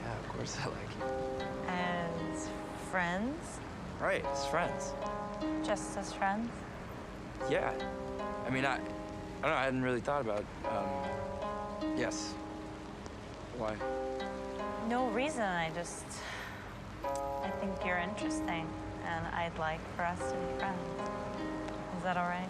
Of course I like you. As friends? Right, as friends. Just as friends? Yeah. I mean, I don't know, I hadn't really thought about, yes. Why? No reason, I think you're interesting, and I'd like for us to be friends. Is that all right?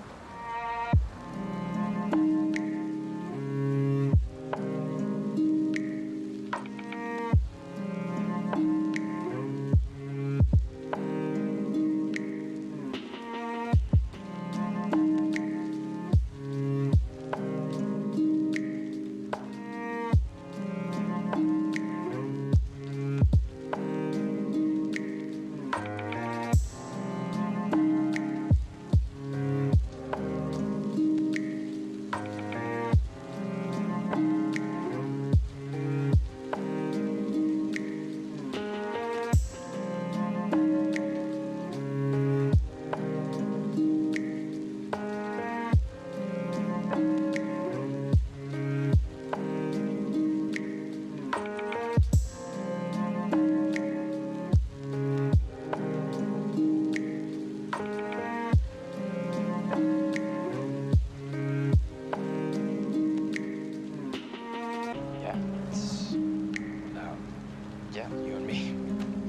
Yeah, you and me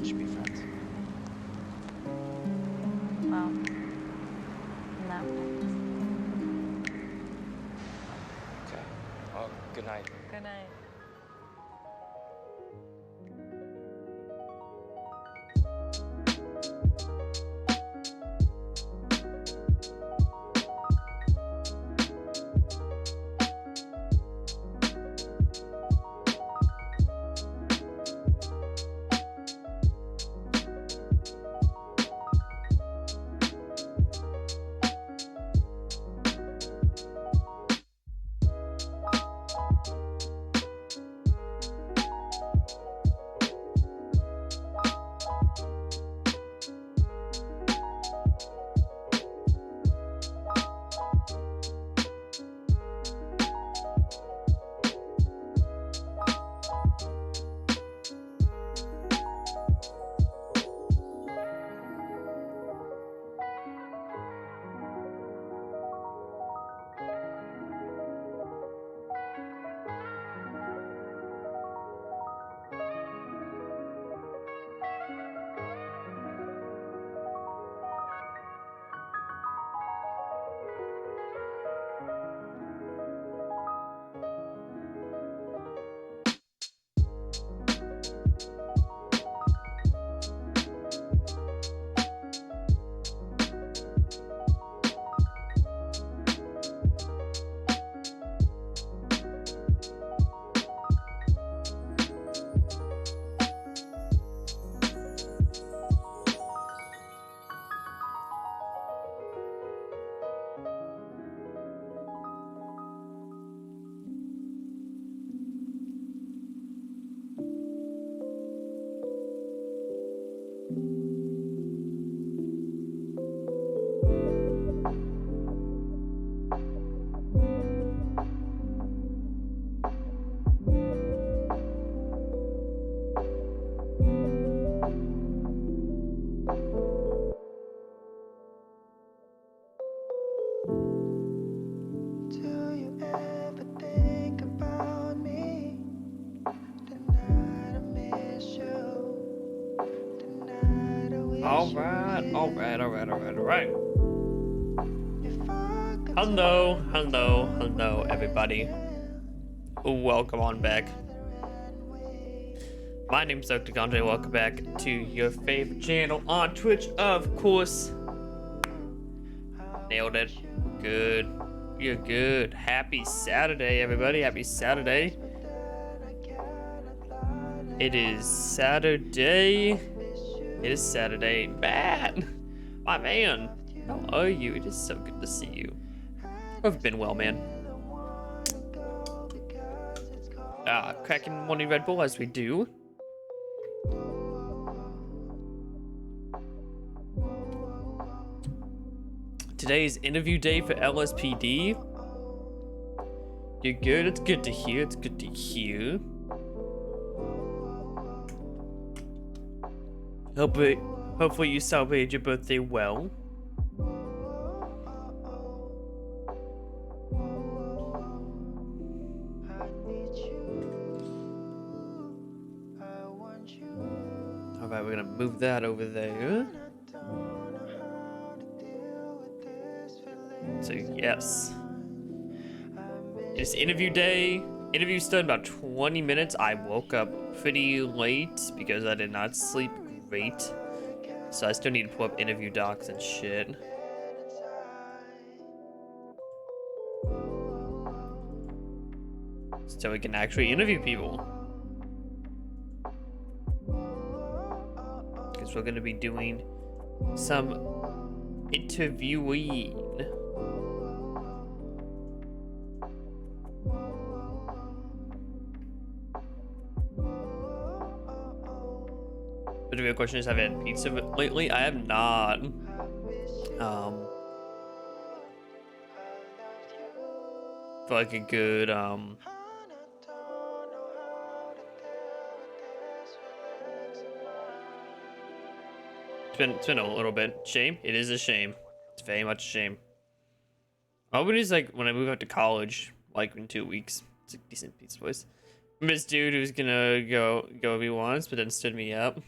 should be friends. Well, in that case. Okay. Well, good night. Good night. Alright. Hello, everybody. Welcome on back. My name's Dr. Gandre. Welcome back to your favorite channel on Twitch, of course. Nailed it. Good. You're good. Happy Saturday, everybody. Happy Saturday. It is Saturday. It is Saturday. Matt, my man, how are you? It is so good to see you. I've been well, man. Cracking morning Red Bull as we do. Today is interview day for LSPD. You're good. It's good to hear. It's good to hear. Hopefully you celebrated your birthday well. Alright, we're gonna move that over there. So yes. It's interview day. Interview started about 20 minutes. I woke up pretty late because I did not sleep great. So I still need to pull up interview docs and shit. So we can actually interview people. Because we're gonna be doing some interviewing. But the real question is, have I had pizza lately? I have not. For like a good, It's been a little bit. Shame? It is a shame. It's very much a shame. Nobody's like, when I move out to college, like in 2 weeks, it's a decent pizza place. This dude who's gonna go if he wants, but then stood me up.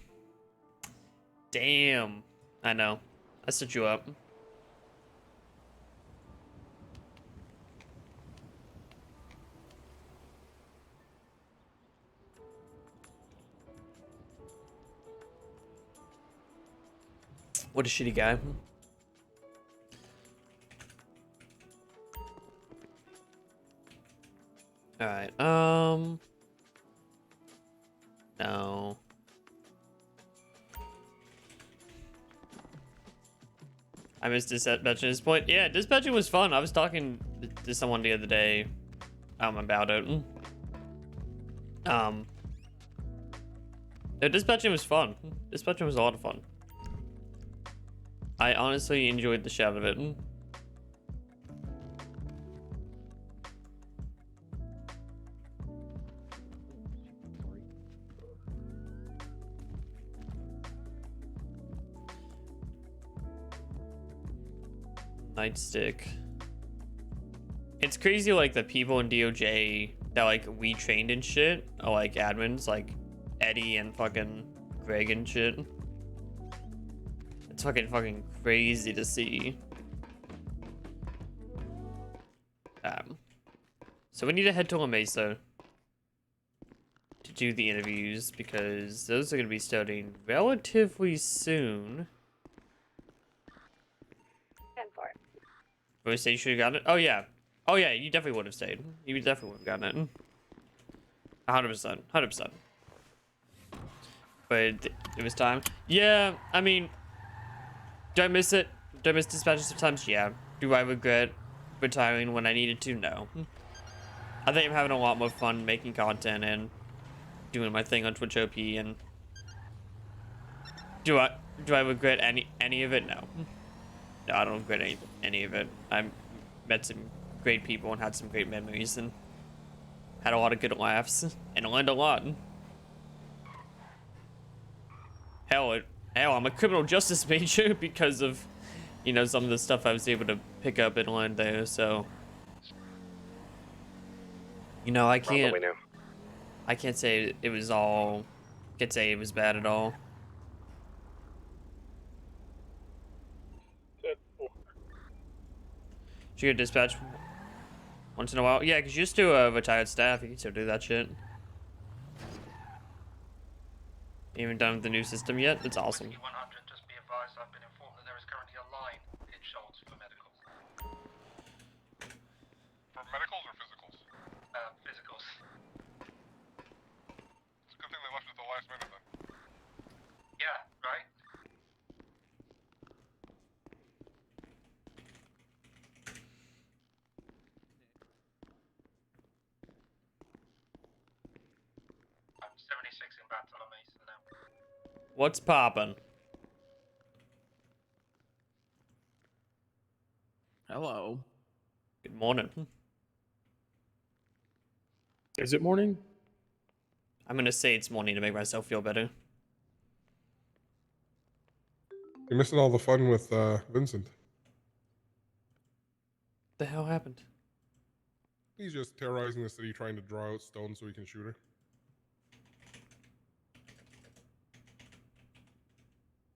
Damn. I know. I stood you up. What a shitty guy. Alright, no. I missed dispatching at this point. Yeah, dispatching was fun. I was talking to someone the other day, about it. Yeah, dispatching was fun. Dispatching was a lot of fun. I honestly enjoyed the shit out of it. Nightstick. It's crazy, like the people in DOJ that like we trained and shit are like admins, like Eddie and fucking Greg and shit. It's fucking crazy to see. So we need to head to La Mesa to do the interviews because those are gonna be starting relatively soon. Would say you should have gotten it? Oh yeah. Oh yeah, you definitely would have stayed. You definitely would have gotten it. 100%. 100%. But it was time. Yeah, I mean, do I miss it? Do I miss dispatches sometimes? Yeah. Do I regret retiring when I needed to? No. I think I'm having a lot more fun making content and doing my thing on TwitchRP, and do I regret any of it? No. No, I don't regret any of it. I met some great people and had some great memories and had a lot of good laughs and learned a lot. Hell, I'm a criminal justice major because of, you know, some of the stuff I was able to pick up and learn there. So, you know, I can't say it was all. Can't say it was bad at all. you get dispatch once in a while? Yeah, because you used to retired staff. You can still do that shit. Even done with the new system yet? That's awesome. 100, just be advised, I've been informed that there is currently a line in Schultz for medicals. For medicals or physicals? Physicals. It's a good thing they left at the last minute then. Yeah, right? I'm 76 in Battle Mesa now. What's poppin'? Hello. Good morning. Is it morning? I'm gonna say it's morning to make myself feel better. You're missing all the fun with Vincent. What the hell happened? He's just terrorizing the city, trying to draw out Stone so he can shoot her.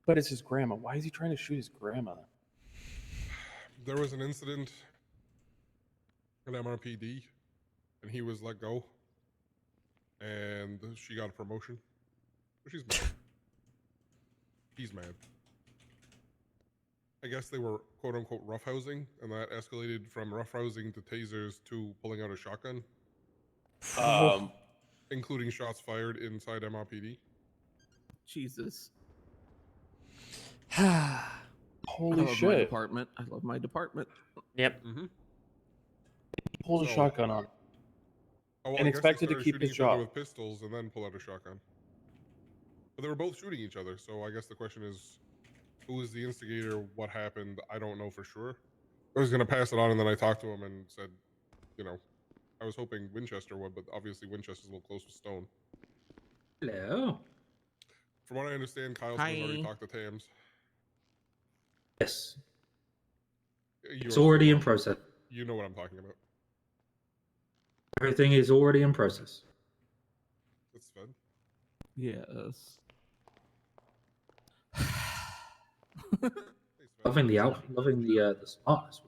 But it's his grandma. Why is he trying to shoot his grandma? There was an incident at MRPD, and he was let go, and she got a promotion. She's mad. He's mad. I guess they were quote-unquote roughhousing, and that escalated from roughhousing to tasers to pulling out a shotgun. Including shots fired inside MRPD. Jesus. Holy I love my department. I love my department. Yep. Mm-hmm. He pulled a shotgun on. Oh, well, And I guess they expected to started keep shooting his each other job. with pistols and then pull out a shotgun. But they were both shooting each other, so I guess the question is, who was the instigator? What happened? I don't know for sure. I was gonna pass it on, and then I talked to him and said, you know, I was hoping Winchester would, but obviously Winchester's a little close with Stone. Hello. From what I understand, Kyle's already talked to Tams. Yes. You It's are- already in process. You know what I'm talking about. Everything is already in process. That's fun. Yes. Loving the outfit, loving the smartness. Let's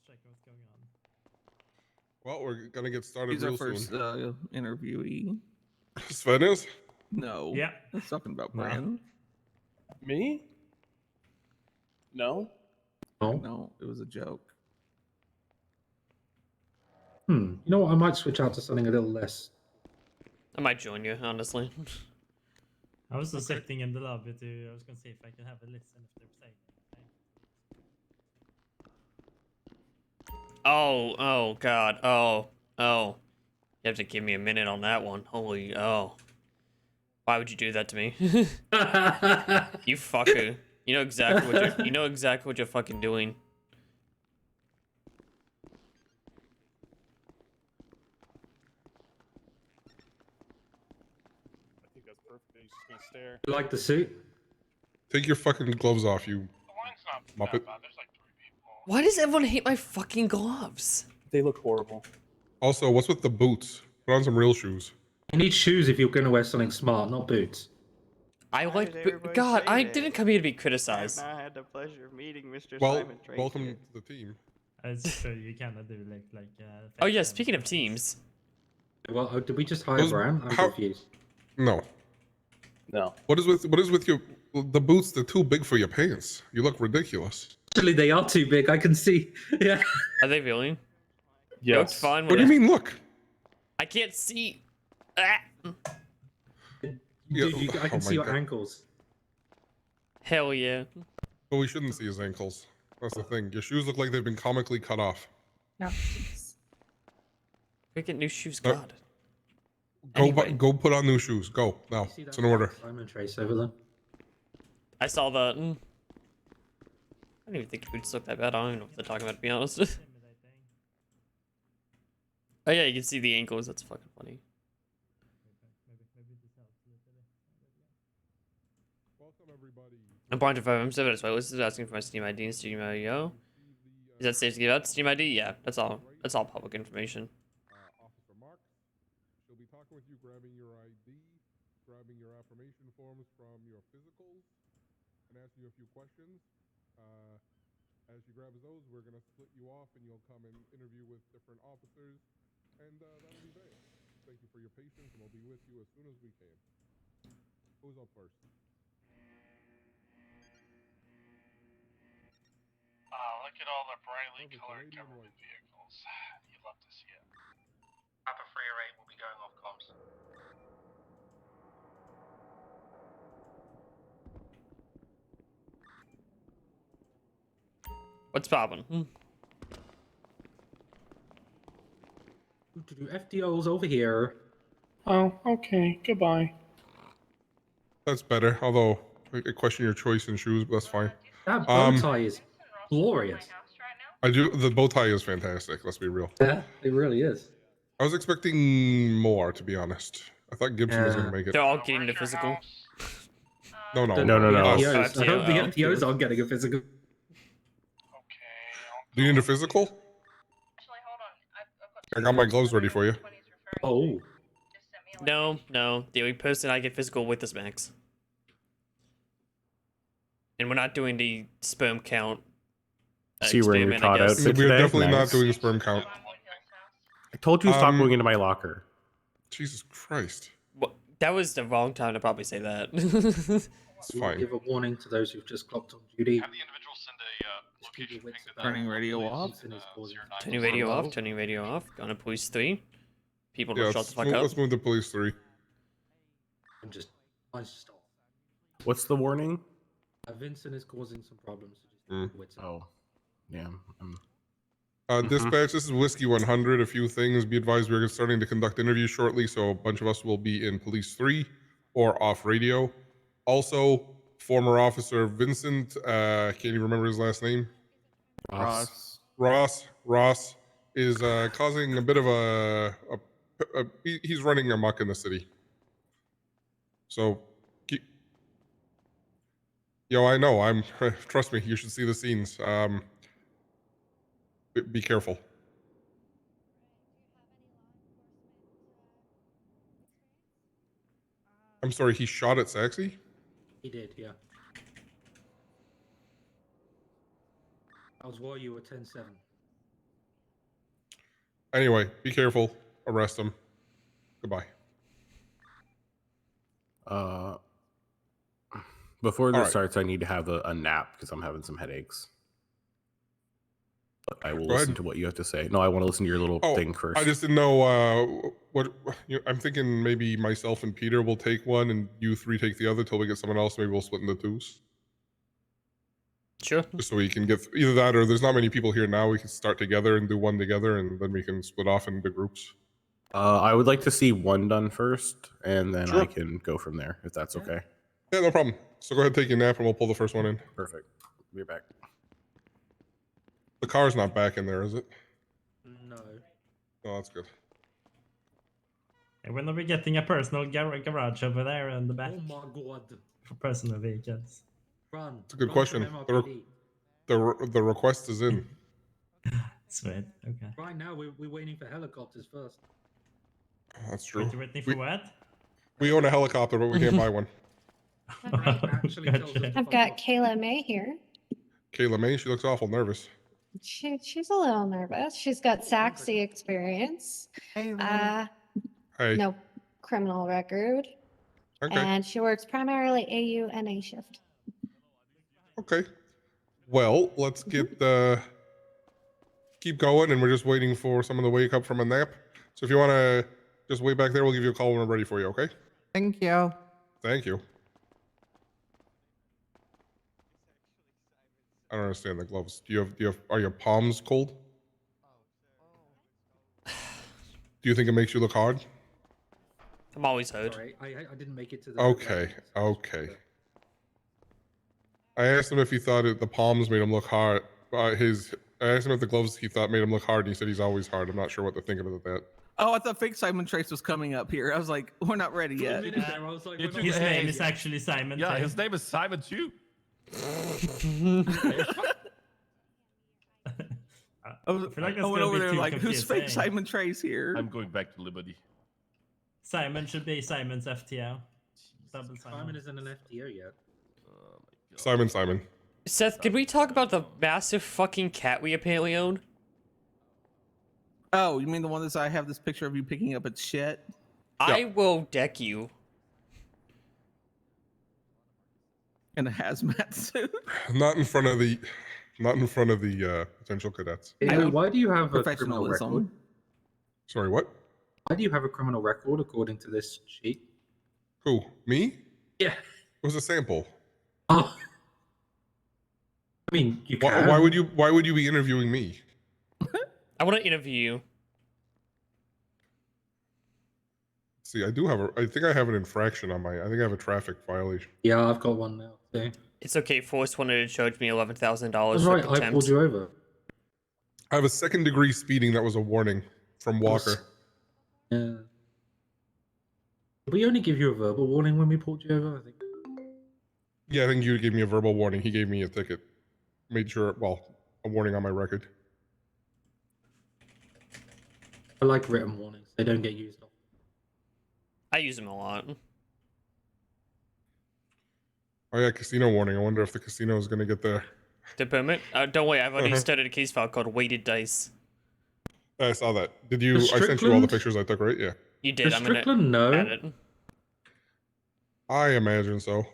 check what's going on. Well, we're gonna get started He's our real first soon. interviewee. Sven is? No. Yeah. It's talking about No. Brian. Me? No. Oh. No, it was a joke. You know what? I might switch out to something a little less. I might join you, honestly. I was just sitting in the lobby I was gonna see if I can have a listen if they're saying anything. Oh god, oh. You have to give me a minute on that one. Holy, Why would you do that to me? You fucker. You know exactly what you're fucking doing. I think that's perfect. He's just gonna stare. You like the suit? Take your fucking gloves off, you muppet. Why does everyone hate my fucking gloves? They look horrible. Also, what's with the boots? Put on some real shoes. You need shoes if you're going to wear something smart, not boots. I like. God, I didn't come here to be criticized. I've now had the pleasure of meeting Mr. Well, Simon Tracy. welcome to the team. It's true, you cannot do like Oh yeah, speaking of teams. Well, did we just hire Those- Brian? I'm how- confused. No. No. What is with your the boots? They're too big for your pants. You look ridiculous. Actually, they are too big. I can see. Yeah. Are they really? It Yes. looks fun. What do you mean? Look. I can't see. Ah. Yeah, Dude, I oh can my see your God. ankles. Hell yeah. But we shouldn't see his ankles. That's the thing. Your shoes look like they've been comically cut off. No. We get new shoes, No. God. Go, Anyway. go put on new shoes. Go now. See that It's an order. Simon Trace over there. I saw the. I don't even think boots look that bad. I don't even know what they're talking about, to be honest. Oh yeah, you can see the ankles. That's fucking funny. Welcome everybody. I'm Brian 5. I'm 7. So this is asking for my Steam ID and Steam IO. Is that safe to give out? Steam ID? Yeah, that's all. That's all public information. Officer Mark. She'll be talking with you, grabbing your ID, grabbing your affirmation forms from your physicals, and asking you a few questions. As she grabs those, we're gonna split you off, and you'll come and interview with different officers, and that'll be that. Thank you for your patience, and we'll be with you as soon as we can. Who's up first? Look at all the brightly Oh, it's colored lady in government white. vehicles. You'd love to see it. Papa 308 will be going off comms. What's poppin'? FTO's over here. Oh, okay. Goodbye. That's better. Although I question your choice in shoes, but that's fine. That bow tie is glorious. I do. The bow tie is fantastic. Let's be real. Yeah, it really is. I was expecting more, to be honest. I thought Gibson was gonna Yeah. make it. They're all getting the physical. No, no, The no. us. FTOs. I hope the FTO. FTOs aren't getting a physical. Okay. Do you need a physical? I got my gloves ready for you. Oh. No. The only person I get physical with is Max. And we're not doing the sperm count. See where your experiment, I Todd guess. outfit We're today? definitely not Nice. doing a sperm count. I told you to stop Um, going into my locker. Jesus Christ. Well, that was the wrong time to probably say that. It's We'll fine. give a warning to those who've just clocked on duty. Have the individual send a Just keep your location wits ping to about them. Turning radio off? Vincent is causing- Turning radio off. Turning radio off. Gonna police 3. People Yeah, don't shut the fuck up. let's move to police 3. Mine's just off. What's the warning? Vincent is causing some problems. So just Mm. wits about. Oh, yeah. Dispatch, this is Whiskey 100. A few things. Be advised, we're starting to conduct interviews shortly, so a bunch of us will be in Police 3 or off radio. Also, former officer Vincent, can't even remember his last name. Ross is causing a bit of he's running amok in the city. So, I know. Trust me, you should see the scenes. Be careful. I'm sorry, he shot at Saxy? He did, yeah. I was while you were 10-7. Anyway, be careful. Arrest him. Goodbye. Before this Alright. starts, I need to have a nap because I'm having some headaches. But I will Go listen ahead. to what you have to say. No, I want to listen to your little thing first. I just didn't know what. I'm thinking maybe myself and Peter will take one, and you 3 take the other till we get someone else. Maybe we'll split into 2s. Sure. Just so we can get either that, or there's not many people here now. We can start together and do one together, and then we can split off into groups. I would like to see one done first, and then Sure. I can go from there, if that's okay. Yeah, no problem. So go ahead, take your nap, and we'll pull the first one in. Perfect. Be right back. The car's not back in there, is it? No. Oh, that's good. And when are we getting a personal garage over there in the back Oh my god. for personal vehicles? Run. It's a good Run question. from The MRPD. the request is in. Sweet. Okay. Right now, we're waiting for helicopters first. That's true. Waiting for what? We own a helicopter, but we can't buy one. Actually tells us Gotcha. to I've fuck got off. Kayla May here. Kayla May, she looks awful nervous. She's a little nervous. She's got Saxy experience. Hey. No criminal record. Okay. And she works primarily AU and A shift. Okay. Well, let's get keep going, and we're just waiting for someone to wake up from a nap. So if you want to just wait back there, we'll give you a call when we're ready for you. Okay? Thank you. Thank you. I don't understand the gloves. Are your palms cold? Do you think it makes you look hard? I'm always hurt. Sorry, I didn't make it to the. Okay. Okay. I asked him if he thought the palms made him look hard. I asked him if the gloves he thought made him look hard, and he said he's always hard. I'm not sure what to think about that. Oh, I thought fake Simon Trace was coming up here. I was like, we're not ready yet. His name is actually Simon. Yeah, too. his name is Simon too. I feel like that's went gonna over be there too like, who's fake confusing. Simon Trace here? I'm going back to Liberty. Simon should be Simon's FTO. Double Simon isn't an FTO yet. Oh my God. Simon. Seth, could we talk about the massive fucking cat we apparently own? Oh, you mean the one that I have this picture of you picking up its shit? I will deck you. In a hazmat suit. Not in front of the potential cadets. Hey, why do you have a criminal Professionalism. record? Sorry, what? Why do you have a criminal record according to this sheet? Who? Me? Yeah. It was a sample. Oh. I mean, you can. Why would you be interviewing me? I want to interview you. See, I think I have an infraction on I think I have a traffic violation. Yeah, I've got one now. Okay. It's okay. Force wanted to charge me $11,000 That's for right. contempt. I pulled you over. I have a 2nd-degree speeding that was a warning from Walker. Yeah. Did we only give you a verbal warning when we pulled you over? I think. Yeah, I think you gave me a verbal warning. He gave me a ticket. Made sure, a warning on my record. I like written warnings. They don't get used often. I use them a lot. Oh yeah, casino warning. I wonder if the casino is going to get the permit? Don't worry, I've already started a case file called Weighted Dice. I saw that. Did you? I sent you all the Strickland? pictures I took, right? Yeah. You did. I'm gonna Strickland, no. add it. I imagine so.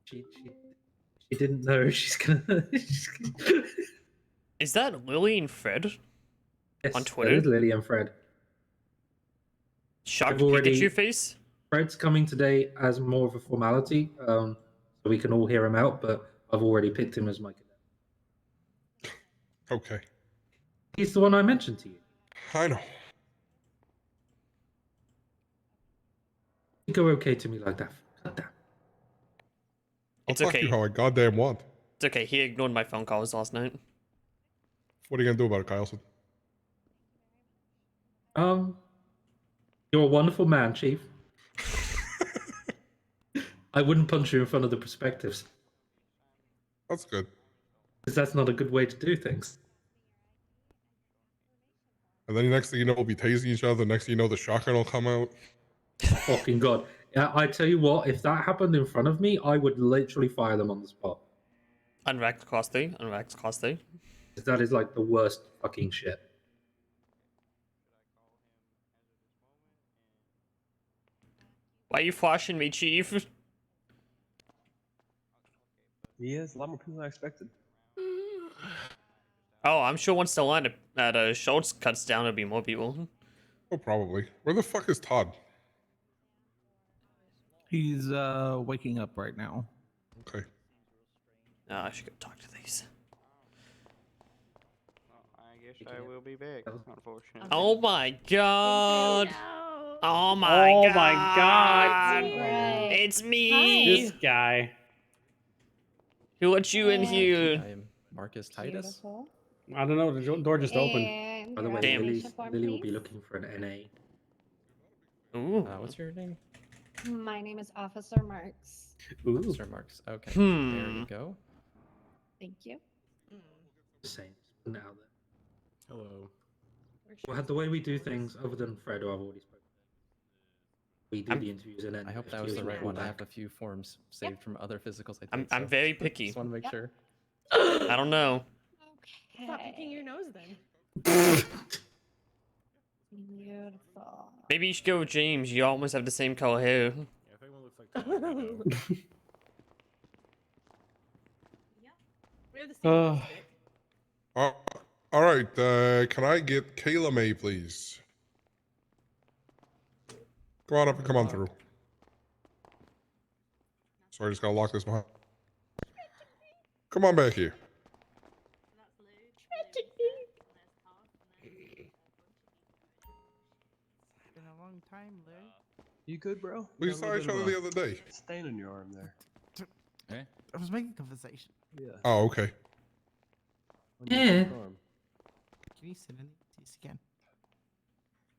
She didn't know she's gonna. Is that Lily and Fred Yes, on that Twitter? is Lily and Fred. Shocked I've already- Pikachu face? Fred's coming today as more of a formality, so we can all hear him out. But I've already picked him as my cadet. Okay. He's the one I mentioned to you. I know. You go okay to me like that. God damn. It's I'll talk okay. to you how I goddamn want. It's okay. He ignored my phone calls last night. What are you gonna do about it, Kyleson? You're a wonderful man, Chief. I wouldn't punch you in front of the perspectives, That's good. because that's not a good way to do things. And then next thing you know, we'll be tasing each other. Next thing you know, the shotgun will come out. Fucking God. Yeah, I tell you what, if that happened in front of me, I would literally fire them on the spot. Unracked cost 3. Unracked cost 3. That is like the worst fucking shit. Why are you flashing me, Chief? He is a lot more people than I expected. Oh, I'm sure once the line at Schultz cuts down, there'll be more people. Oh, probably. Where the fuck is Todd? He's waking up right now. Okay. I should go talk to these. I guess I will be back, unfortunately. Oh my god! Oh my god! Right. It's me! This guy. Who let you in here? I am Marcus Titus. Beautiful. I don't know. The door just opened. And By the your way, Damn. application form, Lily will be please. looking for an NA. Ooh. What's your name? My name is Officer Marks. Ooh, Mr. Marks. Okay. There you go. Thank you. same. Now that Hello. well, the way we do things, other than Fred, who I've already spoken to, we do the interviews and then. I hope that was the right one. I have a few forms saved from other physicals I did. I'm very picky. Just want to make sure. I don't know. Okay. Stop picking your nose then. Beautiful. Maybe you should go with James. You almost have the same color hair. Yeah, if anyone looks like We have the same lipstick. All right. Can I get Kayla May, please? Come on up and come on through. Sorry, I just gotta lock this behind. Come on back here. Been a long time, Lou. You good, bro? We got a saw little each bit of other the a other day. Stain on your arm there. I was making conversation. Yeah. Oh, okay. On your Yeah. pink arm. Can you sit in this again?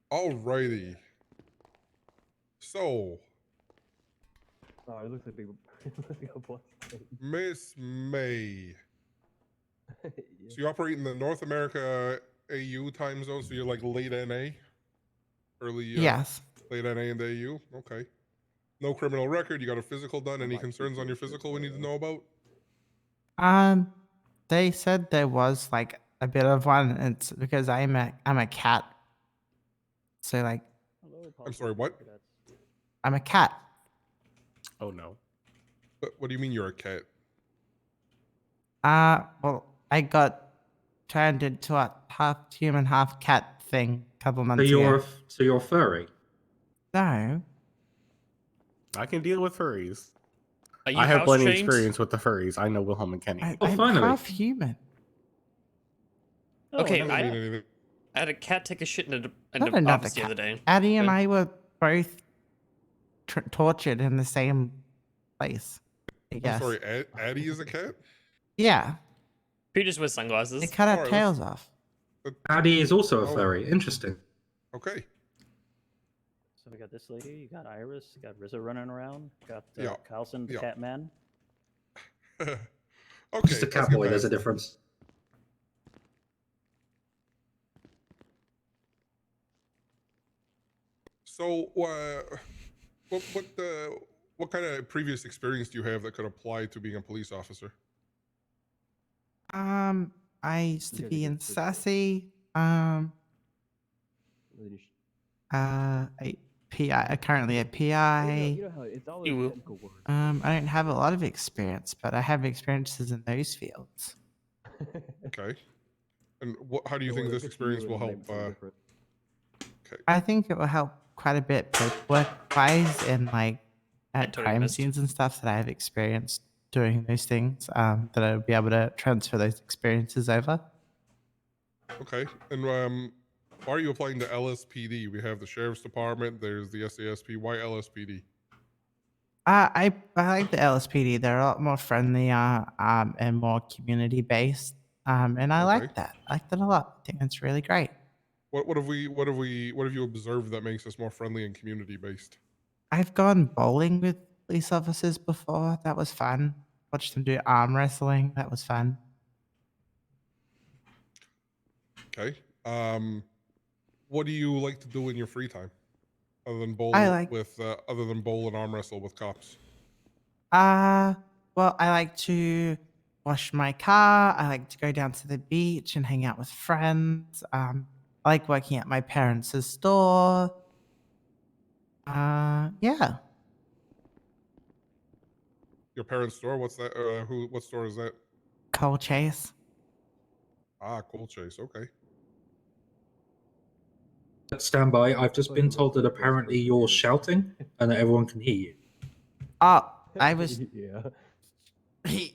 Alrighty. So, Oh, it looks like big. It looks like a blood stain. Miss May. Yeah. So you operate in the North America AU time zone, so you're like late NA? Early, Yes. late NA and AU? Okay. No criminal record, you got a physical done. Any concerns on your physical we need to know about? They said there was like a bit of one. It's because I'm a cat. So like I'm sorry, what? I'm a cat. Oh no. What do you mean you're a cat? Well, I got turned into a half human, half cat thing a couple months ago. So you're a furry? No. I can deal with furries. Are you I have house plenty trained? experience with the furries. I know Wilhelm and Kenny. I'm finally. half human. Okay, Doesn't mean anything. I had a cat take a shit in Not the another office the cat. other day. Addie and Okay. I were both tortured in the same place. I I'm guess. sorry, Addie is a cat? Yeah. He just wears sunglasses. They cut our Alright, tails off. Addie is also a Oh. furry. Interesting. Okay. So we got this lady, you got Iris, you got Rizzo running around, got Yeah. Carlson, the Yeah. cat man. Okay. Just a let's cat get boy. There's a past it. difference. So, what kind of previous experience do you have that could apply to being a police officer? I used to You guys be are in good for Sassy. A PI. Currently a PI. You know how it's all You a will. technical word. I don't have a lot of experience, but I have experiences in those fields. Okay. And how do you So think when it this gets to you experience will and the help? name's something different. Okay. I think it will help quite a bit paperwork-wise and like at totally crime missed. scenes and stuff that I have experienced doing those things. That I'll be able to transfer those experiences over. Okay. And why are you applying to LSPD? We have the sheriff's department. There's the SASP. Why LSPD? I like the LSPD. They're a lot more friendly, and more community based. And I Okay. like that. I like that a lot. I think that's really great. What have you observed that makes us more friendly and community based? I've gone bowling with police officers before. That was fun. Watched them do arm wrestling. That was fun. Okay. What do you like to do in your free time, other than bowl other than bowl and arm wrestle with cops? Well, I like to wash my car. I like to go down to the beach and hang out with friends. I like working at my parents' store. Yeah. Your parents' store? What's that? What store is that? Coal Chase. Ah, Coal Chase. Okay. Stand by. I've just been told that apparently you're shouting and that everyone can hear you. Oh, I was. Yeah. I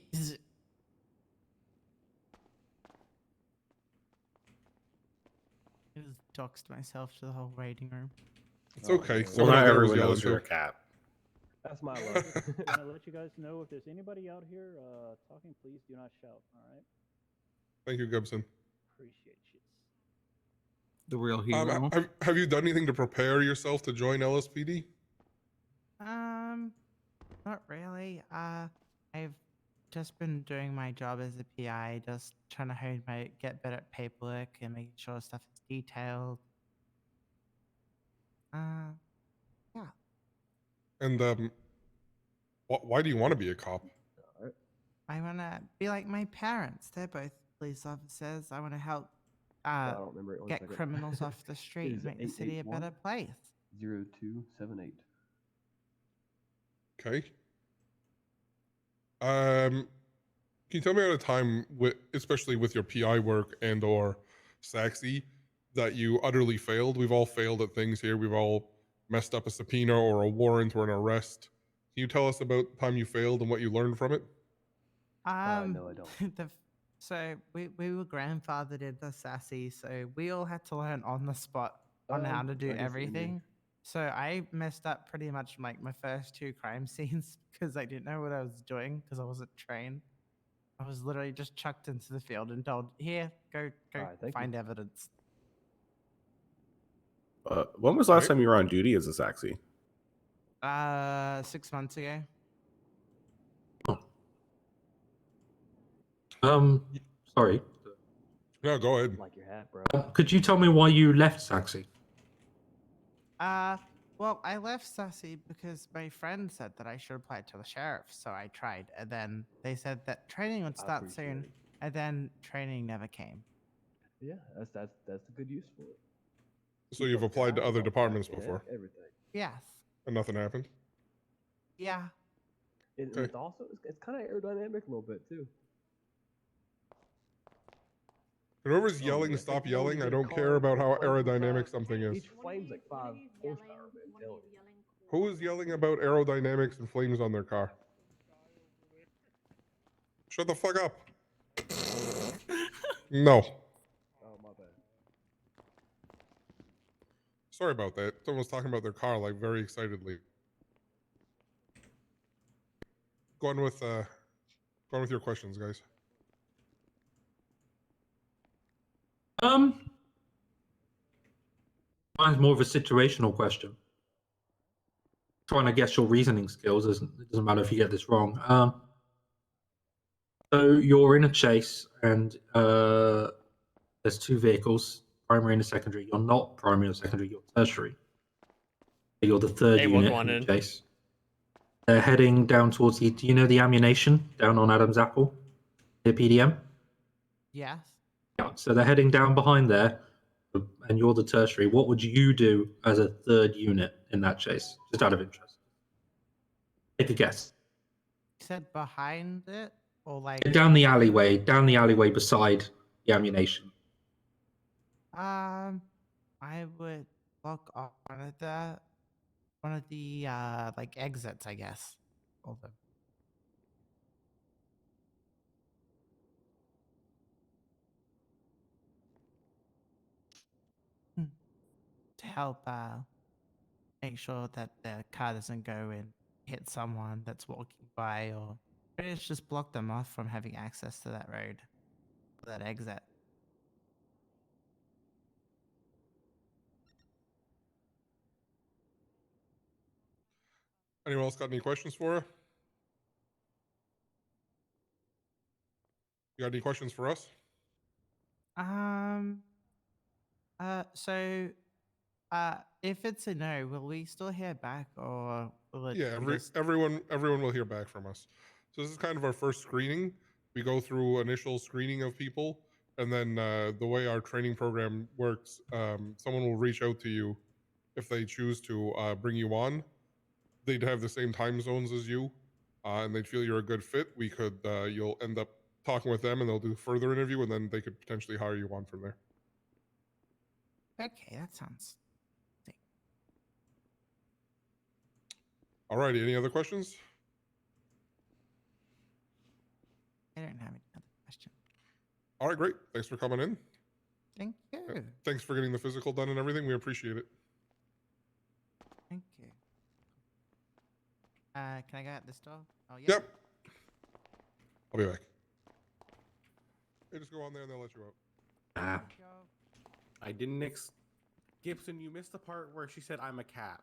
just doxed myself to the whole waiting room. It's okay. Well, Someone not out there was everyone yelling knows you're a too. cat. That's my love. Can I let you guys know if there's anybody out here talking, please do not shout, alright? Thank you, Gibson. Appreciate you. The real hero. Have you done anything to prepare yourself to join LSPD? Not really. I've just been doing my job as a PI, just trying to get better at paperwork and making sure stuff is detailed. Yeah. And why do you want to be a cop? I want to be like my parents. They're both police officers. I want to help I don't remember it. One get second. criminals off the street and make the city a better place. 0278. Okay. Can you tell me at a time, especially with your PI work and or Saxy, that you utterly failed? We've all failed at things here. We've all messed up a subpoena or a warrant or an arrest. Can you tell us about the time you failed and what you learned from it? No, I don't. So we were grandfathered into Sassy, so we all had to learn on the spot on how to do I guess everything. So I messed up pretty much like my first 2 crime scenes because I didn't know what I was doing because I wasn't trained. I was literally just chucked into the field and told, "Here, go Alright, thank you. find evidence." When was the last Right. time you were on duty as a Saxy? 6 months ago. Sorry. No, go ahead. Like your hat, bro. Could you tell me why you left Saxy? Well, I left Sassy because my friend said that I should apply to the sheriff, so I tried, and then they said that training would I start appreciate soon, it. and then training never came. Yeah, that's a good use for it. So Keep you've up applied to tabs other on departments back, before, everything. Yes. and nothing happened. Yeah. Okay. It's also it's kind of aerodynamic a little bit too. Whoever's Oh, yelling, yeah. stop You know, when yelling. you I get a don't car care about with how flames aerodynamic inside, something is. Each flame's like 5 horsepower, man. I'm telling you. Who is yelling about aerodynamics and flames on their car? Shut the fuck up. No. Oh, my bad. Sorry about that. Someone was talking about their car like very excitedly. Go on with your questions, guys. Mine's more of a situational question. Trying to guess your reasoning skills it doesn't matter if you get this wrong. So you're in a chase and there's 2 vehicles, primary and a secondary. You're not primary or secondary, you're tertiary. You're the 3rd Hey, welcome unit on in in. the chase. They're heading down towards the, do you know the ammunition down on Adam's Apple? The PDM? Yes. Yeah, so they're heading down behind there, and you're the tertiary. What would you do as a 3rd unit in that chase? Just out of interest. Take a guess. You said behind it, or like? Down the alleyway beside the ammunition. I would block off one of the like exits, I guess. All of them. To help make sure that the car doesn't go and hit someone that's walking by, or pretty much just block them off from having access to that road, that exit. Anyone else got any questions for her? You got any questions for us? So if it's a no, will we still hear back, or will it? Yeah, just... everyone will hear back from us. So this is kind of our first screening. We go through initial screening of people, and then the way our training program works, someone will reach out to you if they choose to bring you on. They'd have the same time zones as you, and they'd feel you're a good fit. We could, you'll end up talking with them, and they'll do further interview, and then they could potentially hire you on from there. Okay, that sounds. Alrighty, any other questions? I don't have any other question. All right, great. Thanks for coming in. Thank you. Thanks for getting the physical done and everything. We appreciate it. Thank you. Can I go out this door? Oh, yeah. Yep. I'll be back. Hey, just go on there and they'll let you out. I didn't Gibson, you missed the part where she said I'm a cat.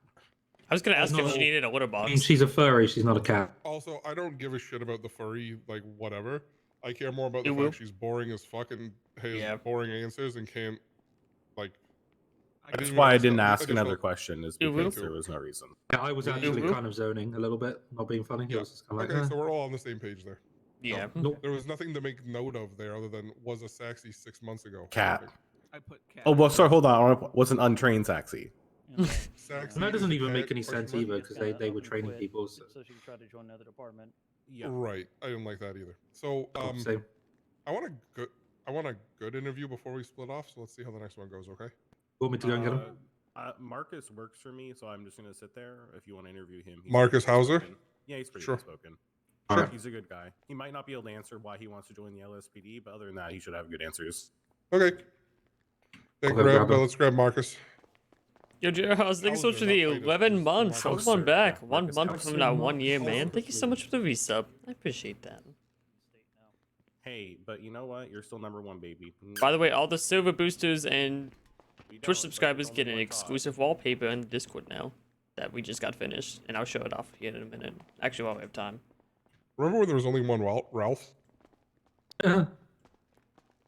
I was gonna ask No. if she needed a litter box. I mean, she's a furry, she's not a cat. Also, I don't give a shit about the furry, like, whatever. I care more about the You fact will. she's boring as fuck and has Yeah. boring answers and can't, like... That's why I didn't ask another question, is You will. because there was no reason. Yeah, I was Yeah, actually you- kind of zoning a little bit, not being funny. Yeah. It was just kind of Okay, like, so we're all on the same page there. Yeah. Nope. There was nothing to make note of there other than was a Saxy 6 months ago. Cat. I put cat. Oh, well, sorry, hold on. I was an untrained Saxy. Saxy And that is doesn't a even make cat, any question sense mark? either, because they were training quit people. So. So she can try to join another department. Right. I didn't like that either. So, Same. I want a good interview before we split off, so let's see how the next one goes, okay? You want me to go and get him? Marcus works for me, so I'm just going to sit there if you want to interview him. He's Marcus pretty Hauser? well-spoken. Yeah, he's pretty Sure. well-spoken. Sure. He's a good guy. He might not be able to answer why he wants to join the LSPD, but other than that, he should have good answers. Okay. Then I'll go grab him. let's grab Marcus. Yo, Jairus, thank you so much for the 11 months. Welcome back. 1 month from now, 1 year, man. Thank you so much for the resub. I appreciate that. Hey, but you know what? You're still #1, baby. By the way, all the silver boosters and We Twitch don't, but subscribers there's get only an one exclusive wallpaper in Discord now that we just got finished, and I'll show it off here in a minute. Actually, while we have time. Remember when there was only one Ralph?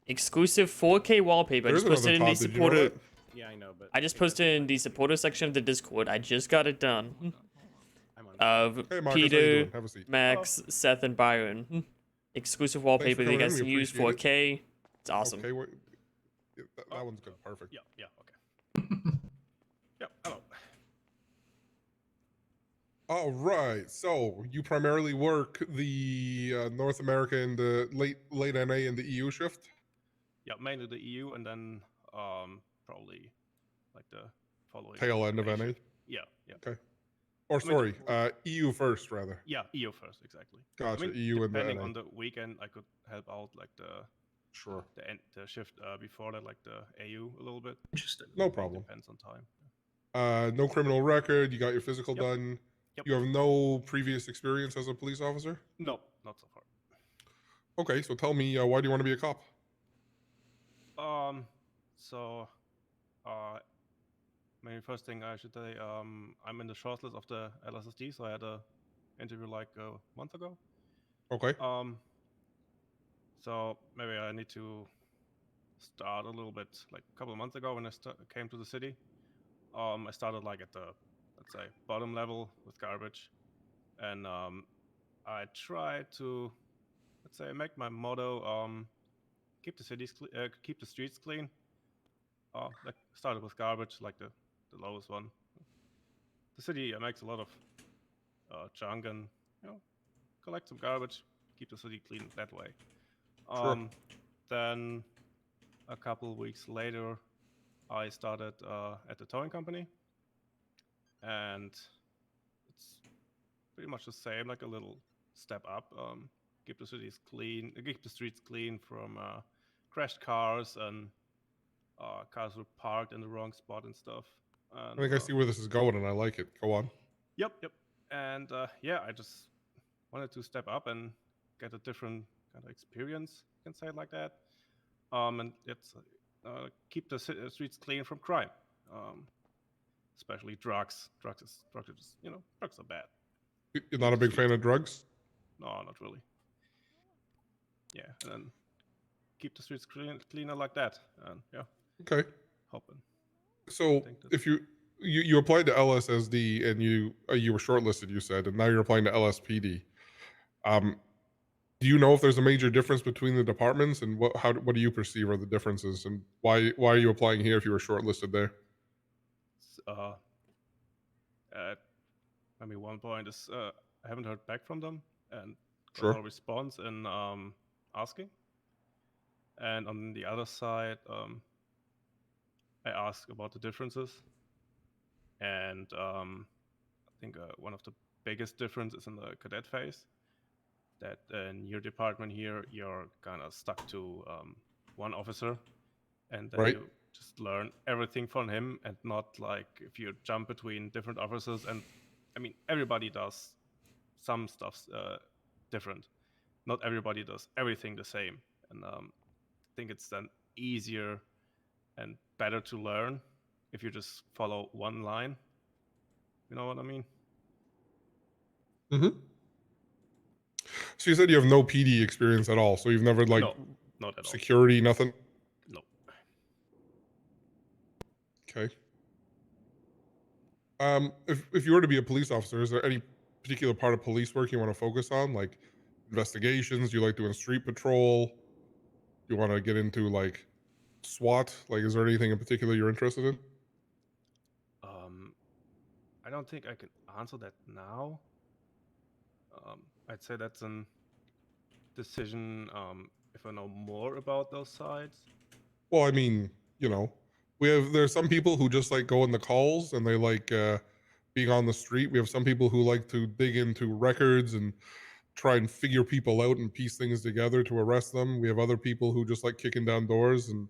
Exclusive 4K wallpaper. I There's just posted another in the Todd, did you know supporter. that? Yeah, I know, but I just posted in the supporter section of the Discord. I just got it done. Of Hey, Marcus, how you Peter, doing? Have a seat. Max, Seth, and Byron. Exclusive wallpaper that you coming guys in, can we use appreciate 4K. It's awesome. Okay, yeah, that one's good. Perfect. Yeah, okay. Yep, hello. All right. So you primarily work the North America and the late NA and the EU shift. Yeah, mainly the EU, and then probably like the following Tail end of Asia. NA. Yeah, yeah. Okay. Or sorry, EU first rather. Yeah, EU first, exactly. Gotcha. I mean, EU and the depending NA. on the weekend, I could help out like the the shift before that, like the AU a little bit. Interesting. No problem. Depends on time. No criminal record. You got your physical Yep. done. Yep. You have no previous experience as a police officer. No, not so far. Okay, so tell me, why do you want to be a cop? So, maybe first thing I should say, I'm in the shortlist of the LSSD, so I had a interview like a month ago. Okay. So maybe I need to start a little bit, like a couple of months ago when I came to the city. I started like at the, let's say, bottom level with garbage, and I tried to, let's say, make my motto keep the keep the streets clean. Like started with garbage, like the lowest one. The city makes a lot of junk, and collect some garbage, keep the city clean that way. Sure. Then a couple weeks later, I started at the towing company, and it's pretty much the same, like a little step up. Keep the cities clean, keep the streets clean from crashed cars and cars were parked in the wrong spot and stuff. And, I think I see where this is going, and I like it. Go on. Yep. And yeah, I just wanted to step up and get a different kind of experience, you can say it like that. And it's keep the streets clean from crime, especially drugs. Drugs are just, drugs are bad. You're not a big fan of drugs? No, not really. Yeah, and then keep the streets cleaner like that, and yeah. Okay. Hoping. So if you applied to LSSD and you were shortlisted, you said, and now you're applying to LSPD. Do you know if there's a major difference between the departments, and what do you perceive are the differences, and why are you applying here if you were shortlisted there? Maybe one point is I haven't heard back from them, and Sure. no response in asking. And on the other side, I asked about the differences, and I think one of the biggest differences is in the cadet phase. That in your department here, you're kind of stuck to one officer, and then you just learn everything from him, and not like if you jump between different officers. And I mean, everybody does some stuff different. Not everybody does everything the same, and I think it's then easier and better to learn if you just follow one line. You know what I mean? Mm-hmm. So you said you have no PD experience at all. So you've never like No, not at all. Security, nothing? No. Okay. If you were to be a police officer, is there any particular part of police work you want to focus on, like investigations? Do you like doing street patrol? Do you want to get into like SWAT? Like, is there anything in particular you're interested in? I don't think I can answer that now. I'd say that's a decision if I know more about those sides. Well, I mean, there's some people who just like go in the calls and they like being on the street. We have some people who like to dig into records and try and figure people out and piece things together to arrest them. We have other people who just like kicking down doors and,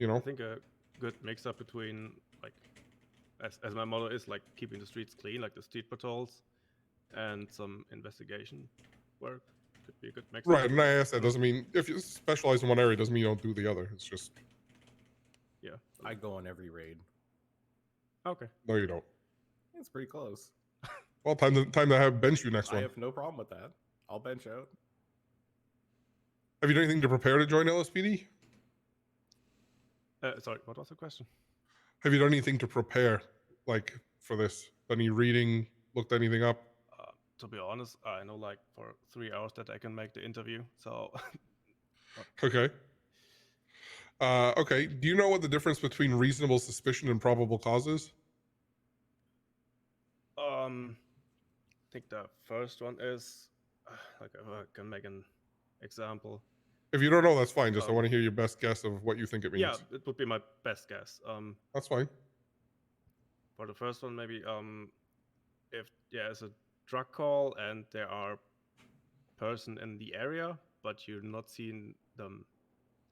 I think a good mix up between like as my motto is, like keeping the streets clean, like the street patrols, and some investigation work could be a good mix. Right, and I asked that doesn't mean if you specialize in one area doesn't mean you don't do the other. It's just yeah. I go on every raid. Okay. No, you don't. It's pretty close. Well, time to have bench you next I one. have no problem with that. I'll bench out. Have you done anything to prepare to join LSPD? Sorry, what was the question? Have you done anything to prepare, like for this? Any reading? Looked anything up? To be honest, I know like for 3 hours that I can make the interview. So. Okay. Okay. Do you know what the difference between reasonable suspicion and probable cause is? I think the first one is like if I can make an example. If you don't know, that's fine. Just I want to hear your best guess of what you think it means. Yeah, it would be my best guess. That's fine. For the first one, maybe if it's a drug call and there are person in the area, but you're not seeing them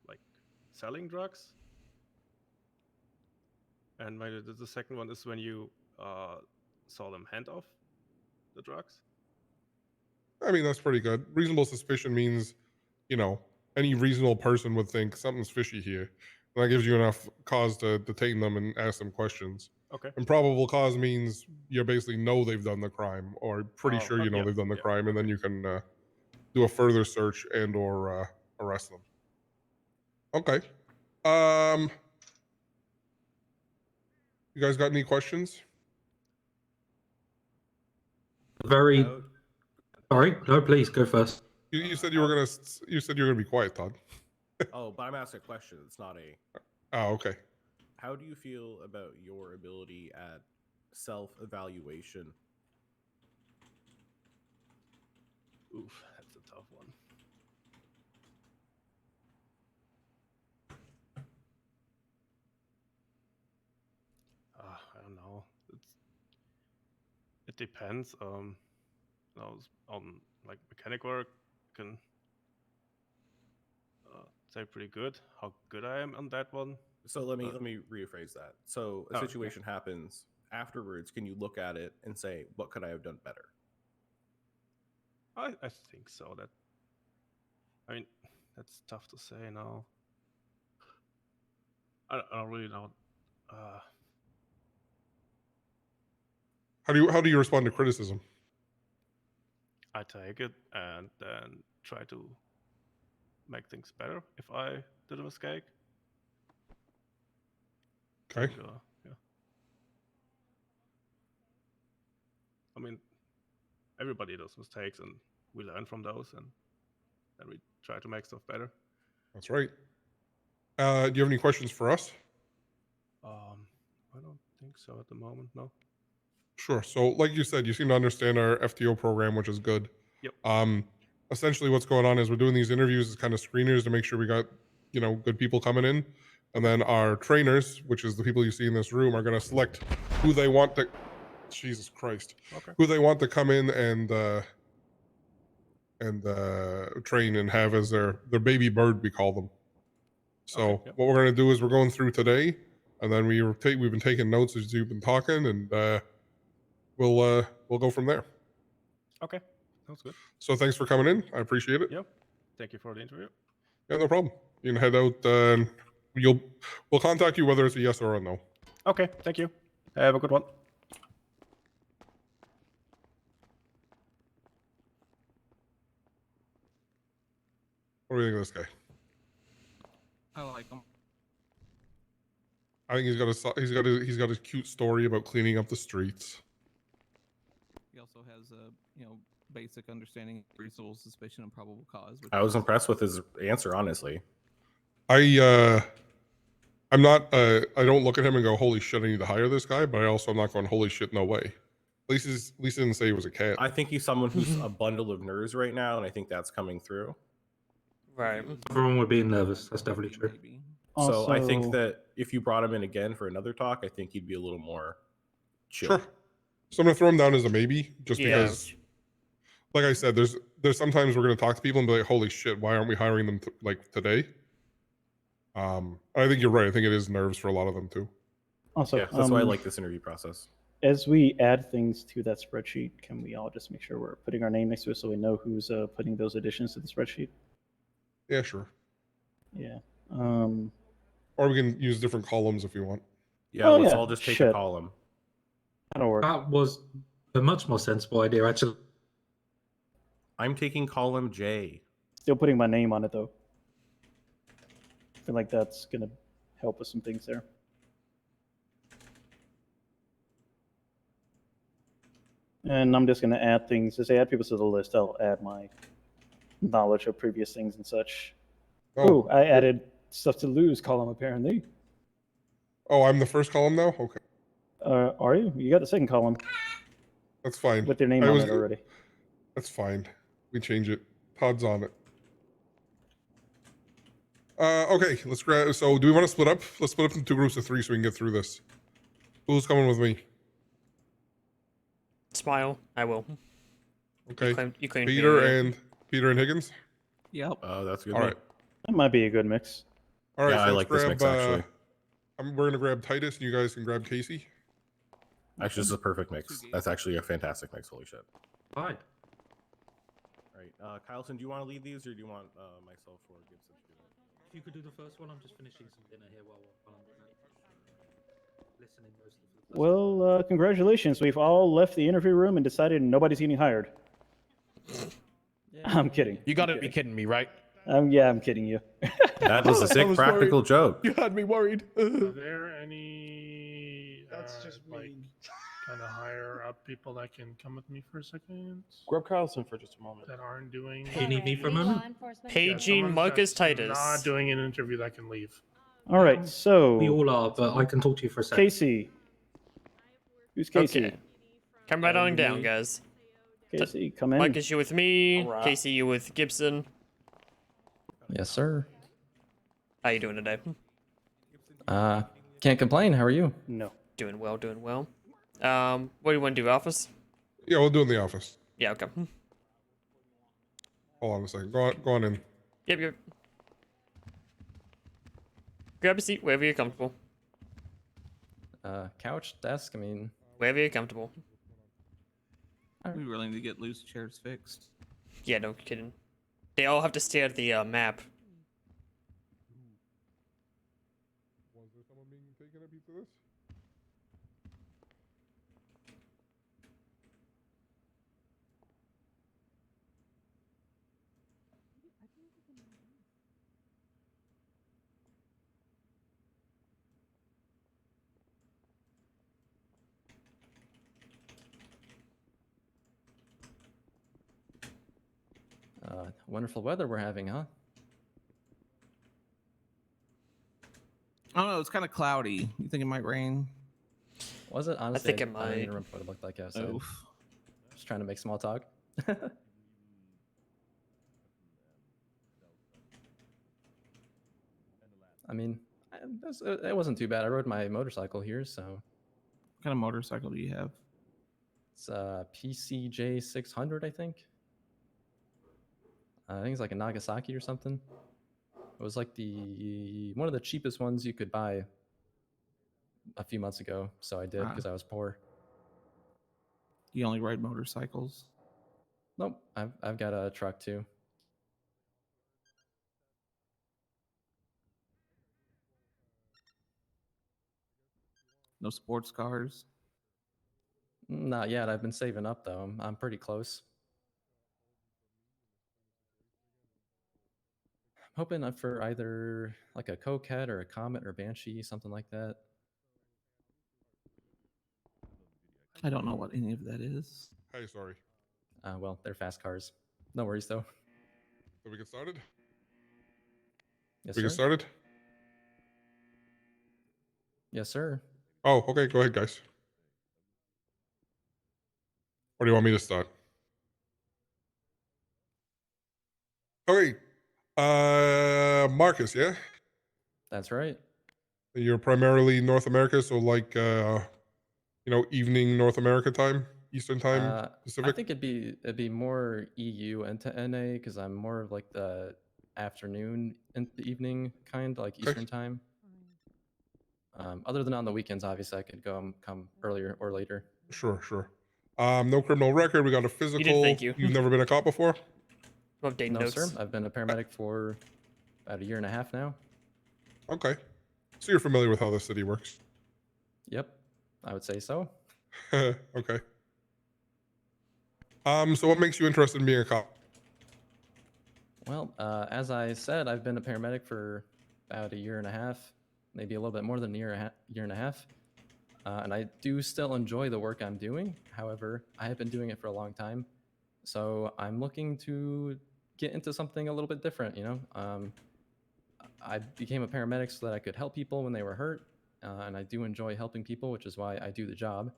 like selling drugs. And maybe the second one is when you saw them hand off the drugs. I mean, that's pretty good. Reasonable suspicion means, any reasonable person would think something's fishy here. And that gives you enough cause to detain them and ask them questions. Okay. And probable cause means you basically know they've done the crime, or pretty sure you know they've done the crime, and then you can do a further search and or arrest them. Okay. You guys got any questions? Very. Sorry, no, please go first. You said you were gonna be quiet, Todd. Oh, but I'm asking a question. It's not a. Oh, okay. How do you feel about your ability at self-evaluation? Oof, that's a tough one. I don't know. It depends. On like mechanic work, can say pretty good how good I am on that one. So let me rephrase that. So a situation happens afterwards. Can you look at it and say, what could I have done better? I think so. I mean, that's tough to say now. I don't really know. How do you respond to criticism? I take it and then try to make things better if I did a mistake. Okay. Yeah. I mean, everybody does mistakes, and we learn from those, and then we try to make stuff better. That's right. Do you have any questions for us? I don't think so at the moment. No. Sure. So, like you said, you seem to understand our FTO program, which is good. Yep. Essentially, what's going on is we're doing these interviews as kind of screeners to make sure we got, good people coming in, and then our trainers, which is the people you see in this room, are going to select who they want to. Jesus Christ. Okay. Who they want to come in and train and have as their baby bird, we call them. So what we're going to do is we're going through today, and then we've been taking notes as you've been talking, and we'll go from there. Okay, sounds good. So thanks for coming in. I appreciate it. Yep. Thank you for the interview. Yeah, no problem. You can head out. And we'll contact you whether it's a yes or a no. Okay, thank you. Have a good one. What do you think of this guy? I like him. I think he's got a cute story about cleaning up the streets. He also has a basic understanding of reasonable suspicion and probable cause. I was impressed with his answer, honestly. I'm not. I don't look at him and go, "Holy shit, I need to hire this guy." But I also am not going, "Holy shit, no way." At least he didn't say he was a cat. I think he's someone who's a bundle of nerves right now, and I think that's coming through. Right. Everyone would be nervous. That's definitely true. So I think that if you brought him in again for another talk, I think he'd be a little more chill. Sure. So I'm gonna throw him down as a maybe, just because, like I said, there's sometimes we're gonna talk to people and be like, "Holy shit, why aren't we hiring them today?" I think you're right. I think it is nerves for a lot of them too. Also, Yeah, that's why I like this interview process. As we add things to that spreadsheet, can we all just make sure we're putting our name next to it so we know who's putting those additions to the spreadsheet? Yeah, sure. Yeah. Or we can use different columns if you want. Yeah, let's all just take a column. That'll work. That was a much more sensible idea, actually. I'm taking column J. Still putting my name on it, though. I feel like that's going to help with some things there. And I'm just going to add things. As I add people to the list, I'll add my knowledge of previous things and such. Oh, I added stuff to lose column, apparently. Oh, I'm the first column now? Okay. Are you? You got the second column. That's fine. With your name on it already. That's fine. We change it. Todd's on it. Okay, let's grab. So, do we want to split up? Let's split up into 2 groups of 3 so we can get through this. Who's coming with me? Smile. I will. Okay. You claim Peter and Higgins. Yep. That's good. All right. That might be a good mix. All right. Yeah, so I let's like this mix actually. We're gonna grab Titus, and you guys can grab Casey. Actually, this is a perfect mix. That's actually a fantastic mix. Holy shit. Fine. All right, Kyleton, do you want to lead these, or do you want myself or Gibson to do it? If you could do the first one, I'm just finishing some dinner here while I'm listening mostly. Well, congratulations. We've all left the interview room and decided nobody's getting hired. I'm kidding. You gotta be kidding me, right? Yeah, I'm kidding you. That was a sick practical joke. You had me worried. Are there any kind of higher up people that can come with me for a second? Grab Carlson for just a moment. That aren't doing. You need me for a moment? Paging someone Marcus that's Titus. Not doing an interview that can leave. All right, so We all are, but I can talk to you for a second. Casey. Who's Casey? Okay. Come right on down, guys. Casey, come in. Marcus, you with me. All right. Casey, you with Gibson. Yes, sir. How you doing today? Can't complain. How are you? No. Doing well, doing well. What do you want to do, office? Yeah, we'll do it in the office. Yeah, okay. Hold on a second. Go on in. Yep. Grab a seat wherever you're comfortable. Couch, desk, I mean... Wherever you're comfortable. We really need to get loose chairs fixed. Yeah, no kidding. They all have to stare at the map. Was there someone being taken a piece of this? Wonderful weather we're having, huh? I don't know. It's kind of cloudy. You think it might rain? Was it? Honestly, think it I don't even might. remember what it looked like outside. Oof. Just trying to make small talk. I mean, it wasn't too bad. I rode my motorcycle here, so. What kind of motorcycle do you have? It's a PCJ 600, I think. I think it's like a Nagasaki or something. It was like one of the cheapest ones you could buy a few months ago, so I did because I was poor. You only ride motorcycles? Nope, I've got a truck too. No sports cars? Not yet. I've been saving up though. I'm pretty close. I'm hoping for either like a Coquette or a Comet or Banshee, something like that. I don't know what any of that is. Hey, sorry. Well, they're fast cars. No worries though. So we get started? Yes, we sir. get started? Yes, sir. Oh, okay. Go ahead, guys. Or do you want me to start? Okay. Marcus, yeah? That's right. You're primarily North America, so like evening North America time, Eastern time, Pacific. I think it'd be more EU into NA because I'm more of like the afternoon and the evening kind, like Eastern time. Other than on the weekends, obviously, I could come earlier or later. Sure, sure. No criminal record. We got a physical. thank you. You've never been a cop before? Update No, notes. sir. I've been a paramedic for about 1.5 years now. Okay. So you're familiar with how the city works. Yep, I would say so. Okay. So what makes you interested in being a cop? Well, as I said, I've been a paramedic for about 1.5 years, maybe a little bit more than a year and a half. And I do still enjoy the work I'm doing. However, I have been doing it for a long time. So I'm looking to get into something a little bit different, you know? I became a paramedic so that I could help people when they were hurt. And I do enjoy helping people, which is why I do the job.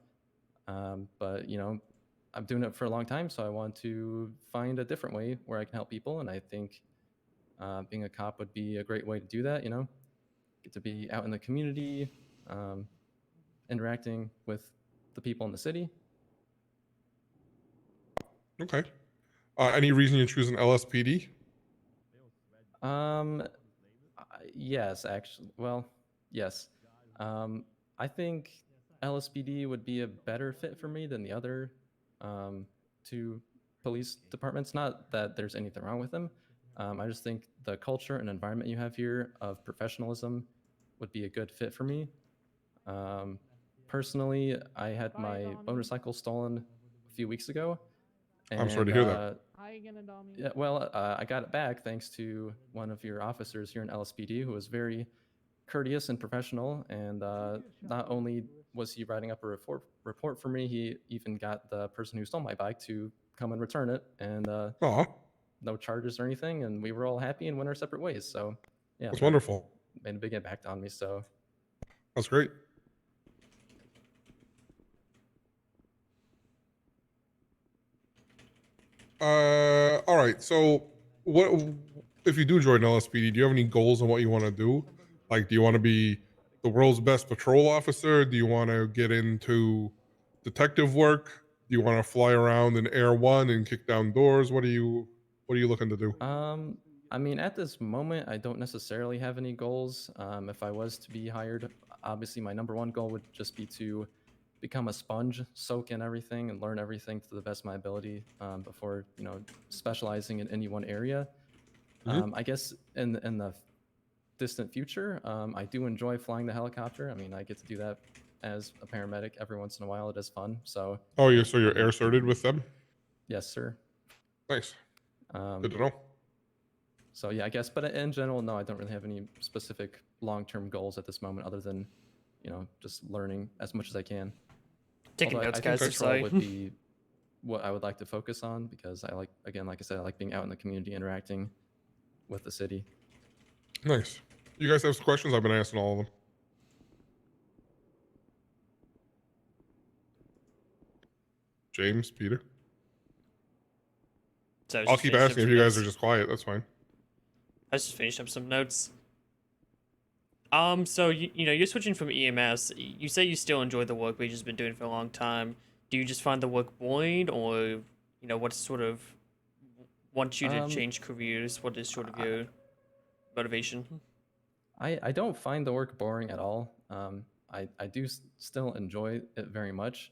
But, you know, I'm doing it for a long time, so I want to find a different way where I can help people. And I think being a cop would be a great way to do that, you know? Get to be out in the community, interacting with the people in the city. Okay. Any reason you're choosing LSPD? Yes, actually. Well, yes. I think LSPD would be a better fit for me than the other two police departments. Not that there's anything wrong with them. I just think the culture and environment you have here of professionalism would be a good fit for me. Personally, I had my motorcycle stolen a few weeks ago. I'm sorry to hear that. Yeah, well, I got it back thanks to one of your officers here in LSPD who was very courteous and professional. And not only was he writing up a report for me, he even got the person who stole my bike to come and return it. And no charges or anything. And we were all happy and went our separate ways. So, yeah. That's that wonderful. Made a big impact on me. So, That's great. All right. So, what if you do join LSPD? Do you have any goals on what you want to do? Like, do you want to be the world's best patrol officer? Do you want to get into detective work? Do you want to fly around in Air One and kick down doors? What are you looking to do? I mean, at this moment, I don't necessarily have any goals. If I was to be hired, obviously my number one goal would just be to become a sponge, soak in everything, and learn everything to the best of my ability before, you know, specializing in any one area. I guess in the distant future, I do enjoy flying the helicopter. I mean, I get to do that as a paramedic every once in a while. It is fun. So. Oh, you're air certed with them? Yes, sir. Nice. Good to know. So yeah, I guess, but in general, no, I don't really have any specific long-term goals at this moment, other than, you know, just learning as much as I can. Taking Although notes, I think guys. patrol would be what I would like to focus on because I like, again, like I said, I like being out in the community, interacting with the city. Nice. You guys have some questions? I've been asking all of them. James, Peter. So I'll keep asking if you guys are just quiet. That's fine. I just finished up some notes. So you know, you're switching from EMS. You say you still enjoy the work, but you've just been doing it for a long time. Do you just find the work boring, or you know, what sort of wants you to change careers? What is sort of your motivation? I don't find the work boring at all. I do still enjoy it very much.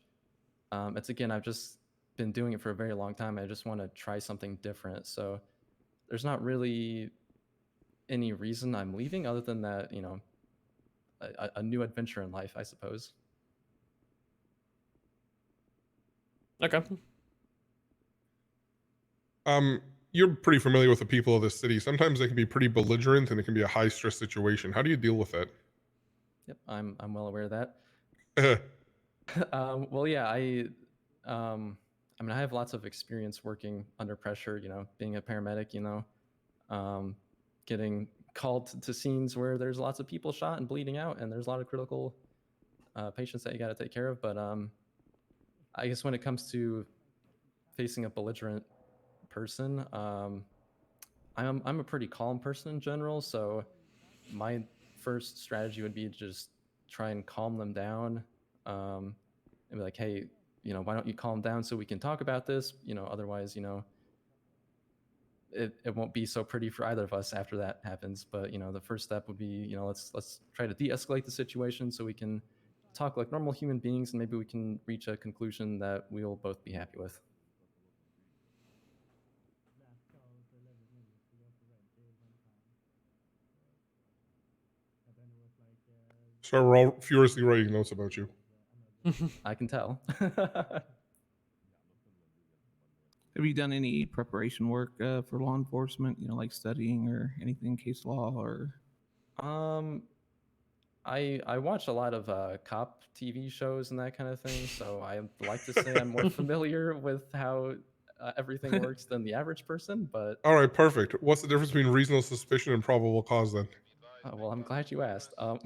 It's again, I've just been doing it for a very long time. I just want to try something different. So there's not really any reason I'm leaving other than that, you know, a new adventure in life, I suppose. Okay. You're pretty familiar with the people of this city. Sometimes they can be pretty belligerent and it can be a high stress situation. How do you deal with that? Yep, I'm well aware of that. Well, yeah, I mean, I have lots of experience working under pressure, you know, being a paramedic, you know, getting called to scenes where there's lots of people shot and bleeding out and there's a lot of critical patients that you got to take care of. But I guess when it comes to facing a belligerent person, I'm a pretty calm person in general. So my first strategy would be to just try and calm them down and be like, hey, you know, why don't you calm down so we can talk about this? You know, otherwise, you know, it won't be so pretty for either of us after that happens. But the first step would be let's try to de-escalate the situation so we can talk like normal human beings, and maybe we can reach a conclusion that we'll both be happy with. So we're all furiously writing notes about you. I can tell. Have you done any preparation work for law enforcement? Like studying or anything, case law or? I watch a lot of cop TV shows and that kind of thing, so I like to say I'm more familiar with how everything works than the average person. But All right, perfect. What's the difference between reasonable suspicion and probable cause then? well, I'm glad you asked. I mean,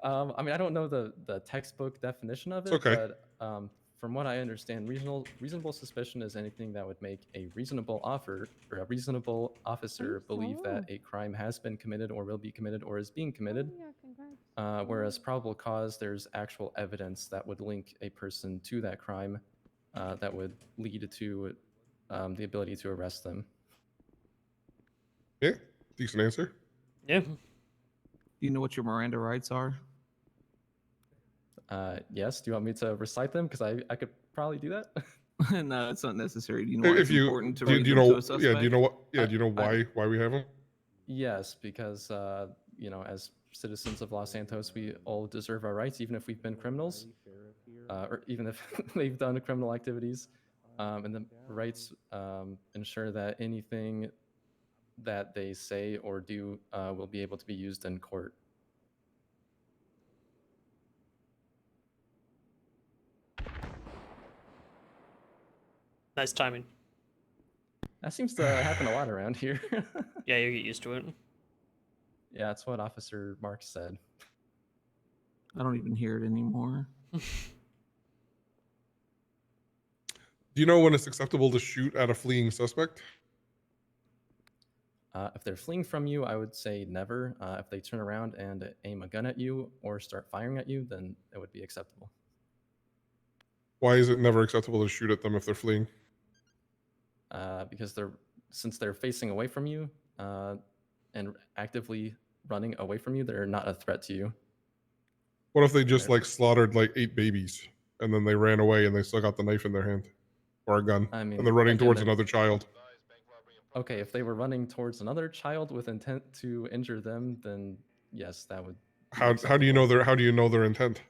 I don't know the textbook definition of it, It's okay. but from what I understand, reasonable suspicion is anything that would make a reasonable reasonable officer believe that a crime has been committed or will be committed or is being committed. Whereas probable cause, there's actual evidence that would link a person to that crime that would lead to the ability to arrest them. Yeah, decent answer. Yeah. Do you know what your Miranda rights are? Yes. Do you want me to recite them? Because I could probably do that. No, it's not necessary. Do you know why it's important to do read you them know? to a suspect? Yeah, do you know what? Yeah, do you know why we have them? Yes, because as citizens of Los Santos, we all deserve our rights, even if we've been criminals, or even if they've done criminal activities. And the rights ensure that anything that they say or do will be able to be used in court. Nice timing. That seems to happen a lot around here. Yeah, you get used to it. Yeah, that's what Officer Mark said. I don't even hear it anymore. Do you know when it's acceptable to shoot at a fleeing suspect? If they're fleeing from you, I would say never. If they turn around and aim a gun at you or start firing at you, then it would be acceptable. Why is it never acceptable to shoot at them if they're fleeing? Because since they're facing away from you and actively running away from you, they're not a threat to you. What if they just like slaughtered like 8 babies and then they ran away and they still got the knife in their hand or a gun, I mean, and they're running again, towards another child? Okay, if they were running towards another child with intent to injure them, then yes, that would. How do you know their intent?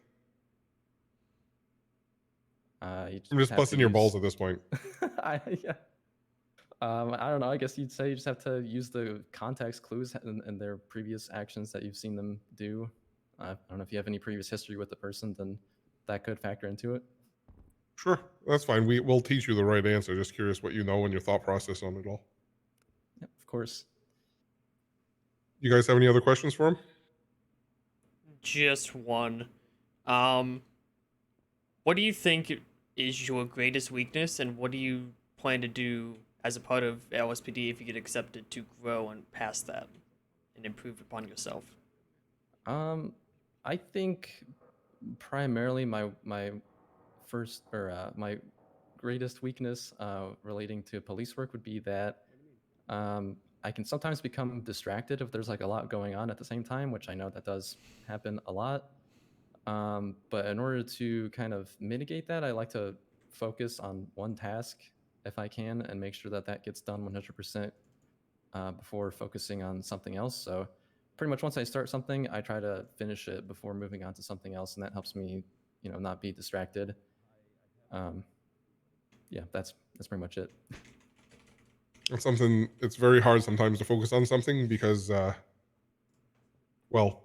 I'm just busting your balls at this point. Yeah. I don't know. I guess you'd say you just have to use the context clues and their previous actions that you've seen them do. I don't know if you have any previous history with the person, then that could factor into it. Sure, that's fine. We'll teach you the right answer. Just curious what you know and your thought process on it all. Yep, of course. You guys have any other questions for him? Just one. What do you think is your greatest weakness, and what do you plan to do as a part of LSPD if you get accepted to grow and pass that and improve upon yourself? I think primarily my greatest weakness relating to police work would be that I can sometimes become distracted if there's like a lot going on at the same time, which I know that does happen a lot. But in order to kind of mitigate that, I like to focus on one task if I can and make sure that that gets done 100% before focusing on something else. So pretty much once I start something, I try to finish it before moving on to something else, and that helps me, not be distracted. Yeah, that's pretty much it. It's very hard sometimes to focus on something because, well,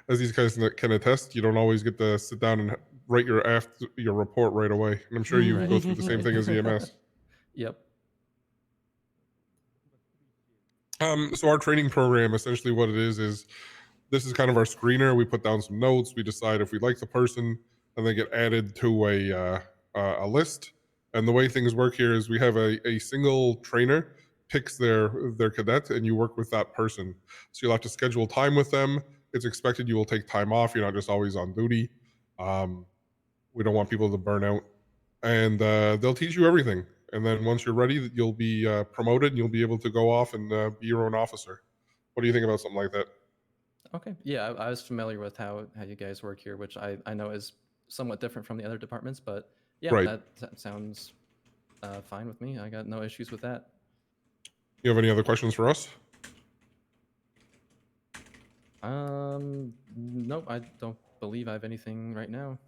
as these guys can attest, you don't always get to sit down and write your report right away. And I'm sure you go through the same thing as EMS. Yep. So our training program, essentially what it is this is kind of our screener. We put down some notes. We decide if we like the person, and they get added to a list. And the way things work here is we have a single trainer picks their cadet, and you work with that person. So you'll have to schedule time with them. It's expected you will take time off. You're not just always on duty. We don't want people to burn out. And they'll teach you everything. And then once you're ready, you'll be promoted and you'll be able to go off and be your own officer. What do you think about something like that? Okay. Yeah, I was familiar with how you guys work here, which I know is somewhat different from the other departments, but yeah, Right. that sounds fine with me. I got no issues with that. You have any other questions for us? Nope, I don't believe I have anything right now.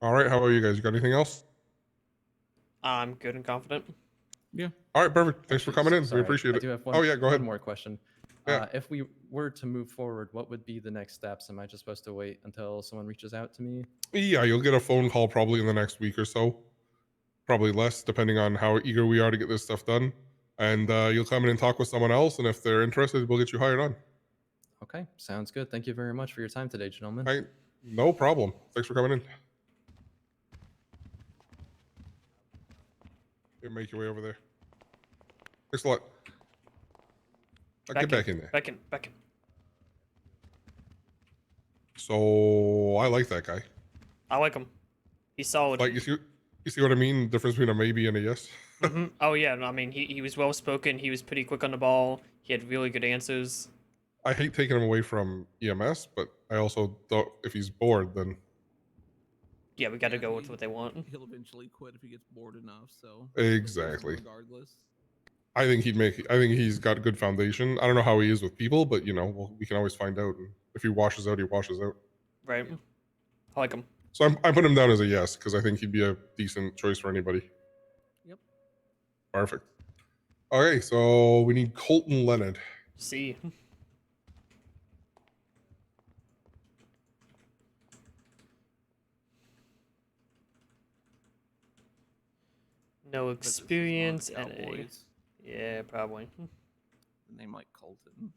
All right. How about you guys? You got anything else? I'm good and confident. Yeah. All right. Perfect. Thanks for coming in. Sorry, We appreciate I it. do have one, Oh yeah. Go ahead. one more question. Yeah. If we were to move forward, what would be the next steps? Am I just supposed to wait until someone reaches out to me? Yeah. You'll get a phone call probably in the next week or so. Probably less, depending on how eager we are to get this stuff done. And you'll come in and talk with someone else, and if they're interested, we'll get you hired on. Okay, sounds good. Thank you very much for your time today, gentlemen. All right. No problem. Thanks for coming in. You make your way over there. Thanks a lot. Get back in there. Back in. So I like that guy. I like him. He's solid. Like you see what I mean? The difference between a maybe and a yes. Oh yeah, I mean he was well spoken. He was pretty quick on the ball. He had really good answers. I hate taking him away from EMS, but I also don't. If he's bored, then Yeah, we got to go with what they want. He'll eventually quit if he gets bored enough. So exactly. regardless. I think he's got a good foundation. I don't know how he is with people, but we can always find out. And if he washes out, he washes out. Right. I like him. So I put him down as a yes because I think he'd be a decent choice for anybody. Yep. Perfect. Okay, so we need Colton Leonard. See. No experience and a... Yeah, probably. A name like Colton.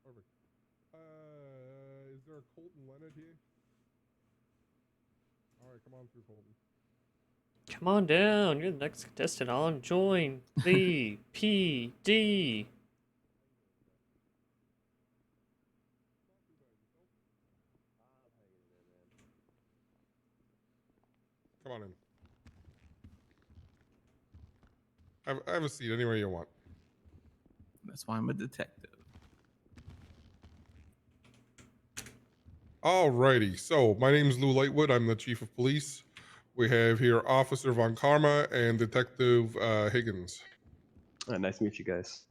Perfect. Is there a Colton Leonard here? All right, come on through, Colton. Come on down. You're the next contestant. I'll join the PD. Come on in. Have a seat anywhere you want. That's why I'm a detective. Alrighty, so my name is Lou Lightwood. I'm the chief of police. We have here Officer Von Karma and Detective Higgins. Nice to meet you guys.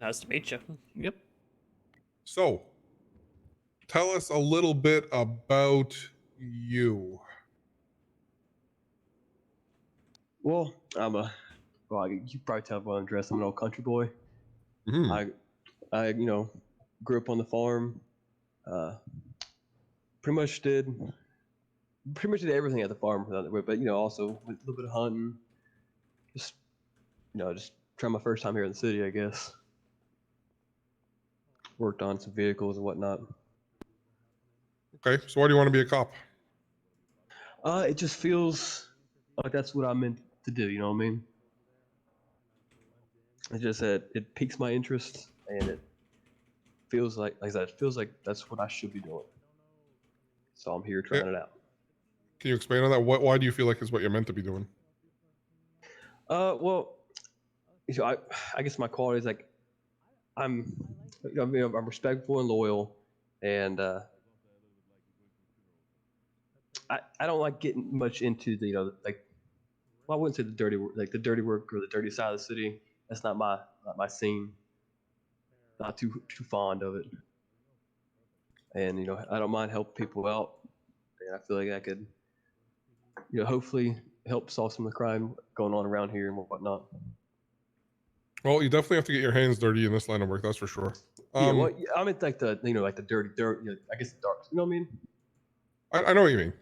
Nice to meet you. Yep. So, tell us a little bit about you. Well, you probably tell by I'm dressed. I'm an old country boy. Mm-hmm. I grew up on the farm. Pretty much did everything at the farm, but also a little bit of hunting. Just trying my first time here in the city, I guess. Worked on some vehicles and whatnot. Okay, so why do you want to be a cop? It just feels like that's what I'm meant to do. You know what I mean? It's just that it piques my interest, and it feels like I said, it feels like that's what I should be doing. So I'm here trying it out. Can you expand on that? Why do you feel like it's what you're meant to be doing? Well, I guess my quality is like I'm respectful and loyal, and I don't like getting much into the I wouldn't say the dirty work or the dirty side of the city. That's not my scene. Not too fond of it. And I don't mind helping people out, and I feel like I could hopefully help solve some of the crime going on around here and whatnot. Well, you definitely have to get your hands dirty in this line of work, that's for sure. I mean like the the dirty dirt. I guess the dark. You know what I mean? I know what you mean.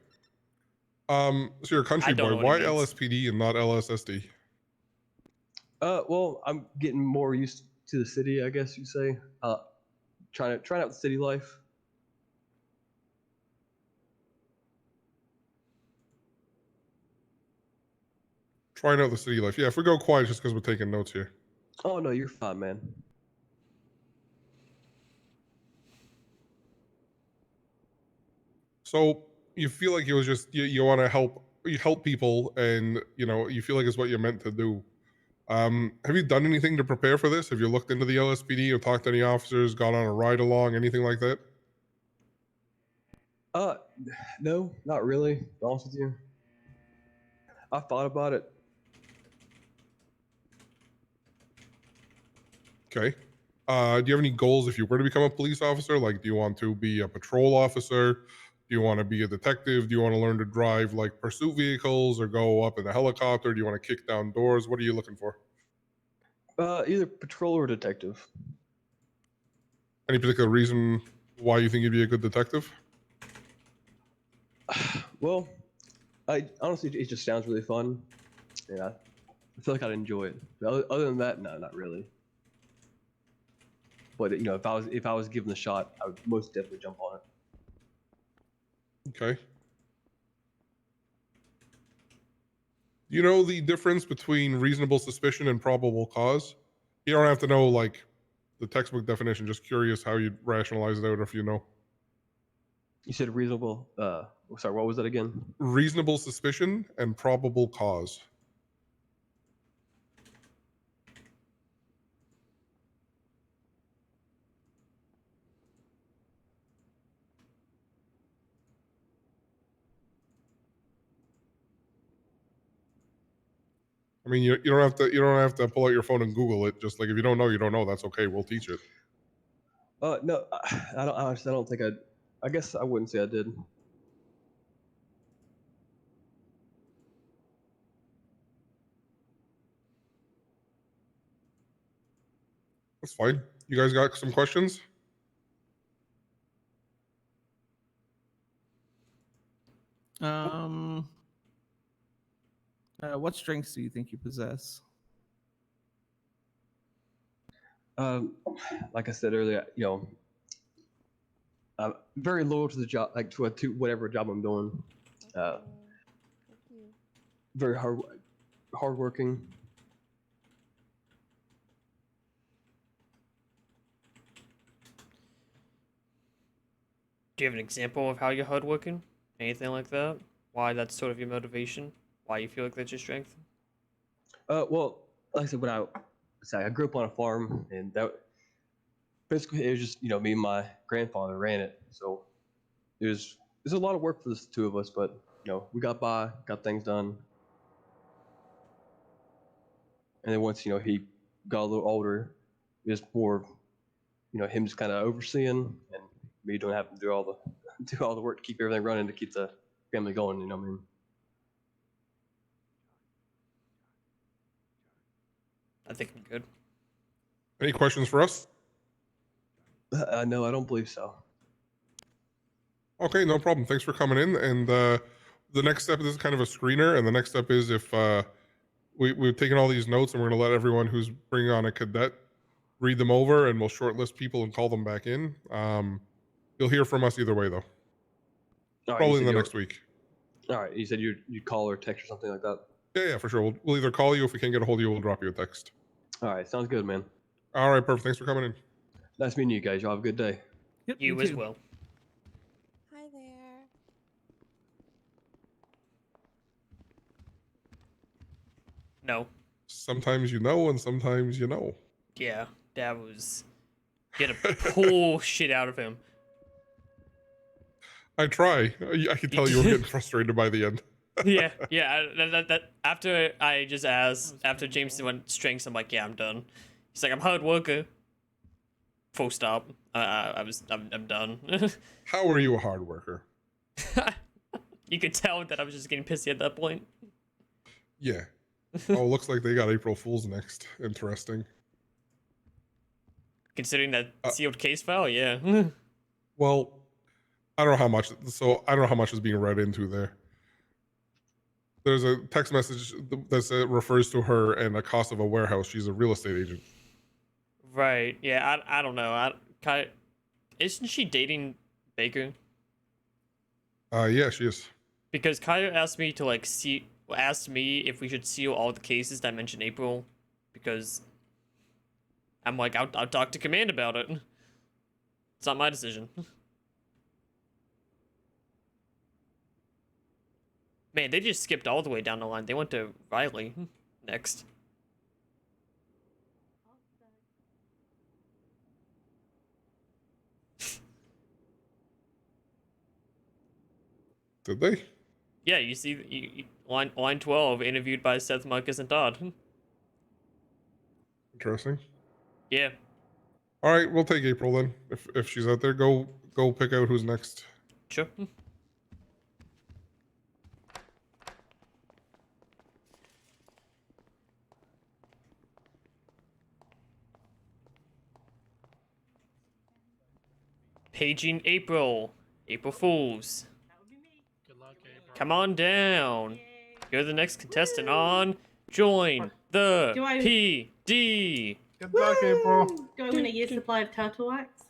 So you're a country I don't boy. know what Why it means. LSPD and not LSSD? Well, I'm getting more used to the city, I guess you'd say. Trying out the city life. Trying out the city life. Yeah, if we go quiet, it's just because we're taking notes here. Oh no, you're fine, man. So you feel like it was just you want to help people, and you feel like it's what you're meant to do. Have you done anything to prepare for this? Have you looked into the LSPD or talked to any officers, gone on a ride along, anything like that? No, not really. To be honest with you, I thought about it. Okay. Do you have any goals if you were to become a police officer? Like, do you want to be a patrol officer? Do you want to be a detective? Do you want to learn to drive like pursuit vehicles or go up in a helicopter? Do you want to kick down doors? What are you looking for? Either patrol or detective. Any particular reason why you think you'd be a good detective? Well, I honestly, it just sounds really fun. Yeah, I feel like I'd enjoy it. But other than that, no, not really. But if I was given the shot, I would most definitely jump on it. Okay. Do you know the difference between reasonable suspicion and probable cause? You don't have to know like the textbook definition. Just curious how you'd rationalize it out if you know. You said reasonable. Sorry, what was that again? Reasonable suspicion and probable cause. I mean, you don't have to pull out your phone and Google it. Just like if you don't know, you don't know. That's okay. We'll teach it. No, I don't. Honestly, I don't think I guess I wouldn't say I did. That's fine. You guys got some questions? What strengths do you think you possess? Like I said earlier, I'm very loyal to the job, like to whatever job I'm doing. Very hardworking. Do you have an example of how you're hardworking? Anything like that? Why that's sort of your motivation? Why you feel like that's your strength? Well, like I said, I grew up on a farm, and that basically it was just me and my grandfather ran it, so there's a lot of work for the two of us, but we got by, got things done, and then once he got a little older, it was more him just kind of overseeing, and me don't have to do all the work to keep everything running to keep the family going. You know what I mean? I think I'm good. Any questions for us? No, I don't believe so. Okay, no problem. Thanks for coming in. And the next step is kind of a screener. And the next step is if we've taken all these notes and we're going to let everyone who's bringing on a cadet read them over, and we'll shortlist people and call them back in. You'll hear from us either way, though. All right, Probably in the next week. All right, you said you'd call or text or something like that. Yeah, for sure. We'll either call you if we can't get a hold of you. We'll drop you a text. All right, sounds good, man. All right, perfect. Thanks for coming in. Nice meeting you guys. Y'all have a good day. Yep, you as well. Hi there. No. Sometimes you know, and sometimes you know. Yeah, that was. You had to pull shit out of him. I try. I can tell you were getting frustrated by the end. yeah. That after I just asked, after Jameson went strengths, I'm like, yeah, I'm done. He's like, I'm hard worker. Full stop. I'm done. How are you a hard worker? You could tell that I was just getting pissy at that point. Yeah. Oh, looks like they got April Fool's next. Interesting. Considering that sealed case file, yeah. Well, I don't know how much. So I don't know how much is being read into there. There's a text message that refers to her and the cost of a warehouse. She's a real estate agent. Right. Yeah. I don't know. Isn't she dating Baker? Yeah, she is. Because Kaya asked me to like asked me if we should seal all the cases that mentioned April, because I'm like I'll talk to command about it. It's not my decision. Man, they just skipped all the way down the line. They went to Riley next. Did they? Yeah, you see, line 12, interviewed by Seth, Marcus, and Todd. Interesting. Yeah. All right, we'll take April then. If she's out there, go pick out who's next. Sure. Paging April. April Fools. Good luck, April. Come on down. You're the next contestant on Join the Do I- PD. Good luck, April. Do I win a year's supply of turtle wax?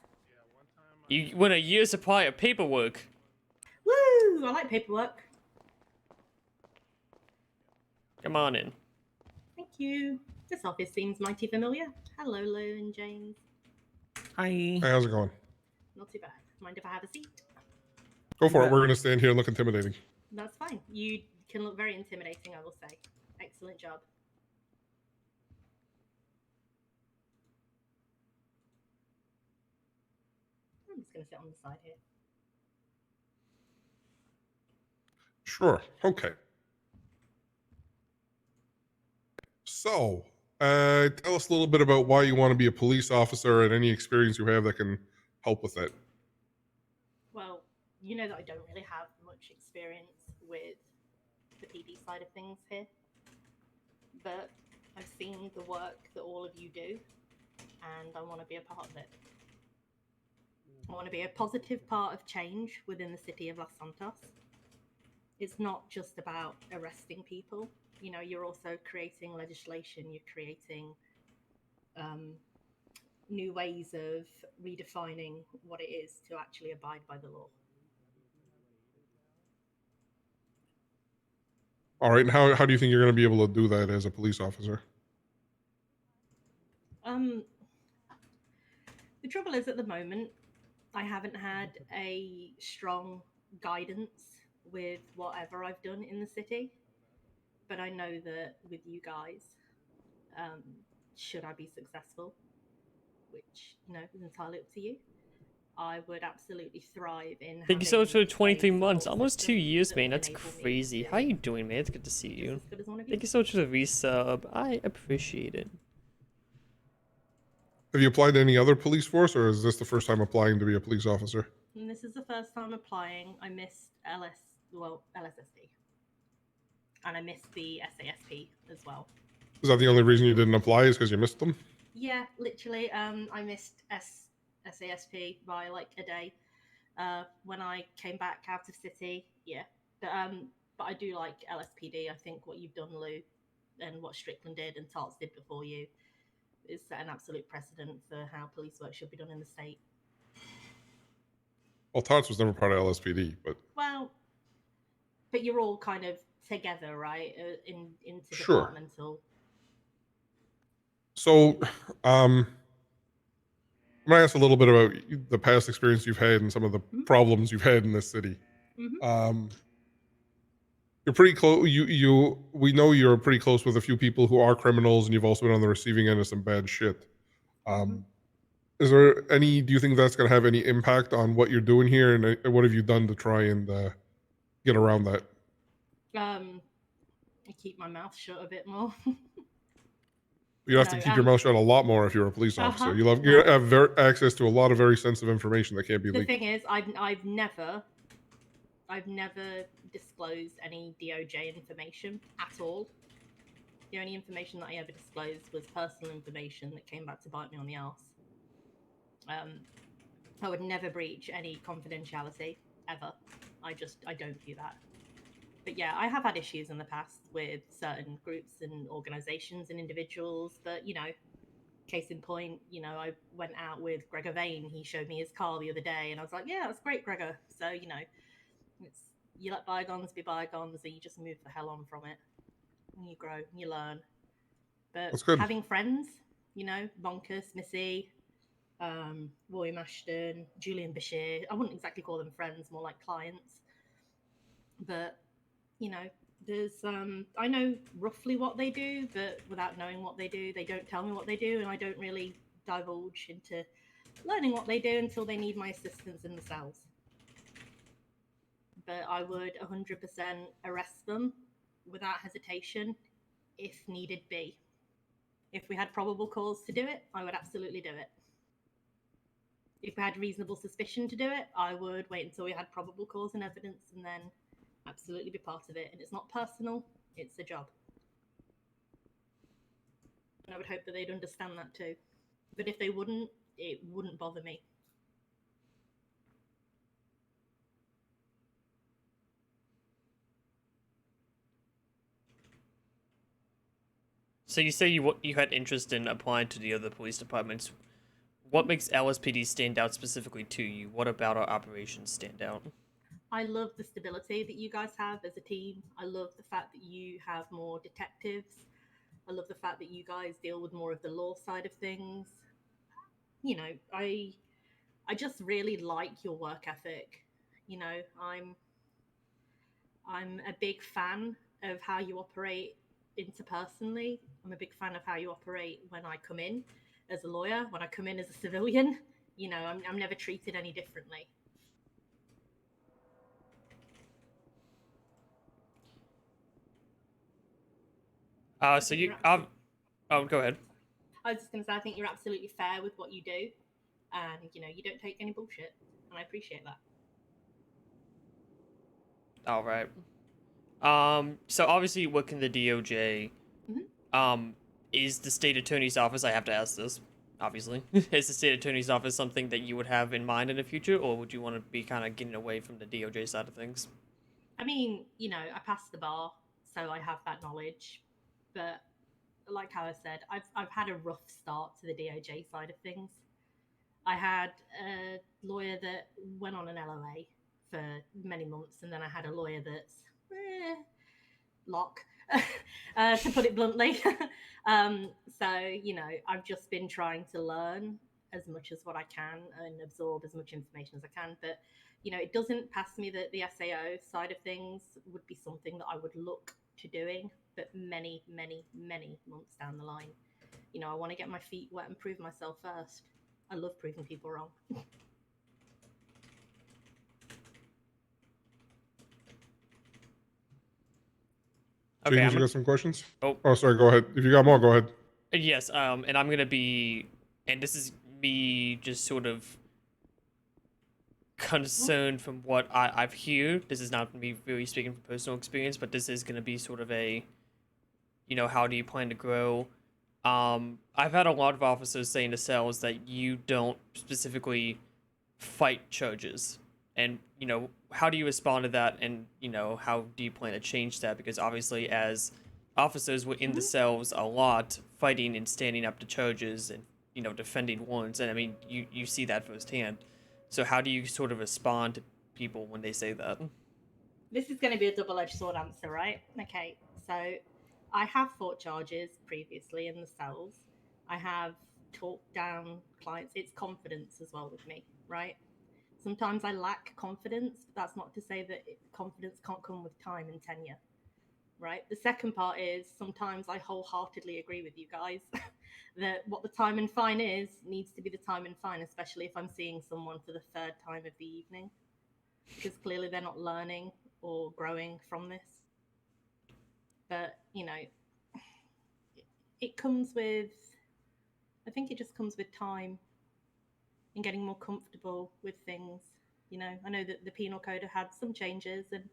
You win a year's supply of paperwork. Woo! I like paperwork. Come on in. Thank you. This office seems mighty familiar. Hello, Lou and James. Hi. Hey, how's it going? Not too bad. Mind if I have a seat? Go for it. We're gonna stand here and look intimidating. That's fine. You can look very intimidating, I will say. Excellent job. I'm just going to sit on the side here. Sure. Okay. So, tell us a little bit about why you want to be a police officer and any experience you have that can help with that. Well, you know that I don't really have much experience with the PD side of things here, but I've seen the work that all of you do, and I want to be a part of it. I want to be a positive part of change within the city of Los Santos. It's not just about arresting people. You know, you're also creating legislation, you're creating new ways of redefining what it is to actually abide by the law. All right, and how do you think you're going to be able to do that as a police officer? The trouble is, at the moment, I haven't had a strong guidance with whatever I've done in the city. But I know that with you guys, should I be successful, which, you know, is entirely up to you, I would absolutely thrive in. Thank you so much for 23 months. Almost 2 years, man. That's crazy. How you doing, man? It's good to see you. Thank you so much for the resub. I appreciate it. Have you applied to any other police force, or is this the first time applying to be a police officer? And this is the first time applying. I missed LSSD. And I missed the SASP as well. Is that the only reason you didn't apply, is because you missed them? Yeah, literally. I missed SASP by like a day when I came back out of city. Yeah, but I do like LSPD. I think what you've done, Lou, and what Strickland did and Tarts did before you is set an absolute precedent for how police work should be done in the state. Well, Tots was never part of LSPD, but Well, but you're all kind of together, right? Into Sure. departmental. so I'm going to ask a little bit about the past experience you've had and some of the problems you've had in this city. You're pretty close. We know you're pretty close with a few people who are criminals, and you've also been on the receiving end of some bad shit. Is there any? Do you think that's going to have any impact on what you're doing here, and what have you done to try and get around that? I keep my mouth shut a bit more. You have to keep your mouth shut a lot more if you're a police officer. You have access to a lot of very sensitive information that can't be The leaked. thing is, I've never disclosed any DOJ information at all. The only information that I ever disclosed was personal information that came back to bite me on the arse. I would never breach any confidentiality ever. I don't do that. But yeah, I have had issues in the past with certain groups and organizations and individuals. But, you know, case in point, you know, I went out with Gregor Vane. He showed me his car the other day, and I was like, yeah, that's great, Gregor. So, you know, it's you let bygones be bygones, and you just move the hell on from it. And you grow, and you learn. But That's good. having friends, you know, Bonkus, Missy, William Ashton, Julian Bashir, I wouldn't exactly call them friends, more like clients. But, you know, there's I know roughly what they do, but without knowing what they do, they don't tell me what they do, and I don't really divulge into learning what they do until they need my assistance in the cells. But I would 100% arrest them without hesitation if needed be. If we had probable cause to do it, I would absolutely do it. If we had reasonable suspicion to do it, I would wait until we had probable cause and evidence and then absolutely be part of it. And it's not personal, it's a job. And I would hope that they'd understand that too. But if they wouldn't, it wouldn't bother me. So you say you had interest in applying to the other police departments. What makes LSPD stand out specifically to you? What about our operations stand out? I love the stability that you guys have as a team. I love the fact that you have more detectives. I love the fact that you guys deal with more of the law side of things. You know, I just really like your work ethic. You know, I'm a big fan of how you operate interpersonally. I'm a big fan of how you operate when I come in as a lawyer, when I come in as a civilian. You know, I'm never treated any differently. So you, oh, go ahead. I was just going to say, I think you're absolutely fair with what you do, and you know, you don't take any bullshit, and I appreciate that. All right. So obviously you work in the DOJ. Is the state attorney's office, I have to ask this, obviously, is the state attorney's office something that you would have in mind in the future, or would you want to be kind of getting away from the DOJ side of things? I mean, you know, I passed the bar, so I have that knowledge, but like how I said, I've had a rough start to the DOJ side of things. I had a lawyer that went on an LOA for many months, and then I had a lawyer that's lock, to put it bluntly. So, you know, I've just been trying to learn as much as what I can and absorb as much information as I can. But, you know, it doesn't pass me that the SAO side of things would be something that I would look to doing, but many, many, many months down the line. You know, I want to get my feet wet and prove myself first. I love proving people wrong. Okay, James, you got some questions? Oh, sorry. Go ahead. If you got more, go ahead. Yes, and I'm gonna be, and this is me just sort of concerned from what I've heard. This is not me really speaking from personal experience, but this is gonna be sort of a, you know, how do you plan to grow? I've had a lot of officers saying to cells that you don't specifically fight charges, and you know, how do you respond to that, and you know, how do you plan to change that? Because obviously, as officers, we're in the cells a lot, fighting and standing up to charges, and you know, defending warrants, and I mean, you see that firsthand. So how do you sort of respond to people when they say that? This is going to be a double-edged sword answer, right? Okay, so I have fought charges previously in the cells. I have talked down clients. It's confidence as well with me, right? Sometimes I lack confidence, but that's not to say that confidence can't come with time and tenure, right? The second part is sometimes I wholeheartedly agree with you guys that what the time and fine is needs to be the time and fine, especially if I'm seeing someone for the third time of the evening, because clearly they're not learning or growing from this. But, you know, it comes with, I think it just comes with time and getting more comfortable with things. You know, I know that the penal code had some changes, and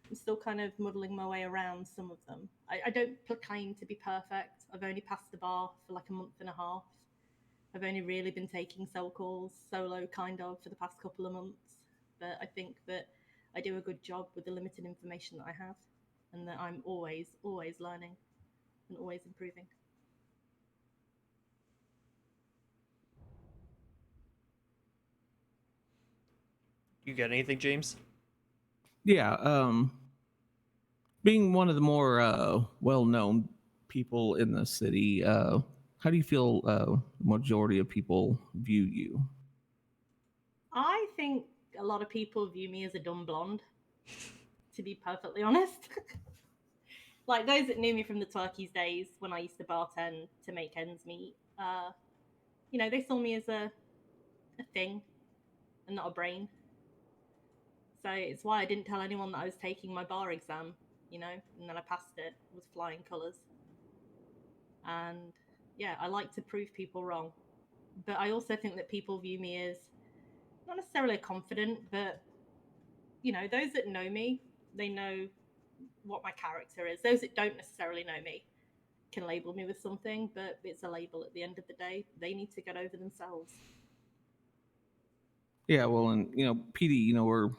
I'm still kind of muddling my way around some of them. I don't claim to be perfect. I've only passed the bar for like a month and a half. I've only really been taking cell calls solo, kind of, for the past couple of months. But I think that I do a good job with the limited information that I have. and that I'm always learning and always improving. You got anything, James? Yeah, being one of the more well-known people in the city, how do you feel majority of people view you? I think a lot of people view me as a dumb blonde, to be perfectly honest. Like those that knew me from the Turkeys days when I used to bartend to make ends meet, you know, they saw me as a thing and not a brain. So it's why I didn't tell anyone that I was taking my bar exam, you know, and then I passed it with flying colours. And yeah, I like to prove people wrong. But I also think that people view me as not necessarily confident, but you know, those that know me, they know what my character is. Those that don't necessarily know me can label me with something, but it's a label at the end of the day. They need to get over themselves. Yeah, well, and you know, PD, you know, we're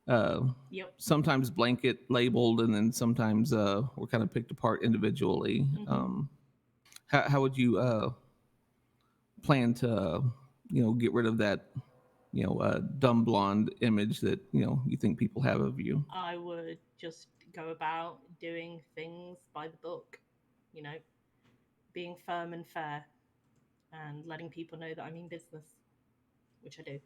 Yep. sometimes blanket labeled, and then sometimes we're kind of picked apart individually. How would you plan to, you know, get rid of that, you know, dumb blonde image that, you know, you think people have of you? I would just go about doing things by the book, you know, being firm and fair and letting people know that I mean business, which I do.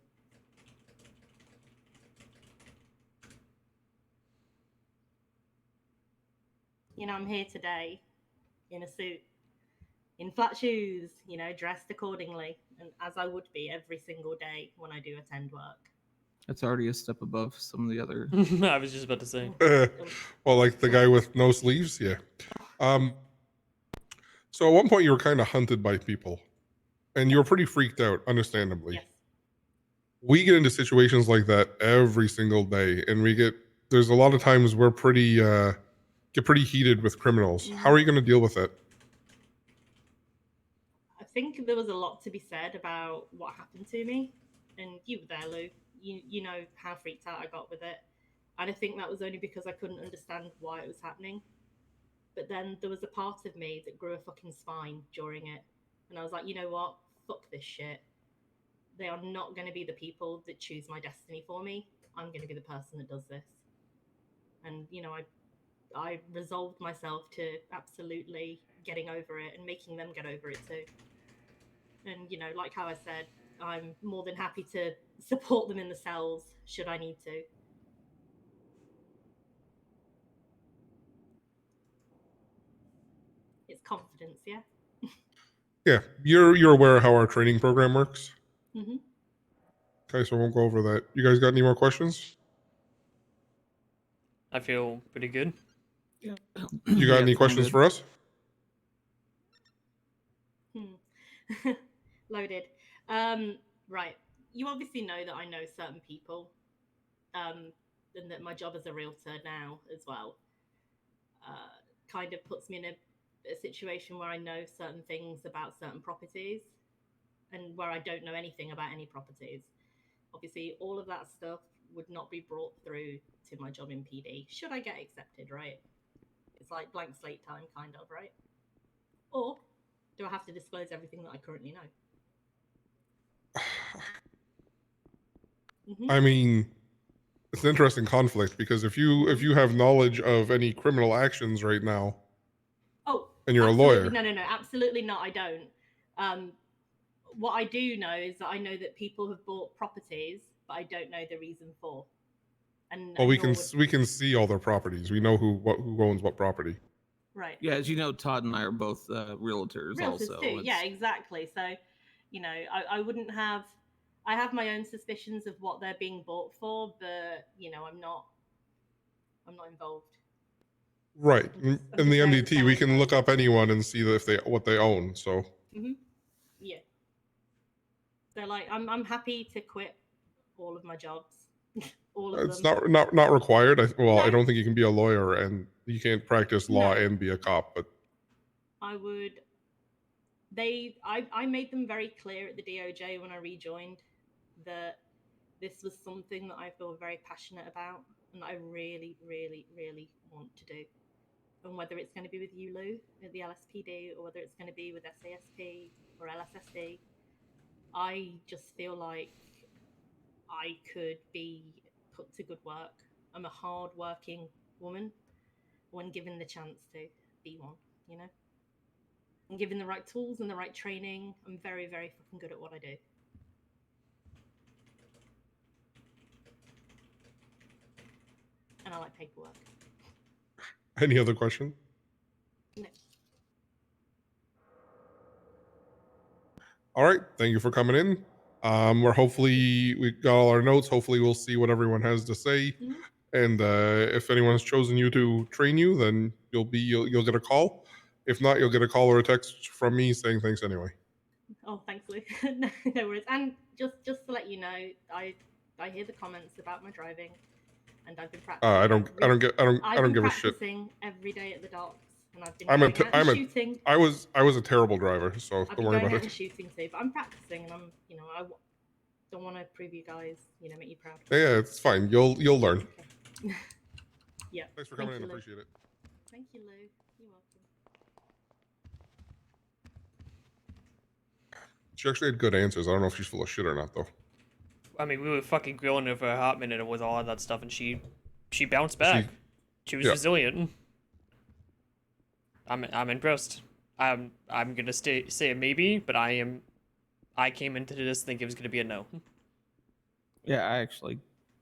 You know, I'm here today in a suit, in flat shoes, you know, dressed accordingly, and as I would be every single day when I do attend work. That's already a step above some of the other. I was just about to say. Well, like the guy with no sleeves, yeah. So at one point you were kind of hunted by people, and you were pretty freaked out, understandably. Yes. We get into situations like that every single day, and there's a lot of times we're get pretty heated with criminals. How are you going to deal with it? I think there was a lot to be said about what happened to me, and you were there, Lou. You know how freaked out I got with it, and I think that was only because I couldn't understand why it was happening. But then there was a part of me that grew a fucking spine during it, and I was like, you know what? Fuck this shit. They are not going to be the people that choose my destiny for me. I'm going to be the person that does this. And you know, I resolved myself to absolutely getting over it and making them get over it too. And you know, like how I said, I'm more than happy to support them in the cells should I need to. It's confidence, yeah. Yeah, you're aware of how our training program works. Mm-hmm. Okay, so I won't go over that. You guys got any more questions? I feel pretty good. You got any questions for us? Loaded. Right. You obviously know that I know certain people, and that my job as a realtor now as well kind of puts me in a situation where I know certain things about certain properties and where I don't know anything about any properties. Obviously, all of that stuff would not be brought through to my job in PD should I get accepted, right? It's like blank slate time, kind of, right? Or do I have to disclose everything that I currently know? I mean, it's an interesting conflict because if you have knowledge of any criminal actions right now, and you're a lawyer, no, absolutely not. I don't. What I do know is that I know that people have bought properties, but I don't know the reason for. And well, we can see all their properties. We know who owns what property. Right. Yeah, as you know, Todd and I are both realtors also. Too. Yeah, exactly. So, you know, I wouldn't have. I have my own suspicions of what they're being bought for, but you know, I'm not involved. Right. In the MDT, we can look up anyone and see what they own. So. Yeah. So like, I'm happy to quit all of my jobs. All of It's them. not required. I don't think you can be a lawyer and you can't practice law and be a cop. But I would. I made them very clear at the DOJ when I rejoined that this was something that I feel very passionate about, and I really, really, really want to do. And whether it's going to be with you, Lou, at the LSPD, or whether it's going to be with SASP or LSSD, I just feel like I could be put to good work. I'm a hard-working woman when given the chance to be one, you know? And given the right tools and the right training, I'm very, very fucking good at what I do. And I like paperwork. Any other question? No. All right. Thank you for coming in. We got all our notes. Hopefully we'll see what everyone has to say. And if anyone's chosen you to train you, then you'll get a call. If not, you'll get a call or a text from me saying thanks anyway. Oh, thanks, Lou. No worries. And just to let you know, I hear the comments about my driving, and I've been practicing. I don't give a shit. Practicing every day at the docks, and I've been shooting. I was a terrible driver, so I've don't been worry going about out and it. shooting too, but I'm practicing, and I'm, I don't want to prove you guys, make you proud. Yeah, it's fine. You'll learn. Okay. Yeah. Thanks for coming in. You, Lou. Appreciate it. Thank you, Lou. You're welcome. She actually had good answers. I don't know if she's full of shit or not, though. I mean, we were fucking grilling her for a hot minute with all of that stuff, and she bounced back. She was resilient. I'm impressed. I'm gonna say a maybe, but I came into this thinking it was gonna be a no. Yeah, I actually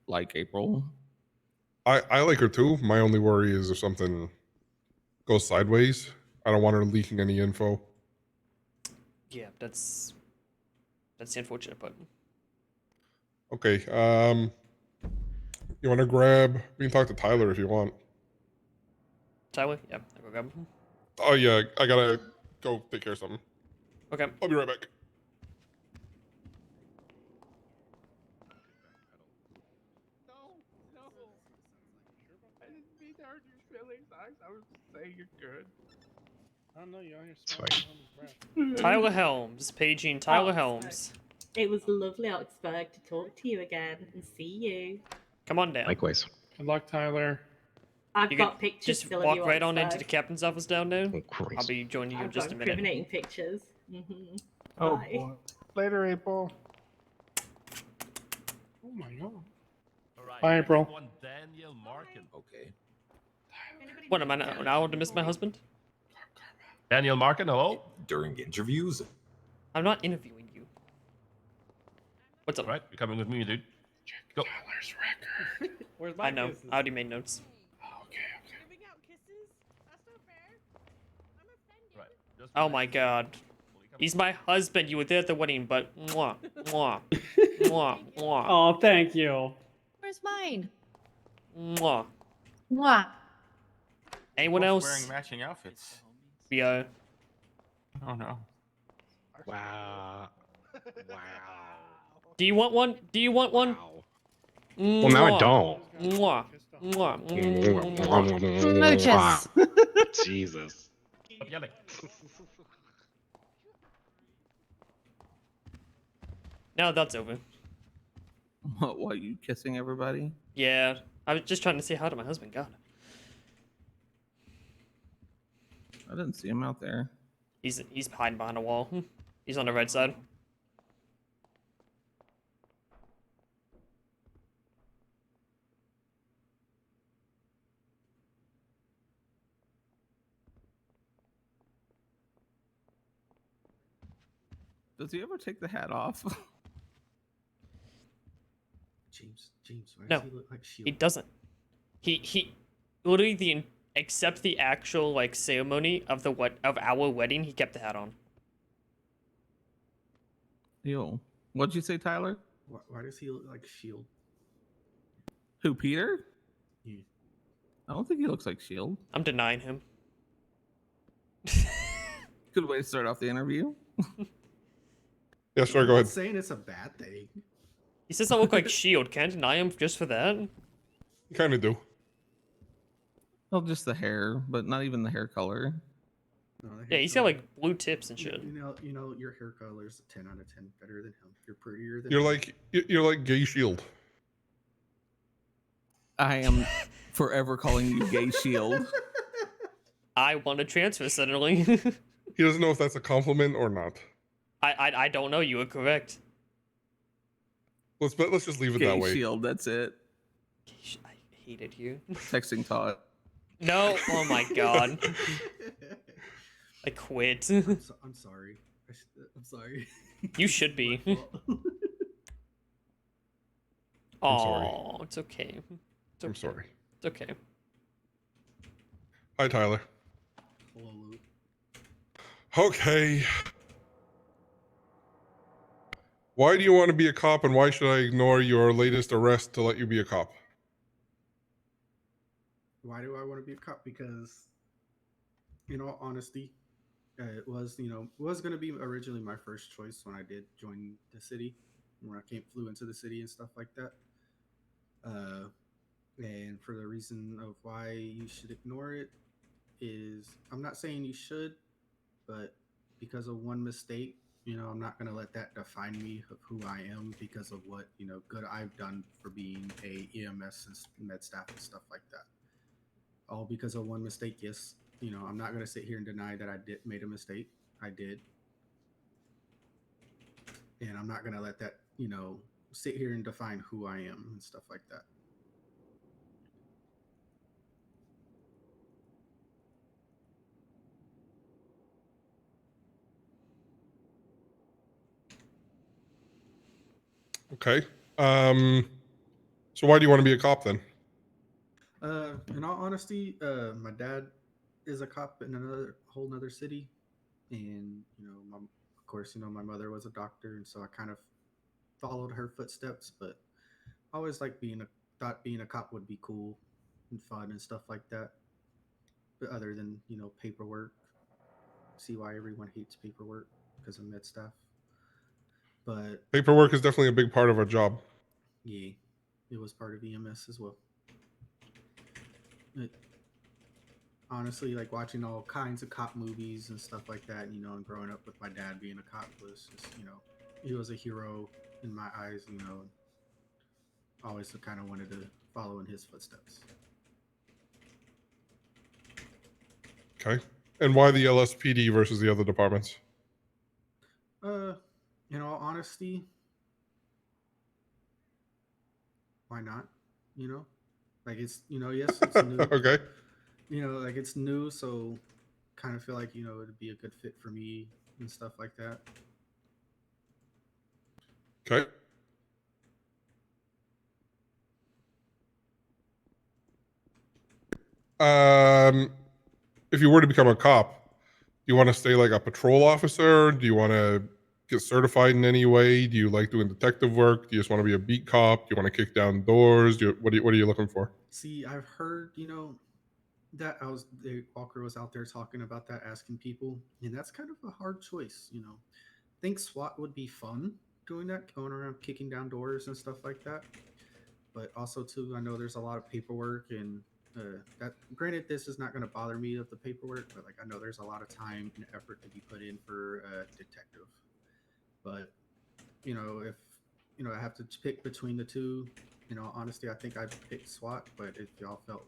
like April. I like her too. My only worry is if something goes sideways. I don't want her leaking any info. Yeah, that's the unfortunate part. Okay. You want to grab? We can talk to Tyler if you want. Tyler? Yeah, I'll go grab him. Oh yeah, I gotta go take care of something. Okay. I'll be right back. I didn't mean to hurt your feelings. I was just saying you're good. I don't know, you're on your spot. Tyler Helms, paging Tyler Helms. It was lovely, Oxburg, to talk to you again and see you. Come on down. Likewise. Good luck, Tyler. I've got pictures just still walk of you, right on Oxburg. into the captain's office down there. Oh, I'll be joining you in I've just got a minute. incriminating pictures. Oh Bye. boy. Later, April. Oh my god. Bye, April. Okay. What, am I now allowed to miss my husband? Daniel Markin, hello? During interviews. I'm not interviewing you. What's up? All right, you're coming with me, dude. Go. Tyler's record. Where's my I know. kisses? I already made notes. Right. Just Oh my god. He's my husband. You were there at the wedding, but mwah, mwah, mwah, mwah, Oh, thank you. Where's mine? mwah. Mwah. Anyone Both else? wearing matching outfits. Yeah. Oh no. Wow. Wow. Do you want one? Do you want one? Well, now I don't. Mwah, mwah, mwah. Smooches. Jesus. Stop yelling. Now that's over. What are you kissing everybody? Yeah. I was just trying to say hi to my husband. God. I didn't see him out there. He's hiding behind a wall. He's on the right side. Does he ever take the hat off? James, why No, does he look like Shield? he doesn't. He literally except the actual like ceremony of our wedding, he kept the hat on. Yo, what'd you say, Tyler? Why does he look like Shield? Who, Peter? Yeah. I don't think he looks like Shield. I'm denying him. Good way to start off the interview. Yeah, sorry, I'm go not ahead. saying it's a bad thing. He says I look like Shield. Can't deny him just for that. You kind of do. Well, just the hair, but not even the hair color. No, the Yeah, hair he's got color- like blue tips and shit. You know, your hair color is 10 out of 10 better than him. You're prettier than You're him. like Gay Shield. I am forever calling you Gay Shield. I want to transfer suddenly. He doesn't know if that's a compliment or not. I don't know. You were correct. Let's just leave it Gay that way. Shield, that's it. I hated you. Texting Todd. No. Oh my god. I quit. I'm sorry. I'm sorry. You should be. I'm sorry. Oh, it's okay. It's okay. I'm sorry. It's okay. Hi, Tyler. Hello, Luke. Okay. Why do you want to be a cop, and why should I ignore your latest arrest to let you be a cop? Why do I want to be a cop? Because, in all honesty, it was going to be originally my first choice when I did join the city, when I flew into the city and stuff like that. And for the reason of why you should ignore it is, I'm not saying you should, but because of one mistake, I'm not going to let that define me of who I am because of what, good I've done for being a EMS and med staff and stuff like that. All because of one mistake. Yes. I'm not going to sit here and deny that I made a mistake. I did. And I'm not going to let that, sit here and define who I am and stuff like that. Okay. So why do you want to be a cop then? In all honesty, my dad is a cop in whole nother city, and of course, my mother was a doctor, and so I kind of followed her footsteps. But I always like thought being a cop would be cool and fun and stuff like that. But other than paperwork, see why everyone hates paperwork because of med staff. But Paperwork is definitely a big part of our job. yeah, it was part of EMS as well. Honestly, like watching all kinds of cop movies and stuff like that, and growing up with my dad being a cop was just, he was a hero in my eyes, always kind of wanted to follow in his footsteps. Okay. And why the LSPD versus the other departments? In all honesty, why not? Like it's, yes, it's new. Okay. Like it's new, so kind of feel like, it'd be a good fit for me and stuff like that. Okay. If you were to become a cop, do you want to stay like a patrol officer? Do you want to get certified in any way? Do you like doing detective work? Do you just want to be a beat cop? Do you want to kick down doors? What are you looking for? See, I've heard, that Walker was out there talking about that, asking people, and that's kind of a hard choice. I think SWAT would be fun doing that, going around kicking down doors and stuff like that. But also too, I know there's a lot of paperwork, and that granted, this is not going to bother me of the paperwork, but like I know there's a lot of time and effort to be put in for a detective. But if I have to pick between the two, honestly, I think I'd pick SWAT. But if y'all felt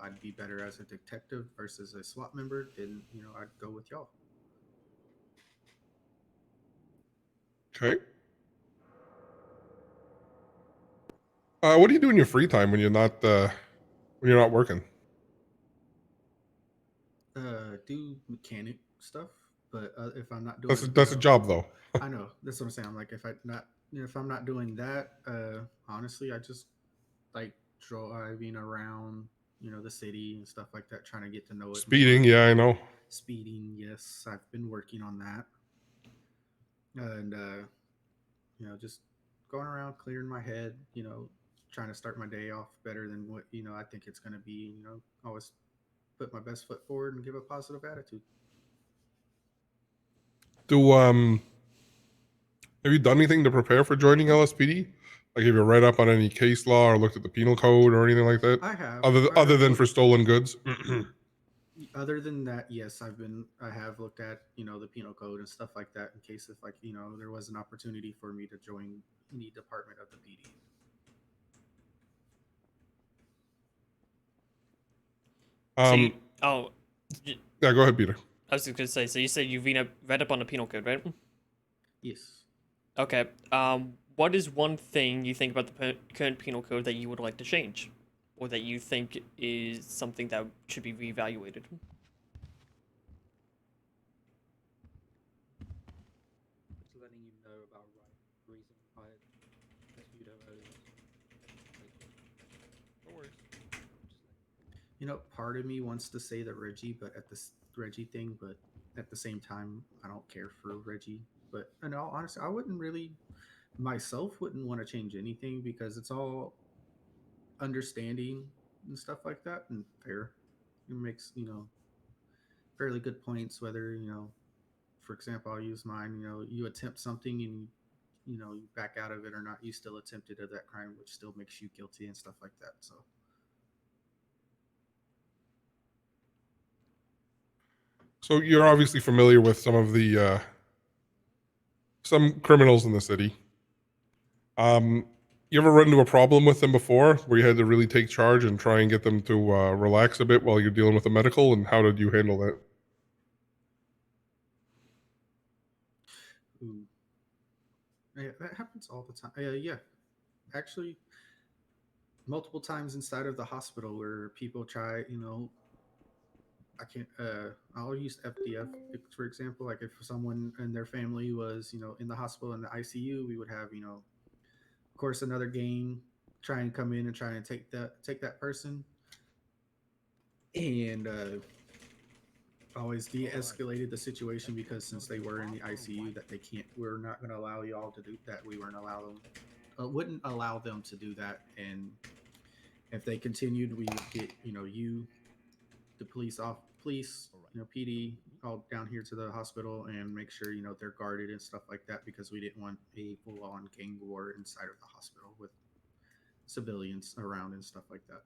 I'd be better as a detective versus a SWAT member, then I'd go with y'all. Okay. What do you do in your free time when you're not working? Do mechanic stuff, but if I'm not doing That's a job though. I know, that's what I'm saying. I'm like, if I'm not doing that, honestly, I just like driving around, the city and stuff like that, trying to get to know it. Speeding, more. yeah, I know. Speeding, yes, I've been working on that, and just going around clearing my head, trying to start my day off better than what I think it's going to be. Always put my best foot forward and give a positive attitude. Have you done anything to prepare for joining LSPD? Like, have you read up on any case law or looked at the penal code or anything like that? I have. Other than for stolen goods. Other than that, yes, I have looked at the penal code and stuff like that in case if there was an opportunity for me to join any department of the PD. See, oh, j- Yeah, go ahead, Peter. I was just gonna say. So you said you've read up on the penal code, right? Yes. Okay. What is one thing you think about the current penal code that you would like to change, or that you think is something that should be reevaluated? Just letting you know about reason why you don't owe this. No worries. You know, part of me wants to say the Reggie, but at this Reggie thing, but at the same time, I don't care for Reggie. But in all honesty, I wouldn't really myself wouldn't want to change anything because it's all understanding and stuff like that and fair. It makes, fairly good points whether, for example, I'll use mine, you attempt something and you back out of it or not, you still attempted of that crime, which still makes you guilty and stuff like that. So So you're obviously familiar with some of the some criminals in the city. You ever run into a problem with them before, where you had to really take charge and try and get them to relax a bit while you're dealing with the medical? And how did you handle that? ooh. Yeah, that happens all the time. Yeah, actually, multiple times inside of the hospital where people try, I can't. I'll use FDF for example. Like if someone and their family was, in the hospital in the ICU, we would have, of course, another gang try and come in and try and take that person, and always de-escalated the situation because since they were in the ICU, that they can't. We're not going to allow y'all to do that. We weren't allow them. Wouldn't allow them to do that, and if they continued, we would get, the police, PD, all down here to the hospital and make sure, they're guarded and stuff like that because we didn't want a full-on gang war inside of the hospital with civilians around and stuff like that.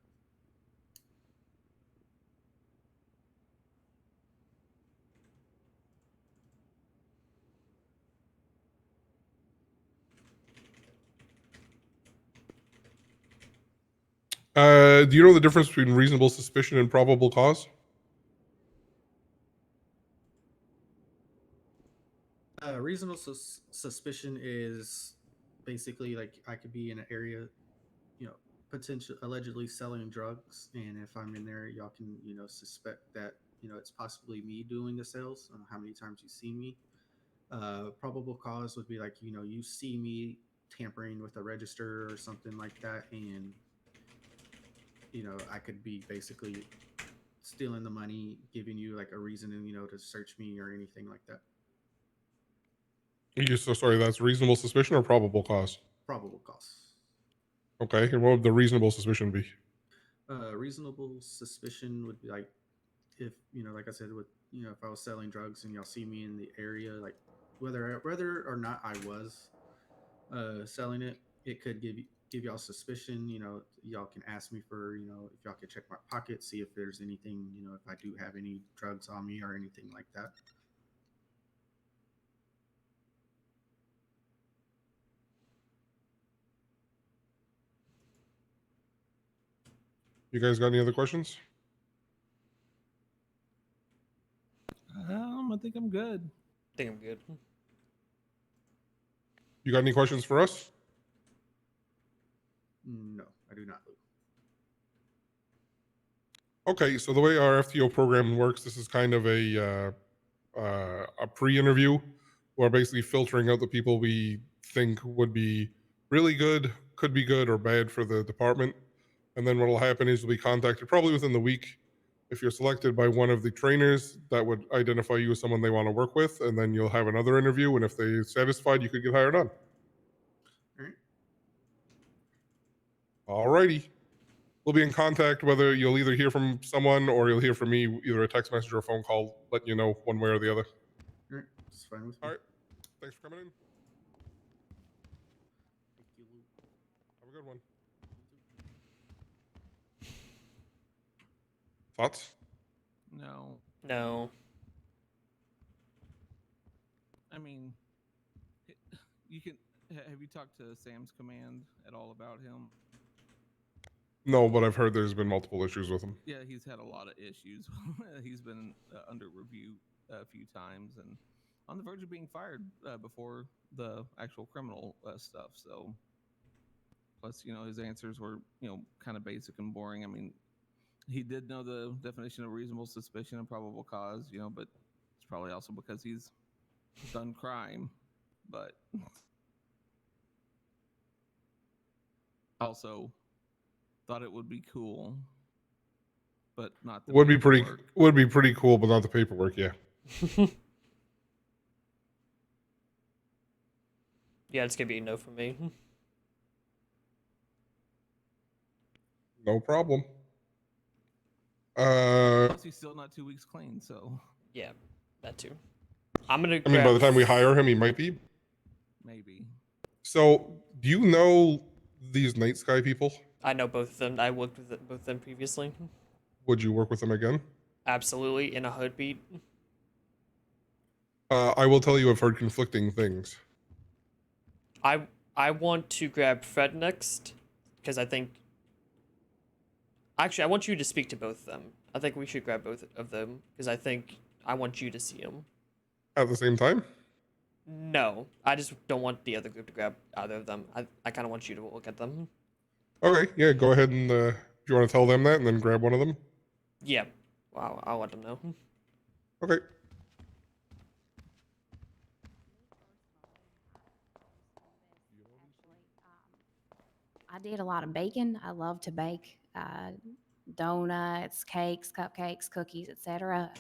Do you know the difference between reasonable suspicion and probable cause? Reasonable suspicion is basically like I could be in an area, potential allegedly selling drugs, and if I'm in there, y'all can, suspect that, it's possibly me doing the sales. I don't know how many times you see me. Probable cause would be like, you see me tampering with a register or something like that, and I could be basically stealing the money, giving you like a reason, to search me or anything like that. You so sorry. That's reasonable suspicion or probable cause? Probable cause. Okay, and what would the reasonable suspicion be? Reasonable suspicion would be like if, like I said, with, if I was selling drugs and y'all see me in the area, like whether or not I was selling it, it could give y'all suspicion. Y'all can ask me for, if y'all could check my pocket, see if there's anything, if I do have any drugs on me or anything like that. You guys got any other questions? I think I'm good. I think I'm good. You got any questions for us? No, I do not. Okay, so the way our FTO program works, this is kind of a pre-interview. We're basically filtering out the people we think would be really good, could be good or bad for the department. And then what will happen is you'll be contacted probably within the week. If you're selected by one of the trainers, that would identify you as someone they want to work with, and then you'll have another interview. And if they're satisfied, you could get hired on. All right. All righty. We'll be in contact, whether you'll either hear from someone or you'll hear from me, either a text message or a phone call, letting you know one way or the other. All right, it's fine with me. All right. Thanks for coming in. Thank you, Luke. Have a good one. Thoughts? No. No. I mean, you can. Have you talked to Sam's command at all about him? No, but I've heard there's been multiple issues with him. Yeah, he's had a lot of issues. He's been under review a few times and on the verge of being fired before the actual criminal stuff. So, plus, his answers were, kind of basic and boring. I mean, he did know the definition of reasonable suspicion and probable cause, but it's probably also because he's done crime. But also thought it would be cool, but not the Would be pretty paperwork. cool, but not the paperwork. Yeah. Yeah, it's gonna be a no for me. No problem. Plus, he's still not 2 weeks clean, so Yeah, that too. I'm gonna. I mean, by the time we hire him, he might be. maybe. So, do you know these Night Sky people? I know both of them. I worked with both of them previously. Would you work with them again? Absolutely, in a heartbeat. I will tell you, I've heard conflicting things. I want to grab Fred next, because I think. Actually, I want you to speak to both of them. I think we should grab both of them, because I want you to see them. At the same time? No, I just don't want the other group to grab either of them. I kind of want you to look at them. Okay, yeah, go ahead and do you want to tell them that and then grab one of them? Yeah, wow, I'll let them know. Okay. I did a lot of baking. I love to bake donuts, cakes, cupcakes, cookies, etc.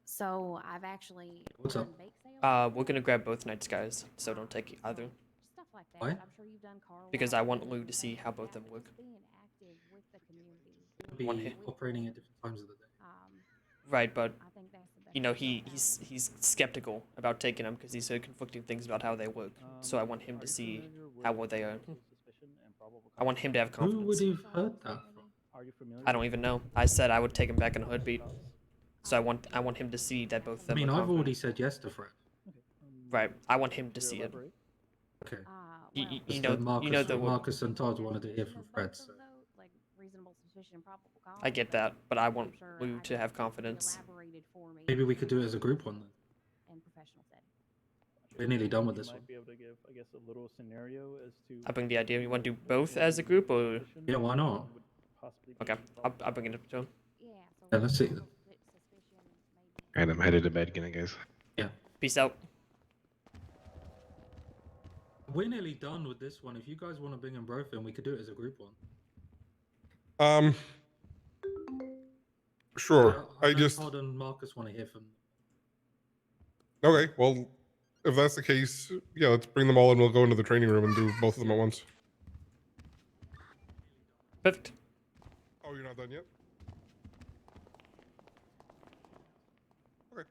So I've actually done bake sales. We're gonna grab both Night Skies, so don't take either. Stuff like that. Why? I'm sure you've done car Because I want Lou to see how both of them work. Be operating at different times of the day. Right, but he's skeptical about taking them because he's heard conflicting things about how they work. So I want him to see how well they are. I want him to have confidence. Who would have heard that from? I don't even know. I said I would take him back in a heartbeat. So I want him to see that both of them. I mean, are I've confident. already said yes to Fred. Right. I want him to see it. Okay. You know the Marcus and Todd wanted to hear from Fred. So. I get that, but I want Lou to have confidence. Maybe we could do it as a group one then. We're nearly done with this one. Might be able to give, I guess, a little scenario as to. I bring the idea. You want to do both as a group, or? Yeah, why not? Okay, I'll bring it up to him. Yeah, let's see. Alright, I'm headed to bed again, guys. Yeah. Peace out. We're nearly done with this one. If you guys want to bring them both in, we could do it as a group one. Sure. I just. Todd and Marcus want to hear from. Okay, well, if that's the case, yeah, let's bring them all in. We'll go into the training room and do both of them at once. Perfect. Oh, you're not done yet? Okay.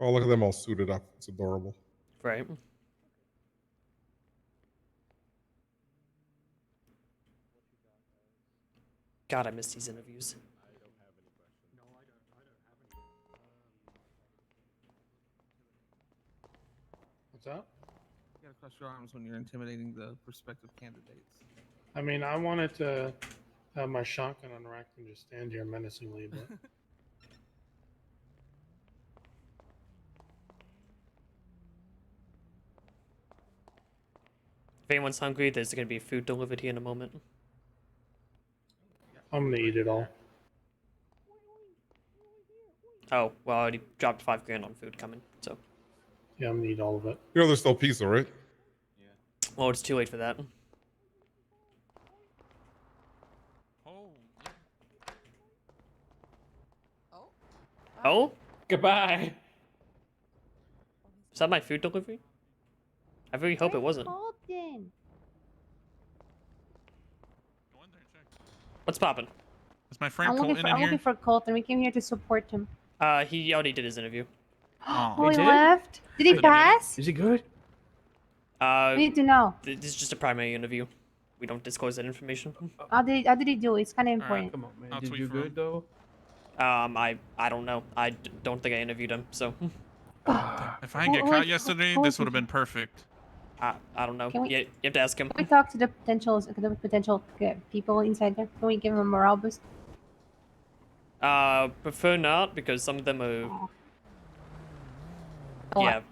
Oh, look at them all suited up. It's adorable. Right. God, I miss these interviews. What's up? You gotta cross your arms when you're intimidating the prospective candidates. I mean, I wanted to have my shotgun unracked and just stand here menacingly, but If anyone's hungry, there's gonna be food delivered here in a moment. I'm gonna eat it all. Oh, well, I already dropped $5 grand on food coming, so. Yeah, I'm gonna eat all of it. You know there's still pizza, right? Well, it's too late for that. Oh? Goodbye. Is that my food delivery? I really hope it wasn't. What's poppin'? Is my friend Colton in here? I'm looking for Colton. We came here to support him. He already did his interview. Oh, he left? Did he pass? Is he good? We need to know. This is just a primary interview. We don't disclose that information. How did he do? It's kind of important. Come on, man. Did you good though? I don't know. Don't think I interviewed him. So. If I didn't get caught yesterday, this would have been perfect. I don't know. Can we- You have to ask him. Can we talk to the potential people inside there? Can we give them a morale boost? Prefer not because some of them are. Yeah,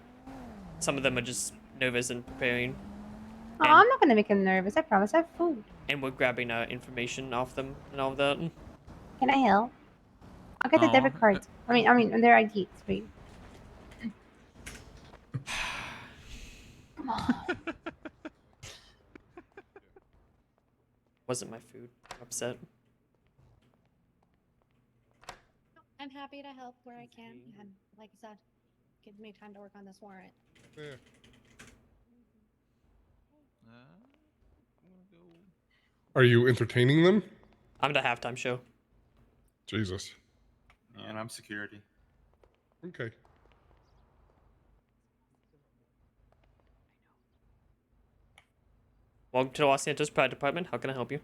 some of them are just nervous and preparing, Oh, I'm not gonna make them nervous. I promise. I have food. and we're grabbing information off them and all that. Can I help? I'll get the debit cards. I mean, their IDs. Wait. Come on. Wasn't my food. I'm upset. I'm happy to help where I can. And like I said, give me time to work on this warrant. Yeah. Are you entertaining them? I'm at a halftime show. Jesus. And I'm security. Okay. Welcome to the Los Santos Pride Department. How can I help you?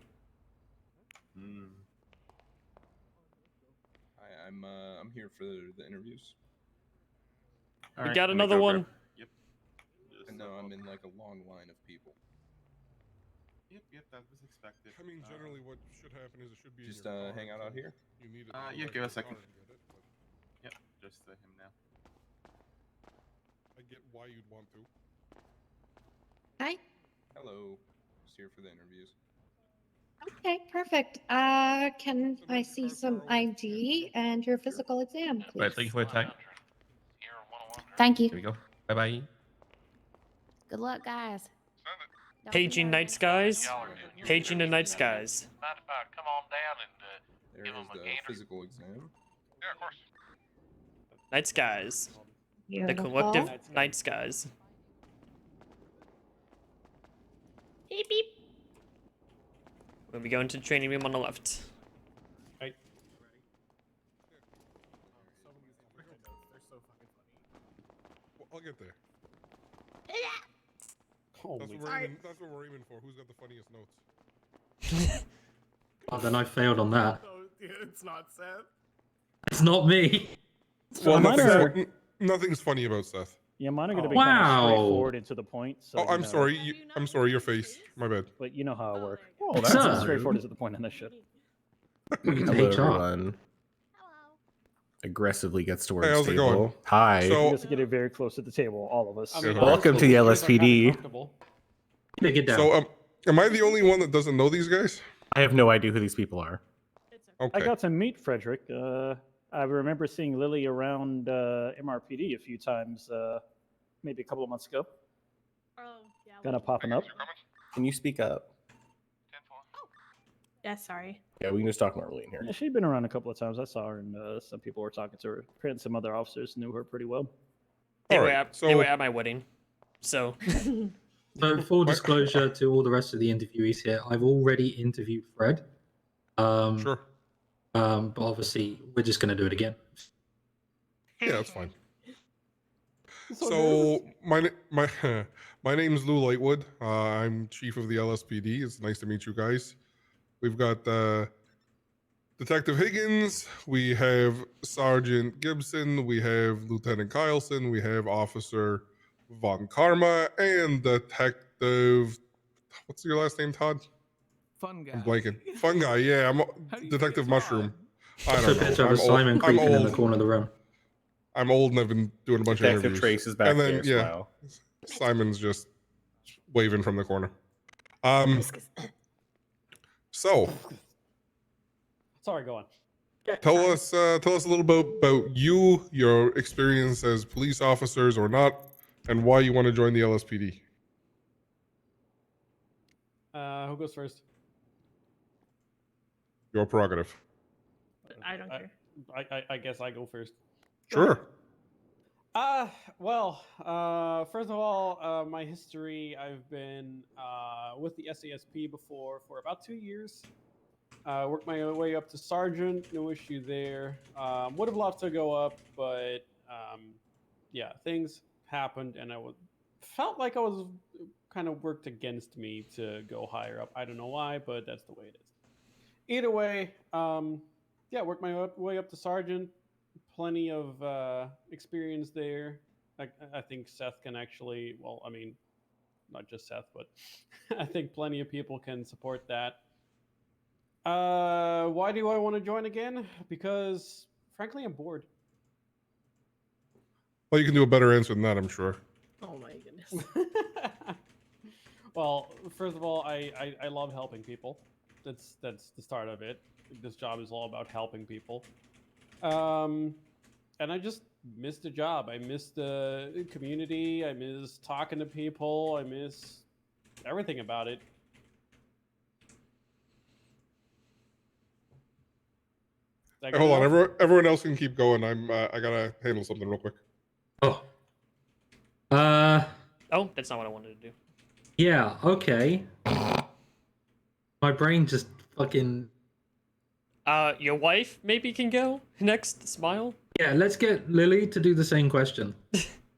I'm here for the interviews. We got another one. Yep. And now I'm in like a long line of people. Yep, that was expected. I mean, generally, what should happen is it should be Just in your car, hang out so out here. You need it. Yeah, give us a second. Yep, just him now. I get why you'd want to. Hi. Hello. Just here for the interviews. Okay, perfect. Can I see some ID and your physical exam, please? Right, thank you for your time. Thank you. Here we go. Bye bye. Good luck, guys. Paging night skies. Paging the night skies. Come on down and give them the physical exam. Yeah, of course. Night skies. The Beautiful. collective night skies. Beep beep. We'll be going to the training room on the left. Right. Well, I'll get there. Oh, That's what we're aiming for. Who's got the funniest notes? Oh, then I failed on that. It's not Seth. It's not me. Well, mine nothing's funny about Seth. Yeah, mine are going to be kind of straightforward and to the point. So, Oh, you I'm know, sorry. I'm sorry. Your face. My bad. But you know how I work. Oh, It's that's straightforward rude. and to the point in this shit. Hello, everyone. Aggressively gets to work. Hey, how's it going? Hi. So- Just getting very close to the table, all of us. Welcome to the LSPD. So, am I the only one that doesn't know these guys? I have no idea who these people are. Okay. I got to meet Frederick. I remember seeing Lily around MRPD a few times, maybe a couple of months ago. Oh, yeah. Kind of popping up. Can you speak up? Yeah, sorry. Yeah, we can just talk normally in here. Yeah, she'd been around a couple of times. I saw her, and some people were talking to her. And some other officers knew her pretty well. They were Alright, they were at my wedding, so. So, full disclosure to all the rest of the interviewees here, I've already interviewed Fred. Sure. But obviously, we're just going to do it again. Yeah, that's fine. So my my name's Lou Lightwood. I'm chief of the LSPD. It's nice to meet you guys. We've got Detective Higgins. We have Sergeant Gibson. We have Lieutenant Kyleson. We have Officer Von Karma and Detective. What's your last name, Todd? Fun guy. I'm blanking. Fun guy. Yeah, I'm Detective Mushroom. I Also, don't know. picture of a I'm old. Simon I'm creeping in the old. corner of the room. I'm old and I've been doing a bunch Detective of interviews. Trace is back and then, there, yeah, smile. Simon's just waving from the corner. So Sorry, go on. tell us a little bit about you, your experience as police officers or not, and why you want to join the LSPD. Who goes first? Your prerogative. I don't care. I guess I go first. Sure. Well, first of all, my history, I've been with the SASP before for about 2 years. Worked my way up to sergeant, no issue there. Would have loved to go up, but yeah, things happened, and felt like I was kind of worked against me to go higher up. I don't know why, but that's the way it is. Either way, yeah, worked my way up to sergeant. Plenty of experience there. I think Seth can actually, well, I mean, not just Seth, but I think plenty of people can support that. Why do I want to join again? Because, frankly, I'm bored. Well, you can do a better answer than that, I'm sure. Oh my goodness. Well, first of all, I love helping people. That's the start of it. This job is all about helping people. And I just miss the job. I miss the community. I miss talking to people. I miss everything about it. Hey, hold on, everyone else can keep going. I gotta handle something real quick. Oh. Oh, that's not what I wanted to do. Yeah, okay. My brain just fucking... Your wife maybe can go next. Smile. Yeah, let's get Lily to do the same question.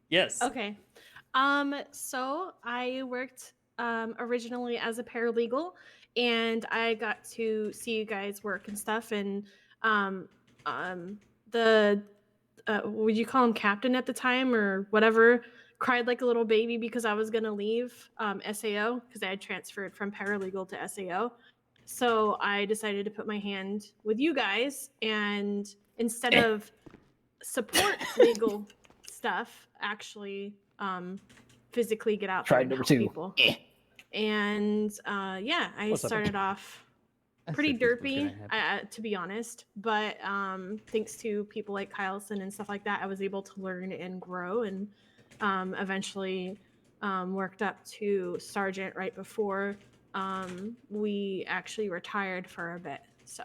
Yes. Okay. So I worked originally as a paralegal, and I got to see you guys work and stuff. And the would you call him captain at the time or whatever? Cried like a little baby because I was gonna leave SAO because I had transferred from paralegal to SAO. So I decided to put my hand with you guys, and instead of support legal stuff, actually physically get out there Tried and number help 2. people. And yeah, I What's up, started Vicky? off I pretty said this was gonna derpy, to be honest. But thanks to people like Kylson and stuff like that, I was able to learn and grow, and eventually worked up to sergeant right before we actually retired for a bit. So.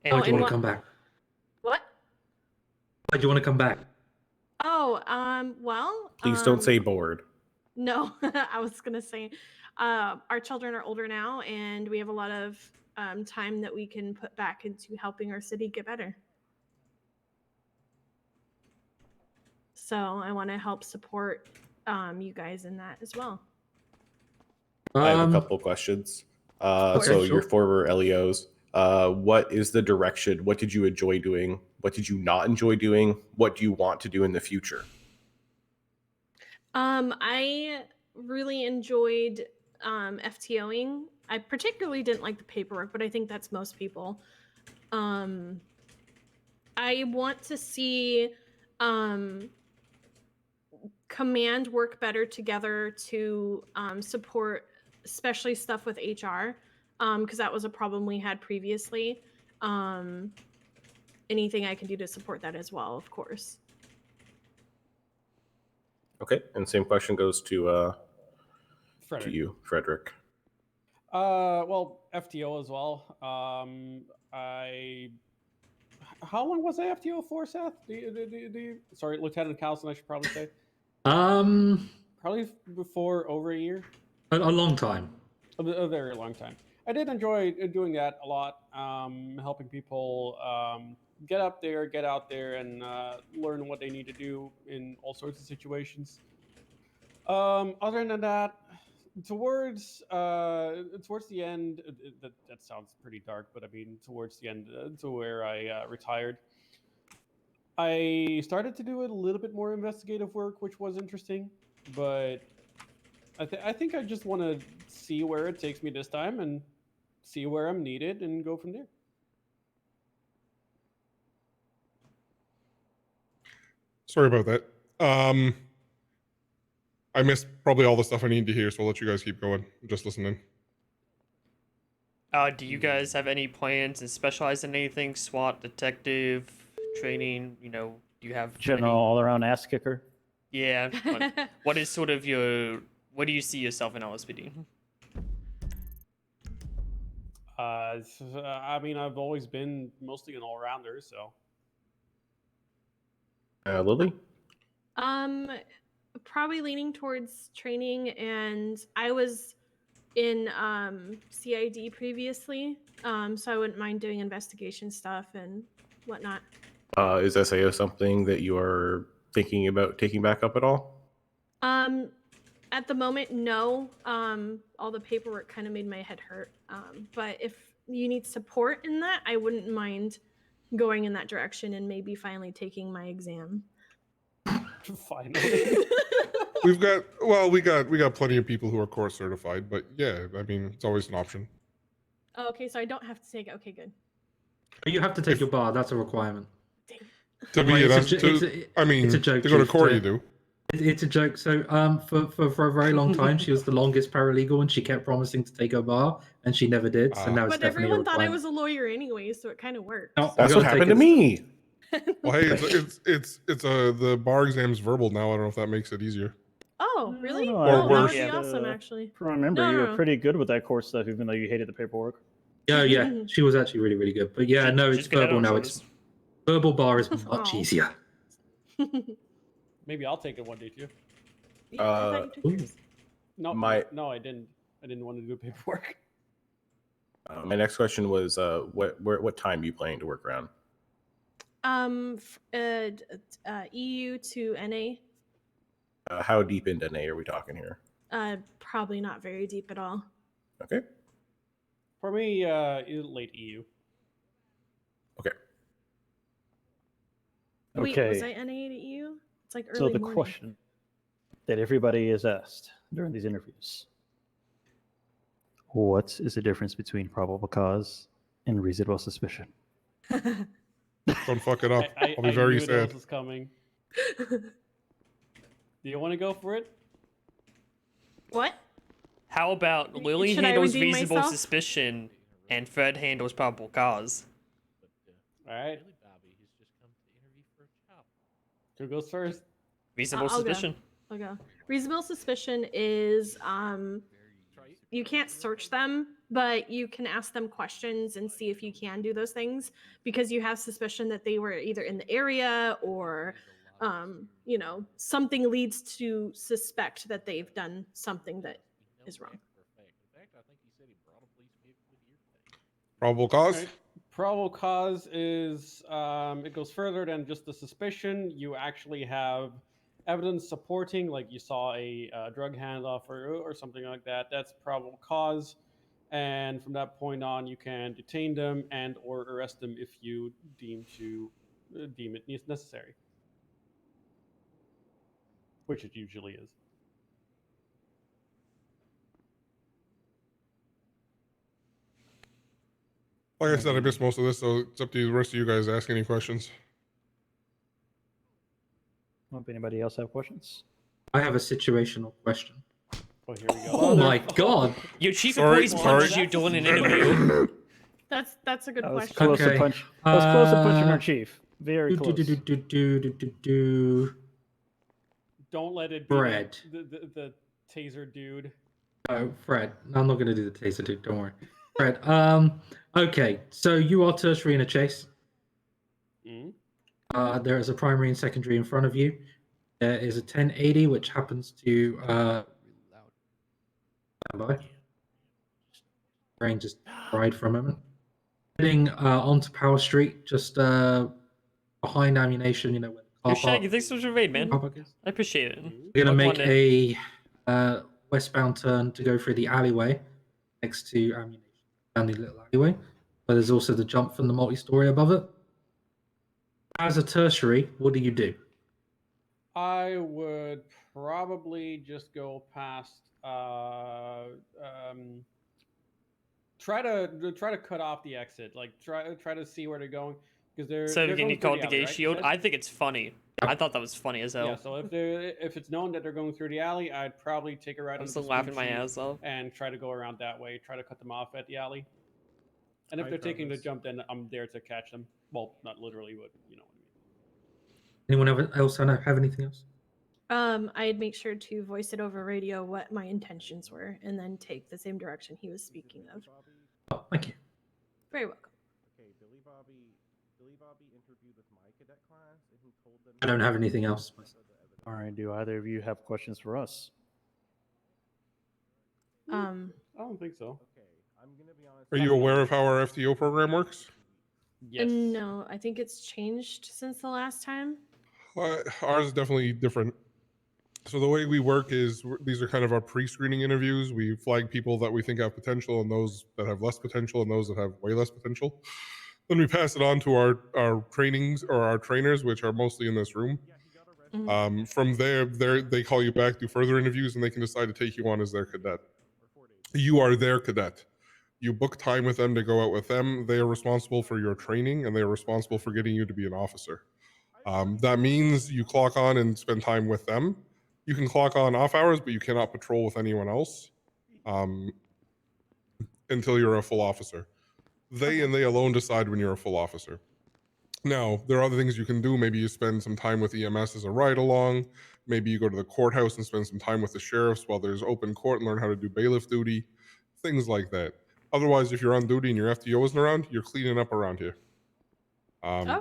Why do you want to come back? What? Why do you want to come back? Oh, well. Please don't say bored. No, I was gonna say, our children are older now, and we have a lot of time that we can put back into helping our city get better. So I want to help support you guys in that as well. I have a couple questions. So your former LEOs, what is the direction? What did you enjoy doing? What did you not enjoy doing? What do you want to do in the future? I really enjoyed FTOing. I particularly didn't like the paperwork, but I think that's most people. I want to see command work better together to support, especially stuff with HR, because that was a problem we had previously. Anything I can do to support that as well, of course. Okay, and same question goes to Frederick. you, Frederick. Well, FTO as well. How long was I FTO for, Seth? Sorry, Lieutenant Carlson, I should probably say. Probably before over a year. A long time. A very long time. I did enjoy doing that a lot. Helping people get up there, get out there, and learn what they need to do in all sorts of situations. Other than that, towards the end, that sounds pretty dark, but I mean towards the end, to where I retired, I started to do a little bit more investigative work, which was interesting, but I think I just want to see where it takes me this time and see where I'm needed and go from there. Sorry about that. I missed probably all the stuff I need to hear, so I'll let you guys keep going. I'm just listening. Do you guys have any plans and specialize in anything? SWAT, detective, training? You know, do you have General all-around ass kicker. Yeah. What is sort of what do you see yourself in LSPD? I mean, I've always been mostly an all-rounder, so. Lily? Probably leaning towards training, and I was in CID previously, so I wouldn't mind doing investigation stuff and whatnot. Is SAO something that you are thinking about taking back up at all? At the moment, no. All the paperwork kind of made my head hurt. But if you need support in that, I wouldn't mind going in that direction and maybe finally taking my exam. Finally. we got plenty of people who are course certified, but yeah, I mean, it's always an option. Oh, okay, so I don't have to take it. Okay, good. You have to take your bar. That's a requirement. To be It's it's a joke. to go to Chief, court, you do. It's a joke. So, for a very long time, she was the longest paralegal, and she kept promising to take her bar, and she never did. So now it's But definitely everyone a thought I requirement. was a lawyer anyway, so it kind of works. No, That's what happened to me. Well, hey, it's the bar exam's verbal now. I don't know if that makes it easier. Oh, really? No, Or That would worse. be awesome, actually. If I remember, No, you no, were no. pretty good with that court stuff, even though you hated the paperwork. Yeah, she was actually really, really good. But yeah, no, it's verbal now. It's verbal bar is much easier. Maybe I'll take it one day too. Yeah, I thought you took yours. No, My- no, I didn't. I didn't want to do paperwork. My next question was, what time are you planning to work around? EU to NA. How deep into NA are we talking here? Probably not very deep at all. Okay. For me, late EU. Wait, Okay. was I NA to EU? It's like early So the morning. question that everybody is asked during these interviews: what is the difference between probable cause and reasonable suspicion? Don't fuck it up. I'll be I very knew sad. this was coming. Do you want to go for it? What? How about Lily Should I handles redeem reasonable myself? suspicion and Fred handles probable cause? All right. Who goes first? Reasonable I'll go. suspicion. I'll go. Reasonable suspicion is you can't search them, but you can ask them questions and see if you can do those things because you have suspicion that they were either in the area or something leads to suspect that they've done something that is wrong. Probable cause. Right. Probable cause is it goes further than just the suspicion. You actually have evidence supporting, like you saw a drug handoff or something like that. That's probable cause, and from that point on, you can detain them and or arrest them if you deem it necessary, which it usually is. Like I said, I missed most of this, so it's up to the rest of you guys to ask any questions. Hope anybody else have questions? I have a situational question. Oh, here we go. Oh my god! Your chief of police punched you during an interview. That's a good I was question. close to punch. I was close to punching our chief. Very close. Don't let it be Fred. the taser dude. Oh, Fred. I'm not going to do the taser dude. Don't worry. Fred. Okay. So you are tertiary in a chase. There is a primary and secondary in front of you. There is a 1080, which happens to stand by. Brain just fried for a moment. Heading onto Power Street, just behind ammunition. Where the car Shaggy, park. thanks so much for raid, man. Car park is. I appreciate it. We're gonna I make wanted- a westbound turn to go through the alleyway next to ammunition down the little alleyway. But there's also the jump from the multi-story above it. As a tertiary, what do you do? I would probably just go past. Try to cut off the exit. Like try to see where they're going because they're. So they're can you going call through it the alley, gay right? shield? Yes? I think it's funny. I thought that was funny as hell. Yeah. So if it's known that they're going through the alley, I'd probably take a ride. I'm into still the laughing my street ass off. and try to go around that way. Try to cut them off at the alley. And if Hi, they're taking the Travis. jump, then I'm there to catch them. Well, not literally, but you know what I Anyone mean. else have anything else? I'd make sure to voice it over radio what my intentions were, and then take the same direction he was speaking of. Oh, thank you. Very welcome. Okay, Billy Bobby interviewed with my cadet class, and he told them. I don't have anything else. All right. Do either of you have questions for us? I don't think so. Okay, I'm gonna be honest. Are you aware of how our FTO program works? Yes. No, I think it's changed since the last time. Ours is definitely different. So the way we work is these are kind of our pre-screening interviews. We flag people that we think have potential and those that have less potential and those that have way less potential. Then we pass it on to our trainings or our trainers, which are mostly in this room. From there, they call you back, do further interviews, and they can decide to take you on as their cadet. You are their cadet. You book time with them to go out with them. They are responsible for your training, and they are responsible for getting you to be an officer. That means you clock on and spend time with them. You can clock on off hours, but you cannot patrol with anyone else until you're a full officer. They and they alone decide when you're a full officer. Now, there are other things you can do. Maybe you spend some time with EMS as a ride along. Maybe you go to the courthouse and spend some time with the sheriffs while there's open court and learn how to do bailiff duty, things like that. Otherwise, if you're on duty and your FTO isn't around, you're cleaning up around here.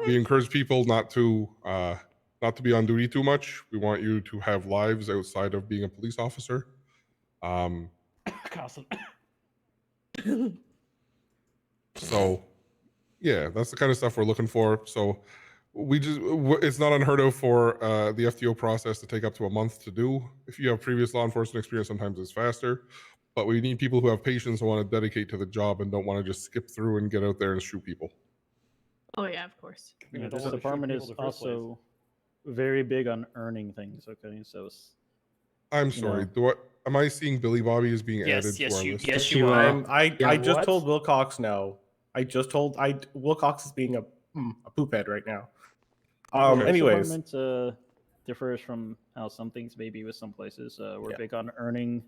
We encourage people not to be on duty too much. We want you to have lives outside of being a police officer. So, yeah, that's the kind of stuff we're looking for. So, it's not unheard of for the FTO process to take up to a month to do. If you have previous law enforcement experience, sometimes it's faster. But we need people who have patience and want to dedicate to the job and don't want to just skip through and get out there and shoot people. Oh yeah, of course. Yeah, this department is also very big on earning things. Okay, so I'm sorry. Am I seeing Billy Bobby as being added to our list? Yes, you are. I just told Wilcox no. Wilcox is being a poop head right now. Anyways, this department differs from how some things maybe with some places. We're big on earning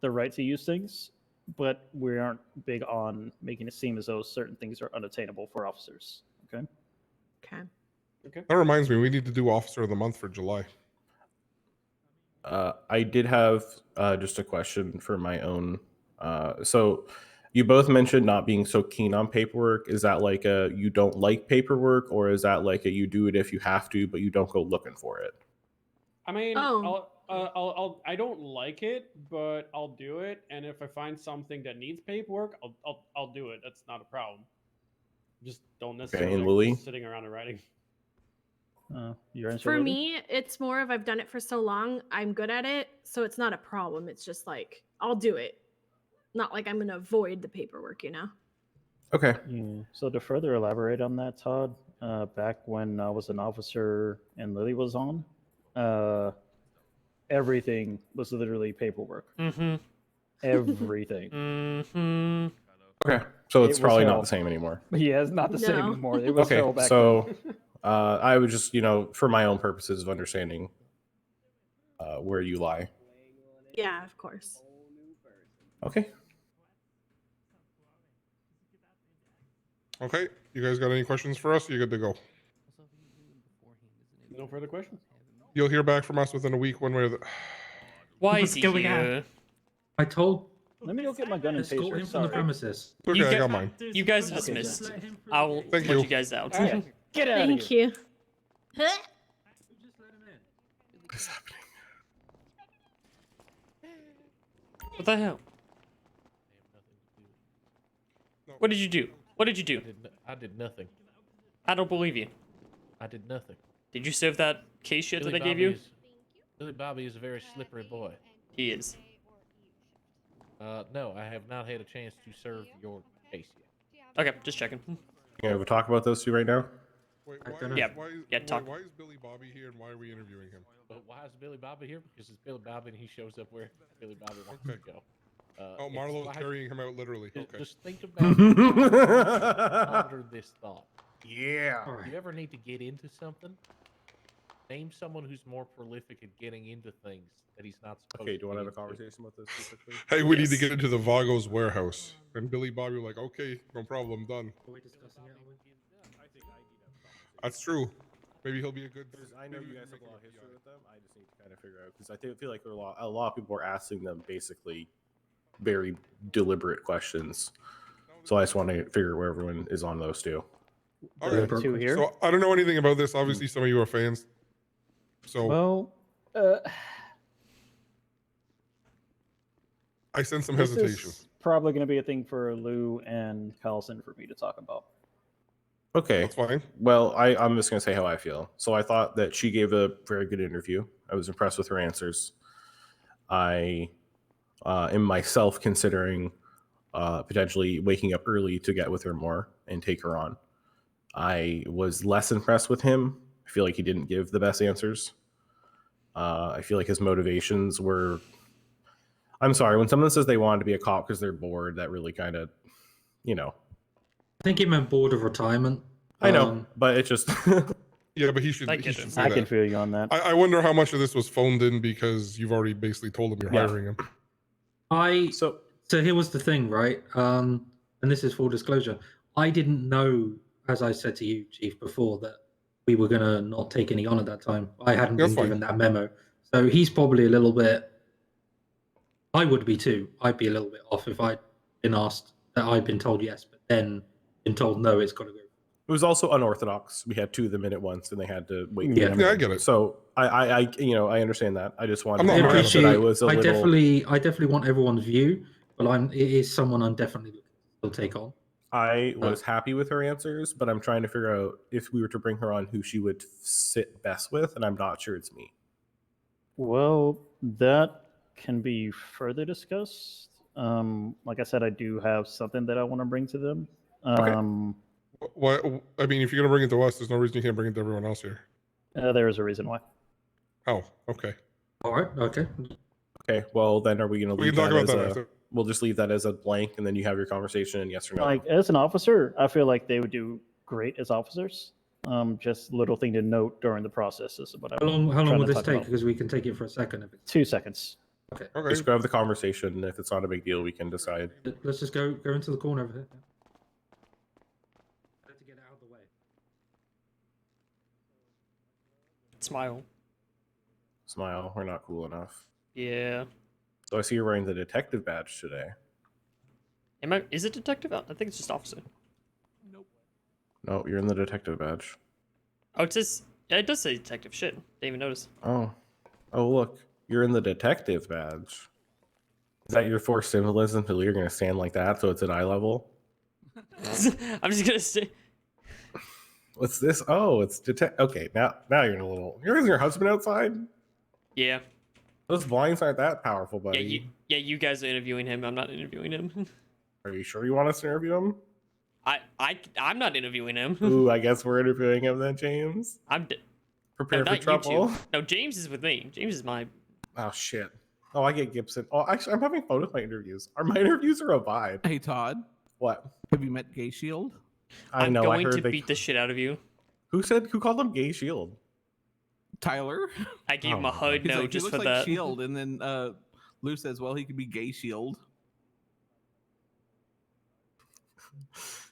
the right to use things, but we aren't big on making it seem as though certain things are unattainable for officers. Okay. That reminds me, we need to do Officer of the Month for July. I did have just a question for my own. So you both mentioned not being so keen on paperwork. Is that like a you don't like paperwork, or is that like a you do it if you have to, but you don't go looking for it? I mean, I don't like it, but I'll do it. And if I find something that needs paperwork, I'll do it. That's not a problem. Just don't necessarily and Lily? like sitting around and writing. Your answer, For Lily? me, it's more of I've done it for so long, I'm good at it, so it's not a problem. It's just like I'll do it. Not like I'm gonna avoid the paperwork, you know? Okay. Yeah. So to further elaborate on that, Todd, back when I was an officer and Lily was on, everything was literally paperwork. Everything. Okay, so it's It was probably hell. not the same anymore. Yeah, it's not the same No. anymore. It was Okay, hell back so then. I would just, for my own purposes of understanding where you lie. Yeah, of course. Okay. Okay, you guys got any questions for us? You're good to go. No further questions. You'll hear back from us within a week, one way or the. Why What's is he going on? here? I told. Let me go get my gun and Escort taser. him from the Sorry. premises. Okay, I got mine. You guys are Okay, dismissed. good. I'll Thank let you. you guys out. All right, get out of Thank here. you. What's happening? What the hell? What did you do? What did you do? I did nothing. I don't believe you. I did nothing. Did you serve that case shit that I Billy gave you? Billy Bobby is a very slippery boy. He is. No, I have not had a chance to serve your case yet. Okay, just checking. You want to talk about those two right now? Wait, Yeah, why, talk. why is Billy Bobby here and why are we interviewing him? But why is Billy Bobby here? Because it's Billy Bobby and he shows up where Billy Bobby wants to go. Oh, Marlowe's carrying him out literally. Okay. Just think about it. Ponder this thought. Yeah. If you ever need to get into something, name someone who's more prolific at getting into things that he's not supposed to. Okay, do you want to have a get into. conversation about this specifically? Hey, we need to get into the Vago's warehouse. And Billy Bobby were like, okay, no problem, done. That's true. Maybe he'll be a good. I know you guys have a lot of history with them. I just need to kind of figure out because I feel like there are a lot of people are asking them basically very deliberate questions. So I just want to figure out where everyone is on those two. All There right. are two here. So I don't know anything about this. Obviously, some of you are fans. So Well, I sense some this hesitation. is probably going to be a thing for Lou and Carlson for me to talk about. Okay. That's fine. Well, I'm just going to say how I feel. So I thought that she gave a very good interview. I was impressed with her answers. I am myself considering potentially waking up early to get with her more and take her on. I was less impressed with him. I feel like he didn't give the best answers. I feel like his motivations were... I'm sorry, when someone says they wanted to be a cop because they're bored, that really kind of, you know... I think he meant bored of retirement. I know, but it just... Yeah, but he should say I that. can feel you on that. I wonder how much of this was phoned in because you've already basically told him you're hiring him. So here was the thing, right? And this is full disclosure. I didn't know, as I said to you, Chief, before, that we were gonna not take any on at that time. I hadn't That's been fine. given that memo, so he's probably a little bit. I would be too. I'd be a little bit off if I'd been asked that I'd been told yes, but then been told no. It's got to go. It was also unorthodox. We had 2 of them in at once, and they had to wait. Yeah, I get it. So I I understand that. I just wanted I to know that appreciate. I was a little. definitely want everyone's view, but it is someone I'm definitely looking to still take on. I was happy with her answers, but I'm trying to figure out if we were to bring her on, who she would sit best with, and I'm not sure it's me. Well, that can be further discussed. Like I said, I do have something that I want to bring to them. What? I mean, if you're gonna bring it to us, there's no reason you can't bring it to everyone else here. There is a reason why. Oh, okay. All right. Okay. Okay. Well, then are we going to We leave can talk that about as that a? after. We'll just leave that as a blank, and then you have your conversation, and yes or no. Like as an officer, I feel like they would do great as officers. Just little thing to note during the process is what How long will this take? Because we can take it for a second. If it's... 2 seconds. Okay. Just go have the conversation. And if it's not a big deal, we can decide. Let's just go into the corner over here. To get it out of the way. Smile. Smile. We're not cool enough. Yeah. So I see you're wearing the detective badge today. Is it detective? I think it's just officer. No, you're in the detective badge. Oh, it says. Yeah, it does say detective. Shit. Didn't even notice. Oh, look, you're in the detective badge. Is that your forced symbolism until you're gonna stand like that so it's at eye level? I'm just gonna stay. What's this? Oh, it's detect. Okay, now you're in a little. You're your husband outside. Yeah. Those blinds aren't that powerful, buddy. You guys are interviewing him. I'm not interviewing him. Are you sure you want us to interview him? I'm not interviewing him. Ooh, I guess we're interviewing him then, James. Prepare for not you trouble. two. No, James is with me. James is my. Oh shit. Oh, I get Gibson. Oh, actually, I'm having fun with my interviews. My interviews are a vibe. Hey, Todd. What? Have you met Gay Shield? I know. I'm going I heard to beat the shit out of you. Who called them Gay Shield? Tyler. I gave him a hard He's no like, just he for looks like that. Shield, and then Lou says, "Well, he could be Gay Shield."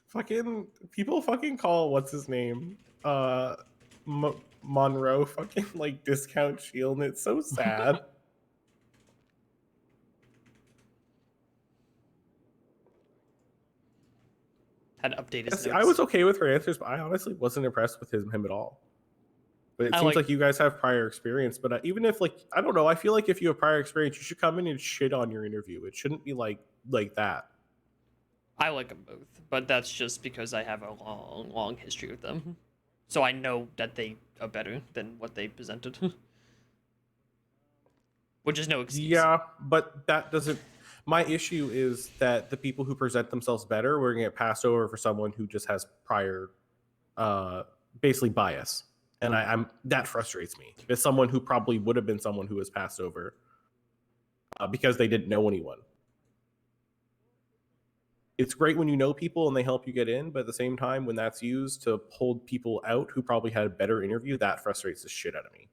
Fucking people fucking call what's his name Monroe fucking like discount Shield, and it's so sad. Had to update his See, notes. I was okay with her answers, but I honestly wasn't impressed with him at all. But it I seems like- like you guys have prior experience. But even if I don't know, I feel like if you have prior experience, you should come in and shit on your interview. It shouldn't be like that. I like them both, but that's just because I have a long history with them. So I know that they are better than what they presented. Which is no excuse. Yeah, but that doesn't. My issue is that the people who present themselves better, we're gonna get passed over for someone who just has prior, basically bias, and I'm that frustrates me. As someone who probably would have been someone who was passed over because they didn't know anyone. It's great when you know people and they help you get in, but at the same time, when that's used to hold people out who probably had a better interview, that frustrates the shit out of me.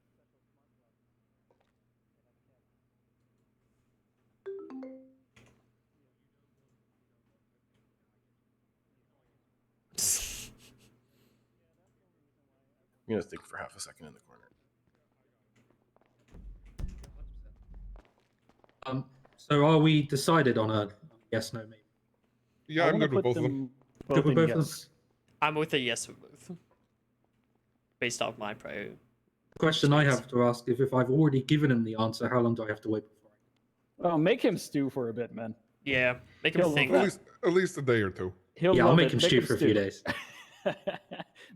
I'm gonna think for half a second in the corner. So are we decided on a yes, no, maybe? Yeah, I'm good with both of them. Good with both of them? I'm with a yes with both. Based off my prior. Question I have to ask is if I've already given him the answer, how long do I have to wait before? Oh, make him stew for a bit, man. Yeah, make him He'll think. love At least a day or two. He'll Yeah, I'll love make it. him stew for a few days.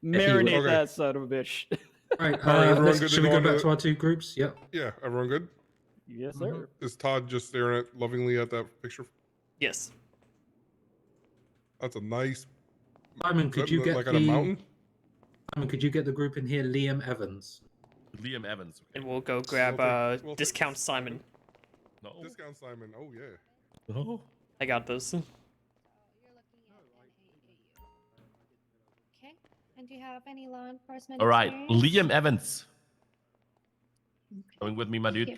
Marinate Okay. that son of a bitch. All right, All right, everyone good to should we go go into back the- to our two groups? Yep. Yeah, everyone good? Yes, sir. Is Todd just staring at lovingly at that picture? Yes. That's a nice. Simon, is could that you get like at the a mountain? Simon, could you get the group in here? Liam Evans. Liam Evans. Okay. And we'll go grab we'll take discount Simon. No. Discount Simon. Oh yeah. No. I got those. Okay. And do you have any law enforcement All right, experience? Liam Evans. Coming with me, my Thank dude. you.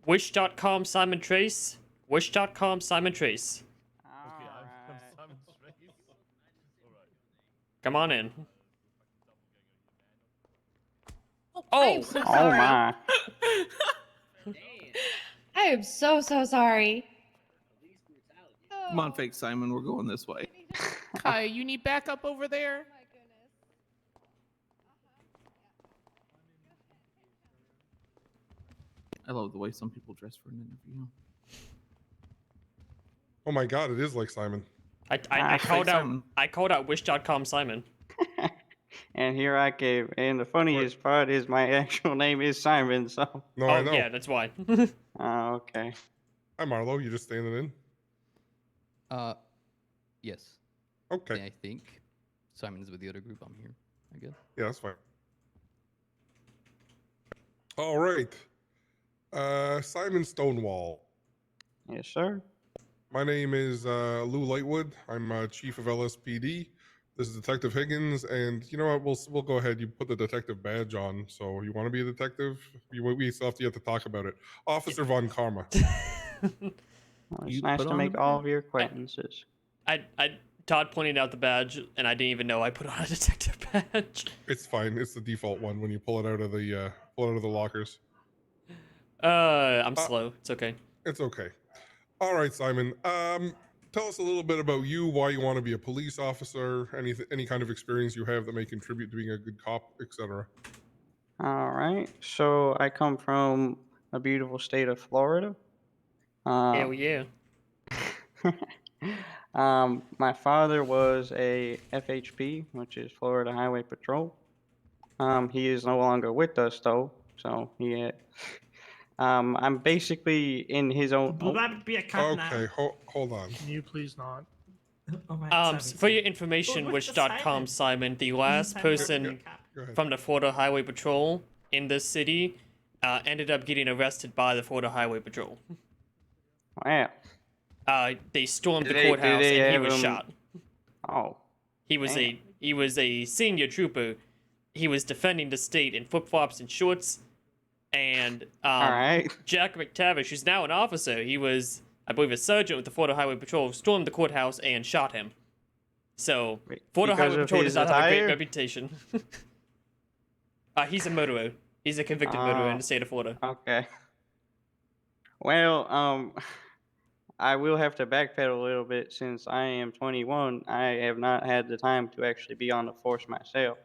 Wish.com Simon Trace. Wish.com Simon Trace. Okay, I'm Simon Trace. Come on in. I am so sorry. my. I am so sorry. Come on, fake Simon. We're going this way. Kai, you need backup over there? I love the way some people dress for an interview. Oh my God, it is like Simon. I called out. Simon. I called out Wish.com Simon. And here I came. And the funniest part is my actual name is Simon, so. No, Oh I know. yeah, that's why. Oh, okay. Hi, Marlo. You just standing in? Yes. Okay. I think Simon is with the other group. I'm here, I guess. Yeah, that's fine. All right. Simon Stonewall. Yes, sir. My name is Lou Lightwood. I'm chief of LSPD. This is Detective Higgins, and you know what? We'll go ahead. You put the detective badge on. So you want to be a detective? We still have to talk about it. Officer Von Karma. Well, it's nice to make all of your acquaintances. Todd pointed out the badge, and I didn't even know I put on a detective badge. It's fine. It's the default one when you pull it out of the lockers. I'm slow. It's okay. It's okay. All right, Simon. Tell us a little bit about you, why you want to be a police officer, any kind of experience you have that may contribute to being a good cop, etc. All right. So I come from a beautiful state of Florida. Hell yeah. My father was a FHP, which is Florida Highway Patrol. He is no longer with us though, so he had. I'm basically in his own. Will that be a cut now? Okay, hold on. Can you please not? Oh my For your information, Oh, what's the Wish.com Simon, the last Simon, person Go ahead. from the Florida Highway Patrol in this city ended up getting arrested by the Florida Highway Patrol. Wow. They stormed Did the they- courthouse did they and he have was him- shot. Oh. He was damn. a senior trooper. He was defending the state in flip flops and shorts. And Alright. Jack McTavish, who's now an officer, he was, I believe, a sergeant with the Florida Highway Patrol, stormed the courthouse and shot him. So Florida because Highway of Patrol his does not have a great attire? reputation. He's a murderer. He's a convicted murderer in the state of Florida. Okay. Well, I will have to backpedal a little bit since I am 21. I have not had the time to actually be on the force myself.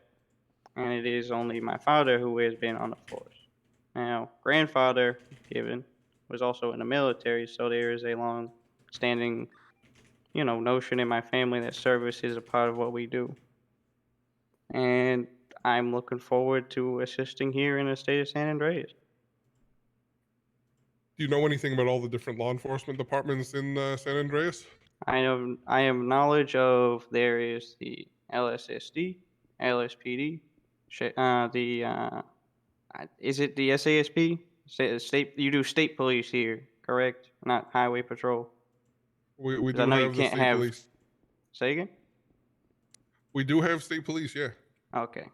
And it is only my father who has been on the force. Now, grandfather, given, was also in the military, so there is a long standing, notion in my family that service is a part of what we do. And I'm looking forward to assisting here in the state of San Andreas. Do you know anything about all the different law enforcement departments in San Andreas? I have knowledge of there is the LSSD, LSPD, is it the SASP? State, you do state police here, correct? Not highway patrol. We 'Cause do I know you have the can't state have. police. Say again. We do have state police, yeah. Okay.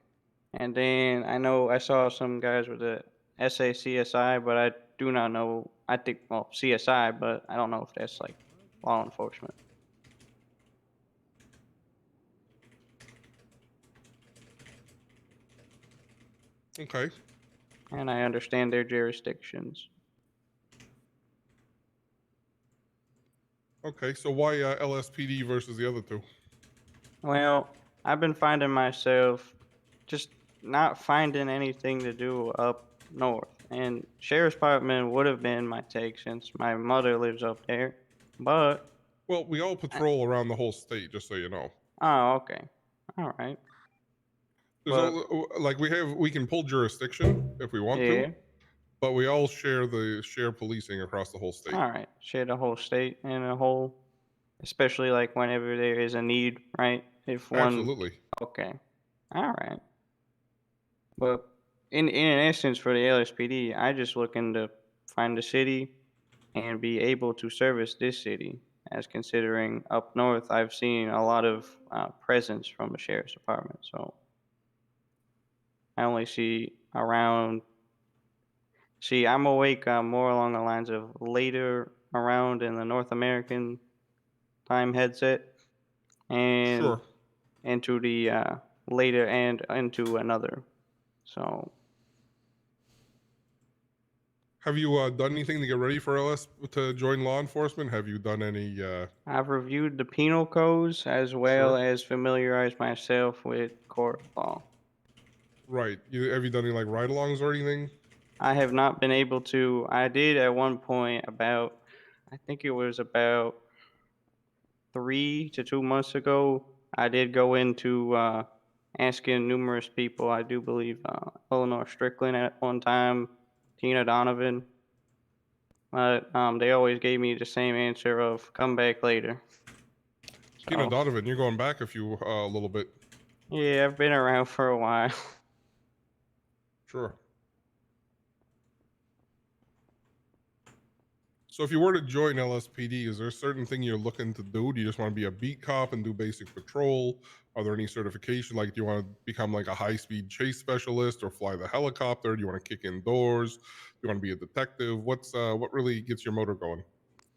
And then I know I saw some guys with the SACSI, but I do not know. I think, well, CSI, but I don't know if that's like law enforcement. Okay. And I understand their jurisdictions. Okay, so why LSPD versus the other two? Well, I've been finding myself just not finding anything to do up north. And Sheriff's Department would have been my take since my mother lives up there. But. Well, we all patrol around the whole state, just so you know. Oh, okay. All right. There's like we can pull jurisdiction if we want Yeah. to, but we all share policing across the whole state. All right, share the whole state and a whole, especially like whenever there is a need, right? If one. Absolutely. Okay. All right. But in essence, for the LSPD, I just looking to find a city and be able to service this city. As considering up north, I've seen a lot of presence from the sheriff's department, so I only see around. See, I'm awake more along the lines of later around in the North American time headset, and Sure. into the later and into another. So Have you done anything to get ready for to join law enforcement? Have you done any? I've reviewed the penal codes as well as familiarized myself with court law. Right. Have you done any like ride-alongs or anything? I have not been able to. I did at one point about, I think it was about 3 to 2 months ago. I did go into asking numerous people. I do believe Eleanor Strickland at one time, Tina Donovan. But they always gave me the same answer of come back later. Tina Donovan, you're going back a little bit. Yeah, I've been around for a while. Sure. So if you were to join LSPD, is there a certain thing you're looking to do? Do you just want to be a beat cop and do basic patrol? Are there any certification? Like, do you want to become like a high-speed chase specialist or fly the helicopter? Do you want to kick in doors? Do you want to be a detective? What really gets your motor going?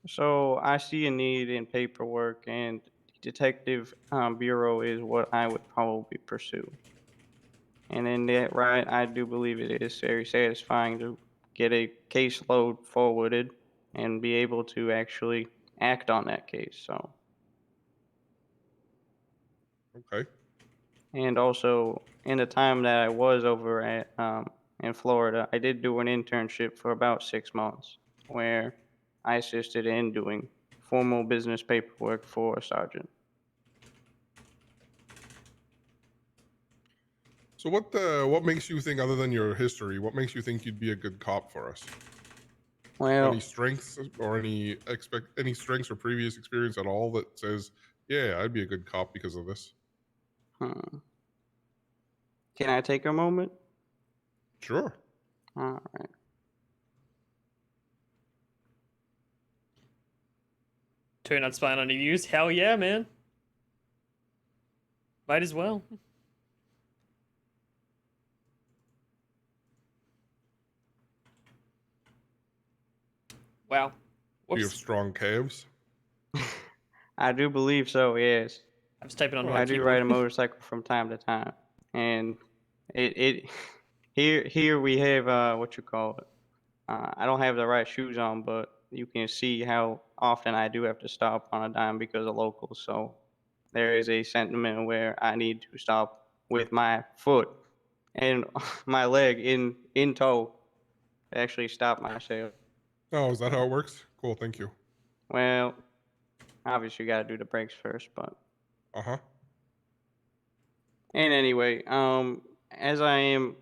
So I see a need in paperwork, and detective bureau is what I would probably pursue. And in that right, I do believe it is very satisfying to get a caseload forwarded and be able to actually act on that case. So. Okay. And also, in the time that I was over at in Florida, I did do an internship for about 6 months, where I assisted in doing formal business paperwork for a sergeant. So what makes you think, other than your history, what makes you think you'd be a good cop for us? Well, any strengths or any strengths or previous experience at all that says, yeah, I'd be a good cop because of this? Can I take a moment? Sure. All right. Turn on spying on reviews? Hell yeah, man. Might as well. Wow. Do you have strong calves? I do believe so. Yes. I was typing on I do ride a motorcycle from time to time, and it here we have what you call it. I don't have the right shoes on, but you can see how often I do have to stop on a dime because of locals. So there is a sentiment where I need to stop with my foot and my leg in tow to actually stop myself. Oh, is that how it works? Cool, thank you. Well, obviously you got to do the brakes first, but. Uh-huh. And anyway, as I am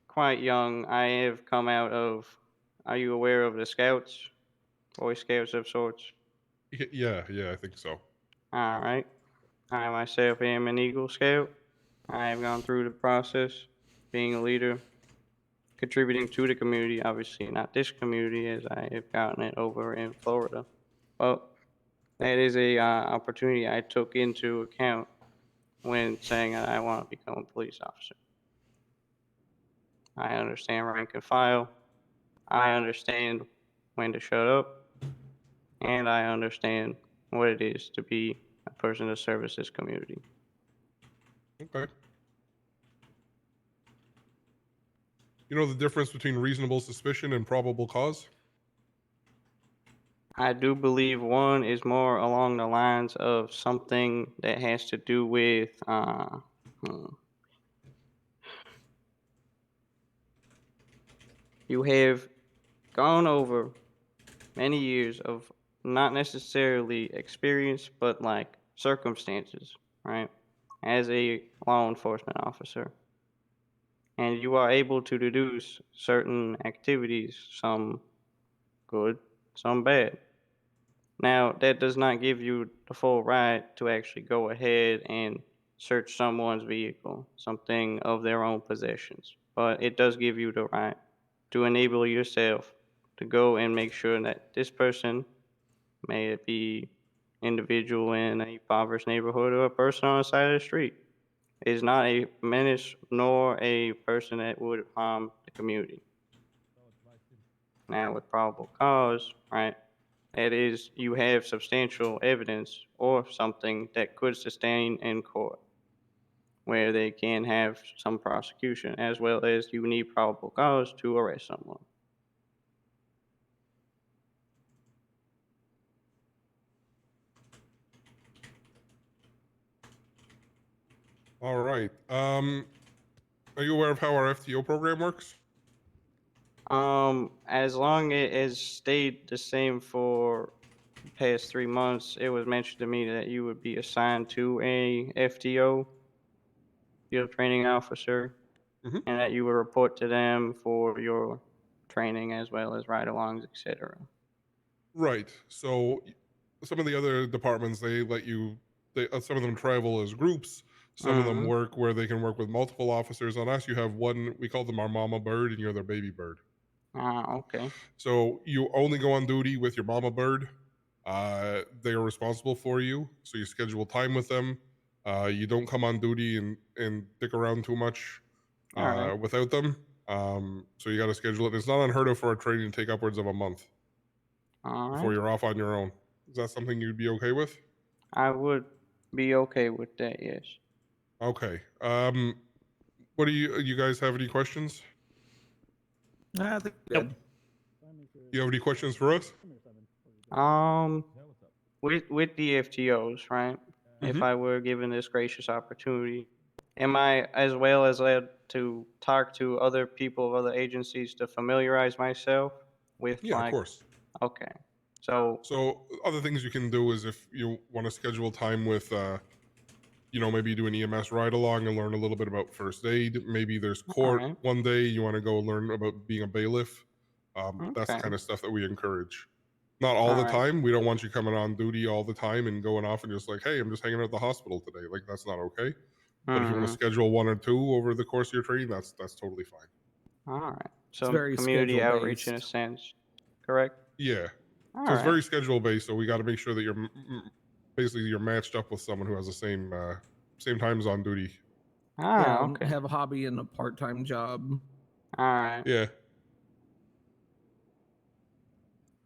quite young, I have come out of. Are you aware of the Scouts, Boy Scouts of sorts? Yeah, I think so. All right. I myself am an Eagle Scout. I have gone through the process, being a leader, contributing to the community. Obviously, not this community, as I have gotten it over in Florida. But that is a opportunity I took into account when saying that I want to become a police officer. I understand rank and file. I understand when to shut up. And I understand what it is to be a person to service this community. Okay. You know the difference between reasonable suspicion and probable cause? I do believe one is more along the lines of something that has to do with you have gone over many years of not necessarily experience, but like circumstances, right? As a law enforcement officer, and you are able to deduce certain activities, some good, some bad. Now, that does not give you the full right to actually go ahead and search someone's vehicle, something of their own possessions, but it does give you the right to enable yourself to go and make sure that this person, may it be individual in a impoverished neighborhood or a person on the side of the street, is not a menace nor a person that would harm the community. Now, with probable cause, right, that is, you have substantial evidence or something that could sustain in court, where they can have some prosecution, as well as you need probable cause to arrest someone. All right. Are you aware of how our FTO program works? As long as it has stayed the same for the past 3 months, it was mentioned to me that you would be assigned to a FTO, field training officer, and that you would report to them for your training as well as ride-alongs, etc. Right. So some of the other departments, they let you, some of them travel as groups. Some of them work where they can work with multiple officers. On us, you have one, we call them our mama bird, and you're their baby bird. Okay. So you only go on duty with your mama bird. They are responsible for you. So you schedule time with them. You don't come on duty and dick around too much Alright. without them. So you got to schedule it. It's not unheard of for a training to take upwards of a month before Alright. you're off on your own. Is that something you'd be okay with? I would be okay with that, yes. Okay. What do you guys have any questions? I think good. You have any questions for us? With the FTOs, right? If I were given this gracious opportunity, am I as well as allowed to talk to other people of other agencies to familiarize myself with Yeah, like? of course. Okay. So other things you can do is if you want to schedule time with, maybe do an EMS ride along and learn a little bit about first aid. Maybe there's court Alright. one day. You want to go learn about being a bailiff. That's the Okay. kind of stuff that we encourage. Not all the Alright. time. We don't want you coming on duty all the time and going off and just like, hey, I'm just hanging out at the hospital today. Like that's not okay. But if you want to schedule 1 or 2 over the course of your training, that's totally fine. All right. So very community outreach in a schedule-based. sense, correct? Yeah. All So it's right. very schedule based. So we got to make sure that basically you're matched up with someone who has the same times on duty. Ah, okay. Have a hobby and a part-time job. All right. Yeah.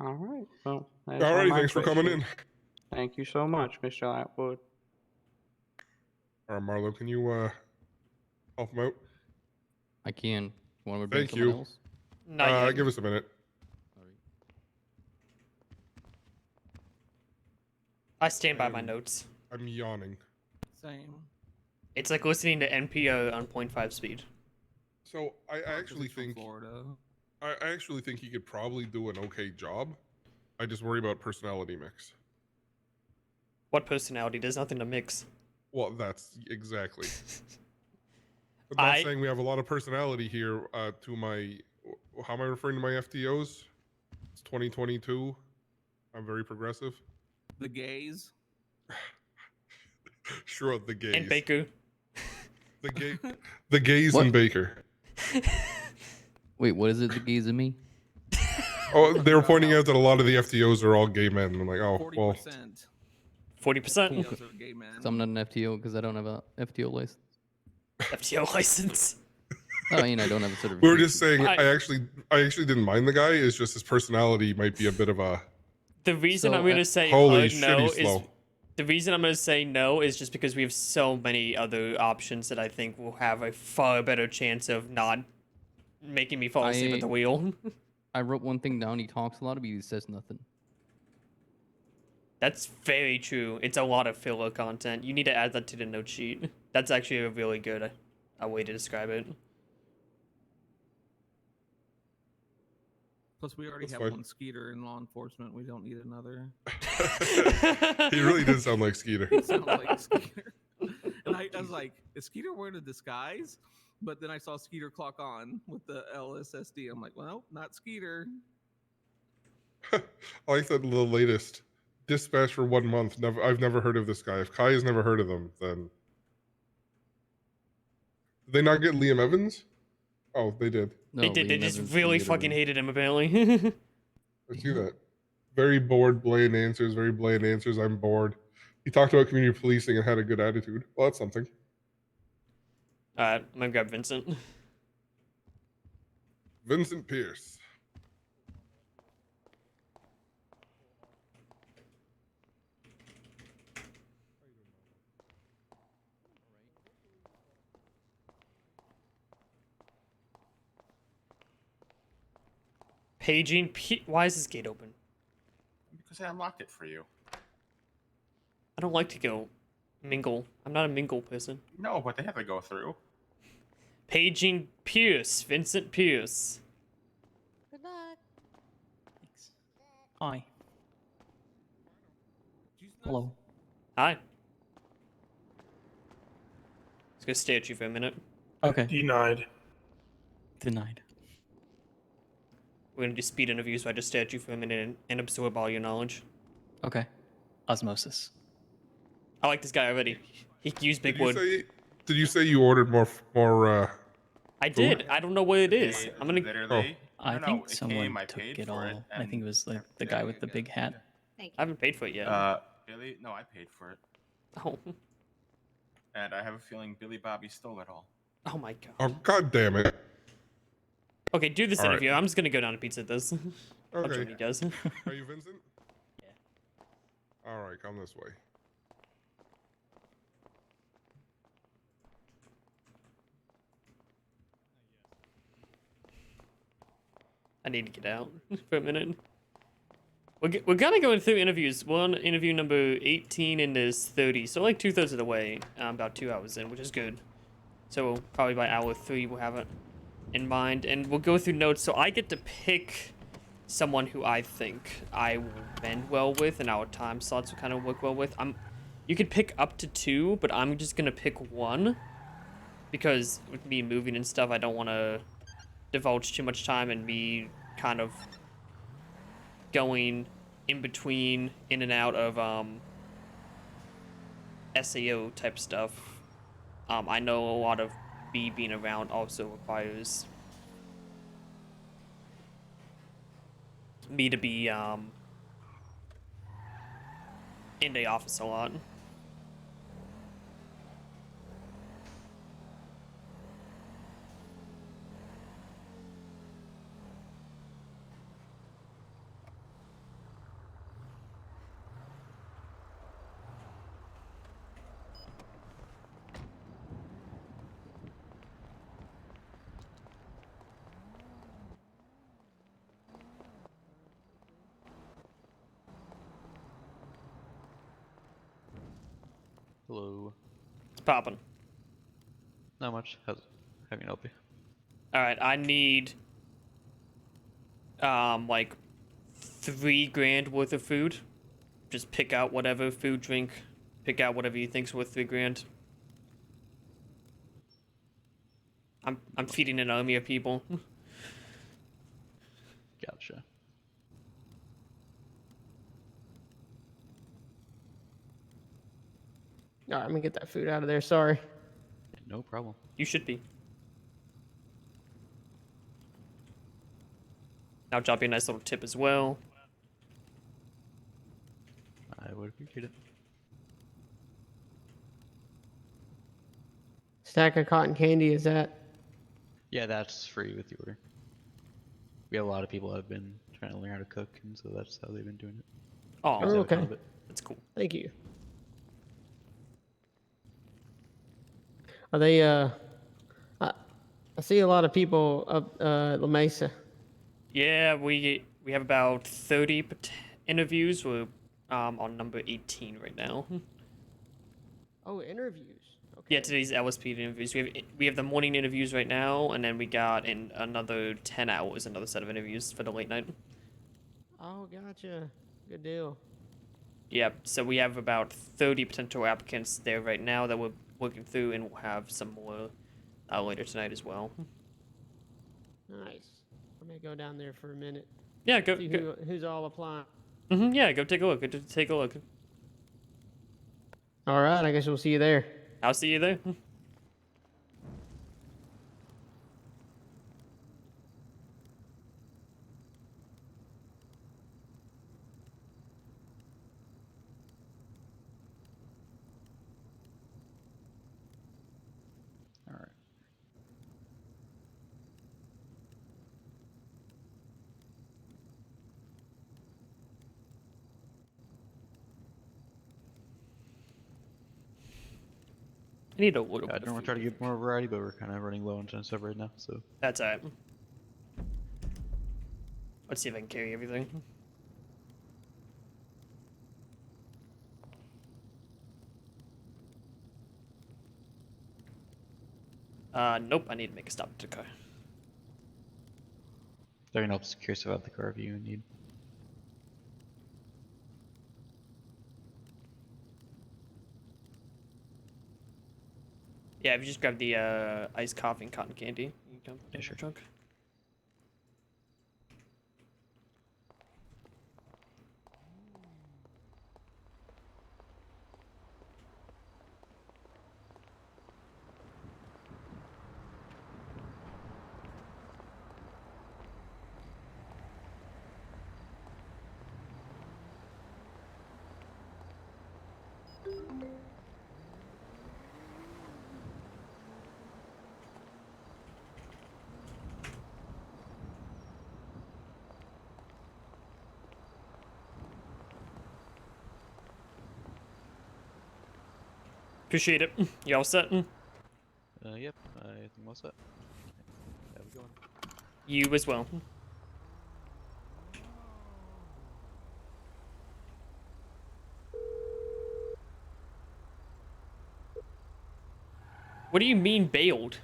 All right. Well, that's All all right. my Thanks for coming in. questions. Thank you so much, Mr. Atwood. All right, Marlo, can you help him out? I can. Want to bring Thank someone you. else? Not yet. Give us a minute. I stand by my notes. I'm yawning. Same. It's like listening to NPO on 0.5 speed. So I actually think I actually think he could probably do an okay job. I just worry about personality mix. What personality? There's nothing to mix. Well, that's exactly. I'm not saying we have a lot of personality here. To my, how am I referring to my FTOs? It's 2022. I'm very progressive. The gays. Sure, the gays. And Baker. The gays and Baker. Wait, what is it? The gays and me? Oh, they were pointing out that a lot of the FTOs are all gay men. I'm like, oh, 40%. well. 40%. Are gay men. So I'm not an FTO because I don't have a FTO license. FTO license. Oh, I mean, I don't have a certification. We were just saying, I actually didn't mind the guy. It's just his personality might be a bit of a. The reason I'm going to say holy no shitty is slow. the reason I'm going to say no is just because we have so many other options that I think will have a far better chance of not making me fall asleep at the wheel. I wrote one thing down. He talks a lot, but he says nothing. That's very true. It's a lot of filler content. You need to add that to the note sheet. That's actually a really good a way to describe it. Plus, we already That's have fine. one Skeeter in law enforcement. We don't need another. He really did sound like Skeeter. He sounded like Skeeter. And I was like, is Skeeter wearing a disguise? But then I saw Skeeter clock on with the LSSD. I'm like, well, not Skeeter. I like that the latest dispatch for 1 month. I've never heard of this guy. If Kai has never heard of them, then did they not get Liam Evans? Oh, they did. They did. They just really fucking hated him, apparently. I see that. Very bored, bland answers. Very bland answers. I'm bored. He talked about community policing and had a good attitude. Well, that's something. I'm gonna grab Vincent. Vincent Pierce. Paging. Why is this gate open? Because I unlocked it for you. I don't like to go mingle. I'm not a mingle person. No, but they have to go through. Paging Pierce. Vincent Pierce. Good luck. Hi. Hello. Hi. Let's go stare at you for a minute. Okay. Denied. Denied. We're gonna do speed interviews, so I just stare at you for a minute and absorb all your knowledge. Okay. Osmosis. I like this guy already. He can use big wood. Did you say you ordered more? I did. I don't know what it is. I'm gonna. Literally. I No, think it someone came, I took paid it for all. it, I think it was like the guy with the big hat. Thank I haven't paid for it yet. Billy, no, I paid for it. Oh. And I have a feeling Billy Bobby stole it all. Oh my god. Oh, god damn it. Okay, do this All right. interview. I'm just gonna go down to pizza at this. I'll Okay. join you guys. Are you Vincent? Yeah. All right, come this way. I need to get out for a minute. We're kind of going through interviews. We're on interview number 18 and there's 30. So like 2/3 of the way, about 2 hours in, which is good. So probably by hour 3 we'll have it in mind. And we'll go through notes. So I get to pick someone who I think I will bend well with and our time slots will kind of work well with. You could pick up to 2, but I'm just going to pick 1. Because with me moving and stuff, I don't want to divulge too much time and me kind of going in between, in and out of SAO type stuff. I know a lot of me being around also requires me to be in the office a lot. Hello. It's popping. Not much. How can I help you? All right, I need like $3,000 worth of food. Just pick out whatever food, drink, pick out whatever you think's worth $3,000. I'm feeding an army of people. Gotcha. All right, I'm gonna get that food out of there. Sorry. No problem. You should be. I'll drop you a nice little tip as well. I would appreciate it. Stack of cotton candy, is that? Yeah, that's free with the order. We have a lot of people that have been trying to learn how to cook, and so that's how they've been doing it. Oh, Use okay. of it. That's cool. Thank you. Are they, I see a lot of people up La Mesa. Yeah, we have about 30 interviews. We're on number 18 right now. Oh, interviews. Yeah, today's LSP interviews. We have the morning interviews right now, and then we got in another 10 hours, another set of interviews for the late night. Oh, gotcha. Good deal. Yep, so we have about 30 potential applicants there right now that we're working through, and we'll have some more later tonight as well. Nice. I'm gonna go down there for a minute. Yeah, go. See go. who's all applying. Yeah, go take a look. Go take a look. All right, I guess we'll see you there. I'll see you there. All right. I need a little I bit. don't want to try to get more variety, but we're kind of running low on stuff right now. So That's alright. Let's see if I can carry everything. Nope. I need to make a stop to the car. I can help. Curious about the car if you need. Yeah, if you just grab the iced coffee and cotton candy, you can come sure. trunk. Appreciate it. You all set? Yep. I think I'm all set. Have a good one. You as well. What do you mean bailed?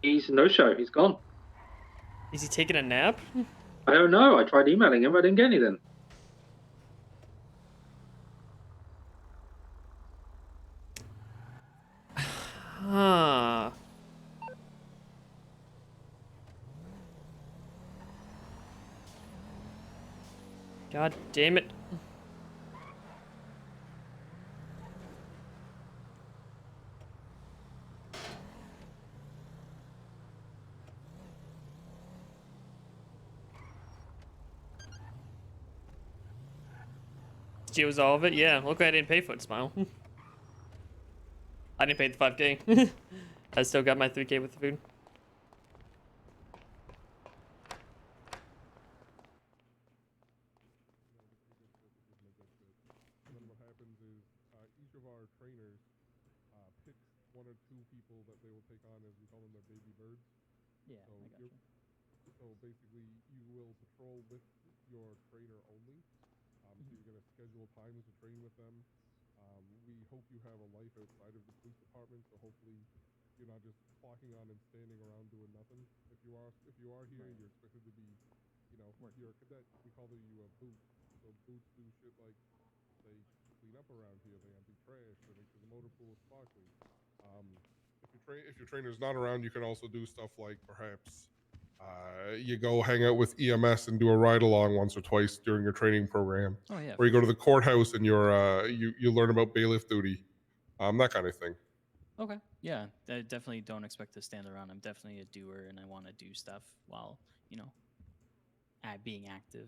He's no show. He's gone. Is he taking a nap? I don't know. I tried emailing him. I didn't get anything. Huh. God damn it. Did you use all of it? Yeah, look, I didn't pay for it, Smile. I didn't pay the 5K. I still got my 3K with the food. And then what happens is each of our trainers picks one or two people that they will take on, as we call them, their baby birds. Yeah, So I gotcha. So basically, you will patrol with your trainer only. So you're going to schedule times to train with them. We hope you have a life outside of the police department, so hopefully you're not just clocking on and standing around doing nothing. If you are here, you're expected to be, you're a cadet. We call you a boots. So boots do shit like they clean up around here, they empty trash, they make sure the motor pool is sparkling. If your trainer's not around, you can also do stuff like perhaps you go hang out with EMS and do a ride along once or twice during your training program. Oh, yeah, Or you for go to the courthouse and you learn about bailiff duty, that kind of thing. Okay. Yeah, I definitely don't expect to stand around. I'm definitely a doer, and I want to do stuff while, being active.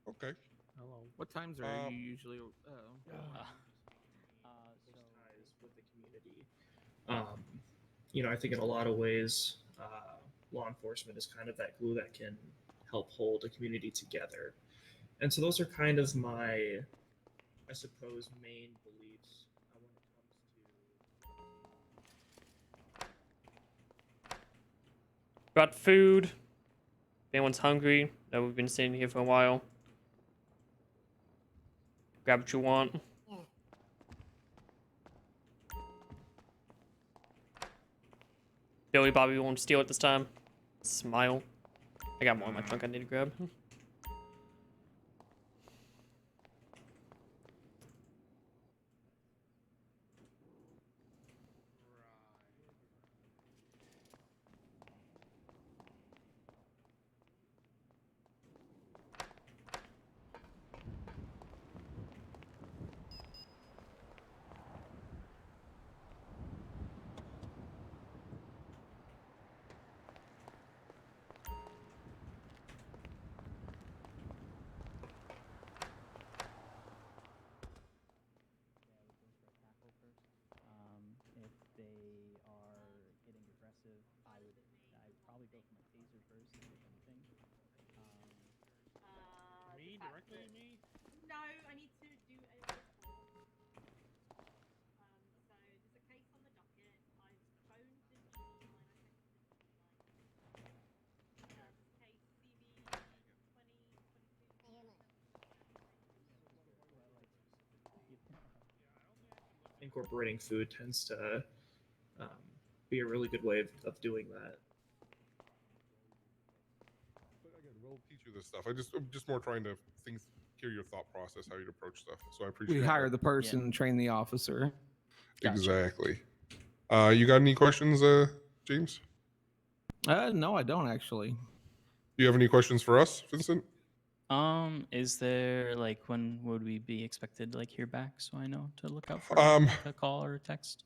Okay. Hello. What times are you usually? Ties with the community. I think in a lot of ways, law enforcement is kind of that glue that can help hold a community together. And so those are kind of my, I suppose, main beliefs when it comes to. Got food. If anyone's hungry, that we've been sitting here for a while. Grab what you want. Billy Bobby won't steal it this time. Smile. I got more in my trunk I need to grab. go for my taser first, if anything. Me directly? Me? No, I need to do a report. So there's a case on the docket. I've phoned the GD line. I texted the GD line. This case CV 2022. Incorporating food tends to be a really good way of doing that. But again, we'll teach you this stuff. I'm just more trying to hear your thought process, how you'd approach stuff. So I appreciate We that. hire the person and train the officer. Exactly. You got any questions, James? No, I don't actually. Do you have any questions for us, Vincent? Is there like when would we be expected to like hear back so I know to look out for like, a call or a text?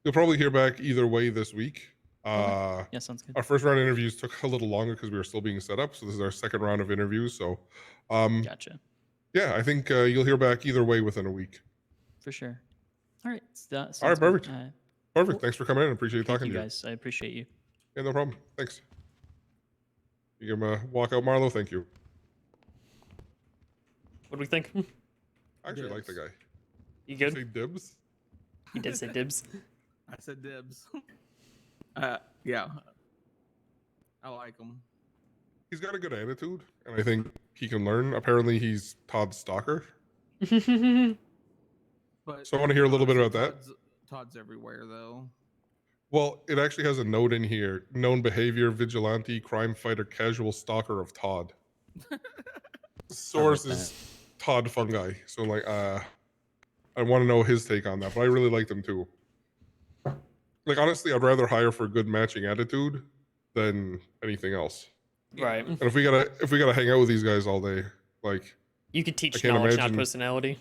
You'll probably hear back either way this week. Okay. Yeah, sounds good. Our first round of interviews took a little longer because we were still being set up. So this is our second round of interviews. So, Gotcha. Yeah, I think you'll hear back either way within a week. For sure. All right. Sounds All right, perfect. good. Perfect. Cool. Thanks for coming in. Appreciate Thank talking you to you. guys. I appreciate you. Yeah, no problem. Thanks. You give him a walk out, Marlo. Thank you. What do we think? I actually like the guy. You good? Say dibs? He did say dibs. I said dibs. Yeah. I like him. He's got a good attitude, and I think he can learn. Apparently, he's Todd's stalker. But So I want to hear a little bit about that. Todd's everywhere though. Well, it actually has a note in here: known behavior, vigilante, crime fighter, casual stalker of Todd. Source is Todd Fungi. So like, I want to know his take on that. But I really liked him too. Like honestly, I'd rather hire for good matching attitude than anything else. Right. And if we gotta hang out with these guys all day, like You could I teach can't knowledge, not imagine- personality.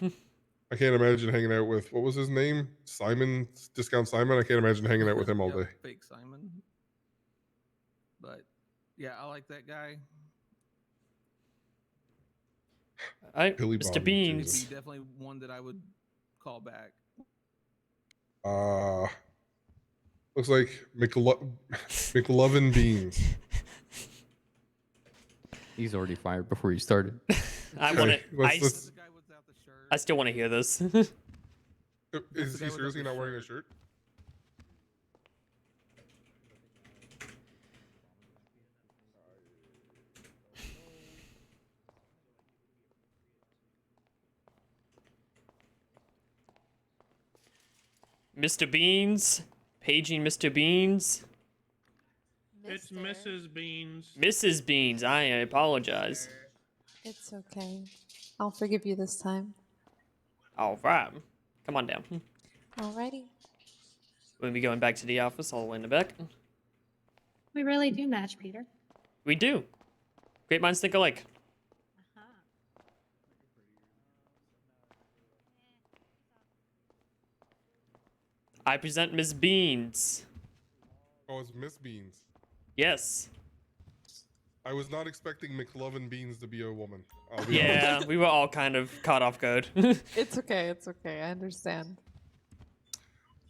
I can't imagine hanging out with what was his name? Simon, Discount Simon. I can't imagine hanging out with him all Yep, day. Fake Simon. But yeah, I like that guy. All right, Billy Mr. Bob, Beans. He's definitely one that I would call back. Looks like McLovin Beans. He's already fired before you started. I want to. I still want to hear this. Is he seriously not wearing a shirt? Mr. Beans, paging Mr. Beans. It's Mrs. Beans. Mrs. Beans, I apologize. It's okay. I'll forgive you this time. All right, come on down. Alrighty. We'll be going back to the office all the way in the back. We really do match, Peter. We do. Great minds think alike. I present Miss Beans. Oh, it's Miss Beans. Yes. I was not expecting McLovin Beans to be a woman. I'll be Yeah, honest. we were all kind of caught off guard. It's okay. It's okay. I understand.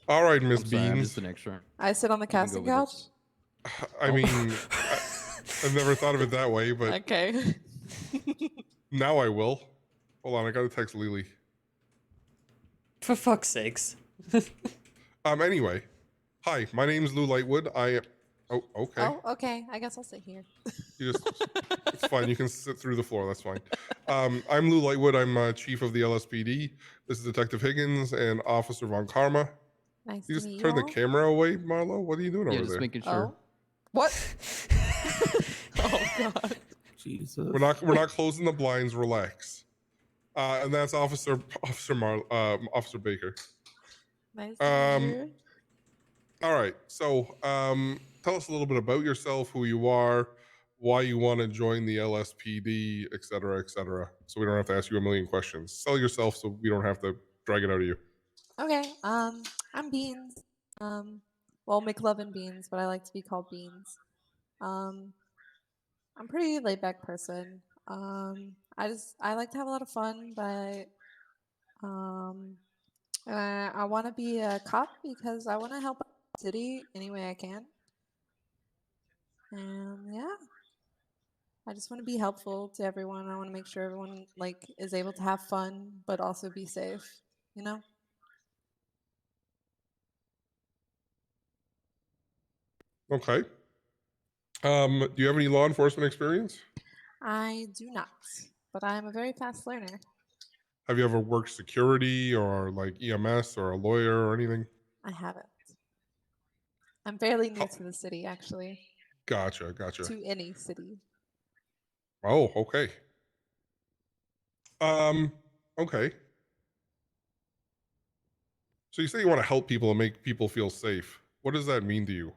All right, Miss I'm sorry, I'm Beans. just an extra. I sit on the You can casting go with couch. I mean, I've never thought of it that way, but Okay. now I will. Hold on, I gotta text Lily. For fuck's sakes. Anyway, hi, my name's Lou Lightwood. Oh, okay. Oh, okay. I guess I'll sit here. You just, it's fine. You can sit through the floor. That's fine. I'm Lou Lightwood. I'm chief of the LSPD. This is Detective Higgins and Officer Von Karma. Nice You to just meet turn you the all. camera away, Marlo. What are you doing Yeah, over just there? making sure. Oh. What? Oh God. Jesus. We're not closing the blinds. Relax. And that's Officer Baker. Nice to meet you. All right. So, tell us a little bit about yourself, who you are, why you want to join the LSPD, et cetera, so we don't have to ask you a million questions. Sell yourself so we don't have to drag it out of you. Okay. I'm Beans. Well, McLovin Beans, but I like to be called Beans. I'm a pretty laid back person. I like to have a lot of fun, but I want to be a cop because I want to help the city any way I can. And yeah, I just want to be helpful to everyone. I want to make sure everyone like is able to have fun, but also be safe. You know. Okay. Do you have any law enforcement experience? I do not, but I am a very fast learner. Have you ever worked security or like EMS or a lawyer or anything? I haven't. I'm fairly new to the city, actually. Gotcha. To any city. Oh, okay. Okay. So you say you want to help people and make people feel safe. What does that mean to you?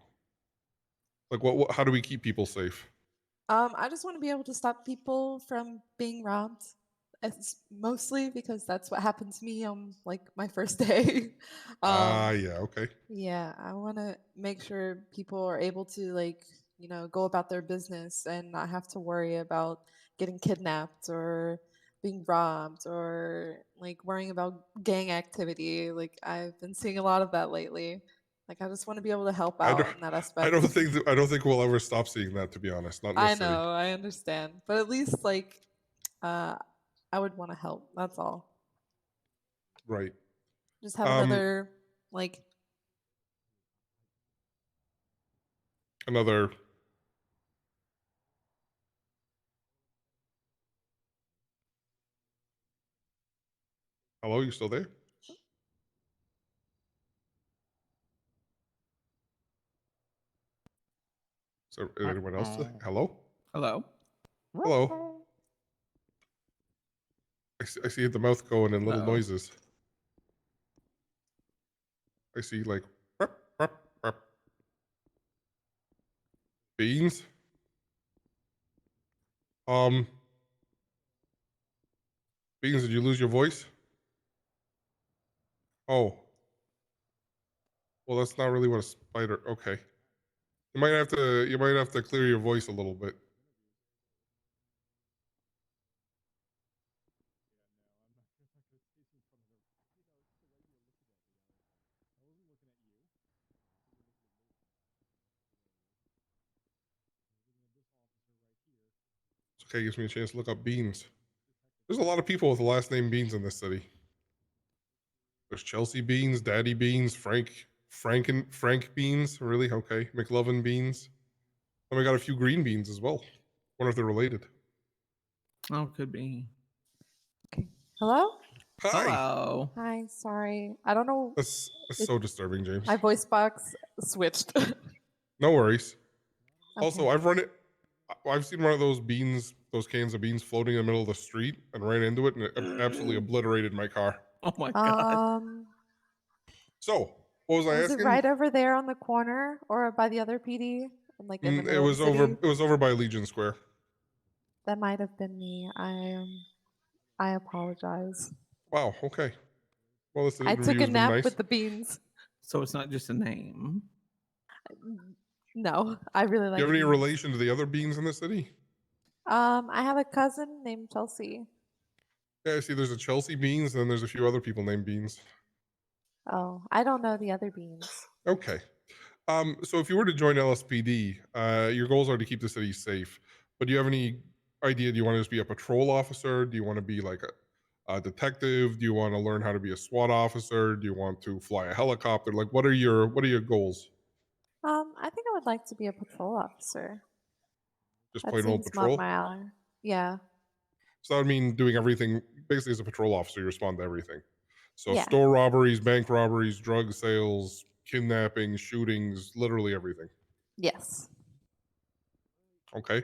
Like, how do we keep people safe? I just want to be able to stop people from being robbed. It's mostly because that's what happened to me on like my first day. Yeah, okay. Yeah, I want to make sure people are able to like, go about their business and not have to worry about getting kidnapped or being robbed or like worrying about gang activity. Like I've been seeing a lot of that lately. Like I just want to be able to help out in that aspect. I don't think we'll ever stop seeing that, to be honest. Not in I this city. know, I understand. But at least like I would want to help. That's all. Right. Just have another like another Hello, you still there? Is there anyone else? Hello? Hello? Hello? I see the mouth going in little Hello? noises. I see like beans. Beans, did you lose your voice? Oh. Well, that's not really what a spider. Okay. You might have to clear your voice a little bit. It's okay, gives me a chance to look up Beans. There's a lot of people with the last name Beans in this city. There's Chelsea Beans, Daddy Beans, Frank Beans. Really? Okay. McLovin Beans. And we got a few green beans as well. Wonder if they're related. Oh, could be. hello? Hi. Hello. Hi, sorry. I don't know. That's so disturbing, James. My voice box switched. No worries. Okay. Also, I've seen one of those cans of beans floating in the middle of the street and ran into it and it absolutely obliterated my car. Oh my god. So, what was I Was asking? it right over there on the corner or by the other PD? Like in the It middle was of the city? it was over by Legion Square. That might have been me. I apologize. Wow, okay. Well, this I interview took a has been nap nice. with the beans. So it's not just a name. No, I really Do like you have any beans. relation to the other beans in the city? I have a cousin named Chelsea. Yeah, I see there's a Chelsea Beans, and then there's a few other people named Beans. Oh, I don't know the other beans. Okay. So if you were to join LSPD, your goals are to keep the city safe. But do you have any idea? Do you want to just be a patrol officer? Do you want to be like a detective? Do you want to learn how to be a SWAT officer? Do you want to fly a helicopter? Like, what are your goals? I think I would like to be a patrol officer. Just That plain old seems up patrol? my alley. Yeah. So that would mean doing everything. Basically, as a patrol officer, you respond to everything. So Yeah. store robberies, bank robberies, drug sales, kidnapping, shootings, literally everything. Yes. Okay.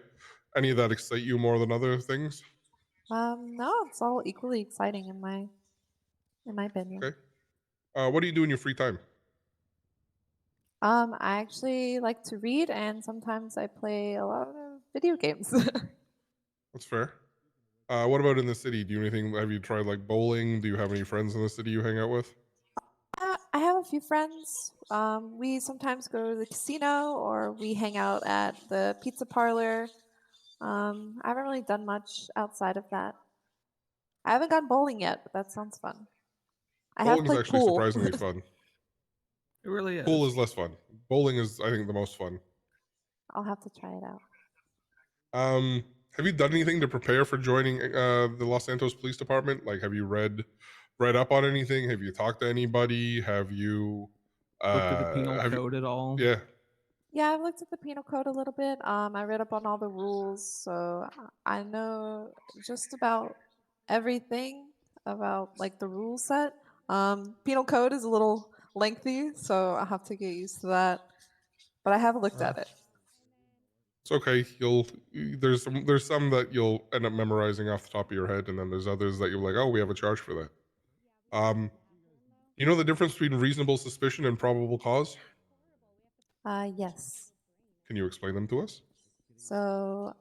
Any of that excite you more than other things? No, it's all equally exciting in my opinion. Okay. What do you do in your free time? I actually like to read and sometimes I play a lot of video games. That's fair. What about in the city? Do you anything? Have you tried like bowling? Do you have any friends in the city you hang out with? I have a few friends. We sometimes go to the casino or we hang out at the pizza parlor. I haven't really done much outside of that. I haven't gone bowling yet, but that sounds fun. I have Bowling's played actually pool. surprisingly fun. It really is. Pool is less fun. Bowling is, I think, the most fun. I'll have to try it out. Have you done anything to prepare for joining the Los Santos Police Department? Like, have you read up on anything? Have you talked to anybody? Have you Looked at the penal have you- code at all? Yeah. Yeah, I've looked at the penal code a little bit. I read up on all the rules, so I know just about everything about like the rule set. Penal code is a little lengthy, so I have to get used to that. But I have looked at it. It's okay. There's some that you'll end up memorizing off the top of your head, and then there's others that you're like, oh, we have a charge for that. You know the difference between reasonable suspicion and probable cause? Yes. Can you explain them to us? So,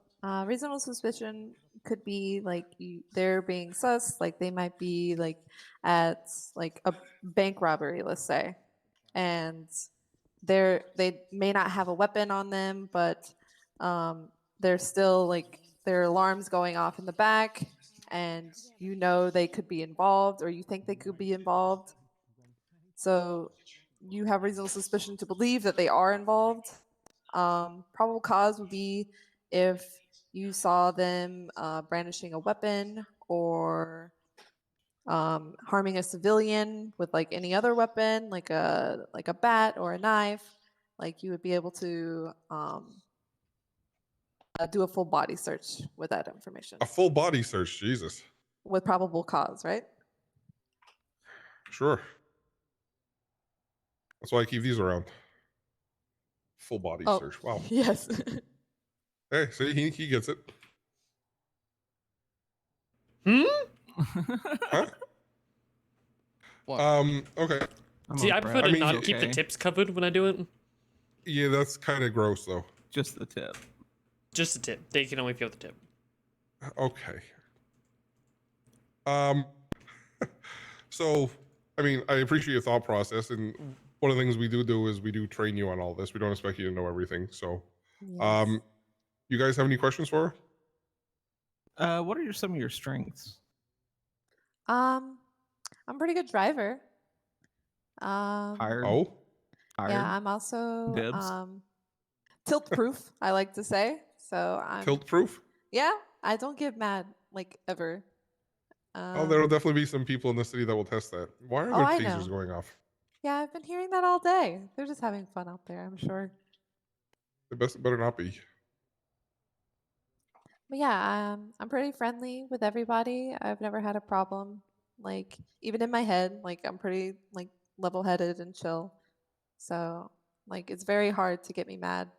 reasonable suspicion could be like they're being sus, like they might be like at like a bank robbery, let's say, and they may not have a weapon on them, but they're still like their alarms going off in the back, and you know they could be involved, or you think they could be involved. So you have reasonable suspicion to believe that they are involved. Probable cause would be if you saw them brandishing a weapon or harming a civilian with like any other weapon, like a bat or a knife. Like you would be able to do a full body search with that information. A full body search, Jesus. With probable cause, right? Sure. That's why I keep these around. Full body search. Wow. Yes. Hey, see, he gets it. Huh? Okay. See, I prefer to not keep the tips covered when I do it. Yeah, that's kind of gross, though. Just the tip. Just the tip. They can only feel the tip. Okay. So, I mean, I appreciate your thought process, and one of the things we do is we do train you on all this. We don't expect you to know everything. So, you guys have any questions for her? What are some of your strengths? I'm a pretty good driver. Hired. Oh. Yeah, I'm also Dibs. tilt proof, I like to say. So I'm Tilt proof? Yeah, I don't get mad like ever. Oh, there will definitely be some people in the city that will test that. Why are Oh, there I tasers know. going off? Yeah, I've been hearing that all day. They're just having fun out there, I'm sure. It better not be. But yeah, I'm pretty friendly with everybody. I've never had a problem. Like even in my head, like I'm pretty like level-headed and chill. So like it's very hard to get me mad.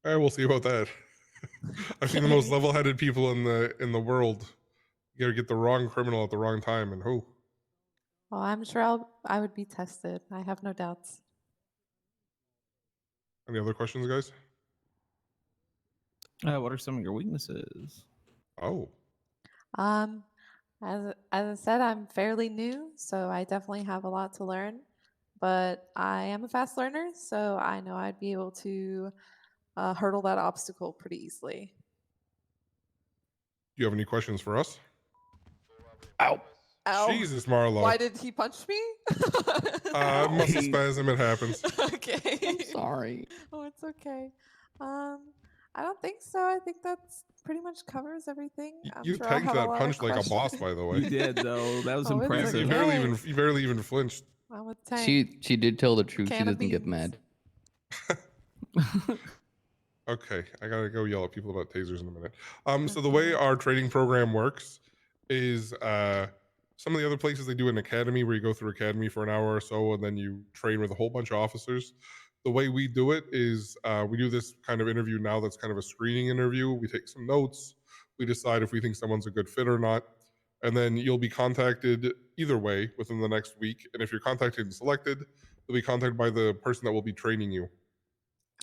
We'll see about that. I've seen the most level-headed people in the world. You gotta get the wrong criminal at the wrong time, and who? Well, I'm sure I would be tested. I have no doubts. Any other questions, guys? What are some of your weaknesses? Oh. As I said, I'm fairly new, so I definitely have a lot to learn. But I am a fast learner, so I know I'd be able to hurdle that obstacle pretty easily. Do you have any questions for us? Ow. Ow. Jesus, Marlo. Why did he punch me? Muscle spasm, it happens. Okay. I'm sorry. Oh, it's okay. I don't think so. I think that's pretty much covers everything. I'm You sure I'll tanked have a that lot punch of like a boss, questions. by the way. You did though. That was Oh, it's impressive. okay. You barely even flinched. I'm a tank. She did tell the truth. She Can of doesn't get beans. mad. Okay, I gotta go yell at people about tasers in a minute. So the way our training program works is some of the other places they do an academy where you go through academy for an hour or so and then you train with a whole bunch of officers. The way we do it is we do this kind of interview now that's kind of a screening interview. We take some notes, we decide if we think someone's a good fit or not, and then you'll be contacted either way within the next week. And if you're contacted and selected, you'll be contacted by the person that will be training you.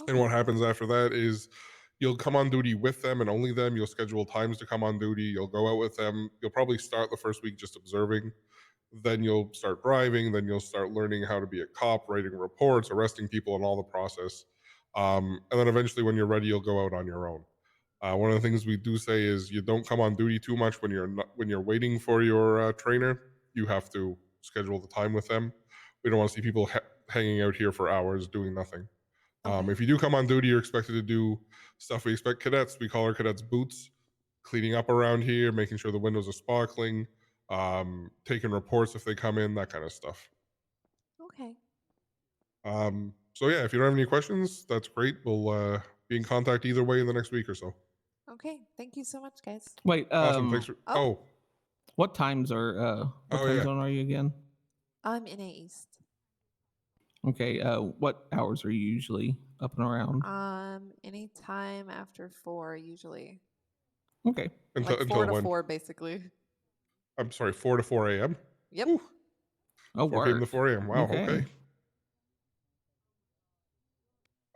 And what happens after that is you'll come on duty with them and only them. You'll schedule times to come on duty. You'll go out with them. You'll probably start the first week just observing. Then you'll start driving. Then you'll start learning how to be a cop, writing reports, arresting people, and all the process. And then eventually, when you're ready, you'll go out on your own. One of the things we do say is you don't come on duty too much when you're waiting for your trainer. You have to schedule the time with them. We don't want to see people hanging out here for hours doing nothing. If you do come on duty, you're expected to do stuff we expect cadets. We call our cadets boots, cleaning up around here, making sure the windows are sparkling, taking reports if they come in, that kind of stuff. Okay. So yeah, if you don't have any questions, that's great. We'll be in contact either way in the next week or so. Okay. Thank you so much, guys. Wait, Awesome. Thanks for. Oh. What times are what time zone are you again? I'm in A East. Okay, what hours are you usually up and around? Anytime after 4 usually. Okay. Until, Like 4 until to when? 4 basically. I'm sorry, 4 to 4 a.m. Yep. Ooh. Oh, 4 p.m. to work. 4 a.m. Wow. Okay. Okay.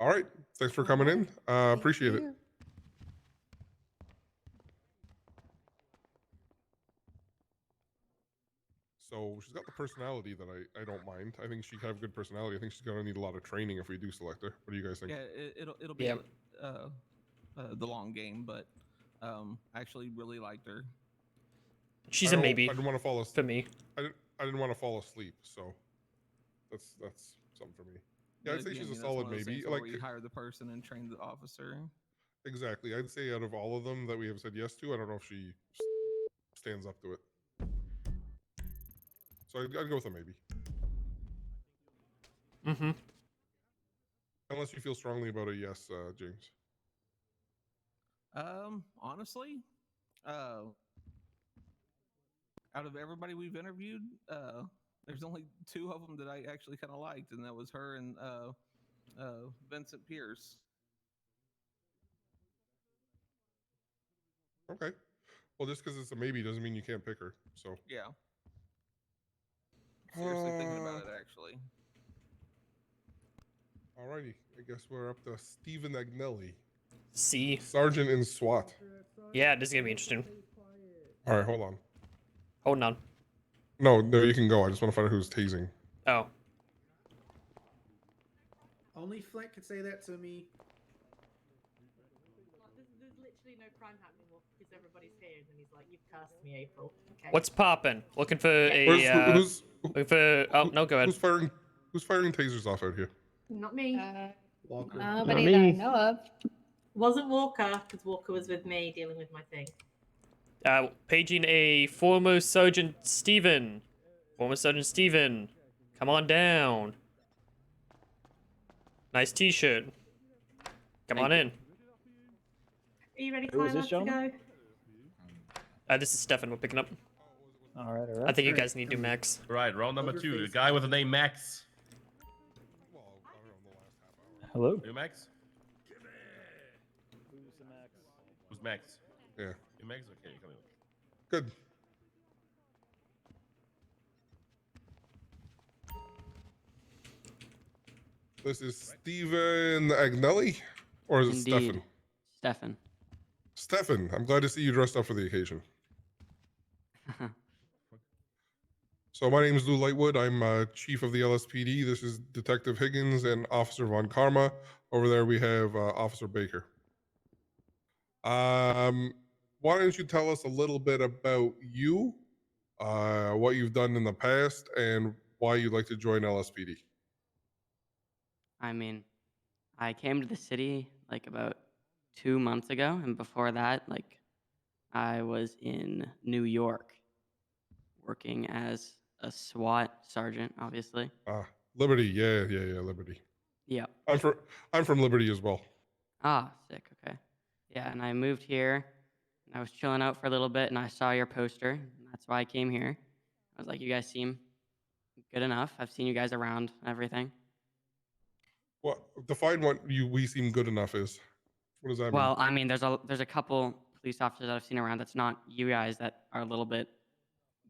All right. Thanks for coming in. Appreciate it. So she's got the personality that I don't mind. I think she could have good personality. I think she's gonna need a lot of training if we do select her. What do you guys think? Yeah, it'll be the long game, but I actually really liked her. She's I a don't- maybe I didn't want to fall asleep. for me. I didn't want to fall asleep, so that's something for me. Yeah, I'd say she's a that's solid one of those maybe. things where Like we hire the person and train the officer. exactly, I'd say out of all of them that we have said yes to, I don't know if she stands up to it. So I'd go with a maybe. Mm-hmm. Unless you feel strongly about a yes, James. Honestly, out of everybody we've interviewed, there's only 2 of them that I actually kind of liked, and that was her and Vincent Pierce. Okay. Well, just because it's a maybe doesn't mean you can't pick her. So Yeah. Seriously thinking about it, actually. Alrighty, I guess we're up to Stephen Agnelli. C. Sergeant in SWAT. Yeah, this is gonna be interesting. All right, hold on. Hold on. No, you can go. I just want to find out who's tasing. Oh. Only Flint could say that to me. There's literally no crime happening because everybody's here, and then he's like, "You've cursed me, April." Okay. What's poppin'? Looking for looking for. Oh no, go ahead. Who's firing tasers off out here? Not me. Walker. Nobody that I know of. Wasn't Walker, because Walker was with me dealing with my thing. Paging a former Sergeant Steven. Former Sergeant Steven. Come on down. Nice t-shirt. Come on in. Are you ready, Who is this Tyler, to gentleman? go? This is Stefan we're picking up. All right, all right. I think you guys need to do Max. Right, round number 2. The guy with the name Max. Hello. You Max? Who's the Max? Who's Max? Yeah. You Max? Okay, come in. Good. This is Stephen Agnelli, or is it Indeed. Stefan? Stefan. Stefan, I'm glad to see you dressed up for the occasion. So my name is Lou Lightwood. I'm chief of the LSPD. This is Detective Higgins and Officer Von Karma. Over there we have Officer Baker. Why don't you tell us a little bit about you, what you've done in the past, and why you'd like to join LSPD? I mean, I came to the city like about 2 months ago, and before that, like, I was in New York working as a SWAT sergeant, obviously. Liberty, yeah, Liberty. Yep. I'm from Liberty as well. Ah, sick. Okay. Yeah, and I moved here, and I was chilling out for a little bit, and I saw your poster. And that's why I came here. I was like, you guys seem good enough. I've seen you guys around and everything. What define what we seem good enough is? What does that mean? Well, I mean, there's a couple police officers that I've seen around that's not you guys that are a little bit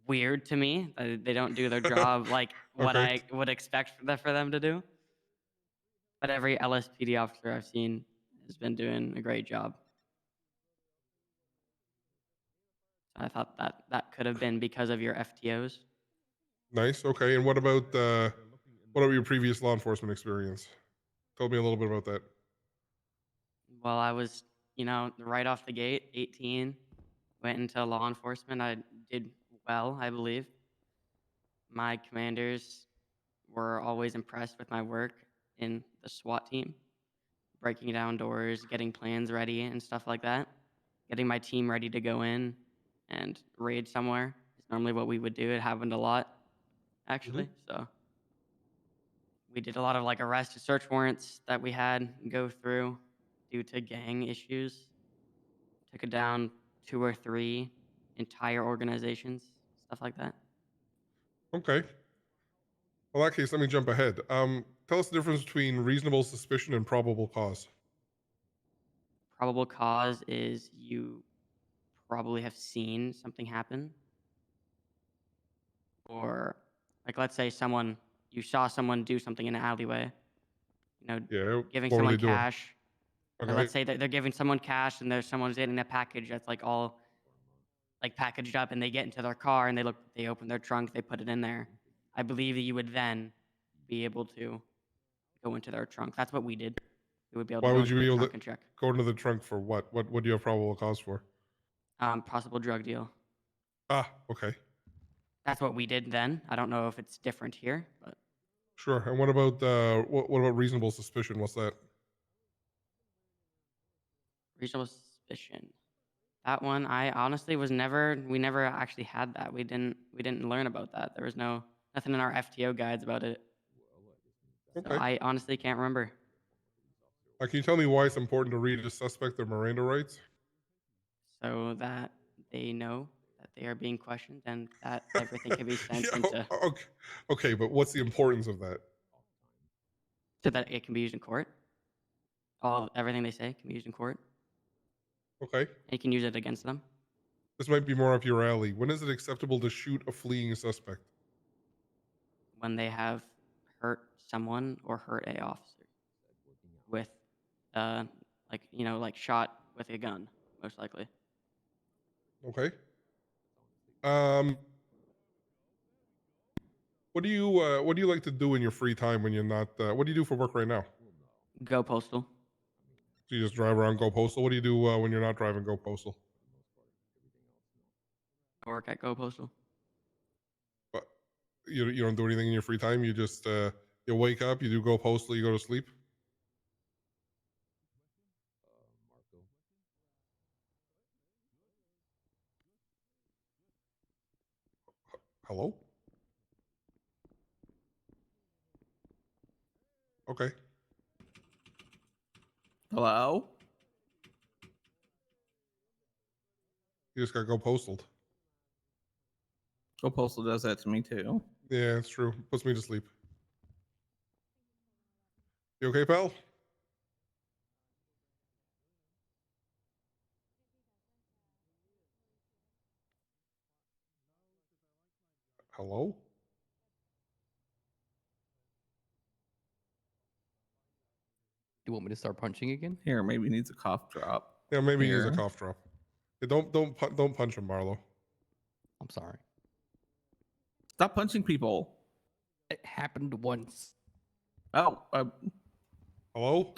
weird to me. They don't do their job like what Okay. I would expect for them to do. But every LSPD officer I've seen has been doing a great job. I thought that could have been because of your FTOs. Nice. Okay. And what about your previous law enforcement experience? Tell me a little bit about that. Well, I was, right off the gate, 18, went into law enforcement. I did well, I believe. My commanders were always impressed with my work in the SWAT team. breaking down doors, getting plans ready, and stuff like that. Getting my team ready to go in and raid somewhere is normally what we would do. It happened a lot, actually. So we did a lot of like arrest and search warrants that we had go through due to gang issues. Took it down 2 or 3 entire organizations, stuff like that. Okay. Well, in that case, let me jump ahead. Tell us the difference between reasonable suspicion and probable cause. Probable cause is you probably have seen something happen, or like let's say you saw someone do something in an alleyway, Yeah. giving What were someone they doing? cash. Or Okay. let's say that they're giving someone cash and there's someone's getting a package that's like all like packaged up, and they get into their car and they open their trunk, they put it in there. I believe that you would then be able to go into their trunk. That's what we did. We would be able to Why go would into you be their able trunk to and check. go into the trunk for what? What do you have probable cause for? Possible drug deal. Ah, okay. That's what we did then. I don't know if it's different here, but Sure. And what about what about reasonable suspicion? What's that? reasonable suspicion. That one, I honestly we never actually had that. We didn't learn about that. There was nothing in our FTO guides about it. Okay. So I honestly can't remember. Can you tell me why it's important to read a suspect their Miranda rights? So that they know that they are being questioned and that everything can be sent Yeah, into okay, but what's the importance of that? so that it can be used in court. Everything they say can be used in court. Okay. And you can use it against them. This might be more up your alley. When is it acceptable to shoot a fleeing suspect? When they have hurt someone or hurt a officer with like shot with a gun, most likely. Okay. What do you like to do in your free time when you're not? What do you do for work right now? Go postal. So you just drive around, go postal. What do you do when you're not driving, go postal? I work at Go Postal. But you don't do anything in your free time. You just you wake up, you do go postal, you go to sleep. Hello? Okay. Hello? You just gotta go postal. Go Postal does that to me too. Yeah, it's true. Puts me to sleep. You okay, pal? Hello? You want me to start punching again? Here, maybe he needs a cough drop. Yeah, maybe he needs a Here. cough drop. Yeah, don't punch him, Marlo. I'm sorry. Stop punching people. It happened once. Oh, hello?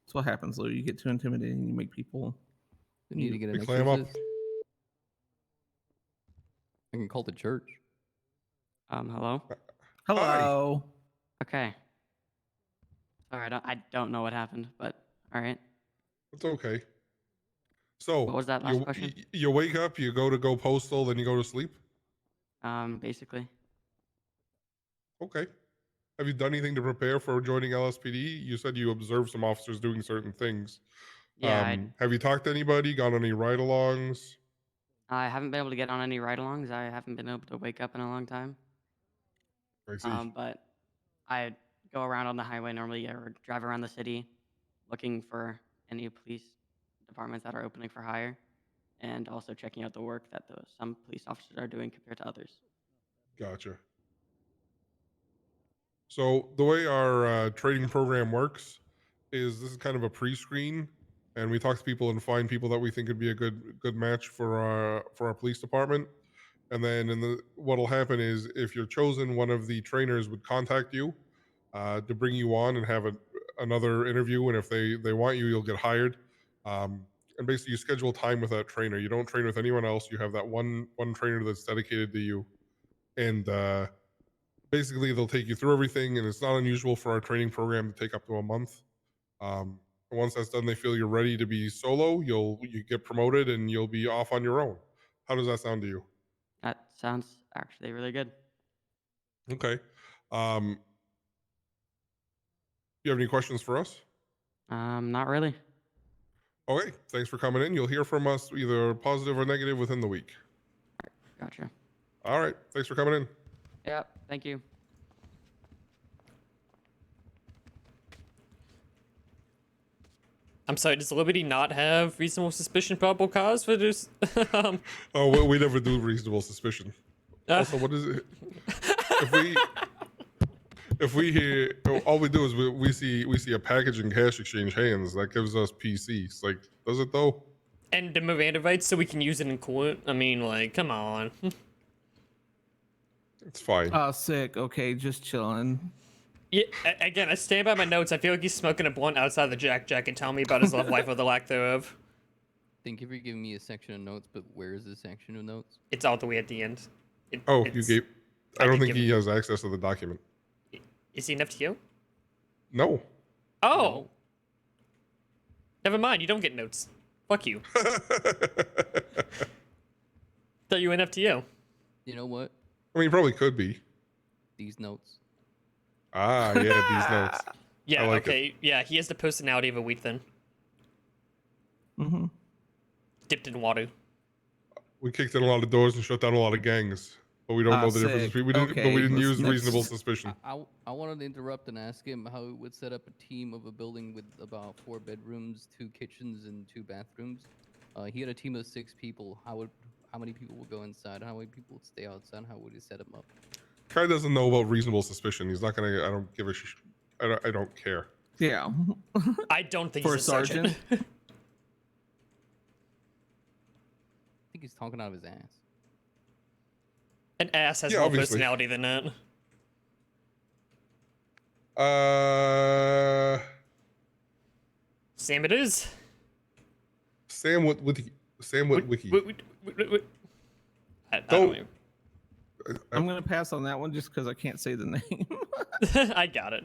That's what happens, Lou. You get too intimidating, you make people. You need to get an clam up. exorcist. I can call the church. Hello? Hello. Okay. Sorry, I don't know what happened, but all right. It's okay. So What was that last question? You wake up, you go postal, then you go to sleep? Basically. Okay. Have you done anything to prepare for joining LSPD? You said you observed some officers doing certain things. Yeah, have you talked to anybody? Gone on any ride-alongs? I haven't been able to get on any ride-alongs. I haven't been able to wake up in a long time. I see. But I go around on the highway normally or drive around the city looking for any police departments that are opening for hire and also checking out the work that some police officers are doing compared to others. Gotcha. So the way our training program works is this is kind of a pre-screen, and we talk to people and find people that we think would be a good match for our police department. And then what'll happen is if you're chosen, one of the trainers would contact you to bring you on and have another interview. And if they want you, you'll get hired. And basically, you schedule time with that trainer. You don't train with anyone else. You have that one trainer that's dedicated to you, and basically they'll take you through everything, and it's not unusual for our training program to take up to a month. Once that's done, they feel you're ready to be solo. You get promoted, and you'll be off on your own. How does that sound to you? That sounds actually really good. Okay. You have any questions for us? Not really. Okay. Thanks for coming in. You'll hear from us either positive or negative within the week. Gotcha. All right. Thanks for coming in. Yep. Thank you. I'm sorry, does Liberty not have reasonable suspicion probable cause for this? Oh, we never do reasonable suspicion. Also, what is it? If we hear, all we do is we see a package and cash exchange hands. That gives us PCs. Like, does it though? And the Miranda rights so we can use it in court? I mean, like, come on. It's fine. Oh, sick. Okay, just chilling. Yeah, again, I stand by my notes. I feel like he's smoking a blunt outside the Jack and telling me about his love life or the lack thereof. Thank you for giving me a section of notes, but where is the section of notes? It's all the way at the end. You gave. I don't think he has access to the document. Is he an FTO? No. Oh. Never mind. You don't get notes. Fuck you. Thought you were an FTO. You know what? I mean, he probably could be. These notes. Ah, yeah, these notes. Yeah, I like okay. Yeah, he has the personality of a wheat thin. Mm-hmm. Dipped in water. We kicked in a lot of doors and shut down a lot of gangs, but we don't know the difference sick. between. But we didn't use reasonable suspicion. I wanted to interrupt and ask him how he would set up a team of a building with about 4 bedrooms, 2 kitchens, and 2 bathrooms. He had a team of 6 people. How many people would go inside? How many people would stay outside? How would he set them up? Guy doesn't know about reasonable suspicion. He's not gonna. I don't give a. I don't care. Yeah. I don't think For he's a sergeant. I think he's talking out of his ass. An ass has more personality than that. Sam it is. Sam with wiki. I don't even... I'm gonna pass on that one just because I can't say the name. I got it.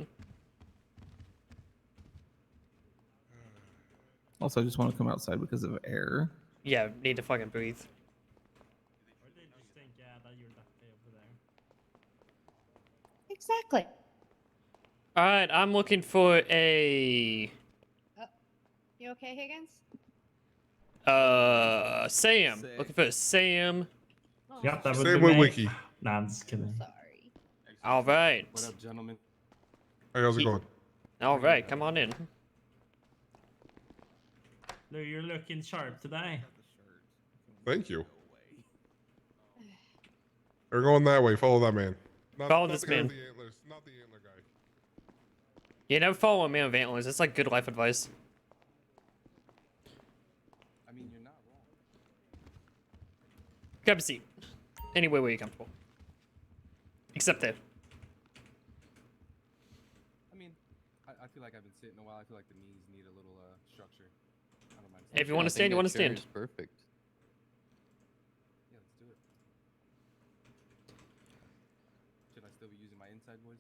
Also, I just want to come outside because of air. Yeah, need to fucking breathe. Exactly. All right, I'm looking for a You okay, Higgins? Sam. Looking for a Sam. Yep, that would Sam be with me. wiki. Nah, I'm just kidding. Sorry. All right. What up, gentlemen? Hey, how's it going? All right, come on in. No, you're looking sharp today. Thank you. We're going that way. Follow that man. Follow this the guy man. with the antlers, not the antler guy. Yeah, never follow a man with antlers. That's like good life advice. I mean, you're not wrong. Grab a seat. Anywhere where you're comfortable. Except there. I mean, I feel like I've been sitting a while. I feel like the knees need a little structure. I don't mind. If you want to stand, you want to stand. Perfect. Yeah, let's do it. Should I still be using my inside voice?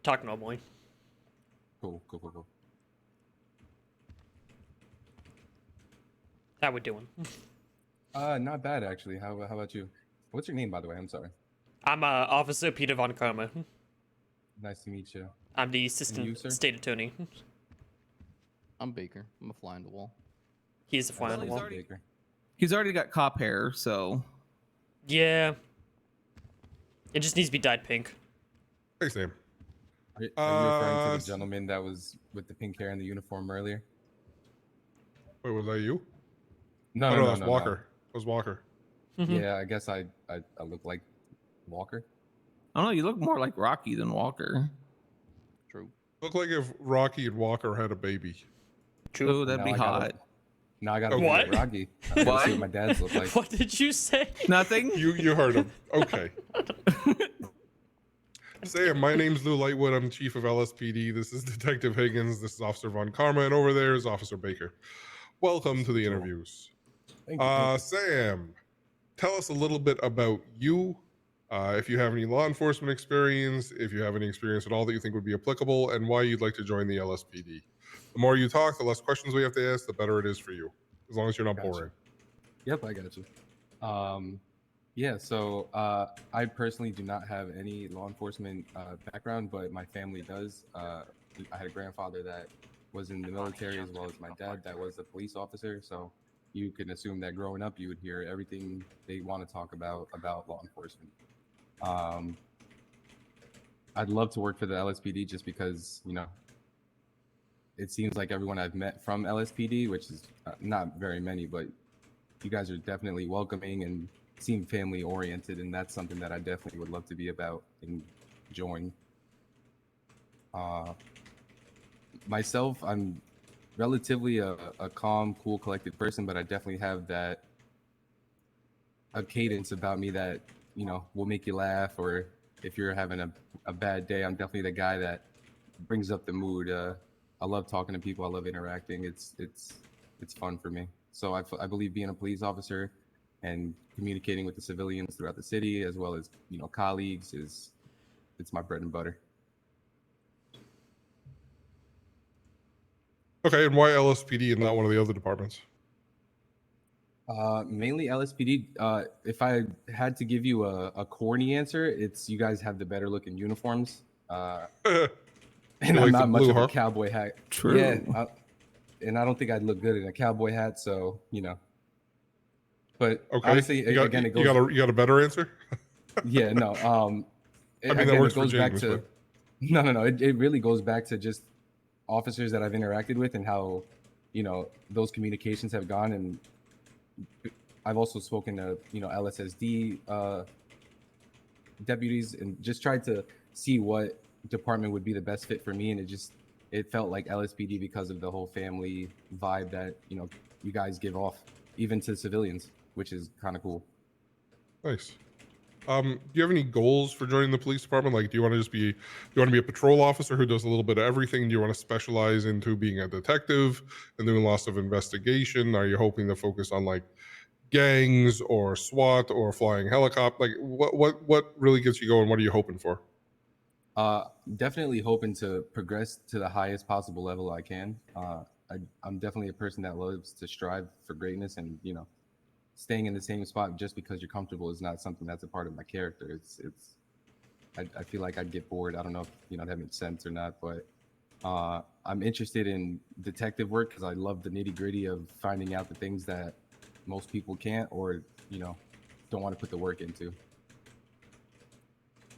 Talk normally. Cool. How we doing? Not bad actually. How about you? What's your name, by the way? I'm sorry. I'm Officer Peter Von Karma. Nice to meet you. I'm the you, assistant sir? state attorney. I'm Baker. I'm a fly on the wall. He is a fly on the wall. He's already got cop hair, so. Yeah. It just needs to be dyed pink. Hey, Sam. Are you referring to the gentleman that was with the pink hair and the uniform earlier? Wait, was that you? No, Oh, no, that's no, Walker. It was Walker. Yeah, I guess I look like Walker. I don't know. You look more like Rocky than Walker. True. Look like if Rocky and Walker had a baby. True. That'd be hot. Now I gotta be What? like Rocky. I gotta see what my dad's look like. What did you say? Nothing. You heard him. Okay. Sam, my name's Lou Lightwood. I'm chief of LSPD. This is Detective Higgins. This is Officer Von Karma, and over there is Officer Baker. Welcome to the interviews. Thank you. Sam, tell us a little bit about you, If you have any law enforcement experience, if you have any experience at all that you think would be applicable, and why you'd like to join the LSPD. The more you talk, the less questions we have to ask, the better it is for you, as long as you're not boring. Yep, I got you. Yeah, so I personally do not have any law enforcement background, but my family does. I had a grandfather that was in the military, as well as my dad that was a police officer. So you can assume that growing up, you would hear everything they want to talk about law enforcement. I'd love to work for the LSPD just because, you know, it seems like everyone I've met from LSPD, which is not very many, but you guys are definitely welcoming and seem family oriented, and that's something that I definitely would love to be about and join. Myself, I'm relatively a calm, cool, collected person, but I definitely have a cadence about me that, you know, will make you laugh, or if you're having a bad day, I'm definitely the guy that brings up the mood. I love talking to people. I love interacting. It's fun for me. So I believe being a police officer and communicating with the civilians throughout the city, as well as, you know, colleagues, it's my bread and butter. Okay, and why LSPD and not one of the other departments? Mainly LSPD. If I had to give you a corny answer, it's you guys have the better looking uniforms. And I'm like not the much blue, of a huh? cowboy hat. True. Yeah, and I don't think I'd look good in a cowboy hat. So, you know. But Okay, honestly, you got, again, it you goes. got a better answer? Yeah, no. I mean, Again, that works it goes for back James, to. but... No. It really goes back to just officers that I've interacted with and how, you know, those communications have gone. And I've also spoken to, you know, LSSD deputies and just tried to see what department would be the best fit for me. And it felt like LSPD because of the whole family vibe that, you know, you guys give off even to civilians, which is kind of cool. Nice. Do you have any goals for joining the police department? Like, do you want to be a patrol officer who does a little bit of everything? Do you want to specialize into being a detective and doing lots of investigation? Are you hoping to focus on like gangs or SWAT or flying helicopter? Like, what really gets you going? What are you hoping for? Definitely hoping to progress to the highest possible level I can. I'm definitely a person that loves to strive for greatness, and, you know, staying in the same spot just because you're comfortable is not something that's a part of my character. I feel like I'd get bored. I don't know if, you know, that makes sense or not, but I'm interested in detective work because I love the nitty gritty of finding out the things that most people can't, or, you know, don't want to put the work into.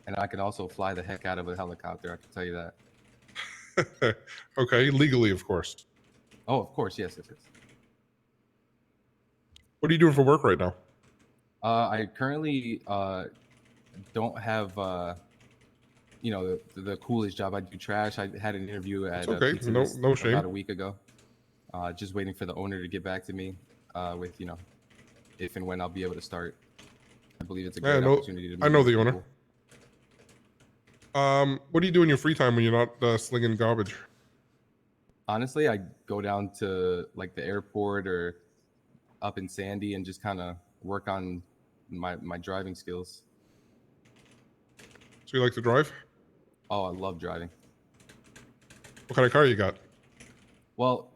And I can also fly the heck out of a helicopter, I can tell you that. Okay, legally, of course. Oh, of course, yes. What are you doing for work right now? I currently don't have, you know, the coolest job. I do trash. I had an interview at okay. Pizza No Hut shame. about a week ago. Just waiting for the owner to get back to me with, you know, if and when I'll be able to start. I believe it's a great opportunity to meet I know new the owner. people. What do you do in your free time when you're not slinging garbage? Honestly, I go down to like the airport or up in Sandy and just kind of work on my driving skills. So you like to drive? Oh, I love driving. What kind of car you got? Well,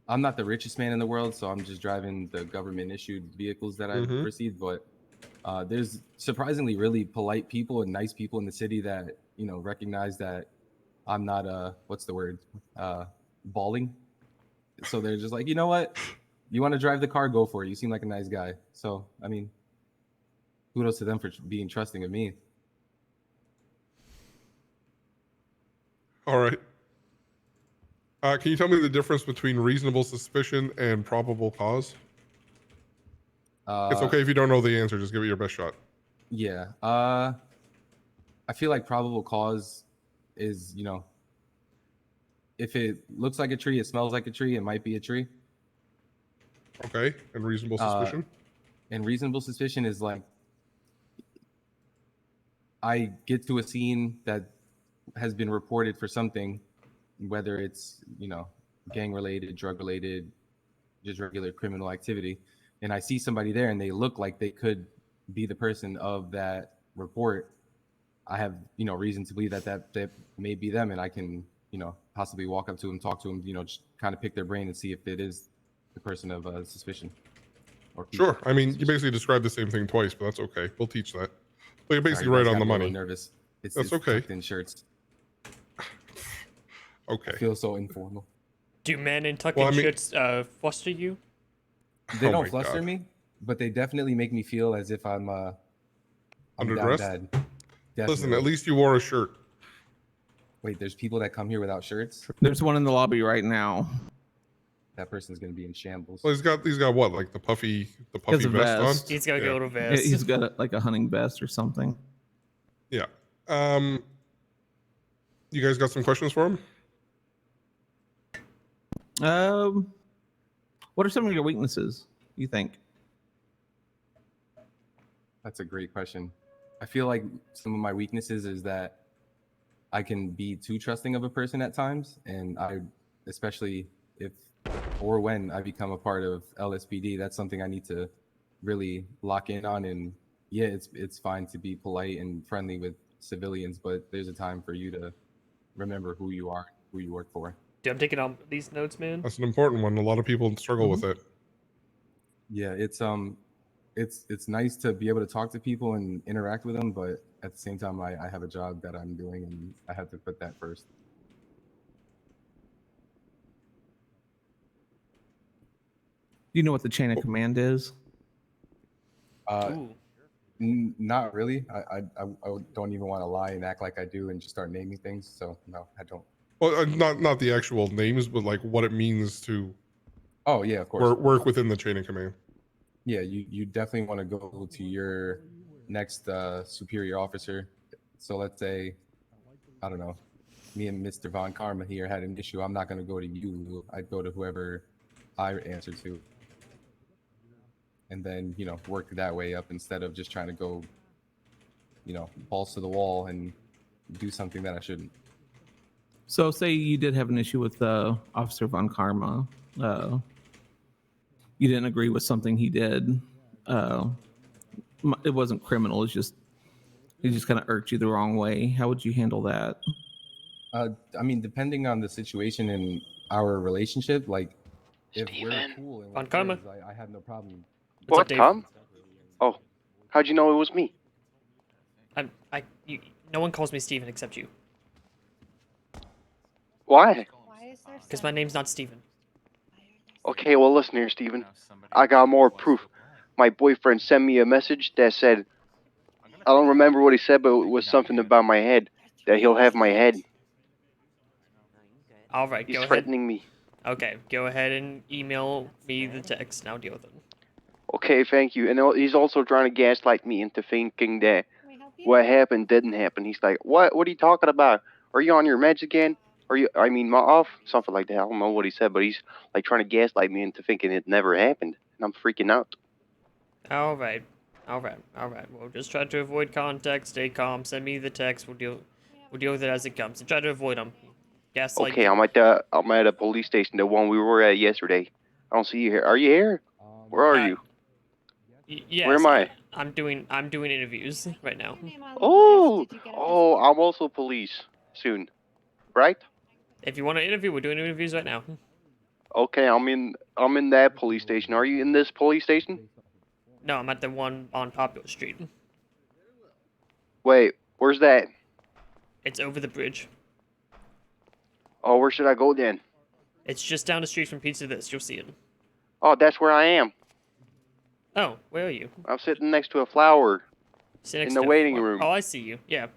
I'm not the richest man in the world, so I'm just driving the government issued vehicles that I've received. But there's surprisingly really polite people and nice people in the city that, you know, recognize that I'm not what's the word, balling. So they're just like, you know what, you want to drive the car, go for it. You seem like a nice guy. So I mean, kudos to them for being trusting of me. All right. Can you tell me the difference between reasonable suspicion and probable cause? It's okay if you don't know the answer. Just give it your best shot. Yeah. I feel like probable cause is, you know, if it looks like a tree, it smells like a tree, it might be a tree. Okay. And reasonable suspicion? And reasonable suspicion is like, I get to a scene that has been reported for something, whether it's, you know, gang related, drug related, just regular criminal activity, and I see somebody there and they look like they could be the person of that report, I have, you know, reason to believe that that may be them, and I can, you know, possibly walk up to them, talk to them, you know, just kind of pick their brain and see if it is the person of suspicion. Or Sure. I mean, you basically described the same thing twice, but that's okay. We'll teach that. But you're basically Sorry, you right guys on got the me a little money. nervous. That's It's okay. tucked in shirts. Okay. I feel so informal. Do men in tuck-in Well, I mean- shirts fluster you? They Oh don't my fluster God. me, but they definitely make me feel as if I'm down Underdressed? bad. Listen, Definitely. at least you wore a shirt. Wait, there's people that come here without shirts? There's one in the lobby right now. That person's gonna be in shambles. Well, he's got what, like the puffy He has a vest on? vest. He's got a Yeah. little Yeah, vest. he's got like a hunting vest or something. Yeah. You guys got some questions for him? What are some of your weaknesses, you think? That's a great question. I feel like some of my weaknesses is that I can be too trusting of a person at times, and I, especially if or when I become a part of LSPD, that's something I need to really lock in on. And yeah, it's fine to be polite and friendly with civilians, but there's a time for you to remember who you are, who you work for. Dude, I'm taking all these notes, man. That's an important one. A lot of people struggle with it. Yeah, it's nice to be able to talk to people and interact with them, but at the same time, I have a job that I'm doing, and I have to put that first. Do you know what the chain of command is? Not really. I don't even want to lie and act like I do and just start naming things. So no, I don't. Well, not the actual names, but like what it means to. Oh yeah, of course. Work within the chain of command. Yeah, you definitely want to go to your next superior officer. So let's say, I don't know, me and Mr. Von Karma here had an issue. I'm not going to go to you. I'd go to whoever I answer to. And then, you know, work that way up instead of just trying to go, you know, balls to the wall and do something that I shouldn't. So say you did have an issue with Officer Von Karma. You didn't agree with something he did. It wasn't criminal. It's just he just kind of irked you the wrong way. How would you handle that? I mean, depending on the situation and our relationship, like if we're Steven. cool and Von we're Karma. friends, I have no problem. What, Tom? Oh, how'd you know it was me? No one calls me Steven except you. Why? Because my name's not Steven. Okay, well, listen here, Steven. I got more proof. My boyfriend sent me a message that said, I don't remember what he said, but it was something about my head. That he'll have my head. All right, He's go ahead. threatening me. Okay, go ahead and email me the text, and I'll deal with it. Okay, thank you. And he's also trying to gaslight me into thinking that what happened didn't happen. He's like, what? What are you talking about? Are you on your meds again? Off? Something like that. I don't know what he said, but he's like trying to gaslight me into thinking it never happened. And I'm freaking out. All right. We'll just try to avoid contact. Stay calm. Send me the text. We'll deal with it as it comes. And try to avoid them. Gaslight. Okay, I'm at a police station, the one we were at yesterday. I don't see you here. Are you here? Where are you? Yes. Where am I? I'm doing interviews right now. Oh, I'm also police soon, right? If you want to interview, we're doing interviews right now. Okay, I'm in that police station. Are you in this police station? No, I'm at the one on Popular Street. Wait, where's that? It's over the bridge. Oh, where should I go then? It's just down the street from Pizza This. You'll see it. Oh, that's where I am. Oh, where are you? I'm sitting next to a flower Sit next in the to waiting what? room. Oh, I see you. Yeah.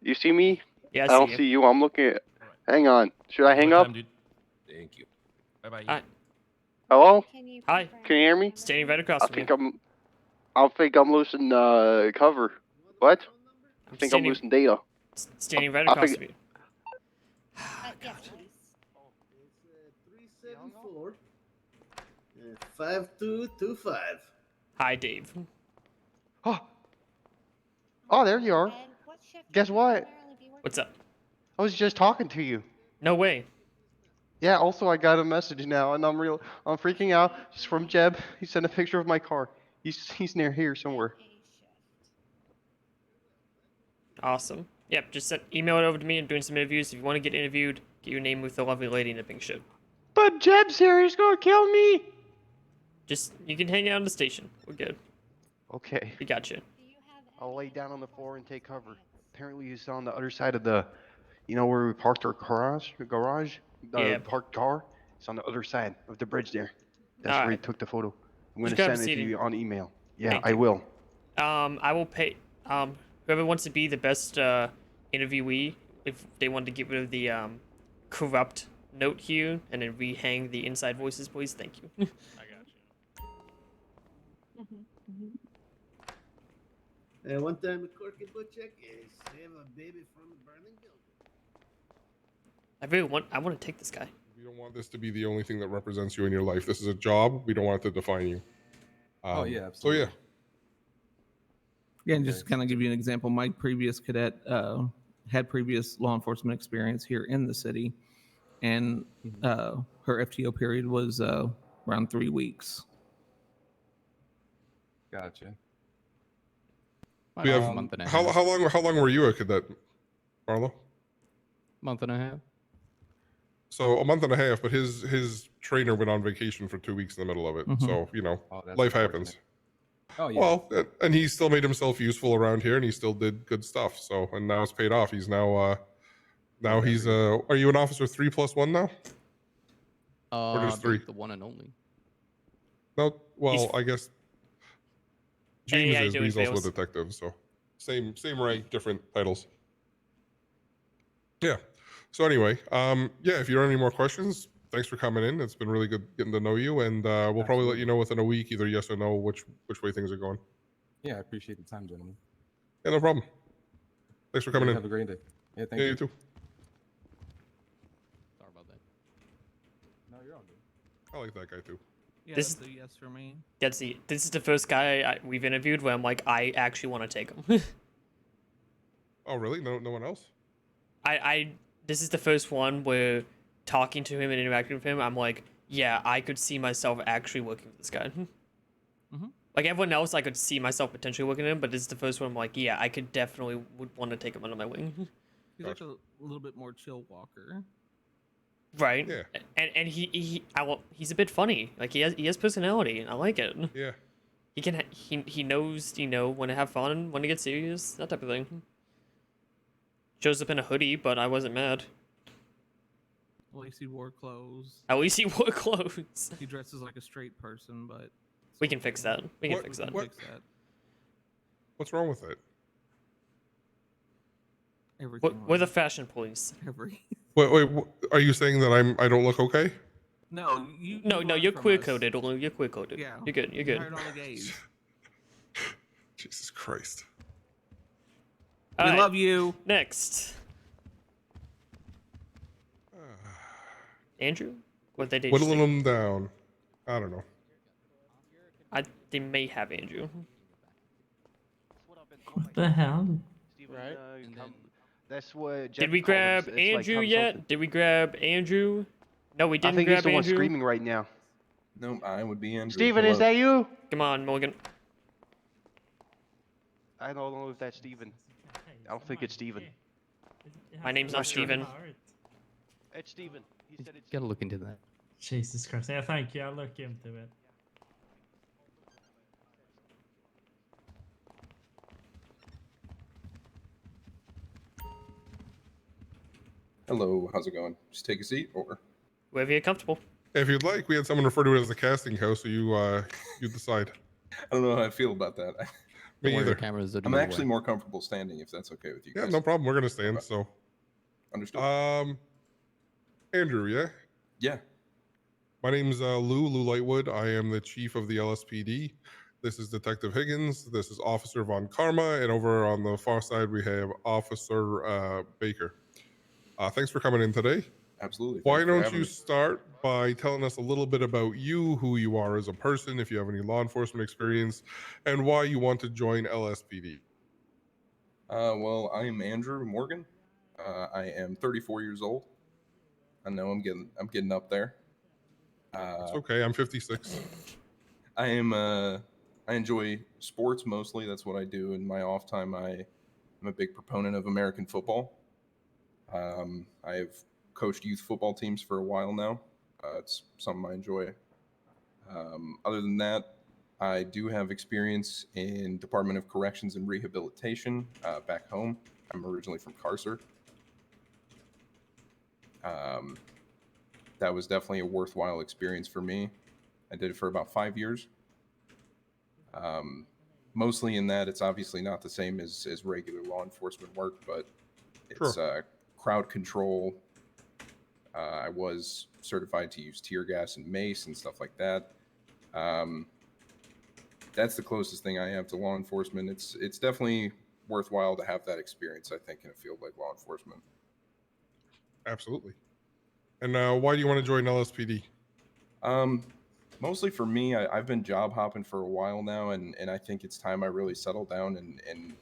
You see me? Yeah, I don't see you. see you. I'm looking at... Hang on. Should I hang up? Thank you. Bye-bye. Hi. Hello? Hi. Can you hear me? Standing right across from you. I think I'm losing cover. What? I think I'm standing- losing data. Standing right I across think- from you. Four. 5225. Hi, Dave. Oh, there you are. Guess what? What's up? I was just talking to you. No way. Yeah, also I got a message now, and I'm freaking out. It's from Jeb. He sent a picture of my car. He's near here somewhere. Awesome. Yep, just email it over to me. I'm doing some interviews. If you want to get interviewed, get your name with the lovely lady in the pink shirt. But Jeb's here. He's gonna kill me. Just, you can hang out on the station. We're good. Okay. We got you. I'll lay down on the floor and take cover. Apparently he's on the other side of the, you know where we parked our garage? The Yeah. parked car? It's on the other side of the bridge there. That's where he Alright. took the photo. I'm Just gonna grab a send it to seating. you on email. Yeah, Thank I you. will. I will pay, whoever wants to be the best, interviewee, if they want to get rid of the, corrupt note here, and then rehang the inside voices, please, thank you. I got you. And one time a Corky Butchek is save a baby from a burning building. I want to take this guy. We don't want this to be the only thing that represents you in your life. This is a job. We don't want it to define you. Oh, yeah, So absolutely. yeah. Yeah, and just to kind of give you an example, my previous cadet had previous law enforcement experience here in the city, and her FTO period was around 3 weeks. Gotcha. Might We be a have month and a how half. long were you a cadet, Marlo? Month and a half. So a month and a half, but his trainer went on vacation for 2 weeks in the middle of it. Mhm. So you know, Oh, that's life unfortunate. happens. Oh yeah. Well, and he still made himself useful around here, and he still did good stuff. So, and now it's paid off. He's now he's are you an officer 3+1 now? Or just 3? The one and only. No, well, He's- I guess Hey, James how you is, but doing, he's also a Fails? detective. So same rank, different titles. Yeah. So anyway, yeah. If you have any more questions, thanks for coming in. It's been really good getting to know you, and we'll probably let you know within a week, either yes or no, which way things are going. Yeah, I appreciate the time, gentlemen. Yeah, no problem. Thanks for coming in. Have a great day. Yeah, thank Yeah, you. you too. Sorry about that. No, you're all good. I like that guy too. Yeah, This- that's a yes for me. This is the first guy we've interviewed where I'm like, I actually want to take him. Oh, really? No one else? This is the first one where talking to him and interacting with him, I'm like, yeah, I could see myself actually working with this guy. Like everyone else, I could see myself potentially working with him, but this is the first one I'm like, yeah, I could definitely would want to take him under my wing. He's like a little bit more chill walker. Right. Yeah. And he's a bit funny. Like he has personality, and I like it. Yeah. He knows, you know, when to have fun, when to get serious, that type of thing. Shows up in a hoodie, but I wasn't mad. At least he wore clothes. At least he wore clothes. He dresses like a straight person, but We can fix that. We can fix that. Fix that. What's wrong with it? Everything. We're the fashion police. Wait, are you saying that I don't look okay? No, you. No, learn you're from queer us. coded. You're queer coded. Yeah. You're good. You're You good. hired all the gays. Jesus Christ. We Alright, love you. Next. Andrew? What they did? Whittling them down. I don't know. They may have Andrew. What the hell? Right. That's what. Did we grab Andrew yet? Did we grab Andrew? No, we I didn't think he's grab the one Andrew. screaming right now. No, I would be Andrew. Steven, is that you? Come on, Morgan. I don't know if that's Steven. I don't think it's Steven. My name's not Steven. It's Steven. He said it's. Gotta look into that. Jesus Christ. Yeah, thank you. I'll look into it. Hello, how's it going? Just take a seat, or Wherever you're comfortable. If you'd like, we had someone refer to it as the casting house, so you decide. I don't know how I feel about that. Me either. I'm actually more comfortable standing, if that's okay with you Yeah, guys. no problem. We're gonna stand. So. Understood. Andrew, yeah. Yeah. My name's Lou Lightwood. I am the chief of the LSPD. This is Detective Higgins. This is Officer Von Karma, and over on the far side we have Officer Baker. Thanks for coming in today. Absolutely. Why Thanks for don't having you me. start by telling us a little bit about you, who you are as a person, if you have any law enforcement experience, and why you want to join LSPD? Well, I am Andrew Morgan. I am 34 years old. I know I'm getting up there. It's okay. I'm 56. I am I enjoy sports mostly. That's what I do in my off time. I I'm a big proponent of American football. I've coached youth football teams for a while now. It's something I enjoy. Other than that, I do have experience in Department of Corrections and Rehabilitation back home. I'm originally from Carcer. That was definitely a worthwhile experience for me. I did it for about 5 years. Mostly in that, it's obviously not the same as regular law enforcement work, but it's crowd control. I was certified to use tear gas and mace and stuff like that. That's the closest thing I have to law enforcement. It's definitely worthwhile to have that experience, I think, in a field like law enforcement. Absolutely. And why do you want to join LSPD? Mostly for me, I've been job hopping for a while now, and I think it's time I really settle down and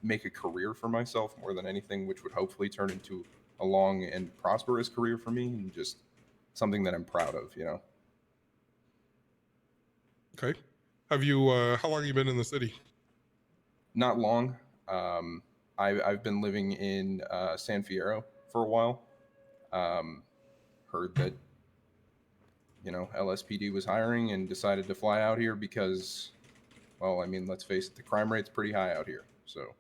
make a career for myself more than anything, which would hopefully turn into a long and prosperous career for me, and just something that I'm proud of, you know. Okay. Have you? How long have you been in the city? Not long. I've been living in San Fierro for a while. Heard that, you know, LSPD was hiring and decided to fly out here because, well, I mean, let's face it, the crime rate's pretty high out here. So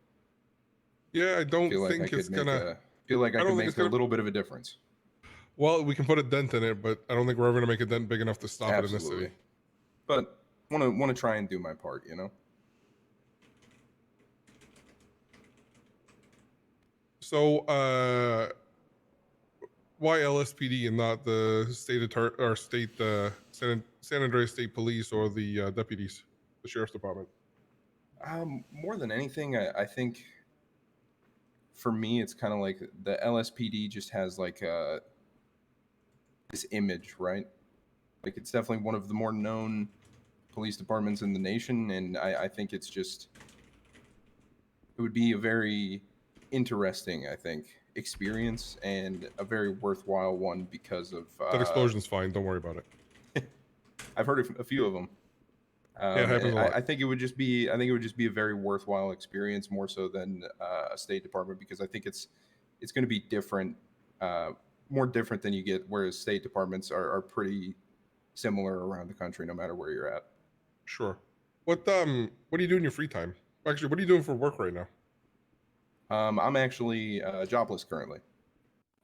Yeah, I don't feel like think I it's could make gonna. feel like I don't could think make it's a gonna- little bit of a difference. Well, we can put a dent in it, but I don't think we're ever gonna make a dent big enough to stop it in this Absolutely. city. But want to try and do my part, you know. So, why LSPD and not the state San Andreas State Police or the deputies, the sheriff's department? More than anything, I think for me, it's kind of like the LSPD just has like this image, right? Like it's definitely one of the more known police departments in the nation, and I think it's just, it would be a very interesting, I think, experience and a very worthwhile one because of That explosion's fine. Don't worry about it. I've heard of a few of them. Yeah, it happens and a lot. I think it would just be a very worthwhile experience, more so than a State Department, because I think it's going to be different, more different than you get. Whereas State Departments are pretty similar around the country, no matter where you're at. Sure. What do you do in your free time? Actually, what are you doing for work right now? I'm actually jobless currently.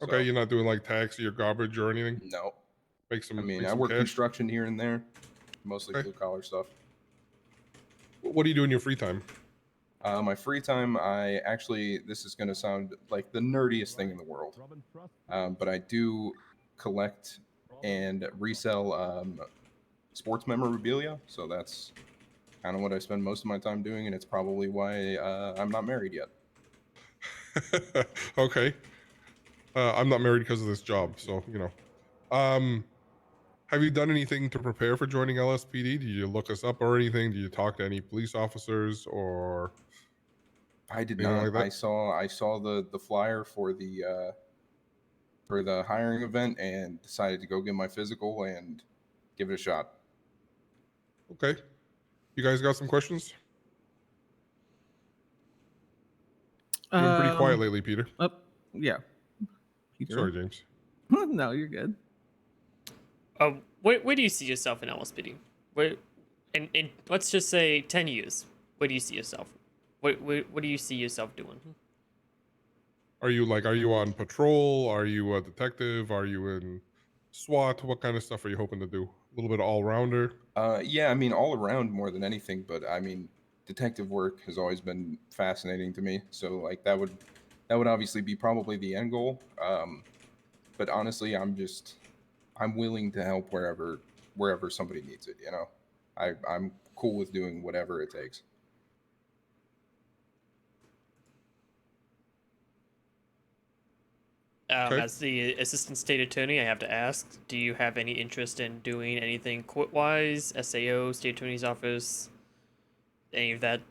Okay, you're not doing like taxi or garbage or anything? No. Make some. I mean, make I some work cash? construction here and there, mostly Okay. blue collar stuff. What do you do in your free time? My free time, I actually, this is going to sound like the nerdiest thing in the world, but I do collect and resell sports memorabilia. So that's kind of what I spend most of my time doing, and it's probably why I'm not married yet. Okay. I'm not married because of this job, so you know. Have you done anything to prepare for joining LSPD? Did you look us up or anything? Did you talk to any police officers or? I did anything not. like that? I saw the flyer for the hiring event and decided to go get my physical and give it a shot. Okay. You guys got some questions? You've been pretty quiet lately, Peter. Yeah. Peter. Sorry, James. No, you're good. Where do you see yourself in LSPD? Where, in let's just say 10 years. Where do you see yourself? What do you see yourself doing? Are you on patrol? Are you a detective? Are you in SWAT? What kind of stuff are you hoping to do? A little bit of all rounder? Yeah, I mean, all around more than anything, but I mean, detective work has always been fascinating to me. So like that would obviously be probably the end goal. But honestly, I'm willing to help wherever somebody needs it. You know, I'm cool with doing whatever it takes. Okay. As the assistant state attorney, I have to ask: do you have any interest in doing anything court-wise, SAO, state attorney's office, any of that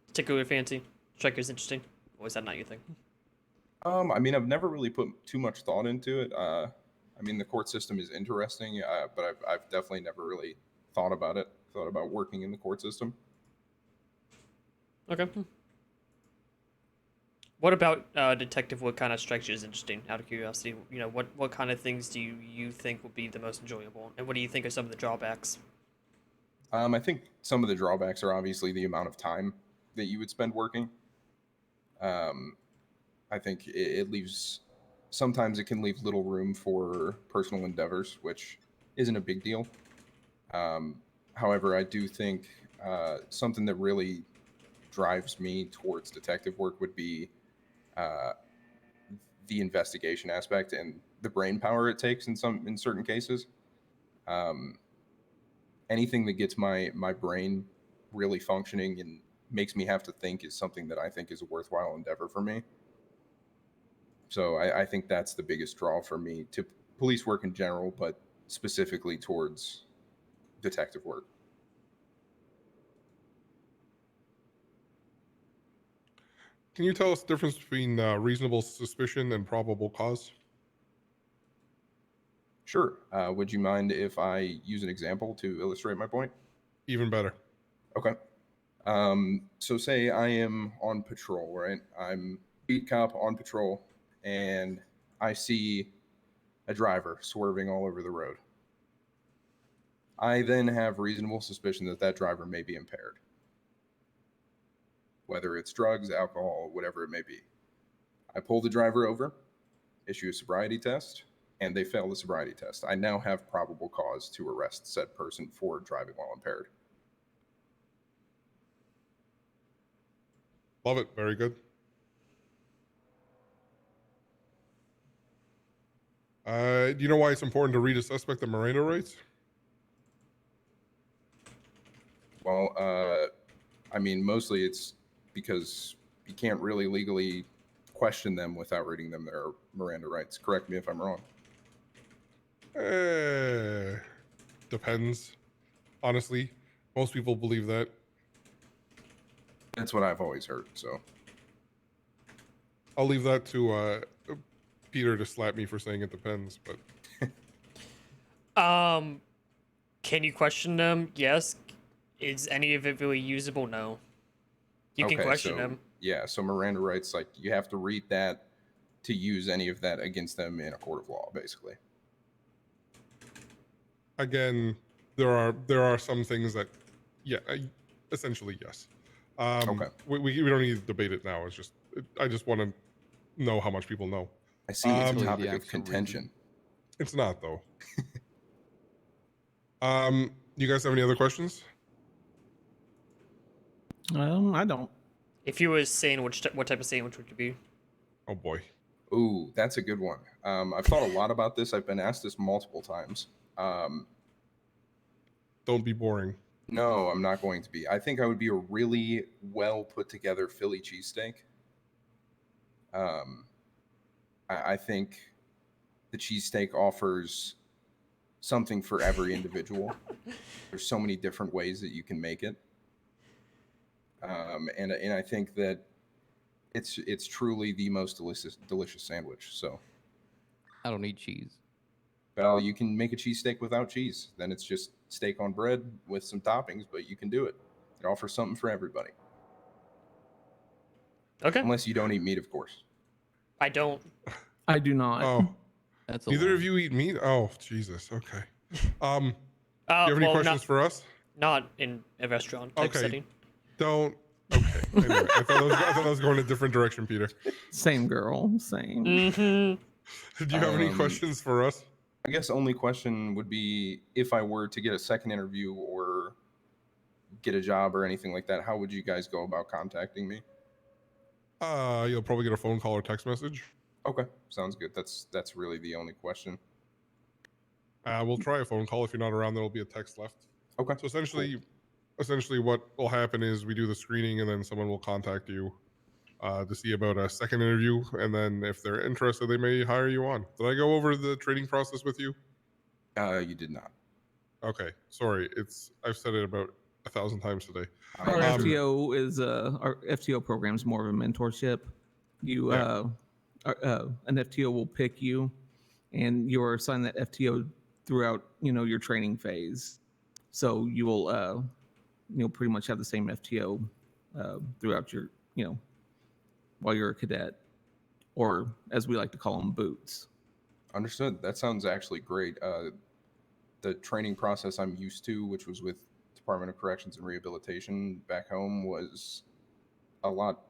particularly fancy? Strike you as interesting, or is that not your thing? I mean, I've never really put too much thought into it. I mean, the court system is interesting, but I've definitely never really thought about it. Thought about working in the court system. Okay. What about detective work kind of strikes you as interesting? Out of curiosity, what kind of things do you think will be the most enjoyable, and what do you think are some of the drawbacks? I think some of the drawbacks are obviously the amount of time that you would spend working. I think it leaves, sometimes it can leave little room for personal endeavors, which isn't a big deal. However, I do think something that really drives me towards detective work would be the investigation aspect and the brain power it takes in certain cases. Anything that gets my brain really functioning and makes me have to think is something that I think is a worthwhile endeavor for me. So I think that's the biggest draw for me to police work in general, but specifically towards detective work. Can you tell us the difference between reasonable suspicion and probable cause? Sure. Would you mind if I use an example to illustrate my point? Even better. Okay. So say I am on patrol, right? I'm beat cop on patrol, and I see a driver swerving all over the road. I then have reasonable suspicion that that driver may be impaired, whether it's drugs, alcohol, whatever it may be. I pull the driver over, issue a sobriety test, and they fail the sobriety test. I now have probable cause to arrest said person for driving while impaired. Love it. Very good. Do you know why it's important to read a suspect the Miranda rights? Well, I mean, mostly it's because you can't really legally question them without reading them their Miranda rights. Correct me if I'm wrong. Depends. Honestly, most people believe that. That's what I've always heard. So I'll leave that to Peter to slap me for saying it depends. But can you question them? Yes. Is any of it really usable? No. You can question them. Yeah, so Miranda rights, like you have to read that to use any of that against them in a court of law, basically. Again, there are some things that, yeah, essentially yes. Okay. We don't need to debate it now. It's just I just want to know how much people know. I see it's a topic of contention. It's not though. You guys have any other questions? I don't. If you were saying what type of sandwich would you be? Oh boy. Ooh, that's a good one. I've thought a lot about this. I've been asked this multiple times. Don't be boring. No, I'm not going to be. I think I would be a really well put together Philly cheesesteak. I think the cheesesteak offers something for every individual. There's so many different ways that you can make it. And I think that it's truly the most delicious sandwich. So I don't eat cheese. Well, you can make a cheesesteak without cheese. Then it's just steak on bread with some toppings, but you can do it. It offers something for everybody. Okay. Unless you don't eat meat, of course. I don't. I do not. Oh, that's neither of you eat meat. Oh, Jesus. Okay. Do you have any well, questions for us? Not in a restaurant type Okay. setting. Don't. Okay. Anyway, I thought I was going a different direction, Peter. Same girl. Same. Mm-hmm. Do you have any questions for us? I guess only question would be if I were to get a second interview or get a job or anything like that, how would you guys go about contacting me? You'll probably get a phone call or text message. Okay, sounds good. That's really the only question. We'll try a phone call. If you're not around, there'll be a text left. Okay. So essentially what will happen is we do the screening and then someone will contact you to see about a second interview. And then if they're interested, they may hire you on. Did I go over the training process with you? You did not. Okay. Sorry. I've said it about 1,000 times today. Our FTO is our FTO program is more of a mentorship. You an FTO will pick you, and you're assigned that FTO throughout your training phase. So you will pretty much have the same FTO throughout your while you're a cadet, or as we like to call them, boots. Understood. That sounds actually great. The training process I'm used to, which was with Department of Corrections and Rehabilitation back home, was a lot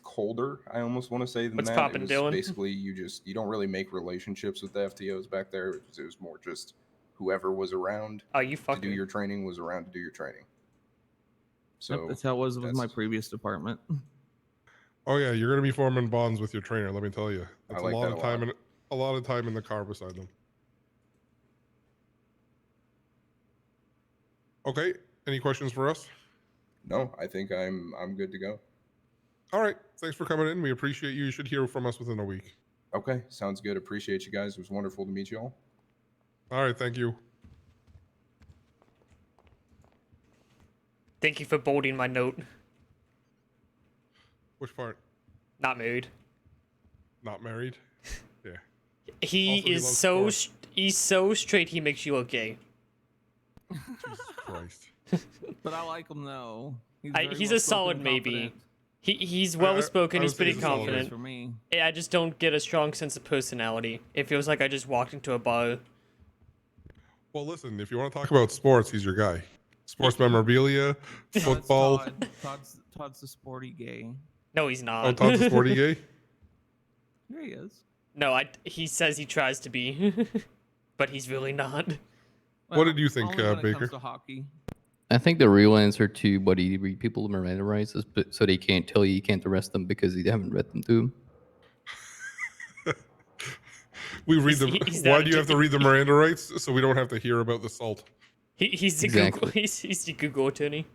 colder. I almost want to say than What's that. poppin', It was Dylan? basically you don't really make relationships with the FTOs back there. It was more just whoever was around Oh, you to do your training was around to do your training. So Yep, that's how it was with my previous department. Oh yeah, you're gonna be forming bonds with your trainer. Let me tell you, that's like a lot that of a time lot. and a lot of time in the car beside them. Okay. Any questions for us? No, I think I'm good to go. All right. Thanks for coming in. We appreciate you. You should hear from us within a week. Okay, sounds good. Appreciate you guys. It was wonderful to meet you all. All right. Thank you. Thank you for bolding my note. Which part? Not married. Not married? Yeah. He Also, he is loves so sports. he's so straight. He makes you look gay. Jesus Christ. But I like him though. He's very a well-spoken solid and maybe. confident. He's well spoken. I He's would say pretty he's a solid confident. For me. Yeah, I just don't get a strong sense of personality. It feels like I just walked into a bar. Well, listen. If you want to talk about sports, he's your guy. Sports memorabilia, football. Todd's the sporty gay. No, he's not. Oh, Todd's a sporty gay. There he is. No, he says he tries to be, but he's really not. What did you think, Only when it Baker? comes to hockey. I think the real answer to what he read people Miranda rights is so they can't tell you can't arrest them because you haven't read them to him. We read them. Why do you have to read the Miranda rights so we don't have to hear about the salt? He's the Exactly. Google. He's the Google attorney.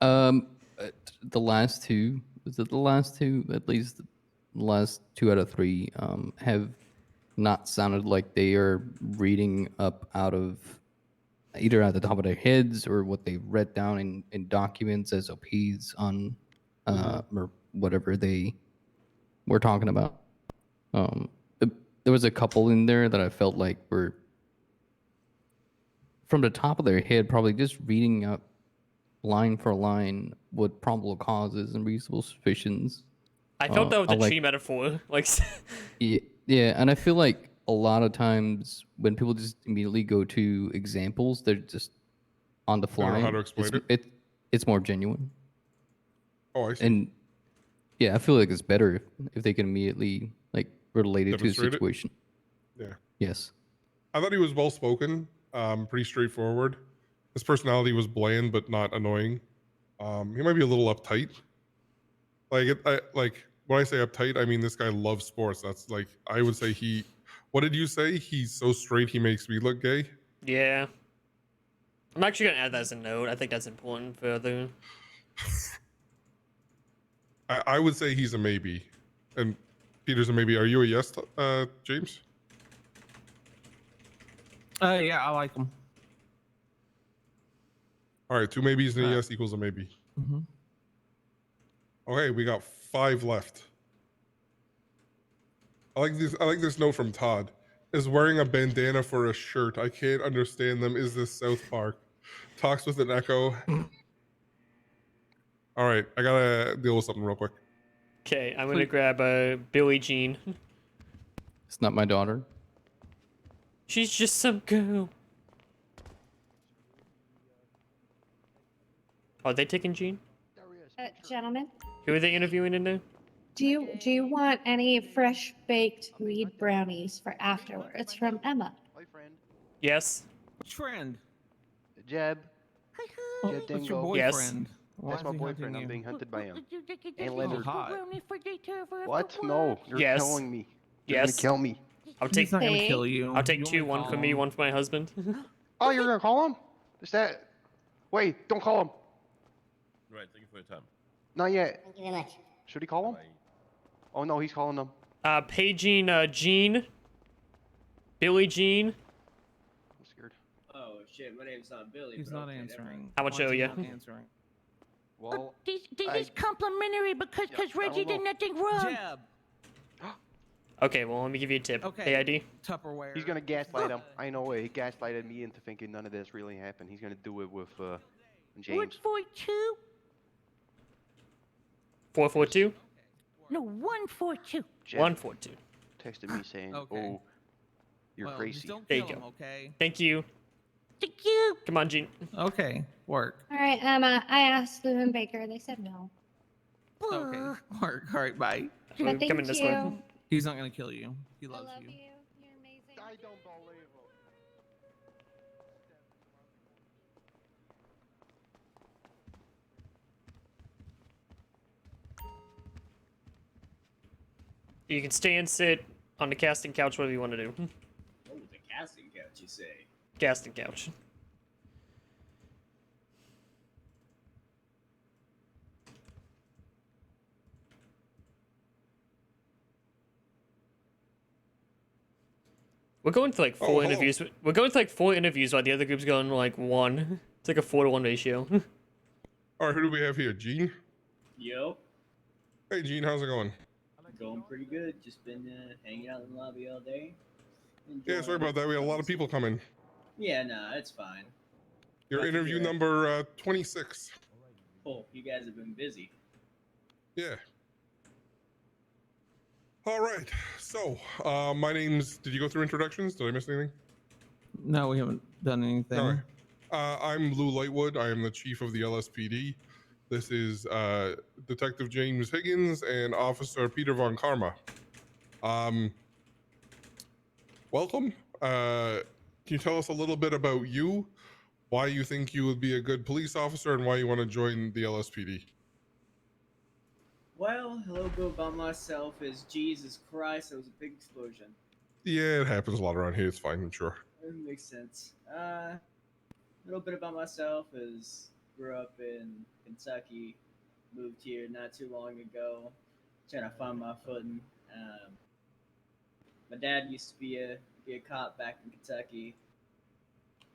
The last two, was it the last two? At least the last 2 out of 3 have not sounded like they are reading up out of either at the top of their heads or what they've read down in documents, SOPs on or whatever they were talking about. There was a couple in there that I felt like were from the top of their head, probably just reading up line for line what probable causes and reasonable suspicions. I felt that was I a like- tree metaphor. Like, Yeah, and I feel like a lot of times when people just immediately go to examples, they're just on the They fly. don't know how to explain It's more genuine. Oh, I see. And yeah, I feel like it's better if they can immediately like relate it to a Demonstrate it? situation. Yeah. Yes. I thought he was well spoken, pretty straightforward. His personality was bland but not annoying. He might be a little uptight. Like when I say uptight, I mean this guy loves sports. That's like I would say he. What did you say? He's so straight he makes me look gay. yeah. I'm actually gonna add that as a note. I think that's important further. I would say he's a maybe, and Peter's a maybe. Are you a yes, James? Yeah, I like him. All right, 2 maybes and a Right. yes equals a maybe. Mm-hmm. Okay, we got 5 left. I like this note from Todd. Is wearing a bandana for a shirt. I can't understand them. Is this South Park? Talks with an echo. All right, I gotta deal with something real quick. Okay, I'm gonna grab Billie Jean. It's not my daughter. She's just some girl. Are they taking Jean? Gentlemen, Who are they interviewing in there? do you want any fresh baked weed brownies for afterwards from Emma? Yes. Which friend? Jeb. Oh, Jeb that's your Dingo. boyfriend. Why That's is my he hunting boyfriend. I'm you? being hunted by him. And Oh, Leonard. hot. What? No, you're Yes. killing me. You're Yes. gonna kill me. I'll He's take. not gonna kill you. I'll take You 2. only 1 call for me, him. 1 for my husband. Oh, you're gonna call him? Is that? Wait, don't call him. Right, thank you for your time. Not yet. Thank you very much. Should he call him? Oh no, he's calling them. Paging Jean. Billie Jean. I'm scared. Oh shit, my name's not Billy. He's but not okay, answering. How much Why is owe he ya? not answering? Well, This I- is complimentary because Reggie did nothing wrong. Jeb. Okay, well let me give you a tip. Okay. AID. Tupperware. He's gonna gaslight him. I know it. He gaslighted me into thinking none of this really happened. He's gonna do it with James. 42? 442? No, 142. Jeff 142. texted me saying, Okay. "Oh, you're Well, crazy." just don't There kill you him, go. okay? Thank you. Thank you. Come on, Gene. Okay, work. All right, Emma. I asked Lou and Baker. They said no. Okay, work. All right, bye. But thank Coming this way. you. He's not gonna kill you. He I loves love you. you. You're amazing. I don't believe him. You can stand, sit on the casting couch, whatever you want to do. Oh, the casting couch, you say? Casting couch. We're going to like four interviews. We're going to like 4 interviews while the other group's going like 1. It's like a 4-to-1 ratio. All right, who do we have here? Gene? Yo, Hey, Gene, how's it going? going pretty good. Just been hanging out in the lobby all day. Yeah, sorry about that. We had a lot of people coming. Yeah, nah, it's fine. Your Glad to interview hear it. number 26. Oh, you guys have been busy. Yeah. All right. So, my name's. Did you go through introductions? Did I miss anything? No, we haven't done anything. All right. I'm Lou Lightwood. I am the chief of the LSPD. This is Detective James Higgins and Officer Peter Von Karma. Welcome. Can you tell us a little bit about you, why you think you would be a good police officer, and why you want to join the LSPD? Well, a little bit about myself is Jesus Christ, that was a big explosion. Yeah, it happens a lot around here. It's fine, I'm sure. It makes sense. A little bit about myself is grew up in Kentucky, moved here not too long ago, trying to find my footing. My dad used to be a cop back in Kentucky.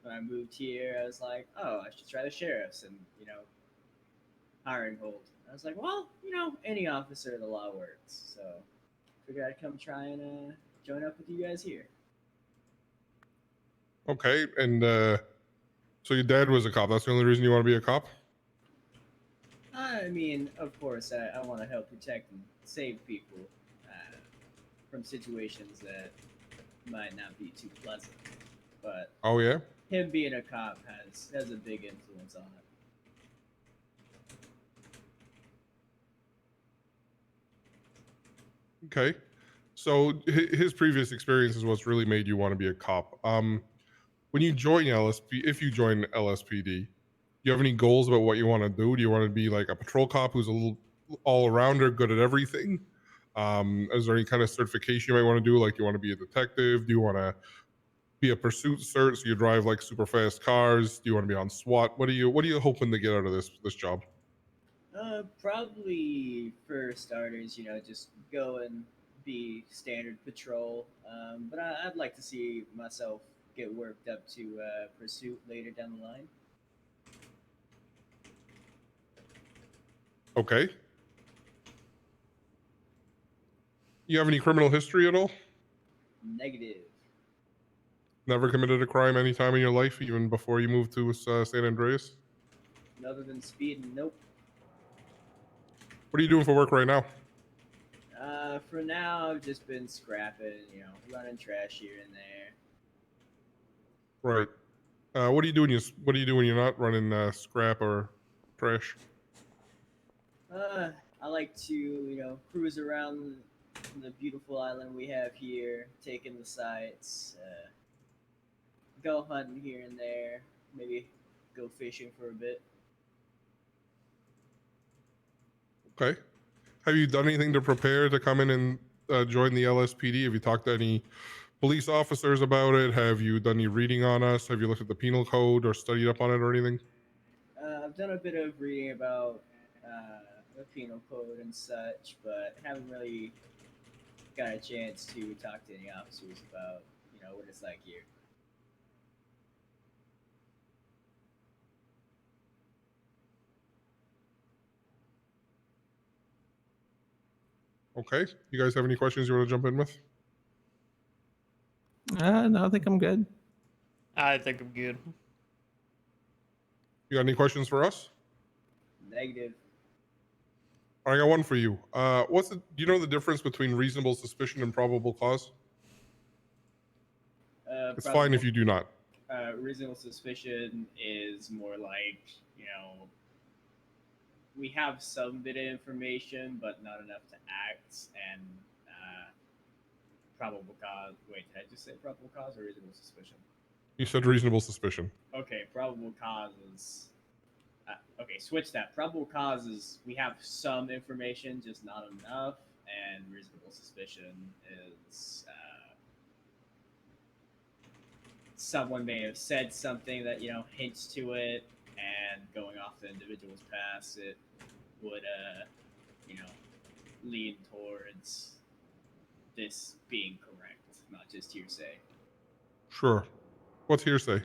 When I moved here, I was like, oh, I should try the sheriff's and hiring hold. I was like, well, any officer of the law works. So figured I'd come try and join up with you guys here. Okay, and so your dad was a cop. That's the only reason you want to be a cop? I mean, of course, I want to help protect and save people from situations that might not be too pleasant. But Oh, yeah? him being a cop has a big influence on it. Okay. So his previous experience is what's really made you want to be a cop. When you join if you join LSPD, do you have any goals about what you want to do? Do you want to be like a patrol cop who's a little all-arounder, good at everything? Is there any kind of certification you might want to do? Like, do you want to be a detective? Do you want to be a pursuit cert so you drive like super fast cars? Do you want to be on SWAT? What are you hoping to get out of this job? Probably for starters, just go and be standard patrol. But I'd like to see myself get worked up to pursuit later down the line. Okay. You have any criminal history at all? Negative. Never committed a crime any time in your life, even before you moved to San Andreas? Other than speeding, nope. What are you doing for work right now? For now, I've just been scrapping, running trash here and there. Right. What do you do when you're not running scrap or trash? I like to, cruise around the beautiful island we have here, taking the sights, go hunting here and there, maybe go fishing for a bit. Okay. Have you done anything to prepare to come in and join the LSPD? Have you talked to any police officers about it? Have you done any reading on us? Have you looked at the penal code or studied up on it or anything? I've done a bit of reading about the penal code and such, but haven't really got a chance to talk to any officers about, what it's like here. Okay. You guys have any questions you want to jump in with? No, I think I'm good. I think I'm good. You got any questions for us? Negative. I got one for you. Do you know the difference between reasonable suspicion and probable cause? It's fine if you do not. Reasonable suspicion is more like, you know, we have some bit of information, but not enough to act. And probable cause. Wait, did I just say probable cause or reasonable suspicion? You said reasonable suspicion. Okay, probable cause is. Okay, switch that. Probable cause is we have some information, just not enough, and reasonable suspicion is someone may have said something that hints to it, and going off the individual's past, it would lean towards this being correct, not just hearsay. Sure. What's hearsay?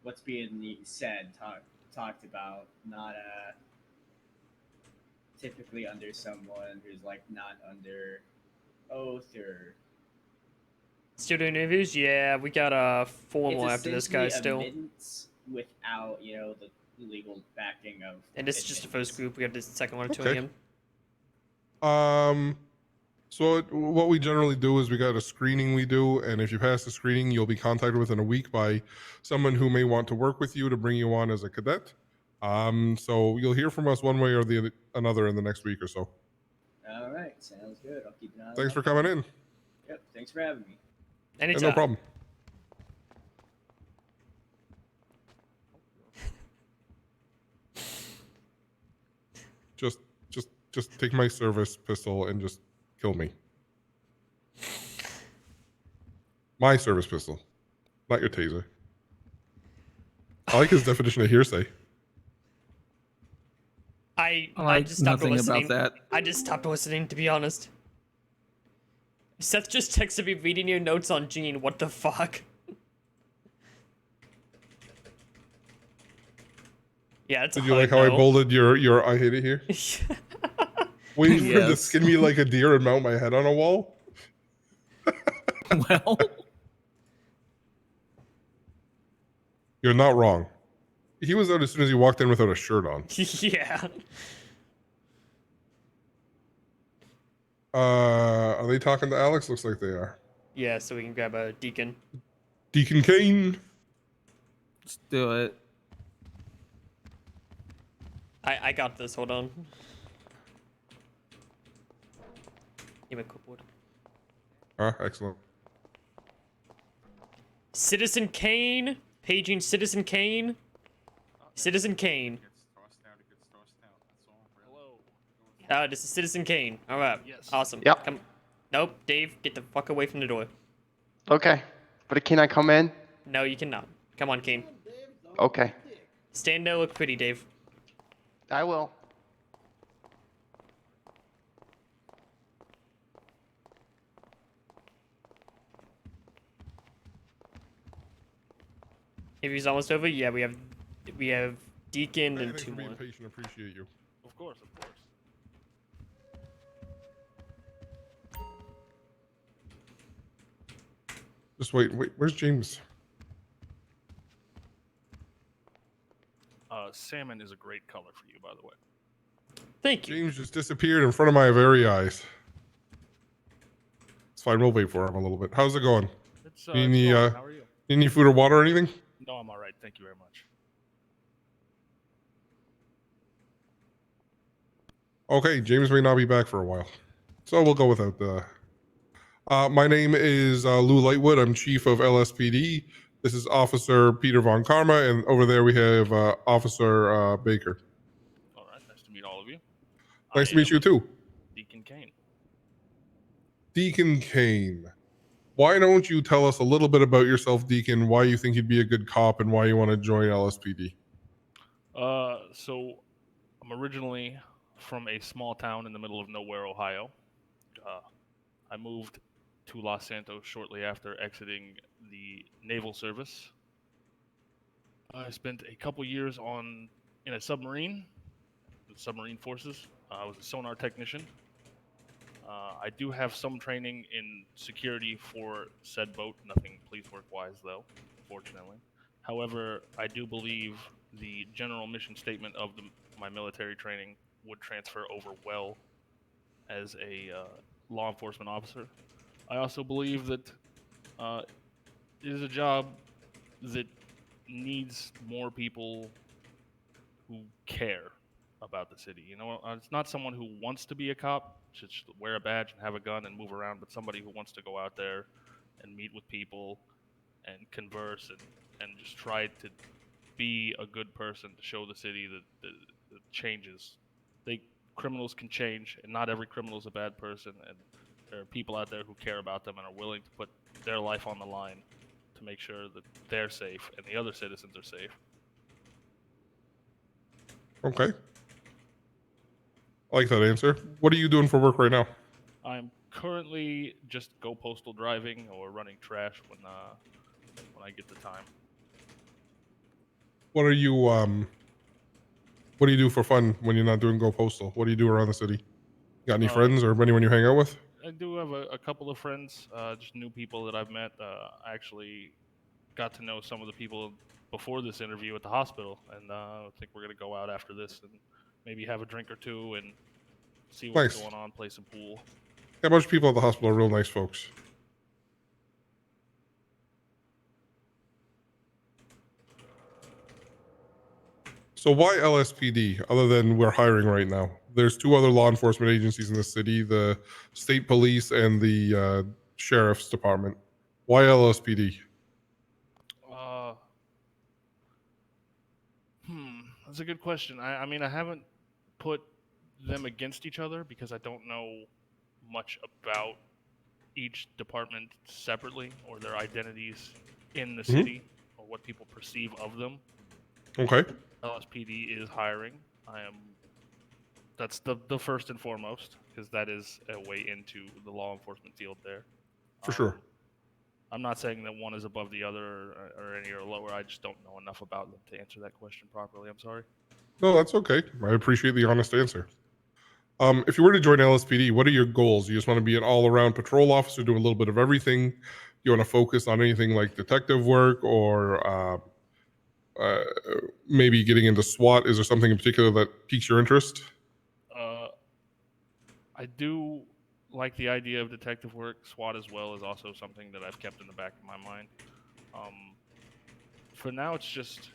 What's being said, talked about, not typically under someone who's like not under oath or. Student interviews? Yeah, we got a formal It's after this guy essentially still. admittance without the legal backing of. And this is just the first group. We got the second one at 2 Okay. a.m. So what we generally do is we got a screening we do, and if you pass the screening, you'll be contacted within a week by someone who may want to work with you to bring you on as a cadet. So you'll hear from us one way or another in the next week or so. All right, sounds good. I'll keep an eye on Thanks that. for coming in. Yep, thanks for having me. Anytime. No problem. Just take my service pistol and just kill me. My service pistol, not your taser. I like his definition of hearsay. I like just stopped nothing listening. about that. I just stopped listening, to be honest. Seth just texted me reading your notes on Gene. What the fuck? Yeah, it's. Did you like how I bolded your I hate it here? Waiting for him to Yes. skin me like a deer and mount my head on a wall? Well, you're not wrong. He was out as soon as he walked in without a shirt on. Yeah. Are they talking to Alex? Looks like they are. Yeah, so we can grab a Deacon. Deacon Kane. let's do it. I got this. Hold on. Give me a clipboard. Excellent. Citizen Kane. Paging Citizen Kane. Citizen Kane. This is Citizen Kane. All right. Yes. Awesome. Yep. Come. Nope. Dave, get the fuck away from the door. Okay, but can I come in? No, you cannot. Come on, Kane. Okay, Stand there, look pretty, Dave. I will. Interview's almost over. Yeah, we have Deacon Hey, and thanks two for being more. patient. Appreciate you. Of course, of course. Just wait. Where's James? Salmon is a great color for you, by the way. Thank you. James just disappeared in front of my very eyes. It's fine. We'll wait for him a little bit. How's it going? It's, Need it's any, going. How are you? need any food or water or anything? No, I'm all right. Thank you very much. Okay, James may not be back for a while, so we'll go without the. My name is Lou Lightwood. I'm chief of LSPD. This is Officer Peter Von Karma, and over there we have Officer Baker. All right, nice to meet all of you. Nice to meet you too. Deacon Kane. Deacon Kane. Why don't you tell us a little bit about yourself, Deacon, why you think you'd be a good cop and why you want to join LSPD? So I'm originally from a small town in the middle of nowhere, Ohio. I moved to Los Santos shortly after exiting the naval service. I spent a couple years in a submarine, the submarine forces. I was a sonar technician. I do have some training in security for said boat, nothing police work wise though, fortunately. However, I do believe the general mission statement of my military training would transfer over well as a law enforcement officer. I also believe that it is a job that needs more people who care about the city. You know, it's not someone who wants to be a cop, should wear a badge and have a gun and move around, but somebody who wants to go out there and meet with people and converse and just try to be a good person to show the city that changes. Criminals can change, and not every criminal is a bad person, and there are people out there who care about them and are willing to put their life on the line to make sure that they're safe and the other citizens are safe. Okay. I like that answer. What are you doing for work right now? I'm currently just go postal driving or running trash when I get the time. What are you what do you do for fun when you're not doing Go Postal? What do you do around the city? Got any friends or anyone you hang out with? I do have a couple of friends, just new people that I've met. I actually got to know some of the people before this interview at the hospital, and I think we're going to go out after this and maybe have a drink or two and see what's Nice. going on, play some pool. Yeah, a bunch of people at the hospital are real nice folks. So why LSPD other than we're hiring right now? There's two other law enforcement agencies in the city, the state police and the sheriff's department. Why LSPD? That's a good question. I mean, I haven't put them against each other because I don't know much about each department separately or their identities in the city or what people perceive of them. Okay. LSPD is hiring. That's the first and foremost because that is a way into the law enforcement field there. For sure. I'm not saying that one is above the other or any are lower. I just don't know enough about them to answer that question properly. I'm sorry. No, that's okay. I appreciate the honest answer. If you were to join LSPD, what are your goals? You just want to be an all-around patrol officer, do a little bit of everything? You want to focus on anything like detective work or maybe getting into SWAT? Is there something in particular that piques your interest? I do like the idea of detective work. SWAT as well is also something that I've kept in the back of my mind. For now, it's just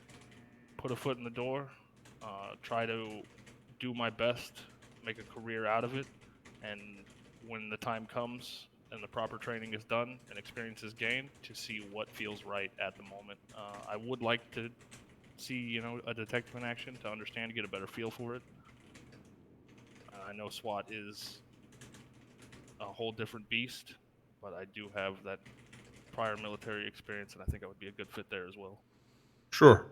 put a foot in the door, try to do my best, make a career out of it, and when the time comes and the proper training is done and experience is gained, to see what feels right at the moment. I would like to see, a detective in action to understand, get a better feel for it. I know SWAT is a whole different beast, but I do have that prior military experience, and I think I would be a good fit there as well. Sure.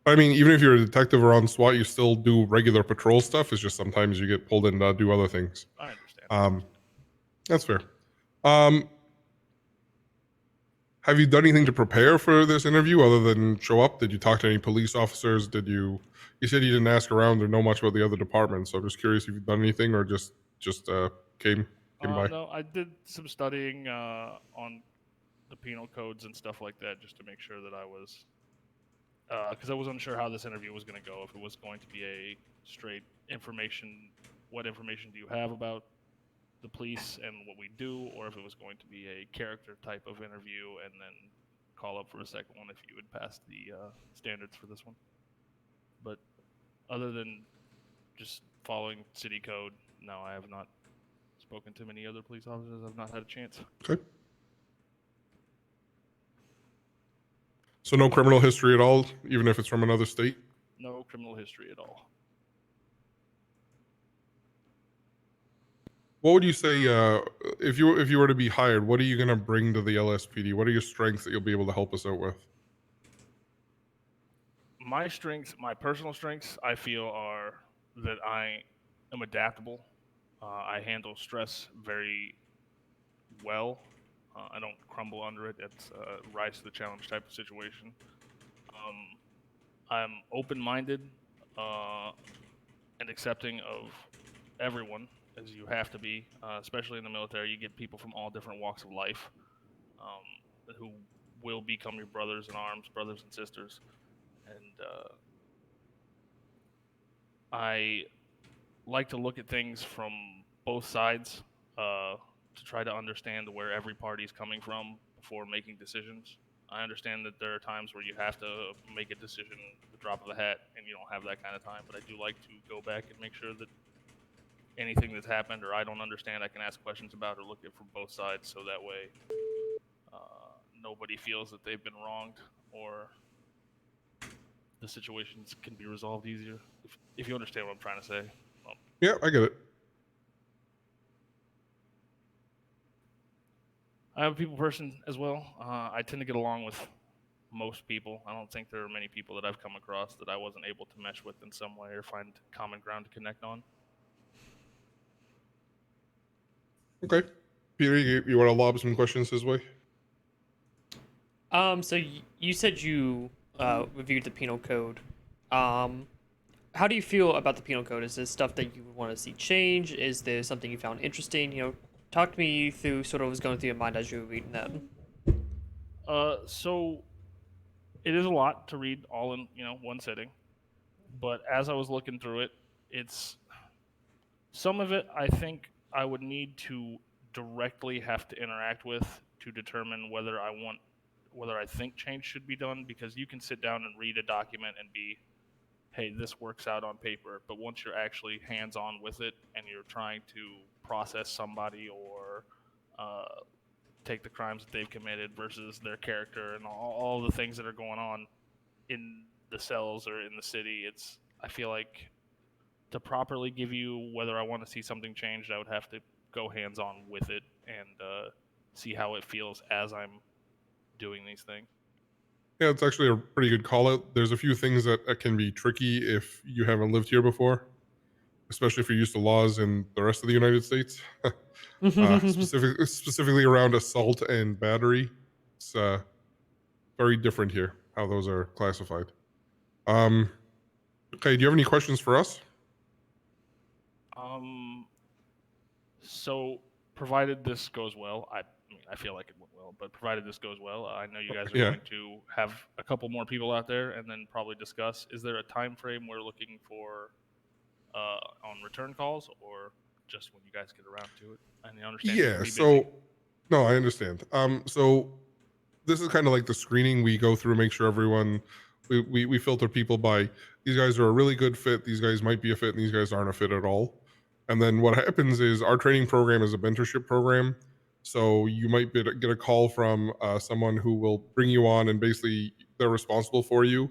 I mean, even if you're a detective or on SWAT, you still do regular patrol stuff. It's just sometimes you get pulled in to do other things. I understand. That's fair. Have you done anything to prepare for this interview other than show up? Did you talk to any police officers? You said you didn't ask around or know much about the other departments. So I'm just curious if you've done anything or just came by. No, I did some studying on the penal codes and stuff like that just to make sure that I was, because I was unsure how this interview was going to go. If it was going to be a straight information, what information do you have about the police and what we do, or if it was going to be a character type of interview and then call up for a second one if you had passed the standards for this one. But other than just following city code, no, I have not spoken to many other police officers. I've not had a chance. Okay. So no criminal history at all, even if it's from another state? No criminal history at all. What would you say if you were to be hired? What are you going to bring to the LSPD? What are your strengths that you'll be able to help us out with? My strengths, my personal strengths, I feel are that I am adaptable. I handle stress very well. I don't crumble under it. It's a rise to the challenge type of situation. I'm open-minded and accepting of everyone, as you have to be, especially in the military. You get people from all different walks of life who will become your brothers in arms, brothers and sisters. And I like to look at things from both sides to try to understand where every party is coming from before making decisions. I understand that there are times where you have to make a decision at the drop of a hat and you don't have that kind of time, but I do like to go back and make sure that anything that's happened or I don't understand, I can ask questions about or look at from both sides, so that way nobody feels that they've been wronged or the situations can be resolved easier. If you understand what I'm trying to say. Yeah, I get it. I'm a people person as well. I tend to get along with most people. I don't think there are many people that I've come across that I wasn't able to mesh with in some way or find common ground to connect on. Okay. Peter, you want to lob some questions his way? So you said you reviewed the penal code. How do you feel about the penal code? Is this stuff that you want to see change? Is there something you found interesting? Talk to me through sort of what was going through your mind as you were reading that. So it is a lot to read all in, one sitting. But as I was looking through it, it's some of it I think I would need to directly have to interact with to determine whether I think change should be done, because you can sit down and read a document and be, hey, this works out on paper, but once you're actually hands-on with it and you're trying to process somebody or take the crimes that they've committed versus their character and all the things that are going on in the cells or in the city, I feel like to properly give you whether I want to see something changed, I would have to go hands-on with it and see how it feels as I'm doing these things. Yeah, it's actually a pretty good call out. There's a few things that can be tricky if you haven't lived here before, especially if you're used to laws in the rest of the United States. Specifically around assault and battery. It's very different here, how those are classified. Okay, do you have any questions for us? So provided this goes well, I mean, I feel like it went well, but provided this goes well, I know you guys are Yeah. going to have a couple more people out there and then probably discuss. Is there a time frame we're looking for on return calls, or just when you guys get around to it? I understand you can Yeah, be busy. so no, I understand. So this is kind of like the screening we go through, make sure everyone we filter people by these guys are a really good fit, these guys might be a fit, and these guys aren't a fit at all. And then what happens is our training program is a mentorship program. So you might get a call from someone who will bring you on, and basically they're responsible for you.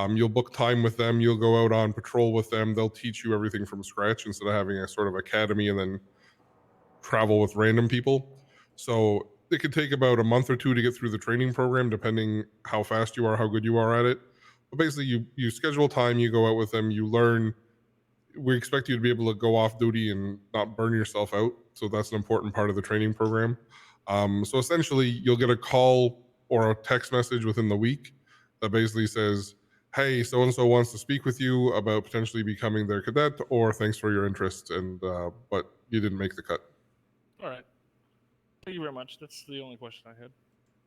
You'll book time with them. You'll go out on patrol with them. They'll teach you everything from scratch instead of having a sort of academy and then travel with random people. So it could take about a month or two to get through the training program, depending how fast you are, how good you are at it. But basically, you schedule time, you go out with them, you learn. We expect you to be able to go off duty and not burn yourself out. So that's an important part of the training program. So essentially, you'll get a call or a text message within the week that basically says, hey, so and so wants to speak with you about potentially becoming their cadet, or thanks for your interest, and but you didn't make the cut. All right. Thank you very much. That's the only question I had.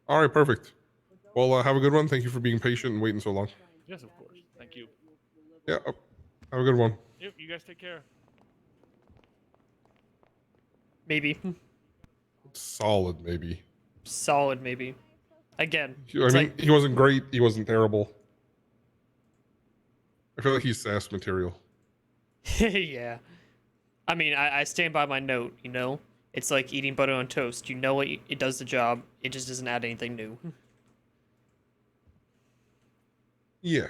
All right, perfect. Well, have a good one. Thank you for being patient and waiting so long. Yes, of course. Thank you. Yeah, have a good one. Yep, you guys take care. Maybe. Solid, maybe. Solid, maybe. Again, I mean, he wasn't great. He wasn't terrible. I feel like he's SAS material. Yeah. I mean, I stand by my note, It's like eating butter on toast. You know it does the job. It just doesn't add anything new. Yeah.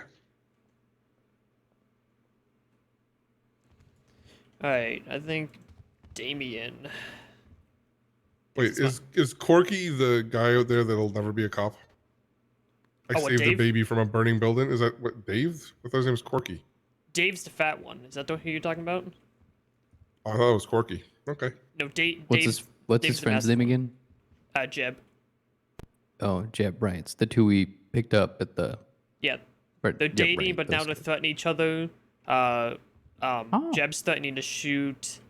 Alright, I think Damien. Wait, is Corky the guy out there that'll never be a cop? I Oh, what, saved a Dave? baby from a burning building. Is that what Dave? I thought his name was Corky. Dave's the fat one. Is that who you're talking about? Oh, I thought it was Corky. Okay. No, Dave. What's Dave's his the friend's master name one. again? Jeb. Oh, Jeb, right. It's the two we picked up at the. Yeah. Right, They're yep, dating, right, but now those they're two. threatening each other. Jeb's threatening to shoot.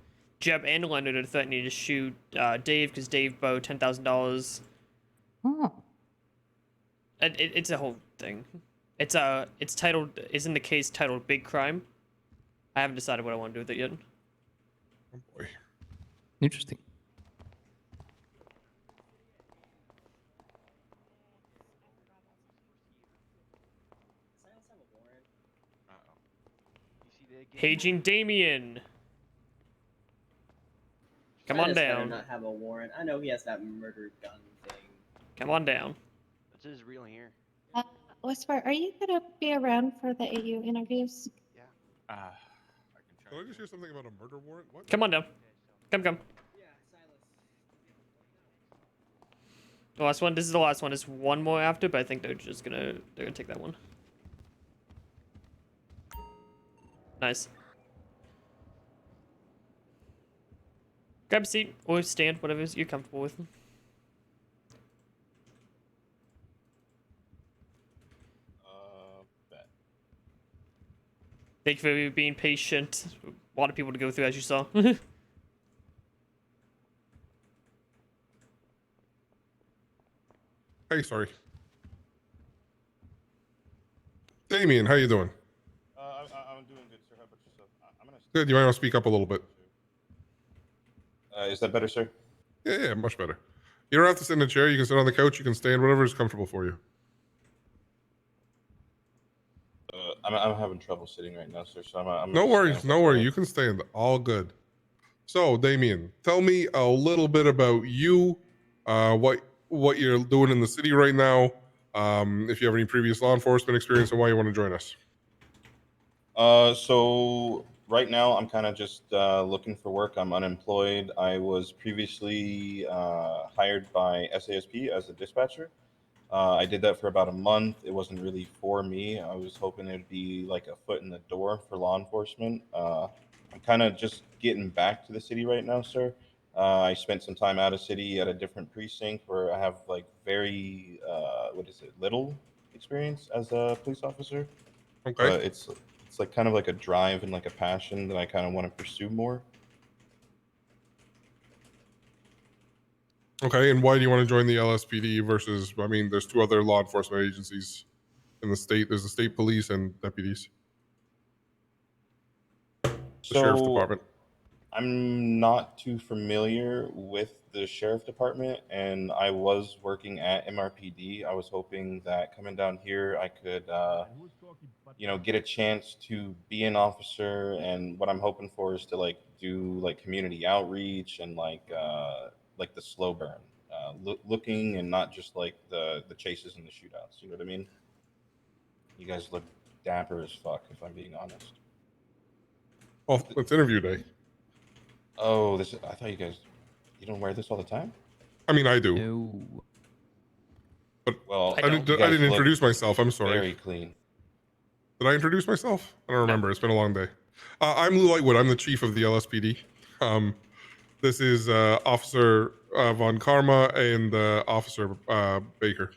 Jeb and Leonard are threatening to shoot Dave because Dave borrowed $10,000. Oh. It's a whole thing. It's titled. Isn't the case titled Big Crime? I haven't decided what I want to do with it yet. Oh boy. Interesting. Paging Damien. Come on Trying to better down. not have a warrant. I know he has that murder gun thing. Come on down. What's his real here? Whisper, are you gonna be around for the AU interviews? Did I just hear something about a murder warrant? What? Come on down. Come. The last one. This is the last one. There's one more after, but I think they're gonna take that one. Nice. Grab a seat or stand, whatever you're comfortable with. Thank you for being patient. A lot of people to go through, as you saw. Hey, sorry. Damien, how you doing? I'm doing good, sir. How about yourself? I'm gonna. Good. You might want to speak up a little bit. Is that better, sir? Yeah, much better. You don't have to sit in a chair. You can sit on the couch. You can stand, whatever is comfortable for you. I'm having trouble sitting right now, sir. So I'm No worries. No worry. You can stand. All good. So, Damien, tell me a little bit about you, what you're doing in the city right now, if you have any previous law enforcement experience, and why you want to join us. So right now I'm kind of just looking for work. I'm unemployed. I was previously hired by SASP as a dispatcher. I did that for about a month. It wasn't really for me. I was hoping it'd be like a foot in the door for law enforcement. I'm kind of just getting back to the city right now, sir. I spent some time out of city at a different precinct where I have like very little experience as a police officer. Okay. But it's like kind of like a drive and like a passion that I kind of want to pursue more. Okay, and why do you want to join the LSPD versus? I mean, there's two other law enforcement agencies in the state. There's the state police and deputies. The sheriff's department. I'm not too familiar with the sheriff department, and I was working at MRPD. I was hoping that coming down here, I could, get a chance to be an officer. And what I'm hoping for is to like do like community outreach and like the slow burn, looking and not just like the chases and the shootouts. You know what I mean? You guys look dapper as fuck, if I'm being honest. Well, it's interview day. Oh, I thought you don't wear this all the time? I mean, I do. No. But well, I didn't introduce myself. I'm sorry. Very clean. Did I introduce myself? I don't remember. It's been a long day. I'm Lou Lightwood. I'm the chief of the LSPD. This is Officer Von Karma and Officer Baker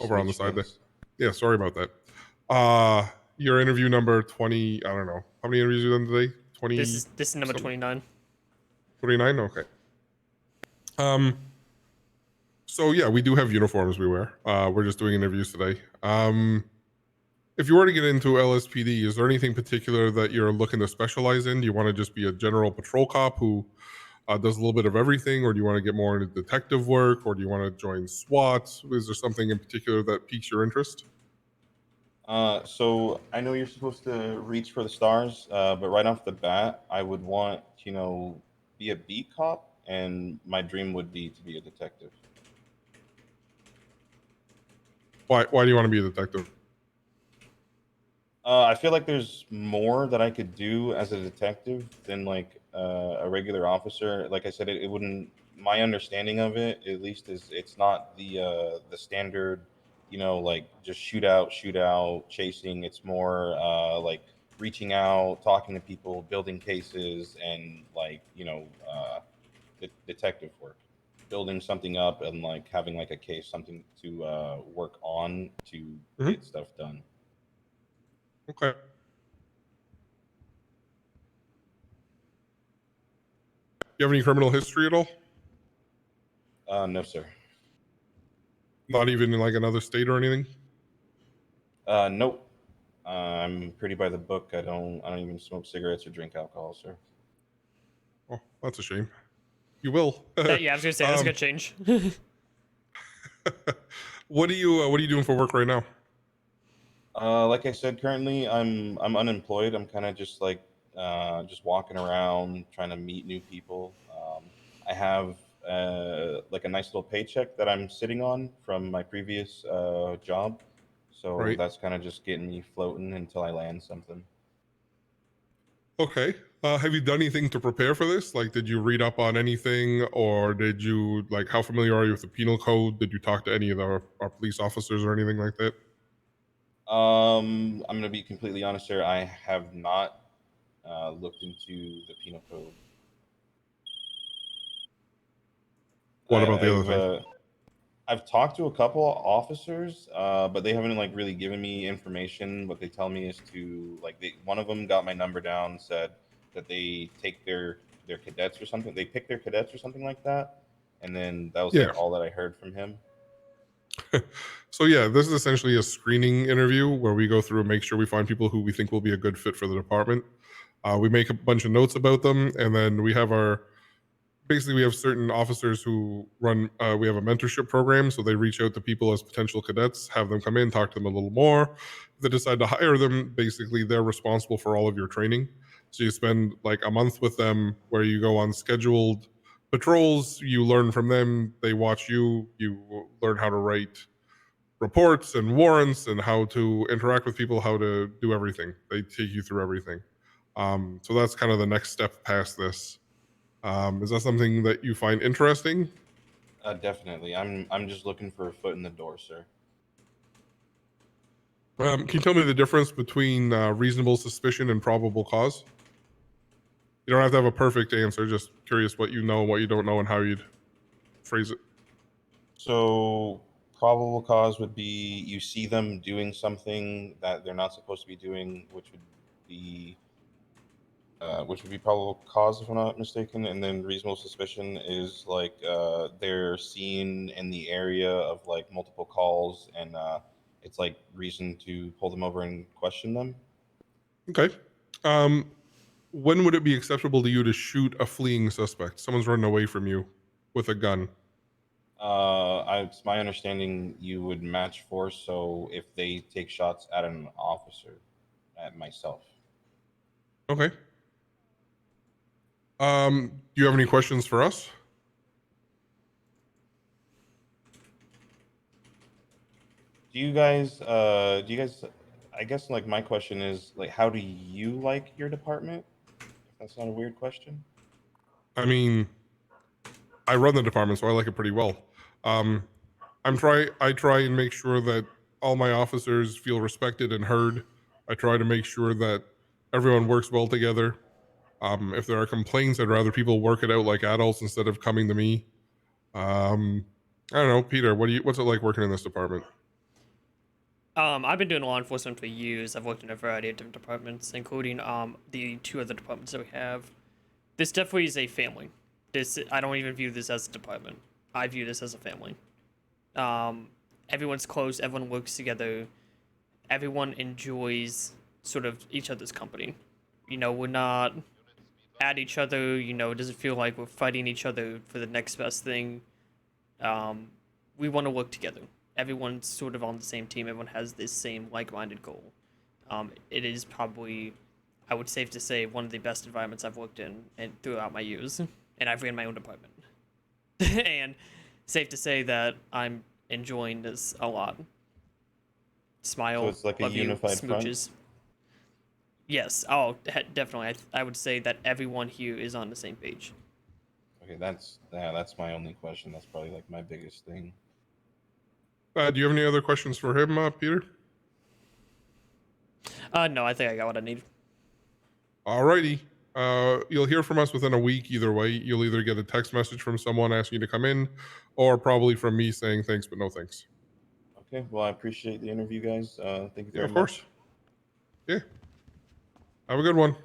over on the side there. Yeah, sorry about that. Your interview number 20. I don't know. How many interviews you done today? 20. This is number 29. 29. Okay. So yeah, we do have uniforms we wear. We're just doing interviews today. If you were to get into LSPD, is there anything particular that you're looking to specialize in? Do you want to just be a general patrol cop who does a little bit of everything, or do you want to get more into detective work, or do you want to join SWAT? Is there something in particular that piques your interest? So I know you're supposed to reach for the stars, but right off the bat, I would want be a beat cop, and my dream would be to be a detective. Why do you want to be a detective? I feel like there's more that I could do as a detective than like a regular officer. Like I said, it wouldn't. My understanding of it, at least, is it's not the standard, like just shoot out, chasing. It's more like reaching out, talking to people, building cases, and like detective work, building something up, and like having like a case, something to work on to get stuff done. Okay. You have any criminal history at all? No, sir. Not even in like another state or anything? Nope. I'm pretty by the book. I don't even smoke cigarettes or drink alcohol, sir. Oh, that's a shame. You will. Yeah, I was gonna say that's gonna change. What are you doing for work right now? Like I said, currently I'm unemployed. I'm kind of just like just walking around trying to meet new people. I have like a nice little paycheck that I'm sitting on from my previous job, so Right. that's kind of just getting me floating until I land something. Okay. Have you done anything to prepare for this? Like, did you read up on anything, or did you like? How familiar are you with the penal code? Did you talk to any of our police officers or anything like that? I'm gonna be completely honest here. I have not looked into the penal code. What about the other thing? I've talked to a couple of officers, but they haven't like really given me information. What they tell me is to like one of them got my number down, said that they take their cadets or something. They pick their cadets or something like that, and then that was Yeah. like all that I heard from him. So yeah, this is essentially a screening interview where we go through and make sure we find people who we think will be a good fit for the department. We make a bunch of notes about them, and then we have we have certain officers who run. We have a mentorship program, so they reach out to people as potential cadets, have them come in, talk to them a little more. If they decide to hire them, basically they're responsible for all of your training. So you spend like a month with them, where you go on scheduled patrols. You learn from them. They watch you. You learn how to write reports and warrants and how to interact with people, how to do everything. They take you through everything. So that's kind of the next step past this. Is that something that you find interesting? Definitely. I'm just looking for a foot in the door, sir. Can you tell me the difference between reasonable suspicion and probable cause? You don't have to have a perfect answer. Just curious what you know and what you don't know and how you'd phrase it. So probable cause would be you see them doing something that they're not supposed to be doing, which would be probable cause if I'm not mistaken. And then reasonable suspicion is like they're seen in the area of like multiple calls, and it's like reason to pull them over and question them. Okay. When would it be acceptable to you to shoot a fleeing suspect? Someone's running away from you with a gun. It's my understanding you would match force, so if they take shots at an officer, at myself. Okay. Do you have any questions for us? Do you guys, I guess like my question is like, how do you like your department? If that's not a weird question. I mean, I run the department, so I like it pretty well. I try and make sure that all my officers feel respected and heard. I try to make sure that everyone works well together. If there are complaints, I'd rather people work it out like adults instead of coming to me. I don't know, Peter. What's it like working in this department? I've been doing law enforcement for years. I've worked in a variety of different departments, including the two other departments that we have. This definitely is a family. I don't even view this as a department. I view this as a family. Everyone's close. Everyone works together. Everyone enjoys sort of each other's company. You know, we're not at each other. You know, it doesn't feel like we're fighting each other for the next best thing. We want to work together. Everyone's sort of on the same team. Everyone has this same like-minded goal. It is probably, I would safe to say, one of the best environments I've worked in and throughout my years. And I've ran my own department. And safe to say that I'm enjoying this a lot. Smile, So it's like a love you, unified front? smooches. Yes, definitely. I would say that everyone here is on the same page. Okay, that's my only question. That's probably like my biggest thing. Do you have any other questions for him, Peter? No, I think I got what I need. Alrighty. You'll hear from us within a week either way. You'll either get a text message from someone asking you to come in, or probably from me saying thanks but no thanks. Okay, well, I appreciate the interview, guys. Thank you Yeah, very of course. much. Yeah. Have a good one.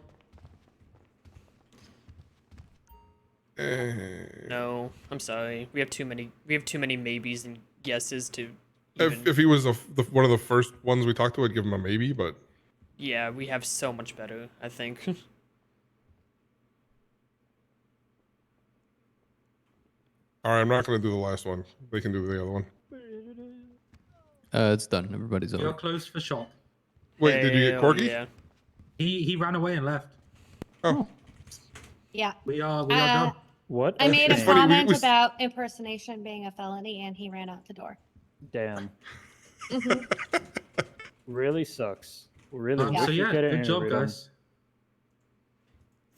No, I'm sorry. We have too many maybes and guesses to. If he was one of the first ones we talked to, I'd give him a maybe. But Yeah, we have so much better, I think. all right, I'm not gonna do the last one. They can do the other one. It's done. Everybody's You're over. closed for shop. Wait, did you get Corky? Yeah. He ran away and left. Oh. Yeah. We are done. What? I made a It's funny, comment about impersonation being a felony, and he ran out the door. Damn. Mhm. Really sucks. Really. So wish you yeah, could have good job, interviewed him. guys.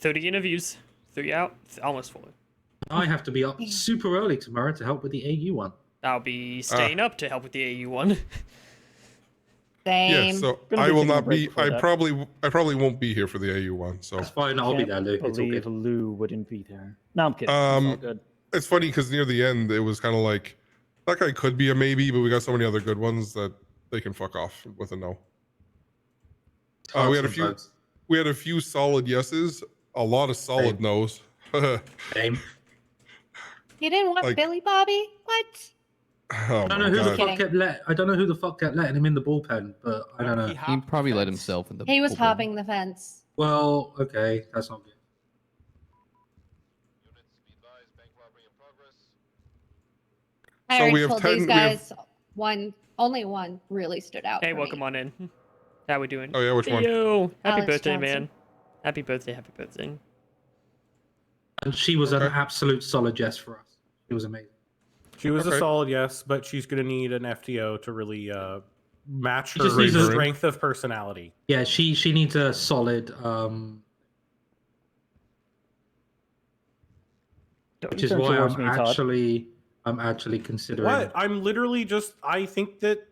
30 interviews, 3 out, almost 4. I have to be up super early tomorrow to help with the AU one. I'll be staying up to help with the AU one. Yeah, so I will not be. I probably won't be here for the AU one. So that's fine. I'll be there, Luke. It's all believe good. Lou wouldn't be there. No, I'm kidding. It's all good. It's funny because near the end it was kind of like that guy could be a maybe, but we got so many other good ones that they can fuck off with a no. We had a few. We had a few solid yeses, a lot of solid no's. Same. You didn't want Like- Billy Bobby? What? Oh I don't my know who the God. fuck kept letting him in the bullpen, but I don't know. He probably let himself in the. He was bullpen. hopping the fence. Well, okay, that's not good. I So already we have told 10 these we have- guys only one really stood out. Hey, for welcome me. on in. How we doing? Oh yeah, which one? Yo, happy Alex birthday, Johnson. man. Happy birthday, happy birthday. And she was an absolute solid yes for us. It was amazing. She was a Okay. solid yes, but she's going to need an FTO to really match She her just needs a- strength of personality. Yeah, she needs a solid. Which is turn why towards I'm me, Todd. actually considering. What? I'm literally just. I think that.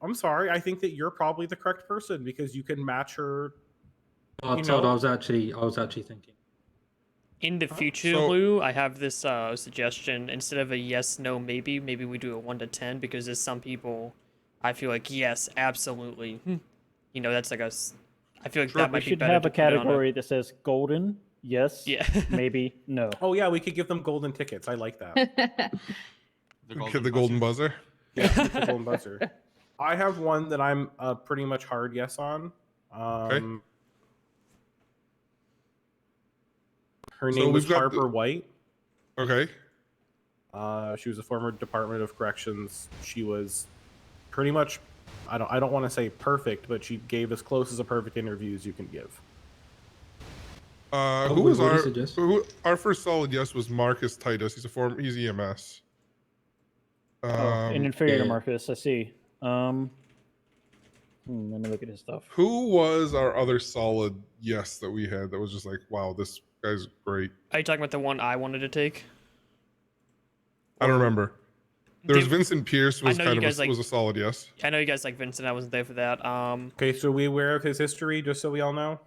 I'm sorry. I think that you're probably the correct person because you can match her. Oh, you Todd, know. I was actually thinking. In the future, Lou, I have this suggestion. Instead of a yes, no, maybe we do a 1 to 10 because there's some people I feel like yes, absolutely. You know, that's like a. I feel like that We might be should better have to a put on category that says golden, yes, Yeah. maybe, no. Oh yeah, we could give them golden tickets. I like that. Get the golden buzzer. Yeah, get the golden buzzer. I have one that I'm pretty much hard yes on. Her So name was we've got Harper White. Okay. She was a former Department of Corrections. She was pretty much, I don't want to say perfect, but she gave as close as a perfect interview as you can give. Who was what our is it, Jess? our first solid yes was Marcus Titus. He's EMS. An inferior to yeah. Marcus, I see. Let me look at his stuff. Who was our other solid yes that we had that was just like, wow, this guy's great? Are you talking about the one I wanted to take? I don't remember. There was Did- Vincent Pierce I was know kind you of guys like- was a solid yes. I know you guys like Vincent. I wasn't there for that. Okay, so we aware of his history, just so we all know?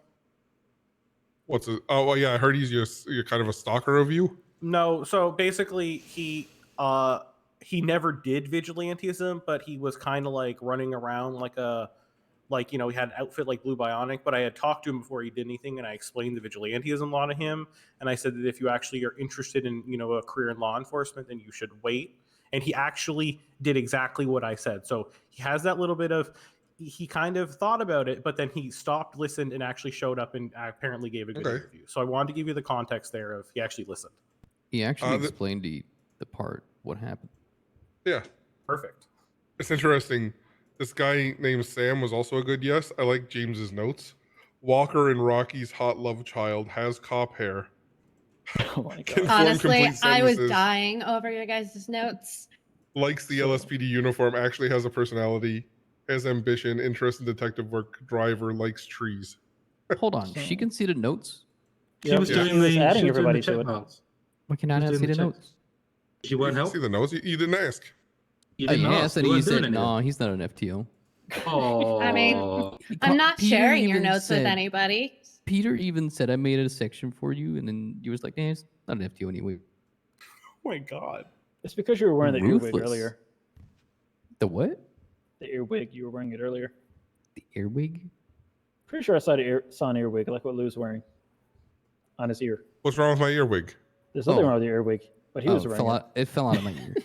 What's it? Oh well, yeah, I heard you're kind of a stalker of you. No, so basically he never did vigilantism, but he was kind of like running around like he had an outfit like Blue Bionic, but I had talked to him before he did anything, and I explained the vigilantism law to him, and I said that if you actually are interested in a career in law enforcement, then you should wait. And he actually did exactly what I said. So he has that little bit of he kind of thought about it, but then he stopped, listened, and actually showed up and apparently gave a good interview. So I wanted to give you the context there of he actually listened. He actually explained the part what happened. Yeah. Perfect. It's interesting. This guy named Sam was also a good yes. I like James's notes. Walker in Rocky's hot love child has cop hair. Oh my Can form Honestly, complete I was sentences. dying over your guys' notes. Likes the LSPD uniform, actually has a personality, has ambition, interest in detective work, driver, likes trees. Hold on, she can see the notes. She was doing the check marks. Why can I She was not see doing the the notes? She won't help. See the notes? You didn't ask. You didn't yeah, I ask. said You he weren't doing said, anything. no, he's not an FTO. Oh. I mean, I'm not Peter sharing your even notes with said- anybody. Peter even said, I made a section for you, and then you was like, it's not an FTO anyway. Oh my god. It's because you were wearing the earwig Ruthless. earlier. The what? The earwig, you were wearing it earlier. The earwig? Pretty sure I saw an earwig, like what Lou's wearing on his ear. What's wrong with my earwig? There's nothing wrong with the earwig, but he was Oh, wearing fell it. out, it fell out of my ear.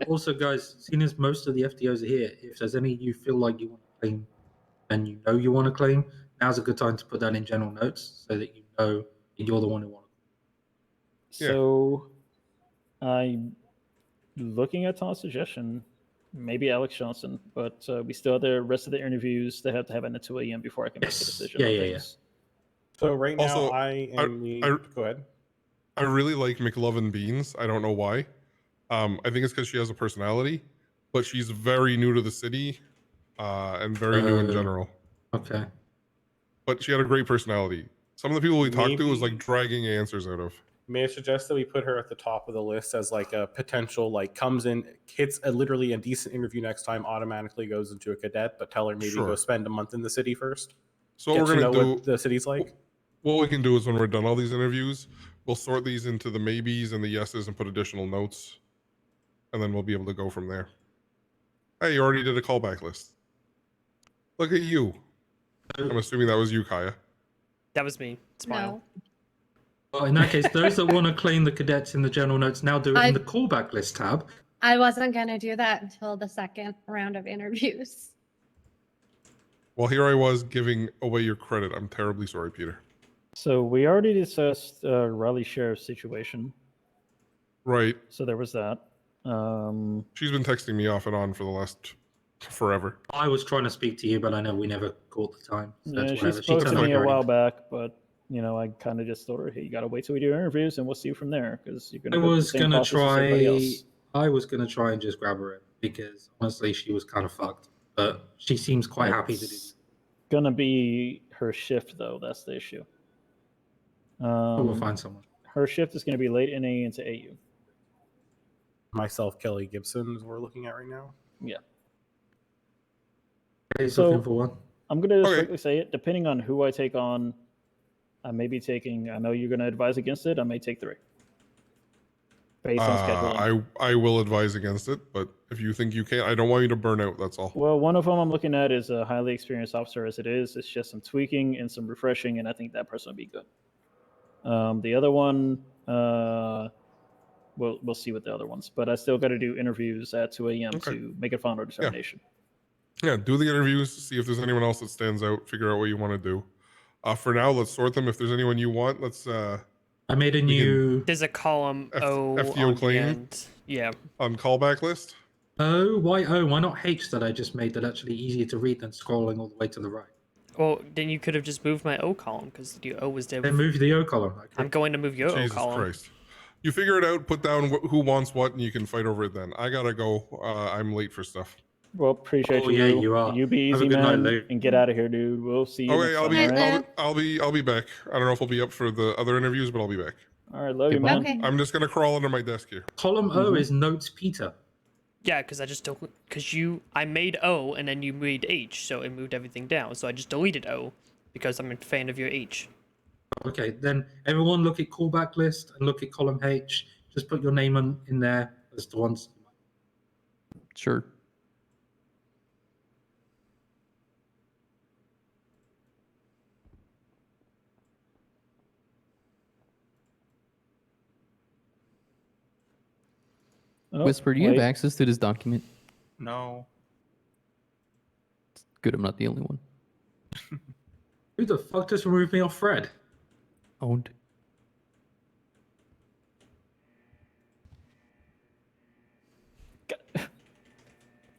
Also, guys, seeing as most of the FTOs are here, if there's any you feel like you want to claim and you know you want to claim, now's a good time to put that in general notes so that you know you're the one who wants. So, I'm looking at Tom's suggestion, maybe Alex Johnson, but we still have the rest of the interviews. They have to happen at 2 a.m. before I can make a decision. Yeah, on yeah, things. So right now, Also, I am go ahead. I really like McLovin Beans. I don't know why. I think it's because she has a personality, but she's very new to the city and very new in general. Okay. But she had a great personality. Some of the people we talked to was like Maybe- dragging answers out of. May I suggest that we put her at the top of the list as like a potential, like comes in, hits literally a decent interview next time, automatically goes into a cadet, but tell her maybe Sure. go spend a month in the city first. So what Get we're to gonna know do, what the city's like. what we can do is when we're done all these interviews, we'll sort these into the maybes and the yeses and put additional notes, and then we'll be able to go from there. Hey, you already did a callback list. Look at you. I'm assuming that was you, Kaya. That was me. Smile. Well, in that case, those that want to claim the cadets in the general notes now do it I- in the callback list tab. I wasn't going to do that until the second round of interviews. Well, here I was giving away your credit. I'm terribly sorry, Peter. So we already discussed Raleigh Sheriff's situation. Right. So there was that. She's been texting me off and on for the last forever. I was trying to speak to you, but I know we never caught the time. So Yeah, that's she whatever. spoke to turned me a already. while back, but I kind of just told her, hey, you gotta wait till we do interviews, and we'll see from there because you're gonna. I go through the was same gonna process as everybody else. I was gonna try and just grab her in because honestly, she was kind of fucked. But she seems quite happy to do. It's gonna be her shift though. That's the issue. We'll find someone. Her shift is gonna be late NA into AU. Myself, Kelly Gibson, is what we're looking at right now. Yeah. He's So- looking for one. I'm gonna strictly say it. Depending on who I take on, I may be taking. I know you're gonna advise against it. I may take 3. Based on scheduling. I will advise against it, but if you think you can, I don't want you to burn out. That's all. Well, one of them I'm looking at is a highly experienced officer as it is. It's just some tweaking and some refreshing, and I think that person would be good. The other one, we'll see with the other ones, but I still got to do interviews at 2 a.m. to make a final determination. Yeah, do the interviews, see if there's anyone else that stands out, figure out what you want to do. For now, let's sort them. If there's anyone you want, let's. I made a new. There's a column O FTO on claim? the end. Yeah. On callback list. O, why O? Why not H that I just made that actually easier to read than scrolling all the way to the right? Well, then you could have just moved my O column because your O was there. Then move the O column. Okay. I'm going to move your O Jesus column. Christ. You figure it out, put down who wants what, and you can fight over it then. I gotta go. I'm late for stuff. Well, appreciate Oh, you. yeah, you are. You be Have a easy, good night, man, Lou. and get out of here, dude. We'll see you Okay, next time. All right? I'll be back. I don't know if I'll be up for the other interviews, but I'll be back. All right, love you, man. Okay. I'm just gonna crawl under my desk here. Column O Mhm. is notes Peter. Yeah, because I just don't. Because I made O and then you made H, so it moved everything down. So I just deleted O because I'm a fan of your H. Okay, then everyone look at callback list and look at column H. Just put your name in there as the ones. Sure. Oh, Whisper, do you have wait. access to this document? No. Good, I'm not the only one. Who the fuck just removed me off Fred? Owned.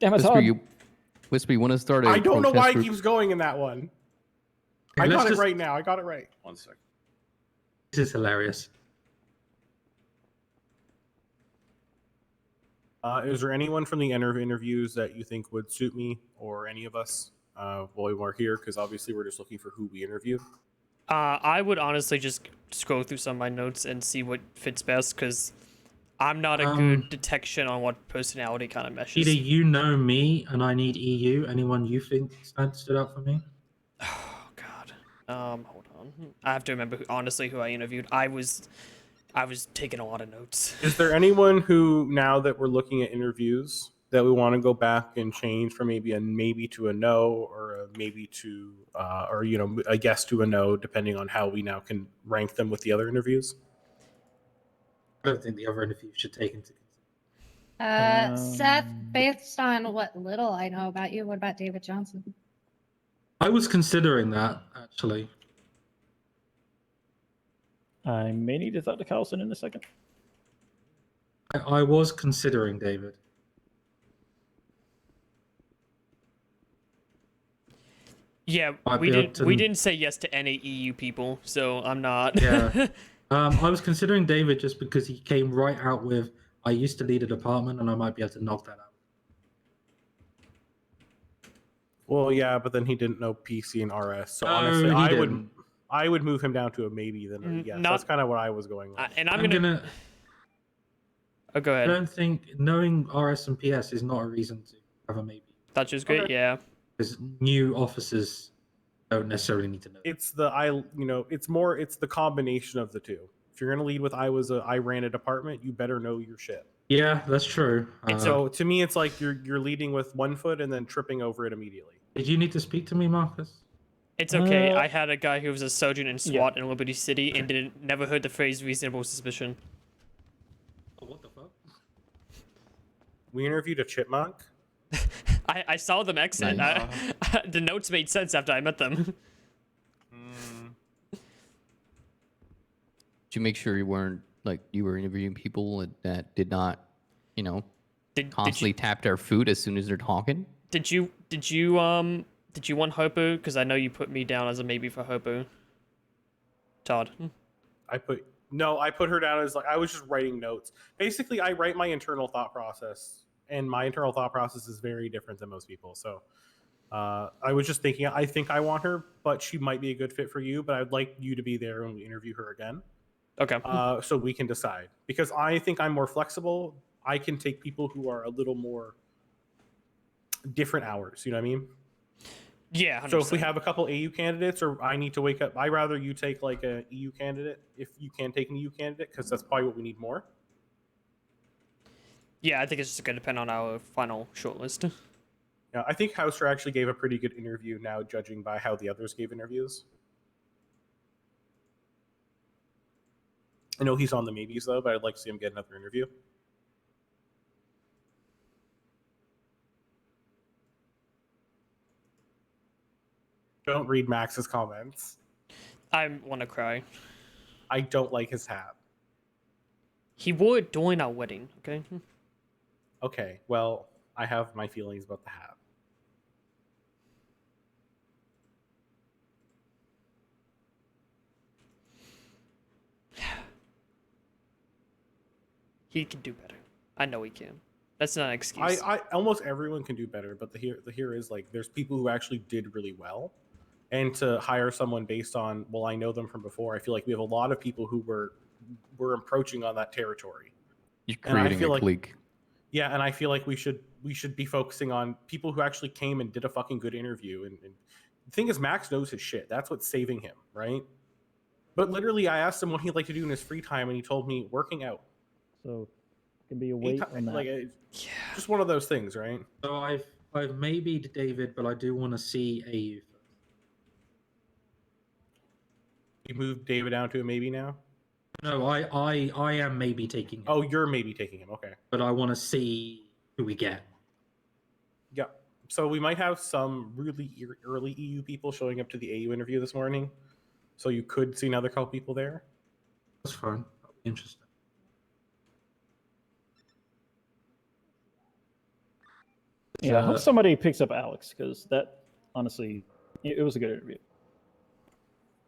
Damn it, Whisper, Todd. you want to start a I don't know why protest he group? keeps going in that one. I Let's got it just- right now. I got it right. One second. This is hilarious. Is there anyone from the interviews that you think would suit me or any of us while we were here? Because obviously we're just looking for who we interviewed. I would honestly just scroll through some of my notes and see what fits best because I'm not a good detection on what personality kind of meshes. Either you know me and I need EU. Anyone you think stood out for me? Hold on. I have to remember honestly who I interviewed. I was taking a lot of notes. Is there anyone who, now that we're looking at interviews, that we want to go back and change from maybe a maybe to a no, or a maybe to, or a yes to a no, depending on how we now can rank them with the other interviews? I don't think the other interviews should take into consideration. Seth, based on what little I know about you, what about David Johnson? I was considering that actually. I may need to talk to Carlson in a second. I was considering David. Yeah, Might we be able didn't to- we didn't say yes to any EU people, so I'm not. Yeah. I was considering David just because he came right out with, I used to lead a department and I might be able to knock that out. Well, yeah, but then he didn't know PC and RS. So No, honestly, he I would didn't. move him down to a maybe than a yes. Not- That's kind of what I was going with. And I'm gonna. Oh, go I ahead. don't think knowing RS and PS is not a reason to have a maybe. That's just great. Yeah. Because new officers don't necessarily need to know. It's the it's the combination of the two. If you're gonna lead with I ran a department, you better know your shit. Yeah, that's true. So to me, it's like you're leading with one foot and then tripping over it immediately. Did you need to speak to me, Marcus? It's okay. Uh, I had a guy who was a sergeant in SWAT in Liberty City and never heard the phrase reasonable suspicion. What the fuck? We interviewed a chipmunk. I saw them exit. Nice. The notes made sense after I met them. Did you make sure you weren't like you were interviewing people that did not, constantly tap their food as soon as they're talking? Did you want Hopo? Because I know you put me down as a maybe for Hopo. Todd. I put her down as like I was just writing notes. Basically, I write my internal thought process, and my internal thought process is very different than most people. So I was just thinking, I think I want her, but she might be a good fit for you. But I'd like you to be there when we interview her again. Okay. So we can decide, because I think I'm more flexible. I can take people who are a little more different hours. You know what I mean? Yeah. 100%. So if we have a couple AU candidates, or I need to wake up, I'd rather you take like a EU candidate if you can take an EU candidate, because that's probably what we need more. Yeah, I think it's just going to depend on our final shortlist. Yeah, I think Hauser actually gave a pretty good interview now, judging by how the others gave interviews. I know he's on the maybes though, but I'd like to see him get another interview. Don't read Max's comments. I want to cry. I don't like his hat. He wore it during our wedding, okay? Okay, well, I have my feelings about the hat. He can do better. I know he can. That's not an excuse. I almost everyone can do better, but the here is like there's people who actually did really well, and to hire someone based on, well, I know them from before. I feel like we have a lot of people who were approaching on that territory. You're creating a clique. Yeah, and I feel like we should be focusing on people who actually came and did a fucking good interview. And the thing is, Max knows his shit. That's what's saving him, right? But literally, I asked him what he'd like to do in his free time, and he told me working out. So it can be a wait on that. Like, just one of those things, right? So I've maybe'd David, but I do want to see AU first. You moved David down to a maybe now? No, I am maybe taking him. Oh, you're maybe taking him. Okay. But I want to see who we get. Yeah. So we might have some really early EU people showing up to the AU interview this morning. So you could see another couple people there. That's fine. That'll be interesting. Yeah, I hope somebody picks up Alex, because that, honestly, it was a good interview.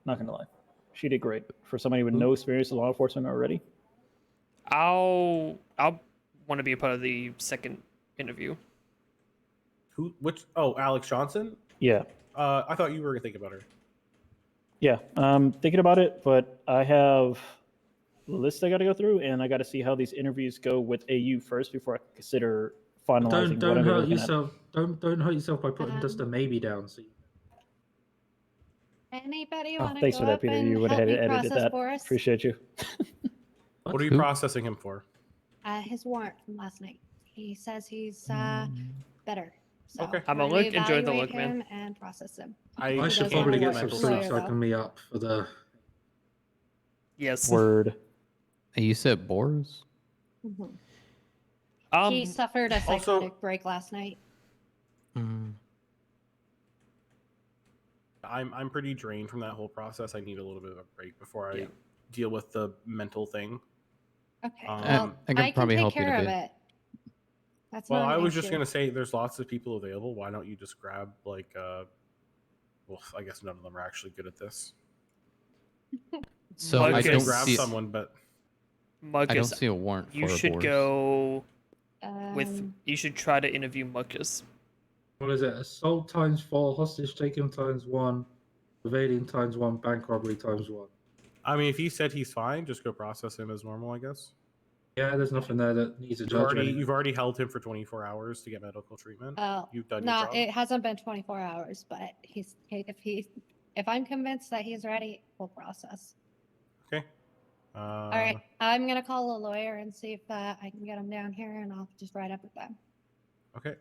Not gonna lie, she did great for somebody with no experience in law enforcement already. I'll want to be a part of the second interview. Who? Which? Oh, Alex Johnson. Yeah. I thought you were gonna think about her. Yeah, I'm thinking about it, but I have a list I got to go through, and I got to see how these interviews go with AU first before I consider finalizing. Don't what I'm hurt looking at. yourself. Don't hurt yourself by putting just a maybe down. So Anybody Oh, want to thanks go for that, up Peter. and You went help ahead me and edited process that. for us? Appreciate you. What are you Who? processing him for? His warrant from last night. He says he's better. So Okay. I'm a we're gonna look. Enjoy the evaluate look, man. him and process him. I should doesn't probably have get a some lawyer, sleep so I though. can be up for the. Yes. Word. Hey, you said Boris? Mhm. He suffered a psychotic break last night. I'm pretty drained from that whole process. I need a little bit of a break before I deal with the mental thing. Okay. Um, I can probably take care of it. That's well, not an I was just issue. gonna say, there's lots of people available. Why don't you just grab like, well, I guess none of them are actually good at this. So I I was don't gonna grab see someone, but I don't see a warrant You for a should Boris. go with. Um, You should try to interview Muckus. What is it? Assault times 4, hostage taken times 1, evading times 1, bank robbery times 1. I mean, if he said he's fine, just go process him as normal, I guess. Yeah, there's nothing there that needs a judge. You've already held him for 24 hours to get medical treatment. Oh, You've done your no, job. it hasn't been 24 hours, but if I'm convinced that he's ready, we'll process. Okay. All right, I'm gonna call a lawyer and see if I can get him down here, and I'll just write up with them. Okay.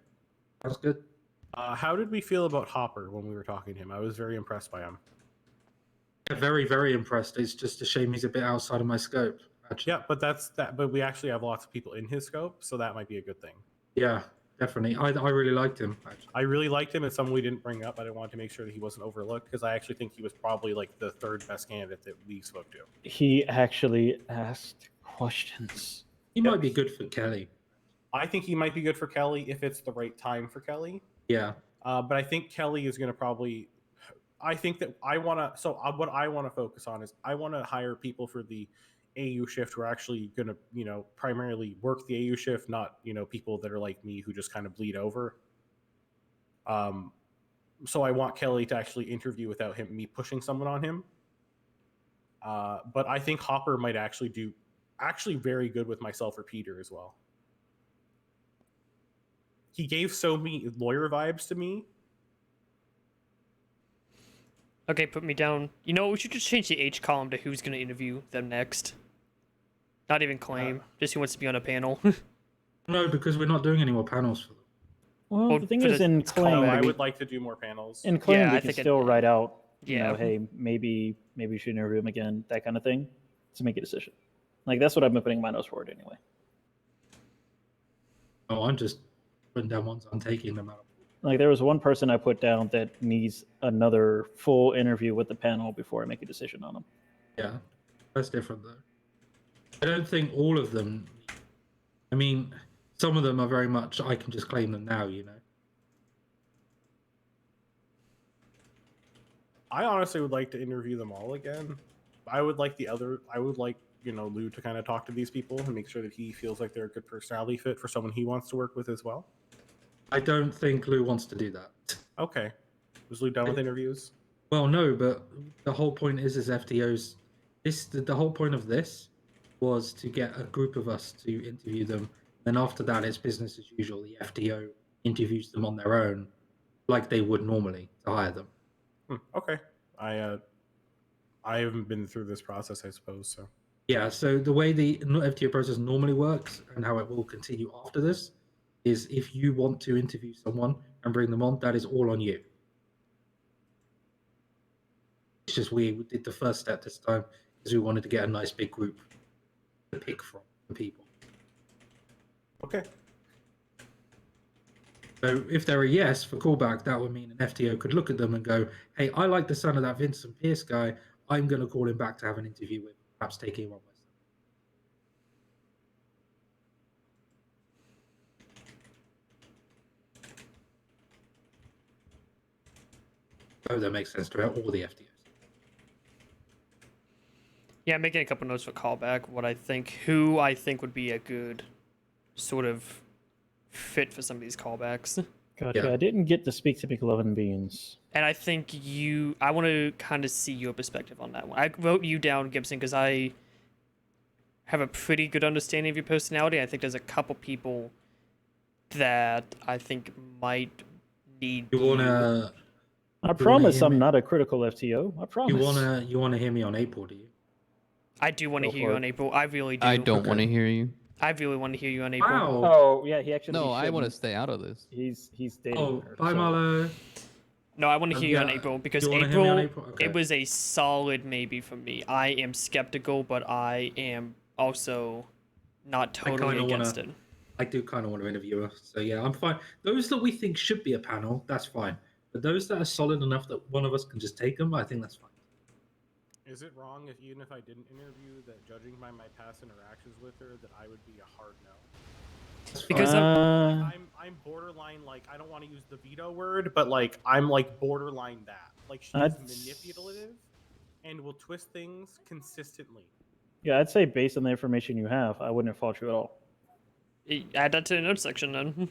That's good. How did we feel about Hopper when we were talking to him? I was very impressed by him. Yeah, very, very impressed. It's just a shame he's a bit outside of my scope. Actually. Yeah, but but we actually have lots of people in his scope, so that might be a good thing. Yeah, definitely. I really liked him. Actually. I really liked him. It's someone we didn't bring up. I didn't want to make sure that he wasn't overlooked because I actually think he was probably like the third best candidate that we spoke to. He actually asked questions. He might be good for Kelly. I think he might be good for Kelly if it's the right time for Kelly. Yeah. But I think Kelly is going to probably. I think that I want to. So what I want to focus on is I want to hire people for the AU shift who are actually going to, primarily work the AU shift, not, people that are like me who just kind of bleed over. So I want Kelly to actually interview without me pushing someone on him. But I think Hopper might actually do very good with myself or Peter as well. He gave so many lawyer vibes to me. Okay, put me down. You know, we should just change the H column to who's going to interview them next. Not even claim, just who wants to be on a panel. No, because we're not doing any more panels for them. Well, the thing is, in claim, I would like to do more panels. in claim, Yeah, I we can think still write out, yeah. hey, maybe you should interview him again, that kind of thing, to make a decision. Like that's what I've been putting my notes forward anyway. Oh, I'm just putting down ones I'm taking them out. Like there was one person I put down that needs another full interview with the panel before I make a decision on them. Yeah, that's different though. I don't think all of them. I mean, some of them are very much. I can just claim them now, I honestly would like to interview them all again. I would like Lou to kind of talk to these people and make sure that he feels like they're a good personality fit for someone he wants to work with as well. I don't think Lou wants to do that. Okay. Was Lou done with interviews? Well, no, but the whole point is FTOs. The whole point of this was to get a group of us to interview them. Then after that, it's business as usual. The FTO interviews them on their own, like they would normally to hire them. Okay. I haven't been through this process, I suppose. So. Yeah. So the way the FTO process normally works and how it will continue after this is if you want to interview someone and bring them on, that is all on you. It's just we did the first step this time because we wanted to get a nice big group to pick from people. Okay. So if they're a yes for callback, that would mean an FTO could look at them and go, hey, I like the sound of that Vincent Pierce guy. I'm going to call him back to have an interview with, perhaps take him on myself. So that makes sense to all the FTOs. Yeah, making a couple notes for callback. Who I think would be a good sort of fit for some of these callbacks. Gotcha. Yeah. I didn't get to speak to McLovin Beans. And I think I want to kind of see your perspective on that one. I wrote you down, Gibson, because I have a pretty good understanding of your personality. I think there's a couple people that I think might need. You wanna? I promise I'm not a critical FTO. I promise. You wanna hear me on April? Do you? I do want to hear you on April. I really do. I don't want to hear you. I really want to hear you on April. Oh yeah, he actually. No, I want to shouldn't. stay out of this. He's dating Oh, her. bye, so- Marlo. No, I want to hear you on yeah, April because you wanna hear me on April, April? Okay. it was a solid maybe for me. I am skeptical, but I am also not totally kinda against wanna- it. I do kind of want to interview her. So yeah, I'm fine. Those that we think should be a panel, that's fine. But those that are solid enough that one of us can just take them, I think that's fine. Is it wrong if even if I didn't interview that, judging by my past interactions with her, that I would be a hard no? Because I'm borderline, like, I don't want to use the veto word, but like I'm like borderline that. Like she's I'd- manipulative and will twist things consistently. Yeah, I'd say based on the information you have, I wouldn't fault you at all. Add that to the notes section then.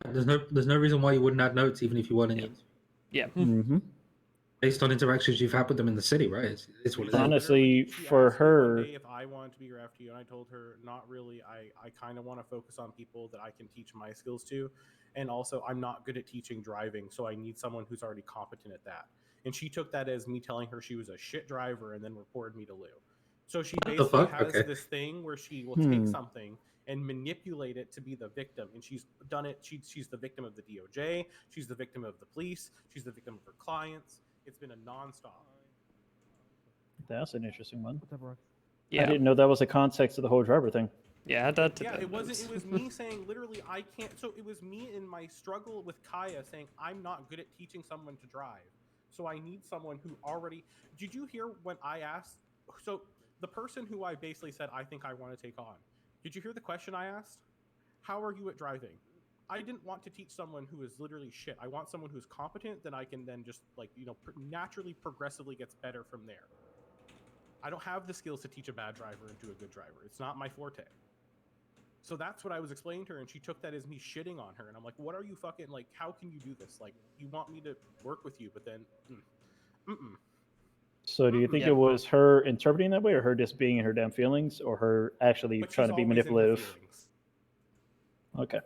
There's no reason why you wouldn't add notes even if you weren't in it. Yeah. Mm-hmm. Based on interactions you've had with them in the city, right? It's what it is. Honestly, She for asked me one her, day if I wanted to be your FTO, and I told her not really. I kind of want to focus on people that I can teach my skills to, and also I'm not good at teaching driving, so I need someone who's already competent at that. And she took that as me telling her she was a shit driver, and then reported me to Lou. So she What the basically fuck? has Okay. this thing where she will Hmm. take something and manipulate it to be the victim, and she's done it. She's the victim of the DOJ. She's the victim of the police. She's the victim of her clients. It's been a nonstop. that's an interesting one. Yeah. I didn't know that was the context of the whole driver thing. Yeah, add that to Yeah, the it wasn't. notes. It was me saying literally, I can't. So it was me in my struggle with Kaya saying I'm not good at teaching someone to drive. So I need someone who already. Did you hear when I asked? So the person who I basically said I think I want to take on. Did you hear the question I asked? How are you at driving? I didn't want to teach someone who is literally shit. I want someone who's competent. Then I can then just like naturally, progressively gets better from there. I don't have the skills to teach a bad driver into a good driver. It's not my forte. So that's what I was explaining to her, and she took that as me shitting on her. And I'm like, what are you fucking, like, how can you do this? Like, you want me to work with you, but then, So do you think Yeah. it was her interpreting that way, or her just being in her damn feelings, or her actually But trying she's to be always in her manipulative? feelings. Okay.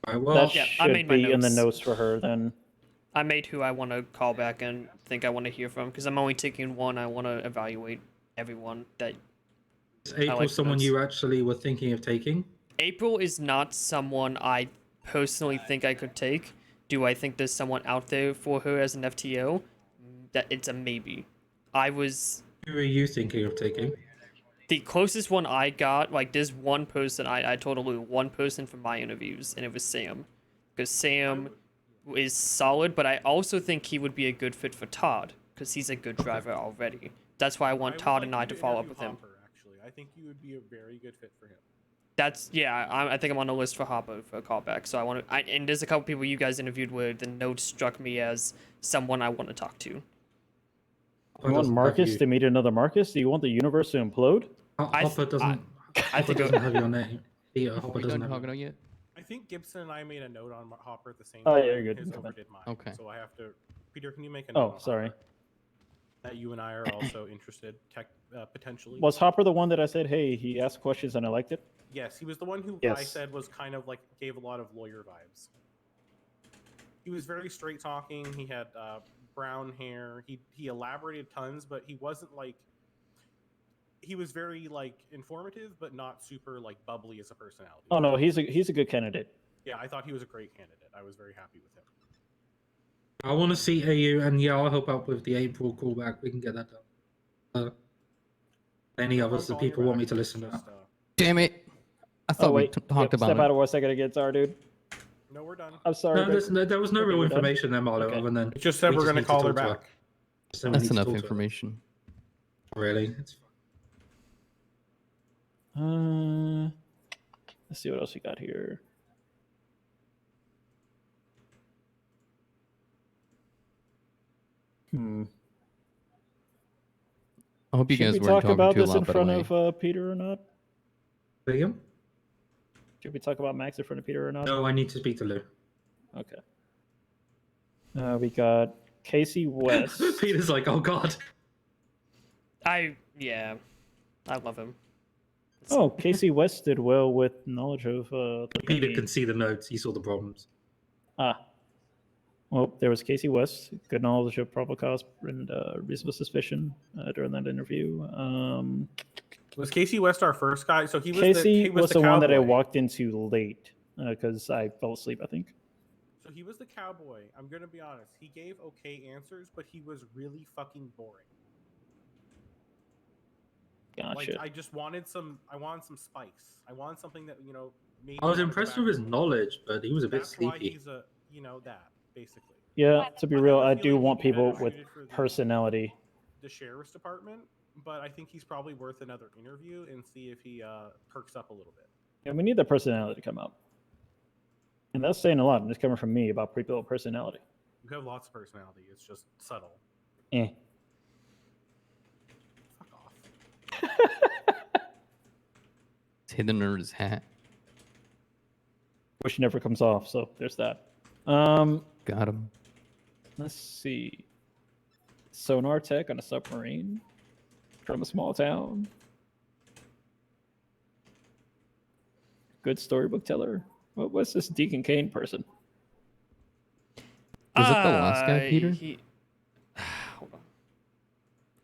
Well, that yeah, should I made my be in the notes. notes for her then. I made who I want to call back and think I want to hear from because I'm only taking one. I want to evaluate everyone that. Is April someone you actually were thinking of taking? April is not someone I personally think I could take. Do I think there's someone out there for her as an FTO? That it's a maybe. I was Who are you thinking of taking? the closest one I got. Like there's one person I told Lou, one person from my interviews, and it was Sam, because Sam is solid, but I also think he would be a good fit for Todd because he's a good driver already. That's why I want would Todd like and I you to follow up interview with him. Hopper, actually. I think you would be a very good fit for him. That's I think I'm on the list for Hopper for a callback. So I want to. And there's a couple people you guys interviewed where the notes struck me as someone I want to talk to. You want Marcus to meet another Marcus? Do you want the universe to implode? Hopper doesn't. I Hopper think doesn't have your name. Yeah, Hopper We doesn't done have. talking yet? I think Gibson and I made a note on Hopper at the same Oh, time. yeah, you're good. His Never mind. overdid mine. Okay. So I have to. Peter, can you make a note? Oh, on sorry. Hopper? That you and I are also interested, potentially. Was Hopper the one that I said, hey, he asked questions and I liked it? Yes, he was the one who I Yes. said was kind of like gave a lot of lawyer vibes. He was very straight talking. He had brown hair. He elaborated tons, but he wasn't like. He was very like informative, but not super like bubbly as a personality. Oh no, he's a good candidate. Yeah, I thought he was a great candidate. I was very happy with him. I want to see AU, and yeah, I'll help out with the April callback. We can get that done. Any others that people want me to listen to? Damn it! I thought we talked about Step it. out of 1 second again, sorry, dude. No, we're done. I'm sorry. No, there was no Okay, real we're done? information there, Marlo, Okay. other than It just said we we're gonna need to call her talk to back. So we That's need to enough talk to her. information. Really? It's Let's see what else we got here. I hope you Should guys we weren't talk talking about to a this in lot, by the front way. of Peter or not? Liam? Should we talk about Max in front of Peter or not? No, I need to speak to Lou. Okay. We got Casey West. Peter's like, oh god. I love him. Oh, Casey West did well with knowledge of the Peter thingy. can see the notes. He saw the problems. Ah. Well, there was Casey West, good knowledge of probable cause and reasonable suspicion during that interview. Was Casey West our first guy? So he was Casey he was the one that I cowboy. walked into late because I fell asleep, I think. So he was the cowboy. I'm gonna be honest. He gave okay answers, but he was really fucking boring. Gotcha. Like I just wanted some. I wanted some spice. I wanted something that made. I was me wanna go impressed back with to his school. knowledge, but he was a bit That's why sleepy. he's a that basically. Yeah, to be I real, have a I do feeling he'd want be better people with suited for personality. the sheriff's department, but I think he's probably worth another interview and see if he perks up a little bit. Yeah, we need the personality to come out. And that's saying a lot. It's coming from me about people with personality. You have lots of personality. It's just subtle. Eh. Fuck off. It's hidden under his hat. Which never comes off, so there's that. Got him. Let's see. Sonar tech on a submarine from a small town. Good storybook teller. What's this Deacon Kane person? Was it the last guy, Peter? Hold on.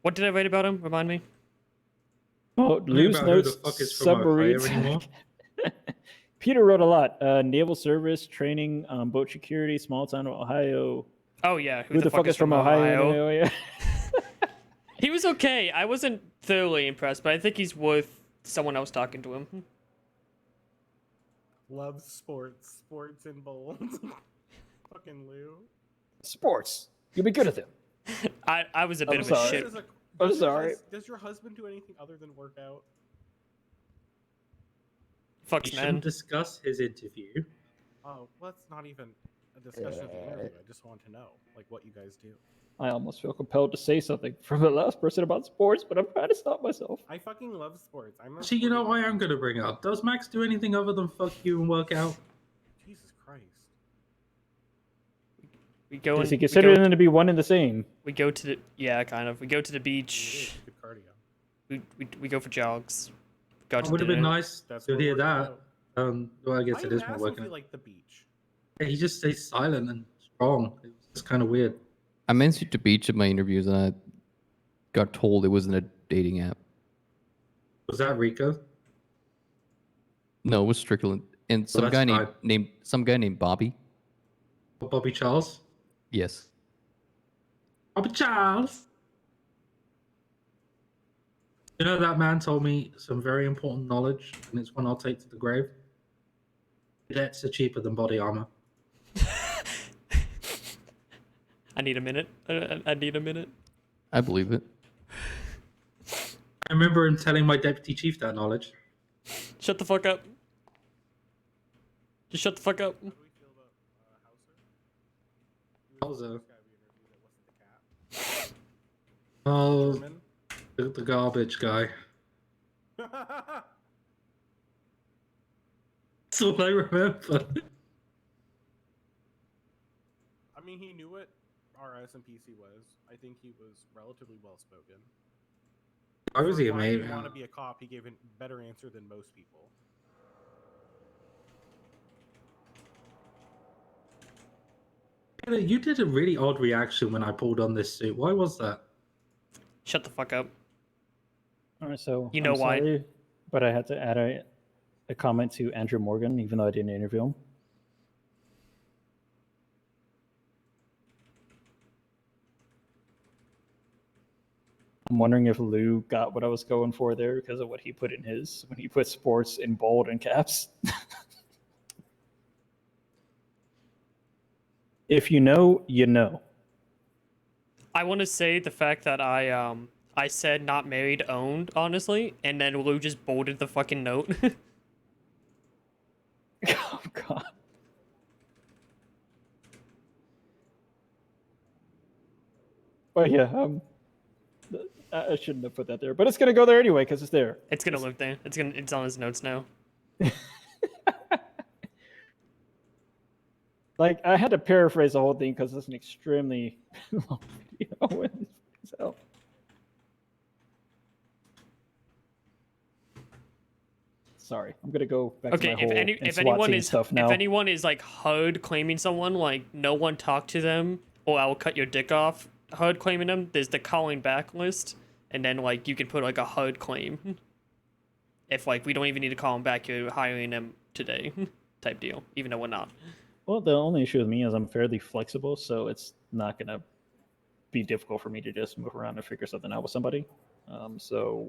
What did I write about him? Remind me. Oh, loose about who the notes, fuck is from submarine Ohio anymore? tech. Peter wrote a lot. Naval service, training, boat security, small town Ohio. Oh yeah, Who the fuck is from Ohio? Yeah. He was okay. I wasn't thoroughly impressed, but I think he's worth someone else talking to him. Loves sports and bold. Fucking Lou. Sports. You'll be good at them. I was a bit I'm of sorry. a shit. I'm sorry. Does your husband do anything other than work out? Fucks, You man. shouldn't discuss his interview. Oh, well, that's not even a discussion of the interview. I just want to know, like, what you guys do. I almost feel compelled to say something from the last person about sports, but I'm trying to stop myself. I fucking love sports. I'm a Actually, you know what I am going to bring up? Does Max do anything other than fuck you and work out? Jesus Christ. We go Does he and consider them to be one and the same? We go to the kind of. We go to the beach. Good cardio. We go for jogs. Go It to would have been dinner. nice to hear that. Well, I guess I it is even more asked him if working. he liked the beach. Yeah, he just stays silent and strong. It's kind of weird. I mentioned the beach in my interviews, and I got told it wasn't a dating app. Was that Rico? No, it was Strickland, and some that's guy fine. named Bobby. Oh, Bobby Charles? Yes. Bobby Charles? You know, that man told me some very important knowledge, and it's one I'll take to the grave. Cadets are cheaper than body armor. I need a minute. I need a minute. I believe it. I remember him telling my deputy chief that knowledge. Shut the fuck up. Just shut the fuck up. Hauser. Oh, the garbage guy. That's all I remember. I mean, he knew what RS and PC was. I think he was relatively well spoken. Why was he a Why mate? he want to be a cop? He gave a better answer than most people. You did a really odd reaction when I pulled on this suit. Why was that? Shut the fuck up. All right, so You know I'm why. sorry, but I had to add a comment to Andrew Morgan, even though I didn't interview him. I'm wondering if Lou got what I was going for there because of what he put in his when he put sports in bold and caps. If you know, you know. I want to say the fact that I said not married owned honestly, and then Lou just bolded the fucking note. Oh god. But yeah, I shouldn't have put that there, but it's gonna go there anyway because it's there. It's gonna live there. It's on his notes now. Like I had to paraphrase the whole thing because it's an extremely long video. So. Sorry, I'm gonna go back Okay, to my whole if SWAT anyone team is stuff now. if anyone is like HUD claiming someone, like no one talk to them or I will cut your dick off. HUD claiming them. There's the calling back list, and then like you can put like a HUD claim. If like we don't even need to call them back, you're hiring them today, type deal. Even though we're not. Well, the only issue with me is I'm fairly flexible, so it's not gonna be difficult for me to just move around and figure something out with somebody. So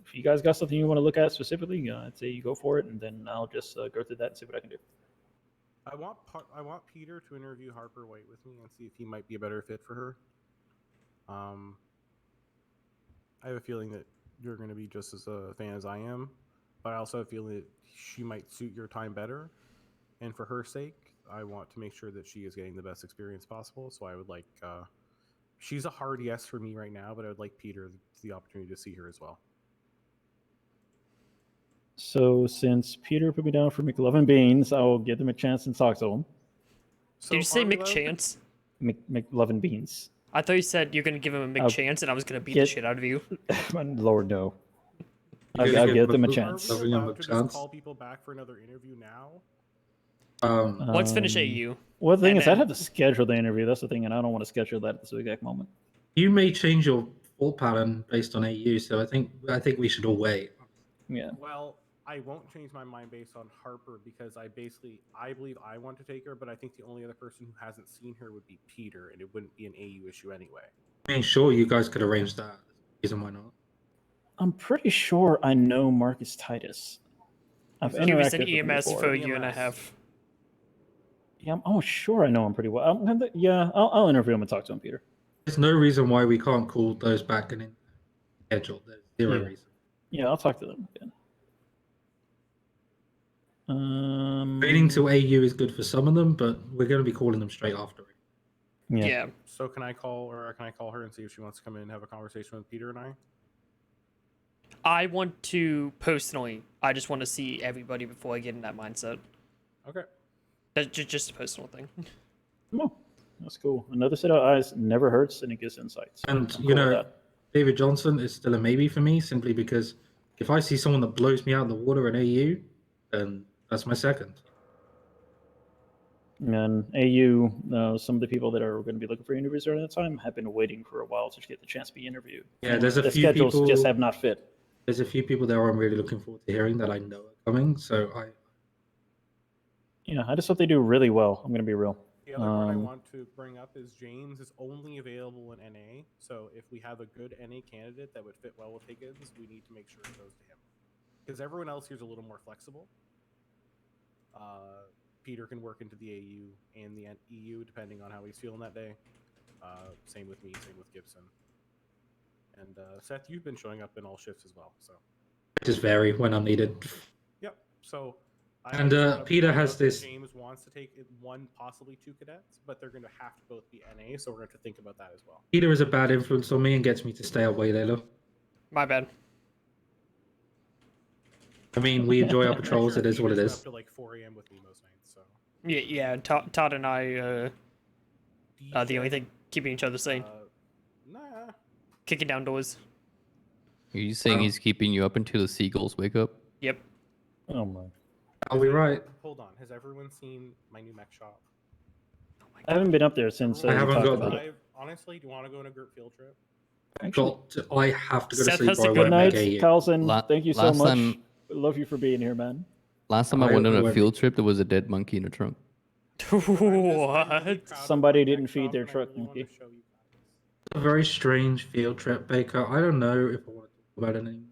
if you guys got something you want to look at specifically, I'd say you go for it, and then I'll just go through that and see what I can do. I want Peter to interview Harper White with me and see if he might be a better fit for her. I have a feeling that you're going to be just as a fan as I am, but I also have a feeling that she might suit your time better. And for her sake, I want to make sure that she is getting the best experience possible. So I would like, she's a hard yes for me right now, but I would like Peter the opportunity to see her as well. So since Peter put me down for McLovin Beans, I'll give them a chance and talk to them. Did you say McChance? McLovin Beans. I thought you said you're gonna give him a I'll McChance, and I was gonna beat the shit out of you. Lord, no. You're gonna I'll give give them a McLovin chance. a Are we allowed to just chance? call people back for another interview now? Let's finish AU. Well, the thing and is, I'd then- have to schedule the interview. That's the thing, and I don't want to schedule that at this exact moment. You may change your thought pattern based on AU, so I think we should all wait. Yeah. Well, I won't change my mind based on Harper because I believe I want to take her, but I think the only other person who hasn't seen her would be Peter, and it wouldn't be an AU issue anyway. I mean, sure, you guys could arrange that. Reason why not? I'm pretty sure I know Marcus Titus. I've He was an interacted with him EMS before. for a year and a half. Yeah, I'm almost sure I know him pretty well. I'll interview him and talk to him, Peter. There's no reason why we can't call those back and schedule. There's zero reason. Yeah, I'll talk to them again. Waiting till AU is good for some of them, but we're going to be calling them straight after it. Yeah. So can I call her and see if she wants to come in and have a conversation with Peter and I? I want to personally. I just want to see everybody before I get in that mindset. Okay. That's just a personal thing. Oh, that's cool. Another set of eyes never hurts, and it gives insights. And, I'm you cool know, with that. David Johnson is still a maybe for me, simply because if I see someone that blows me out of the water in AU, then that's my second. And AU, some of the people that are going to be looking for interviews during that time have been waiting for a while to get the chance to be interviewed. Yeah, And there's a the few schedules people just have not fit. There's a few people there I'm really looking forward to hearing that I know are coming. So I just hope they do really well. I'm going to be real. The other part I want to bring up is James is only available in NA. So if we have a good NA candidate that would fit well with Higgins, we need to make sure it goes to him. Because everyone else here is a little more flexible. Peter can work into the AU and the EU depending on how he's feeling that day. Same with me, same with Gibson. And Seth, you've been showing up in all shifts as well. So just vary when I'm needed. Yep. So And Peter has this. James wants to take one, possibly two cadets, but they're going to have to both be NA, so we're going to have to think about that as well. Peter is a bad influence on me and gets me to stay up way later. My bad. I mean, we enjoy our patrols. It is what it Peter's is. Up to like 4 a.m. with me most nights, so. Yeah. Todd and I are the only thing keeping each other sane. Nah. Kicking down doors. Are you saying he's keeping you up until the seagulls wake up? Yep. Oh my. Are we right? Hold on. Has everyone seen my new mech shop? I haven't been up there since I you haven't talked got about that. it. Honestly, do you want to go on a group field trip? I have to go to Seth sleep has or I to go won't Good make night, AU. Carlson. Thank you so last much. time- Love you for being here, man. Last time I I went on a went- field trip, there was a dead monkey in a trunk. What? Somebody didn't feed their truck monkey. A very strange field trip, Baker. I don't know if I want to talk about it anymore.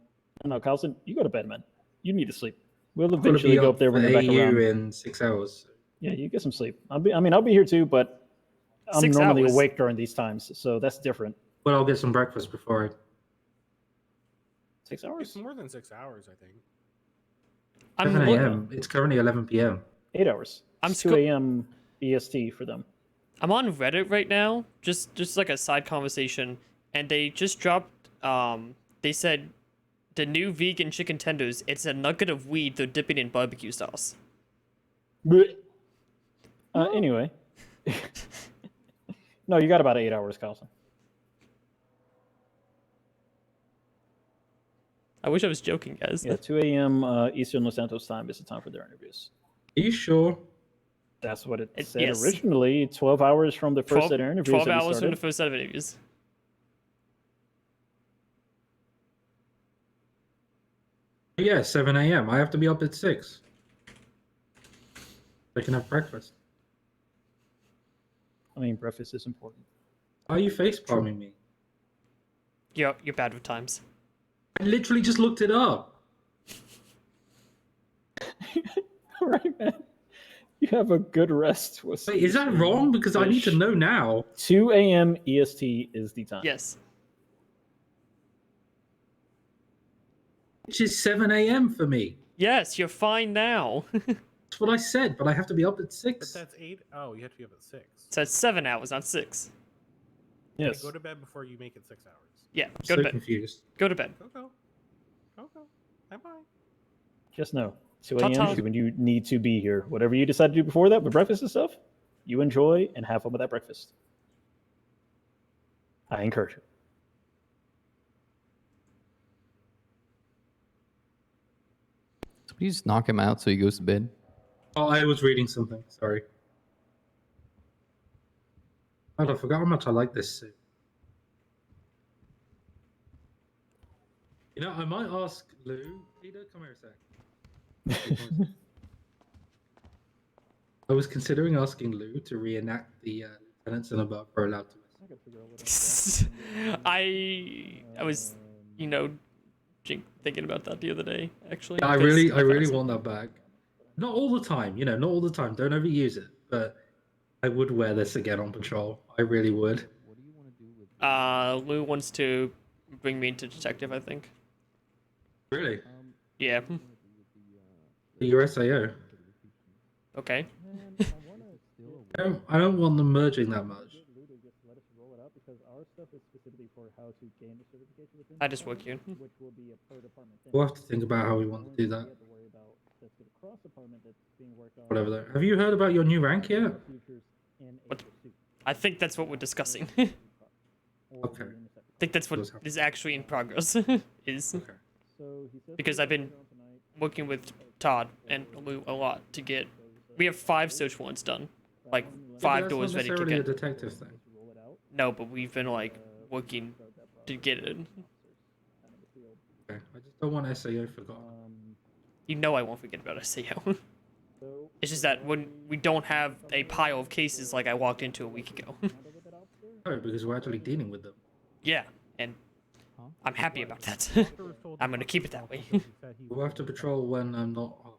No, Carlson, you go to bed, man. You need to sleep. We'll I'm gonna eventually be go up there when for you're back AU around. in 6 hours. Yeah, you get some sleep. I'll be here too, but I'm 6 normally hours? awake during these times, so that's different. Well, I'll get some breakfast before I. 6 hours? It's more than 6 hours, I think. 7 a.m. It's currently 11 p.m. 8 hours. I'm It's 2 a.m. EST for them. I'm on Reddit right now, just like a side conversation, and they just dropped. They said the new vegan chicken tenders. It's a nugget of weed they're dipping in barbecue sauce. Anyway. No, you got about 8 hours, Carlson. I wish I was joking, guys. Yeah, 2 a.m. Eastern Los Santos time is the time for their interviews. Are you sure? That's what it said yes. originally. 12 hours from the first set of interviews. 12 that we hours from started. the first set of interviews. Yeah, 7 a.m. I have to be up at 6. I can have breakfast. I mean, breakfast is important. Why are you face palming me? You're bad with times. I literally just looked it up. All right, man. You have a good rest. We'll Wait, is that wrong? Because I need to know now. 2 a.m. EST is the time. Yes. Which is 7 a.m. for me. Yes, you're fine now. That's what I said, but I have to be up at 6. But that's 8. Oh, you have to be up at 6. So it's 7 hours, not 6. Okay, Yes. go to bed before you make it 6 hours. Yeah, I'm go so to bed. confused. Go to bed. Go. Bye bye. Just know, 2 Ta-ta. a.m. is when you need to be here. Whatever you decide to do before that with breakfast and stuff, you enjoy and have fun with that breakfast. I encourage it. Somebody just knock him out so he goes to bed. Oh, I was reading something. Sorry. God, I forgot how much I like this suit. You know, I might ask Lou. Peter, come here a sec. I was considering asking Lou to reenact the lieutenants and above are allowed to. I was, thinking about that the other day, actually. I 'cause really found want that back. Not all the time, not all the time. Don't overuse it. But I would wear this again on patrol. I really would. Lou wants to bring me into detective, I think. Really? Yeah. Your SAO. Okay. I don't want them merging that much. I just work here. We'll have to think about how we want to do that. Whatever. Though. Have you heard about your new rank yet? What? I think that's what we're discussing. Okay. I think that's what is actually in progress. Because I've been working with Todd and Lou a lot to get. We have 5 search warrants done, like 5 doors ready to go. get. A detective thing. No, but we've been working to get it. Okay. I just don't want SAO forgotten. You know I won't forget about SAO. It's just that when we don't have a pile of cases like I walked into a week ago. Oh, because we're actually dealing with them. Yeah, and I'm happy about that. I'm gonna keep it that way. We'll have to patrol when I'm not off.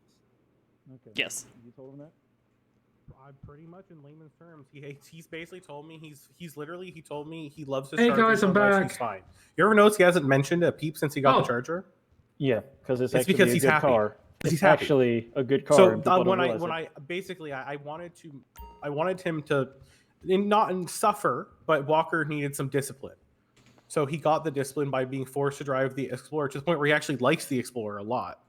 Yes. You told him that? Pretty much in layman's terms, he's basically told me he told me he loves his Hey Charger guys, so I'm much, back. he's fine. You ever notice he hasn't mentioned a peep since he got the Charger? Yeah, because it's It's actually because a he's good happy. car. He's It's happy. actually a good car. So and people don't when realize it. I wanted him to not suffer, but Walker needed some discipline. So he got the discipline by being forced to drive the Explorer to the point where he actually likes the Explorer a lot.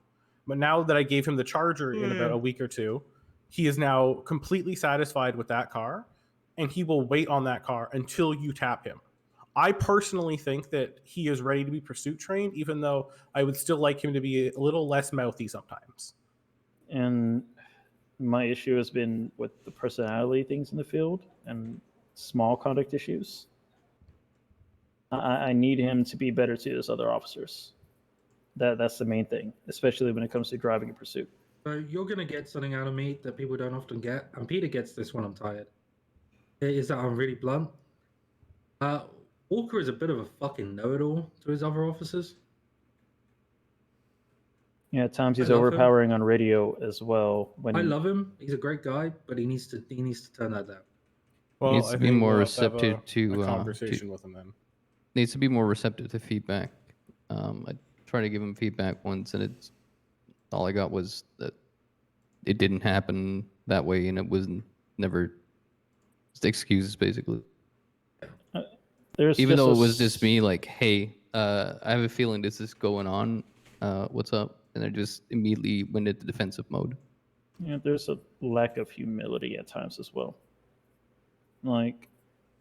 But now that I gave him the Charger in about a week or two, he is now completely satisfied with that car, and he will wait on that car until you tap him. I personally think that he is ready to be pursuit trained, even though I would still like him to be a little less mouthy sometimes. And my issue has been with the personality things in the field and small conduct issues. I need him to be better to his other officers. That's the main thing, especially when it comes to driving a pursuit. So you're gonna get something out of me that people don't often get, and Peter gets this when I'm tired. Is that I'm really blunt. Walker is a bit of a fucking know-it-all to his other officers. Yeah, at times he's I love him. overpowering on radio as well. I love him. He's a great guy, but he needs to turn that down. Well, needs I to be think more we'll have to have receptive to a conversation with him then. Needs to be more receptive to feedback. I tried to give him feedback once, and it's all I got was that it didn't happen that way, and it was never just excuses basically. Even though it was just me, like, hey, I have a feeling this is going on. What's up? And I just immediately went into defensive mode. Yeah, there's a lack of humility at times as well. Like,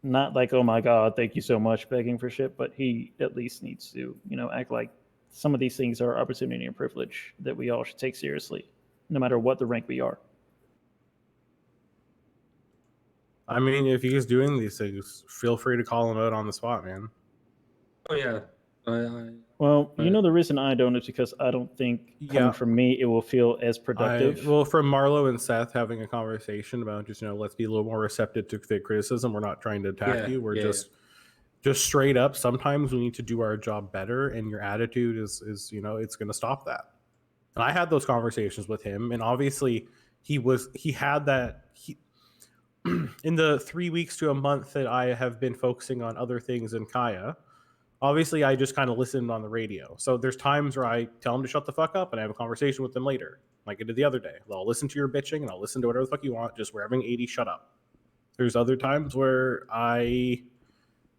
not like, oh my God, thank you so much, begging for shit, but he at least needs to, act like some of these things are opportunity and privilege that we all should take seriously, no matter what the rank we are. I mean, if he's doing these things, feel free to call him out on the spot, man. Oh yeah. Well, the reason I don't is because I don't think coming from me, it will feel as productive. From Marlo and Seth having a conversation about just, let's be a little more receptive to the criticism. We're not trying to attack you. We're just just straight up, sometimes we need to do our job better, and your attitude is it's going to stop that. And I had those conversations with him, and obviously he had that in the 3 weeks to a month that I have been focusing on other things in Kaya. Obviously, I just kind of listened on the radio. So there's times where I tell him to shut the fuck up and I have a conversation with them later, like I did the other day. I'll listen to your bitching and I'll listen to whatever the fuck you want. Just we're having 80, shut up. There's other times where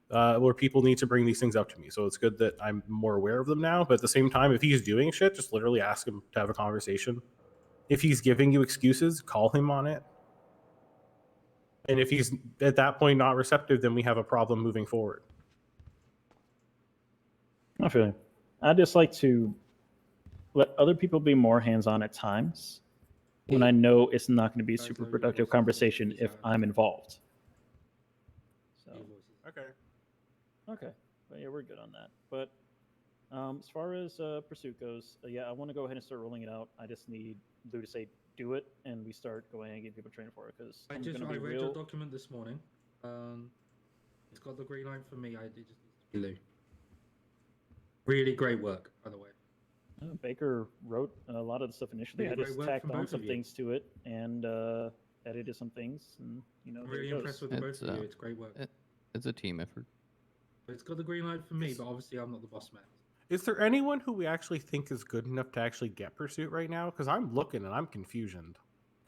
where people need to bring these things up to me. So it's good that I'm more aware of them now. But at the same time, if he's doing shit, just literally ask him to have a conversation. If he's giving you excuses, call him on it. And if he's at that point not receptive, then we have a problem moving forward. I feel you. I just like to let other people be more hands-on at times when I know it's not going to be a super productive conversation if I'm involved. So okay, but yeah, we're good on that. But as far as pursuit goes, yeah, I want to go ahead and start rolling it out. I just need Lou to say do it, and we start going and getting people trained for it. Because I read your document this morning. It's got the green light for me. It just needs to be Lou. Really great work, by the way. Baker wrote a lot of the stuff initially. Really I just great work tacked from on both some of you. things to it and edited some things, and I'm there really it goes. impressed with the both of you. It's great work. It's a team effort. It's got the green light for me, but obviously I'm not the boss man. Is there anyone who we actually think is good enough to actually get Pursuit right now? Because I'm looking and I'm confusioned.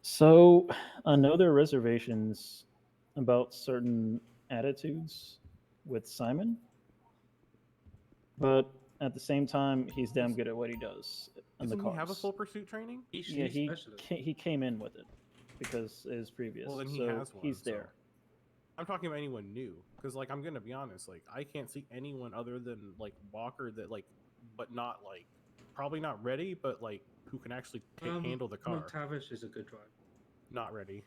So I know there are reservations about certain attitudes with Simon, but at the same time, he's damn good at what he does on the Doesn't cars. he have a full Pursuit training? Yeah, he came in with it because it is previous. Well, then he so has one. He's so- there. I'm talking about anyone new, because like I'm gonna be honest, like I can't see anyone other than like Walker that like, but not like, probably not ready, but like who can actually handle the car. McTavish is a good driver. Not ready.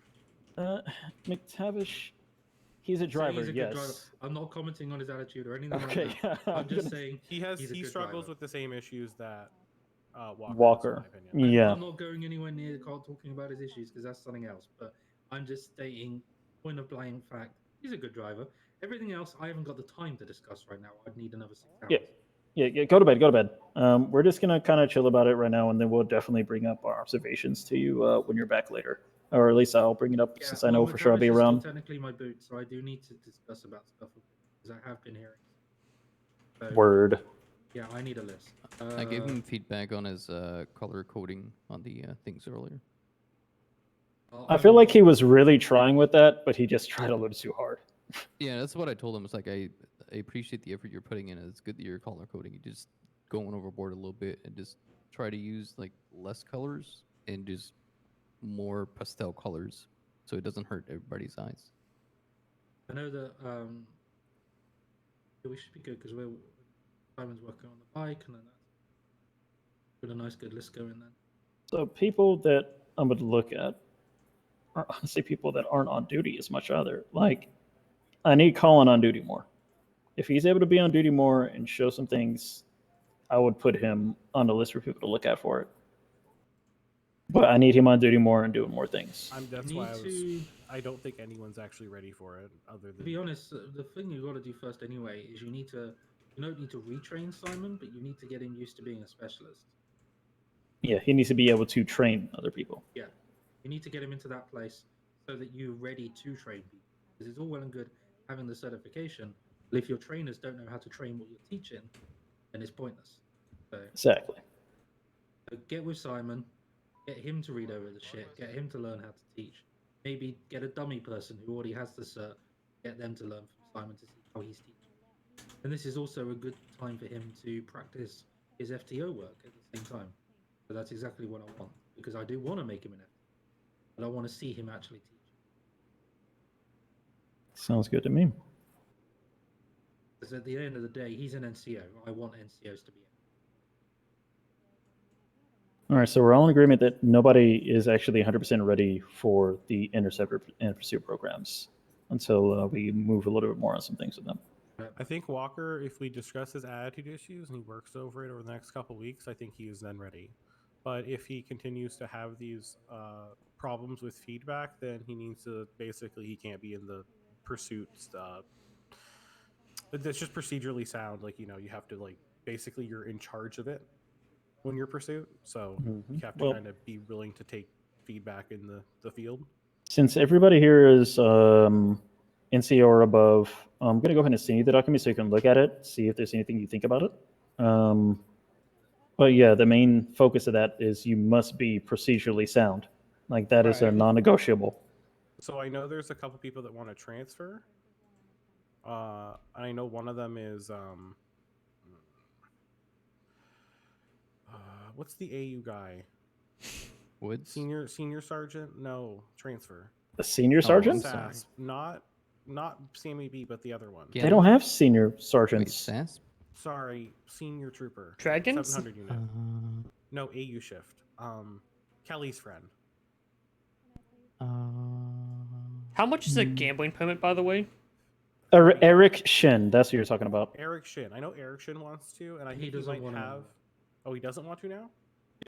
McTavish, he's a I'm saying driver. he's a Yes. good driver. I'm not commenting on his attitude or anything Okay, like that. I'm just saying he good struggles driver. with the same issues that Walker. does, in my opinion. Yeah. I'm not going anywhere near the car talking about his issues because that's something else. But I'm just stating point of blank fact. He's a good driver. Everything else, I haven't got the time to discuss right now. I'd need another 6 hours. Yeah. Go to bed. Go to bed. We're just gonna kind of chill about it right now, and then we'll definitely bring up our observations to you when you're back later, or at least I'll bring it up since I know for sure I'll be McTavish is still around. technically my boot, so I do need to discuss about stuff because I have been hearing. So, Word. Yeah, I need a list. I gave him feedback on his color coding on the things earlier. I feel like he was really trying with that, but he just tried a little too hard. Yeah, that's what I told him. It's like I appreciate the effort you're putting in. It's good that you're color coding. You're just going overboard a little bit and just try to use like less colors and just more pastel colors, so it doesn't hurt everybody's eyes. I know that we should be good because Simon's working on the bike, and then that's got a nice good list going then. So people that I would look at are honestly people that aren't on duty as much either. Like, I need Colin on duty more. If he's able to be on duty more and show some things, I would put him on the list for people to look at for it. But I need him on duty more and doing more things. That's why I don't think anyone's actually ready for it. Other than To be honest, the thing you got to do first anyway is you don't need to retrain Simon, but you need to get him used to being a specialist. Yeah, he needs to be able to train other people. Yeah, you need to get him into that place so that you're ready to train people. Because it's all well and good having the certification, but if your trainers don't know how to train what you're teaching, then it's pointless. So, Exactly. So get with Simon, get him to read over the shit, get him to learn how to teach. Maybe get a dummy person who already has the cert, get them to learn from Simon to see how he's teaching. And this is also a good time for him to practice his FTO work at the same time. So that's exactly what I want, because I do want to make him an FTO, but I want to see him actually teach. Sounds good to me. Because at the end of the day, he's an NCO. I want NCOs to be. All right, so we're all in agreement that nobody is actually 100% ready for the Interceptor and Pursuit programs until we move a little bit more on some things with them. I think Walker, if we discuss his attitude issues and he works over it over the next couple of weeks, I think he is then ready. But if he continues to have these problems with feedback, then he needs to he can't be in the Pursuit But that's just procedurally sound. Like, you know, you have to, like, basically you're in charge of it when you're pursuit. So you have to Well- kind of be willing to take feedback in the field. Since everybody here is NCO or above, I'm going to go ahead and send you the document so you can look at it, see if there's anything you think about it. But yeah, the main focus of that is you must be procedurally sound. Like that is a Right. non-negotiable. So I know there's a couple people that want to transfer. I know one of them is what's the AU guy? Woods? Senior sergeant? No, transfer. A senior Oh, sergeant? SAS. Not CMEB, but the other one. They don't have senior sergeants. SAS? Sorry, senior trooper. Dragons? 700 unit. No, AU shift. Kelly's friend. How much is a gambling permit, by the way? Eric Shin, that's who you're talking about. Eric Shin. I know Eric Shin wants to, and I He think he doesn't might wanna- have. Oh, he doesn't want to now?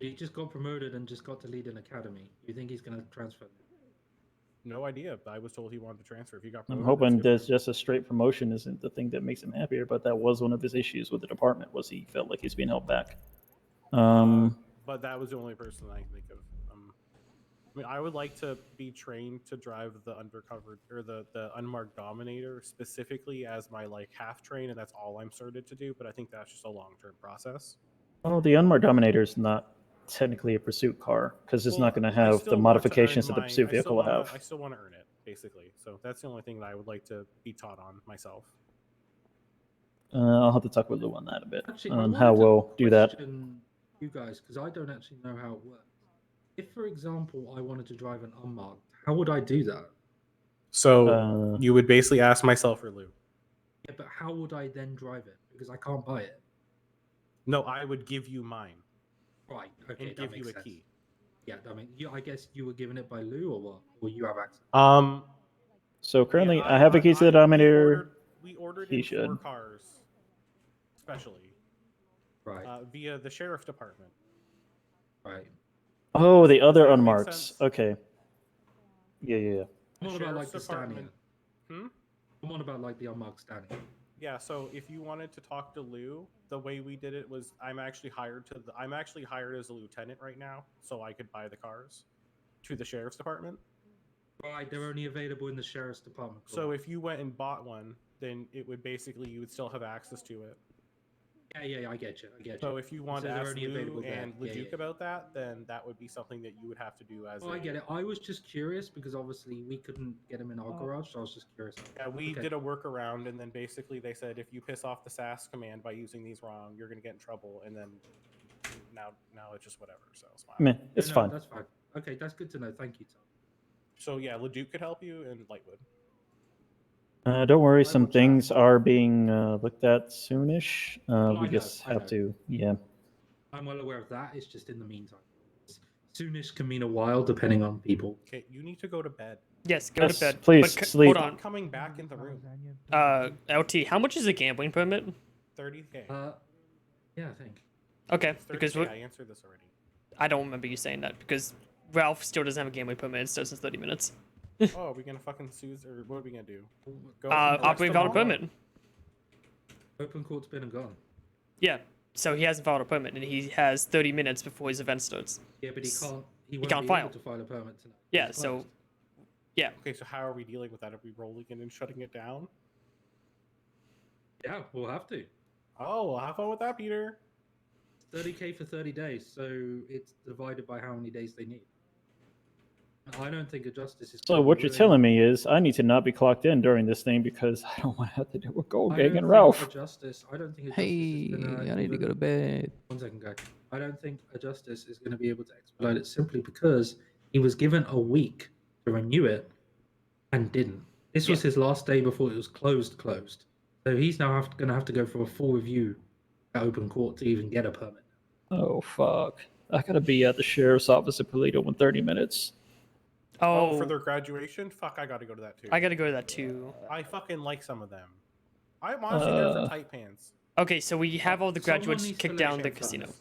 He just got promoted and just got to lead an academy. You think he's going to transfer? No idea. I was told he wanted to transfer. If he got I'm promoted, hoping that's good. there's just a straight promotion isn't the thing that makes him happier, but that was one of his issues with the department was he felt like he's being held back. But that was the only person I can think of. I mean, I would like to be trained to drive the undercover or the unmarked dominator specifically as my like half train, and that's all I'm certed to do. But I think that's just a long-term process. Well, the Unmarked Dominator is not technically a pursuit car because it's not going to have the modifications that the pursuit vehicle will have. I still want to earn it, basically. So that's the only thing that I would like to be taught on myself. I'll have to talk with Lou on that a bit, Actually, I on wanted how to we'll do that. question you guys, because I don't actually know how it works. If, for example, I wanted to drive an unmarked, how would I do that? So you would basically ask myself or Lou. Yeah, but how would I then drive it? Because I can't buy it. No, I would give you mine. Right. Okay. And that give you makes a sense. key. Yeah. I mean, I guess you were given it by Lou, or what? Or you have access? So currently, I have a key to the Dominator. We ordered He in should. 4 cars, specially. Right. Via the sheriff's department. Right. Oh, the other that make unmarked. sense? Okay. Yeah. The What about like sheriff's the standing? department. Hmm? I'm on about like the unmarked standing. Yeah, so if you wanted to talk to Lou, the way we did it was I'm actually hired as a lieutenant right now, so I could buy the cars to the sheriff's department. Right. They're only available in the sheriff's department. So if you went and bought one, then it would basically you would still have access to it. Yeah. I get you. So if you want So to they're ask only available Lou there. and Yeah, Leduc yeah. about that, then that would be something that you would have to do as Oh, I get it. I was just curious because obviously we couldn't get him in our garage, so I was just curious. Yeah, we Okay. did a workaround, and then basically they said if you piss off the SAS command by using these wrong, you're going to get in trouble. And then now it's just whatever. So it's fine. Meh, it's No, fine. That's fine. Okay, that's good to know. Thank you, Tom. So yeah, Leduc could help you, and Lightwood. Don't worry, some things are being looked at soonish. I We know, just I have know. to, yeah. I'm well aware of that. It's just in the meantime. Soonish can mean a while, depending on people. Okay, you need to go to bed. Yes, go Yes, to bed. please, But sleep. Hold on. Stop coming back in the room. LT, how much is a gambling permit? 30K. Yeah, I think. Okay, It's because 30K, I answered this already. I don't remember you saying that because Ralph still doesn't have a gambling permit. It starts in 30 minutes. Oh, are we gonna fucking sue, or what are we gonna do? Go Operating valid permit. Open court's been and gone. Yeah, so he hasn't filed a permit, and he has 30 minutes before his event starts. Yeah, but he can't. He He won't can't be file. able to file a permit tonight. Yeah, It's so closed. yeah. Okay, so how are we dealing with that? Are we rolling it and shutting it down? Yeah, we'll have to. Oh, well, have fun with that, Peter. 30K for 30 days, so it's divided by how many days they need. I don't think a justice is. So what you're telling me is I need to not be clocked in during this thing because I don't want to have to deal with Gold Gang and Ralph. I don't think a justice Hey, is gonna I need to go to even- bed. 1 second, guy. I don't think a justice is going to be able to expedite it simply because he was given a week to renew it and didn't. This was his last day before it was closed. So he's now going to have to go for a full review at open court to even get a permit. Oh fuck! I gotta be at the sheriff's office at Polito in 30 minutes. Oh, for their graduation? Fuck, I gotta go to that too. I gotta go to that too. I fucking like some of them. I'm honestly there for Uh, tight pants. Okay, so we have all the Someone graduates needs to kicked let down the Sheriff casino. know.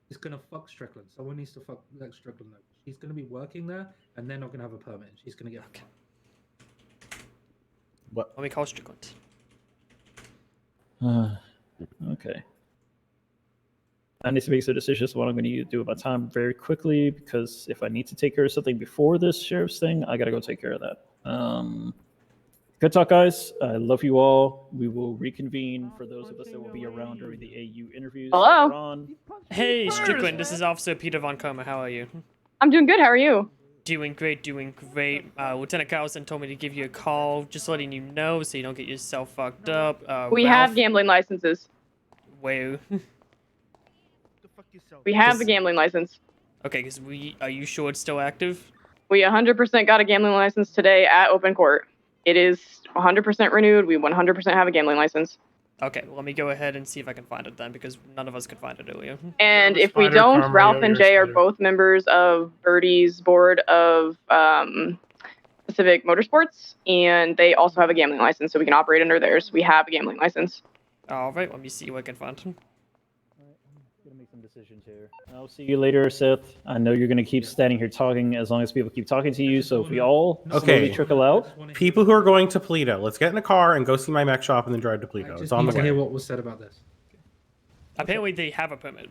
It's going to fuck Strickland. Someone needs to let Strickland know. She's going to be working there, and they're not going to have a permit. She's going to get. What? Let me call Strickland. Okay. I need to make some decisions what I'm going to do about time very quickly, because if I need to take care of something before this sheriff's thing, I got to go take care of that. Good talk, guys. I love you all. We will reconvene for those of us that will be around during the AU interviews. Hello? that are on. Hey, Strickland, this is Officer Peter Von Coma. How are you? I'm doing good. How are you? Doing great, doing great. Lieutenant Carlson told me to give you a call, just letting you know so you don't get yourself fucked up. We Ralph, have gambling licenses. Where? We have the gambling license. Okay, are you sure it's still active? We 100% got a gambling license today at open court. It is 100% renewed. We 100% have a gambling license. Okay, well, let me go ahead and see if I can find it then, because none of us could find it earlier. And if we don't, Ralph and Jay are both members of Birdie's board of Pacific Motorsports, and they also have a gambling license, so we can operate under theirs. We have a gambling license. All right, let me see what I can find. Gonna make some decisions here. I'll see you later, Seth. I know you're gonna keep standing here talking as long as people keep talking to you. So if we all slowly trickle out, People who are going to Toledo, let's get in a car and go see my mech shop and then drive to Toledo. I It's just on need the to hear way. what was said about this. Apparently, they have a permit.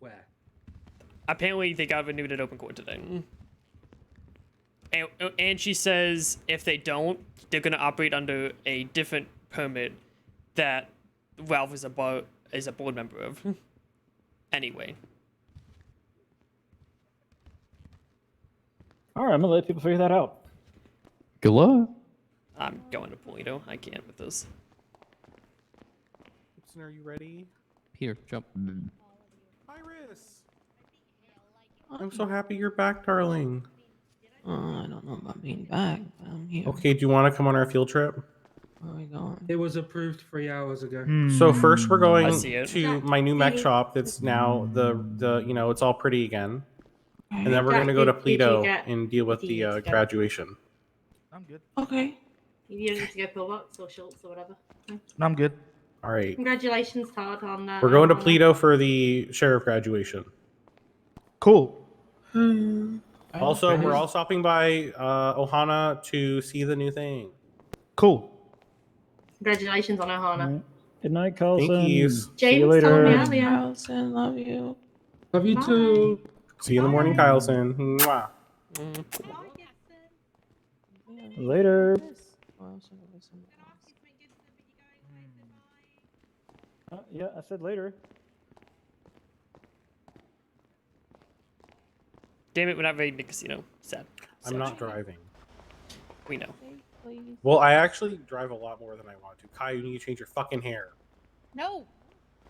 Where? Apparently, they got renewed at open court today. And she says if they don't, they're gonna operate under a different permit that Ralph is a board member of. Anyway. all right, I'm gonna let people figure that out. Good luck. I'm going to Toledo. I can't with this. Gibson, are you ready? Here, jump. Iris! I'm so happy you're back, darling. I don't know about being back, but I'm here. Okay, do you want to come on our field trip? Where are we going? It was approved 3 hours ago. So first we're going I see it. to my new mech shop that's now the you know, it's all pretty again. And then we're Jack, going to go to did you Pleto get and deal with the the to go? graduation. I'm good. Okay. You don't need to go Pillbox or Schultz or whatever. No? I'm good. All right. Congratulations, Todd, on We're going to on, Pleto for the sheriff graduation. Cool. Also, we're all stopping by Ohana to see the new thing. Cool. Congratulations on Ohana. Good night, Carlson. yous. See you James told me later. earlier. Carlson, love you. Love you too. See you in the morning, Kyleson. Mwah. Later. Yeah, I said later. Damn it, we're not ready to casino. Sad. I'm not driving. We know. Well, I actually drive a lot more than I want to. Kai, you need to change your fucking hair. No.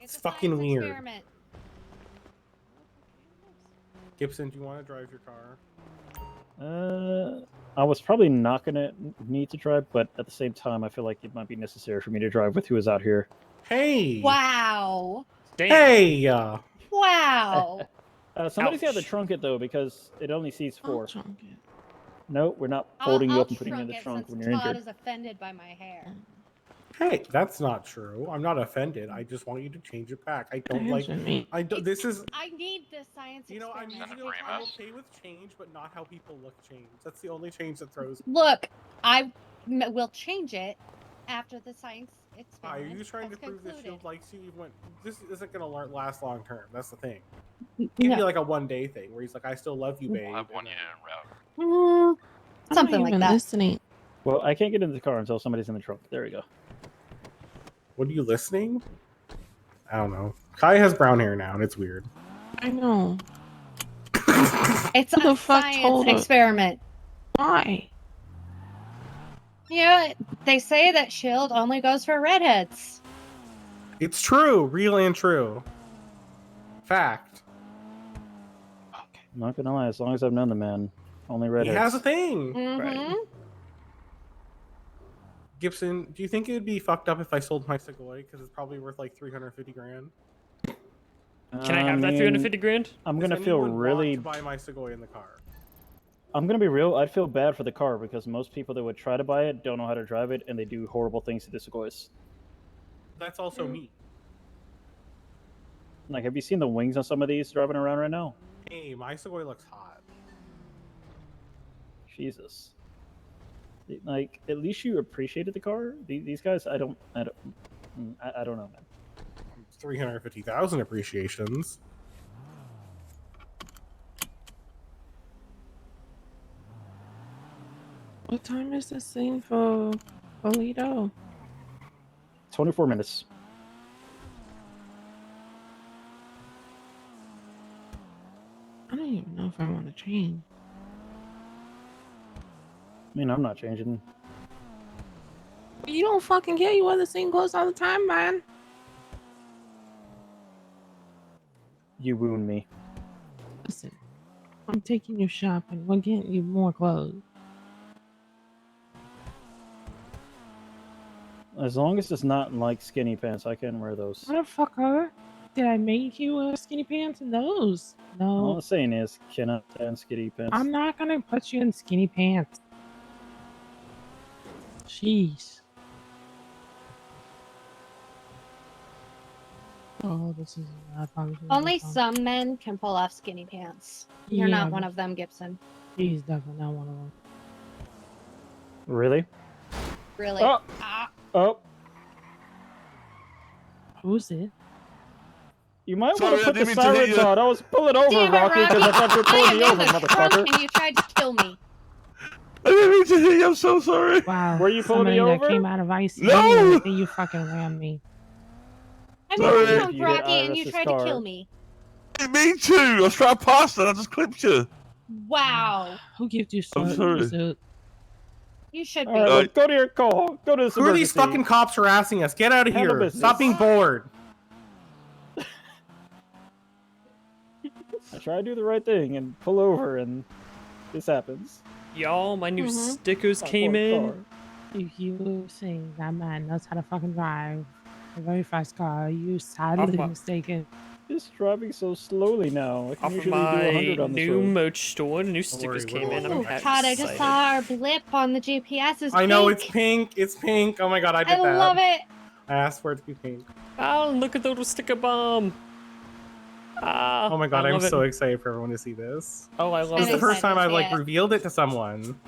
It's fucking weird. Experiment. Gibson, do you want to drive your car? I was probably not gonna need to drive, but at the same time, I feel like it might be necessary for me to drive with who is out here. Hey. Wow. Hey. Wow. Somebody's got to trunk it though, because it only seats 4. No, we're not folding you up and putting you in the trunk when you're Todd injured. is offended by my hair. Hey, that's not true. I'm not offended. I just want you to change it back. I don't like. I don't. This is. I need this science I'm experiment. usually okay with change, but not how people look change. That's the only change that throws. Look, I will change it after the science Are experiment. you trying to has prove the concluded. shield likes you? Even when this isn't gonna last long term. That's the thing. It'd be No. like a 1-day thing where he's like, "I still love you, babe." Something like that. Listening. Well, I can't get into the car until somebody's in the trunk. There we go. What are you listening? I don't know. Kai has brown hair now, and it's weird. I know. It's Who a the fuck told science her? experiment. Why? Yeah, they say that shield only goes for redheads. It's true, real and true. Fact. I'm not gonna lie, as long as I've known the man, only He redheads. has a thing. Mm-hmm. Gibson, do you think it would be fucked up if I sold my Segoy? Because it's probably worth like 350 grand. Can I have that 350 grand? I'm Does gonna feel anyone really. want to buy my Segoy in the car. I'm gonna be real. I'd feel bad for the car because most people that would try to buy it don't know how to drive it, and they do horrible things to the Segoys. That's also me. Like, have you seen the wings on some of these driving around right now? Hey, my Segoy looks hot. Jesus. Like, at least you appreciated the car. These guys, I don't. I don't know, man. 350,000 appreciations. What time is this thing for Polito? 24 minutes. I don't even know if I want to change. I mean, I'm not changing. You don't fucking care. You wear the same clothes all the time, man. You wound me. Listen, I'm taking you shopping. We're getting you more clothes. As long as it's not in like skinny pants, I can wear those. Motherfucker, did I make you wear skinny pants and those? All No. I'm saying is, cannot stand skinny pants. I'm not gonna put you in skinny pants. Jeez. Oh, this is probably Only some men can pull off skinny pants. You're Yeah, not one but- of them, Gibson. He's definitely not one of them. Really? Really? Oh. Oh. Who's it? You might Sorry, want I to put the didn't mean to hit sirens you. on. I was pulling over, Damn it, Rocky, because I Rocky. thought you were I pulling am me in over, the trunk motherfucker. and you tried to kill me. I didn't mean to hit you. I'm so sorry. Wow. Were you pulling me somebody that over? came out of ICU. No! I think you fucking rammed me. I'm Sorry. in the trunk, You hit Rocky, and you Iris's tried car. to kill me. Me too. I was trying to pass and I just clipped you. Wow. Who gives you I'm sorry. suit? You should be. All right, look, go to your call. Go to this Who are these emergency. fucking cops harassing us? Get out of Handle here. business. Stop being bored. I try to do the right thing and pull over, and this happens. Y'all, my new Mm-hmm. stickers Not came for a in. car. You saying that man knows how to fucking drive a very fast car. You sadly my- mistaken. Just driving so slowly now. I can Off of usually do my 100 on this new road. merch store, new stickers worry, came in. Oh, I'm God, excited. I just saw our blip on the GPS. Is I know, pink. it's pink. It's pink. Oh my god, I did I that. love it. I asked for it to be pink. Oh, look at the little sticker bomb. Ah, Oh my god, I I'm love so it. excited for everyone to see this. Oh, I love This is the this. first time I've like Yeah. revealed it to someone.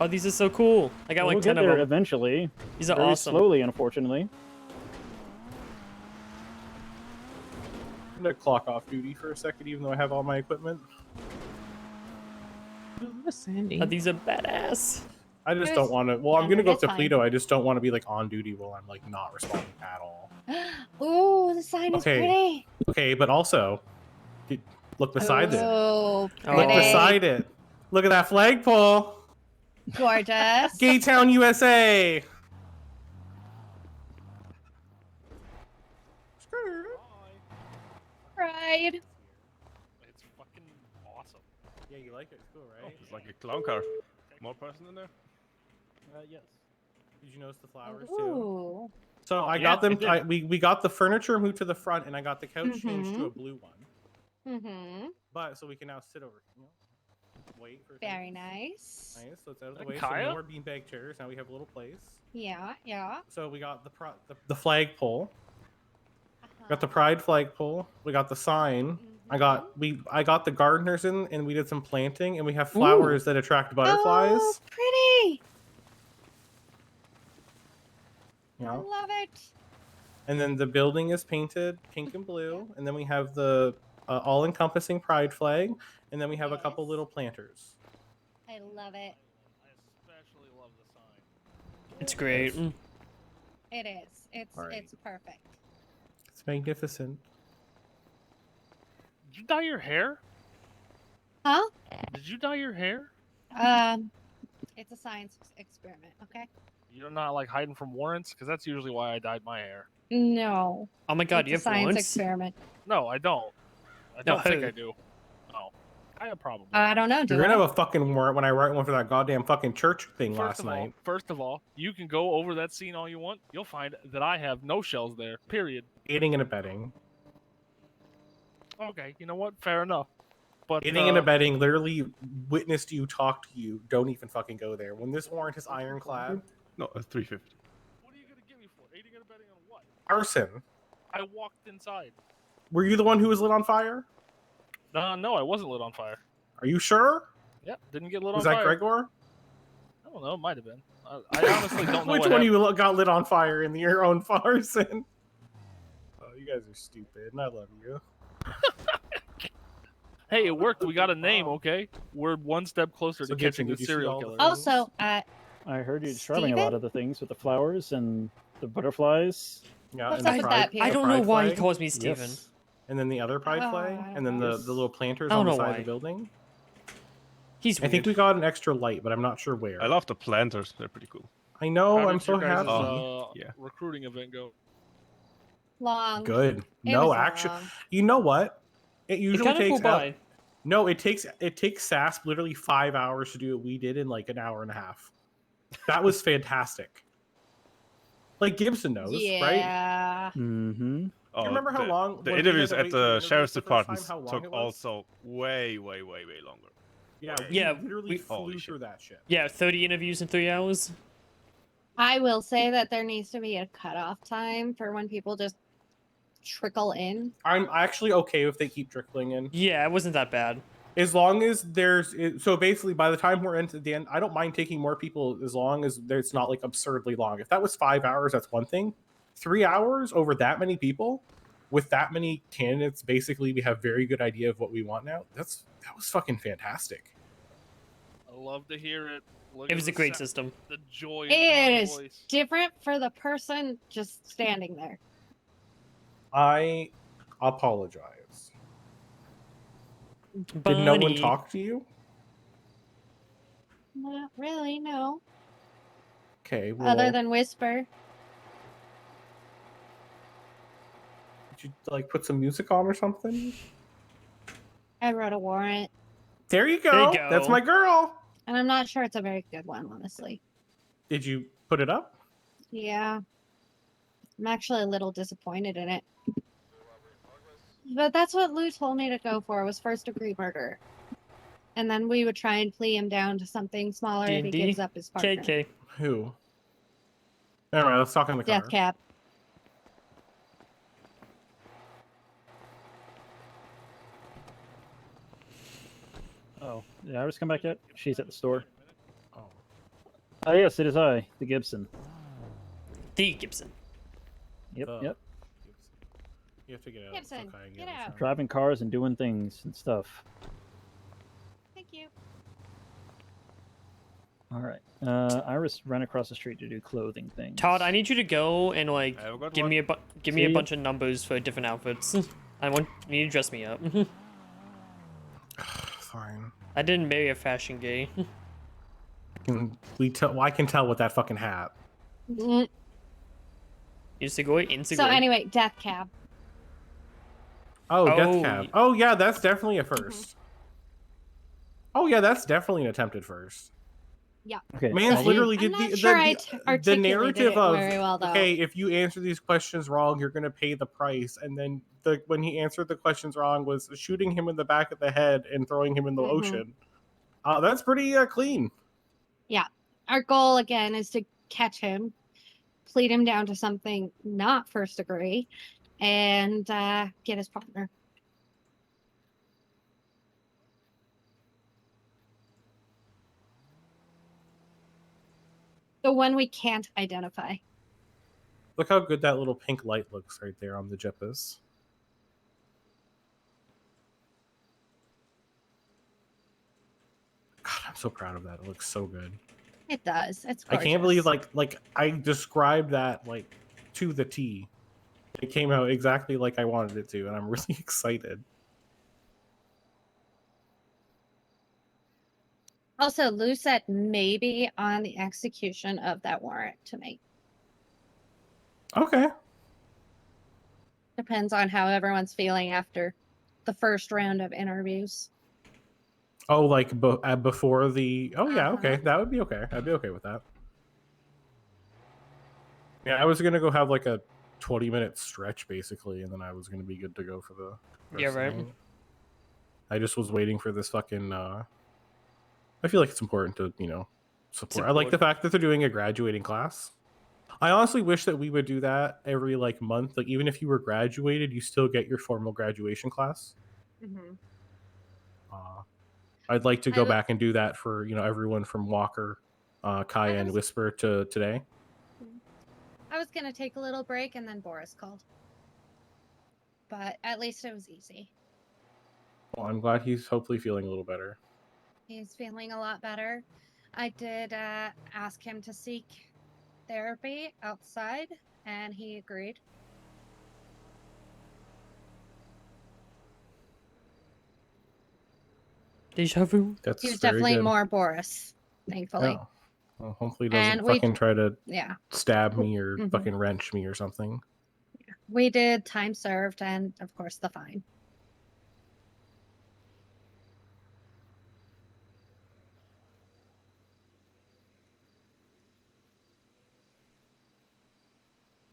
Oh, these are so cool. I got We'll like get 10 of there them. eventually. These are Very awesome. slowly, unfortunately. I'm gonna clock off duty for a second, even though I have all my equipment. What's Sandy? Oh, these are badass. I just There's- don't want to. Well, I'm Yeah, gonna go up that's to fine. Pluto. I just don't want to be like on duty while I'm like not responding at all. Ooh, the sign is Okay. pretty. Okay, but also, look beside it. Oh, Look pretty. beside it. Look at that flagpole. Gorgeous. Gaytown, USA. Pride. It's fucking awesome. Yeah, you like it? It's cool, right? It's like a clown car. More person in there? Yes. Did you notice the flowers too? Ooh. So I Yeah, got them. I did. We got the furniture moved to the front, and I got the couch changed to a Mhm. blue one. Mm-hmm. But so we can now sit over. You know, wait for. Very things. nice. Nice. So it's out of the That way. Kaya? So more beanbag chairs. Now we have a little place. Yeah, yeah. So we got the flagpole. Got the Uh-huh. pride flagpole. We got the sign. I got the gardeners in, and we did some planting, and we have flowers that attract butterflies. Oh, pretty. You I know? love it. And then the building is painted pink and blue, and then we have the all-encompassing pride flag, and then we have a couple Yes. little planters. I love it. I especially love the sign. It's great. It is. It's perfect. It's magnificent. Did you dye your hair? Huh? Did you dye your hair? It's a science experiment, okay? You're not like hiding from warrants, because that's usually why I dyed my hair. No. Oh my god, It's you a have science warrants? experiment. No, I don't. I No, don't think I do. No, I probably. I don't know. Do You're gonna I? have a fucking warrant when I write one for that goddamn fucking church thing last night. First of all, you can go over that scene all you want. You'll find that I have no shells there. Period. Aiding and abetting. Okay, you know what? Fair enough. But Aiding and abetting, literally witnessed you, talk to you. Don't even fucking go there. When this warrant is ironclad, No, 350. What are you gonna get me for? Aiding and abetting on what? arson. I walked inside. Were you the one who was lit on fire? No, I wasn't lit on fire. Are you sure? Yep, didn't get lit Was on that fire. Gregor? I don't know. It might have been. I honestly don't know Which what one of you got lit on fire in your own Farson? Oh, you guys are stupid, and I love you. Hey, it worked. We got a name, okay? We're one step closer So to Gibson, catching the did you see serial all the killer. Also, I heard you describing a lot of the things with the flowers and the butterflies. Yeah, What's and up the with pride, that, Peter? I the don't know pride why he flag. calls me Steven. Yes. And then the other pride Oh, flag, I and then don't the little planters I don't on the know side why. of the building. He's I think we got an extra light, but I'm not sure where. I love the planters. They're pretty cool. I know. How I'm did so your guys' happy. Yeah. recruiting event go? Long. Good. It No was action. long. You know what? It usually kinda takes flew by. No, it takes SASP literally 5 hours to do what we did in like an hour and a half. That was fantastic. Like Gibson knows, right? Yeah. Mm-hmm. Oh, You remember how long the when we had interviews to at wait for the interviews sheriff's the first time, department how long took it was? also way longer. Yeah, Yeah, we literally we- flew through that shit. Yeah, 30 interviews in 3 hours. I will say that there needs to be a cutoff time for when people just trickle in. I'm actually okay if they keep trickling in. Yeah, it wasn't that bad. As long as there's so basically by the time we're into the end, I don't mind taking more people as long as it's not like absurdly long. If that was 5 hours, that's one thing. 3 hours over that many people with that many candidates, basically we have very good idea of what we want now. That was fucking fantastic. I love to hear it. Look It at was a the great system. The joy in It Tom's is voice. different for the person just standing there. I apologize. Did no one Bunny. talk to you? Not really, no. Okay, well, Other than whisper. did you like put some music on or something? I wrote a warrant. There you go. There you go. That's my girl. And I'm not sure it's a very good one, honestly. Did you put it up? Yeah. I'm actually a little disappointed in it. But that's what Lou told me to go for, was first-degree murder. And then we would try and plea him down to something smaller if he D&D? gives up his partner. KK. Who? All right, let's talk in the car. Death Cab. Oh, did Iris come back yet? She's at the store. Oh. Ah, yes, it is I, the Gibson. The Gibson. Yep, The yep. You have to get out. Gibson, It's okay, get out. Driving cars and doing things and stuff. Thank you. All right. Iris ran across the street to do clothing things. Todd, I need you to go and like Have a good give one. me a give me See a ya. bunch of numbers for different outfits. I want you to dress me up. Fine. I didn't marry a fashion gay. I can tell with that fucking hat. Mm. Insegoi. So anyway, Death Cab. Oh, Oh, Death Cab. Oh yeah, that's definitely a first. Oh yeah, that's definitely an attempted first. Yeah. Okay. Man's literally I'm did not the, sure I the articulated narrative it of very well, though. okay, if you answer these questions wrong, you're gonna pay the price. And then when he answered the questions wrong was shooting him in the back of the head and throwing him in the ocean. That's pretty clean. Yeah. Our goal again is to catch him, plead him down to something not first degree, and get his partner. The one we can't identify. Look how good that little pink light looks right there on the Jeppas. God, I'm so proud of that. It looks so good. It does. It's I gorgeous. can't believe like I described that like to the T. It came out exactly like I wanted it to, and I'm really excited. Also, Lou said maybe on the execution of that warrant to me. Okay. Depends on how everyone's feeling after the first round of interviews. Oh, like before the. Oh yeah, okay, that would be okay. I'd be okay with that. Yeah, I was gonna go have like a 20-minute stretch basically, and then I was gonna be good to go for the. Yeah, right. I just was waiting for this fucking. I feel like it's important to support. I like the fact that they're doing a graduating class. I honestly wish that we would do that every like month. Like even if you were graduated, you still get your formal graduation class. Mm-hmm. I'd like to go back and do that for everyone from Walker Kaya and Whisper to today? I was gonna take a little break and then Boris called. But at least it was easy. Well, I'm glad he's hopefully feeling a little better. He's feeling a lot better. I did ask him to seek therapy outside, and he agreed. Deja vu. That's He was very definitely good. more Boris, thankfully. Oh. Well, hopefully he doesn't And we- fucking try to yeah. stab me or Mhm. fucking wrench me or something. We did time served and, of course, the fine.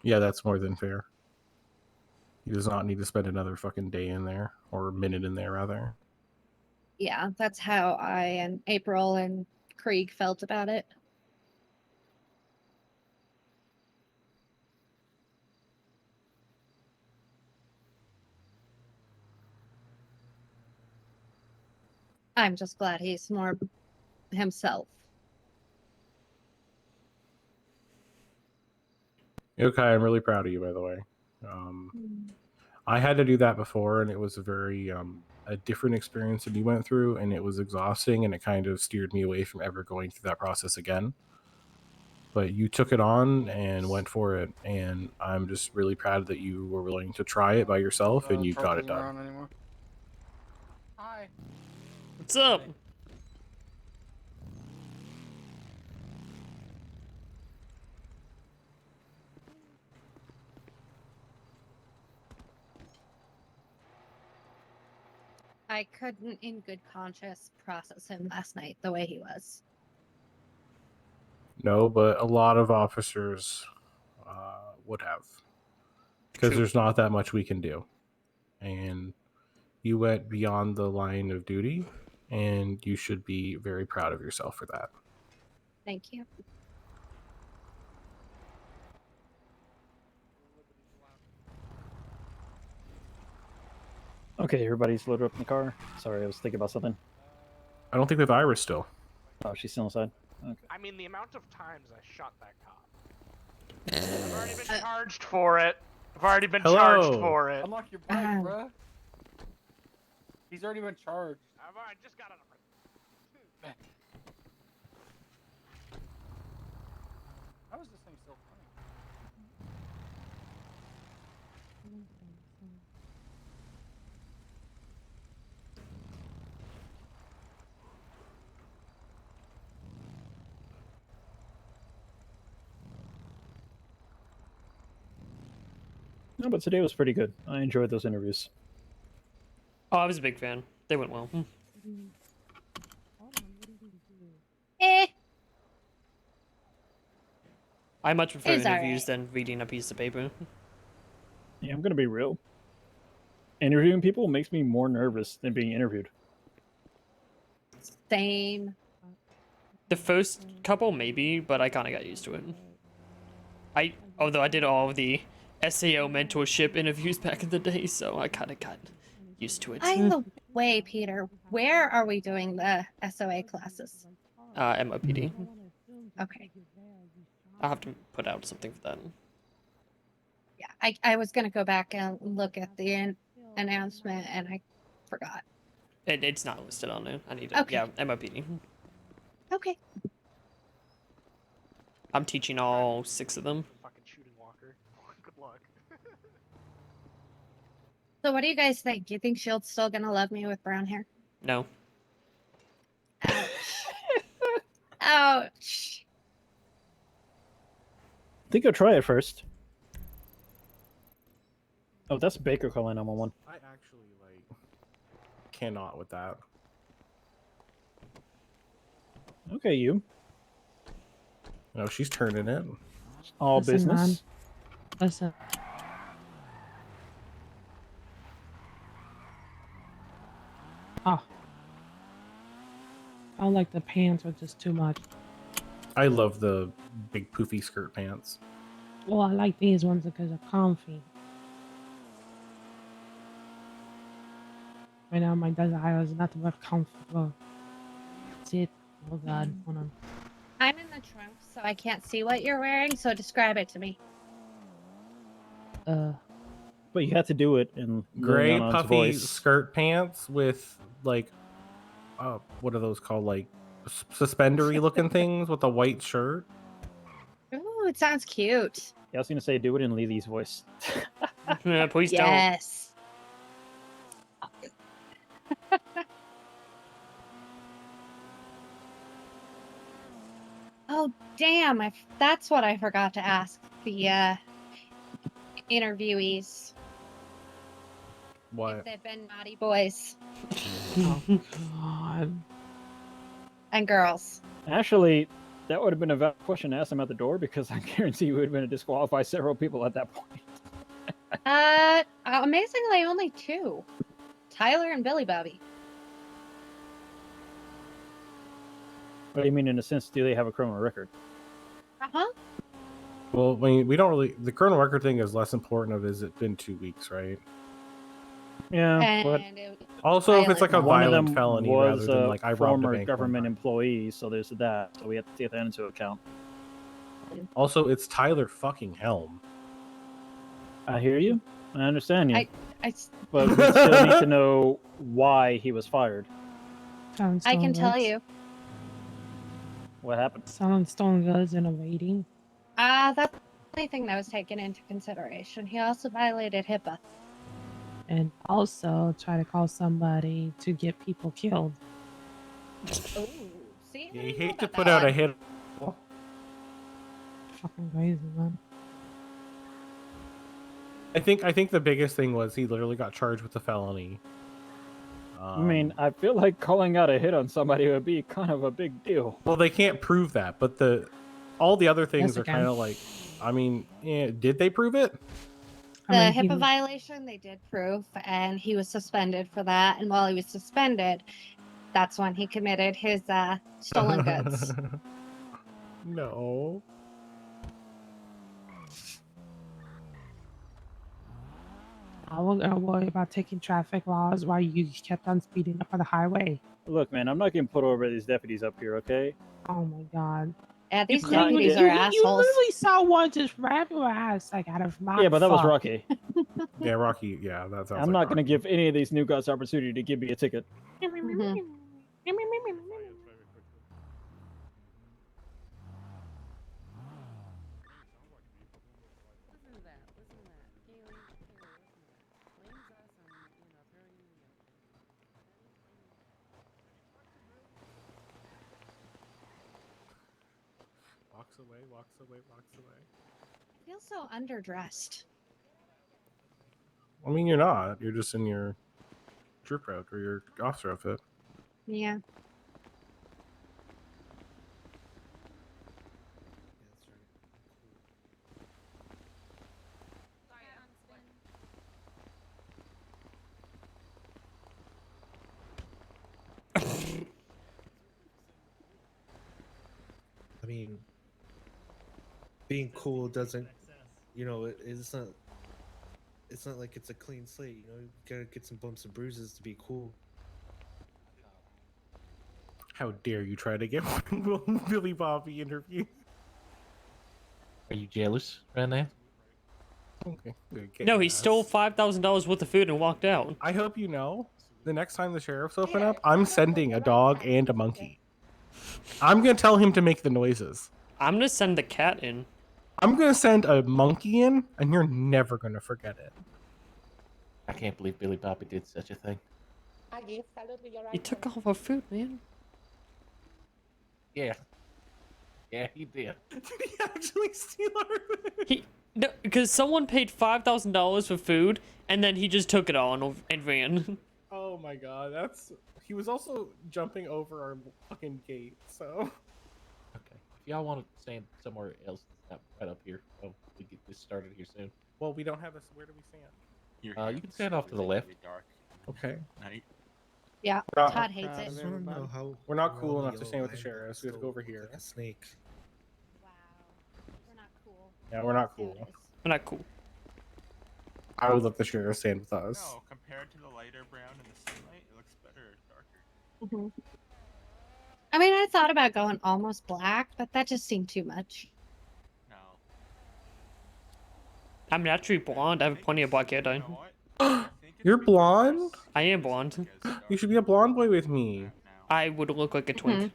Yeah, that's more than fair. He does not need to spend another fucking day in there, or a minute in there, rather. Yeah, that's how I and April and Krieg felt about it. I'm just glad he's more himself. Okay, I'm really proud of you, by the way. I had to do that before, and it was a very a different experience than you went through, and it was exhausting, and it kind of steered me away from ever going through that process again. But you took it on and went for it, and I'm just really proud that you were willing to try it by yourself, and you got it done. Anymore. Hi. What's up? I couldn't, in good conscience, process him last night the way he was. No, but a lot of officers would have, because True. there's not that much we can do, and you went beyond the line of duty, and you should be very proud of yourself for that. Thank you. Okay, everybody's loaded up in the car. Sorry, I was thinking about something. I don't think we have Iris still. Oh, she's still inside. Okay. I mean, the amount of times I shot that cop. I've already been charged for it. I've already been charged for it. Unlock your bike, bruh. He's already been charged. I just got on a. How is this thing still running? No, but today was pretty good. I enjoyed those interviews. Oh, I was a big fan. They went well. Eh. I much prefer It's interviews than reading a piece of paper. Yeah, I'm gonna be real. Interviewing people makes me more nervous than being interviewed. Same. The first couple, maybe, but I kind of got used to it. Although I did all of the SAO mentorship interviews back in the day, so I kind of got used to it. By the way, Peter, where are we doing the SOA classes? MOPD. Okay. I'll have to put out something for that. Yeah, I was going to go back and look at the announcement, and I forgot. It's not listed on there. I need to. Okay. Yeah, MOPD. Okay. I'm teaching all 6 of them. Fucking shooting walker. Good luck. So what do you guys think? Do you think Shield's still going to love me with brown hair? No. Ouch. I think I'll try it first. Oh, that's Baker calling 911. I actually cannot with that. Okay, you. No, she's turning it. All Listen, business. man. Listen. Oh. I don't like the pants are just too much. I love the big poofy skirt pants. Well, I like these ones because they're comfy. Right now, my desire is nothing but comfortable. That's it. Oh God, hold on. I'm in the trunk, so I can't see what you're wearing. So describe it to me. But you have to do it in Gray Liliana's puffy voice. skirt pants with like, what are those called? Like suspendery looking things with a white shirt. Ooh, it sounds cute. Yeah, I was gonna say do it in Lily's voice. Yeah, please Yes. Oh damn! That's what I forgot to ask the interviewees. What? If they've been naughty boys Oh God. and girls. Actually, that would have been a valid question to ask him at the door because I guarantee you would have been to disqualify several people at that point. Amazingly, only 2. Tyler and Billy Bobby. What do you mean, in a sense, do they have a criminal record? Uh-huh. Well, I mean, we don't really. The criminal record thing is less important. Of is it been 2 weeks, right? Yeah, but Also, if it's like a one of violent them felony was rather than a like I robbed a former bank one government time. employee, so there's that. So we have to take that into account. Also, it's Tyler fucking Helm. I hear you. I understand you. I But we still need to know why he was fired. I can tell you. What happened? Selling stolen goods and evading. That's the only thing that was taken into consideration. He also violated HIPAA. And also try to call somebody to get people killed. Ooh, see? Yeah, you hate to put out a hit. Fucking crazy, man. I think the biggest thing was he literally got charged with a felony. I mean, I feel like calling out a hit on somebody would be kind of a big deal. Well, they can't prove that, but all the other things Yes, they are kind of can. like, I mean, yeah, did they prove it? The HIPAA violation they did prove, and he was suspended for that. And while he was suspended, that's when he committed his stolen goods. No. I was gonna worry about taking traffic laws while you kept on speeding up on the highway. Look, man, I'm not getting put over by these deputies up here, okay? Oh my God. Yeah, these You couldn't even- deputies you- are you- assholes. You literally saw one just ram your ass like out of my Yeah, but that was fuck. Rocky. Yeah, Rocky. Yeah, that sounds. I'm not going to give any of these new guys opportunity to give me a ticket. Walks away, walks away, walks away. I feel so underdressed. I mean, you're not. You're just in your troop route or your officer outfit. Yeah. I mean, being cool doesn't, it's not like it's a clean slate. You gotta get some bumps and bruises to be cool. How dare you try to get one Billy Bobby interview? Are you jealous right now? Okay. No, he stole $5,000 worth of food and walked out. I hope you know, the next time the sheriff's open up, I'm sending a dog and a monkey. I'm gonna tell him to make the noises. I'm gonna send the cat in. I'm gonna send a monkey in, and you're never gonna forget it. I can't believe Billy Bobby did such a thing. He took all of our food, man. Yeah. Yeah, he did. Did he actually steal our food? No, because someone paid $5,000 for food, and then he just took it all and ran. Oh my god, he was also jumping over our fucking gate, so. Okay. If y'all want to stand somewhere else, not right up here. Oh, we get this started here soon. Well, we don't have this. Where do we stand? You can stand off to the left. Okay. Yeah, We're not- Todd hates it. We're not cool enough to stand with the sheriff, so we have to go over here. Like a snake. We're not cool. Yeah, we're not cool. We're not cool. I would let the sheriff stand with us. No, compared to the lighter brown and the sunlight, it looks better darker. I mean, I thought about going almost black, but that just seemed too much. I'm naturally blonde. I have plenty of black hair dye. You're blonde? I am blonde. You should be a blonde boy with me. I would look like a twink.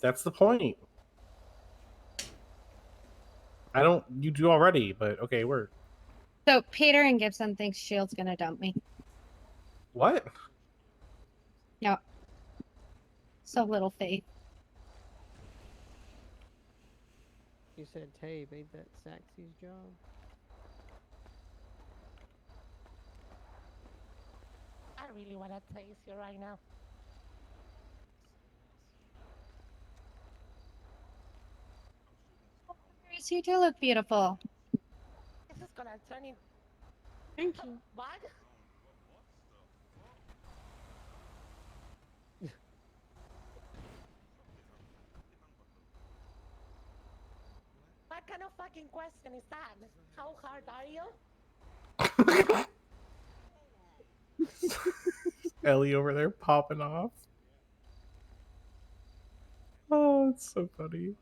That's the point. I don't. You do already, but okay, word. So Peter and Gibson thinks Shield's gonna dump me. What? Yep. So little faith. You said Tay made that Saxy's job. I really want to taste you right now. Grace, you do look beautiful. This is gonna turn in. Thank you. What? What kind of fucking question is that? How hard are you? Ellie over there popping off. Oh, it's so funny.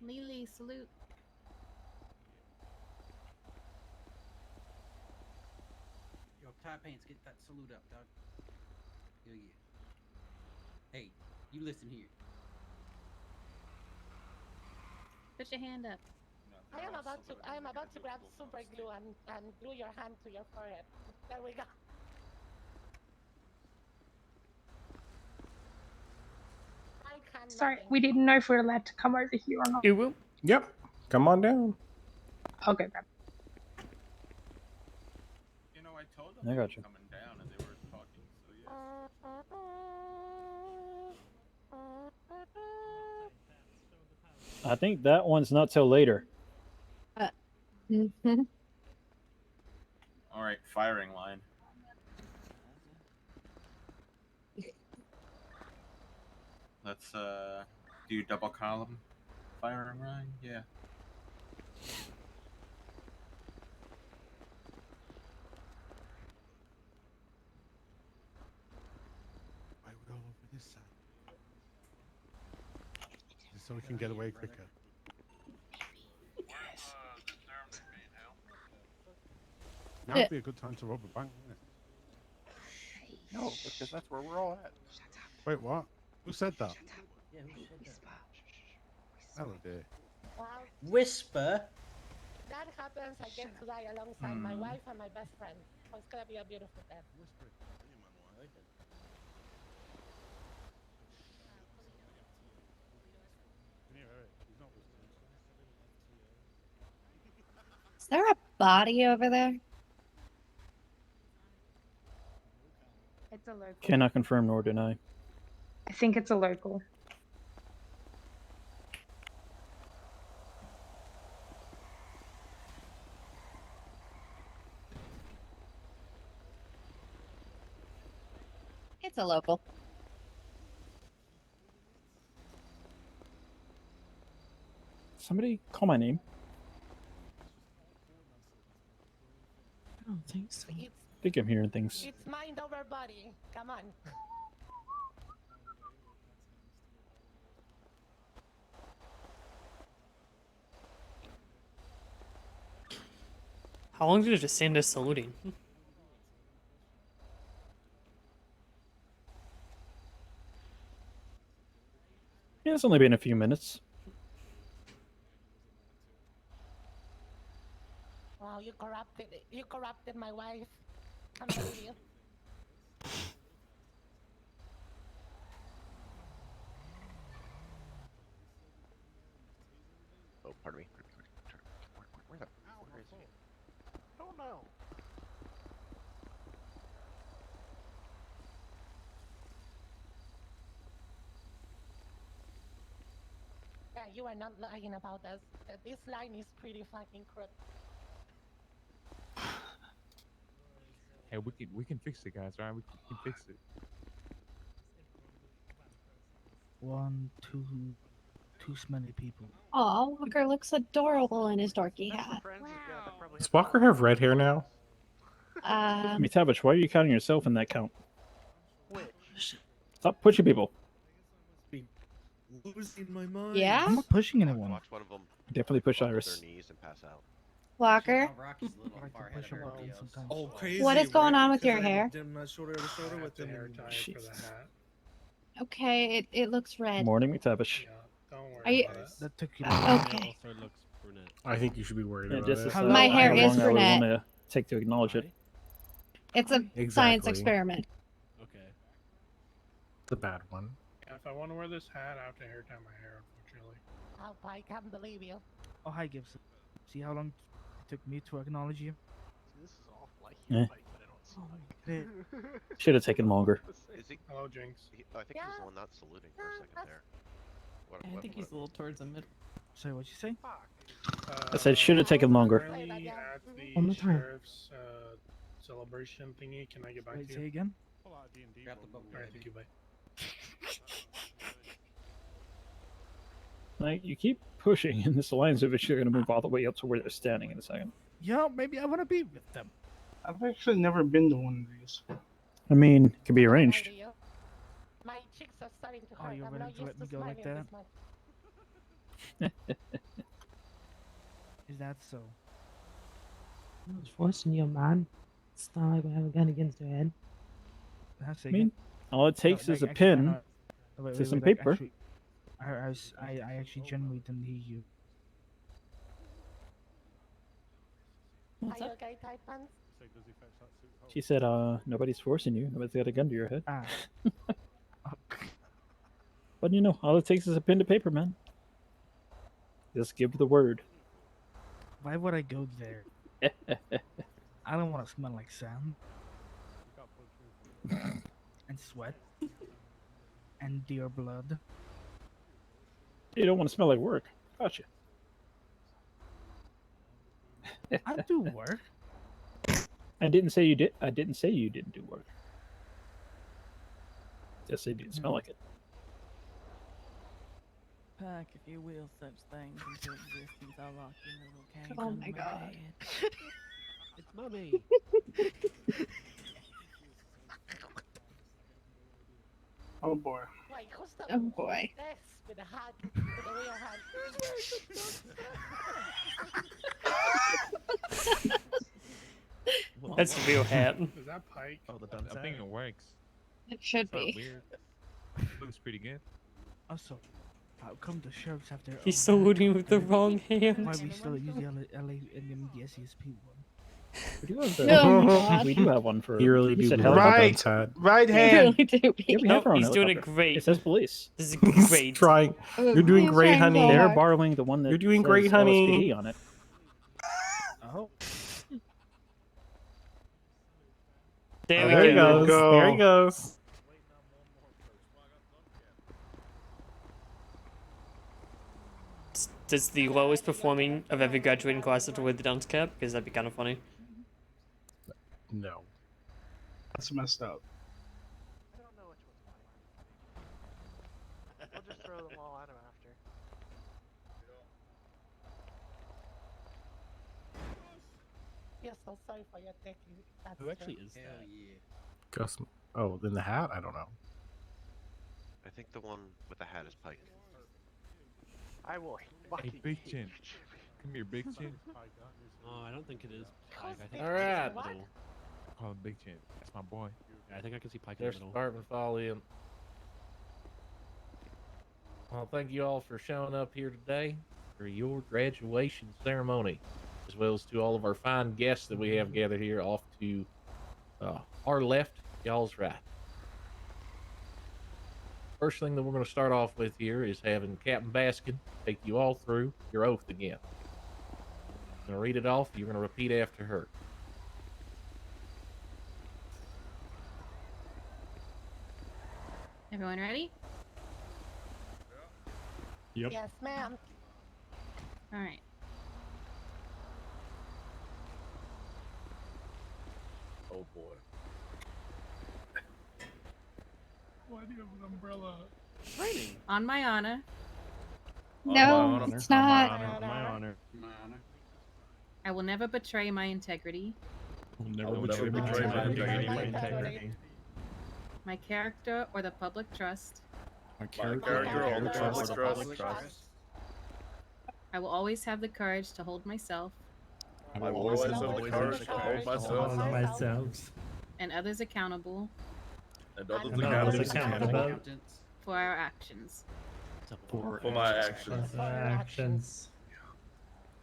Lily, salute. Yo, Top Pants, get that salute up, dog. Hell yeah. Hey, you listen here. Put your hand up. I am about to grab super glue and glue your hand to your forehead. There we go. Sorry, we didn't know if we were allowed to come over here or not. You will? Yep. Come on down. Okay, then. You know, I told them I they got were you. coming down and they were talking, so yeah. I think that one's not till later. All right, firing line. Let's do double column firing line. Yeah. Why would all over this side? Just so we can get away quicker. Now would be a good time to rob a bank, wouldn't it? No, because that's where we're all at. Wait, what? Who said that? Yeah, who said that? Hello, dear. Well, Whisper. that happens. I get to die alongside my wife and my best friend. So it's gonna be a beautiful death. Is there a body over there? It's a local. Cannot confirm nor deny. I think it's a local. It's a local. Somebody call my name. I don't think so. I think I'm hearing things. It's mind over body. Come on. How long did it just stand us saluting? Yeah, it's only been a few minutes. Wow, you corrupted my wife. I'm with you. Oh, pardon me. Where the? Where is he? I don't know. Yeah, you are not lying about us. This line is pretty fucking crooked. Hey, we can fix it, guys. All right, we can fix it. 1, 2, too many people. Aw, Walker looks adorable in his dorky hat. Does Walker have red hair now? McTavish, why are you counting yourself in that count? Which? Stop pushing people. Losing my mind. Yeah? I'm not pushing anyone. Watch one of them Definitely push bump Iris. their knees and pass out. Walker, Rocky's a little far ahead of everybody else. Oh, crazy. what is going right? on with Because your I hair? did not shoulder to shoulder with them. Hair tie for the hat. Okay, it looks red. Morning, McTavish. Don't worry Are you? about it. That took you. Okay. I think you should be worried Yeah, about just it. decide My hair how is long I would brunette. want to take to acknowledge it. It's a science experiment. Okay. It's a bad one. Yeah, if I want to wear this hat, I have to hair tie my hair, unfortunately. I can't believe you. Oh, hi, Gibson. See how long it took me to acknowledge you? This is awful. I Yeah. hear Pike, but I don't see Pike. Should have taken longer. Is he? Hello, Jinx. I think he was the one not saluting for a second there. I think he's a little towards the middle. Sorry, what'd you say? I said should have taken longer. Currently at the One more time. sheriff's celebration thingy. Can I get back Wait, to say you? again? Grab the book. Alright, thank you, bye. Like, you keep pushing, and this alliance of eventually going to move all the way up to where they're standing in a second. Yeah, maybe I want to be with them. I've actually never been to one of these. I mean, it can be arranged. My cheeks are starting to Oh, hurt. you're I'm ready not to let used me to go like smiling that? this much. Is that so? I was forcing you, man. It's not like we have a gun against your head. That's I mean, all it takes is a pin to some paper. Actually, I actually genuinely didn't hear you. Are you okay, tight pants? She said, nobody's forcing you. Nobody's got a gun to your head. Ah. But you know, all it takes is a pen to paper, man. Just give the word. Why would I go there? I don't want to smell like sand and sweat and deer blood. You don't want to smell like work. Gotcha. I do work. I didn't say you did. I didn't say you didn't do work. Just say you didn't smell like it. Pack, if you will such things into existence, I'll lock you in a little cage Oh under my God. bed. It's mommy. Oh boy. Wait, who's the Oh boy. This with a hat, with a real hat. That's a real hat. Is that Pike? Oh, I think it works. It should It's not be. weird. Looks pretty good. Also, how come the sheriffs have their He's own saluting hat? with the wrong hand. Why we still use the LA and the SESP one? We do have, Oh my God. we do have one for. You really do said blow helicopter. up that Right You hand. really do. Yeah, we have our own He's doing a helicopter. great. It says police. This is He's great. trying. You're doing He's great, trying honey. so They're hard. borrowing the one that You're doing says great, honey. LSPD on it. Oh, There There we he go. goes. There he goes. Does the lowest performing of every graduating class have to wear the dunce cap? Because that'd be kind of funny. No. That's messed up. I don't know which one's mine. We'll just throw them all at him after. Feel so sorry for your dick. That's Who actually is Hell that? yeah. Gus. Oh, then the hat? I don't know. I think the one with the hat is Pike. I will Hey, fucking Big hate Chin. you, Jimmy. Come here, Big Chin. Oh, I don't think it is Pike. I think Alright. it's in the middle. Call him Big Chin. That's my boy. I think I can see Pike They're in the middle. starting to fall in. Well, thank you all for showing up here today for your graduation ceremony, as well as to all of our fine guests that we have gathered here off to our left, y'all's right. First thing that we're going to start off with here is having Captain Baskin take you all through your oath again. I'm going to read it off. You're going to repeat after her. Everyone ready? Yep. Yes, ma'am. All right. Oh boy. Why do you have an umbrella? Raining. On my honor. No, it's not. I will never betray my integrity. I will never betray my integrity. my character or the public trust. My character or the public trust. I will always have the courage to hold myself I will always have the courage to hold myself and others accountable and others accountable for our actions. for my actions.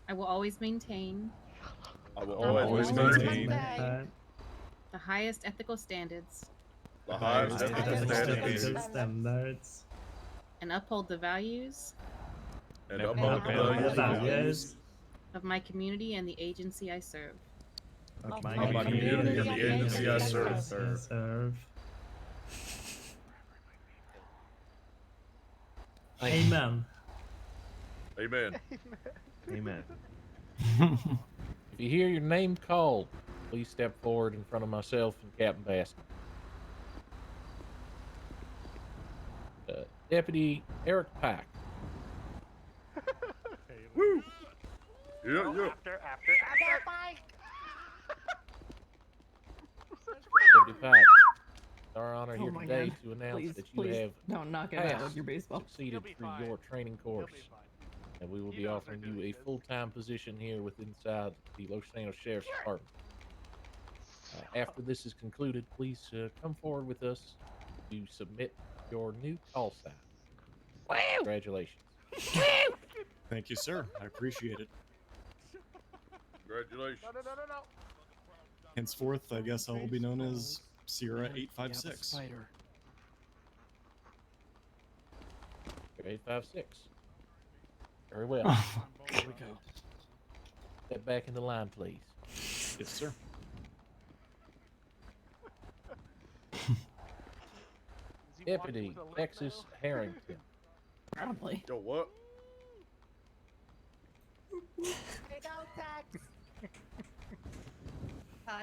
I will always maintain I will always maintain the highest ethical standards the highest ethical standards and uphold the values and uphold the values of my community and the agency I serve. of my community and the agency I serve. Amen. Amen. Amen. If you hear your name called, please step forward in front of myself and Captain Baskin. Deputy Eric Pack. Woo! Yeah. After. Deputy Pack. It's our honor here Oh my today God. to announce Please, that you please have don't knock it out with your baseball. succeeded through your training course. And we will be offering you a full-time position here inside the Los Angeles Sheriff's Department. After this is concluded, please come forward with us to submit your new call sign. Congratulations. Thank you, sir. I appreciate it. Congratulations. No. Henceforth, I guess I will be known as Sierra 856. 856. Very well. Here we go. Step back in the line, please. Yes, sir. Deputy Texas Harrington. Probably. Yo, what?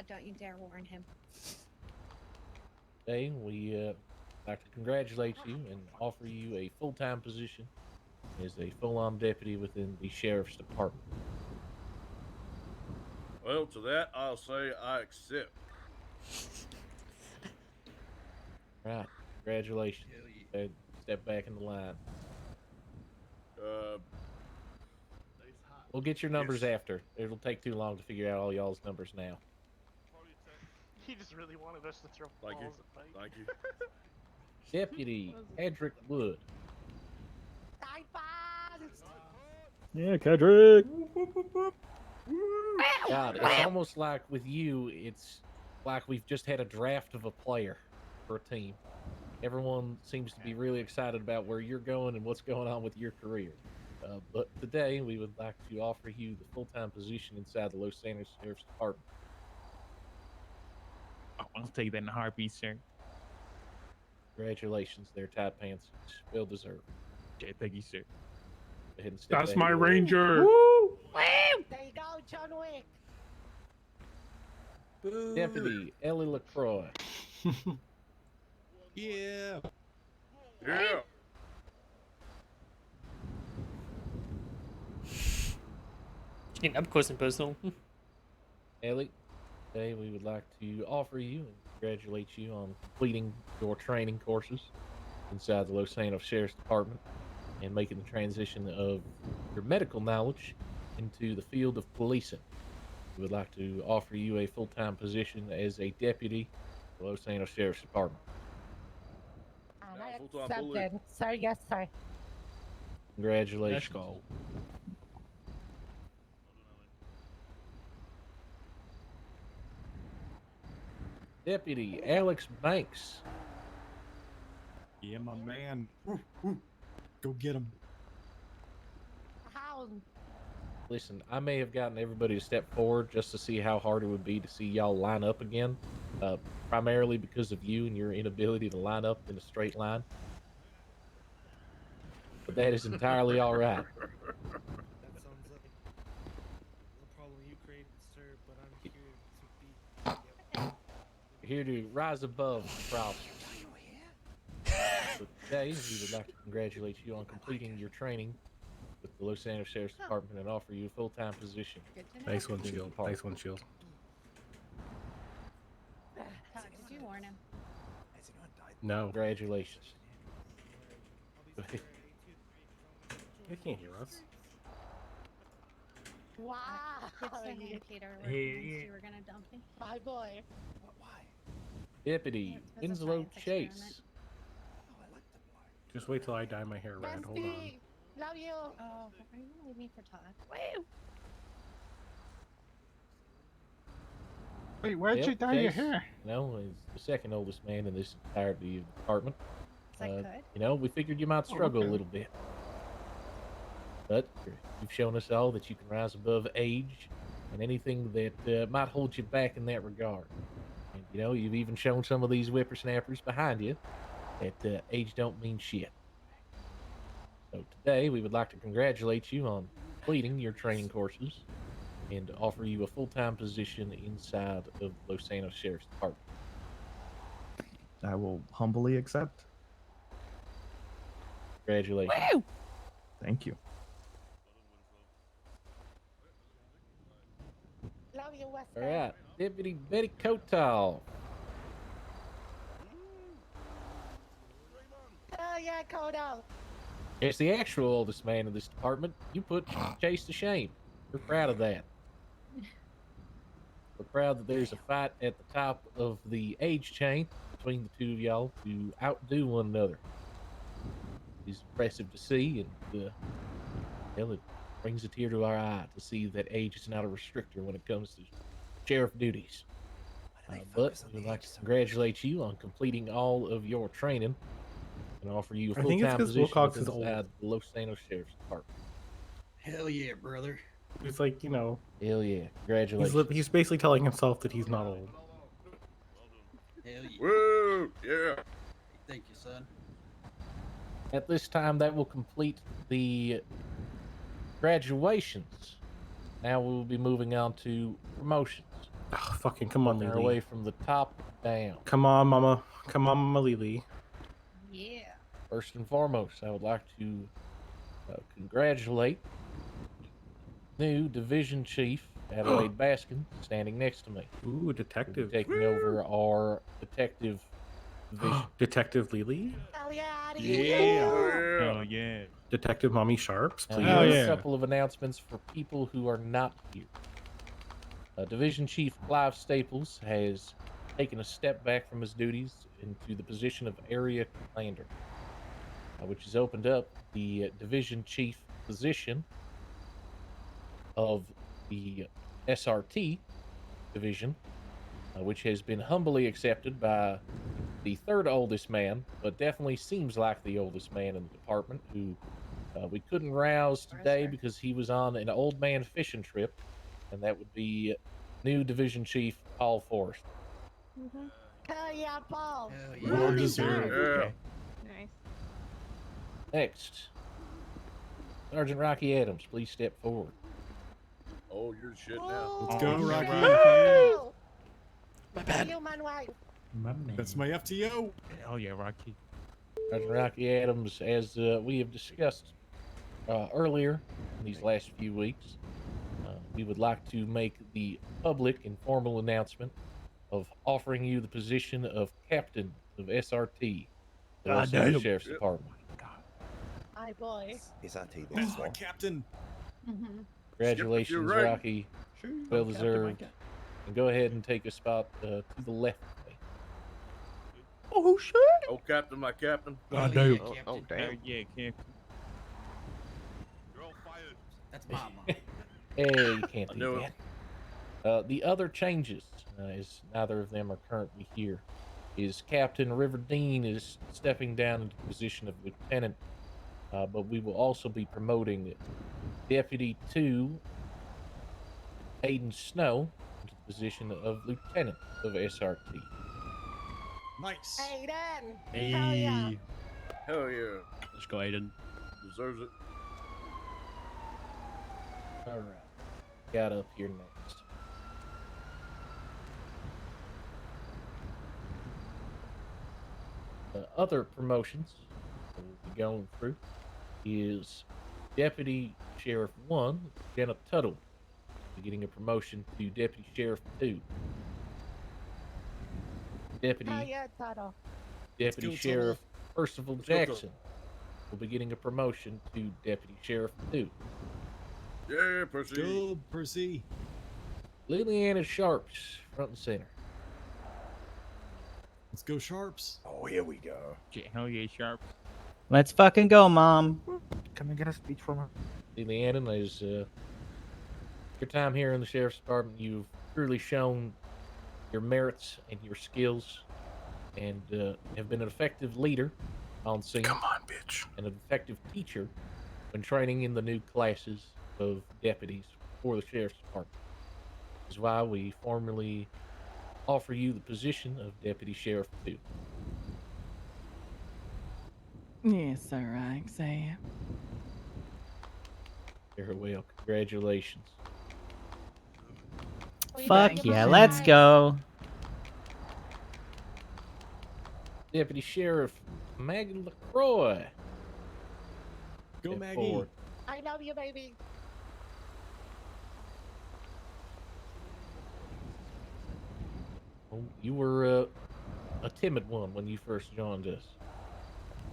Don't you dare warn him. Today, we like to congratulate you and offer you a full-time position as a full-on deputy within the Sheriff's Department. Well, to that, I'll say I accept. Right. Congratulations. Step back in the line. We'll get your numbers after. It'll take too long to figure out all y'all's numbers now. He just really wanted us to throw balls at Pike. Thank you. Deputy Edric Wood. Yeah, Kedrick. God, it's almost like with you, it's like we've just had a draft of a player for a team. Everyone seems to be really excited about where you're going and what's going on with your career. But today, we would like to offer you the full-time position inside the Los Angeles Sheriff's Department. I'll take that in a heartbeat, sir. Congratulations there, Tight Pants. It's well deserved. Okay, thank you, sir. Go ahead and step That's back my in the line. ranger. Woo! There you go, John Wick. Deputy Ellie LaCroix. Yeah. Yeah. Getting up close and personal. Ellie, today we would like to offer you and congratulate you on completing your training courses inside the Los Angeles Sheriff's Department and making the transition of your medical knowledge into the field of policing. We would like to offer you a full-time position as a deputy for the Los Angeles Sheriff's Department. And I accepted. Sir, yes, sir. Congratulations. Let's go. Deputy Alex Banks. Yeah, my man. Woo, woo. Go get him. How? Listen, I may have gotten everybody to step forward just to see how hard it would be to see y'all line up again, primarily because of you and your inability to line up in a straight line. But that is entirely all right. That sounds like the problem you created, sir, but I'm here to be. We're here to rise above the problem. So today, we would like to congratulate you on completing your training with the Los Angeles Sheriff's Department and offer you a full-time position. Nice one, Chill. Nice one, Chill. me warn him. No. Congratulations. They can't hear us. Wow. It's the hand, Peter. We're Hey, convinced yeah. you were gonna dump me. My boy. Deputy It was a Winslow science experiment. Chase. Just wait till I dye my hair red. Hold on. Love you. Oh, are you gonna leave me for Todd? Woo. Wait, where'd you dye your Chase, hair? You know, is the second oldest man in this entirety of the department. Is that good? You know, we figured you might struggle okay. a little bit. But you've shown us all that you can rise above age and anything that might hold you back in that regard. And, you know, you've even shown some of these whippersnappers behind you that age don't mean shit. So today, we would like to congratulate you on completing your training courses and offer you a full-time position inside of the Los Angeles Sheriff's Department. I will humbly accept. Congratulations. Woo! Thank you. Love you, Weston. All right, Deputy Betty Kotal. Oh yeah, Kodo. As the actual oldest man in this department, you put Chase to shame. We're proud of that. We're proud that there's a fight at the top of the age chain between the two of y'all to outdo one another. It's impressive to see, and well, it brings a tear to our eye to see that age is not a restrictor when it comes to sheriff duties. But we would like to congratulate you on completing all of your training and offer you a I think it's full-time 'cause position Wilcox is old. inside the Los Angeles Sheriff's Department. Hell yeah, brother. He's like, you know. Hell yeah. Congratulations. He's basically telling himself that he's not old. Hell yeah. Woo! Yeah. Thank you, son. At this time, that will complete the graduations. Now we will be moving on to promotions. Oh, fucking come on, Working our Lily. way from the top down. Come on, Mama. Come on, Mama Lily. Yeah. First and foremost, I would like to congratulate new Division Chief Adelaide Baskin, standing next to me. Ooh, detective. Taking over our detective division. Detective Lily? Oh yeah. Oh, yeah. Detective Mommy Sharps, Now, please. we have a couple of announcements for people who are not here. Division Chief Clive Staples has taken a step back from his duties into the position of Area Commander, which has opened up the Division Chief position of the SRT division, which has been humbly accepted by the third oldest man, but definitely seems like the oldest man in the department, who we couldn't rouse today because he was on an old man fishing trip, and that would be new Division Chief Paul Forrest. Hell yeah, Paul. Well deserved. Yeah. Nice. Next, Sergeant Rocky Adams, please step forward. Oh, you're shit now. Let's go, Rocky. My bad. Human wife. That's my FTO. Oh yeah, Rocky. Sergeant Rocky Adams, as we have discussed earlier in these last few weeks, we would like to make the public and formal announcement of offering you the position of Captain of SRT, the Los Angeles Sheriff's Department. Hi, boy. SRT, That's my captain. Congratulations, Skip, if you're right. Rocky. Well deserved. And go ahead and take a spot to the left of me. Oh shit! Oh, Captain, my Captain. God damn. Oh, damn. Yeah, can't. You're all fired. That's Mama. Hey, you can't I do know that. The other changes, as neither of them are currently here, is Captain Riverdeen is stepping down into the position of Lieutenant, but we will also be promoting Deputy 2 Hayden Snow into the position of Lieutenant of SRT. Nice. Aiden. Hey. Hell yeah. Hell yeah. Let's go, Aiden. Deserves it. All right, got up here next. Other promotions that we'll be going through is Deputy Sheriff 1, Jenna Tuttle, getting a promotion to Deputy Sheriff 2. Deputy Tuttle. Deputy go, Sheriff Percival Let's go, Tuttle. Jackson will be getting a promotion to Deputy Sheriff 2. Yeah, Percy. Go, Percy. Liliana Sharps, front and center. Let's go, Sharps. Oh, here we go. Hell yeah, Sharp. Let's fucking go, Mom. Can I get a speech from her? Liliana, as your time here in the Sheriff's Department, you've truly shown your merits and your skills, and have been an effective leader on scene. Come on, bitch. And an effective teacher when training in the new classes of deputies for the Sheriff's Department. This is why we formally offer you the position of Deputy Sheriff 2. Yes, sir, I accept. Very well. Congratulations. Fuck yeah, let's go. Deputy Sheriff Maggie LaCroix. Go, Step Maggie. forward. I love you, baby. Well, you were a timid one when you first joined us.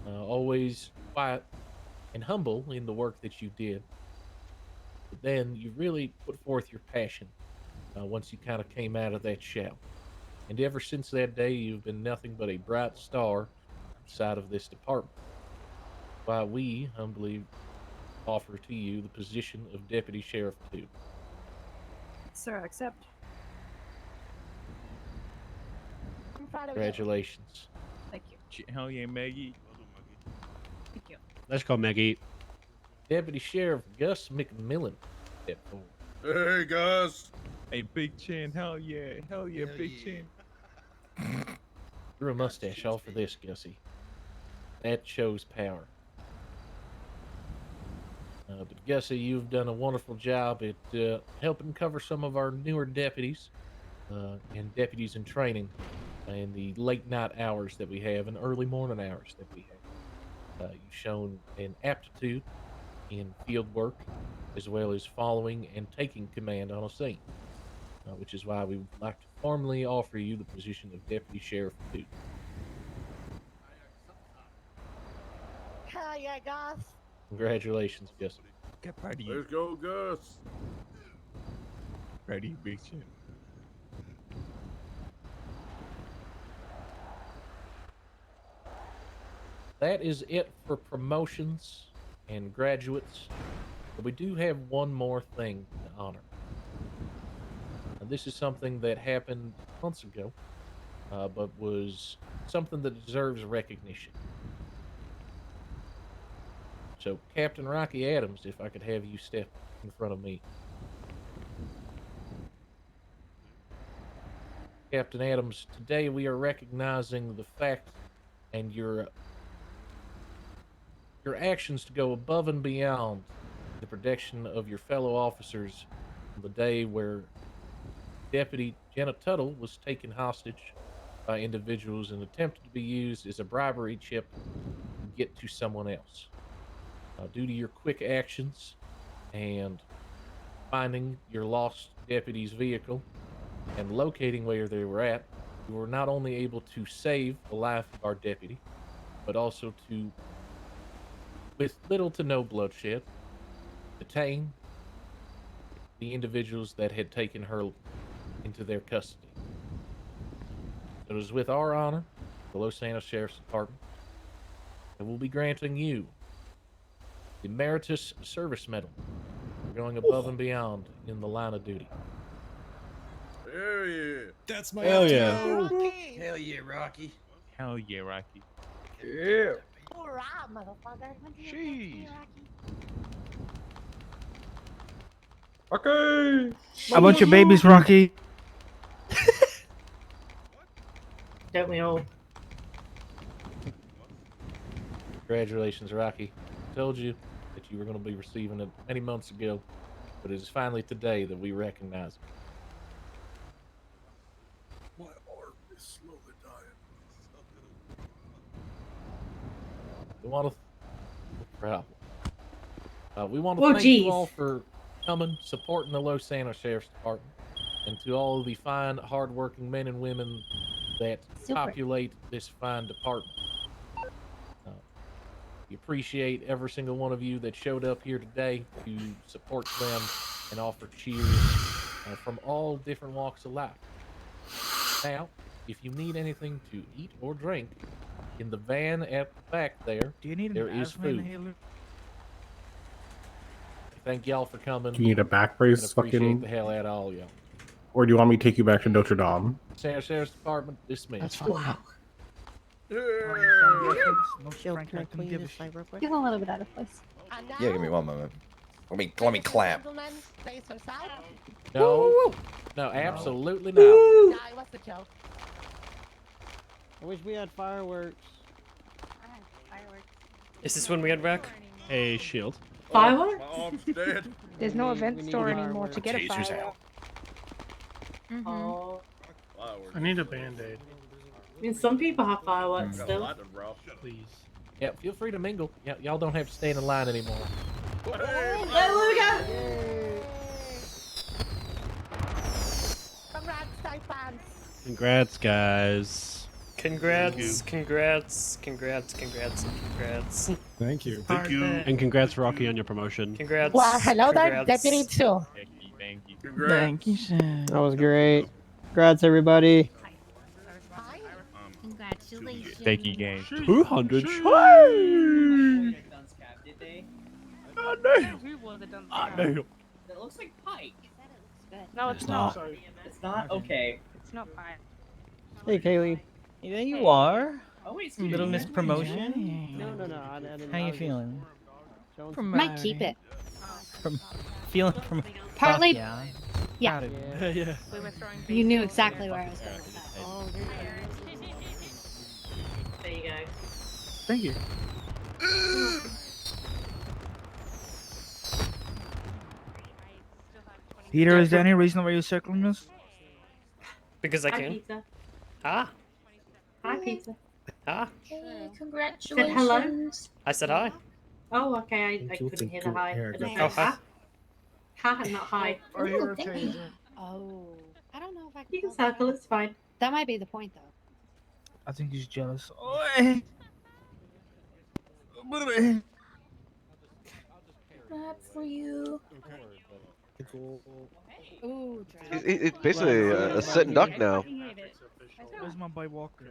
Always quiet and humble in the work that you did. But then you really put forth your passion once you kind of came out of that shell. And ever since that day, you've been nothing but a bright star inside of this department. Why we humbly offer to you the position of Deputy Sheriff 2. Sir, I accept. I'm proud of you. Congratulations. Thank you. Hell yeah, Maggie. Thank you. Let's go, Maggie. Deputy Sheriff Gus McMillan. Step forward. Hey, Gus. Hey, Big Chin. Hell yeah. Hell yeah, Big Chin. Grew a mustache all for this, Gussie. That shows power. But Gussie, you've done a wonderful job at helping cover some of our newer deputies and deputies in training in the late night hours that we have and early morning hours that we have. You've shown an aptitude in field work as well as following and taking command on a scene, which is why we would like to formally offer you the position of Deputy Sheriff 2. Hell yeah, Gus. Congratulations, Gus. Get proud of you. Let's go, Gus. Proud of you, Big Chin. That is it for promotions and graduates. But we do have one more thing to honor. And this is something that happened months ago, but was something that deserves recognition. So, Captain Rocky Adams, if I could have you step in front of me. Captain Adams, today we are recognizing the fact and your actions to go above and beyond the protection of your fellow officers on the day where Deputy Jenna Tuttle was taken hostage by individuals and attempted to be used as a bribery chip to get to someone else. Due to your quick actions and finding your lost deputy's vehicle and locating where they were at, you were not only able to save the life of our deputy, but also to, with little to no bloodshed, detain the individuals that had taken her into their custody. It was with our honor, the Los Santos Sheriff's Department, that we'll be granting you the Emeritus Service Medal for going above and beyond in the line of duty. Hell yeah. That's my Hell yeah. Hell yeah, Rocky. Hell yeah, Rocky. Yeah. Alright, motherfucker. Jeez. Okay. I want your babies, Rocky. Don't we all? Congratulations, Rocky. I told you that you were going to be receiving it many months ago, but it is finally today that we recognize it. My arm is slowly dying. We want to we want to Oh, thank you geez. all for coming, supporting the Los Santos Sheriff's Department, and to all of the fine, hardworking men and women that Super. populate this fine department. We appreciate every single one of you that showed up here today to support them and offer cheers from all different walks of life. Now, if you need anything to eat or drink, in the van at the back there, there is food. Thank y'all for coming. Do you need a back and brace, appreciate fucking, the hell out of all y'all. or do you want me to take you back to Notre Dame? Sheriff's Department dismissed. That's fine. Wow. Shield, can I clean this side real quick? Feel a little bit out of place. Yeah, give me one moment. Let me clap. No, no, absolutely not. I wish we had fireworks. Is this when we head back? Hey, Shield. Fireworks? dead. There's no event we need store a anymore to firework. get a Tasers firework. out. Oh. I need a band-aid. I mean, some people have fireworks still. Please. Yeah, feel free to mingle. Yeah, y'all don't have to stand in line anymore. There we go! Congrats, guys. Congrats, congrats, congrats, congrats, and congrats. Thank you. Thank you. And congrats, Rocky, on your promotion. Congrats. Wow, hello there, congrats. Deputy 2. Thank you. Thank you, Sam. That was great. Congrats, everybody. Congratulations. Thank you, gang. 200 shine! I know. I know. It looks like Pike. No, it's not. It's not? Okay. It's not fine. Hey, Kaylee. There you are. Oh, wait, Little Miss Promotion. No, I didn't. How you feeling? Might keep it. Feeling from Partly. Yeah. Yeah. Yeah. You knew exactly where I was going with that. There you go. Thank you. Peter, is there any reason why you're circling us? Because I Hi, can. Pizza. Ah, Hi, Pizza. ah. Hey, congratulations. Said hello? I said hi. Oh, okay. I couldn't hear the hi. I just Oh, said hi. ha, not hi. Oh, I don't know if I can. You can circle, it's fine. That might be the point, though. I think he's jealous. That's for you. Ooh, It's basically a sitting duck now. Where's my boy Walker?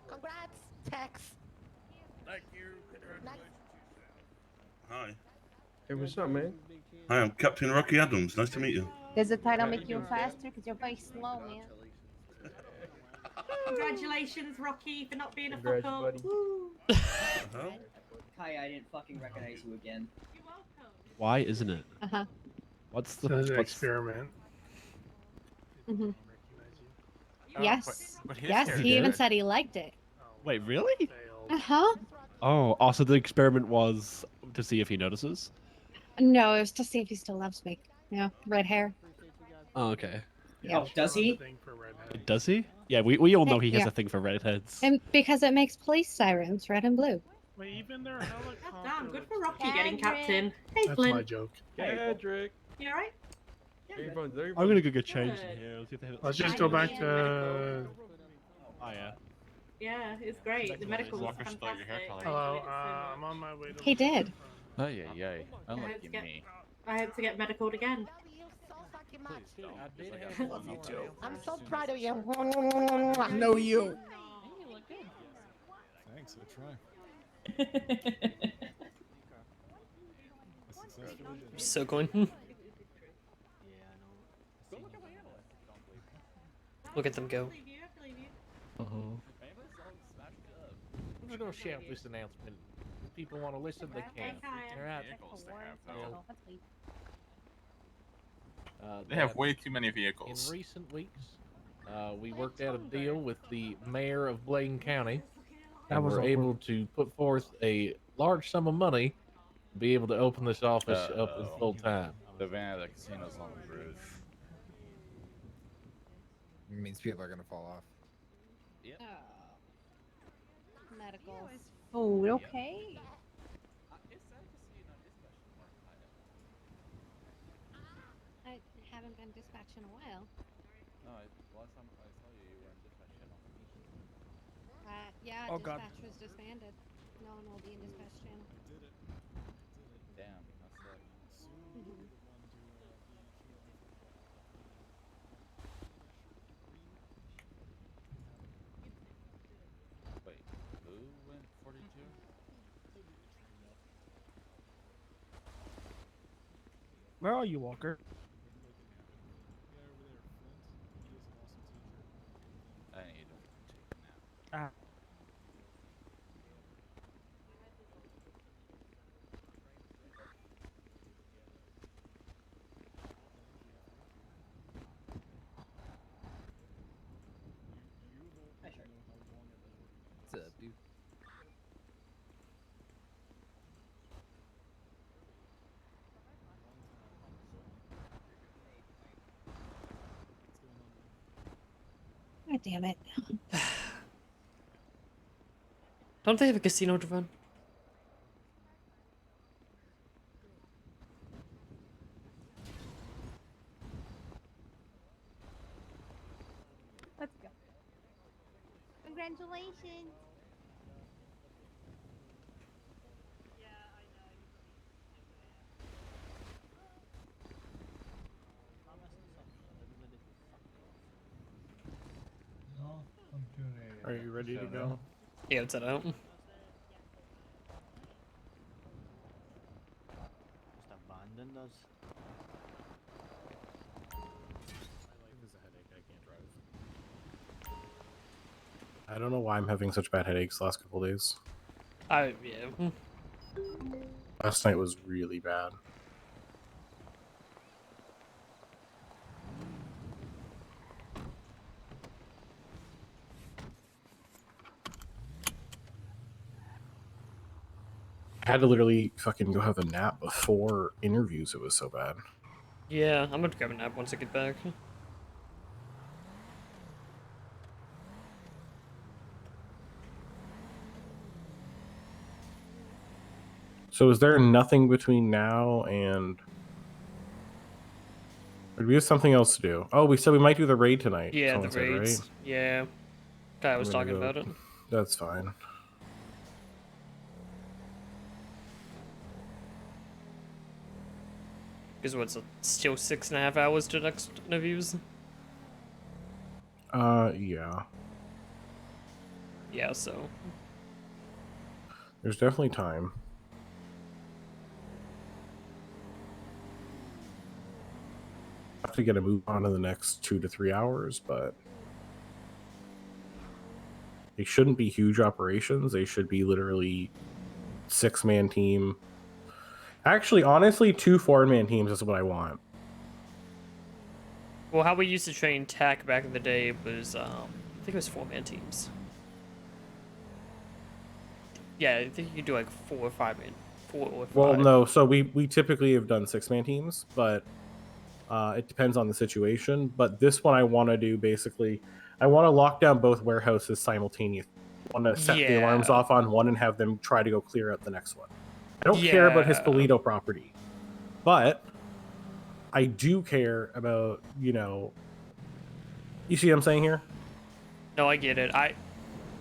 Congrats, Tex. Thank you. Hi. Hey, what's up, man? Hi, I'm Captain Rocky Adams. Nice to meet you. Does the title make you faster? Because you're very slow, man. Congratulations, Rocky, for not being a Congrats, fuck up. buddy. Woo. Hi, I didn't fucking recognize you again. Why isn't it? Uh-huh. What's the This is an what's, experiment. Mm-hmm. Oh, Yes. but his Yes, character he even did. said he liked it. Wait, really? Uh-huh. Oh, also the experiment was to see if he notices. No, it was to see if he still loves me. Yeah, red hair. Oh, okay. Yeah. Oh, does he? Does he? Yeah, we all know he has Yeah. a thing for redheads. And because it makes police sirens red and blue. Wait, even their helicopter. Damn, good for Rocky getting captain. Hey, That's Flynn. my joke. Cedric. You alright? I'm gonna go get changed in here. See if they have Let's just go back to. Oh yeah. Yeah, it's great. The medical was fantastic. Hello, I'm on my way to. He did. Oh, yeah. I had to get medicaled again. I'm so proud of you. No, you. Thanks, I try. So going. Look at them go. I'm just gonna shout this announcement. If people want to listen, they can. All right. They have that way too many vehicles. In recent weeks, we worked out a deal with the mayor of Blaine County, That and was we're awkward. able to put forth a large sum of money to be able to open this office up in full time. The van at the casino's on the roof. It means people are gonna fall off. Medical. Oh, okay. I haven't been dispatched in a while. last time I saw you, you were in dispatch channel. Yeah, Oh, God. dispatch was disbanded. No one will be in dispatch channel. Did it. Damn, that sucks. Soon will be the one to be healing from the Wait, who went 42? Where are you, Walker? guy over there, Flint. He is an awesome teacher. I need to take a nap. Ah. What's up, dude? God damn it. Don't they have a casino to run? Let's go. Congratulations. Are you ready to go? Yeah, it's out. Just abandoned us. I don't know why I'm having such bad headaches the last couple days. Yeah. Last night was really bad. I had to literally fucking go have a nap before interviews. It was so bad. Yeah, I'm gonna grab a nap once I get back. So is there nothing between now and... Or do we have something else to do? Oh, we said we might do the raid tonight. Yeah, someone the said, raids. right? Yeah. Guy was I'm gonna talking go- about it. That's fine. Because what's it, still 6.5 hours to next interviews? Yeah. Yeah, so. There's definitely time. I have to get a move on in the next 2 to 3 hours, but they shouldn't be huge operations. They should be literally 6-man team. Actually, honestly, 2 4-man teams is what I want. Well, how we used to train TAC back in the day was, I think it was 4-man teams. Yeah, I think you could do like 4 or 5-man. 4 or 5. Well, no. So we typically have done 6-man teams, but it depends on the situation. But this one I want to do basically, I want to lock down both warehouses simultaneously. I want to set the alarms Yeah. off on one and have them try to go clear out the next one. I don't care about Yeah. Hispolito property, but I do care about, you see what I'm saying here? No, I get it.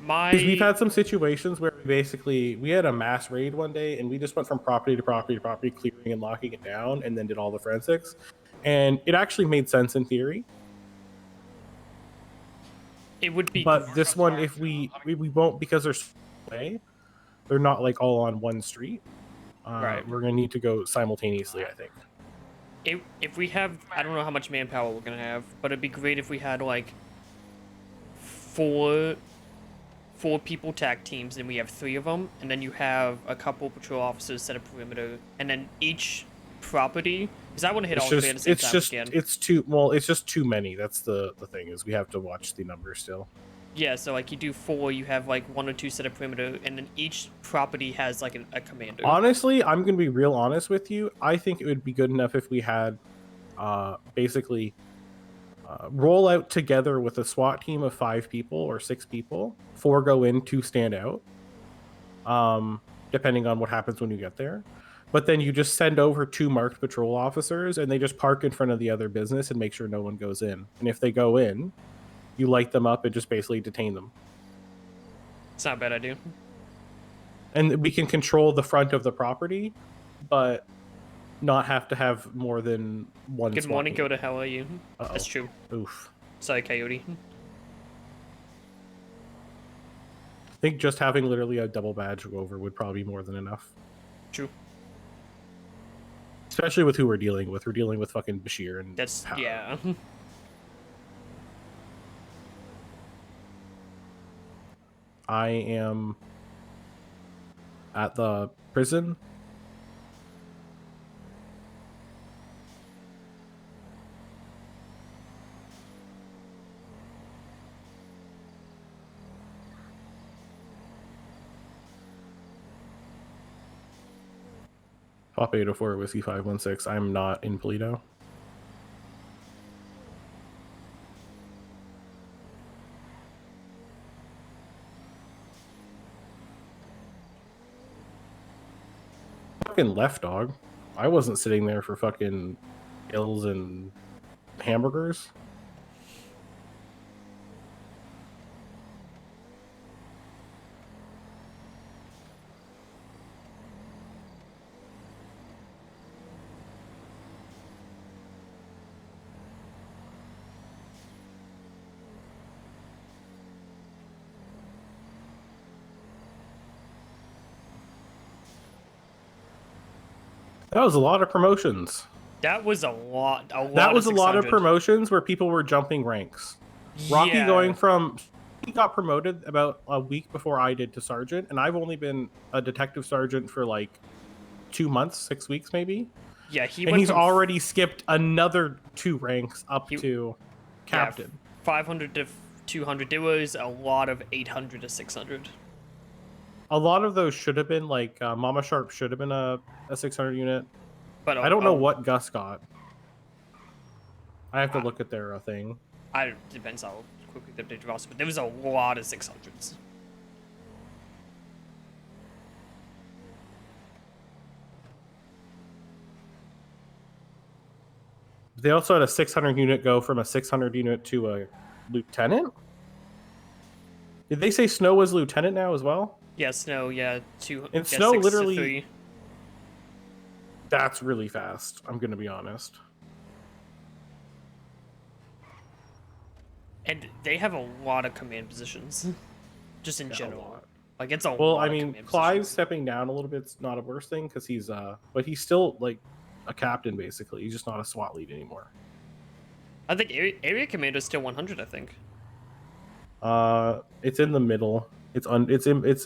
Because we've had some situations where we had a mass raid one day and we just went from property to property to property, clearing and locking it down, and then did all the forensics. And it actually made sense in theory. It would be. But this one, if we won't, because they're not like all on one street. Right. We're gonna need to go simultaneously, I think. If we have, I don't know how much manpower we're gonna have, but it'd be great if we had like four people tag teams, and we have 3 of them, and then you have a couple patrol officers set a perimeter, and then each property, because I want to hit all 3 at the same time again. It's just too many. That's the thing, is we have to watch the numbers still. Yeah, so like you do 4, you have like 1 or 2 set a perimeter, and then each property has like a commander. Honestly, I'm gonna be real honest with you. I think it would be good enough if we had basically roll out together with a SWAT team of 5 people or 6 people. 4 go in, 2 stand out. Depending on what happens when you get there. but then you just send over 2 marked patrol officers and they just park in front of the other business and make sure no one goes in. And if they go in, you light them up and just basically detain them. It's not a bad idea. And we can control the front of the property, but not have to have more than one. Good SWAT morning, team. go to hell are you? Uh-oh. That's true. Oof. Sorry, Coyote. I think just having literally a double badge go over would probably be more than enough. True. Especially with who we're dealing with. We're dealing with fucking Bashir and That's yeah. I am at the prison. Pop 804 Whiskey 516. I'm not in Polito. Fucking left, dog. I wasn't sitting there for fucking pills and hamburgers. That was a lot of promotions. That was a lot. That was a lot of 600. promotions where people were jumping ranks. Rocky Yeah. going from he got promoted about a week before I did to sergeant, and I've only been a detective sergeant for like 2 months, 6 weeks maybe. Yeah, he and went he's from already skipped another 2 ranks up to captain. 500 to 200. There was a lot of 800 to 600. A lot of those should have been like Mama Sharp should have been a 600 unit. But I don't know what Gus got. I have to look at their thing. Depends how quickly they update the roster, but there was a lot of 600s. They also had a 600 unit go from a 600 unit to a lieutenant. Did they say Snow was lieutenant now as well? Yeah, Snow. Yeah, And yeah, Snow 6 to literally. 3. That's really fast. I'm gonna be honest. And they have a lot of command positions, just in general. Like it's a Well, lot I of mean, command Clive positions. stepping down a little bit's not a worse thing because he's but he's still like a captain basically. He's just not a SWAT lead anymore. I think area commander is still 100. I think. It's in the middle. It's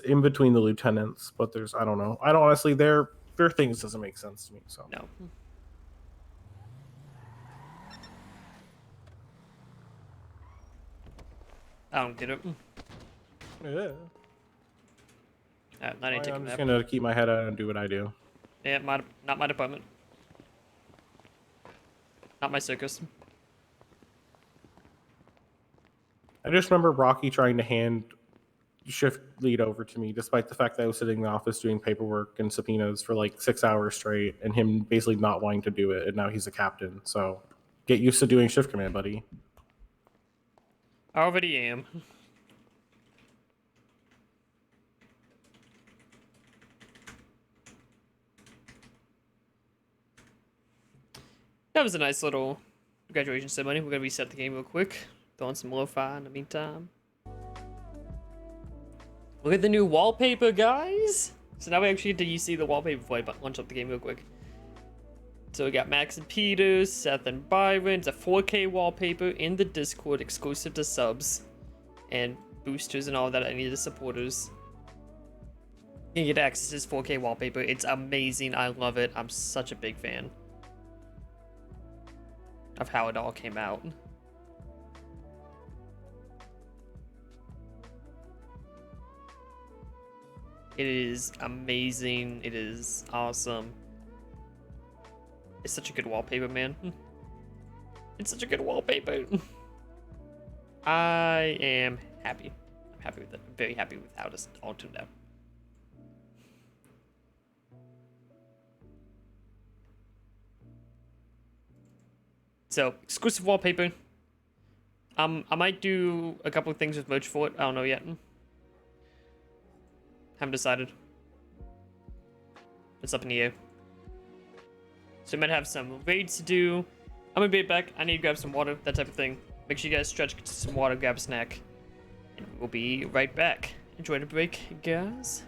in between the lieutenants, but there's I don't know. I don't honestly their things doesn't make sense to me. So no. I don't get it. Yeah. Not any taking I'm just that. gonna keep my head out and do what I do. Yeah, not my department. Not my circus. I just remember Rocky trying to hand shift lead over to me, despite the fact that I was sitting in the office doing paperwork and subpoenas for like 6 hours straight, and him basically not wanting to do it. And now he's a captain. So get used to doing shift command, buddy. I already am. That was a nice little graduation ceremony. We're gonna reset the game real quick. Throw on some lo-fi in the meantime. Look at the new wallpaper, guys! So now we actually get to see the wallpaper before I launch up the game real quick. So we got Max and Peters, Seth and Byron. It's a 4K wallpaper in the Discord, exclusive to subs and boosters and all that. Any of the supporters. You can get access to this 4K wallpaper. It's amazing. I love it. I'm such a big fan of how it all came out. It is amazing. It is awesome. It's such a good wallpaper, man. It's such a good wallpaper. I am happy. I'm happy with it. I'm very happy with how this all turned out. So exclusive wallpaper. I might do a couple of things with merch for it. I don't know yet. Haven't decided. It's up in the air. So I might have some raids to do. I'm gonna be right back. I need to grab some water, that type of thing. Make sure you guys stretch, get some water, grab a snack. And we'll be right back. Enjoy the break, guys.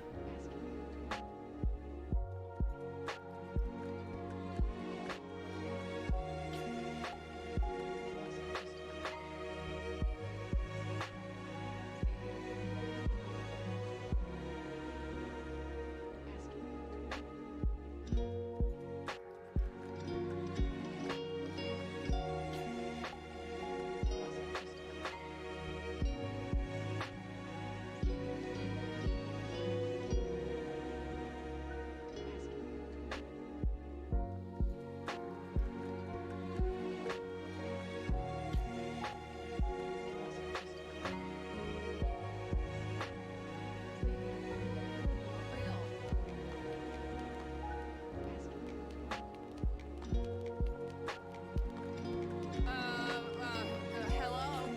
Hello?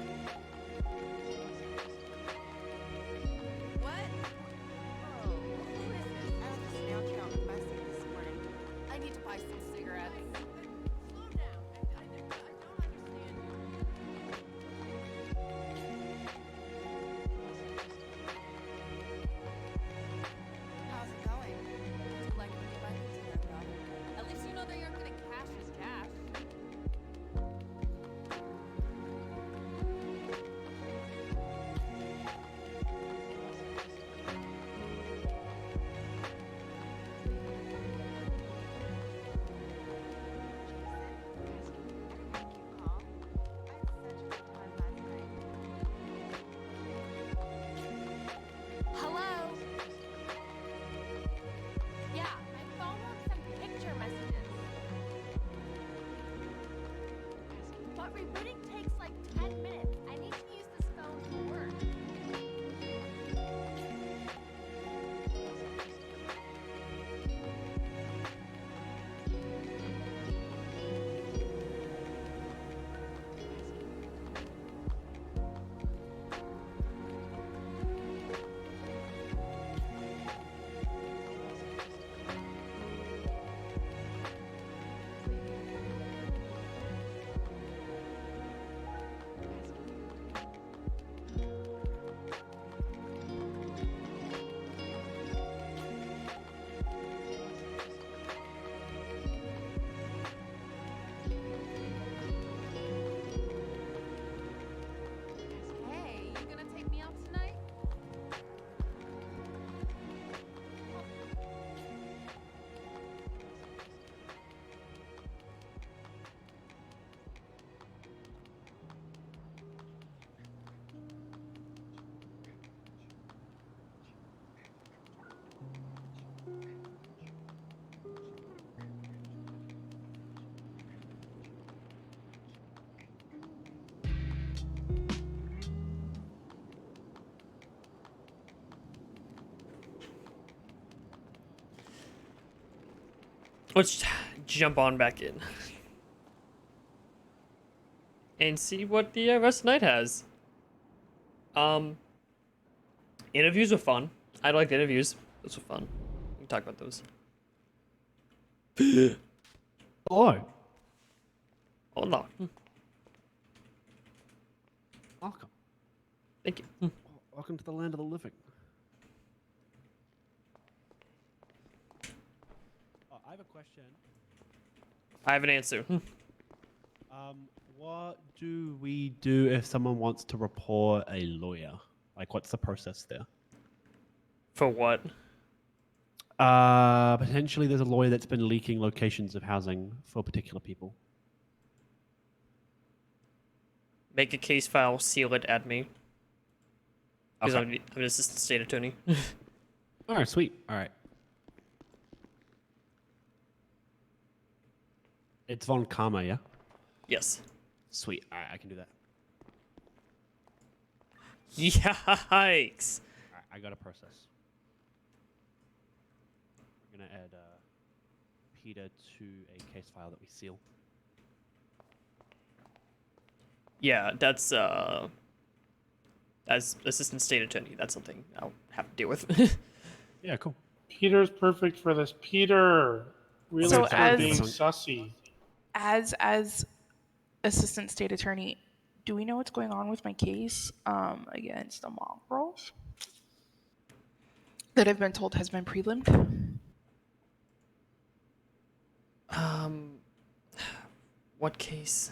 What? Oh, who is this? I was just announcing on the message this morning. I need to buy some cigarettes. Slow down. I don't understand you. How's it going? Would you like me to buy some cigarettes, though? At least you know they aren't gonna cash as cash. Hello? Yeah, my phone wants some picture messages. But rebooting takes like 10 minutes. I need to use this phone for work. Hey, you gonna take me out tonight? Let's jump on back in. And see what the rest of the night has. Interviews are fun. I like interviews. Those were fun. We can talk about those. Hello. Hold on. Welcome. Thank you. Welcome to the land of the living. I have a question. I have an answer. What do we do if someone wants to report a lawyer? Like, what's the process there? For what? Potentially there's a lawyer that's been leaking locations of housing for particular people. Make a case file, seal it, add me. Because Okay. I'm an assistant state attorney. All right, sweet. All right. It's Von Karma, yeah? Yes. Sweet. All right, I can do that. Yikes. All right, I got a process. We're going to add Peter to a case file that we seal. Yeah, that's as assistant state attorney, that's something I'll have to deal with. Yeah, cool. Peter's perfect for this. Peter, really So start being as sussy. as assistant state attorney, do we know what's going on with my case against the mongrel that I've been told has been prelimed? What case?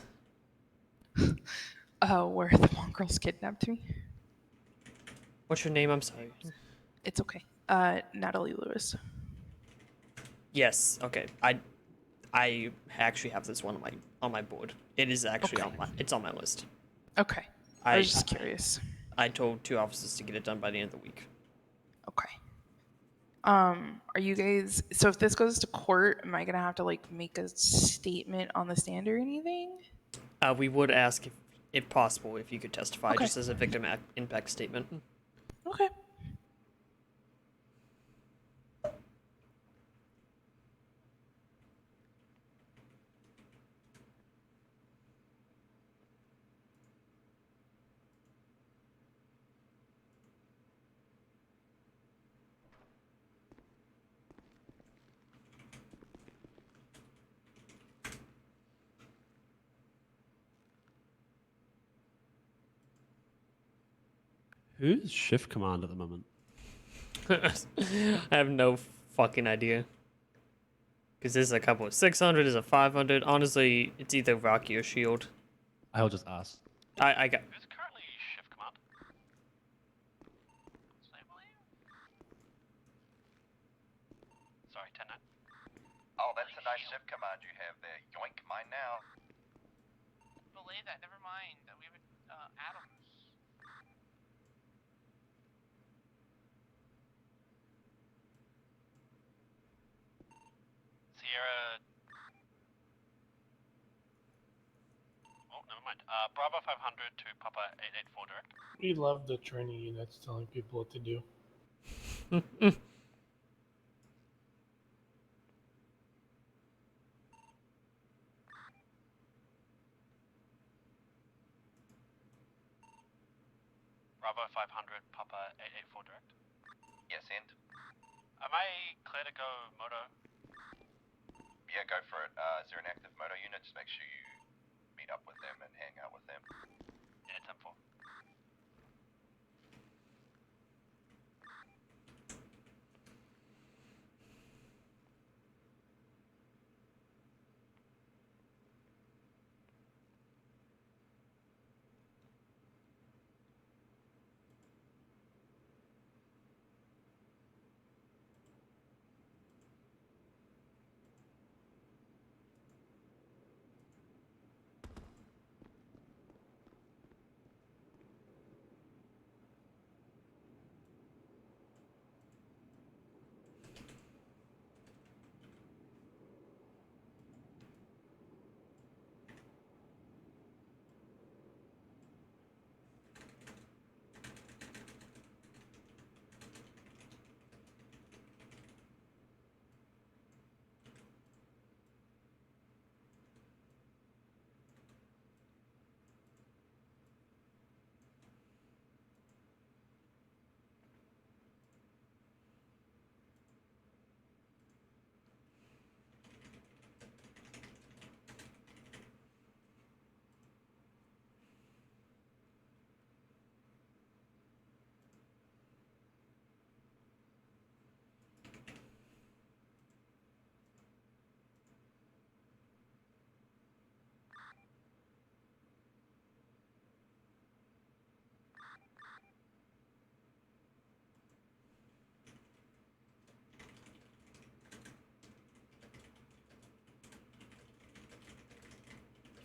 Where the mongrels kidnapped me. What's your name? I'm sorry. It's okay. Natalie Lewis. Yes. Okay. I actually have this one on my board. It is actually it's on my list. Okay. I was just curious. I told 2 officers to get it done by the end of the week. Okay. Are you guys, so if this goes to court, am I gonna have to like make a statement on the stand or anything? We would ask if possible, if you could testify Okay. just as a victim impact statement. Okay. Who's shift command at the moment? I have no fucking idea. Because there's a couple of 600, there's a 500. Honestly, it's either Rocky or Shield. I'll just ask. I got. Who's currently shift command? Sorry, Tenant. Oh, that's a nice ship command you have there. Yoink, mine now. Believe that. Never mind. We have Adams. Sierra. Oh, never mind. Bravo 500 to Papa 884 direct. We love the training units telling people what to do. Bravo 500 Papa 884 direct. Yes, and? Am I clear to go moto? Yeah, go for it. Is there an active moto unit? Just make sure you meet up with them and hang out with them. Yeah, 10-4.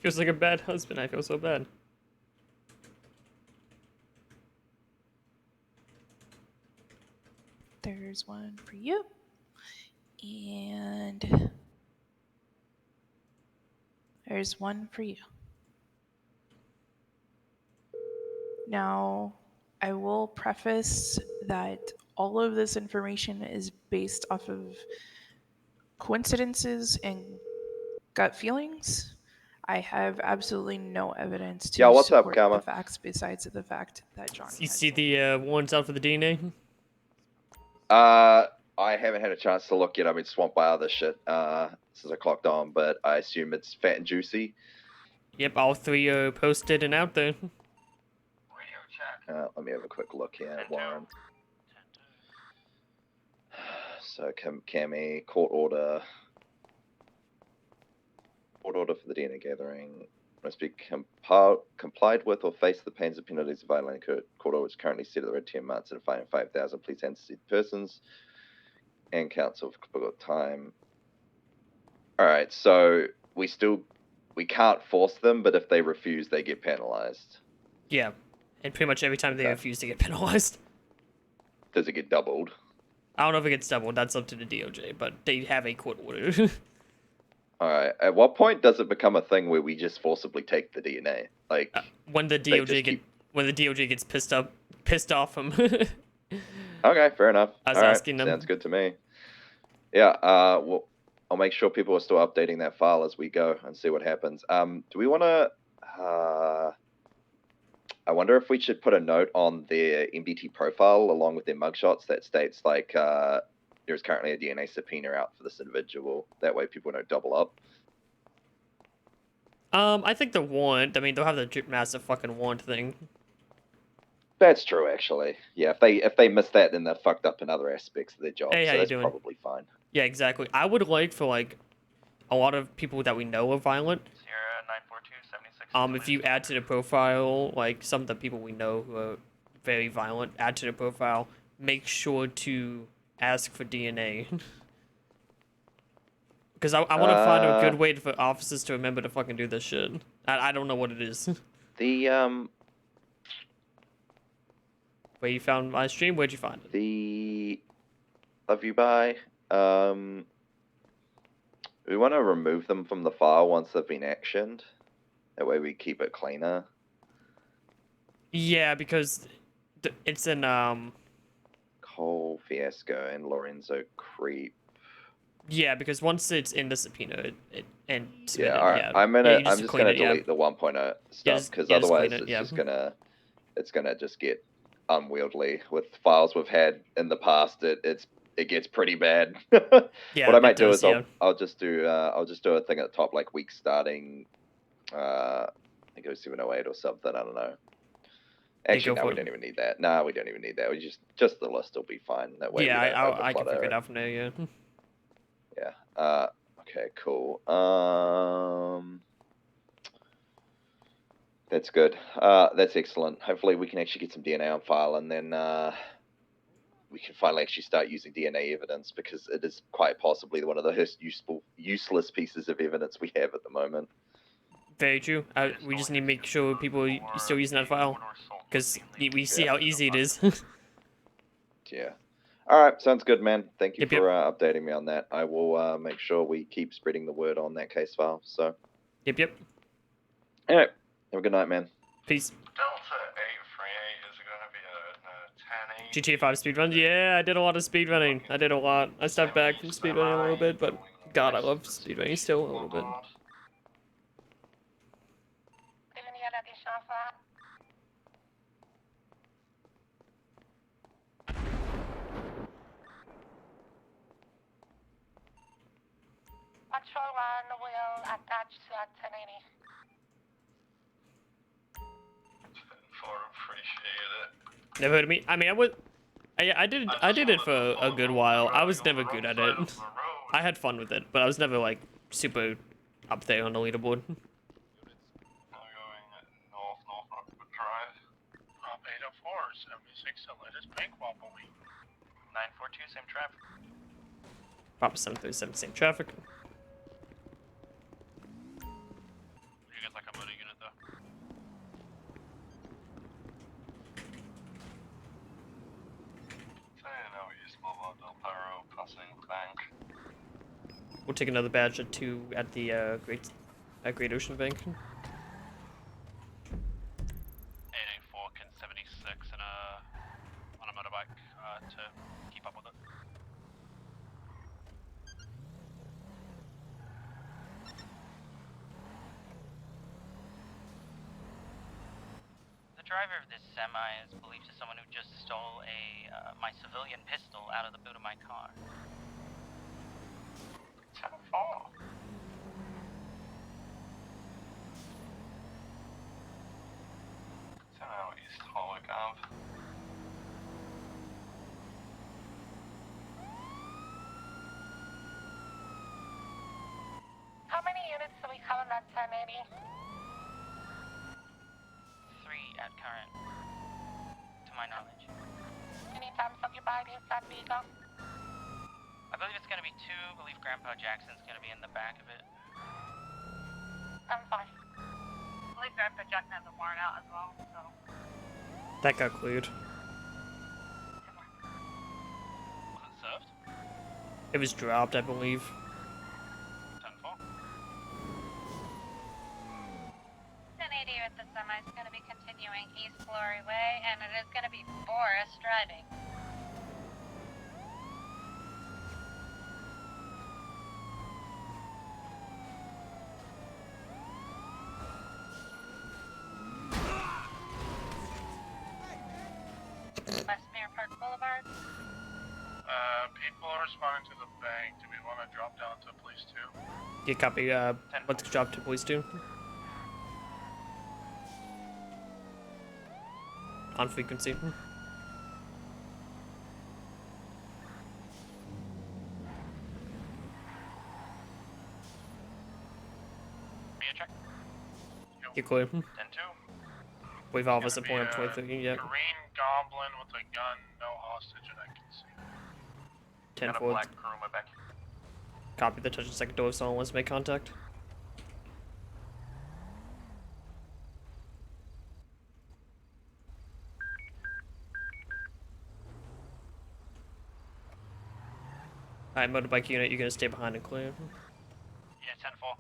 Feels like a bad husband. I feel so bad. There's one for you. And there's one for you. Now, I will preface that all of this information is based off of coincidences and gut feelings. I have absolutely no evidence to Yeah, what's up, support Gamma? the facts besides the fact that Johnny. You see the warrants out for the DNA? I haven't had a chance to look yet. I've been swamped by other shit since I clocked on, but I assume it's fat and juicy. Yep, all 3 are posted and out there. Let me have a quick look here, Warren. So, Cammy, court order. Court order for the DNA gathering must be complied with or face the pains and penalties of violating court order, which is currently set at the red 10 months and a fine of 5,000. Please answer persons and counsel for time. Alright, so we can't force them, but if they refuse, they get penalized. Yeah, and pretty much every time they refuse to get penalized. Does it get doubled? I don't know if it gets doubled, that's up to the DOJ, but they have a court order. Alright, at what point does it become a thing where we just forcibly take the DNA? Like when the DOJ gets pissed off them. Okay, fair enough. I was Alright, asking them. sounds good to me. Yeah, well, I'll make sure people are still updating that file as we go and see what happens. Do we want to... I wonder if we should put a note on their MBT profile along with their mugshots that states, like, there's currently a DNA subpoena out for this individual. That way people don't double up. I think the warrant, I mean, they'll have the massive fucking warrant thing. That's true, actually. Yeah, if they miss that, then they're fucked up in other aspects of their job, Hey, how so you that's doing? probably fine. Yeah, exactly. I would like for, like, a lot of people that we know are violent. If you add to the profile, like, some of the people we know who are very violent, add to the profile, make sure to ask for DNA. Because I want to find a good way for officers to remember to fucking do this shit. I don't know what it is. Where you found my stream? Where'd you find it? The... Love you, bye. We want to remove them from the file once they've been actioned. That way we keep it cleaner. Yeah, because it's in, Cole Fiasco and Lorenzo Creep. Yeah, because once it's in the subpoena, and submitted, Yeah, alright. yeah. I'm just gonna delete the 1.0 Yeah, stuff because just otherwise clean it, it's gonna just get unwieldy with files we've had in the past. It gets pretty bad. Yeah, what I might it do does, is I'll just do a thing at the top like week starting. I think it was 708 or something. I don't know. Actually, no, we don't even need that. No, we don't even need that. We just the list will be fine. That way, yeah, we don't I can overclutter figure it. it out from there. Yeah. Yeah. Okay. Cool. That's good. That's excellent. Hopefully, we can actually get some DNA on file, and then we can finally actually start using DNA evidence because it is quite possibly one of the most useless pieces of evidence we have at the moment. Very true. We just need to make sure people are still using that file, because we see how easy it is. Yeah. All right, sounds good, man. Thank you Yep, for updating me on that. I will make sure we keep spreading the word on that case file. So. Yep. All right. Have a good night, man. Peace. Delta 838 is going to be a 10-8. GTA 5 speedruns? Yeah, I did a lot of speedrunning. I did a lot. I stepped back from speedrunning a little bit, but God, I love speedrunning still a little bit. Patrol 1 will attach to at 1080. Appreciate it. Never heard of me. I mean, I did it for a good while. I was never good at it. I had fun with it, but I was never like super up there on the leaderboard. Drive. Up 804, 76, and let us bank wobble me. 942, same traffic. Papa 737, same traffic. You guys like a motor unit though? Saying no use Boulevard Del Perro, passing bank. We'll take another badge at 2 at the Great Ocean Bank. 884 can 76 and on a motorbike to keep up with it. driver of this semi is believed to someone who just stole my civilian pistol out of the boot of my car. 10-4. East Holocomp. How many units do we call in that 1080? 3 at current, to my knowledge. Any times occupied inside vehicle? I believe it's gonna be 2. I believe Grandpa Jackson's gonna be in the back of it. I'm fine. I believe Grandpa Jackson has a warrant out as well, so. That got cleared. Was it served? It was dropped, I believe. 10-4. 1080 with the semi is going to be continuing East Glory Way, and it is going to be Boris driving. West Mirror Park Boulevard. People are responding to the bank. Do we want to drop down to police 2? You copy, let's drop to police 2. On frequency. check. You're clear. 10-2. We've all of us at point up 23, yep. Green goblin with a gun, no hostage, and I can see. 10 Got a forward. black Kuruma back. Copy the touch the second door if someone wants to make contact. Alright, motorbike unit, you're gonna stay behind and clear. Yeah, 10-4.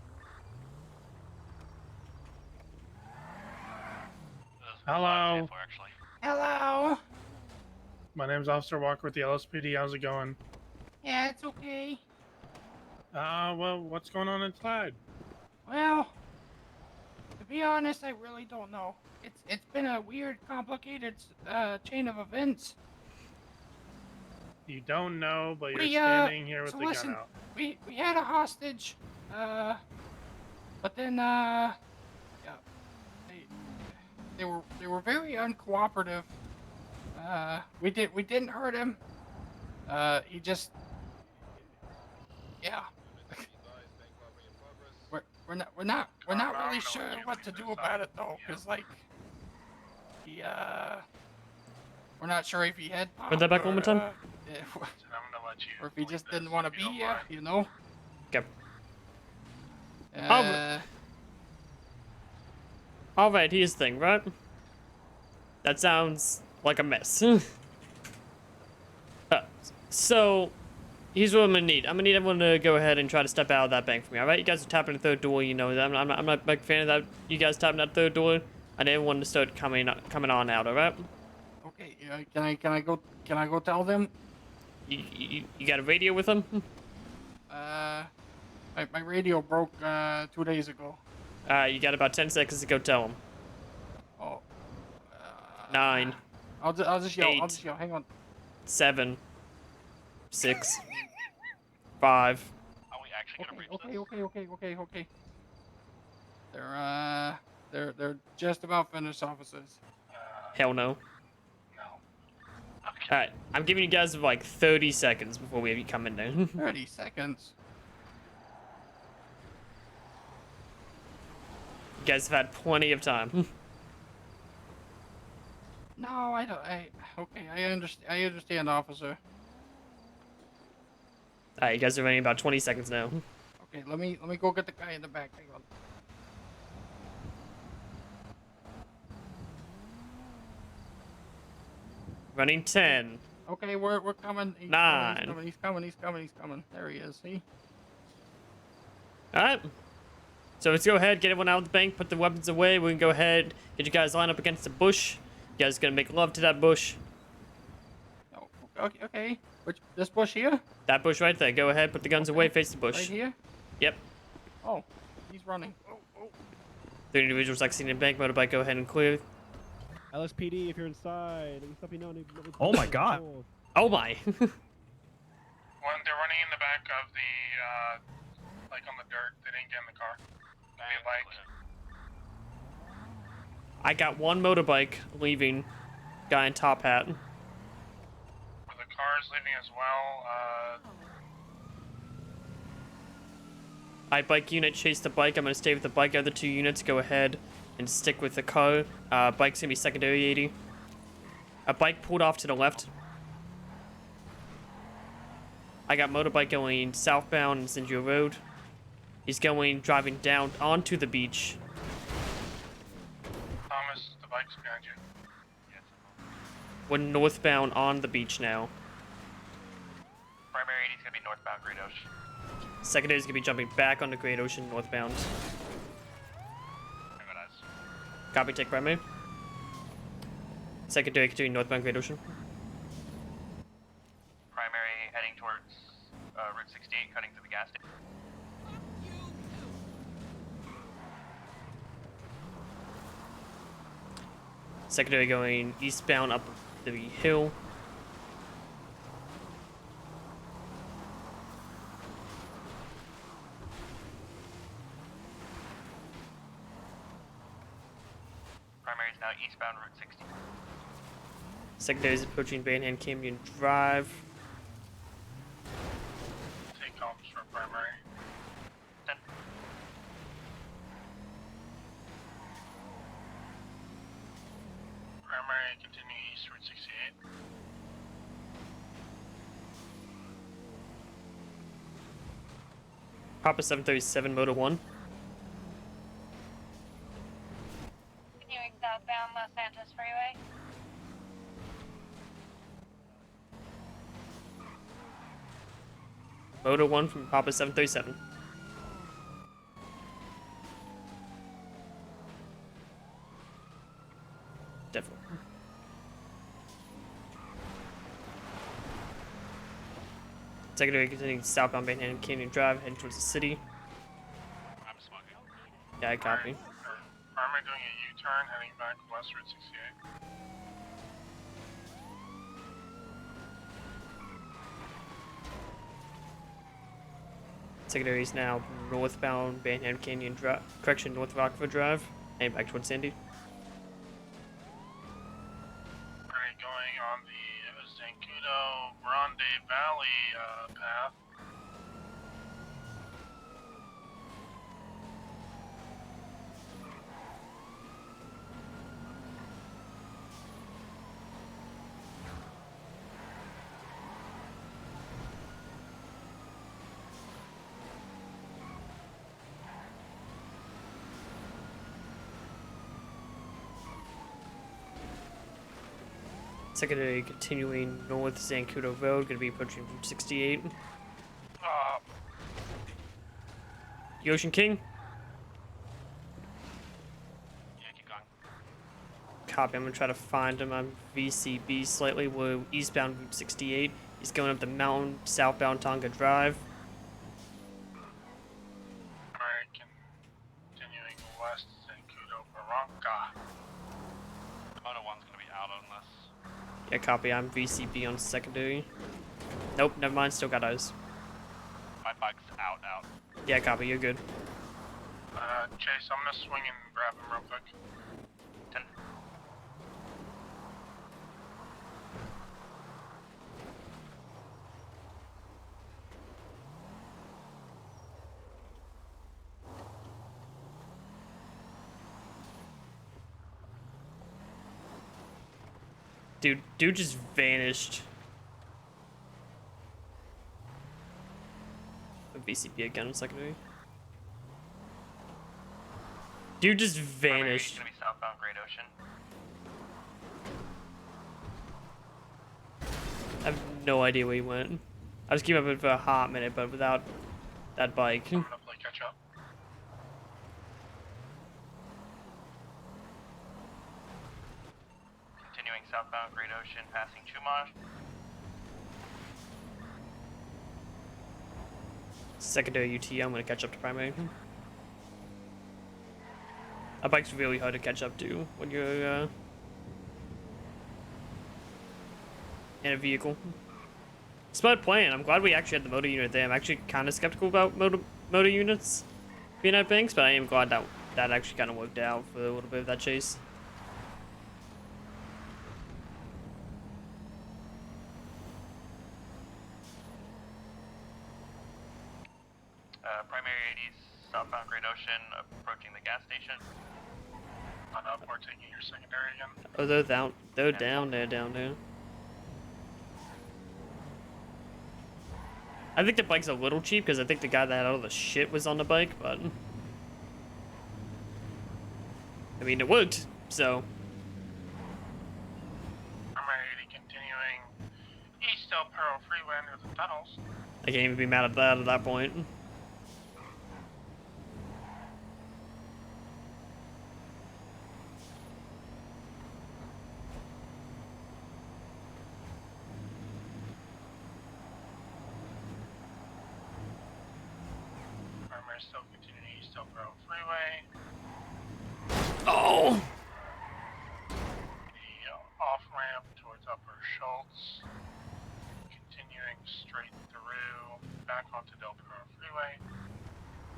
Hello. Hello. My name's Officer Walker with the LSPD. How's it going? Yeah, it's okay. Well, what's going on inside? Well, to be honest, I really don't know. It's been a weird, complicated chain of events. You don't know, but you're We, standing here with so the listen, gun out. We had a hostage, but then yeah, they were very uncooperative. We didn't hurt him. He just, yeah. We're not really sure what to do about it though, cause like he we're not sure if he had Run that back one more time. or if he just didn't want to be here, you know. Okay. Alright, here's the thing, right? That sounds like a mess. So, here's what I'm gonna need. I'm gonna need everyone to go ahead and try to step out of that bank for me, alright? You guys are tapping the third door, you know that. I'm not a big fan of that. You guys tapping that third door. I need everyone to start coming on out, alright? Okay, can I go tell them? You got a radio with them? My radio broke 2 days ago. You got about 10 seconds to go tell them. Oh. 9. I'll just yell. 8, I'll just yell. Hang on. 7, 6, 5. Are we actually gonna reach Okay. They're just about finished, officers. Hell no. Alright, I'm giving you guys like 30 seconds before we come in there. 30 seconds. You guys have had plenty of time. No, I don't. Okay, I understand, officer. Alright, you guys are running about 20 seconds now. Okay, let me go get the guy in the back. Hang on. Running 10. Okay, we're coming. 9. He's coming. There he is. See? Alright. So let's go ahead, get everyone out of the bank, put the weapons away. We can go ahead, get you guys lined up against the bush. You guys gonna make love to that bush. Oh, okay. This bush here? That bush right there. Go ahead, put the guns away, face the bush. Right here? Yep. Oh, he's running. 3 individuals exiting the bank, motorbike, go ahead and clear. LSPD, if you're inside, we stop you now. Oh my God. Oh my. When they're running in the back of the, like on the dirt, they didn't get in the car. Maybe a bike. I got one motorbike leaving. Guy in top hat. The car's leaving as well. I bike unit chase the bike. I'm gonna stay with the bike. Other two units go ahead and stick with the car. Bike's gonna be secondary 80. A bike pulled off to the left. I got motorbike going southbound in Zinjo Road. He's driving down onto the beach. Thomas, the bike's behind you. We're northbound on the beach now. Primary 80 is gonna be northbound Great Ocean. Secondary is gonna be jumping back onto Great Ocean northbound. Copy, take primary. Secondary continuing northbound Great Ocean. Primary heading towards Route 68, cutting through the gas station. Secondary going eastbound up the hill. Primary is now eastbound Route 60. Secondary is approaching Banhand Canyon Drive. Take comms for primary. 10. Primary continuing east Route 68. Papa 737 Moto 1. Continuing southbound Los Santos Freeway. Moto 1 from Papa 737. Definitely. Secondary continuing southbound Banhand Canyon Drive, heading towards the city. I'm smoking. Yeah, I copy. Primary doing a U-turn, heading back west Route 68. Secondary is now northbound Banhand Canyon Drive, correction, North Rockford Drive, heading back towards Sandy. Alright, going on the Zancudo Grande Valley path. Secondary continuing north Zancudo Road, gonna be approaching Route 68. The Ocean King. Yeah, keep going. Copy, I'm gonna try to find him. I'm VCB slightly. We're eastbound Route 68. He's going up the mountain, southbound Tonga Drive. Alright, continuing west Zancudo Barranca. Moto 1's gonna be out on this. Yeah, copy, I'm VCB on secondary. Nope, never mind, still got eyes. My bike's out. Yeah, copy, you're good. Chase, I'm gonna swing and grab him real quick. 10. Dude just vanished. VCP again on secondary. Dude just vanished. Gonna be southbound Great Ocean. I have no idea where he went. I was keeping up with it for a hot minute, but without that bike. I'm gonna play catch up. Continuing southbound Great Ocean, passing Chumash. Secondary UT, I'm gonna catch up to primary. A bike's really hard to catch up to when you're and a vehicle. Smart plan. I'm glad we actually had the motor unit there. I'm actually kind of skeptical about motor units being at banks, but I am glad that that actually kind of worked out for a little bit of that chase. Primary 80s, southbound Great Ocean, approaching the gas station. On up, we're taking your secondary again. Oh, they're down. They're down there, down there. I think the bike's a little cheap because I think the guy that had all the shit was on the bike, but I mean, it worked, so. Primary 80 continuing east El Perro Freeway under the tunnels. I can't even be mad at that point. Primary still continuing east El Perro Freeway. Oh! The off ramp towards Upper Schultz. Continuing straight through back onto Del Perro Freeway.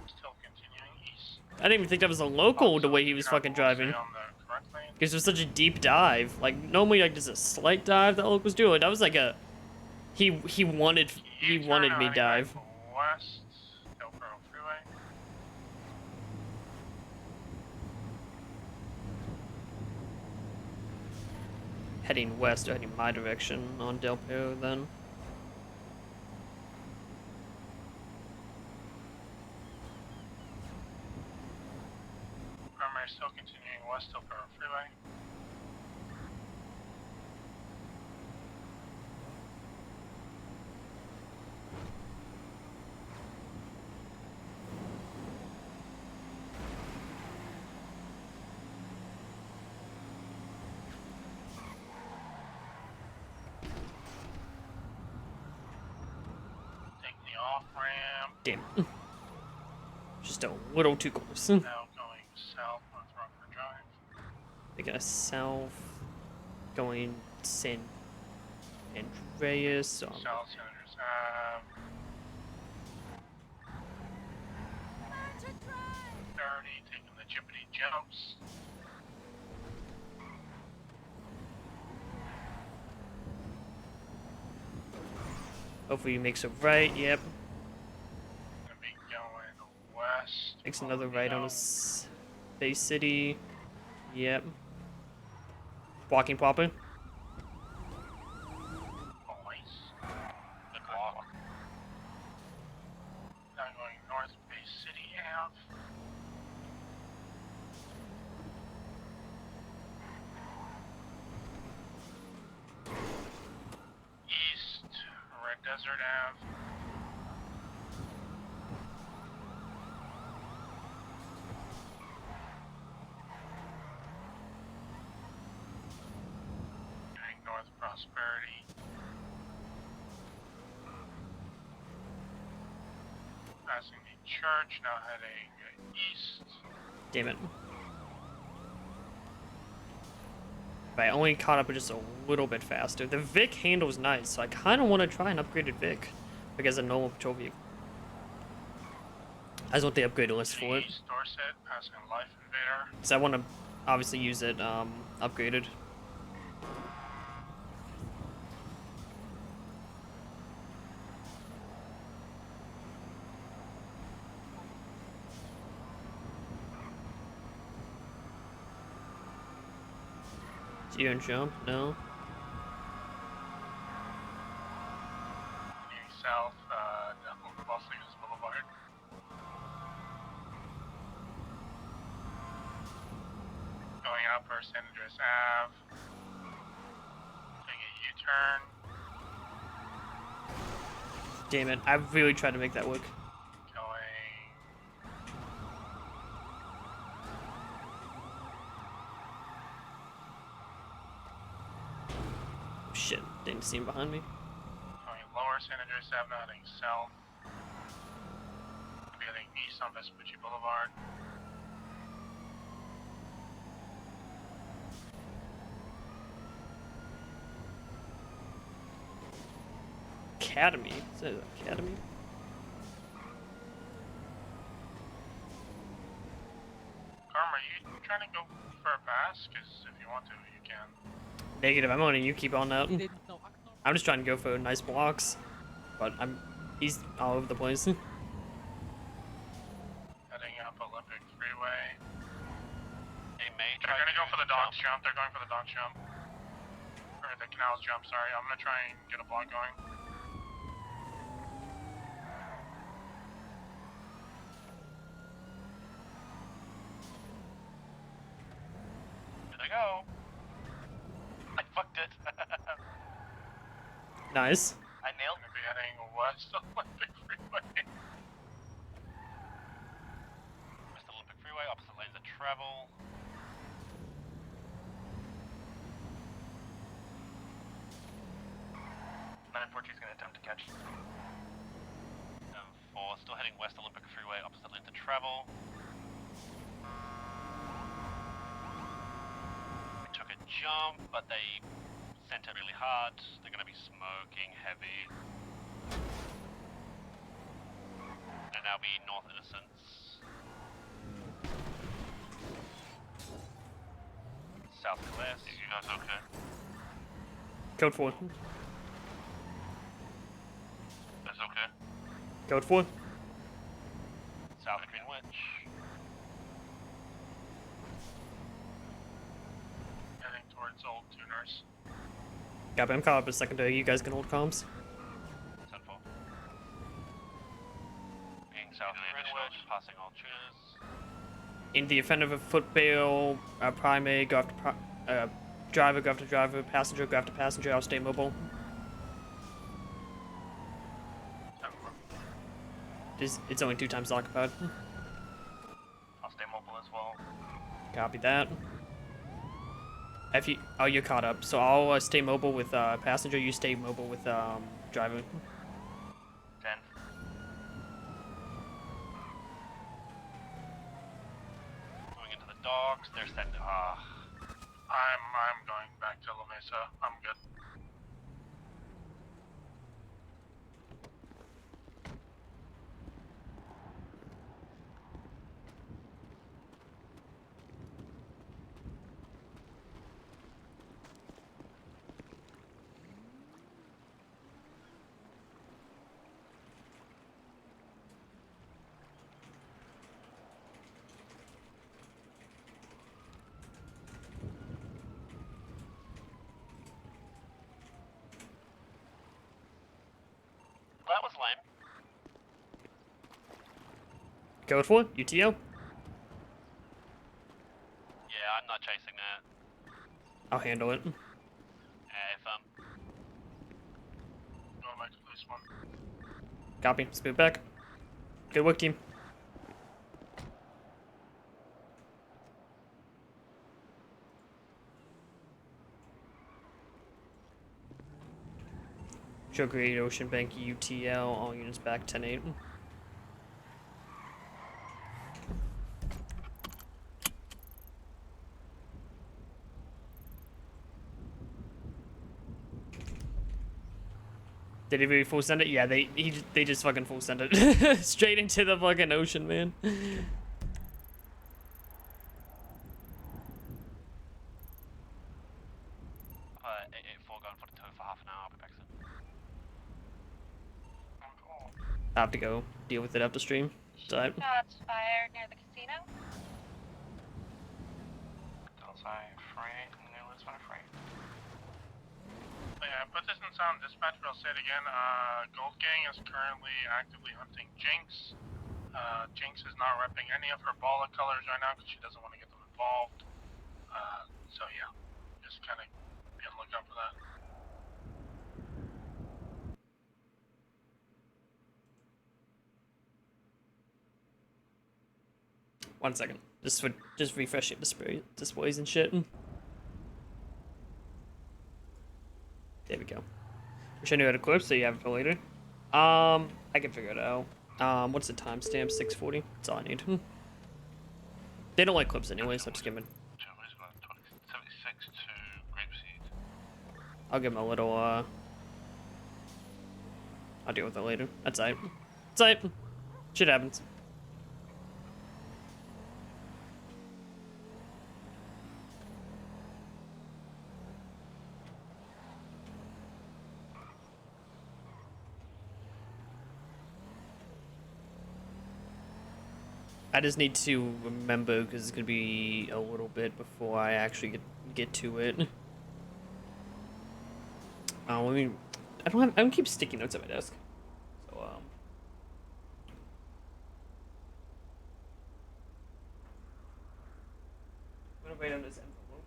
Still continuing east. I didn't even think that was a local the way he was fucking driving. Because it was such a deep dive. Like normally, like there's a slight dive that locals do. Like that was like a he wanted me dive. West Del Perro Freeway. Heading west, or heading my direction on Del Perro then. Primary still continuing west Del Perro Freeway. Taking the off ramp. Damn. Just a little too close. Now going south North Rockford Drive. They got south, going San Andreas. South Senators Ave. 30, taking the Jippity jumps. Hopefully he makes a right. Yep. Gonna be going west. Makes another right on his Bay City. Yep. Walking popping. Good walk. Now going north Bay City Ave. East Red Desert Ave. Going north Prosperity. Passing the church, now heading east. Damn it. If I only caught up just a little bit faster. The Vic handle's nice, so I kind of want to try an upgraded Vic. Like as a normal patrol vehicle. I just want the upgraded list for it. East Dorset, passing Life Invader. Because I want to obviously use it upgraded. Do you and jump? No. Continuing south, Los Angeles Boulevard. Going upper San Andreas Ave. Taking a U-turn. Damn it. I really tried to make that work. Shit, didn't see him behind me. Going lower San Andreas Ave, now heading south. We'll be heading east on Vespucci Boulevard. Academy. Is that Academy? Carm, are you trying to go for a pass? Because if you want to, you can. Negative. I'm letting you keep on out. I'm just trying to go for nice blocks, but he's all over the place. Heading up Olympic Freeway. Hey, May, They're gonna go for the Don's jump. They're going for the Don's jump. Or the Canal's jump, sorry. I'm gonna try and get a block going. Here they go. I fucked it. Nice. I nailed Gonna be heading west Olympic Freeway. West Olympic Freeway, opposite lanes of travel. is gonna attempt to catch. 4, still heading west Olympic Freeway, opposite lanes of travel. We took a jump, but they sent it really hard. They're gonna be smoking heavy. And now be North Innocence. Southwest. You guys okay? Code 4. That's okay. Code 4. South of Greenwich. Heading towards Old Tuners. Copy, I'm caught up a secondary. You guys can hold comms. 10-4. Being south of Greenwich, passing all tuners. In the event of a footbail, primary, go after driver, go after driver, passenger, go after passenger. I'll stay mobile. It's only 2 times occupied. I'll stay mobile as well. Copy that. You're caught up. So I'll stay mobile with passenger. You stay mobile with driver. 10. Going into the docks. They're sending. I'm going back to La Mesa. I'm good. That was lame. Code 4, UTO. Yeah, I'm not chasing that. I'll handle it. If Going back to police 1. Copy. Scoot back. Good work, team. Show Great Ocean Bank UTL. All units back 10-8. Did he really full send it? Yeah, they just fucking full send it straight into the fucking ocean, man. 8-4 going for the tow for half an hour. I'll be back soon. I have to go deal with it after stream. Type. Shots fired near the casino. Outside freight, new outside freight. Yeah, put this in sound dispatch, but I'll say it again. Gold Gang is currently actively hunting Jinx. Jinx is not repping any of her Bala colors right now because she doesn't want to get them involved. So yeah, just kind of be on the lookout for that. One second. Just refreshing displays and shit. There we go. Wish I knew how to clip so you have it for later. I can figure it out. What's the timestamp? 6:40. That's all I need. They don't like clips anyway, so just give them. 76 to Grapeseed. I'll give them a little I'll deal with it later. That's it. That's it. Shit happens. I just need to remember because it's gonna be a little bit before I actually get to it. I mean, I don't keep sticky notes at my desk, so I'm gonna write on this envelope.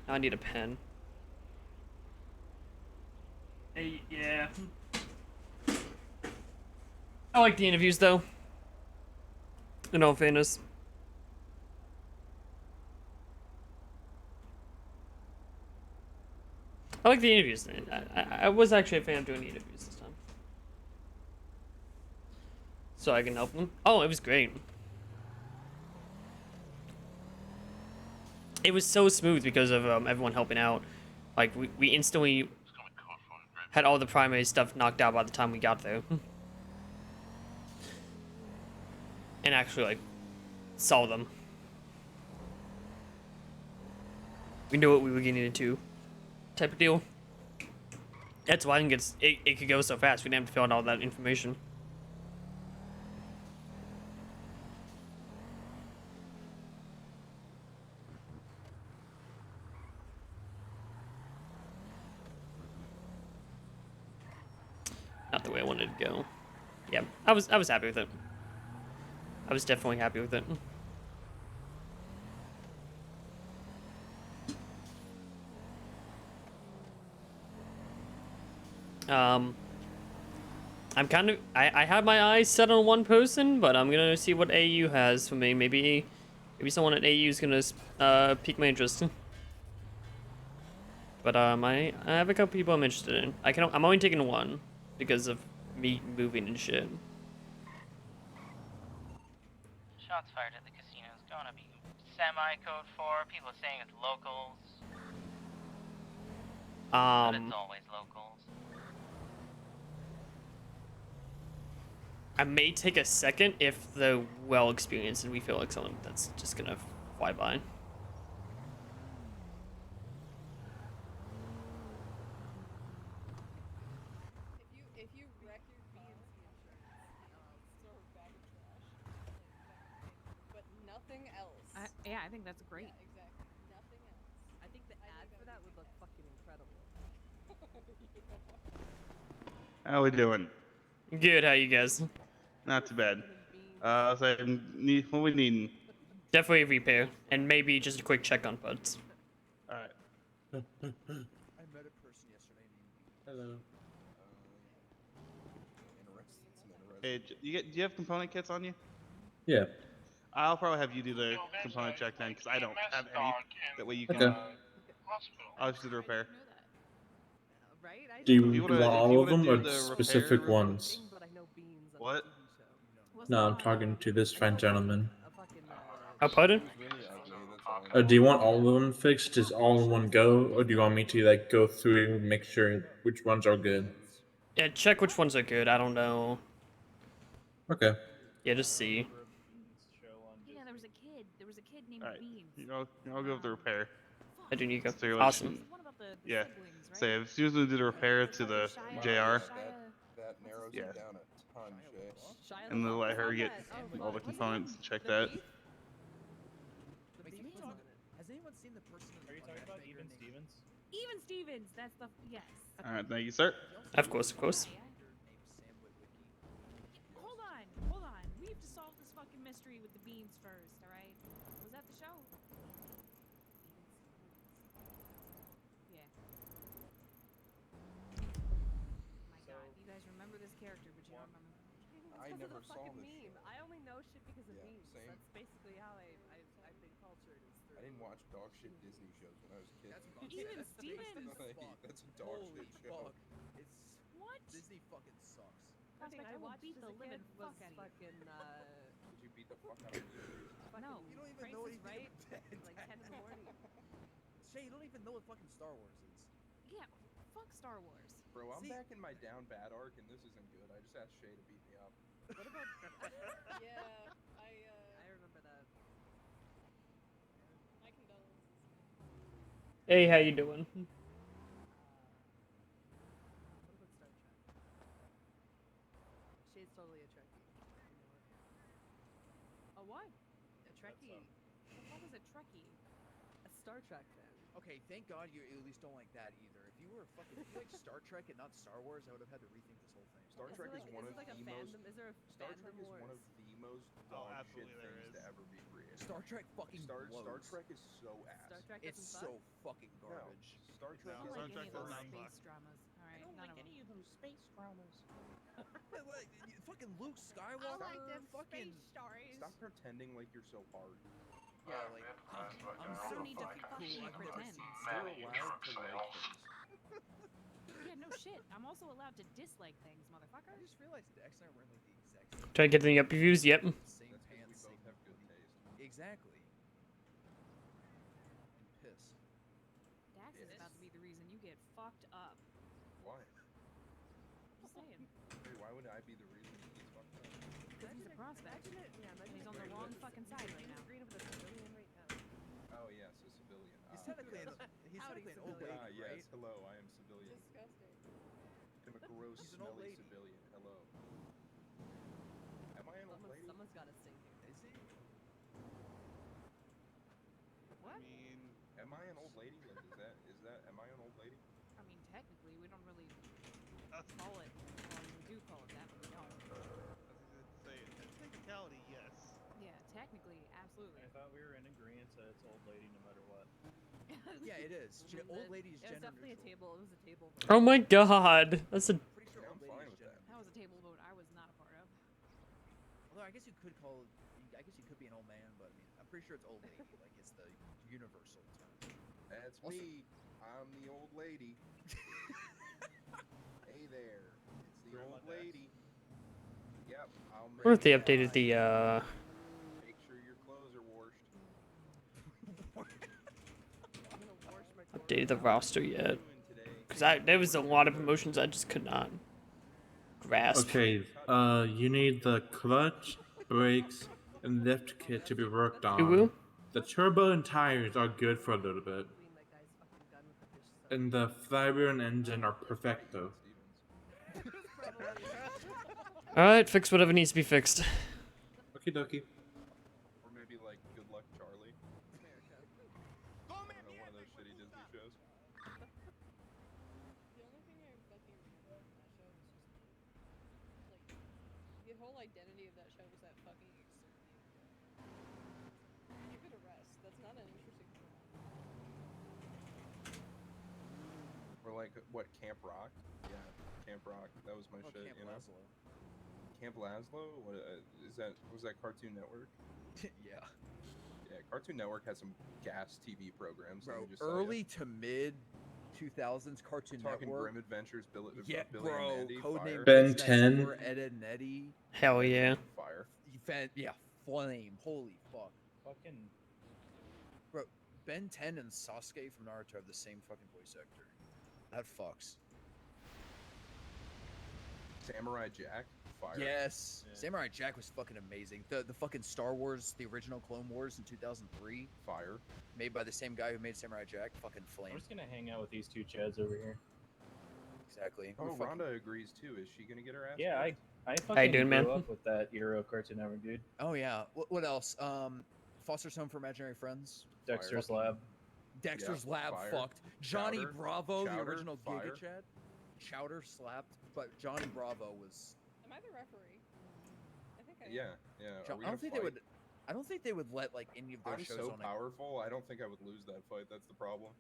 I need a pen. Hey, yeah. I like the interviews though. In all fairness. I like the interviews. I was actually a fan of doing the interviews this time. So I can help them. Oh, it was great. It was so smooth because of everyone helping out. Like, we instantly had all the primary stuff knocked out by the time we got there. And actually, like, saw them. We knew what we were getting into. Type of deal. That's why I think it could go so fast. We didn't have to fill out all that information. Not the way I wanted to go. Yeah, I was happy with it. I was definitely happy with it. I'm kind of I have my eyes set on one person, but I'm gonna see what AU has for me. Maybe someone at AU is gonna pique my interest. But I have a couple people I'm interested in. I'm only taking one because of me moving and shit. Shots fired at the casino is gonna be semi-code 4. People are saying it's locals. But it's always locals. I may take a second if they're well experienced and we feel like someone that's just gonna fly by. If you wreck your BNC insurance, throw a bag of trash. But nothing else. Yeah, I think that's great. Yeah, exactly. Nothing else. I think the ad for that would look fucking incredible. How we doing? Good, how you guys? Not too bad. So what we needing? Definitely a repair, and maybe just a quick check on buds. All right. I met a person yesterday named Hello. Interesting. Hey, do you have component kits on you? Yeah. I'll probably have you do the component check then, because I don't have any. That way you can. Okay. I'll just do the repair. Do If you you wanna- want if you all of wanna them do or the specific repair- ones? What? No, I'm talking to this fine gentleman. Oh, pardon? Do you want all of them fixed? Just all in one go, or do you want me to like go through and make sure which ones are good? Yeah, check which ones are good. I don't know. Okay. Yeah, just see. Yeah, there was a kid. There was a kid named All right. Beans. I'll go with the repair. I do Nico. So you're Awesome. Yeah. So as soon as we do the repair to the JR. That narrows Yeah. it down a ton, Shay. And then let her get all the components and check that. Has anyone seen the person? Are you talking about Even Stevens? Even Stevens. That's the yes. All right, thank you, sir. Of course, of course. Hold on. We have to solve this fucking mystery with the beans first. All right? Was that the show? Yeah. My God, you guys remember this character, but you don't remember. I never saw this meme. I only know shit because of memes. same. That's basically how I've been cultured. Is through. I didn't watch dog shit Disney shows when I was a kid. Even Stevens. That's a dog shit show. It's What? Disney fucking sucks. Prospect, I will beat the living fuck out of you. Did you beat the fuck out of me? No, You don't even Price know is anything Right. about Like 10 in the morning. Shay, you don't even know what fucking Star Wars is. Yeah, fuck Star Wars. Bro, I'm See- back in my down bad arc, and this isn't good. I just asked Shay to beat me up. What about? Yeah, I remember that. my condolences. Hey, how you doing? What about Star Trek? She's totally a Trekkie. You know it. A what? A Trekkie. What the fuck is a Trekkie? A Star Trek fan. Okay, thank God you at least don't like that either. If you were if you like Star Trek and not Star Wars, I would have had to rethink this whole thing. Star Trek is one of like a the most. fandom? Is there a Star fandom Trek is one of wars? the most Oh, dog shit absolutely there things is. to ever be created. Star Trek fucking Star blows. Trek is so ass. Star Trek It's doesn't so suck? fucking No, garbage. Star Trek I is don't like Star any Trek of those does not space suck. dramas. All right, I don't none like of them. any of those space dramas. Fucking Luke I Skywalker. like them fucking. space stories. Stop pretending like you're so hard. Yeah, like I'm I so don't need to fucking fucking cool. I've never pretend. seen You're allowed to like things. Yeah, no shit. I'm also allowed to dislike things, motherfucker. I just realized Dex and I are wearing like the exact same. Try to get any up reviews? Yep. Same That's because we pants, both same have good hoodie. taste. Exactly. And piss. Dax is about to be the reason you get fucked up. Why? Just saying. Hey, why would I be the reason he gets fucked up? Because he's a prospect. And he's on the wrong fucking side right now. Oh yes, a civilian. He's technically an, old lady, Ah yes, right? hello, I am civilian. Disgusting. I'm a gross, He's an old smelly lady. civilian. Hello. Am I an old lady? Someone's got to sing here. Is he? What? I mean, Am I an old lady? Like, is that? Am I an old lady? I mean, technically, we don't really call it. Well, we do call it that, but we don't. say technicality, yes. Yeah, technically, absolutely. I thought we were in agreement that it's old lady no matter what. Yeah, it is. Old lady is It was gender definitely neutral. a table. It was a table. vote. Oh my god. That's a. Pretty sure I'm old lady fine is with gender. that. That was a table vote I was not a part of. Although I guess you could call. I guess you could be an old man, but I mean, I'm pretty sure it's old lady. Like it's the universal term. That's Also- me. I'm the old lady. Hey there, it's the old lady. Yep, I'll make What if they it updated fine. the Make sure your clothes are washed. updated the roster yet? Doing today? Because there was a lot of emotions I just could not grasp. Okay, you need the clutch, brakes, and lift kit to be worked on. Ooh. The turbo and tires are good for a little bit, Between that guy's fucking gun with the fish soap. and the flywheel and engine are perfecto. Alright, fix whatever needs to be fixed. Okie dokie. Or maybe like Good Luck Charlie. I don't know, one of those shitty Disney shows. The only thing I fucking remember from that show was just like the whole identity of that show was that fucking exterminator. Give it a rest. That's not an interesting show. Or like what, Camp Rock? Yeah, Camp Rock. That was my Oh, shit. Camp You know. Laszlo. Camp Laszlo? What is that? Was that Cartoon Network? Yeah. Yeah, Cartoon Network has some gas TV programs. let Bro, me just tell ya. early to mid 2000s Cartoon Talking Network. Grim Adventures, Billy Yeah, and bro. Mandy, Codename fire. Ben Kids Next 10. Door, Ed, Ed and Eddie. Hell yeah. Fire. Yeah, flame. Holy fuck. Fucking. Bro, Ben 10 and Sasuke from Naruto have the same fucking voice actor. That fucks. Samurai Jack, fire. Yes. Yeah. Samurai Jack was fucking amazing. The fucking Star Wars, the original Clone Wars in 2003, Fire. made by the same guy who made Samurai Jack, fucking I'm flame. just gonna hang out with these two chads over here. Exactly. Oh, We're fucking- Rhonda agrees too. Is she gonna get her ass? Yeah, whipped? I fucking How you doing, grew man? up with that Euro Cartoon Network, dude. Oh yeah. What else? Foster's Home for Imaginary Friends. Dexter's Fucking- Lab. Dexter's Yeah, Lab fire. fucked. Johnny Chowder, Bravo, the Chowder, original fire. Giga Chad. Chowder slapped, but Johnny Bravo was. Am I the referee? I think I am. Yeah, yeah. Are I we don't gonna think fight? they would. I don't think they would let like any of their I'm shows so on. powerful. I don't think I would lose that fight. That's the problem.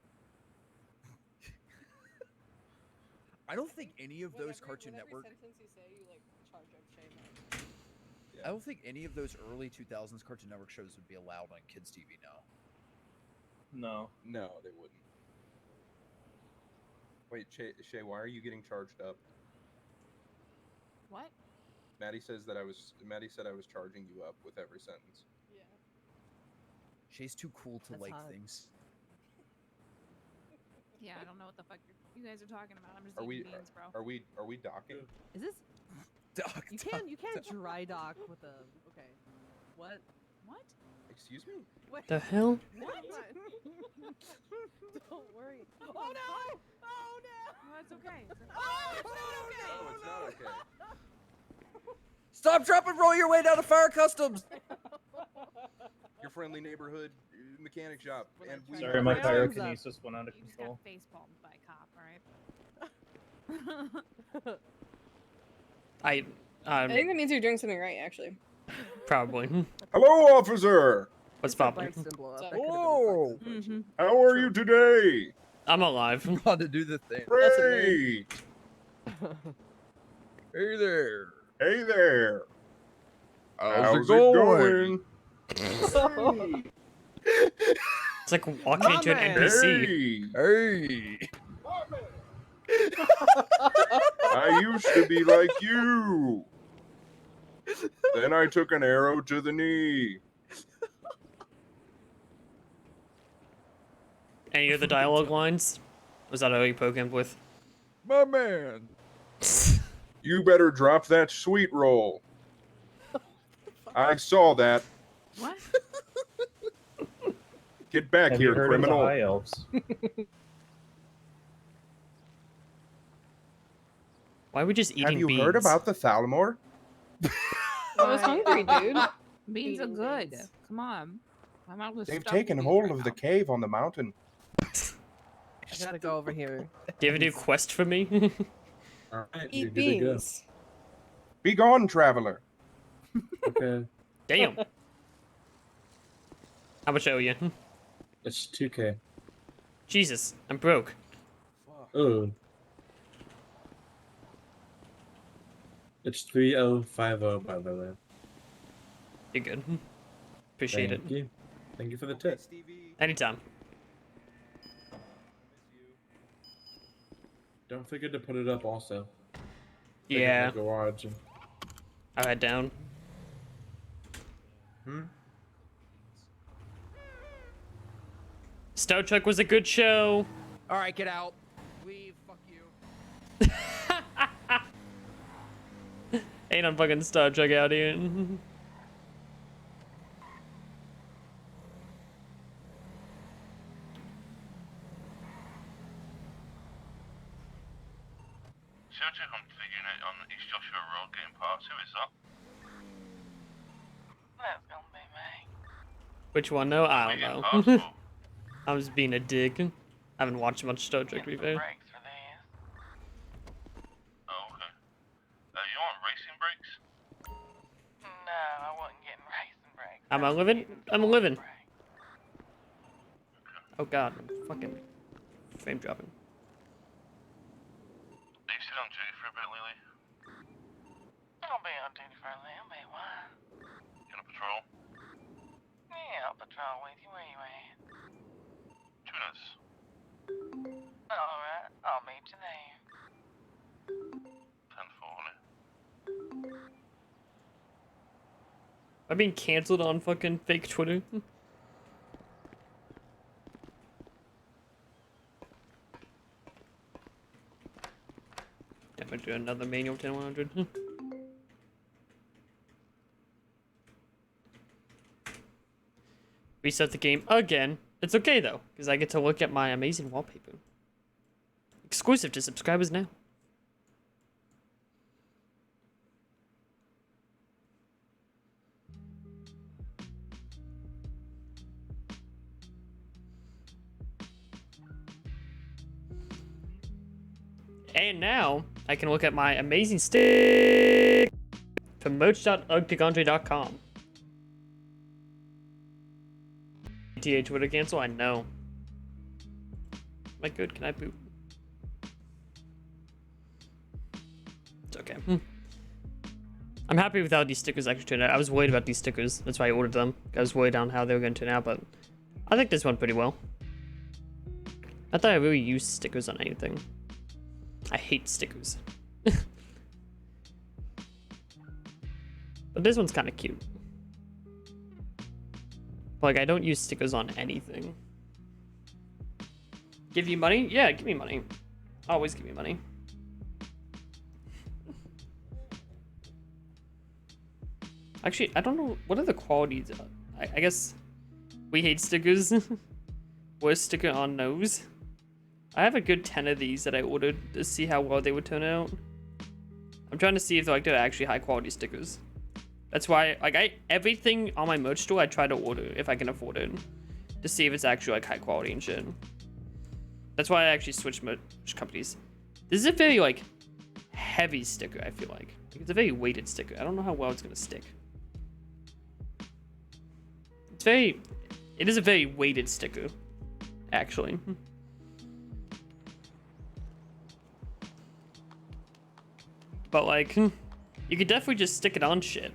I don't think any of those With Cartoon every Network. sentence you say, you like charge up shame up. I don't think any of those early 2000s Cartoon Network shows would be allowed on kids' TV now. No. No, they wouldn't. Wait, Shay, why are you getting charged up? What? Maddie said I was charging you up with every sentence. Yeah. Shay's too cool to That's like hot. things. Yeah, I don't know what the fuck you guys are talking about. I'm just Are eating we beans, bro. are we docking? Is this? You can't dry dock with a. Okay. What? What? Excuse me? Wait. The hell? What? Don't worry. Oh no! Oh no! No, it's okay. It's okay. Oh, it's not okay. No, it's not okay. Stop, drop, and roll your way down to fire customs. Your friendly neighborhood mechanic shop. And we Sorry, my Yeah. pyrokinesis went out of You just control. got face palmed by a cop, alright? I think that means you're doing something right, actually. Probably. Hello, officer. What's poppin'? Oh, how are you today? I'm alive. Got to do the thing. Great. Hey there. Hey there. How's it going? It's like walking into an NPC. Hey. I used to be like you. Then I took an arrow to the knee. Any other dialogue lines? Was that how you poke him with? My man. You better drop that sweet roll. I saw that. What? Get back Have here, you heard criminal. of the high elves? Why are we just eating Have you beans? heard about the Thalamore? I was hungry, dude. Beans are good. Come on. My mouth was They've stuffed with taken beans hold right of now. the cave on the mountain. I gotta go over here. Do you have a new quest for me? Alright, Eat you're good to go. beans. Be gone, traveler. Okay. Damn. How much I owe you? It's 2K. Jesus, I'm broke. Oh. It's 3050, by the way. You're good. Appreciate Thank you. Thank you for the tip. it. Anytime. Don't forget to put it up also. Yeah. Like in the garage. I'll head down. Star Trek was a good show. All right, get out. Leave. Fuck you. Ain't on fucking Star Trek out here. Search I'm figuring it on East Joshua Road getting parts. Who is that? That's gonna be me. Which one? No, I We don't get parts know. for? I was being a dick. I haven't watched much Star Trek, to be fair. Brakes for these. Oh, okay. You want racing brakes? No, I wasn't getting racing brakes. Am I living? I'm living. Oh god, I'm fucking frame dropping. Are you still on duty for a bit, Lily? I'll be on duty for a little bit. Why? You on a patrol? Yeah, I'll patrol with you. Where you at? 2 minutes. Alright, I'll meet you there. 10-4, honey. I'm being cancelled on fucking fake Twitter. I'm gonna do another manual 10-100. Reset the game again. It's okay though, because I get to look at my amazing wallpaper. Exclusive to subscribers now. And now I can look at my amazing stick from merch.ugpicandre.com. TH Twitter cancel? I know. Am I good? Can I poop? It's okay. I'm happy with how these stickers actually turned out. I was worried about these stickers. That's why I ordered them. I was worried on how they were going to turn out, but I think this went pretty well. Not that I really use stickers on anything. I hate stickers. But this one's kind of cute. Like, I don't use stickers on anything. Give you money? Yeah, give me money. Always give me money. Actually, I don't know. What are the qualities? I guess we hate stickers. Worst sticker on nose. I have a good 10 of these that I ordered to see how well they would turn out. I'm trying to see if they're actually high quality stickers. That's why, everything on my merch store I try to order if I can afford it, to see if it's actually high quality and shit. That's why I actually switched merch companies. This is a very heavy sticker. I feel like it's a very weighted sticker. I don't know how well it's gonna stick. It is a very weighted sticker, actually. But you could definitely just stick it on shit.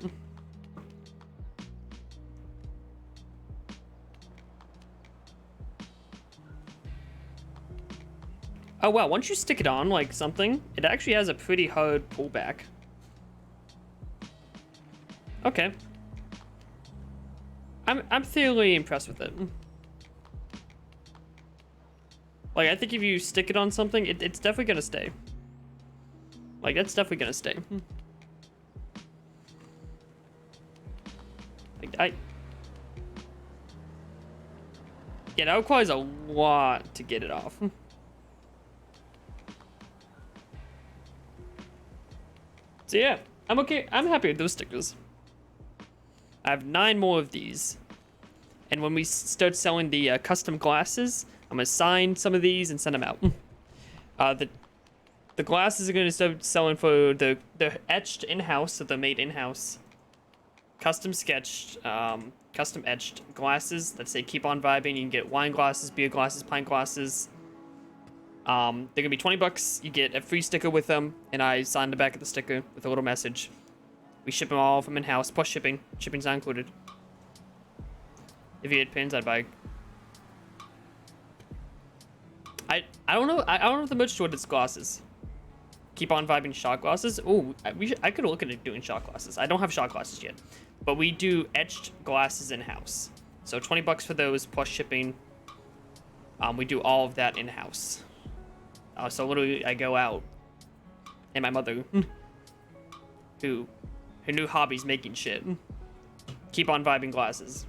Oh wow, once you stick it on something, it actually has a pretty hard pullback. Okay. I'm thoroughly impressed with it. I think if you stick it on something, it's definitely gonna stay. That's definitely gonna stay. Yeah, that requires a lot to get it off. So yeah, I'm okay. I'm happy with those stickers. I have 9 more of these. And when we start selling the custom glasses, I'm gonna sign some of these and send them out. The glasses are gonna start selling for the etched in-house, so they're made in-house. Custom sketched, custom etched glasses that say keep on vibing. You can get wine glasses, beer glasses, pint glasses. They're gonna be $20. You get a free sticker with them, and I sign the back of the sticker with a little message. We ship them all from in-house, plus shipping. Shipping's not included. If you had pins, I'd buy. I don't know. I don't know if the merch store does glasses. Keep on vibing shot glasses. Oh, I could look at doing shot glasses. I don't have shot glasses yet, but we do etched glasses in-house. So $20 for those plus shipping. We do all of that in-house. So literally, I go out, and my mother, her new hobby's making shit. Keep on vibing glasses.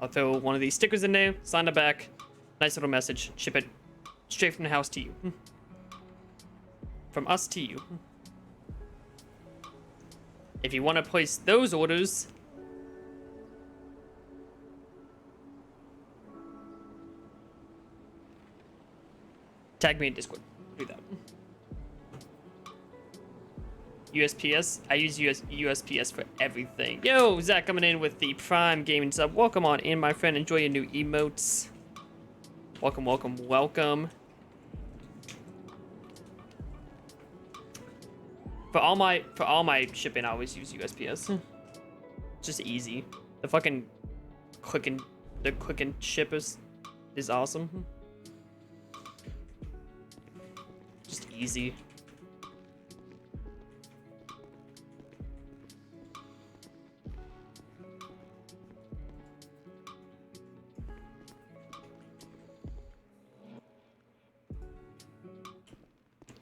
I'll throw one of these stickers in there, sign the back, nice little message, ship it straight from the house to you. From us to you. If you want to place those orders, tag me in Discord. Do that. USPS. I use USPS for everything. Yo, Zach coming in with the Prime Gaming sub. Welcome on in, my friend. Enjoy your new emotes. Welcome, welcome, welcome. For all my shipping, I always use USPS. Just easy. The fucking click and ship is awesome. Just easy.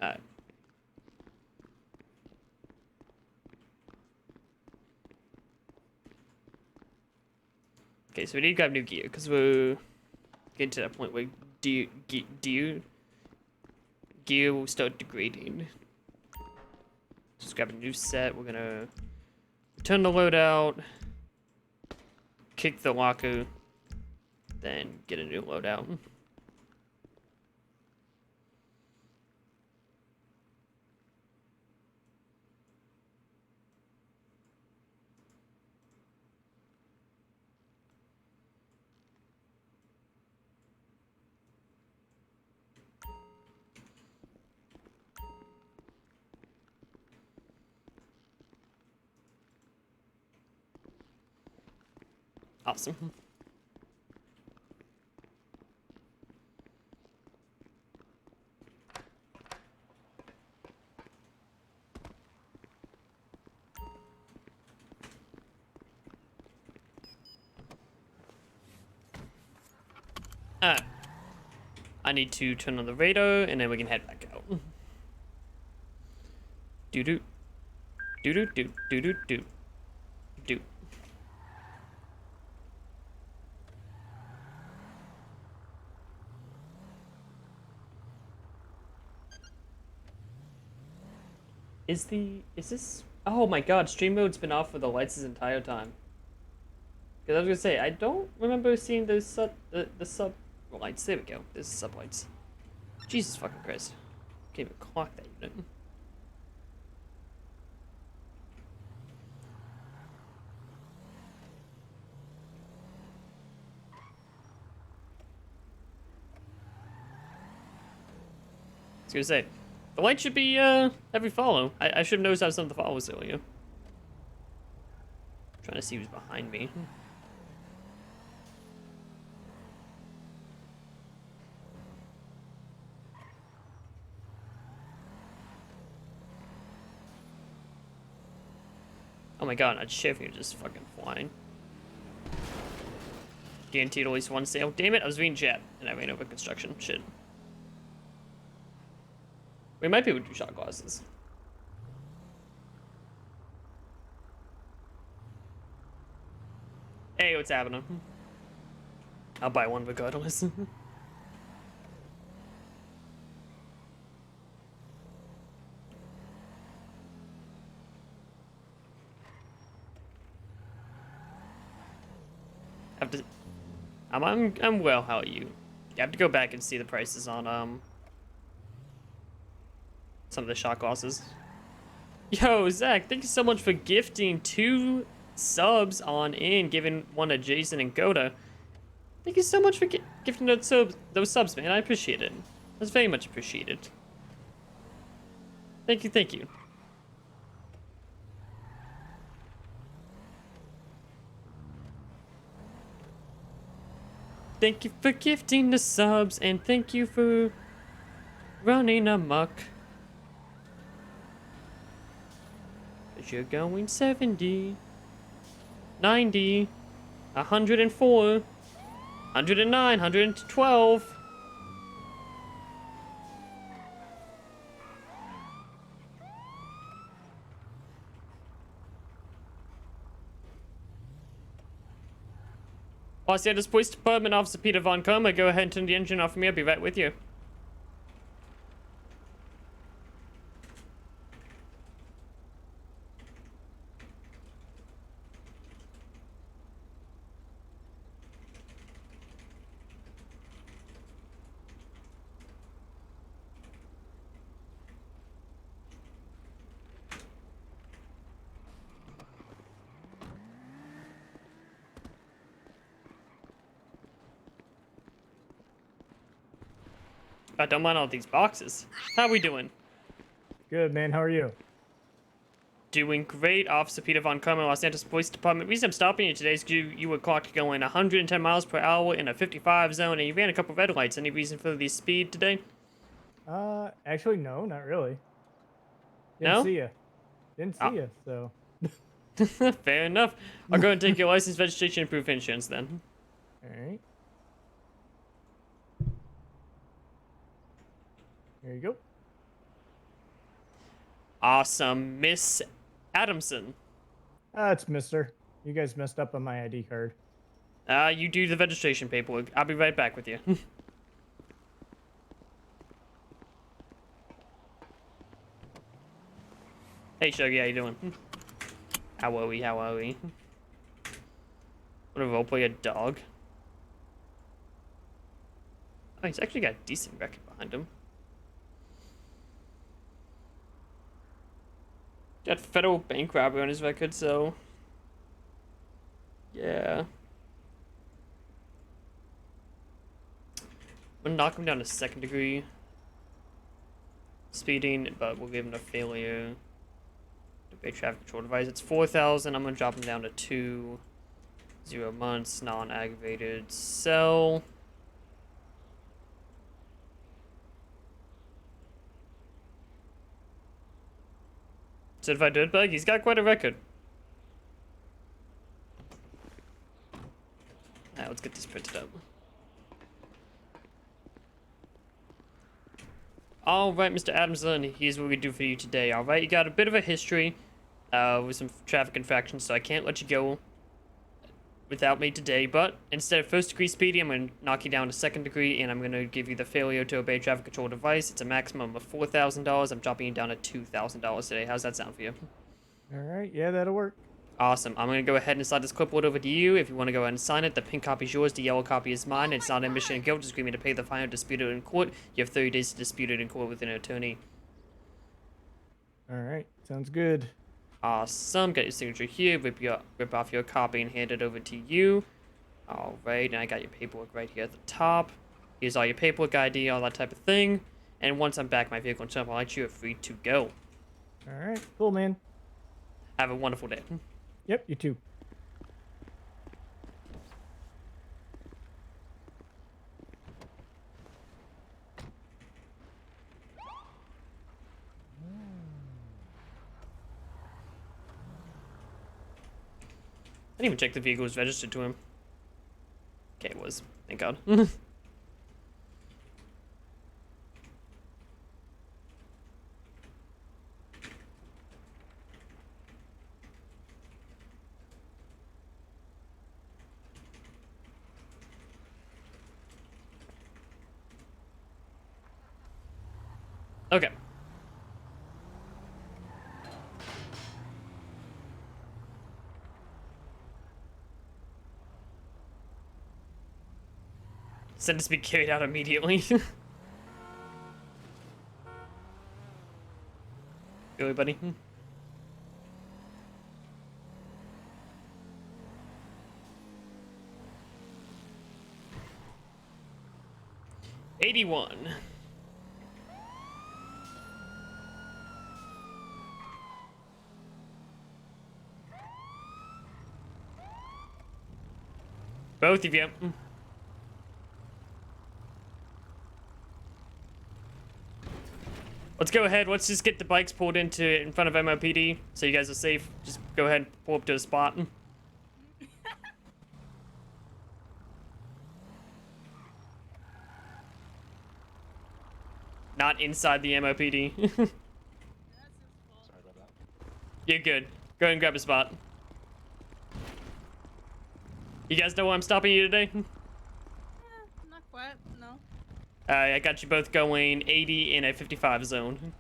Alright. Okay, so we need to grab new gear because we're getting to that point where gear will start degrading. Just grab a new set. We're gonna return the loadout, kick the locker, then get a new loadout. Awesome. I need to turn on the radar, and then we can head back out. Do do. Do do do do do do. Do. Is this? Oh my God! Stream mode's been off for the lights this entire time. Because I was gonna say I don't remember seeing those the sub lights. There we go. There's sub lights. Jesus fucking Christ! Can't even clock that unit. I was gonna say, the light should be every follow. I should have noticed I was on the follows earlier. Trying to see who's behind me. Oh my God, that shift you're just fucking flying. Guaranteed at least one sale. Damn it, I was reading chat and I ran over construction. Shit. We might be able to do shot glasses. Hey, what's happening? I'll buy one regardless. Have to. I'm well. How are you? You have to go back and see the prices on some of the shot glasses. Yo, Zach, thank you so much for gifting 2 subs on in, giving one to Jason and Goda. Thank you so much for gifting those subs, man. I appreciate it. That's very much appreciated. Thank you, thank you. Thank you for gifting the subs, and thank you for running amok. Cause you're going 70, 90, 104, 109, 112. Los Angeles Police Department Officer Peter Von Coma, go ahead and turn the engine off for me. I'll be right with you. I don't mind all these boxes. How we doing? Good, man. How are you? Doing great, Officer Peter Von Coma, Los Angeles Police Department. The reason I'm stopping you today is because you were clocked going 110 miles per hour in a 55 zone, and you ran a couple red lights. Any reason for the speed today? Actually, no, not really. No? See ya. Didn't see ya, so. Fair enough. I'll go and take your license, registration, and proof of insurance then. Alright. There you go. Awesome, Miss Adamson. It's Mister. You guys messed up on my ID card. You do the registration paperwork. I'll be right back with you. Hey, Shuggy, how you doing? How are we? How are we? What a roleplay, a dog. Oh, he's actually got a decent record behind him. Got federal bank robbery on his record, so yeah. I'm gonna knock him down to 2nd degree speeding, but we'll give him a failure. Debate traffic control device. It's 4,000. I'm gonna drop him down to 2. 0 months, non-aggravated cell. Certified dirtbag. He's got quite a record. Alright, let's get this printed up. All right, Mr. Adamson, here's what we do for you today. All right, you got a bit of a history with some traffic infractions, so I can't let you go without me today. But instead of first-degree speeding, I'm going to knock you down to second degree, and I'm going to give you the failure to obey traffic control device. It's a maximum of $4,000. I'm dropping you down to $2,000 today. How's that sound for you? All right, yeah, that'll work. Awesome. I'm going to go ahead and slide this clipboard over to you. If you want to go ahead and sign it, the pink copy is yours, the yellow copy is mine. It's not admission of guilt. Just agree me to pay the fine or dispute it in court. You have 30 days to dispute it in court with an attorney. All right, sounds good. Awesome. Got your signature here. Rip off your copy and hand it over to you. All right, and I got your paperwork right here at the top. Here's all your paperwork, ID, all that type of thing. And once I'm back, my vehicle and stuff, I'll let you free to go. All right, cool, man. Have a wonderful day. Yep, you too. I didn't even check the vehicle was registered to him. Okay, it was. Thank God. Okay. Sentence to be carried out immediately. Really, buddy? 81. Both of you. Let's go ahead. Let's just get the bikes pulled in front of MOPD so you guys are safe. Just go ahead and pull up to a spot. Not inside the MOPD. You're good. Go ahead and grab a spot. You guys know why I'm stopping you today? Not quite, no. I got you both going 80 in a 55 zone.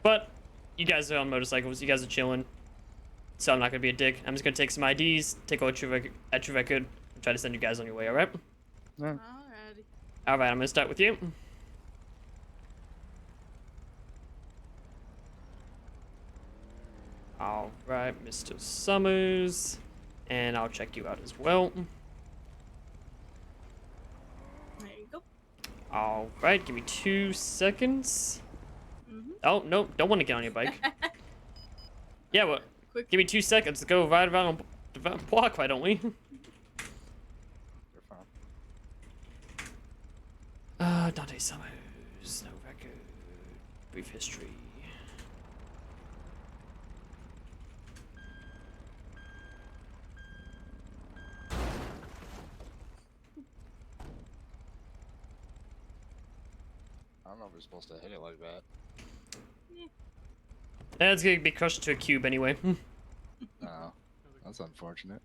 But you guys are on motorcycles. You guys are chilling. So I'm not going to be a dick. I'm just going to take some IDs, take a look at your record, and try to send you guys on your way, alright? Alrighty. Alright, I'm going to start with you. Alright, Mr. Summers. And I'll check you out as well. There you go. Alright, give me 2 seconds. Oh, no, don't want to get on your bike. Yeah, well, give me 2 seconds to go ride around the block, why don't we? Dante Summers, no record, brief history. I don't know if we're supposed to hit it like that. Yeah, it's gonna be crushed to a cube anyway. No, that's unfortunate.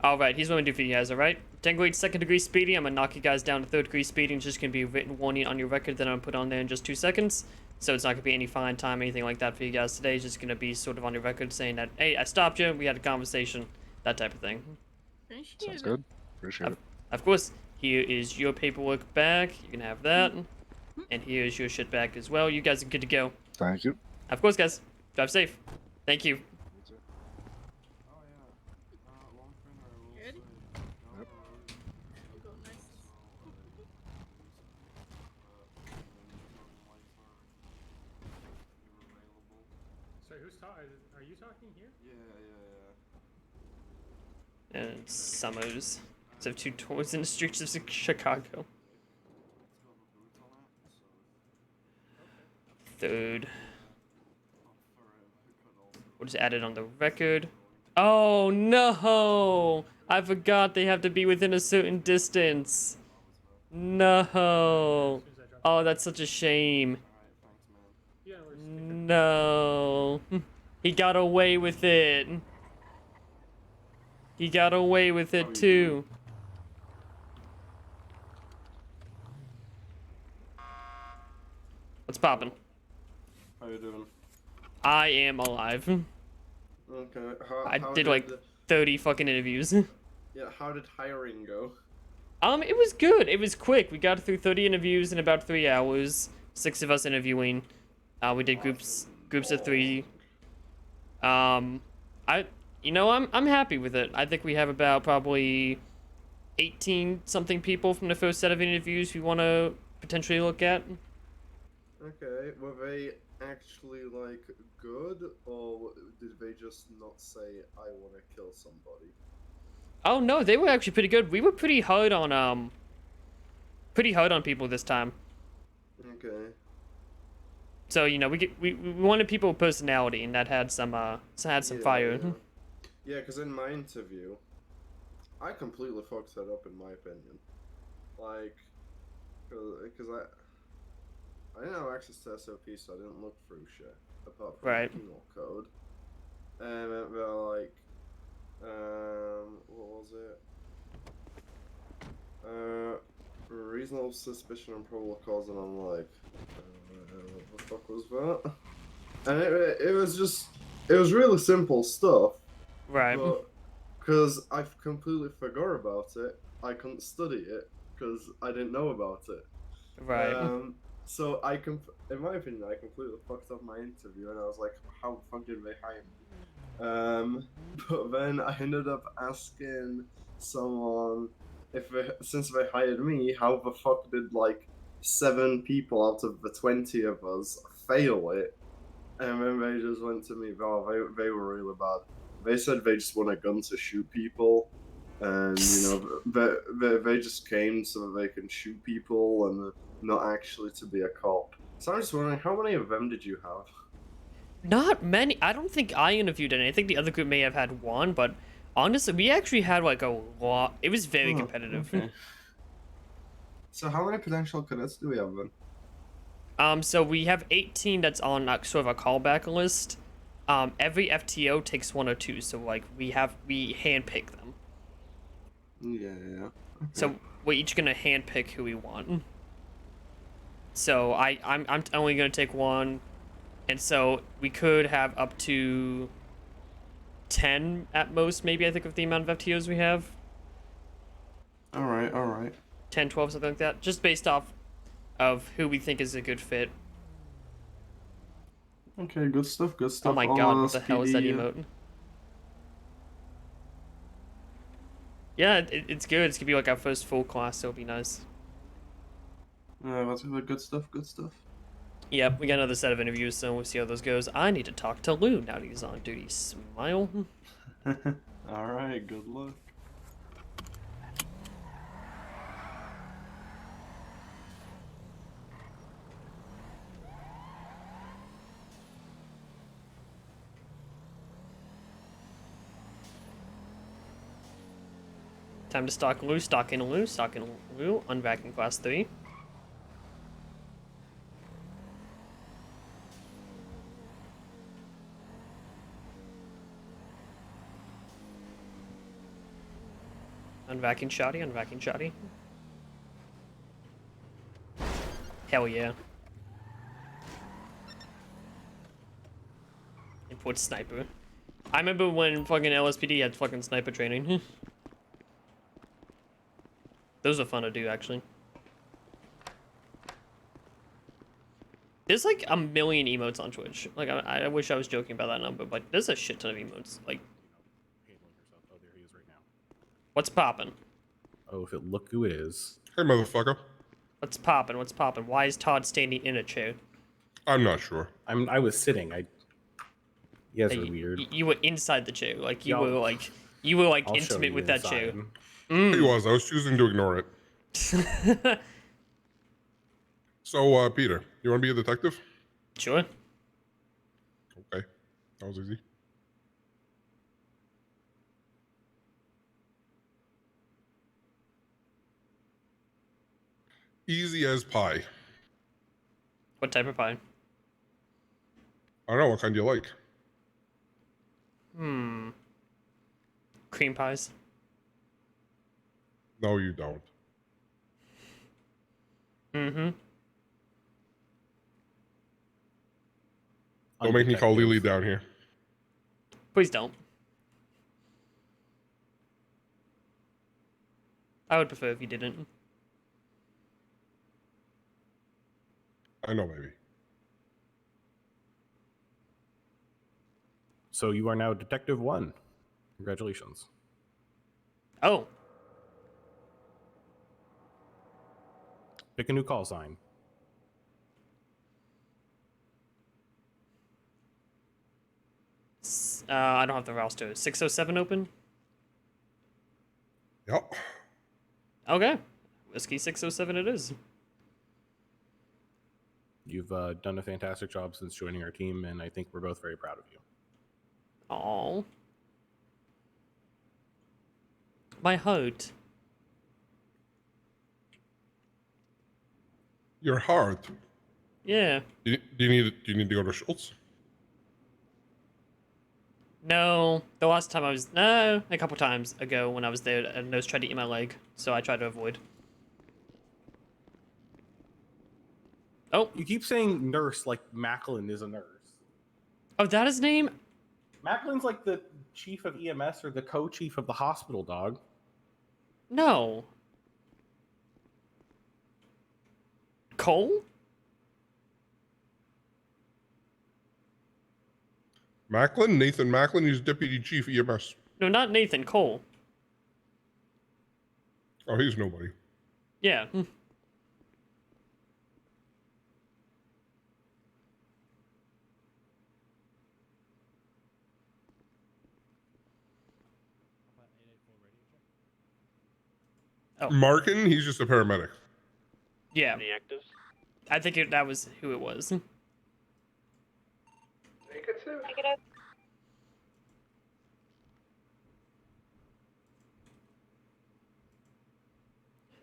Alright, here's what I'm gonna do for you guys, alright? Tango 8 second degree speeding, I'm gonna knock you guys down to 3rd degree speeding. It's just gonna be a written warning on your record that I'm gonna put on there in just 2 seconds. So it's not gonna be any fine time, anything like that for you guys today. It's just gonna be sort of on your record saying that, hey, I stopped you, we had a conversation, that type of thing. Sounds good. Appreciate it. Of course, here is your paperwork back. You can have that. And here is your shit back as well. You guys are good to go. Thank you. Of course, guys. Drive safe. Thank you. Good? Yep. Go nice. So who's talking? Are you talking here? And Summers. So 2 tours in the streets of Chicago. 3rd. We'll just add it on the record. Oh no! I forgot they have to be within a certain distance. No. Oh, that's such a shame. No. He got away with it. He got away with it too. What's poppin'? How you doing? I am alive. Okay. I How did like 30 fucking interviews. Yeah. How did hiring go? It was good. It was quick. We got through 30 interviews in about 3 hours. 6 of us interviewing. We did groups of 3. I'm happy with it. I think we have about probably 18 something people from the first set of interviews we want to potentially look at. Okay. Were they actually like good, or did they just not say I want to kill somebody? Oh no, they were actually pretty good. We were pretty hard on people this time. Okay. So we wanted people with personality, and that had some fire. Yeah, because in my interview, I completely fucked that up in my opinion. Like, because I didn't have access to SOP, so I didn't look through shit apart from Right. the penal code. And they're like, what was it? Reasonable suspicion and probable cause, and I'm like, what the fuck was that? And it was really simple stuff. Right. But because I completely forgot about it, I couldn't study it because I didn't know about it. Right. So in my opinion, I completely fucked up my interview, and I was like, how the fuck did they hire me? But then I ended up asking someone since they hired me, how the fuck did like 7 people out of the 20 of us fail it? And then they just went to me, oh, they were really bad. They said they just want a gun to shoot people, and they just came so that they can shoot people and not actually to be a cop. So I'm just wondering, how many of them did you have? Not many. I don't think I interviewed any. I think the other group may have had one, but honestly, we actually had like a lot. It was very competitive. Okay. So how many potential cadets do we have then? So we have 18 that's on sort of a callback list. Every FTO takes 1 or 2, so like we handpick them. Yeah. Okay. So we're each gonna handpick who we want. So I'm only gonna take 1, and so we could have up to 10 at most, maybe, I think, of the amount of FTOs we have. All right. 10, 12, something like that, just based off of who we think is a good fit. Okay, good stuff. Oh my god, what the hell is that emote? Yeah, it's good. It's gonna be like our first full class, so it'll be nice. That's good stuff. Yep, we got another set of interviews, so we'll see how those goes. I need to talk to Lou now that he's on duty. Smile. All right, good luck. Time to stock Lou, stock in Lou, unvacuum class 3. Unvacuum shoddy. Hell yeah. Import sniper. I remember when fucking LSPD had fucking sniper training. Those are fun to do, actually. There's like a million emotes on Twitch. Like, I wish I was joking about that number, but there's a shit ton of emotes. Like, Oh, there he is right now. what's poppin'? Oh, if it look who it is. Hey, motherfucker. What's poppin'? Why is Todd standing in a chair? I'm not sure. I was sitting. You guys Hey, are weird. You were inside the chair. Like, you Y'all- were like I'll show intimate you with that chair. inside. He was. I was choosing to ignore it. So, Peter, you want to be a detective? Sure. Okay. That was easy. Easy as pie. What type of pie? I don't know. What kind do you like? Cream pies. No, you don't. Mm-hmm. Don't make me call Undetective. Lily down here. Please don't. I would prefer if you didn't. I know, maybe. So you are now Detective 1. Congratulations. Oh. Pick a new call sign. I don't have the roster. 607 open? Yep. Okay. Whiskey 607 it is. You've done a fantastic job since joining our team, and I think we're both very proud of you. Aww. My heart. Your heart. Yeah. Do you need to go to Schultz? No, the last time I was a couple times ago when I was there, a nurse tried to eat my leg, so I tried to avoid. Oh, you keep saying nurse like Macklin is a nurse. Oh, that his name? Macklin's like the chief of EMS or the co-chief of the hospital, dog. No. Cole? Macklin? Nathan Macklin? He's deputy chief EMS. No, not Nathan. Cole. Oh, he's nobody. Yeah. Oh. Markin? He's just a paramedic. Yeah. I think that was who it was. Negative.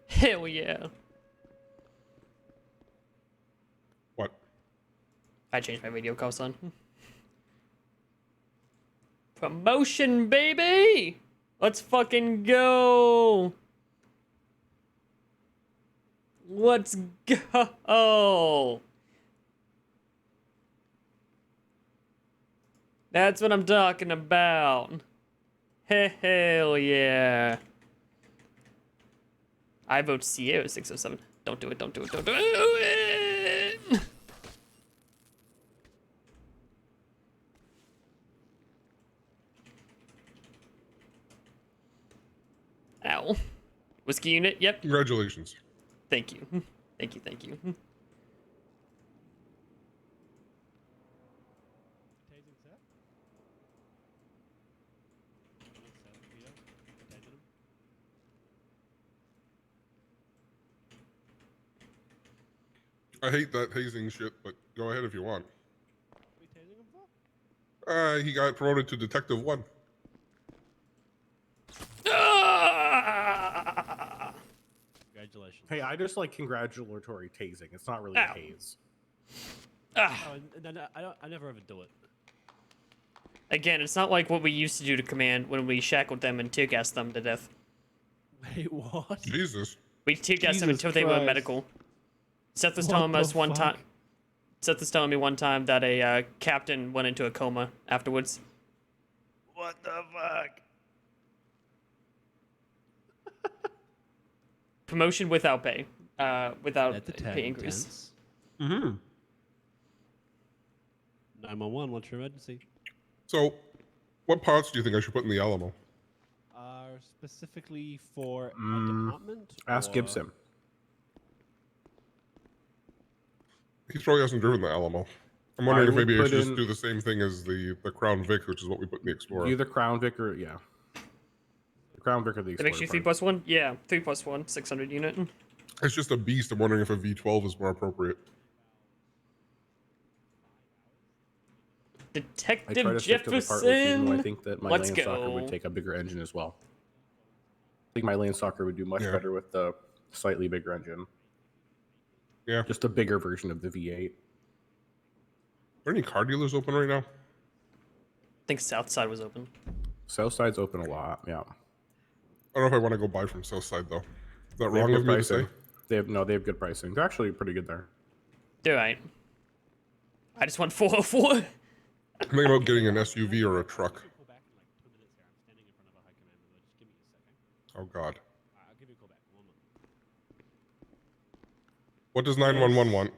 Hell yeah. What? I changed my radio call, son. Promotion, baby! Let's fucking go! Let's go! That's what I'm talking about. Hell yeah. I vote Sierra 607. Don't do it, don't do it, don't do it! Ow. Whiskey unit, yep. Congratulations. Thank you. Thank you, thank you. I hate that hazing shit, but go ahead if you want. He got promoted to Detective 1. Congratulations. Hey, I just like congratulatory tasing. It's not really a tase. Oh, I never ever do it. Again, it's not like what we used to do to command when we shackled them and tear gassed them to death. Wait, what? Jesus. We tear gassed them Jesus until they were Christ. medical. Seth was What telling the us one fuck? time. Seth was telling me one time that a captain went into a coma afterwards. What the fuck? Promotion without pay. Without That's a tad pay increase. intense. Mm-hmm. 911, what's your emergency? So, what parts do you think I should put in the Alamo? Specifically for a department? Ask or- Gibson. He probably hasn't driven the Alamo. I'm wondering if would maybe I put should just in- do the same thing as the Crown Vic, which is what we put in the Explorer. Either Crown Vic or, yeah. The Crown Vic or the That makes Explorer. you 3+1? Yeah, 3+1, 600 unit. It's just a beast. I'm wondering if a V12 is more appropriate. I Detective try to stick to the part with you, even though I Jefferson. think that my Let's Landstalker would go. take a bigger engine as well. I think my Landstalker would do much Yeah. better with the slightly bigger engine. Yeah. Just a bigger version of the V8. Are any car dealers open right now? I think Southside was open. Southside's open a lot. Yeah. I don't know if I want to go buy from Southside though. Is that They have wrong of good me to say? pricing. They have good pricing. They're actually pretty good there. They're right. I just want 404. I'm thinking about getting an SUV or a truck. Oh God. I'll give you a call back. 1 minute. What does 911 want?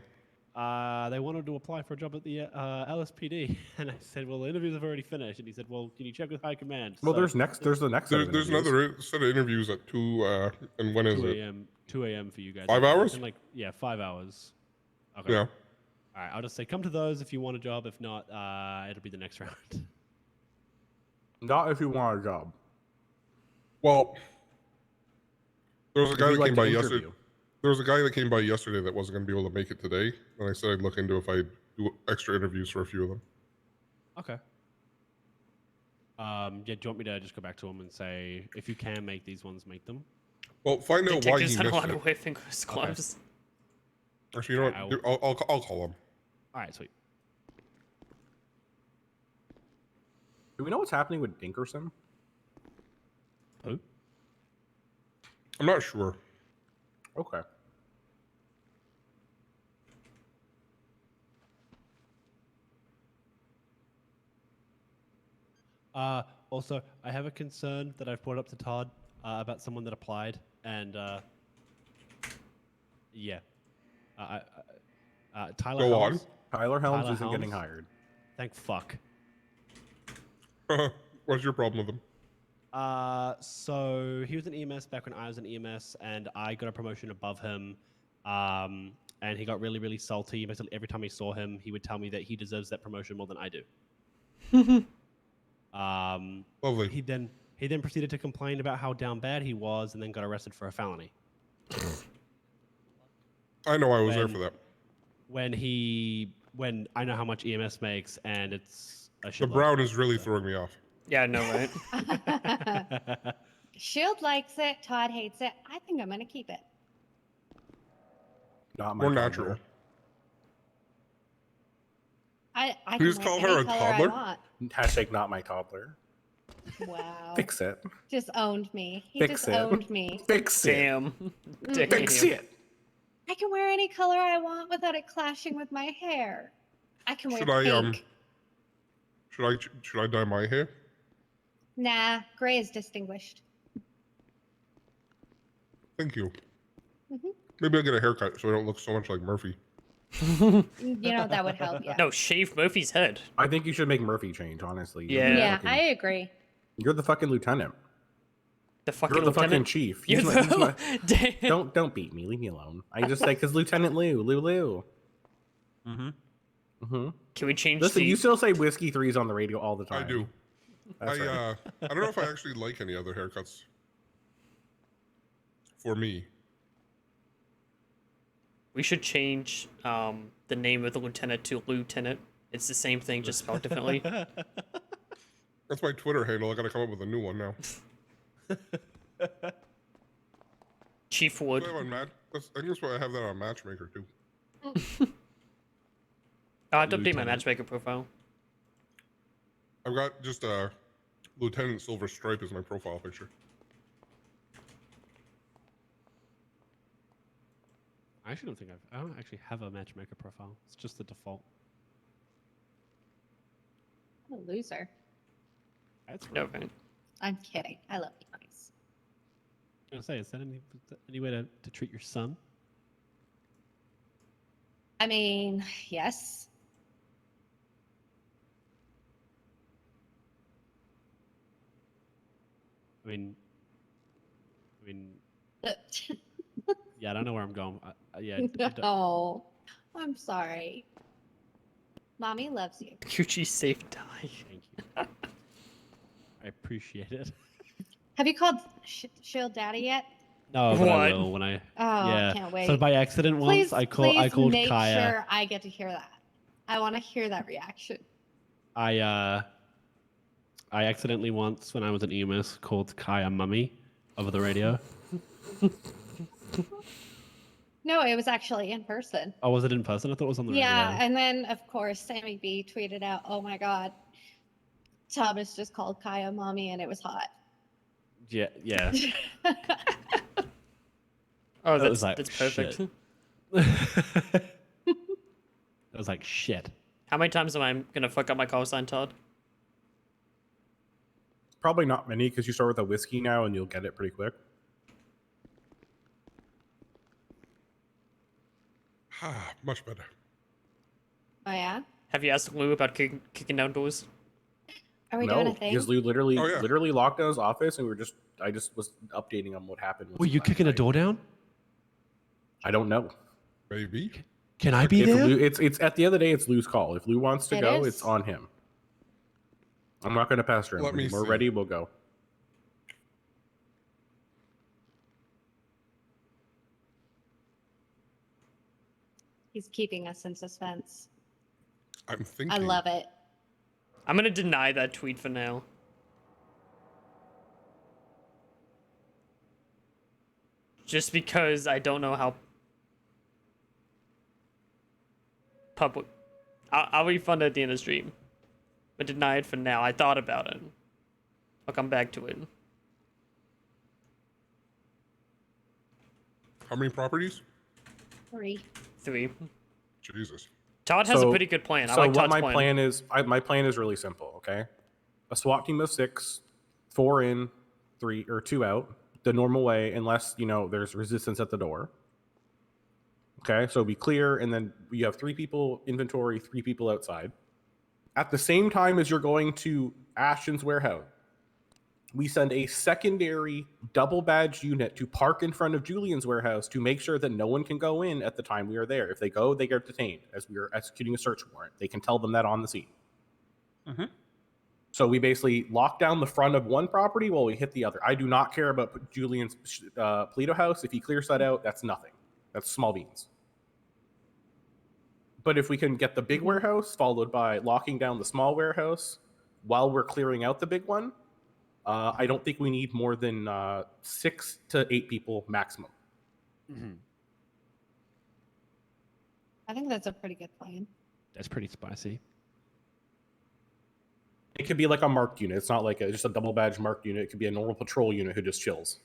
They wanted to apply for a job at the LSPD, and I said, "Well, the interviews have already finished." And he said, "Well, can you check with High Command?" Well, So- there's the next set of There's interviews. another set of interviews at 2, and when is 2 it? a.m. 2 a.m. for you guys. 5 hours? And 5 hours. Okay. Yeah. All right. I'll just say come to those if you want a job. If not, it'll be the next round. Not if you want a job. Well, there was a If guy you'd that like came to by interview. yesterday. There was a guy that came by yesterday that wasn't going to be able to make it today, and I said I'd look into if I'd do extra interviews for a few of them. Okay. Yeah. Do you want me to just go back to him and say if you can make these ones, make them? Well, find out why he Detectives missed don't want to it. wear fingers gloves. Actually, you know what? I'll call him. All right. Sweet. Do we know what's happening with Dinkerson? Who? I'm not sure. Okay. Also, I have a concern that I've brought up to Todd about someone that applied, and yeah, Tyler. Go Helms. Tyler Helms Tyler isn't getting hired. Thank fuck. What's your problem with him? So he was an EMS back when I was an EMS, and I got a promotion above him. And he got really, really salty. Basically, every time he saw him, he would tell me that he deserves that promotion more than I do. Lovely. He then proceeded to complain about how down bad he was, and then got arrested for a felony. I know I was there for that. When I know how much EMS makes, and it's a The shitload. brown is really throwing me off. Yeah, I know, right? Shield likes it. Todd hates it. I think I'm gonna keep it. Not my More toddler. natural. I You can just wear call any her a color toddler? I Hashtag not my toddler. want. Wow. Fix it. Just owned me. He Fix just it. owned me. Fix it. Damn. Fix it. I can wear any color I want without it clashing with my hair. I can wear Should I pink. should I dye my hair? Nah, gray is distinguished. Thank you. Mhm. Maybe I'll get a haircut so I don't look so much like Murphy. You know, that would help, yeah. No, shave Murphy's head. I think you should make Murphy change, honestly. You're Yeah. the Yeah, fucking- I agree. You're the fucking lieutenant. The fucking You're the fucking lieutenant? chief. You know? Damn. Don't beat me. Leave me alone. I just say because Lieutenant Lou. Mm-hmm. Can we change Listen, the... you still say Whiskey 3s on the radio all the time. I do. That's right. I don't know if I actually like any other haircuts. For me. We should change the name of the lieutenant to Lieutenant. It's the same thing, just spelled differently. That's my Twitter handle. I gotta come up with a new one now. Chief Wood. I think that's why I have that on Matchmaker too. I have to update my Lieutenant. matchmaker profile. I've got just a Lieutenant Silver Stripe as my profile picture. I actually I don't actually have a matchmaker profile. It's just the default. I'm a loser. That's No, right. I'm kidding. I love you guys. I was gonna say, is that any way to treat your son? I mean, yes. I mean, yeah, I don't know where I'm going. Yeah. No, I'm sorry. Mommy loves you. Gucci safe die. Thank you. I appreciate it. Have you called Shield Daddy yet? No, but I What? will when I. Oh, yeah. I can't wait. So by accident Please, once, I called make Kaya. sure I get to hear that. I want to hear that reaction. I accidentally once, when I was at EMS, called Kaya mummy over the radio. No, it was actually in person. Oh, was it in person? I thought it was on the Yeah, radio. and then of course Sammy B tweeted out, "Oh my God, Thomas just called Kaya mommy, and it was hot." Yeah, yeah. Oh, That was that's perfect. shit. That was like shit. How many times am I gonna fuck up my call sign, Todd? Probably not many because you start with a whiskey now and you'll get it pretty quick. Much better. Oh yeah. Have you asked Lou about kicking down doors? Are we no, doing a thing? because Lou literally, Oh, yeah. literally locked down his office, and I just was updating on what happened. Were you kicking a door down? I don't know. Maybe. Can I be If there? Lou, it's at the end of the day, it's Lou's call. If Lou wants to It go, is. it's on him. I'm not going to pass around. Let me When we're see. ready, we'll go. He's keeping us in suspense. I'm thinking. I love it. I'm gonna deny that tweet for now. Just because I don't know how public. I'll refund it at the end of the stream, but deny it for now. I thought about it. I'll come back to it. How many properties? 3. 3. Jesus. Todd has a pretty good plan. I So like what Todd's my plan. is, my plan is really simple. Okay, a SWAT team of 6, 4 in, 3 or 2 out, the normal way, unless there's resistance at the door. Okay, so be clear, and then you have 3 people inventory, 3 people outside. At the same time as you're going to Ashton's warehouse, we send a secondary double badge unit to park in front of Julian's warehouse to make sure that no one can go in at the time we are there. If they go, they get detained as we are executing a search warrant. They can tell them that on the scene. So we basically lock down the front of one property while we hit the other. I do not care about Julian's Polito house. If he clears that out, that's nothing. That's small beans. But if we can get the big warehouse followed by locking down the small warehouse while we're clearing out the big one, I don't think we need more than 6 to 8 people maximum. I think that's a pretty good plan. That's pretty spicy. It could be like a marked unit. It's not like just a double badge marked unit. It could be a normal patrol unit who just chills.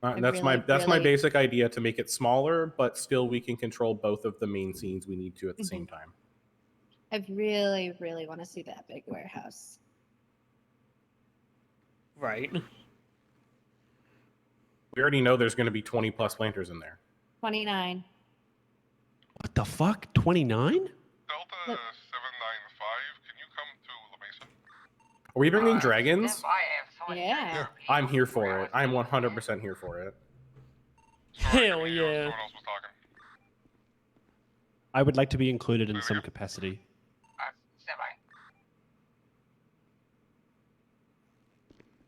That's my basic idea, to make it smaller, but still we can control both of the main scenes we need to at the same time. I really, really want to see that big warehouse. Right. We already know there's going to be 20 plus planters in there. 29. What the fuck? 29? Delta 795, can you come to La Mesa? Are we bringing dragons? Yeah. I'm here for it. I'm 100% here for it. Hell yeah. I would like to be included in some capacity.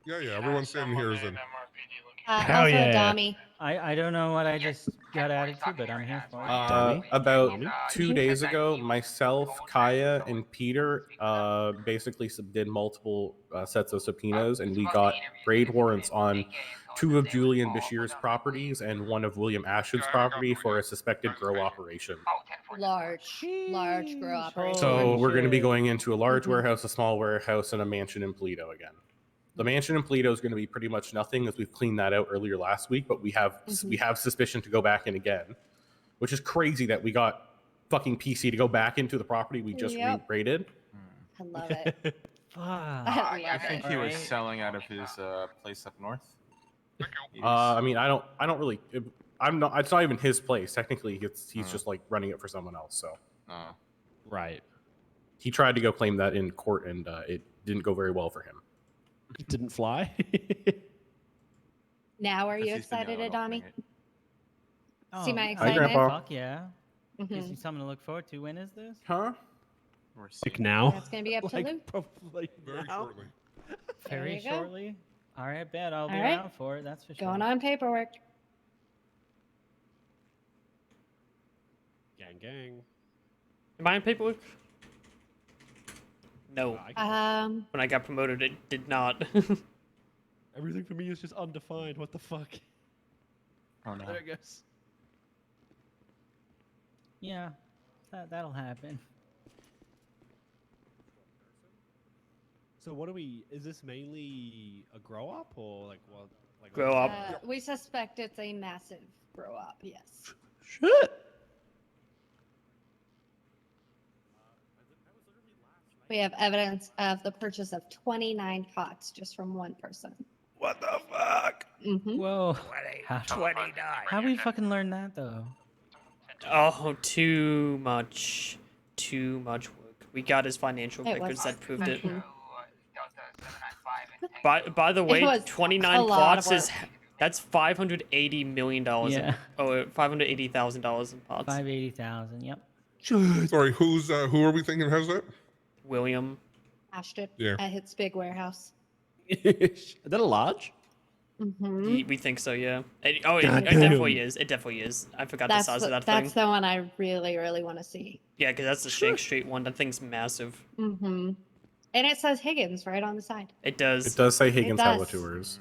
Yeah, everyone's sitting here is in. Hell also yeah. Dami. I don't know what I just got added to, but I'm here for it. About 2 days ago, myself, Kaya, and Peter basically did multiple sets of subpoenas, and we got raid warrants on 2 of Julian Bashir's properties and 1 of William Ashton's property for a suspected grow operation. Large grow operation. So we're going to be going into a large warehouse, a small warehouse, and a mansion in Polito again. The mansion in Polito is going to be pretty much nothing, as we've cleaned that out earlier last week, but we have suspicion to go back in again, which is crazy that we got fucking PC to go back into the property we just raided. I love it. I think he was selling out of his place up north. I mean, I don't really. I'm not. It's not even his place. Technically, he's just like running it for someone else. So, right. He tried to go claim that in court, and it didn't go very well for him. It didn't fly. Now, are you excited, Adami? See my Hi, excitement? Grandpa. Fuck yeah. Mhm. Gives you something to look forward to. When is this? Huh? Like now? That's gonna be up to Luke. Probably very now. shortly. There Very you go. shortly. All right, bet I'll be All right. around for it. That's for sure. Going on paperwork. Gang, gang. Am I in paperwork? No. When I got promoted, it did not. Everything for me is just undefined. What the fuck? Oh no. There it goes. Yeah, that'll happen. So what are we? Is this mainly a grow up or like what? Like Grow up. We suspect it's a massive grow up. Yes. Shit. We have evidence of the purchase of 29 pots just from one person. What the fuck? Mm-hmm. Whoa. How we fucking learn that though? Oh, too much work. We got his financial It records was. that proved it. Mhm. By the way, was 29 a lot of plots is work. that's $580 million. Yeah. $580,000 in pots. 580,000. Yep. Sorry, who are we thinking has that? William. Ashton Yeah. at its big warehouse. Is that a large? Mm-hmm. We think so, yeah. It God definitely damn. is. It definitely is. I forgot That's the size of that that's thing. the one I really, really want to see. Yeah, because that's the Shank Street one. That thing's massive. Mm-hmm. And it says Higgins right on the side. It does. It does say Higgins does. Tours.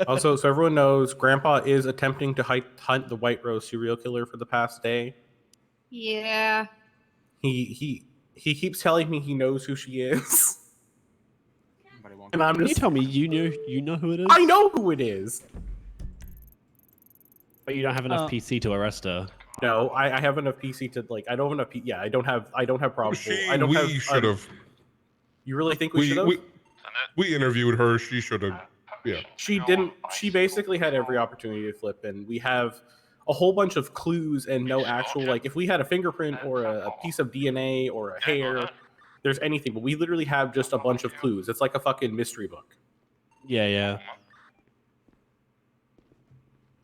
Also, so everyone knows, Grandpa is attempting to hunt the White Rose serial killer for the past day. Yeah. He keeps telling me he knows who she is. And I'm Can you just, tell me you know who it is? I know who it is. But you don't have enough PC to arrest her. No, I have enough PC to I don't have enough. Yeah, I don't have probable. I don't have. We should have. You really think we should have? We interviewed her. She should have. Yeah. She didn't. She basically had every opportunity to flip, and we have a whole bunch of clues and no actual if we had a fingerprint or a piece of DNA or a hair, there's anything, but we literally have just a bunch of clues. It's like a fucking mystery book. Yeah.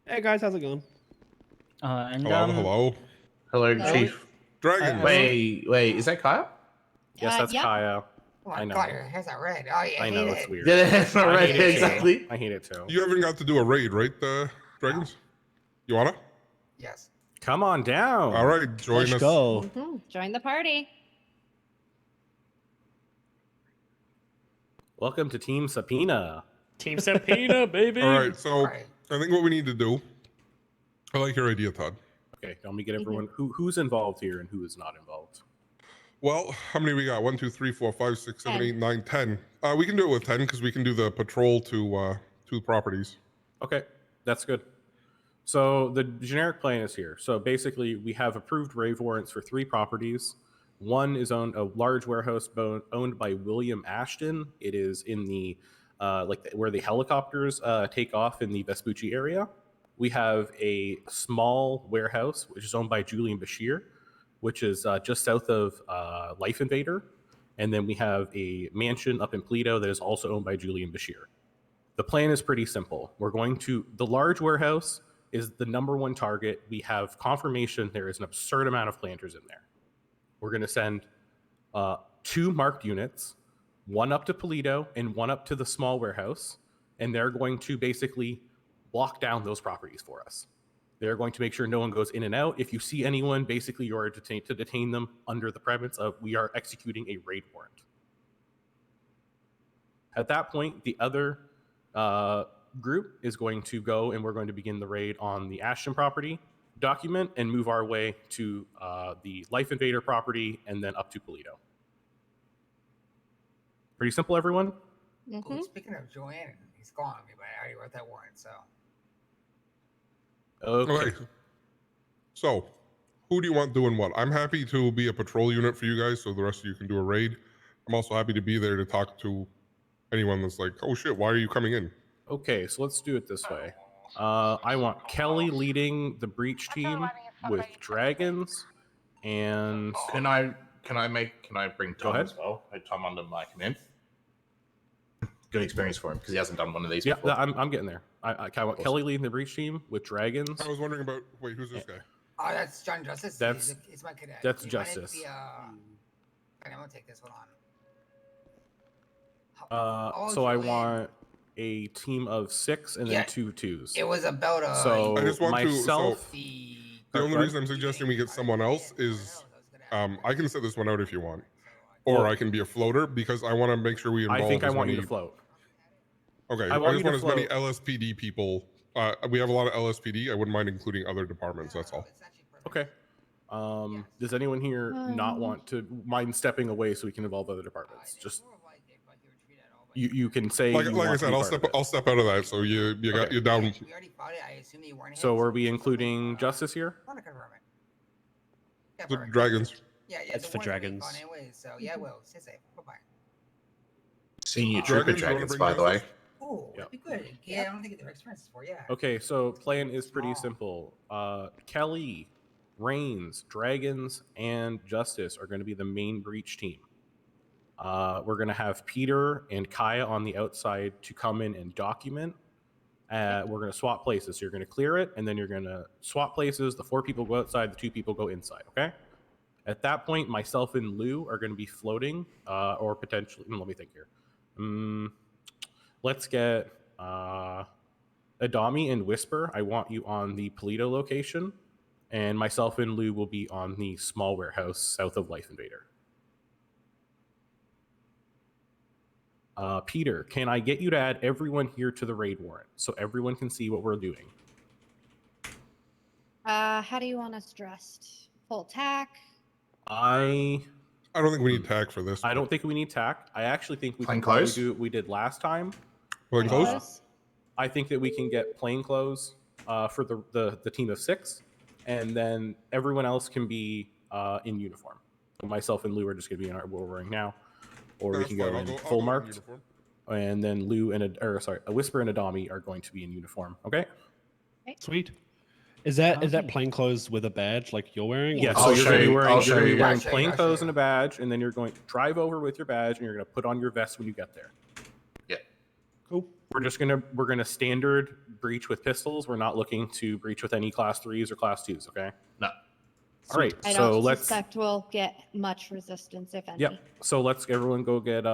Hey guys, how's it going? And Hello. Hello, Hello. Chief. Dragon. Wait, is that Kyle? Yes, that's yep. Kaya. Oh I my know. god, your hair's not red. Oh yeah, I know it's weird. Yeah, it's not I right. hate it too. Exactly. I hate it too. You haven't got to do a raid, right, Dragons? You wanna? Yes. Come on down. All right, join Let's us. go. Mm-hmm. Join the party. Welcome to Team Subpoena. Team Subpoena, baby. All right, so Right. I think what we need to do. I like your idea, Todd. Okay, let me get everyone who's involved here and who is not involved. Well, how many we got? 1, 2, 3, 4, 5, 6, 7, 10. 8, 9, 10. We can do it with 10 because we can do the patrol to properties. Okay, that's good. So the generic plan is here. So basically, we have approved rave warrants for 3 properties. One is a large warehouse owned by William Ashton. It is in the where the helicopters take off in the Vespucci area. We have a small warehouse which is owned by Julian Bashir, which is just south of Life Invader, and then we have a mansion up in Paleto that is also owned by Julian Bashir. The plan is pretty simple. The large warehouse is the #1 target. We have confirmation there is an absurd amount of planters in there. We're going to send 2 marked units, one up to Paleto and one up to the small warehouse, and they're going to basically lock down those properties for us. They're going to make sure no one goes in and out. If you see anyone, basically you are to detain them under the premise of we are executing a raid warrant. At that point, the other group is going to go and we're going to begin the raid on the Ashton property, document, and move our way to the Life Invader property and then up to Paleto. Pretty simple, everyone? Mm-hmm. Ooh, speaking of Joanne, he's calling me, but I already wrote that warrant, so. Okay. So, who do you want doing what? I'm happy to be a patrol unit for you guys so the rest of you can do a raid. I'm also happy to be there to talk to anyone that's like, oh shit, why are you coming in? Okay, so let's do it this way. I want Kelly leading the breach team with dragons, and Can I bring Go Tom ahead. as well? Tom under my command. Good experience for him because he hasn't done one of these yeah, before. I'm getting there. I want Kelly leading the breach team with dragons. I was wondering about, wait, who's this guy? Oh, that's John Justice. That's- he's my cadet. that's He wanted Justice. The, I'm gonna take this one on. So I want a team of 6 and then Yeah, 2 twos. It was about So I just want myself. the only reason I'm suggesting we get someone else is I can set this one out if you want. Or I can be a floater because I want to make sure we involve I think I as want you many- to float. Okay, I I, want just you want to as many float. LSPD people. We have a lot of LSPD. I wouldn't mind including other departments. That's all. Okay. Does anyone here not Um, want to mind stepping away so we can involve other departments? Just you can say Like, you like I want said, to be I'll part of step it. I'll step out of that. So you got Okay. you down. We already fought it. I assume you weren't So hit, are we including Justice here? I want to confirm it. Yeah, The perfect. dragons. Yeah, It's the for war's already dragons. fought anyways, so yeah, well, stay safe. Bye-bye. Senior Dragons, Trooper you wanna Dragons, bring by the way. justice? Oh, that'd be good. Yeah, I don't think they're expensive for, yeah. Okay, so plan is pretty simple. Kelly, Reigns, Dragons, and Justice are going to be the main breach team. We're going to have Peter and Kaya on the outside to come in and document. We're going to swap places. So you're going to clear it, and then you're going to swap places. The 4 people go outside, the 2 people go inside, okay? At that point, myself and Lou are going to be floating, or potentially, let me think here. Let's get Adami and Whisper. I want you on the Polito location, and myself and Lou will be on the small warehouse south of Life Invader. Peter, can I get you to add everyone here to the raid warrant so everyone can see what we're doing? how do you want us dressed? Full tack? I don't think we need tack for this. I don't think we need tack. I actually think we Plain can probably clothes? do what we did last time. Plain clothes? I think that we can get plain clothes for the team of 6, and then everyone else can be in uniform. So myself and Lou are just going to be in our what we're wearing now, or we That's can fine. go I'll in go full in marked. uniform. And then Lou and a Whisper and Adami are going to be in uniform. Okay. Sweet. Is that plain clothes with a badge like you're wearing? Yeah, or- so you're going to be wearing, you. plain clothes and a badge, and then you're going to drive over with your badge, and you're going to put on your vest when you get there. Yeah. Cool. We're gonna standard breach with pistols. We're not looking to breach with any class 3s or class 2s. Okay. No. All right. I So don't let's. suspect we'll get much resistance, if any. Yep. So let's everyone go get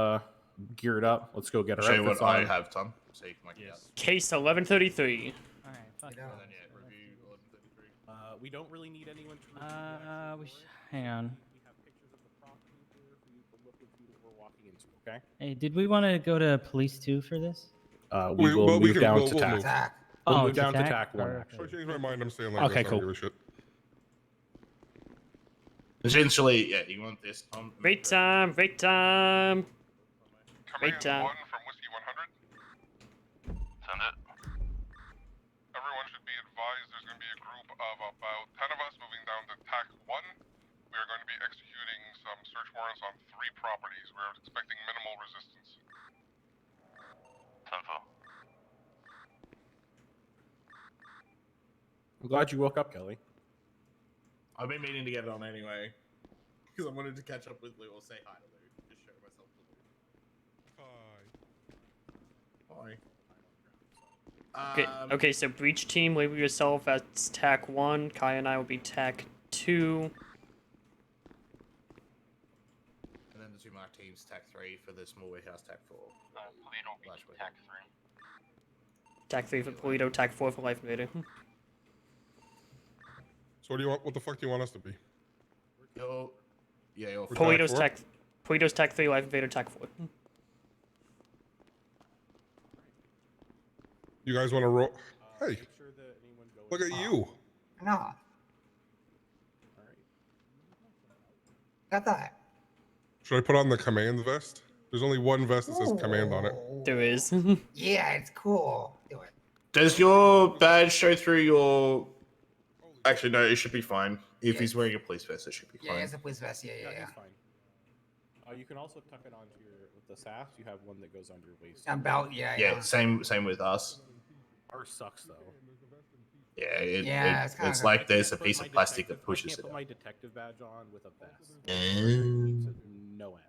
geared up. Let's go get I'll our show you outfits what I on. have, Tom. So you can make it up. Case 1133. All right, fuck. And then, yeah, review 1133. We don't really need anyone to review. Hang on. We have pictures of the property here for you to look and see what we're walking into. Okay. Hey, did we want to go to police 2 for this? We will move down to we'll TAC. move. We'll Oh, move to down to TAC? TAC 1, Perfect. If I actually. change my mind, I'm staying like Okay, this. I cool. don't give a shit. Essentially, yeah, you want this, Tom? Wait time. Wait time. Command time. 1 from Whiskey 100. Send it. Everyone should be advised there's going to be a group of about 10 of us moving down to TAC 1. We are going to be executing some search warrants on 3 properties. We're expecting minimal resistance. 10-4. I'm glad you woke up, Kelly. I've been meaning to get it on anyway. Because I wanted to catch up with Lou or say hi to Lou. Just show myself to Lou. Hi. Okay. Okay. So breach team, label yourself as TAC 1. Kai and I will be TAC 2. And then the 2 mark teams, TAC 3 for the small warehouse, TAC 4. Polito will be TAC 3. TAC 3 for Polito. TAC 4 for Life Invader. So what do you want? What the fuck do you want us to be? You're Polito's TAC 4? TAC. Polito's TAC 3. Life Invader TAC 4. You guys want to roll? Hey, look at you. No. Got that. Should I put on the command vest? There's only one vest that says command on it. There is. Yeah, it's cool. Do it. Does your badge show through your... Actually, no, it should be fine. If he's wearing a police vest, it should be Yeah, fine. it's a police vest. Yeah. It's fine. You can also tuck it onto your with the SAF. You have one that goes on your waist. A belt, yeah. Yeah, same with us. Ours sucks though. Yeah, it's like there's a piece of plastic that pushes I can't it put out. my detective badge on with a vest. Mm. No end.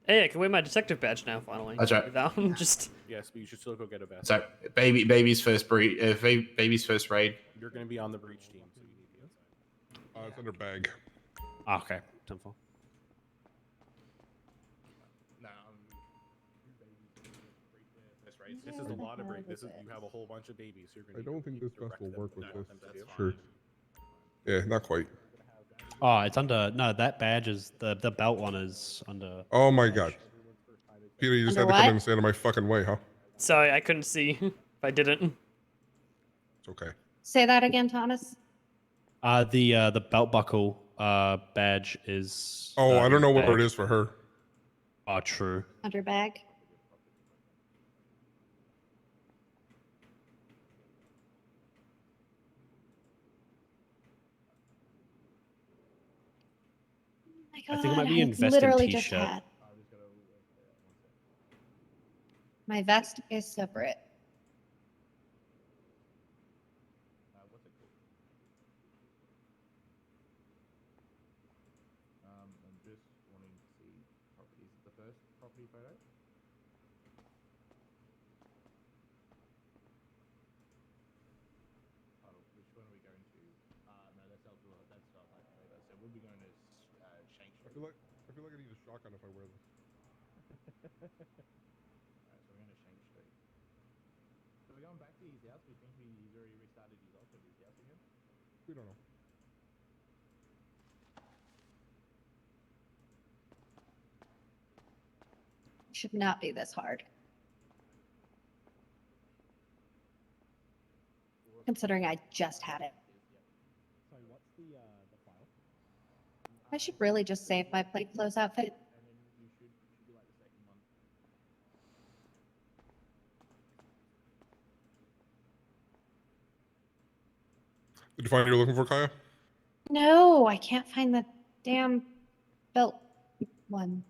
Hey, I can wear my detective badge now. Finally. That's right. Without just. Yes, but you should still go get a vest. So, baby's first baby's first raid. You're going to be on the breach team, so you need the inside. It's under bag. Okay, 10-4. This is a lot of break. This is you have a whole bunch of babies. You're going I to don't think this vest will work with this That's shirt. Yeah, not quite. Oh, it's under. No, that badge is the belt one is under. Oh my god. Peter, you just Under had to come what? in and stand in my fucking way, huh? Sorry, I couldn't see if I didn't. It's okay. Say that again, Thomas. The belt buckle badge is. Oh, I don't in know the where it bag. is for her. Oh, true. Under bag. Oh my I think it might God, be I in vest and literally just t-shirt. had. My vest is separate. I'm just wanting to see properties. The first property photo. Oh, which one are we going to? No, that's Elgin. That's like later. So we'll be going to Shank I Street. feel like I need a shotgun if I wear this. Alright, so we're going to Shank Street. So we're going back to his house. We think he's already restarted his op at his house again. We don't know. Should not be this hard. Considering I just had it. Sorry, what's the file? I should really just save my plainclothes outfit. And then you should be like the second one. Did you find what you're looking for, Kaya? No, I can't find the damn belt one.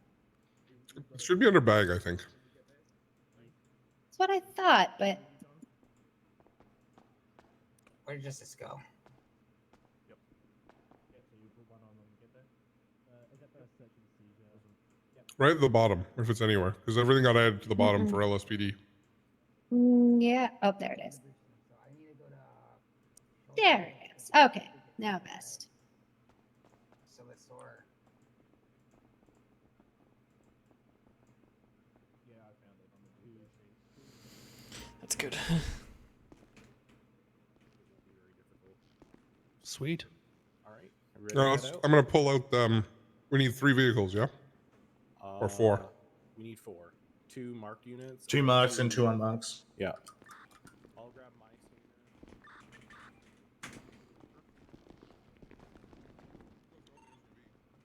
It should be under bag, I think. That's what I thought, but Where did Justice go? Yep. Yeah, so you put one on when you get there. Is that the search and seizure? Yep. Right at the bottom, if it's anywhere, because everything got added to the bottom for LSPD. yeah. Oh, there it is. So I need to go to. There it is. Okay, now best. So let's store. Yeah, I found it on the 2 sheet. That's good. Sweet. All right. No, I'm gonna pull out. We need 3 vehicles, yeah, or 4. We need 4. 2 marked units. 2 marks and 2 unmarks. Yeah. I'll grab my statement.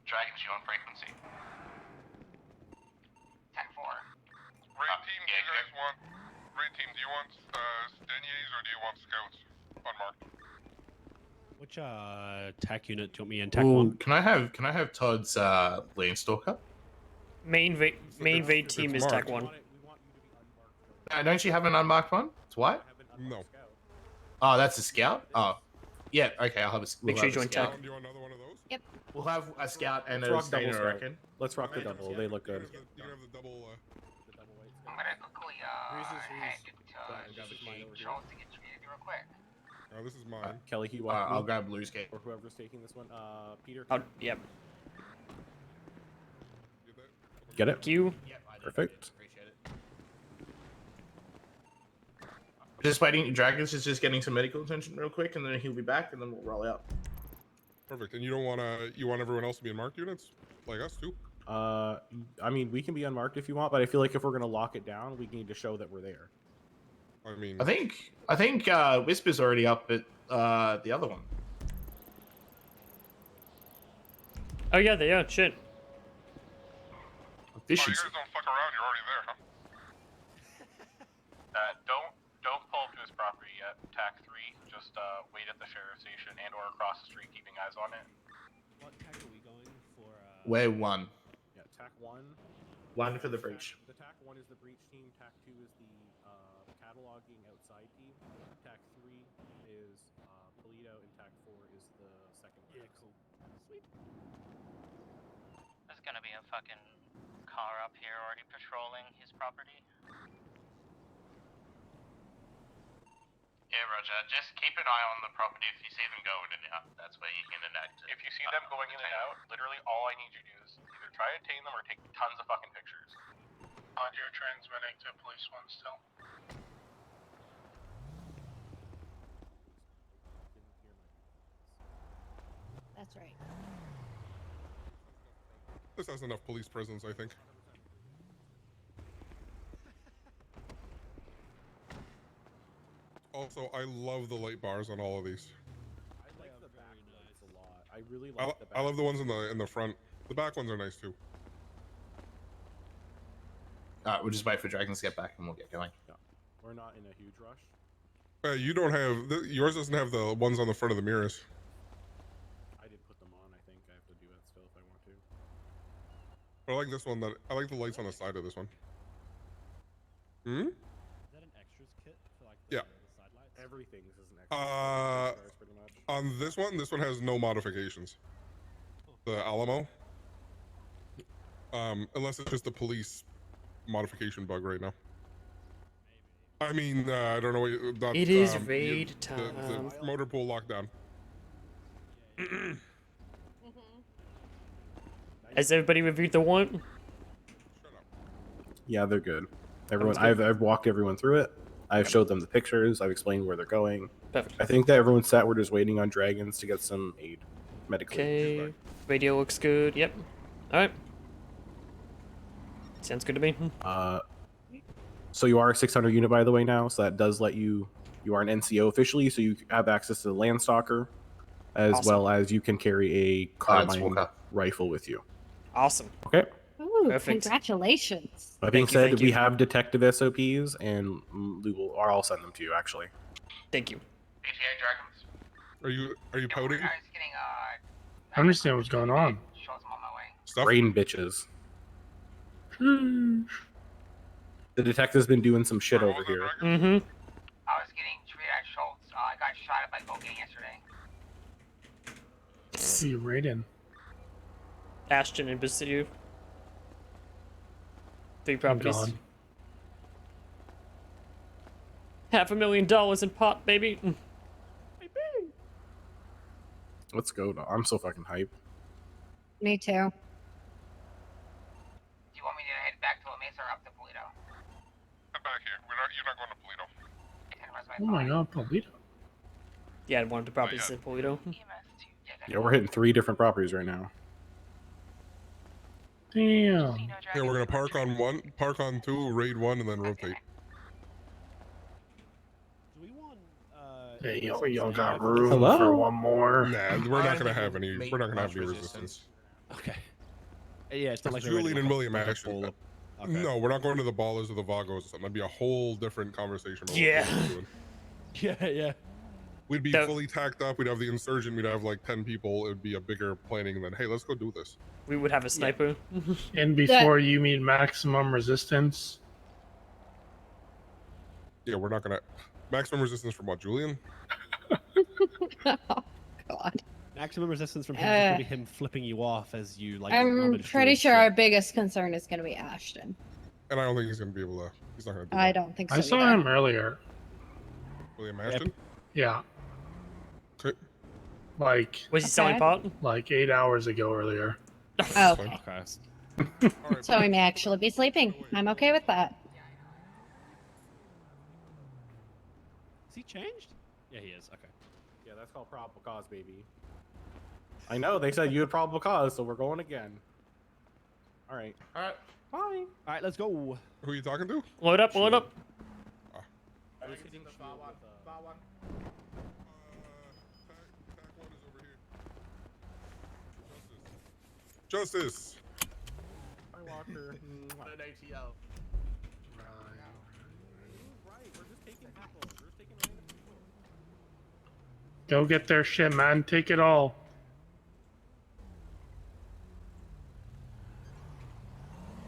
Dragons, you on frequency? 10-4. Raid team, do you guys want? Raid team, do you want Steniers or do you want scouts unmarked? Which tac unit do you want me in? Tac Ooh, 1? can I have Todd's Landstalker? Main raid team is marked. Tech 1. Don't you have an unmarked one? It's what? No. Oh, that's a scout. Oh, yeah. Okay, I'll have a. Make sure you join scout. Tech. Do you want another one of those? Yep. We'll have a scout and Let's a rock double Stainer, I scout. reckon. Let's rock the double. They look good. You can have the double. I'm gonna quickly head to control to get your vehicle real quick. This is mine. Kelly, can you walk I'll me? grab Blue's gate. Or whoever's taking this one. Peter. Oh, yep. Get it? Thank you. Perfect. Appreciate it. Just waiting. Dragons is just getting some medical attention real quick, and then he'll be back, and then we'll roll out. Perfect. And you don't want to? You want everyone else to be in marked units, like us too? I mean, we can be unmarked if you want, but I feel like if we're gonna lock it down, we need to show that we're there. I mean, I think Whisper's already up at the other one. Oh yeah, they are. Shit. Efficiency. Oh, you guys don't fuck around. You're already there, huh? Don't pull up to his property yet. TAC 3, just wait at the sheriff's station and or across the street, keeping eyes on it. What tac are we going for? We're 1. Yeah, tac 1. 1 for the breach. The tac 1 is the breach team. Tac 2 is the cataloging outside team. Tac 3 is Polito, and tac 4 is the second. Yeah, cool. Sweet. There's gonna be a fucking car up here already patrolling his property. Yeah, Roger. Just keep an eye on the property. If you see them going in and out, that's where you can enact it. If you see them going in and out, literally all I need you to do is either try to tame them or take tons of fucking pictures. You're transmitting to police 1 still. That's right. This has enough police presence, I think. Also, I love the light bars on all of these. I like the back lights a lot. I really I, like the back. I love the ones in the front. The back ones are nice too. Alright, we'll just wait for Dragons to get back and we'll get going. Yeah. We're not in a huge rush. You don't have yours doesn't have the ones on the front of the mirrors. I did put them on. I think I have to do that still if I want to. But I like this one. I like the lights on the side of this one. Hmm. Is that an extras kit for like the, Yeah. the side lights? Everything's is an extra. Pretty much. On this one has no modifications. The Alamo. Unless it's just a police modification bug right now. I mean, I don't know what that, It is you- raid the time. motor pool lockdown. Has everybody reviewed the warrant? Yeah, they're good. Everyone, Sounds good. I've walked everyone through it. I've showed them the pictures. I've explained where they're going. Perfect. I think that everyone's set. We're just waiting on Dragons to get some aid medically. Okay. Radio looks good. Yep. All right. Sounds good to me. So you are a 600 unit, by the way, now. So that does let you. You are an NCO officially, so you have access to the Landstalker, as Awesome. well as you can carry a carbine Walker. rifle with you. Awesome. Okay. Ooh, Perfect. congratulations. That being Thank you, said, thank we you. have detective SOPs, and we will. Or I'll send them to you actually. Thank you. ATA Dragons. Are you pouting? Guys getting I understand what's going on. shows them on my way. Stuff? Brain bitches. The detective's been doing some shit over here. Mm-hmm. I was getting treated at Schultz. I got shot at by cocaine yesterday. See you right in. Ashton and Basidu. 3 properties. God. $500,000 in pot, baby. Let's go. Dog. I'm so fucking hyped. Me too. Do you want me to head back to La Mesa or up to Polito? Come back here. You're not going to Polito. Oh my god, Polito. Yeah, one of the properties in Polito. Yeah, we're hitting 3 different properties right now. Damn. Yeah, we're gonna park on 1, park on 2, raid 1, and then rotate. Do we want? Hey, y'all got room Hello? for one more? Nah, we're not gonna have any. We're not gonna have any resistance. Okay. Yeah, it's not like Julian and William like a Ashton. full- Okay. No, we're not going to the Ballers or the Vagos or something. That'd be a whole different conversation. About Yeah. What we're doing. Yeah. We'd be That- fully tacked up. We'd have the insurgent. We'd have like 10 people. It'd be a bigger planning than, hey, let's go do this. We would have a sniper. And before you meet maximum resistance, Yeah, we're not gonna maximum resistance from what, Julian? God. Maximum resistance from him is gonna be him flipping you off as you like. I'm rummage through pretty his sure shit. our biggest concern is going to be Ashton. And I don't think he's gonna be able to. He's not gonna. Do I that. don't think so. I saw either. him earlier. William Ashton. Yeah, Okay. like Was he selling Okay. pot? like 8 hours ago earlier. Oh, okay. Okay. All right. So he may actually be sleeping. I'm okay with that. Is he changed? Yeah, he is. Okay. Yeah, that's called probable cause, baby. I know, they said you had probable cause, so we're going again. Alright. Alright. Bye. All right, let's go. Who are you talking to? Load up, load up. I was hitting Shield with, Pack 1 is over here. Justice. Hi, Walker. An ATO. Right, we're just taking people. We're just taking random people. Go get their shit, man. Take it all.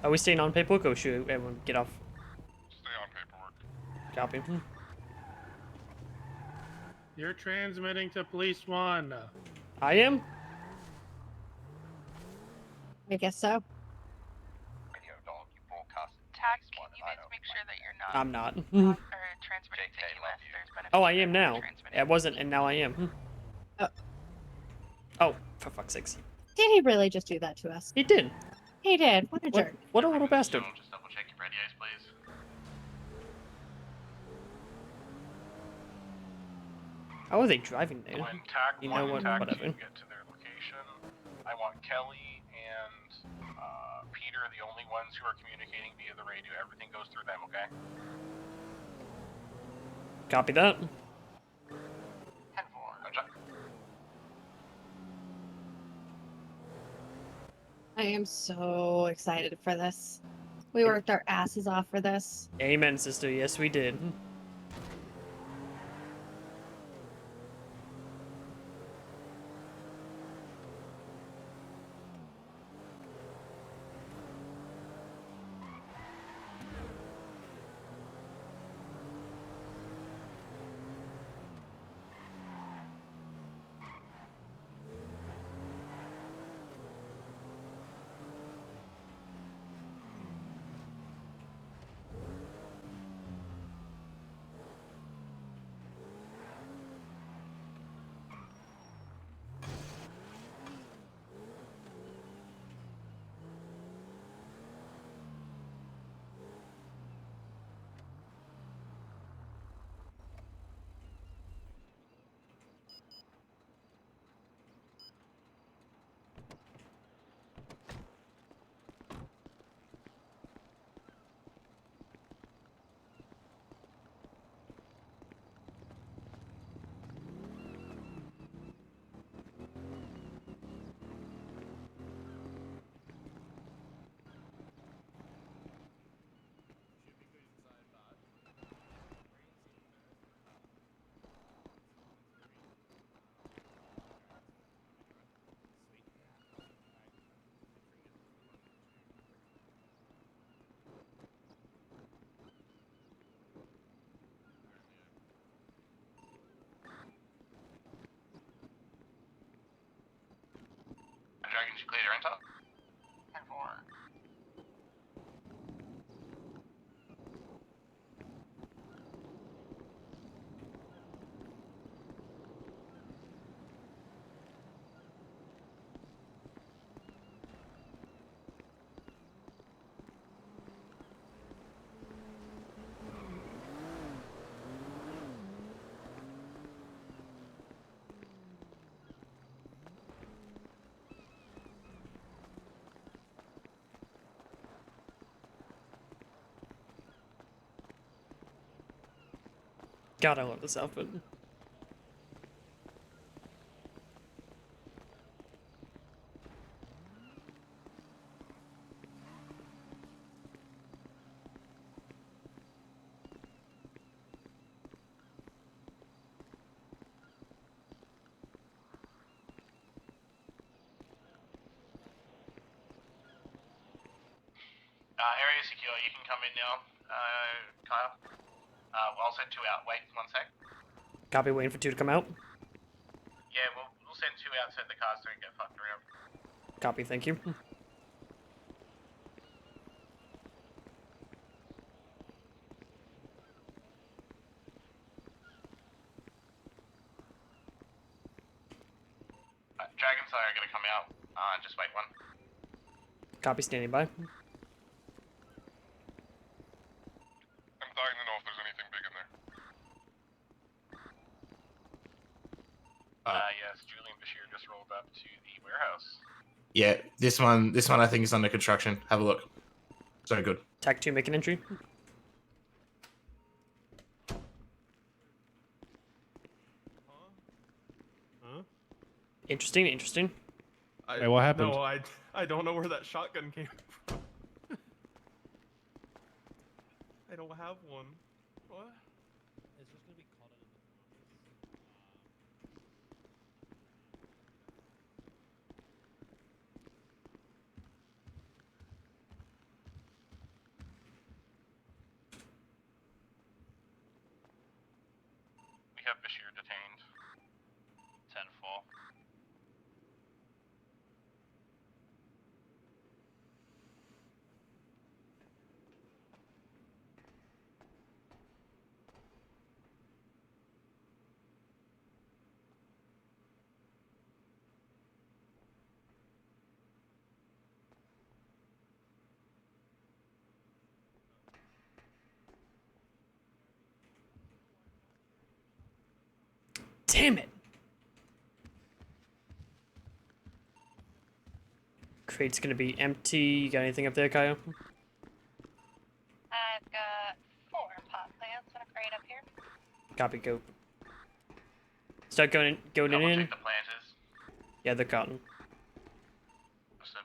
Are we staying on paperwork or should everyone get off? Stay on paperwork. Copy. You're transmitting to Police 1. I am? I guess so. Radio dog, you broadcast. Tax, can you guys make sure that you're not I'm not. or transmitting to QS? There's been a Oh, I few am that have now. transmitted. I wasn't, and now I am. Oh, for fuck's sakes. Did he really just do that to us? He did. He did. What a jerk. What a little bastard. Just double check your radios, please. How are they driving there? When TAC You know 1 what? and TAC Whatever. 2 get to their location, I want Kelly and Peter, the only ones who are communicating via the radio. Everything goes through them, okay? Copy that. 10-4. Roger. I am so excited for this. We worked our asses off for this. Amen, sister. Yes, we did. Dragons, you clear to enter? 10-4. God, I love this outfit. Area secure, you can come in now, Kyle. I'll send 2 out. Wait 1 sec. Copy, waiting for 2 to come out. Yeah, we'll send 2 out so the cars don't get fucked around. Copy, thank you. Dragons are gonna come out. Just wait 1. Copy, standing by. I'm dying to know if there's anything big in there. Yes, Julian Bashir just rolled up to the warehouse. Yeah, this one I think is under construction. Have a look. So good. Tech 2, make an entry. Huh? Interesting, interesting. Hey, what happened? No, I don't know where that shotgun came from. I don't have one. What? It's just gonna be caught in a different We have Bashir detained. 10-4. Damn it! Crate's gonna be empty. You got anything up there, Kyle? I've got 4 pot plants and a crate up here. Copy, go. Start going in. Double check the planters. Yeah, the cotton. Understood.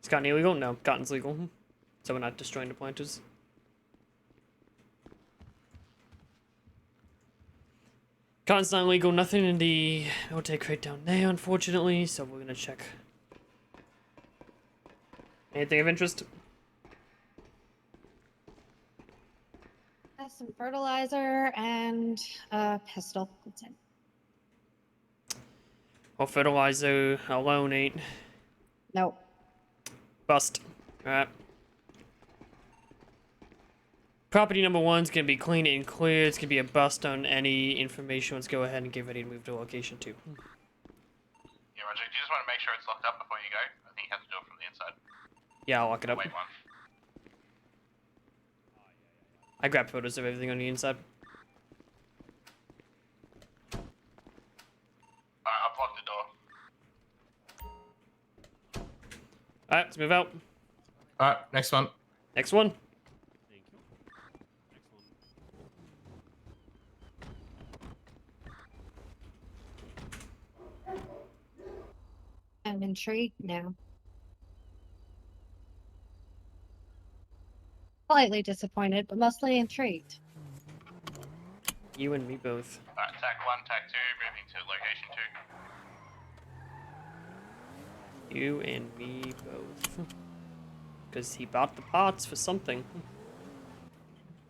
Is cotton illegal? No, cotton's legal. So we're not destroying the planters. Cotton's not illegal, nothing in the military crate down there, unfortunately, so we're gonna check. Anything of interest? Some fertilizer and a pistol. That's it. Well, fertilizer alone ain't. Nope. Bust. Alright. Property number 1's gonna be clean and clear. It's gonna be a bust on any information. Let's go ahead and get ready to move to location 2. Yeah, Roger. Do you just want to make sure it's locked up before you go? I think you have to do it from the inside. Yeah, I'll lock it up. Wait one. I grabbed photos of everything on the inside. Alright, I've locked the door. Alright, let's move out. Alright, next one. Next one. Thank you. Next one. I'm intrigued now. Slightly disappointed, but mostly intrigued. You and me both. Alright, tac 1, tac 2, moving to location 2. You and me both. Because he bought the pots for something.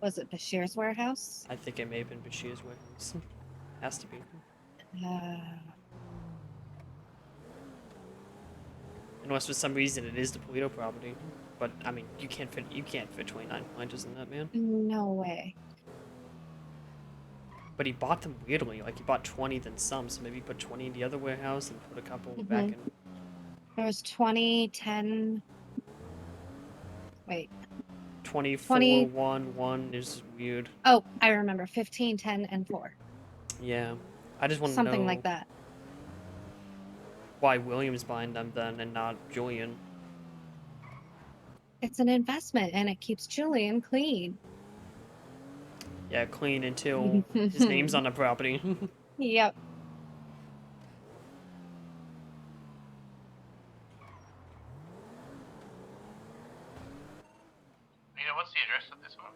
Was it Bashir's warehouse? I think it may have been Bashir's warehouse. Has to be. Unless for some reason it is the Polito property. But I mean, you can't fit 29 planters in that, man. No way. But he bought them weirdly. Like he bought 20 then some, so maybe he put 20 in the other warehouse and put a couple back in. There was 20, 10. Wait. 24, 20. 1, 1 is weird. Oh, I remember. 15, 10, and 4. Yeah. I just want to know Something like that. why William's buying them then and not Julian. It's an investment and it keeps Julian clean. Yeah, clean until his name's on the property. Yep. Nina, what's the address of this one?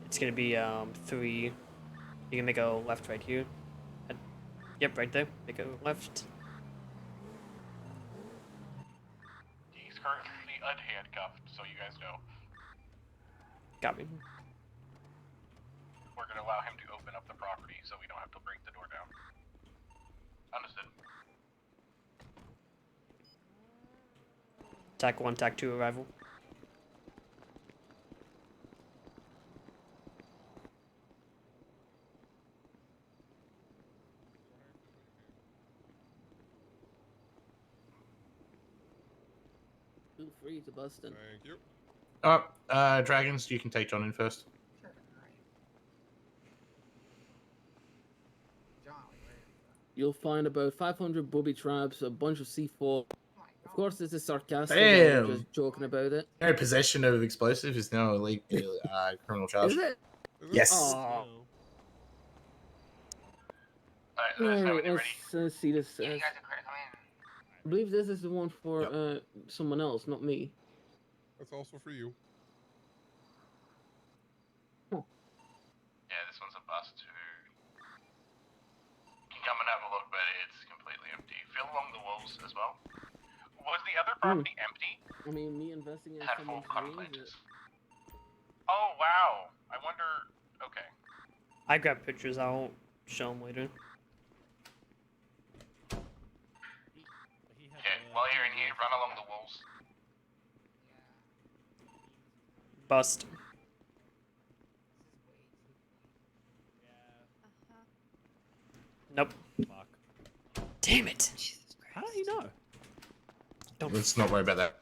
It's gonna be 3. You can make a left right here. Yep, right there. Make a left. He's currently unhandcuffed, so you guys know. Got me. We're gonna allow him to open up the property so we don't have to break the door down. Understood. TAC 1, TAC 2 arrival. Feel free to bust in. Thank you. Dragons, you can take John in first. You'll find about 500 booby traps, a bunch of C4. Of course, this is sarcastic. Damn. I'm just joking about it. No, possession of explosives is now a legal criminal charge. Is it? Yes. Oh. Alright, Let's see this. I believe this is the one for someone else, not me. That's also for you. Yeah, this one's a bust too. You can come and have a look, but it's completely empty. Feel along the walls as well. Was the other property empty? I mean, me investing in Had full someone's cotton dreams. planters. Oh wow! I wonder. Okay. I grabbed pictures. I'll show them later. Okay, while you're in here, run along the walls. Bust. Nope. Fuck. Damn it. How did he know? Let's not worry about that.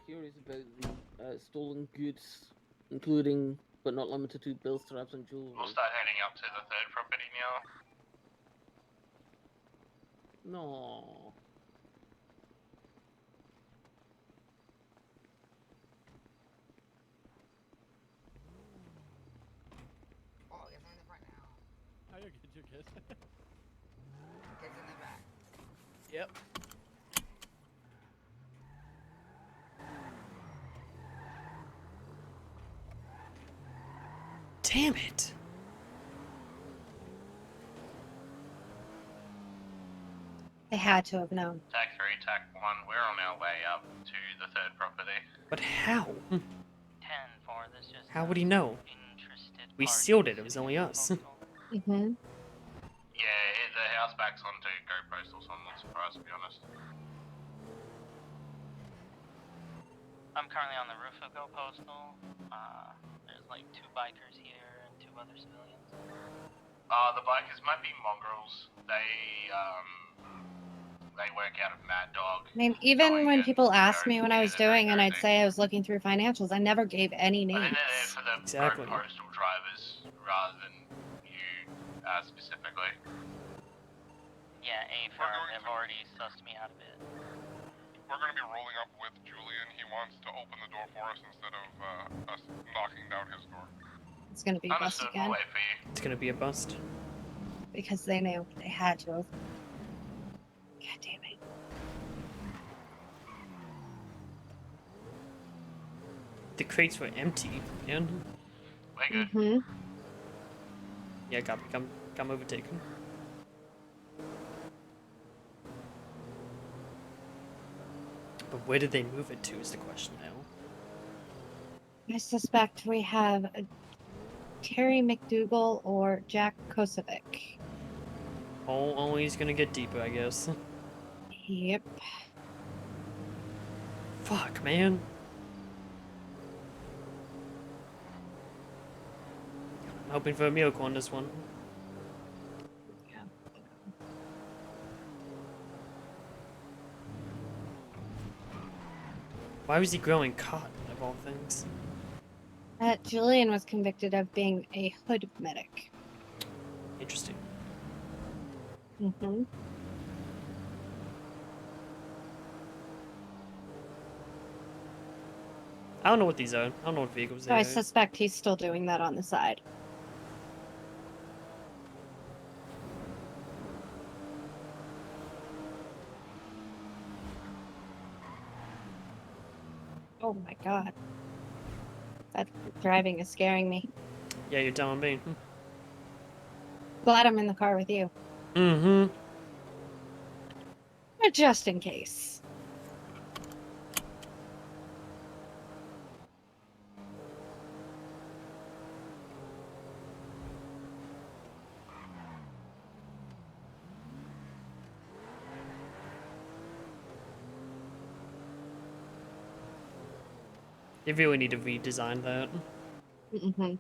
Curious about the stolen goods, including but not limited to bill straps and jewelry. We'll start heading up to the third property now. No. Oh, it's in the front now. Oh, you're good, you're good. Kids in the back. Yep. Damn it. They had to have known. TAC 3, TAC 1, we're on our way up to the third property. But how? 10 for this just How would he know? We sealed it. It was only us. Mm-hmm. Yeah, the house back's onto Go Postal, so I'm not surprised, to be honest. I'm currently on the roof of Go Postal. There's like 2 bikers here and 2 other civilians. The bikers might be mongrels. They work out of Mad Dog. I mean, even when people asked me what I was doing and I'd say I was looking through financials, I never gave any I think names. they're there for the Exactly. Go Postal drivers rather than you specifically. Yeah, A firm. They've already sussed me out of it. We're going to be rolling up with Julian. He wants to open the door for us instead of us knocking down his door. It's gonna be a bust Understood, again we'll wait for you. It's gonna be a bust. because they knew they had to have. God damn it. The crates were empty, man. We're good. Mm-hmm. Yeah, copy. Come overtaken. But where did they move it to is the question now. I suspect we have a Terry McDougal or Jack Kosovic. Always gonna get deeper, I guess. Yep. Fuck, man. I'm hoping for a miracle on this one. Why was he growing cotton, of all things? Julian was convicted of being a hood medic. Interesting. Mm-hmm. I don't know what these are. I don't know what vehicles So they I are. suspect he's still doing that on the side. Oh my god. That driving is scaring me. Yeah, you're telling me. Glad I'm in the car with you. Mm-hmm. But just in case. They really need to redesign that. Mm-hmm.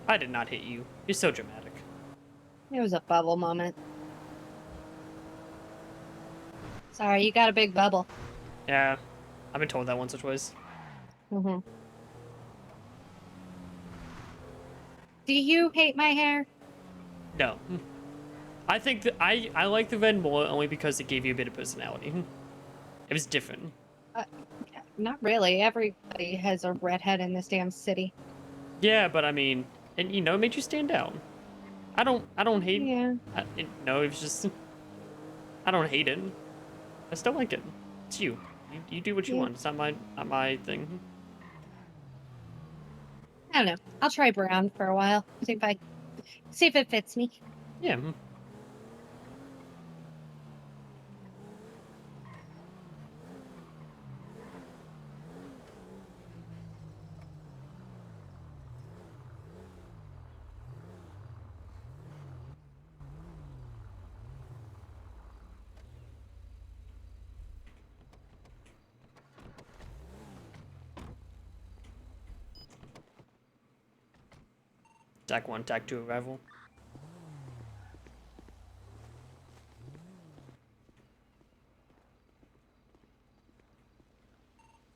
I did not hit you. You're so dramatic. It was a bubble moment. Sorry, you got a big bubble. Yeah, I've been told that once or twice. Mm-hmm. Do you hate my hair? No. I think that I like the red more only because it gave you a bit of personality. It was different. Not really. Everybody has a redhead in this damn city. Yeah, but I mean, and you know, it made you stand out. I don't hate. Yeah. No, it was just. I don't hate it. I still like it. It's you. You do what you Yeah. want. It's not my thing. I don't know. I'll try brown for a while. See if it fits me. Yeah. TAC 1, TAC 2 arrival.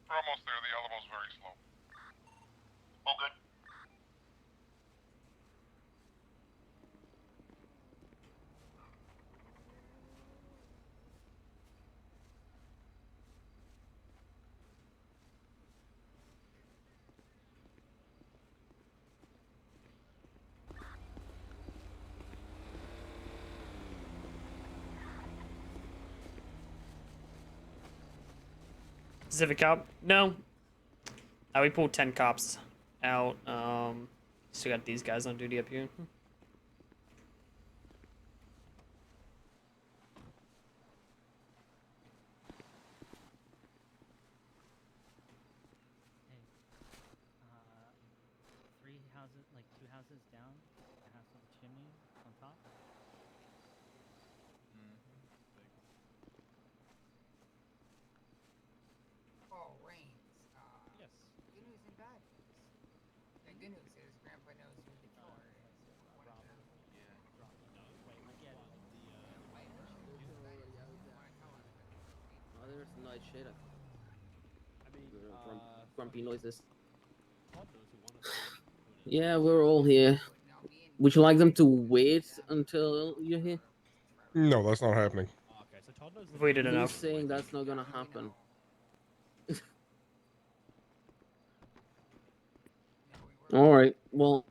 We're almost there. The Alamo's very slow. All good. Pacific cop? No. We pulled 10 cops out. Still got these guys on duty up here. Three houses, like 2 houses down, a house with a chimney on top. Oh, Reigns. Yes. Good news and bad news. The good news is Grandpa knows who the killer is. Oh, there's some nice shit. I mean, Grumpy noises. Todd knows who one of them is. Yeah, we're all here. Would you like them to wait until you're here? No, that's not happening. Oh, okay, so Todd knows. Waited Who's enough. saying that's not gonna happen? All right. Well.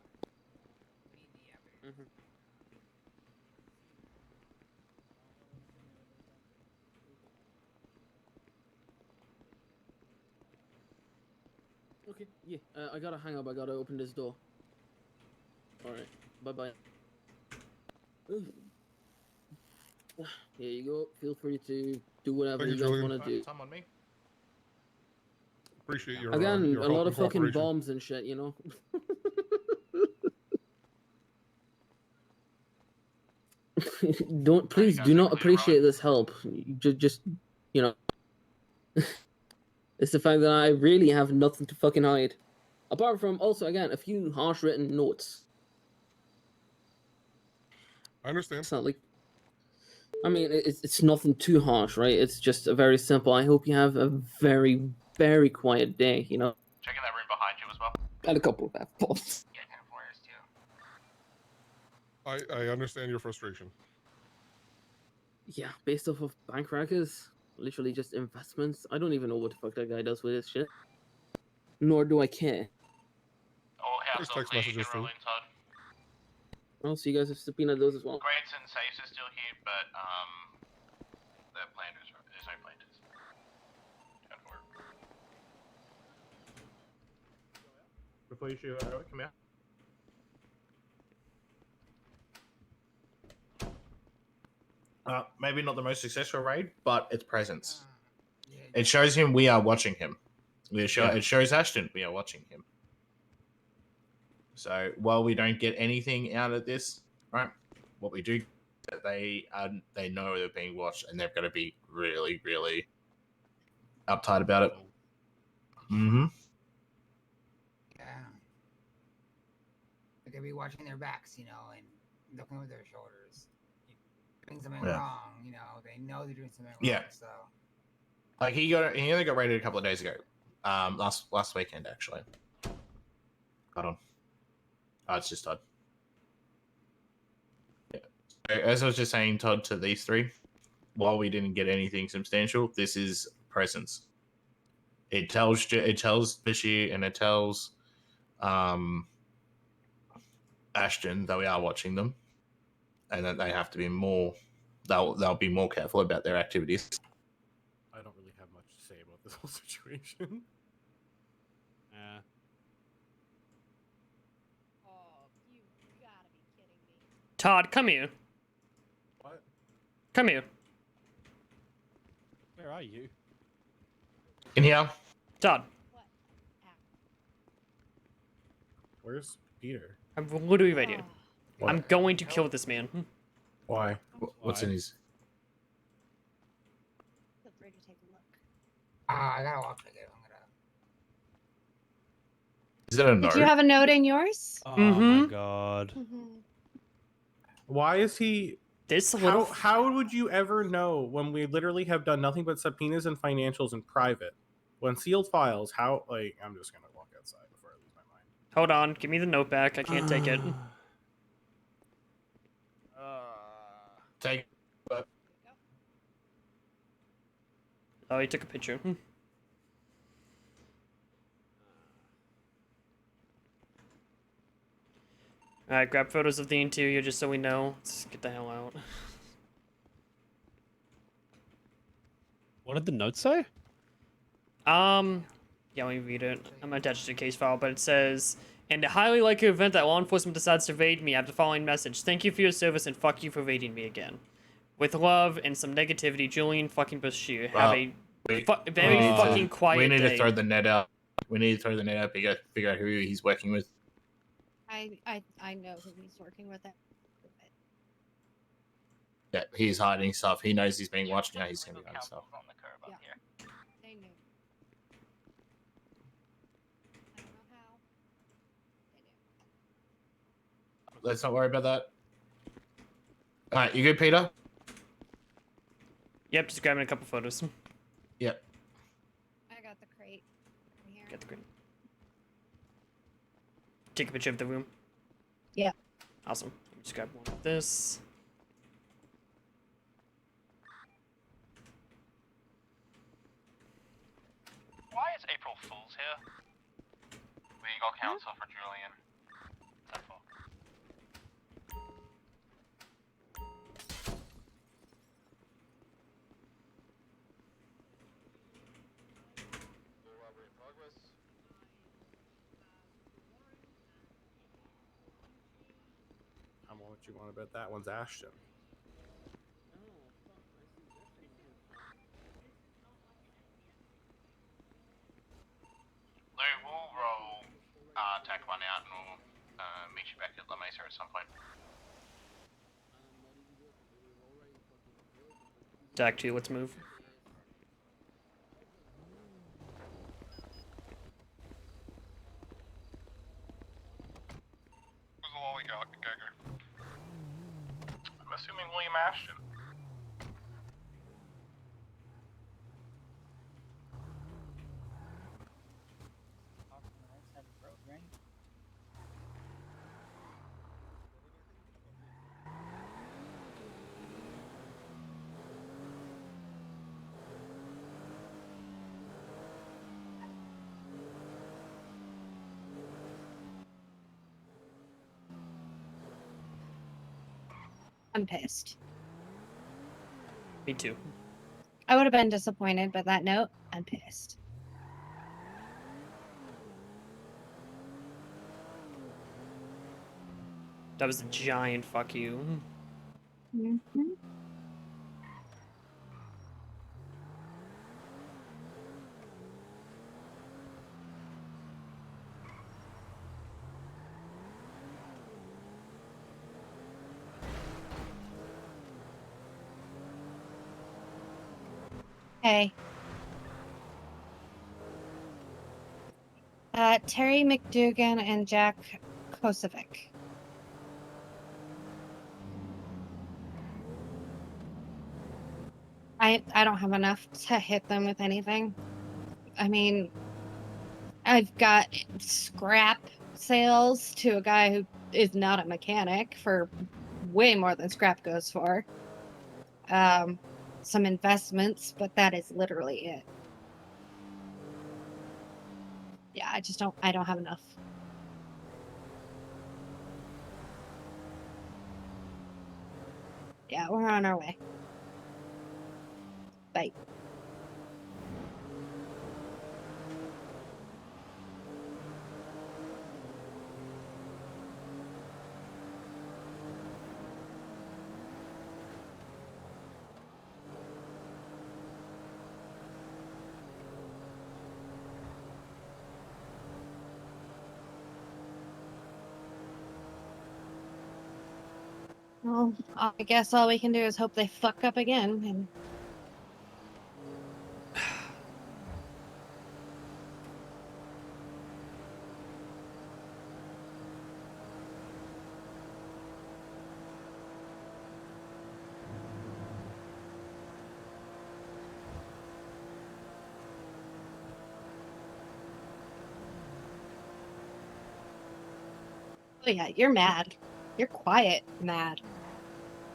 Okay. Yeah. I gotta hang up. I gotta open this door. All right. Bye bye. Here you go. Feel free to do whatever Thank you you, guys Julian. want to do. Time on me. Appreciate your Again, your a help lot and of fucking cooperation. bombs and shit, you know. Please do not appreciate this help. Just you know, it's the fact that I really have nothing to fucking hide, apart from also again a few harsh written notes. I understand. It's not like, I mean, it's nothing too harsh, right? It's just a very simple. I hope you have a very quiet day. You know. Checking that room behind you as well. And a couple of F-bombs. Yeah, 10 too. I understand your frustration. Yeah, based off of bank records, literally just investments. I don't even know what the fuck that guy does with his shit. Nor do I care. All There's house text clear, you messages can roll too. in, Todd. Oh, so you guys have subpoenaed those as well. Grades and safes are still here, but the planters, there's no planters. Turn forward. Before you shoot, come here. Maybe not the most successful raid, but it's presence. It shows him we are watching him. It shows Ashton we are watching him. So while we don't get anything out of this, right? What we do, they know they're being watched, and they're going to be really, really uptight about it. Mm-hmm. Yeah. They could be watching their backs, you know, and looking over their shoulders. Doing something wrong, you know. They know they're doing something wrong. Yeah. So. Like he only got raided a couple of days ago. Last weekend actually. Hold on. Oh, it's just Todd. Yeah. As I was just saying, Todd, to these three, while we didn't get anything substantial, this is presence. It tells Fishy and it tells Ashton that we are watching them, and that they have to be more. They'll be more careful about their activities. I don't really have much to say about this whole situation. Todd, come here. What? Come here. Where are you? In here. Todd. Where's Peter? I'm literally right here. What? I'm going to kill this man. Why? What's in his? Feel free to take a look. I gotta walk to get. Is it a Did no? you have a note in yours? Oh Mm-hmm. my god. Why is he? This little. How would you ever know when we literally have done nothing but subpoenas and financials in private? When sealed files, how? Like, I'm just gonna walk outside before I lose my mind. Hold on, give me the note back. I can't take it. Take. Oh, he took a picture. Alright, grab photos of the interior just so we know. Let's get the hell out. What did the note say? Yeah, let me read it. I'm attached to the case file, but it says, in the highly likely event that law enforcement decides to raid me, I have the following message. Thank you for your service and fuck you for raiding me again. With love and some negativity, Julian fucking Bashir. Have a very fucking quiet We need day. to throw the net out. We need to throw the net out. Figure out who he's working with. I know who he's working with. Yeah, he's hiding stuff. He knows he's being watched. Now he's gonna be hiding stuff. Yeah. They knew. I don't know how. Let's not worry about that. All right, you good, Peter? Yep, just grabbing a couple photos. Yep. I got the crate in here. Get the crate. Take a picture of the room. Yeah. Awesome. Just grab one of this. Why is April Fool's here? Legal counsel for Julian. That's all. I don't know what you want about that one's Ashton. Lou, we'll roll tack one out and we'll meet you back at La Mesa at some point. Tack 2, let's move. Who's the lolly gagger? I'm assuming William Ashton. Off on the right side of the road, right? I'm pissed. Me too. I would have been disappointed, but that note, I'm pissed. That was a giant fuck you. Mm-hmm. Hey. Terry McDougan and Jack Kosovic. I don't have enough to hit them with anything. I mean, I've got scrap sales to a guy who is not a mechanic for way more than scrap goes for. Some investments, but that is literally it. Yeah, I don't have enough. Yeah, we're on our way. Bye. Well, I guess all we can do is hope they fuck up again. And Oh yeah, you're mad. You're quiet mad.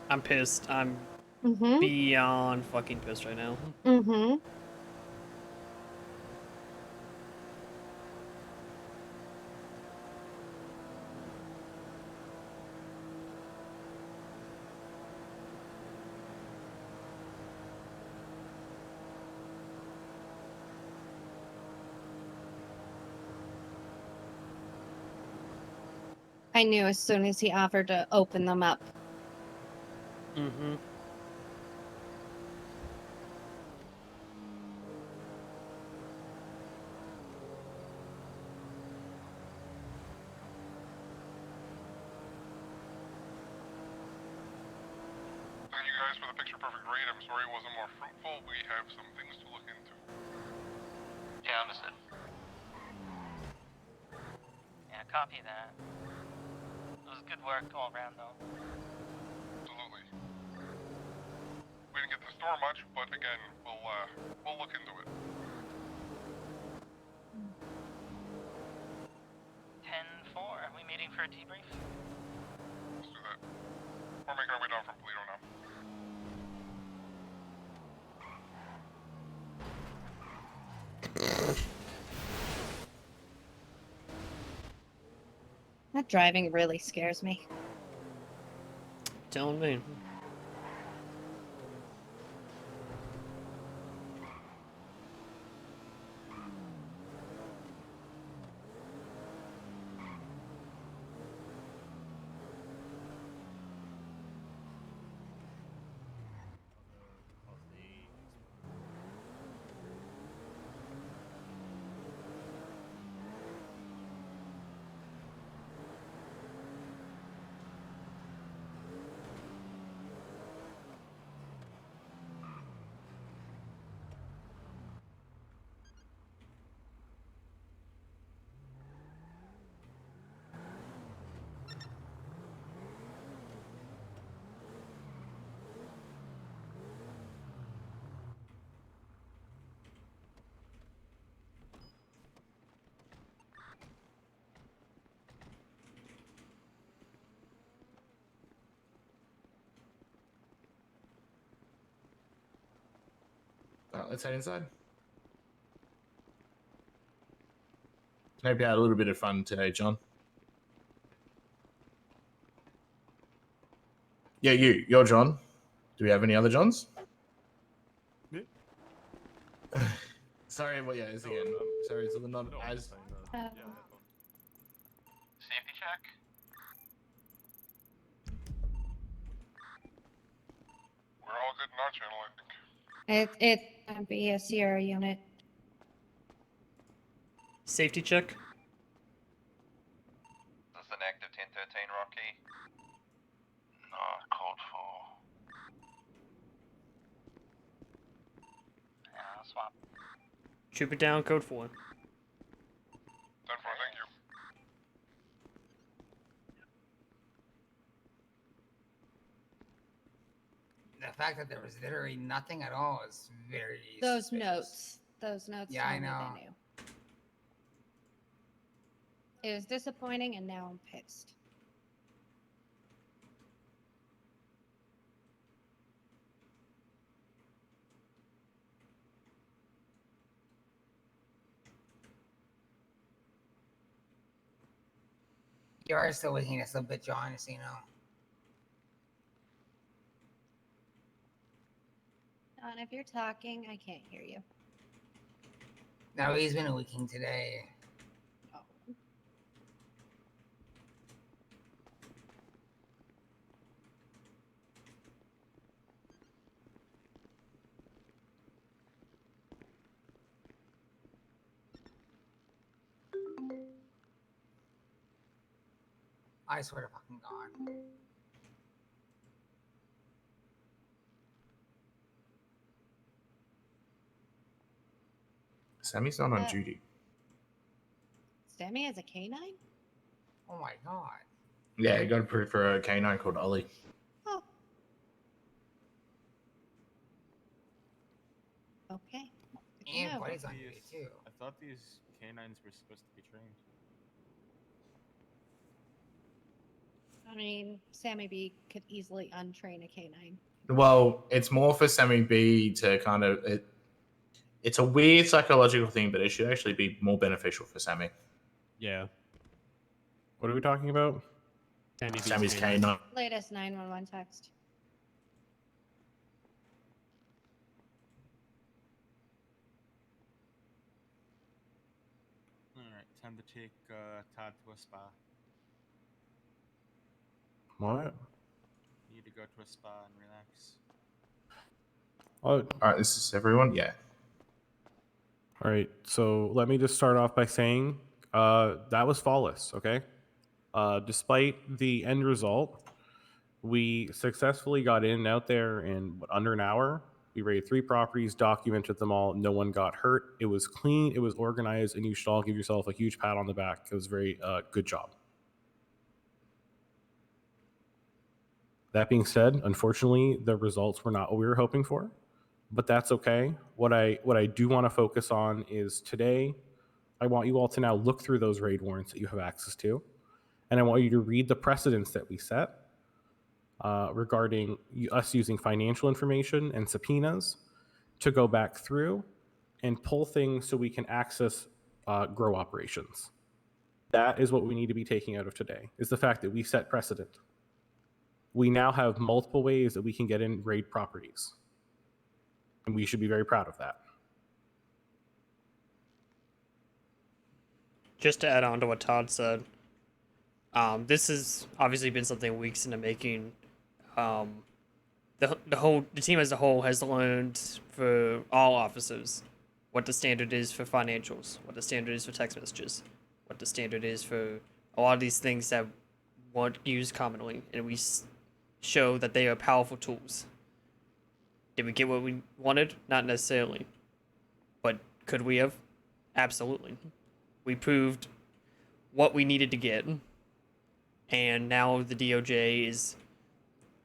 I'm pissed. I'm Mm-hmm. beyond fucking pissed right now. Mm-hmm. I knew as soon as he offered to open them up. Mm-hmm. Thank you guys for the picture perfect raid. I'm sorry it wasn't more fruitful. We have some things to look into. Yeah, understood. Yeah, copy that. It was good work all around, though. Absolutely. We didn't get to store much, but again, we'll look into it. 10-4. Are we meeting for a debrief? Let's do that. We're making our way down from Polito now. That driving really scares me. Telling me. Let's head inside. Hope you had a little bit of fun today, John. Yeah, you're John. Do we have any other Johns? Yeah. Sorry, well, yeah, it's again. Sorry, it's not as. Safety check. We're all good in our channel, I think. It can be a Sierra unit. Safety check. Is this an active 1013, Rocky? No, code 4. Yeah, I'll swap. Troop it down, code 4. 10-4, thank you. The fact that there was literally nothing at all is very Those suspicious. notes. Those notes. Yeah, I told me know. They knew. It was disappointing, and now I'm pissed. You are still waking us a bit, John, so you know. Don, if you're talking, I can't hear you. No, he's been waking today. Oh. I swear to fucking God. Sammy's not on duty. Sammy has a canine? Oh my God. Yeah, he got approved for a canine called Ollie. Oh. Okay. And No. Buddy's on duty too. I thought these canines were supposed to be trained. I mean, Sammy B could easily untrain a canine. Well, it's more for Sammy B to kind of it's a weird psychological thing, but it should actually be more beneficial for Sammy. Yeah. What are we talking about? Sammy's canine. Latest 911 text. Alright, time to take Todd to a spa. What? Need to go to a spa and relax. Oh, Alright, this is everyone? Yeah. all right. So let me just start off by saying that was flawless, okay? Despite the end result, we successfully got in and out there in under an hour. We raided 3 properties, documented them all. No one got hurt. It was clean. It was organized, and you should all give yourself a huge pat on the back. It was a very good job. That being said, unfortunately, the results were not what we were hoping for, but that's okay. What I do want to focus on is today, I want you all to now look through those raid warrants that you have access to, and I want you to read the precedents that we set regarding us using financial information and subpoenas to go back through and pull things so we can access grow operations. That is what we need to be taking out of today, is the fact that we set precedent. We now have multiple ways that we can get in raid properties. And we should be very proud of that. Just to add on to what Todd said, this has obviously been something weeks in the making. The team as a whole has learned for all officers what the standard is for financials, what the standard is for text messages, what the standard is for a lot of these things that weren't used commonly, and we show that they are powerful tools. Did we get what we wanted? Not necessarily. But could we have? Absolutely. We proved what we needed to get, and now the DOJ is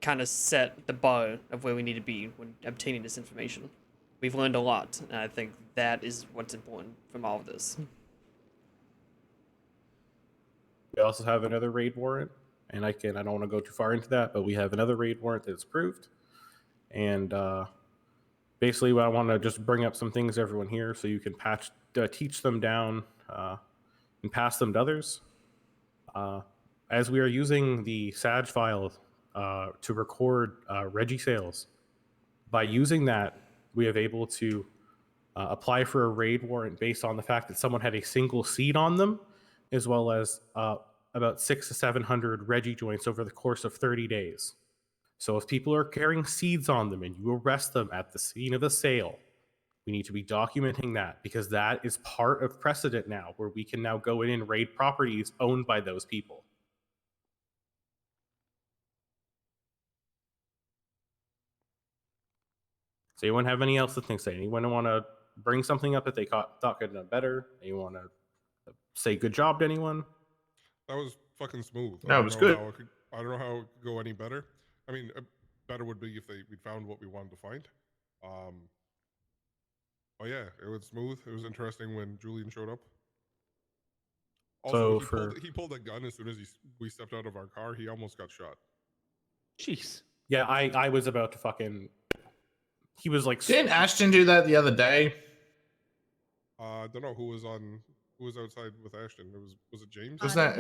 kind of set the bar of where we need to be when obtaining this information. We've learned a lot, and I think that is what's important from all of this. We also have another raid warrant, and I don't want to go too far into that, but we have another raid warrant that's approved. And basically, I want to just bring up some things to everyone here so you can teach them down and pass them to others. As we are using the SAG file to record Reggie sales, by using that, we have able to apply for a raid warrant based on the fact that someone had a single seed on them, as well as about 600 to 700 Reggie joints over the course of 30 days. So if people are carrying seeds on them and you arrest them at the scene of the sale, we need to be documenting that, because that is part of precedent now, where we can now go in and raid properties owned by those people. Does anyone have any else to say? Anyone want to bring something up that they thought could have done better? Anyone want to say good job to anyone? That was fucking smooth. No, it was good. I don't know how it could go any better. I mean, better would be if we'd found what we wanted to find. Oh yeah, it was smooth. It was interesting when Julian showed up. Also, he pulled a gun as soon as we stepped out of our car. He almost got shot. Jeez. Yeah, I was about to fucking. He was like. Didn't Ashton do that the other day? I don't know who was outside with Ashton. Was it James? Was that?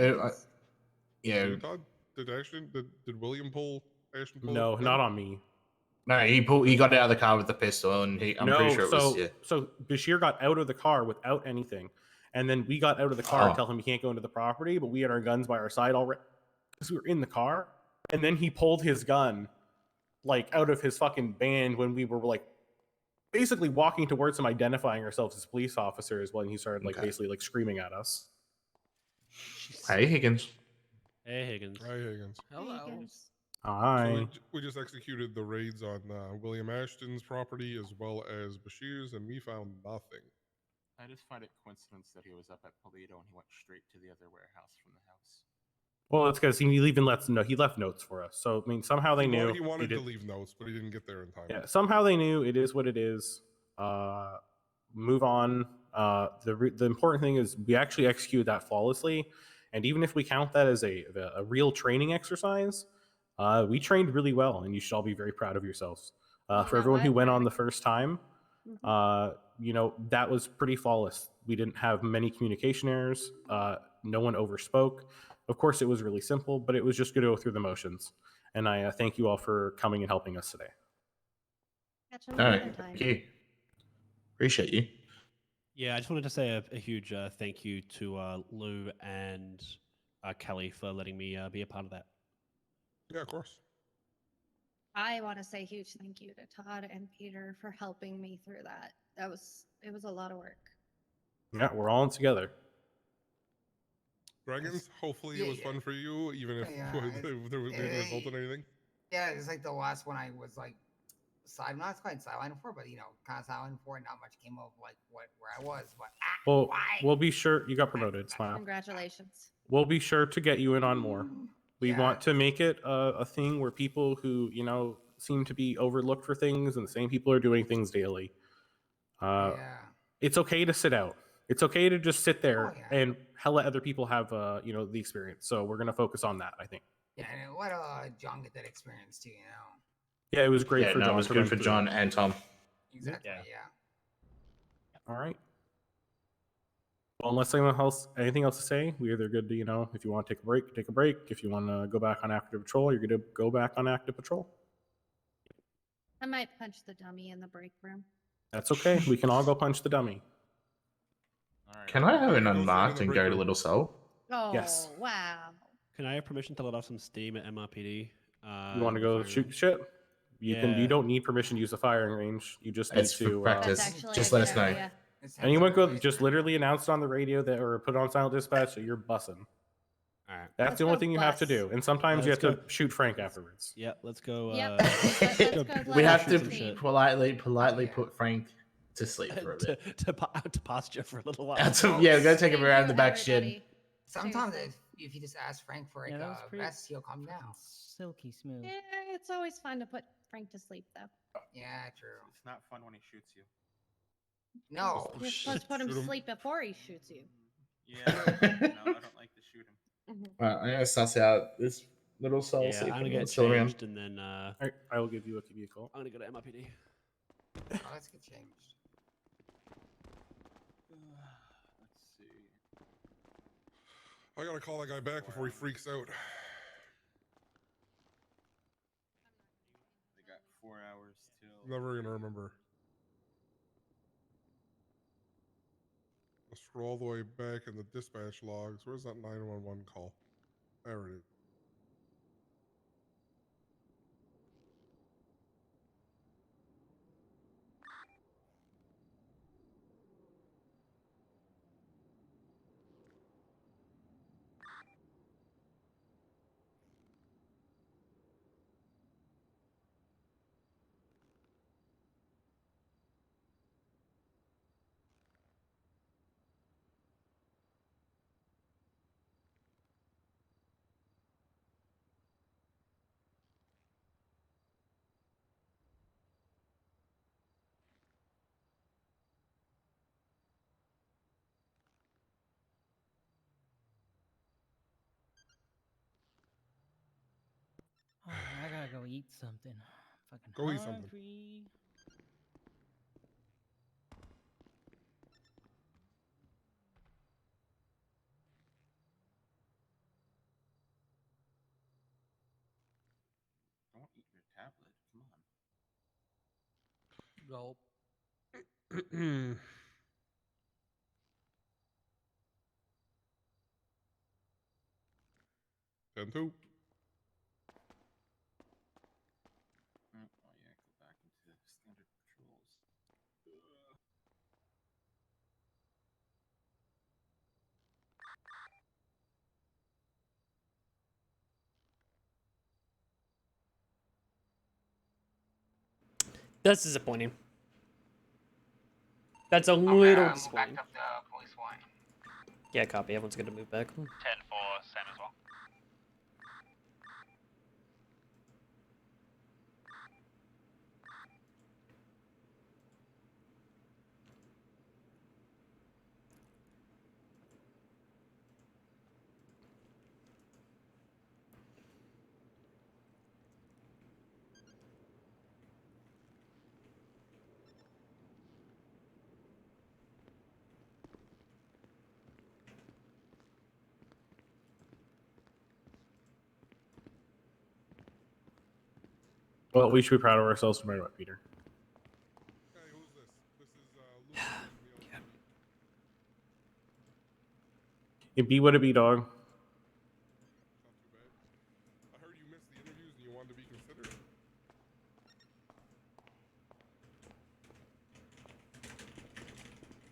Yeah. Todd? Did William pull Ashton? No, not on me. No, he got out of the car with the pistol, and I'm pretty sure it was. Yeah. So Bashir got out of the car without anything, and then we got out of the car and tell him he can't go into the property, but we had our guns by our side already because we were in the car, and then he pulled his gun like out of his fucking band when we were like basically walking towards him, identifying ourselves as police officers, when he started like basically like screaming at us. Hey Higgins. Hey Higgins. Hi Higgins. Hello. Hi. So we just executed the raids on William Ashton's property as well as Bashir's, and we found nothing. I just find it coincidence that he was up at Polito and he went straight to the other warehouse from the house. Well, it's because he even he left notes for us. So I mean, somehow they knew he wanted to leave notes, but he didn't get there in time. Yeah, somehow they knew. It is what it is. Move on. The important thing is we actually executed that flawlessly, And even if we count that as a real training exercise, we trained really well, and you should all be very proud of yourselves. For everyone who went on the first time, that was pretty flawless. We didn't have many communication errors. No one overspoke. Of course, it was really simple, but it was just good to go through the motions. And I thank you all for coming and helping us today. Catch 'em All another right, time. thank you. Appreciate you. Yeah, I just wanted to say a huge thank you to Lou and Kelly for letting me be a part of that. Yeah, of course. I want to say a huge thank you to Todd and Peter for helping me through that. It was a lot of work. Yeah, we're all in together. Dragons, hopefully it was fun for you, even if it didn't result in anything. Yeah, it's like the last one I was like not quite sidelined for, but kind of sidelined for. Not much came of like where I was, but Well, we'll be sure you got promoted. Smile. Congratulations. We'll be sure to get you in on more. We want to make it a thing where people who seem to be overlooked for things, and the same people are doing things daily. It's okay to sit out. It's okay to just sit there and let other people have the experience. So we're gonna focus on that, I think. Yeah, and let John get that experience too. Yeah, it was great Yeah, for no, John. it was to good run for through John it. and Tom. Exactly. All right. Well, unless anything else to say, we're either good to, if you want to take a break, take a break. If you want to go back on active patrol, you're good to go back on active patrol. I might punch the dummy in the break room. That's okay. We can all go punch the dummy. Can I have an unmarked and go to Little Cell? Oh, Yes. wow. Can I have permission to let off some steam at MRPD? You want to go shoot shit? You can. You don't need permission to use the firing range. You just need It's for to practice. That's actually Just a let good us know. idea. Anyone go just literally announce on the radio that or put on silent dispatch that you're bussing. All right. That's Let's the only go thing you have to bus. do. And sometimes you have Let's to shoot Frank afterwards. Yeah, let's go. Yep. Let's go We let have off to some steam. politely put Frank to sleep for a bit. to pasture for a little while. Yeah, we're gonna take him Thank around you, the back shed. everybody. Sometimes Seriously. if you just ask Frank for Yeah, that was pretty vest, he'll come down. silky smooth. Yeah, it's always fun to put Frank to sleep, though. Yeah, true. It's not fun when he shoots you. No. You're supposed to put him to sleep before he shoots you. Yeah, no, I don't like to shoot him. Right, I'm gonna suss out this Little Cell. Yeah, see if I'm gonna anyone's get still around. changed and then I will give you a vehicle. I'm gonna go to MRPD. Oh, let's get changed. Let's see. I gotta call that guy back before he freaks out. They got 4 hours till. Never gonna remember. I'll scroll all the way back in the dispatch logs. Where's that 911 call? There it is. Oh, I gotta go eat something. I'm fucking Go eat hungry. something. Don't eat your tablet. Come on. Gulp. 10-2. Oh yeah, go back into standard patrols. That's disappointing. That's a I'm little gonna move back disappointing. up the police one. Yeah, copy. Everyone's gonna move back. 10-4, same as well. Well, we should be proud of ourselves no matter what, Peter. Hey, who's this? This is Lucas from the LTV. It be what it be, dog. Not too bad. I heard you missed the interviews and you wanted to be considered.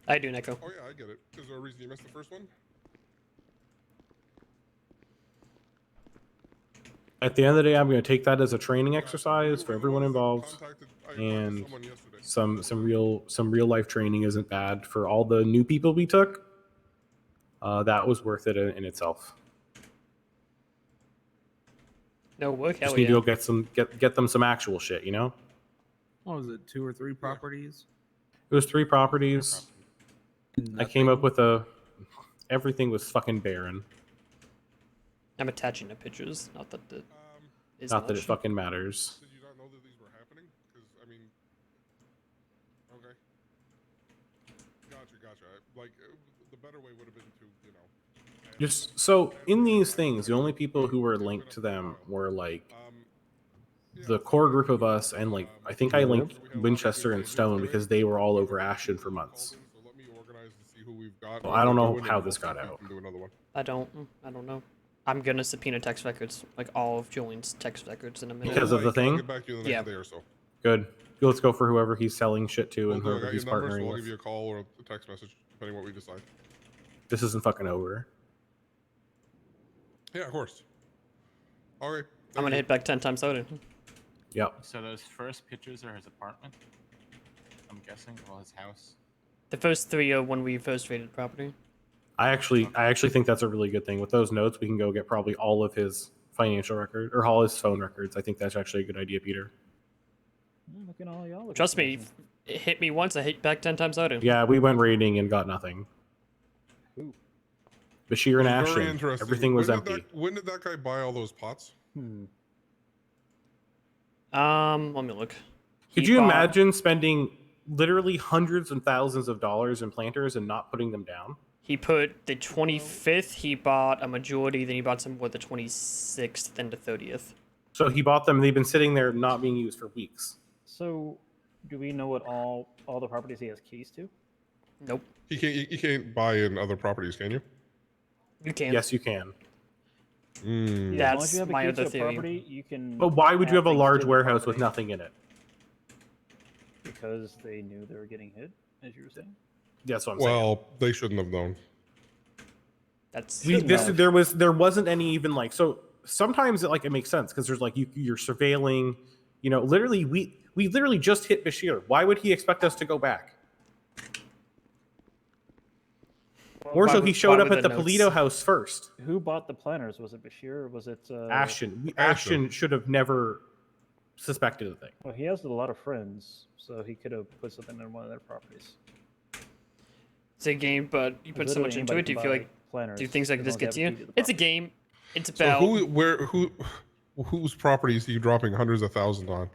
I do, Neko. Oh yeah, I get it. Is there a reason you missed the first one? At the end of the day, I'm going to take that as a training exercise for everyone involved, and some real life training isn't bad for all the new people we took. That was worth it in itself. No work. Just need to go get them some actual shit, you know. What was it? 2 or 3 properties? It was 3 properties. I came up with everything was fucking barren. I'm attaching the pictures. Not that it is Not that it much. fucking matters. Did you not know that these were happening? Because I mean, okay, gotcha. Like the better way would have been to, you know. Just so in these things, the only people who were linked to them were like the core group of us, and like I think I linked Winchester and Stone because they were all over Ashton for months. So let me organize to see who we've got. Well, I don't know how this got out. Do another one. I don't know. I'm gonna subpoena text records, like all of Julian's text records in a minute. Because of the thing? I'll get back to you in the next day or so. Good. Let's go for whoever he's selling shit to and I whoever got he's your number, so partnering I'll with. give you a call or a text message, depending on what we decide. This isn't fucking over. Yeah, of course. Okay. I'm gonna hit back 10 times Odin. Yep. So those first pictures are his apartment, I'm guessing, or his house. The first 3 are when we first raided the property. I actually think that's a really good thing. With those notes, we can go get probably all of his financial record or all his phone records. I think that's actually a good idea, Peter. Look at all y'all. Trust me, it hit me once. I hit back 10 times Odin. Yeah, we went raiding and got nothing. Ooh. Bashir and Very Ashton, interesting. everything was When did empty. when did that guy buy all those pots? Let me look. Could you imagine spending literally hundreds and thousands of dollars in planters and not putting them down? He put the 25th, he bought a majority, then he bought some for the 26th, then the 30th. So he bought them. They've been sitting there not being used for weeks. So, do we know what all the properties he has keys to? Nope. You can't buy in other properties, can you? You can. Yes, you can. Mm. As long as you That's have a my key other to a theory. property, you can. But why would you add have a things large to the warehouse with property nothing in it? Because they knew they were getting hit, as you were saying. That's what I'm saying. Well, they shouldn't have known. That's There wasn't any even like, so sometimes it makes sense because there's like you're surveilling, you know, literally we literally just hit Bashir. Why would he expect us to go back? More so, he showed up at the Polito house first. Who bought the planners? Was it Bashir or was it Ashton. Ashton should have never suspected a thing. Well, he has a lot of friends, so he could have put something in one of their properties. It's a game, but you put so much into it. Do you feel like do things like this get to you? It's a game. It's about whose property is he dropping hundreds of thousands on?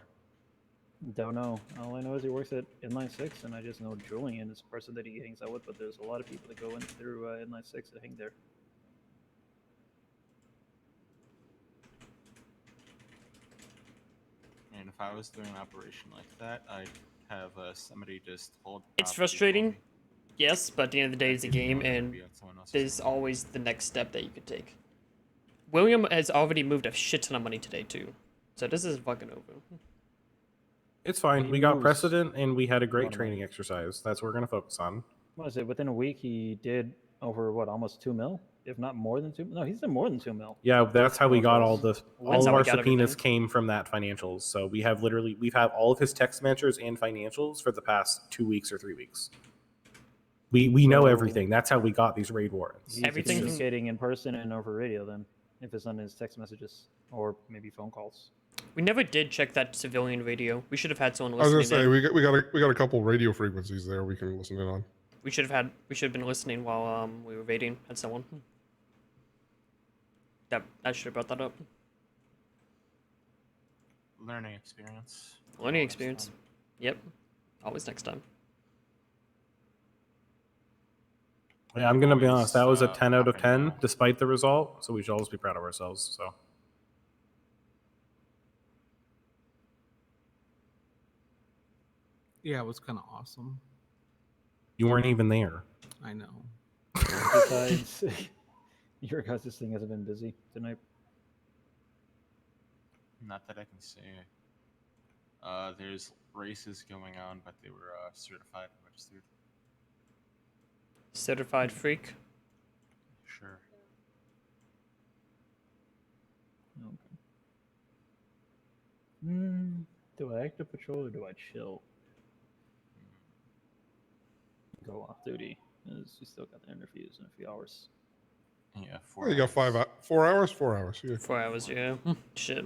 Don't know. All I know is he works at Inline 6, and I just know Julian is the person that he hangs out with, but there's a lot of people that go in through Inline 6 that hang there. And if I was doing an operation like that, I'd have somebody just hold. It's frustrating, yes, but at the end of the day, it's a game, and there's always the next step that you could take. William has already moved a shit ton of money today, too. So this is fucking over. It's fine. We got precedent, and we had a great training exercise. That's what we're going to focus on. What is it? Within a week, he did over, almost 2 mil? If not more than 2 mil? No, he's done more than 2 mil. Yeah, that's how we got all of our subpoenas everything. came from that financials. So we've had all of his text messages and financials for the past 2 weeks or 3 weeks. We know everything. That's how we got these raid warrants. He's communicating in person and over radio then, if it's on his text messages or maybe phone calls. We never did check that civilian radio. We should have had someone I was listening. gonna say we got a couple radio frequencies there we can listen in on. We should have been listening while we were raiding at someone. I should have brought that up. Learning experience. Learning experience. Yep. Always next time. Yeah, I'm gonna be honest. That was a 10 out of 10, despite the result. So we should always be proud of ourselves. So Yeah, it was kind of awesome. You weren't even there. I know. Besides, your guys' thing hasn't been busy tonight. Not that I can say. There's races going on, but they were certified and registered. Certified freak. Sure. Okay. Do I active patrol or do I chill? Go off duty, because we still got the interviews in a few hours. Yeah, Well, you got 4 hours. 4 hours. Yeah. 4 hours, yeah. Shit.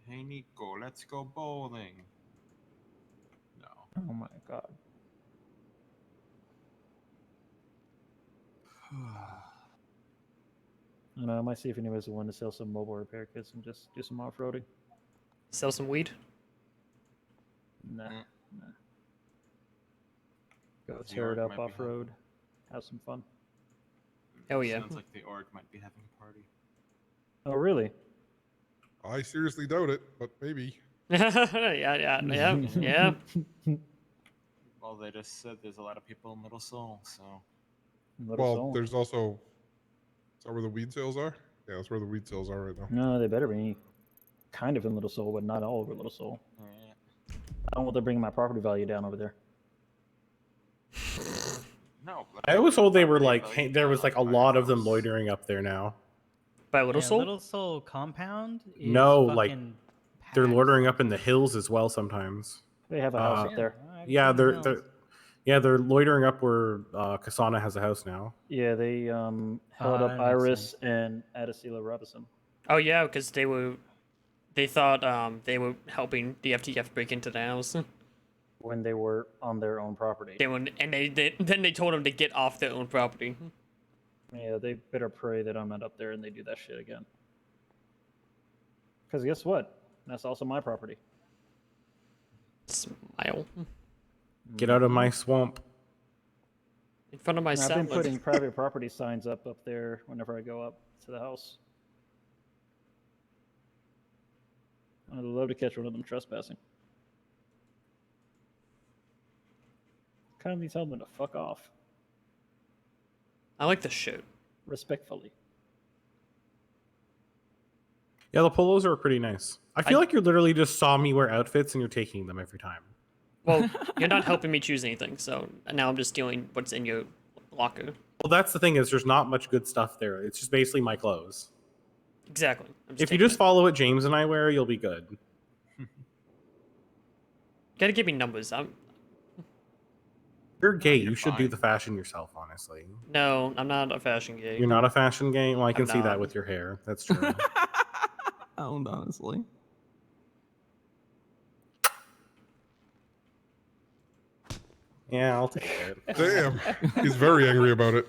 Hey Nico, let's go bowling. No. Oh my god. I don't know, I might see if anybody's willing to sell some mobile repair kits and just do some off-roading. Sell some weed? Nah, Mm. nah. Go The tear it org up might be off-road, have some fun. Oh yeah. Sounds like the org might be having a party. Oh really? I seriously doubt it, but maybe. yeah. Well, they just said there's a lot of people in Little Seoul, so. Well, there's also. Is that where the weed sales are? Yeah, that's where the weed sales are right now. No, they better be kind of in Little Seoul, but not all over Little Seoul. Yeah. I don't want to bring my property value down over there. No. I was told they were like, hey, there was like a lot of them loitering up there now. By Little Yeah, Seoul? Little Seoul compound is No, like fucking they're packed loitering up in the sometimes. hills as well sometimes. They have a house up there. Yeah, seen the they're loitering up where Kasana has a house now. Yeah, they held that up makes Iris and Adesila Robinson. Oh yeah, because they thought they were helping the FTF break into the house. When they were on their own property. Then they told them to get off their own property. Yeah, they better pray that I'm not up there and they do that shit again. Because guess what? That's also my property. Smile. Get out of my swamp. In front of my And I've salad. been putting private property signs up there whenever I go up to the house. I'd love to catch one of them trespassing. Kindly tell them to fuck off. I like the shirt. Respectfully. Yeah, the polos are pretty nice. I feel like you literally just saw me wear outfits and you're taking them every time. Well, you're not helping me choose anything, so now I'm just stealing what's in your locker. Well, that's the thing is there's not much good stuff there. It's just basically my clothes. Exactly. If you just follow what James and I wear, you'll be good. Gotta give me numbers. You're gay. You should do the fashion yourself, honestly. No, I'm not a fashion gay. You're not a fashion gay? Well, I can I'm see that not. with your hair. That's true. Honestly. Yeah, I'll take it. Damn. He's very angry about it.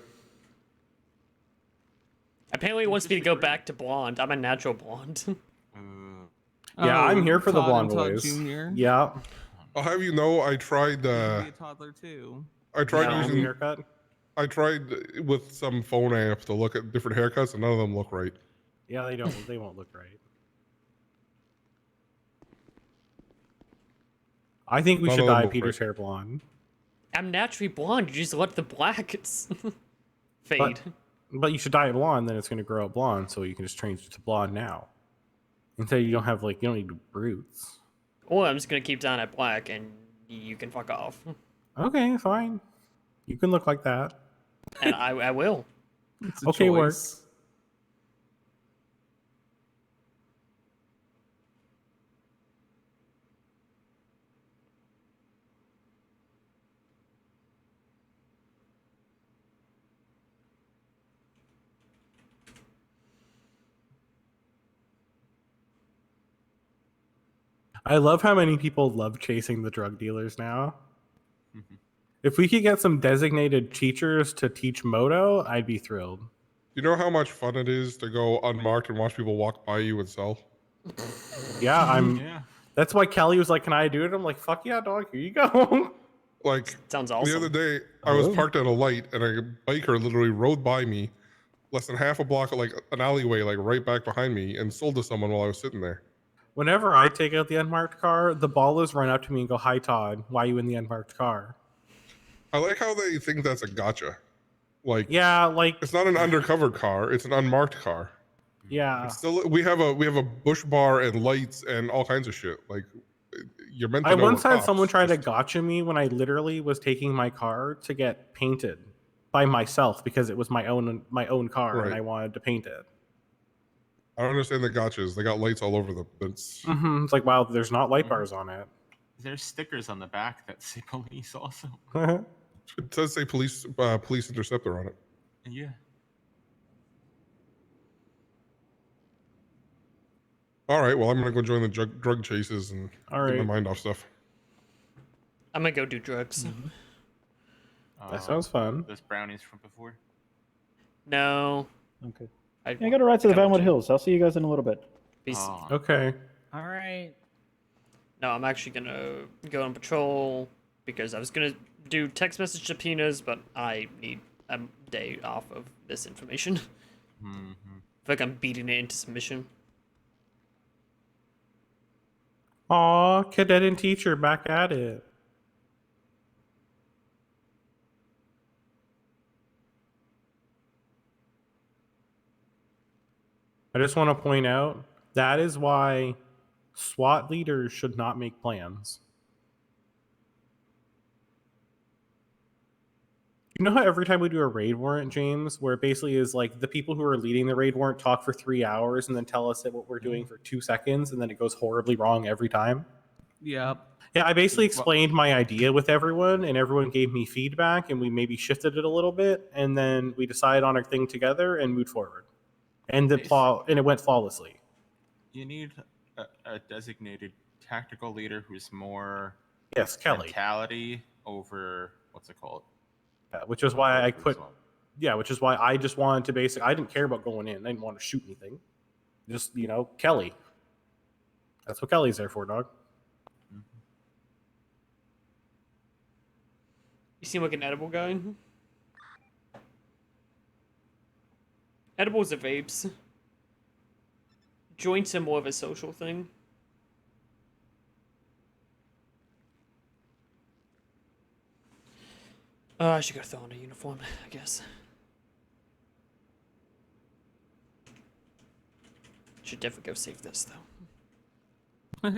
Apparently he wants me to go back to blonde. I'm a natural blonde. Yeah, I'm here for the Todd blonde and Todd boys. Jr. Yeah. I'll have you know, I tried. Be a toddler too. I tried No. using Haircut? I tried with some phone app to look at different haircuts, and none of them look right. Yeah, they don't. They won't look right. I think we None should of them dye look Peter's right. hair blonde. I'm naturally blonde. You just let the blacks fade. But you should dye it blonde, then it's going to grow out blonde, so you can just change it to blonde now. Instead, you don't have you don't need roots. Or I'm just gonna keep down at black, and you can fuck off. Okay, fine. You can look like that. And I will. It's a Okay, choice. works. I love how many people love chasing the drug dealers now. If we could get some designated teachers to teach moto, I'd be thrilled. You know how much fun it is to go unmarked and watch people walk by you and sell? Yeah, That's why Kelly was like, "Can I do it?" I'm like, "Fuck yeah, dog! Here you go." Like, sounds the other day, I was parked at a light, and a biker literally rode by me, less than half a block, like an alleyway, like right back behind me, and sold to someone while I was sitting there. Whenever I take out the unmarked car, the ballers run up to me and go, "Hi, Todd. Why are you in the unmarked car?" I like how they think that's a gotcha. Like, yeah, like it's not an undercover car; it's an unmarked car. Yeah. It's still, we have a bush bar and lights and all kinds of shit. Like, you're meant to I know once we're had someone cops. try to gotcha me when I literally was taking my car to get painted by myself because it was my own car and Right. I wanted to paint it. I don't understand the gotchas. They got lights all over them. It's It's like, wow, there's not light bars on it. There's stickers on the back that say police also. it does say police interceptor on it. Yeah. All right. Well, I'm gonna go join the drug chases and All get my right. mind off stuff. I'm gonna go do drugs. That sounds fun. Those brownies from before. No. Okay. I Yeah, I gotta ride to the think I want Vanwood Hills. I'll see you guys in a little bit. Peace. Okay. All right. No, I'm actually gonna go on patrol because I was gonna do text message subpoenas, but I need a day off of this information. I feel like I'm beating it into submission. Aw, cadet and teacher back at it. I just want to point out that is why SWAT leaders should not make plans. You know how every time we do a raid warrant, James, where it basically is like the people who are leading the raid warrant talk for 3 hours and then tell us that what we're doing for 2 seconds and then it goes horribly wrong every time? Yep. Yeah, I basically explained my idea with everyone and everyone gave me feedback and we maybe shifted it a little bit and then we decided on a thing together and moved forward. And it went flawlessly. You need a designated tactical leader who's more Yes, Kelly. mentality over what's it called? Which is why I put which is why I just wanted to I didn't care about going in. I didn't want to shoot anything. Just, Kelly. That's what Kelly's there for, dog. You seem like an edible guy. Edibles are vapes. Joints are more of a social thing. I should go throw on a uniform, I guess. Should definitely go save this, though.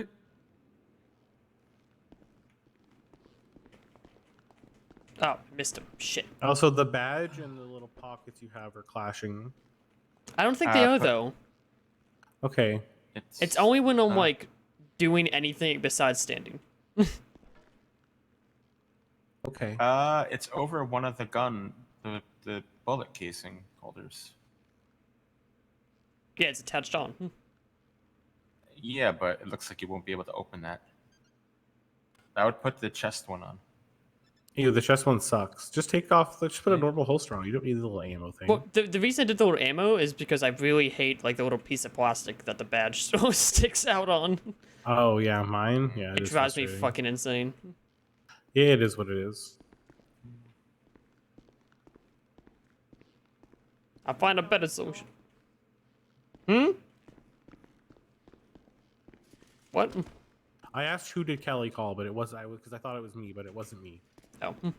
Oh, missed him. Shit. Also, the badge and the little pockets you have are clashing. I don't think they are, though. Okay. It's only when I'm, like, doing anything besides standing. Okay. It's over one of the bullet casing holders. Yeah, it's attached on. Yeah, but it looks like you won't be able to open that. I would put the chest one on. Ew, the chest one sucks. Just take off. Just put a normal holster on. You don't need the little ammo thing. Well, the reason I did the little ammo is because I really hate like the little piece of plastic that the badge sticks out on. Oh yeah, mine. Yeah, It is drives me frustrating. fucking insane. Yeah, it is what it is. I'll find a better solution. Hmm? What? I asked who did Kelly call, but it was because I thought it was me, but it wasn't me. Oh. Big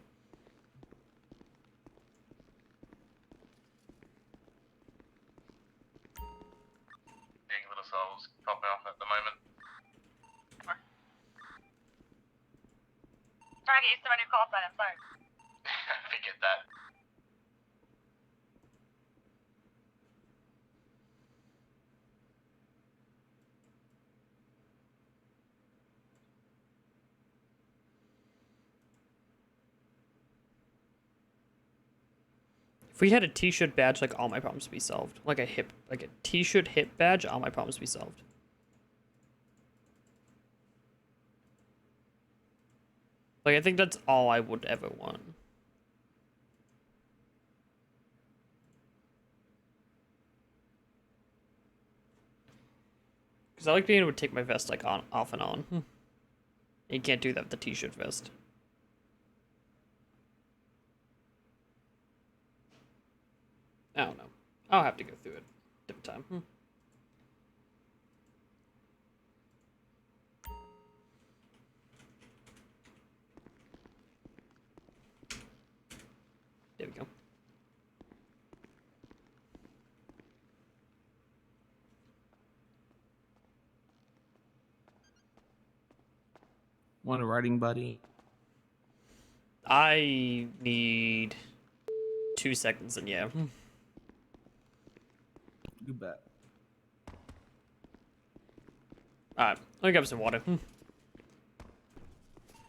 little souls pop off at the moment. Trying to get used to my new call sign, I'm sorry. Figured that. If we had a t-shirt badge, like all my problems would be solved. Like a t-shirt hip badge, all my problems would be solved. Like, I think that's all I would ever want. Because I like being able to take my vest, like, off and on. You can't do that with the t-shirt vest. I don't know. I'll have to go through it different time. There we go. Want a writing buddy? I need 2 seconds, and yeah. You bet. Alright, let me grab some water. I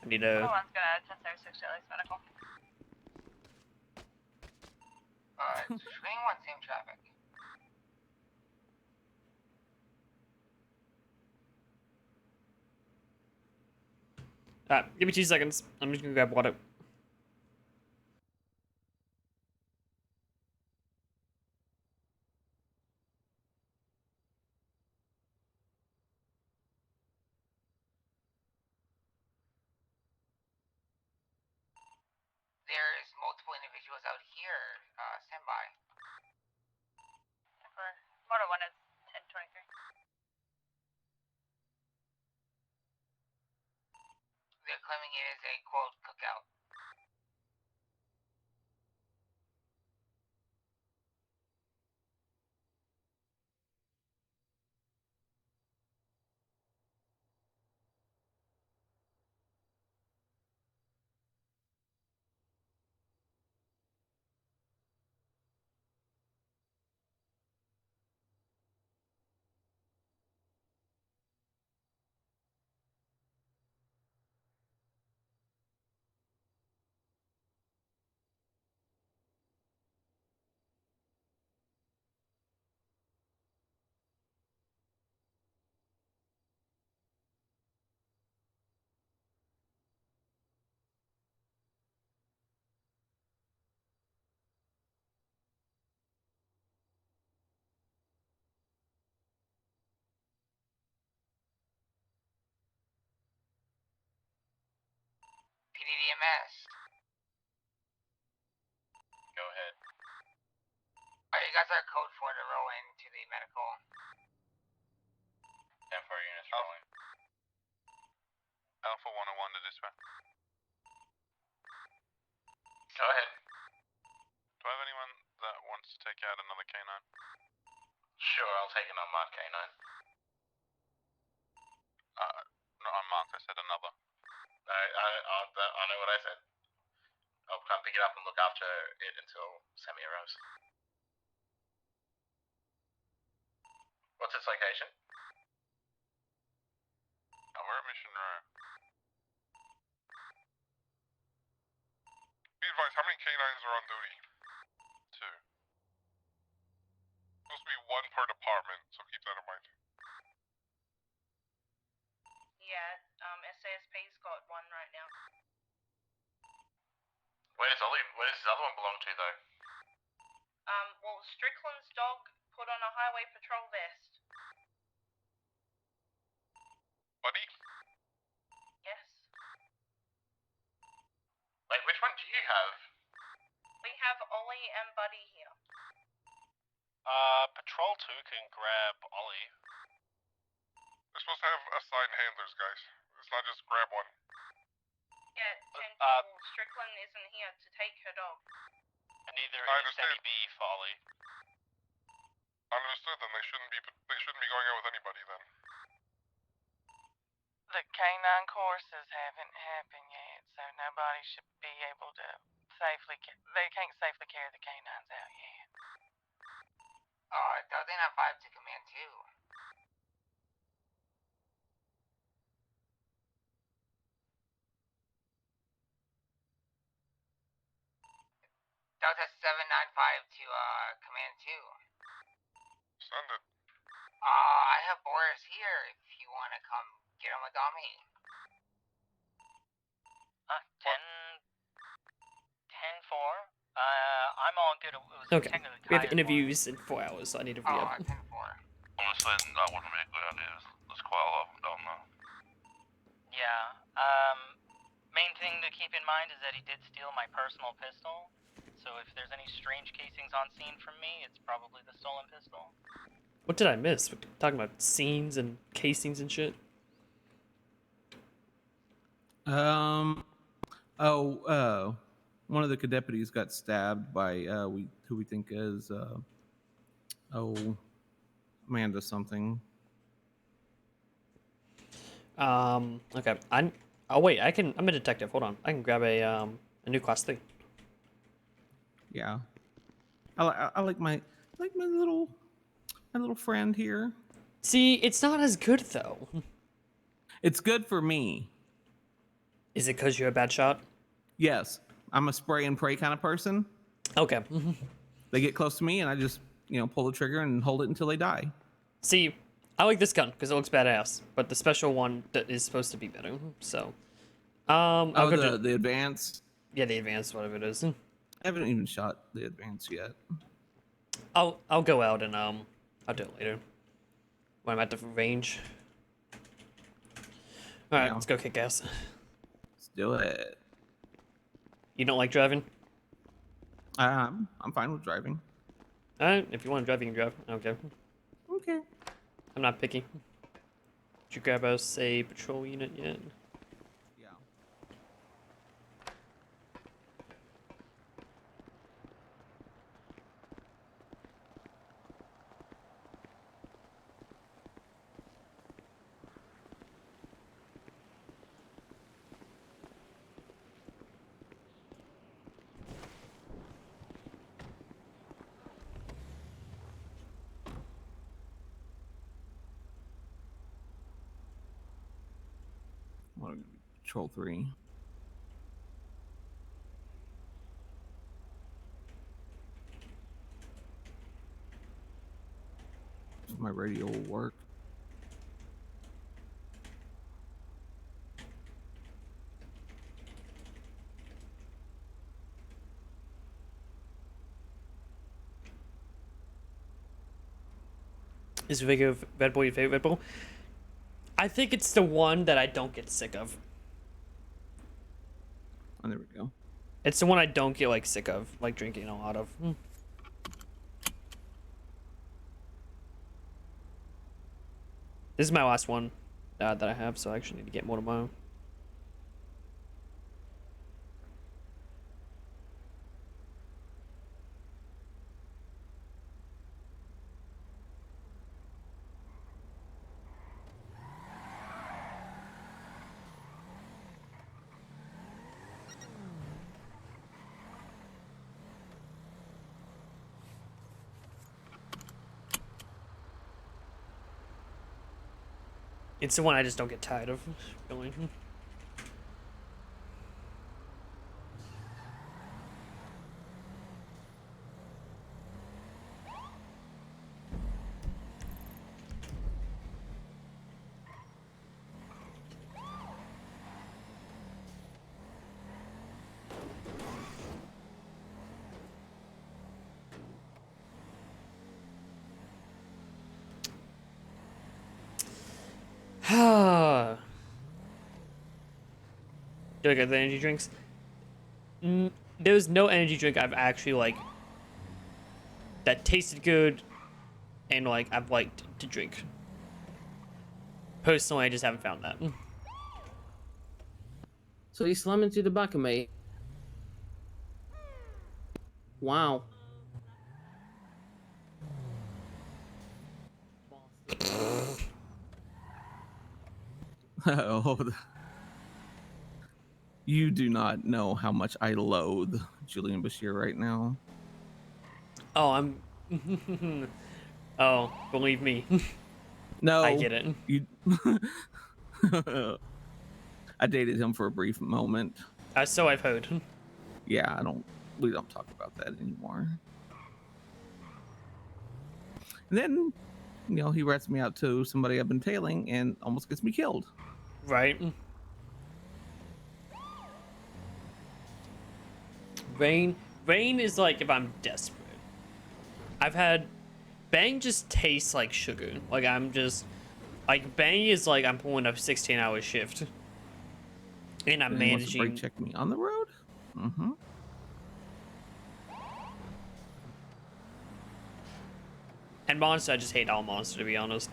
need a. One's gonna 1036 Jelly's medical. Swing one, same traffic. Alright, give me 2 seconds. I'm just gonna grab water. There's multiple individuals out here. Stand by. For Motor 1 is 1023. They're claiming it is a quote cookout. PDDMS. Go ahead. Alright, you guys are code 4 to roll into the medical. 10-4 units rolling. Alpha 101 to dispatch. Go ahead. Do I have anyone that wants to take out another K9? Sure, I'll take an unmarked K9. No, unmarked, I said another. I know what I said. I'll come pick it up and look after it until Sammy arrives. What's its location? We're at Mission Row. Be advised, how many K9s are on duty? 2. Supposed to be 1 per department, so keep that in mind. Yeah, SASP's got 1 right now. Where does this other one belong to, though? Well, Strickland's dog put on a highway patrol vest. Buddy? Yes. Like, which one do you have? We have Ollie and Buddy here. Patrol 2 can grab Ollie. We're supposed to have assigned handlers, guys. It's not just grab one. Yeah, 10-4, Strickland isn't here to take her dog. Neither I is Sammy understand. B for Ollie. Understood. Then they shouldn't be going out with anybody then. The K9 courses haven't happened yet, so nobody should be able to they can't safely carry the K9s out yet. Delta 95 to command 2. Delta 795 to command 2. Send it. I have Boris here if you want to come get him with Dami. 10-4. I'm all good. It was Okay. technically We have Kaya's interviews in 4 hours, so I need to re up. 10-4. Honestly, that wouldn't be a good idea. There's quite a lot of them down there. Yeah. Main thing to keep in mind is that he did steal my personal pistol. So if there's any strange casings on scene from me, it's probably the stolen pistol. What did I miss? We're talking about scenes and casings and shit. one of the deputies got stabbed by who we think is Amanda something. Okay. Oh wait, I'm a detective. Hold on. I can grab a new class 3. Yeah. I like my little friend here. See, it's not as good though. It's good for me. Is it because you're a bad shot? Yes, I'm a spray and pray kind of person. Okay. They get close to me, and I just pull the trigger and hold it until they die. See, I like this gun because it looks badass, but the special one that is supposed to be better. So, I'll go the advance. Yeah, the advanced, whatever it is. I haven't even shot the advance yet. I'll go out and I'll do it later when I'm at the range. All right, let's go kick ass. Let's do it. You don't like driving? I'm fine with driving. All right, if you want to drive, you can drive. I don't care. Okay. I'm not picky. Did you grab us a patrol unit yet? Yeah. Patrol 3. If my radio will work. Is Vigor Red Bull your favorite Red Bull? I think it's the one that I don't get sick of. Oh, there we go. It's the one I don't get like sick of, like drinking a lot of. This is my last one that I have, so I actually need to get more tomorrow. It's the one I just don't get tired of going. Do I get the energy drinks? There's no energy drink I've actually like that tasted good and like I've liked to drink. Personally, I just haven't found that. So you slam into the back of me. Wow. Oh, you do not know how much I loathe Julian Bashir right now. Oh, I'm. Oh, believe me. No, I get it. You. I dated him for a brief moment. So I've heard. Yeah, we don't talk about that anymore. And then, he rats me out to somebody I've been tailing and almost gets me killed. Right. Rain is like if I'm desperate. I've had Bang just tastes like sugar. Like I'm just like Bang is like I'm pulling a 16-hour shift. And I'm managing. Brake check me on the road. Mm-hmm. And Monster, I just hate all Monster to be honest.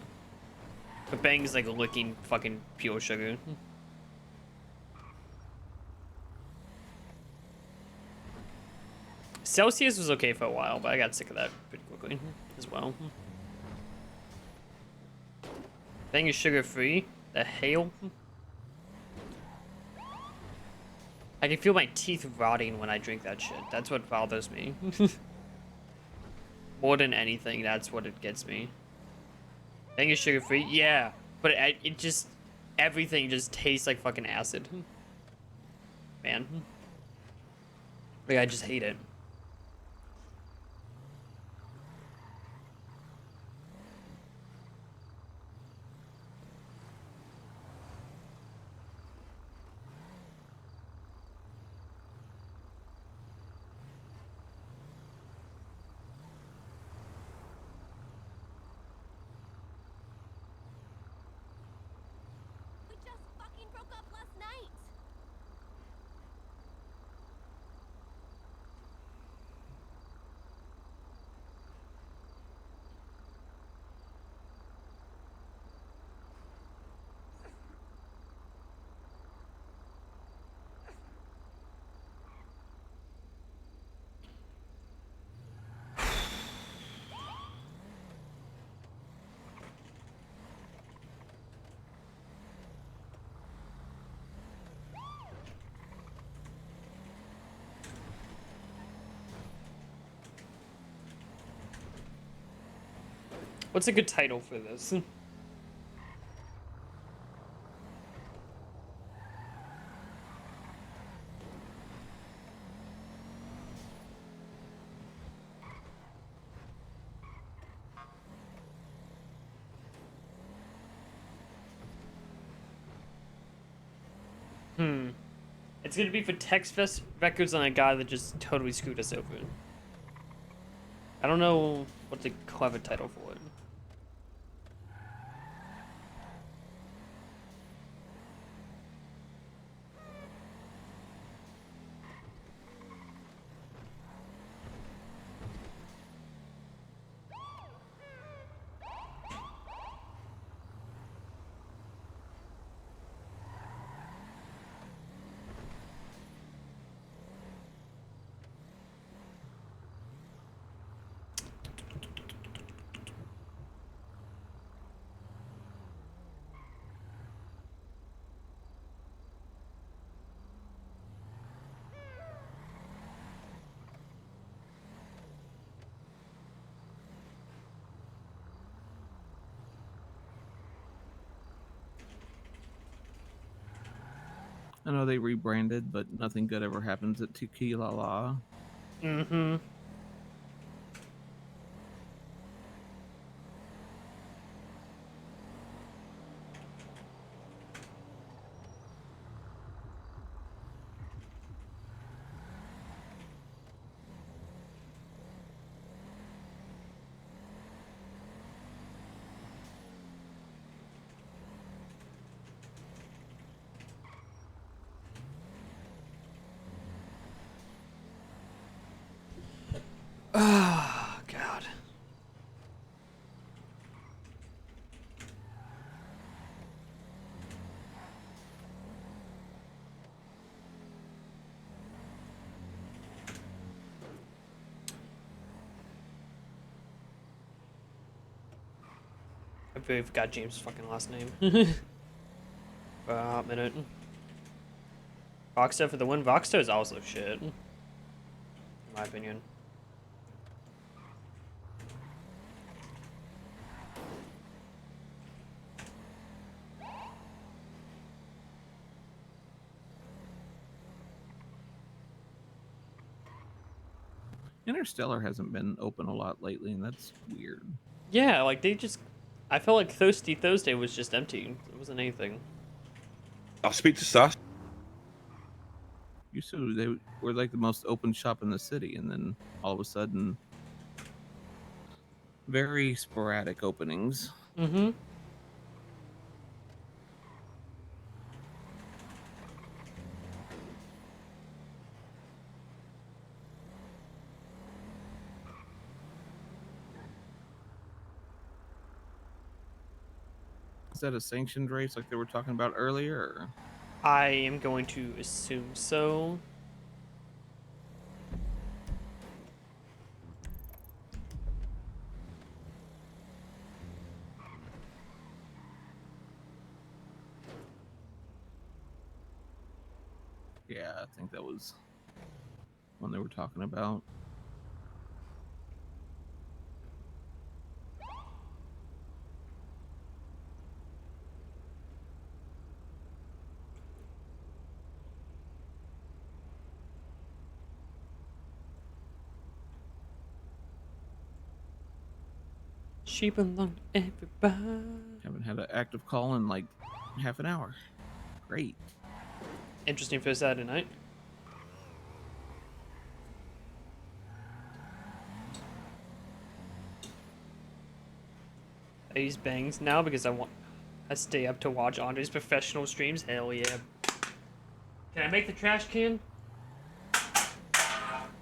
But Bang is like licking fucking pure sugar. Celsius was okay for a while, but I got sick of that pretty quickly as well. Thing is sugar-free. The hell? I can feel my teeth rotting when I drink that shit. That's what bothers me. More than anything, that's what it gets me. Thing is sugar-free? Yeah. But it just... Everything just tastes like fucking acid. Man. Like, I just hate it. We just fucking broke up last night. What's a good title for this? It's gonna be for text records on a guy that just totally screwed us over. I don't know what's a clever title for it. I know they rebranded, but nothing good ever happens at Tequila La. Mm-hmm. Oh, God. I barely forgot James' fucking last name. For a hot minute. Voxter for the win. Voxter is also shit. In my opinion. Interstellar hasn't been open a lot lately, and that's weird. Yeah, like they just... I felt like Thirsty Thursday was just empty. It wasn't anything. I'll speak to Sass. Used to they were like the most open shop in the city, and then all of a sudden, very sporadic openings. Mm-hmm. Is that a sanctioned race like they were talking about earlier? Or? I am going to assume so. Yeah, I think that was one they were talking about. She belong to everybody. Haven't had an active call in like half an hour. Great. Interesting for Saturday night. I use bangs now because I stay up to watch Andre's professional streams. Hell yeah. Can I make the trash can?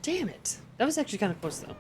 Damn it. That was actually kind of close though.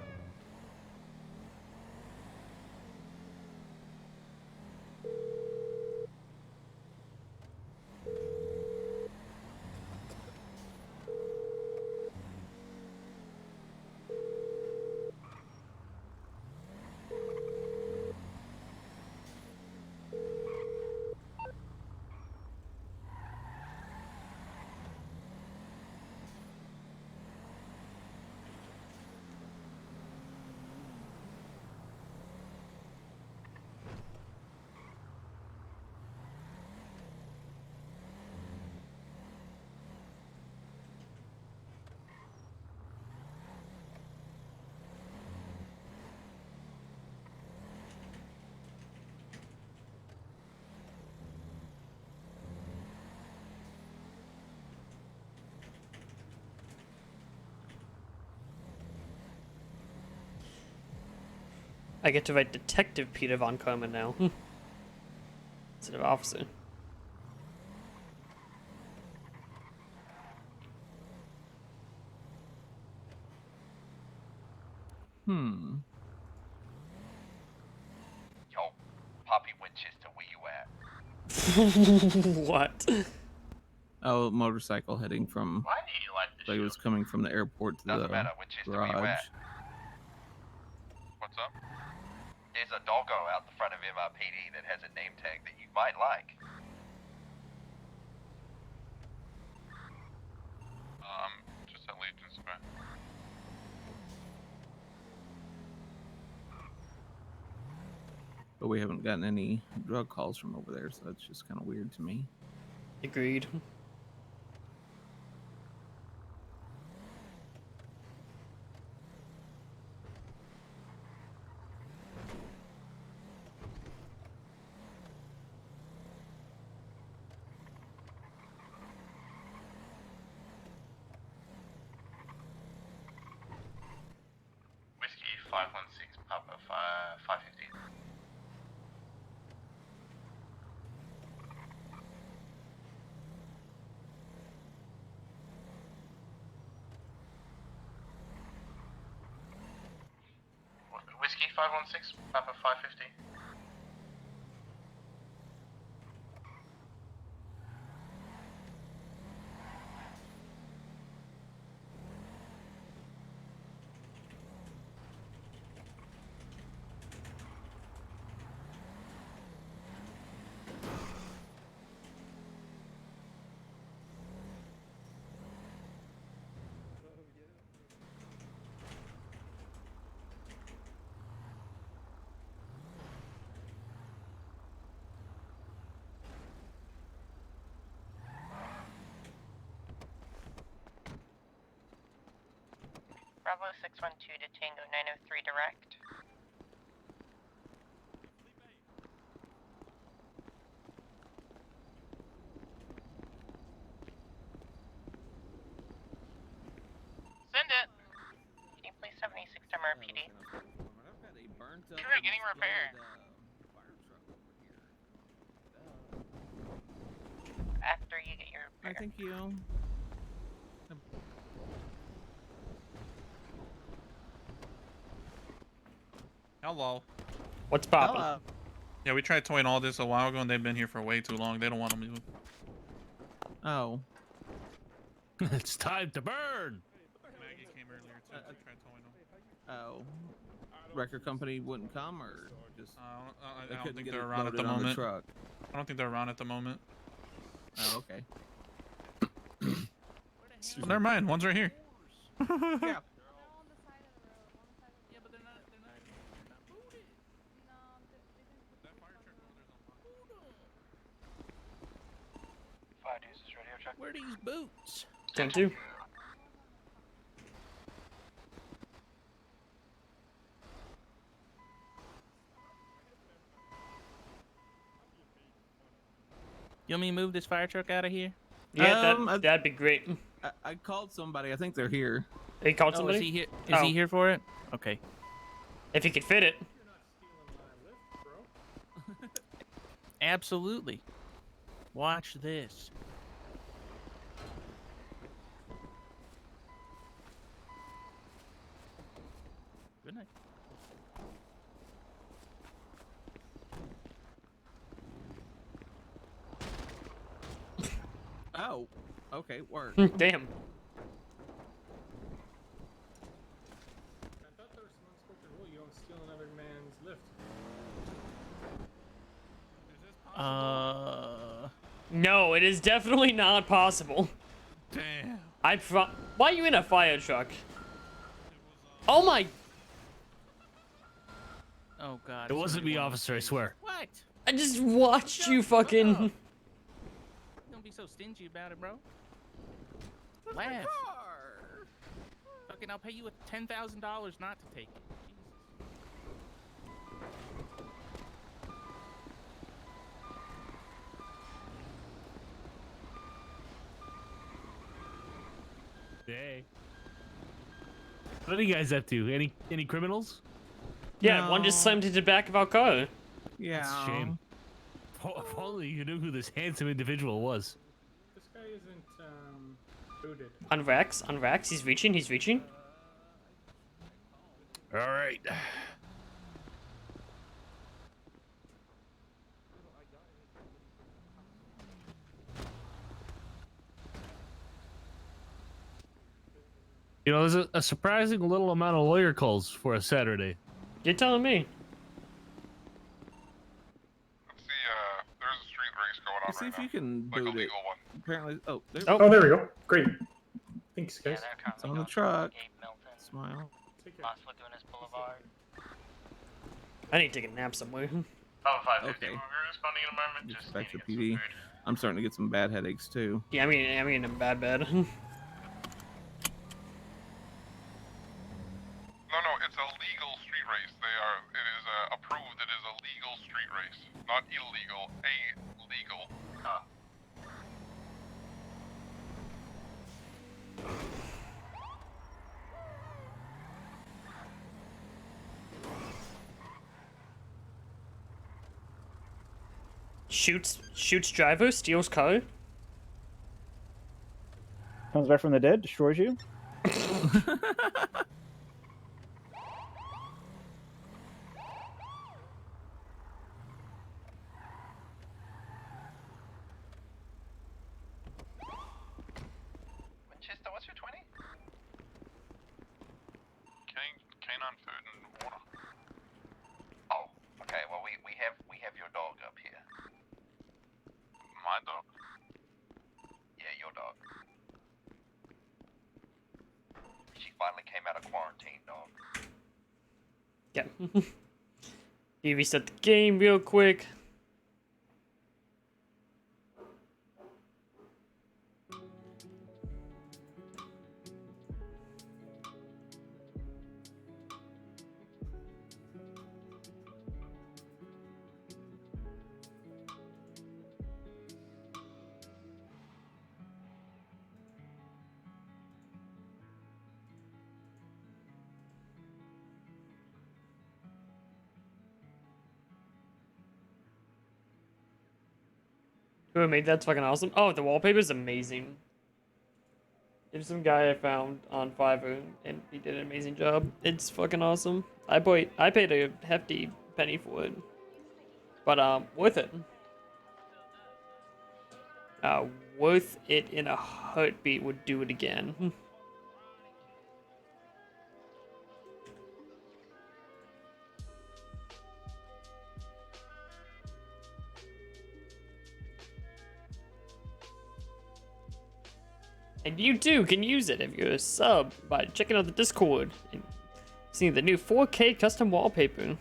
I get to write Detective Peter Von Karma now. Instead of Officer. Hmm. Yo, Poppy Winchester, where you at? What? Oh, motorcycle heading from. Why do you like this Like it was coming from the airport to Doesn't the matter, Winchester, where you garage. at? What's up? There's a doggo out the front of MIPD that has a name tag that you might like. Just at Legion Square. But we haven't gotten any drug calls from over there, so that's just kind of weird to me. Agreed. Whiskey 516, Papa 550. Whiskey 516, Papa 550. Bravo 612 to Tango 903 direct. Send it! Can you please 76 MRPD? You're getting repaired. After you get your repair. Thank you. Hello. What's poppin'? Yeah, we tried towing all this a while ago, and they've been here for way too long. They don't want to move. Oh. It's time to burn. Maggie came earlier too. We tried towing them. Oh. Record company wouldn't come, or just. I they don't couldn't think get they're it around at the loaded on moment. truck. I don't think they're around at the moment. Oh, okay. Well, never mind. One's right here. Yeah. Fire deuces, radio check. Where are these boots? 10-2. You want me to move this fire truck out of here? Yeah, that'd be great. I called somebody. I think they're here. They called Oh, somebody? is he here? Is he here for it? Okay. If he could fit it. Absolutely. Watch this. Good night. Oh, okay, work. Damn. I thought there was some unspoken rule you don't steal another man's lift. No, it is definitely not possible. Damn. Why are you in a fire truck? Oh my. Oh god. It wasn't me, officer, I swear. What? I just watched you fucking. Don't be so stingy about it, bro. Laugh. Fucking, I'll pay you $10,000 not to take it. Hey. What are you guys up to? Any criminals? Yeah, one just slammed into the back of our car. Yeah. That's a shame. If only you knew who this handsome individual was. This guy isn't booted. On Rax, he's reaching. All right. You know, there's a surprising little amount of lawyer calls for a Saturday. You're telling me. There's a street race going on See right if now. you can Like a boot it. legal one. Apparently, oh, there, Oh, there we go. Great. Thanks, guys. it's on the truck. Smile. Mosswood Dunes Boulevard. I need to take a nap somewhere. Oh, 550. Okay. We'll be responding in a moment. Just Just back to needing to get some PD. I'm starting to get some bad headaches too. Yeah, I mean, I'm bad. No, it's a legal street race. It is approved. It is a legal street race, not illegal. Legal. Shoots driver, steals car. Comes back from the dead, destroys you. Winchester, what's your 20? Canine food and water. Oh, okay. Well, we have your dog up here. My dog. Yeah, your dog. She finally came out of quarantine, dog. Yeah. You reset the game real quick. Who made that's fucking awesome. Oh, the wallpaper's amazing. There's some guy I found on Fiverr, and he did an amazing job. It's fucking awesome. I paid a hefty penny for it, but worth it. Worth it in a heartbeat. Would do it again. And you too can use it if you're a sub by checking out the Discord and seeing the new 4K custom wallpaper.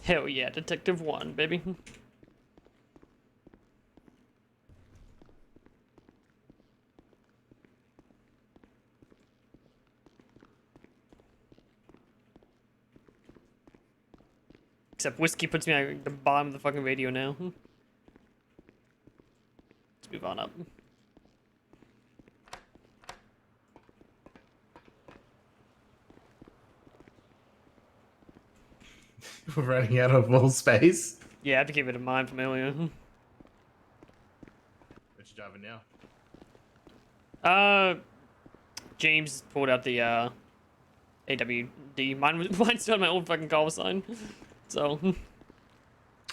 Hell yeah, Detective 1, baby. Except whiskey puts me at the bottom of the fucking radio now. Let's move on up. We're running out of wall space. Yeah, I have to keep it in mind from earlier. What you driving now? James pulled out the AWD. Mine's still on my old fucking call sign. So.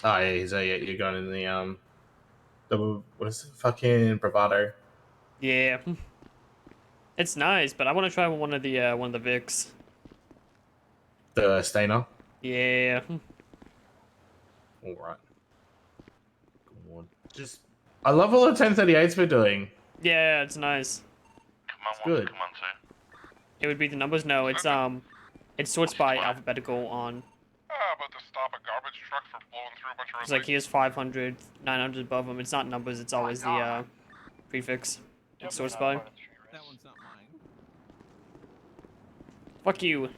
Oh yeah, so yeah, you're going in the what is it? Fucking Bravado. Yeah. It's nice, but I want to try one of the Vics. The Stainer. Yeah. All right. Just, I love all the 1038s we're doing. Yeah, it's nice. It's good. Come on, sir. It would be the numbers. No, it's it sorts by alphabetical on. About to stop a garbage truck for blowing through a bunch of It's like here's 500, 900 above them. It's not numbers. It's always the prefix. It sorts by. That one's not mine. Fuck you.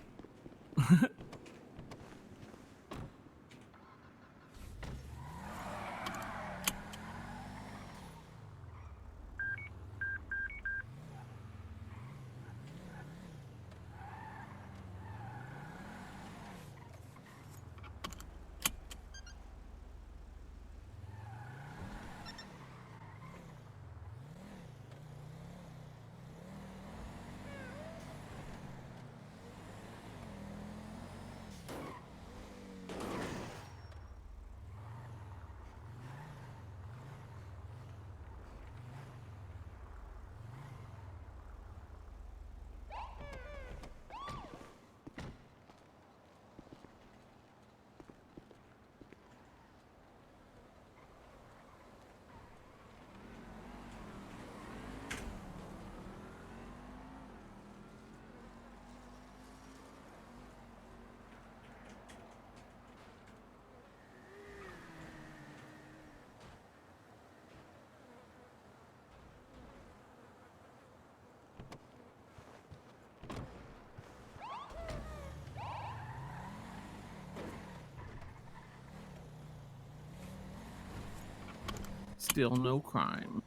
Still no crime.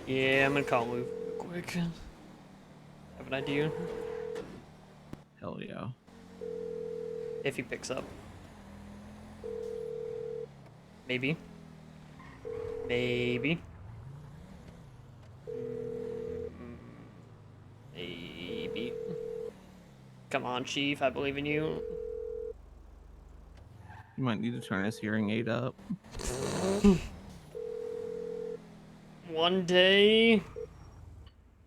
Yeah, I'm gonna call move real quick. Have an idea. Hell yeah. If he picks up. Maybe. Maybe. Maybe. Come on, Chief. I believe in you. You might need to turn his hearing aid up. One day.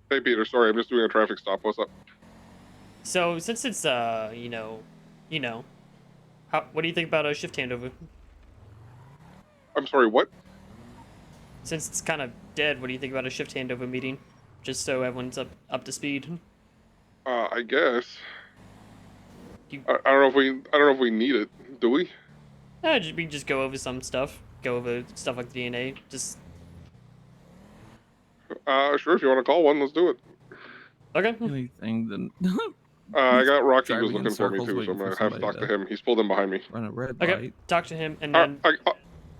Hey Peter, sorry, I'm just doing a traffic stop. What's up? So since it's you know, what do you think about a shift handover? I'm sorry, what? Since it's kind of dead, what do you think about a shift handover meeting? Just so everyone's up to speed. I guess. I don't know if we need it. Do we? We just go over some stuff. Go over stuff like DNA. Just. Sure. If you want to call one, let's do it. Okay. Anything then. I got Rocky Driving was in looking for me circles too, so waiting I'm for gonna have to somebody talk to him. He's pulled in behind me. Run a red Okay. light. Talk to him and then.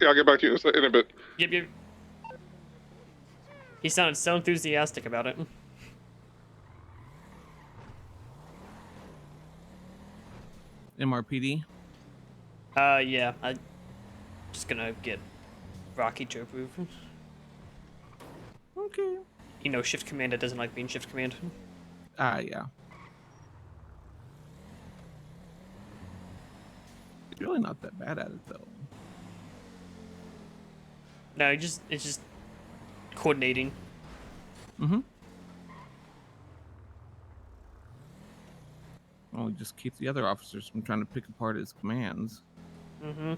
Yeah, I'll get back to you in a bit. Yep. He sounded so enthusiastic about it. MRPD. Yeah. I'm just gonna get Rocky to approve. Okay. You know, Shift Command doesn't like being Shift Command. Yeah. He's really not that bad at it though. No, it's just coordinating. Mm-hmm. Well, he just keeps the other officers from trying to pick apart his commands. Mm-hmm.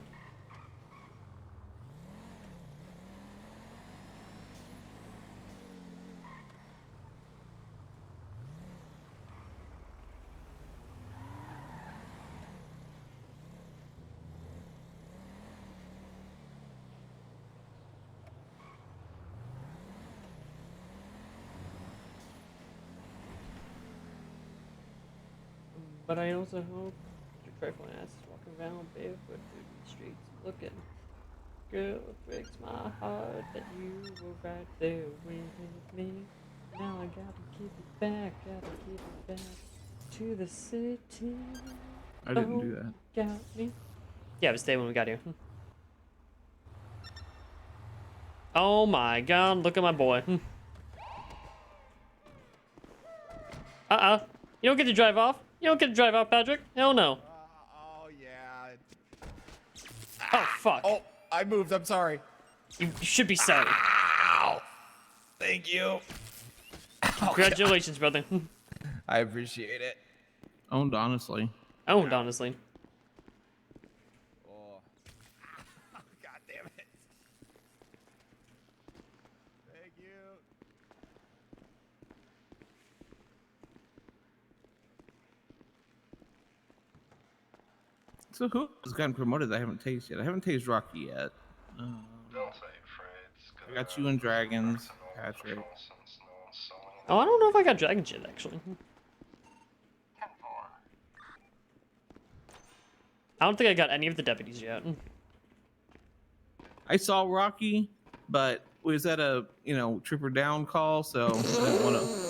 But I also hope your trifling ass is walking around barefoot through the streets looking. Girl, it breaks my heart that you were right there with me. Now I gotta keep it back to the city. I didn't do that. Got me. Yeah, it was day when we got here. Oh my god, look at my boy. Uh-oh. You don't get to drive off? You don't get to drive off, Patrick? Hell no. Oh, yeah. Oh, fuck. Oh, I moved. I'm sorry. You should be sorry. Ow. Thank you. Congratulations, brother. I appreciate it. Owned honestly. Owned honestly. Oh. God damn it. Thank you. So who has gotten promoted that I haven't tasted yet? I haven't tasted Rocky yet. I got you and Dragons, Patrick. Oh, I don't know if I got Dragon Shit, actually. I don't think I got any of the deputies yet. I saw Rocky, but was that a, trooper down call, so I didn't want to.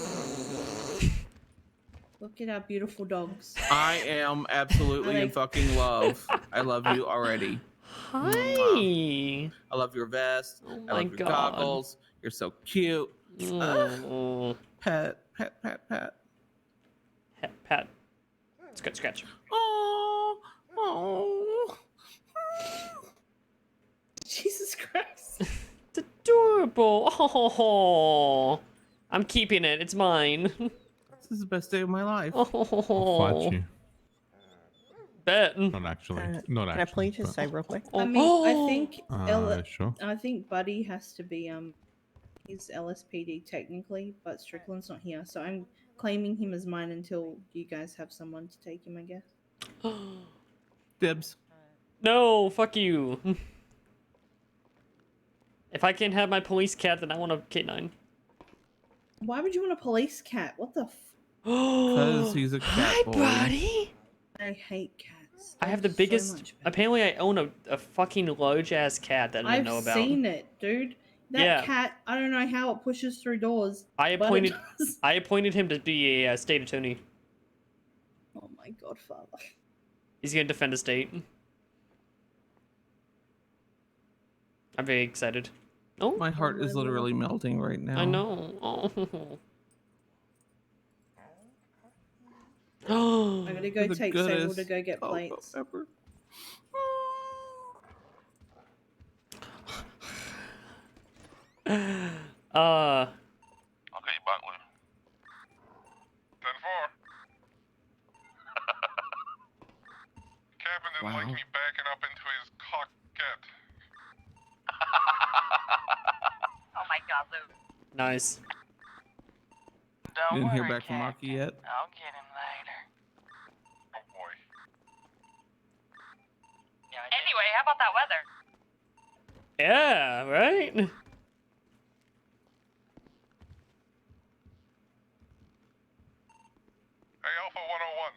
Look at our beautiful dogs. I am absolutely in fucking love. I love you already. Hi. I love your vest. Oh I my love your God. goggles. You're so cute. Mm. Pat. Pat. Scratch. Oh. Jesus Christ. It's adorable. Oh, I'm keeping it. It's mine. This is the best day of my life. Oh. Fought you. Bet. Not actually. Not Can I actually. please just but- say real quick? I mean, I think Sure. I think Buddy has to be he's LSPD technically, but Strickland's not here, so I'm claiming him as mine until you guys have someone to take him, I guess. Dibs. No, fuck you. If I can't have my police cat, then I want a K9. Why would you want a police cat? What the? Because he's a cat boy. buddy. I hate cats. I have the They're so biggest. much Apparently, I own a fucking large ass cat that I didn't know I've about. seen it, dude. That Yeah. cat, I don't know how it pushes through doors. I but it appointed. does. I appointed him to be a state attorney. Oh my god, father. He's gonna defend the state. I'm very excited. Oh, My heart is literally melting right now. I know. Oh. I'm gonna go The take Sable to goodest go get cocoa plates. pepper. Okay, Butler. 10-4. Captain didn't like Wow. me backing up into his cockpit. Oh my god, Luke. Nice. Don't You didn't hear worry, back from Rocky yet? I'll get him later. Oh boy. Anyway, how about that weather? Yeah. Right. Hey, Alpha 101.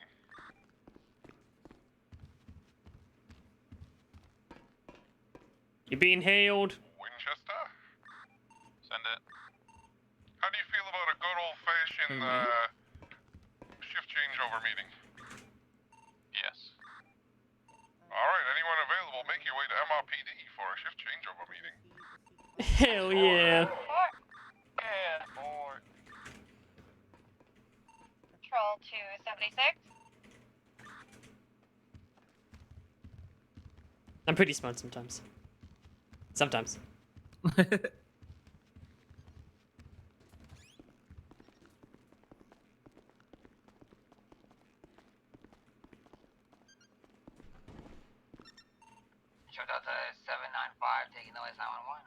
You're being hailed. Winchester? Send it. How do you feel about a good old-fashioned shift changeover meeting? Yes. All right, anyone available, make your way to MRPD for a shift changeover meeting. Hell yeah. Yeah, boy. Patrol 276. I'm pretty smart sometimes. Sometimes. Show Delta 795 taking the West 911.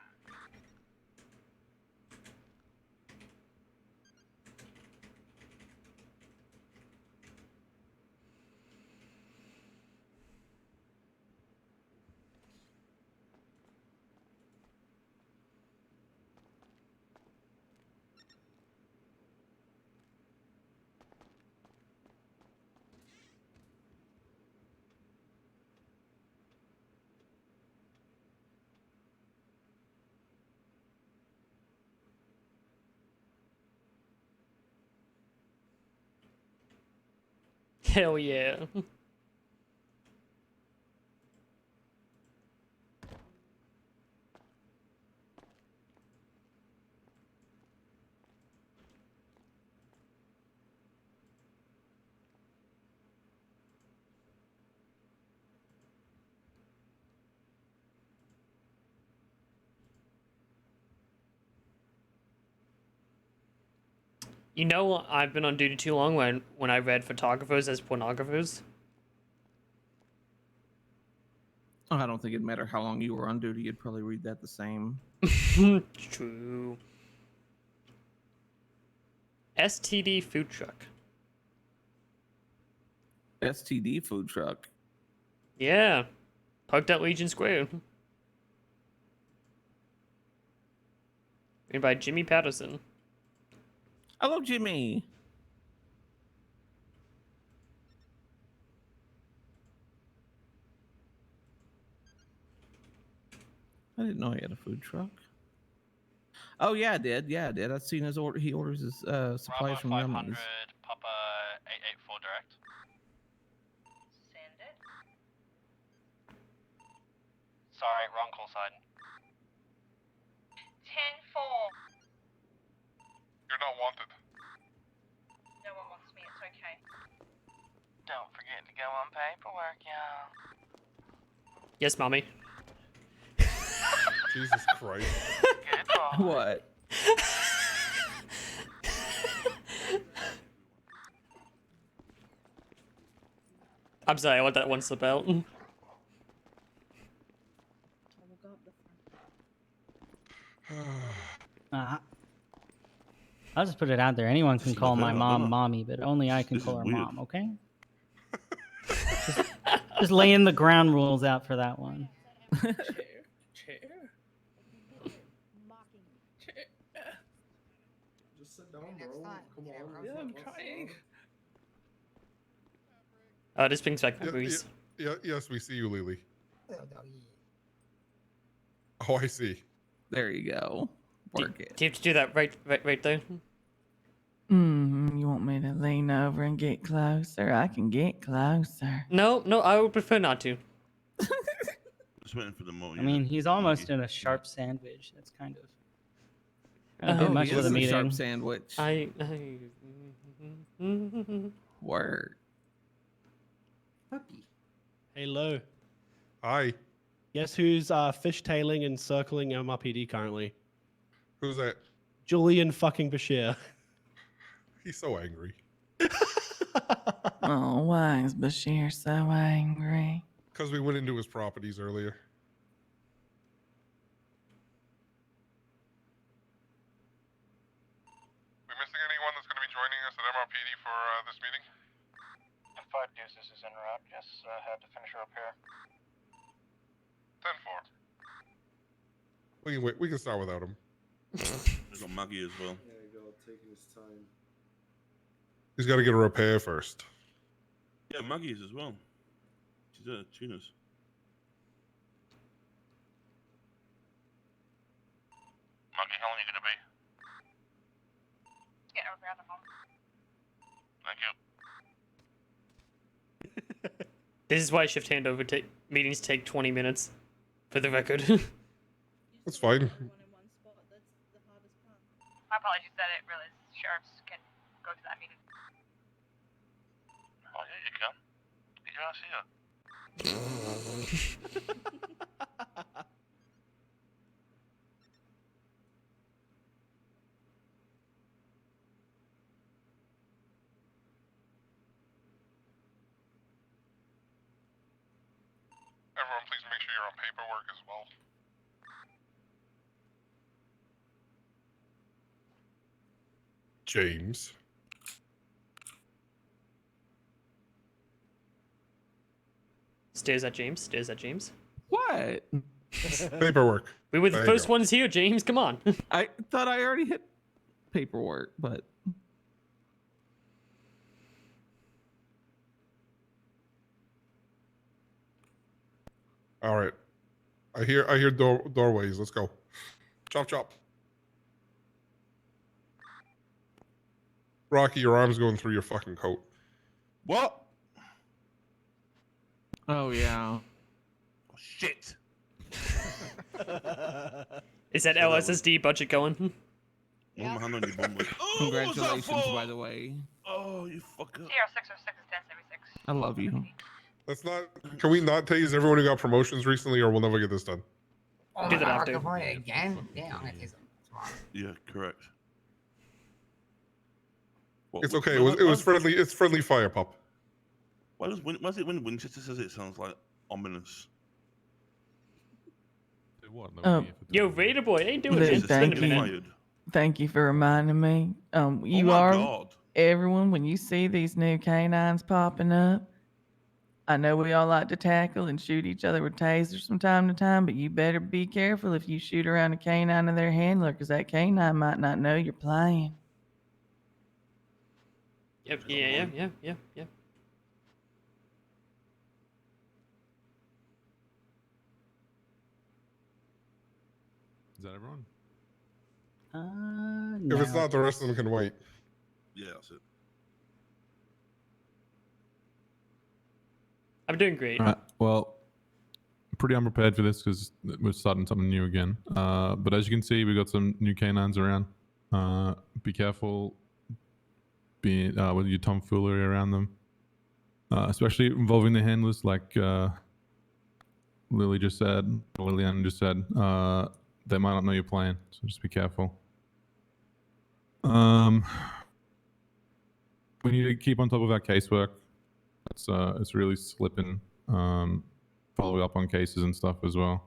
Hell yeah. You know, I've been on duty too long when I read photographers as pornographers. Oh, I don't think it'd matter how long you were on duty. You'd probably read that the same. True. STD food truck. STD food truck. Yeah. Parked at Legion Square. Made by Jimmy Patterson. Hello, Jimmy. I didn't know he had a food truck. Oh yeah, I did. Yeah, I did. I've seen his order. He orders his supplies from Bravo 500, Rummies. Papa 884 direct. Send it. Sorry, wrong call sign. 10-4. You're not wanted. No one wants me, it's okay. Don't forget to go on paperwork, y'all. Yes, mommy. Jesus Christ. Good boy. What? I'm sorry, I let that one slip out. I'll just put it out there. Anyone can Just call look my it up, mom look. mommy, but only I can This call is her weird. mom, okay? Just laying the ground rules out for that one. Just sit down, bro. Come on. Yeah, I'm trying. This brings back Yeah, memories. yes, we see you, Lily. Hello, doggy. Oh, I see. There you go. Work it. Do you have to do that right there? You want me to lean over and get closer? I can get closer. No, I would prefer not to. Just waiting for the moment. I mean, he's almost in a sharp sandwich. That's kind of a bit Oh, much he for is the a meeting. sharp sandwich. Word. Puppy. Hey, Lo. Hi. Guess who's fishtailing and circling MRPD currently? Who's that? Julian fucking Bashir. He's so angry. Oh, why is Bashir so angry? Because we went into his properties earlier. We missing anyone that's going to be joining us at MRPD for this meeting? The 5 Deuces is en route. Just had to finish her repair. 10-4. We can wait. We can start without him. There's a Maggie as well. There you go, taking his time. He's got to get a repair first. Yeah, Maggie's as well. She's a tuners. Monkey, how long are you gonna be? Get over here at the moment. Thank you. This is why shift handover meetings take 20 minutes, for the record. That's fine. My apologies that it really sheriffs can go to that meeting. Oh yeah, you can. Get your ass here. Everyone, please make sure you're on paperwork as well. James. Stairs at James. Stairs at James. What? Paperwork. We were the There you first go. ones here, James. Come on. I thought I already hit paperwork, but All right. I hear doorways. Let's go. Chop chop. Rocky, your arm's going through your fucking coat. What? oh yeah. Oh, shit. Is that LSSD budget going? Hold my hand on your bum, like, oh, Congratulations, what's that for? by the way. Oh, you fucker. CR606 is 1076. I love you. Let's not. Can we not tase everyone who got promotions recently, or we'll never get this done? Oh, Do my that God, after. we're going again? Yeah, I'm gonna taste them tomorrow. Yeah, correct. It's okay. It was friendly. It's friendly fire, pup. Why is it when Winchester says it sounds like ominous? Yo, Raider boy, ain't doing Then shit. It's been a thank minute. you. Thank you for reminding me. You my are God. everyone. When you see these new canines popping up, I know we all like to tackle and shoot each other with tasers from time to time, but you better be careful if you shoot around a canine of their handler, because that canine might not know you're playing. Yep, yeah. Is that everyone? If it's not, the rest of them can wait. Yeah, that's it. I'm doing great. All right. Well, pretty unprepared for this because we're starting something new again. But as you can see, we got some new canines around. Be careful with your tomfoolery around them, especially involving the handlers, like Liliana just said. They might not know your plan, so just be careful. We need to keep on top of our casework. It's really slipping. Follow up on cases and stuff as well.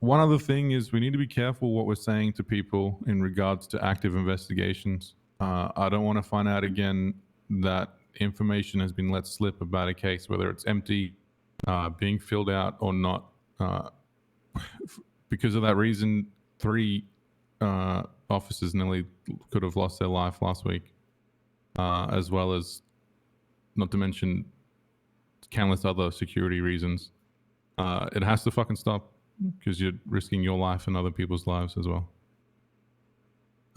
One other thing is we need to be careful what we're saying to people in regards to active investigations. I don't want to find out again that information has been let slip about a case, whether it's empty, being filled out or not. Because of that reason, 3 officers nearly could have lost their life last week, as well as, not to mention, countless other security reasons. It has to fucking stop because you're risking your life and other people's lives as well.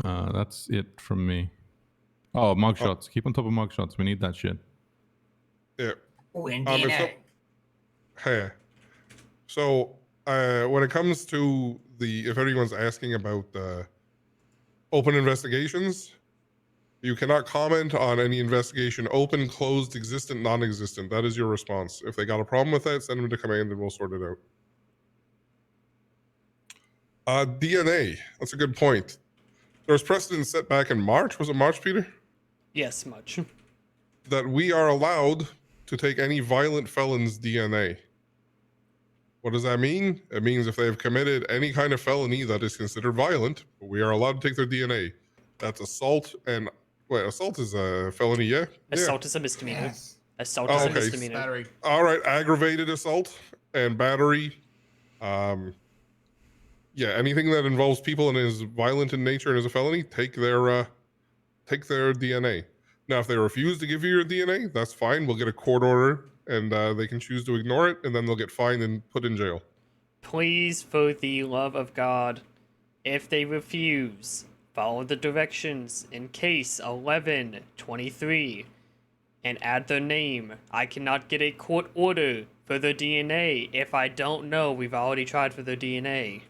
That's it from me. Oh, mugshots. Keep on top of mugshots. We need that shit. Yeah. Oh, Indiana. Hey. So, when it comes to if anyone's asking about open investigations, you cannot comment on any investigation, open, closed, existent, non-existent. That is your response. If they got a problem with that, send them to command and we'll sort it out. DNA. That's a good point. There was precedent set back in March. Was it March, Peter? Yes, much. That we are allowed to take any violent felon's DNA. What does that mean? It means if they've committed any kind of felony that is considered violent, we are allowed to take their DNA. That's assault and... Wait, assault is a felony, yeah? Assault is a misdemeanor. Yes. Assault is a misdemeanor. Battery. All right, aggravated assault and battery. Yeah, anything that involves people and is violent in nature and is a felony, take their DNA. Now, if they refuse to give you your DNA, that's fine. We'll get a court order, and they can choose to ignore it, and then they'll get fined and put in jail. Please, for the love of God, If they refuse, follow the directions in case 1123 and add their name. I cannot get a court order for their DNA if I don't know we've already tried for their DNA.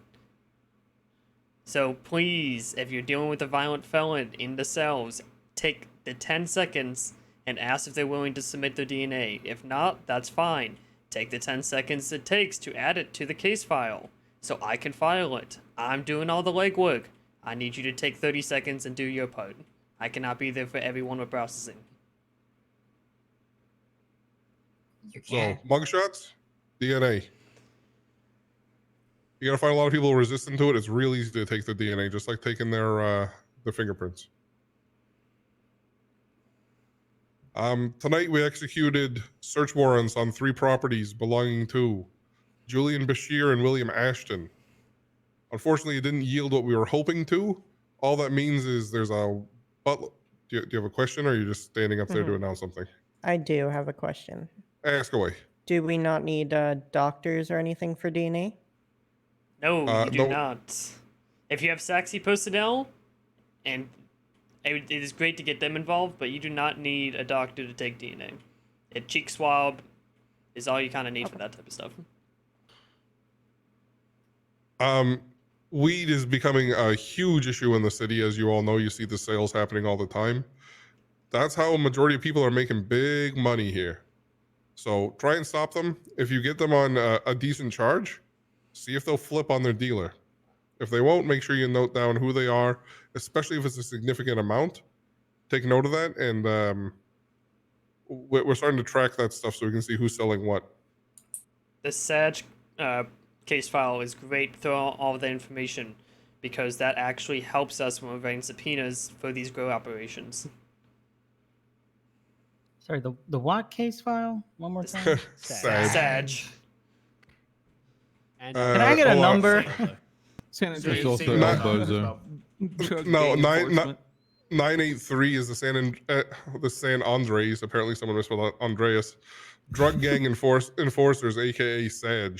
So please, if you're dealing with a violent felon in the cells, take the 10 seconds and ask if they're willing to submit their DNA. If not, that's fine. Take the 10 seconds it takes to add it to the case file so I can file it. I'm doing all the legwork. I need you to take 30 seconds and do your part. I cannot be there for everyone with processing. So, mugshots, DNA. You gotta find a lot of people resistant to it. It's real easy to take the DNA, just like taking their fingerprints. Tonight we executed search warrants on 3 properties belonging to Julian Bashir and William Ashton. Unfortunately, it didn't yield what we were hoping to. All that means is there's a butler. Do you have a question, or are you just standing up there to announce something? I do have a question. Ask away. Do we not need doctors or anything for DNA? No, you do not. If you have Saxy personnel, and it is great to get them involved, but you do not need a doctor to take DNA. A cheek swab is all you kind of need for that type of stuff. Weed is becoming a huge issue in the city. As you all know, you see the sales happening all the time. That's how a majority of people are making big money here. So try and stop them. If you get them on a decent charge, see if they'll flip on their dealer. If they won't, make sure you note down who they are, especially if it's a significant amount. Take note of that, and we're starting to track that stuff so we can see who's selling what. The SAG case file is great for all the information because that actually helps us when we're writing subpoenas for these grow operations. Sorry, the what case file? One more time. SAG. Can I get a number? There's also Bozo. No, 983 is the San Andres. Apparently, someone misspelled Andreas. Drug gang enforcers, aka SAG.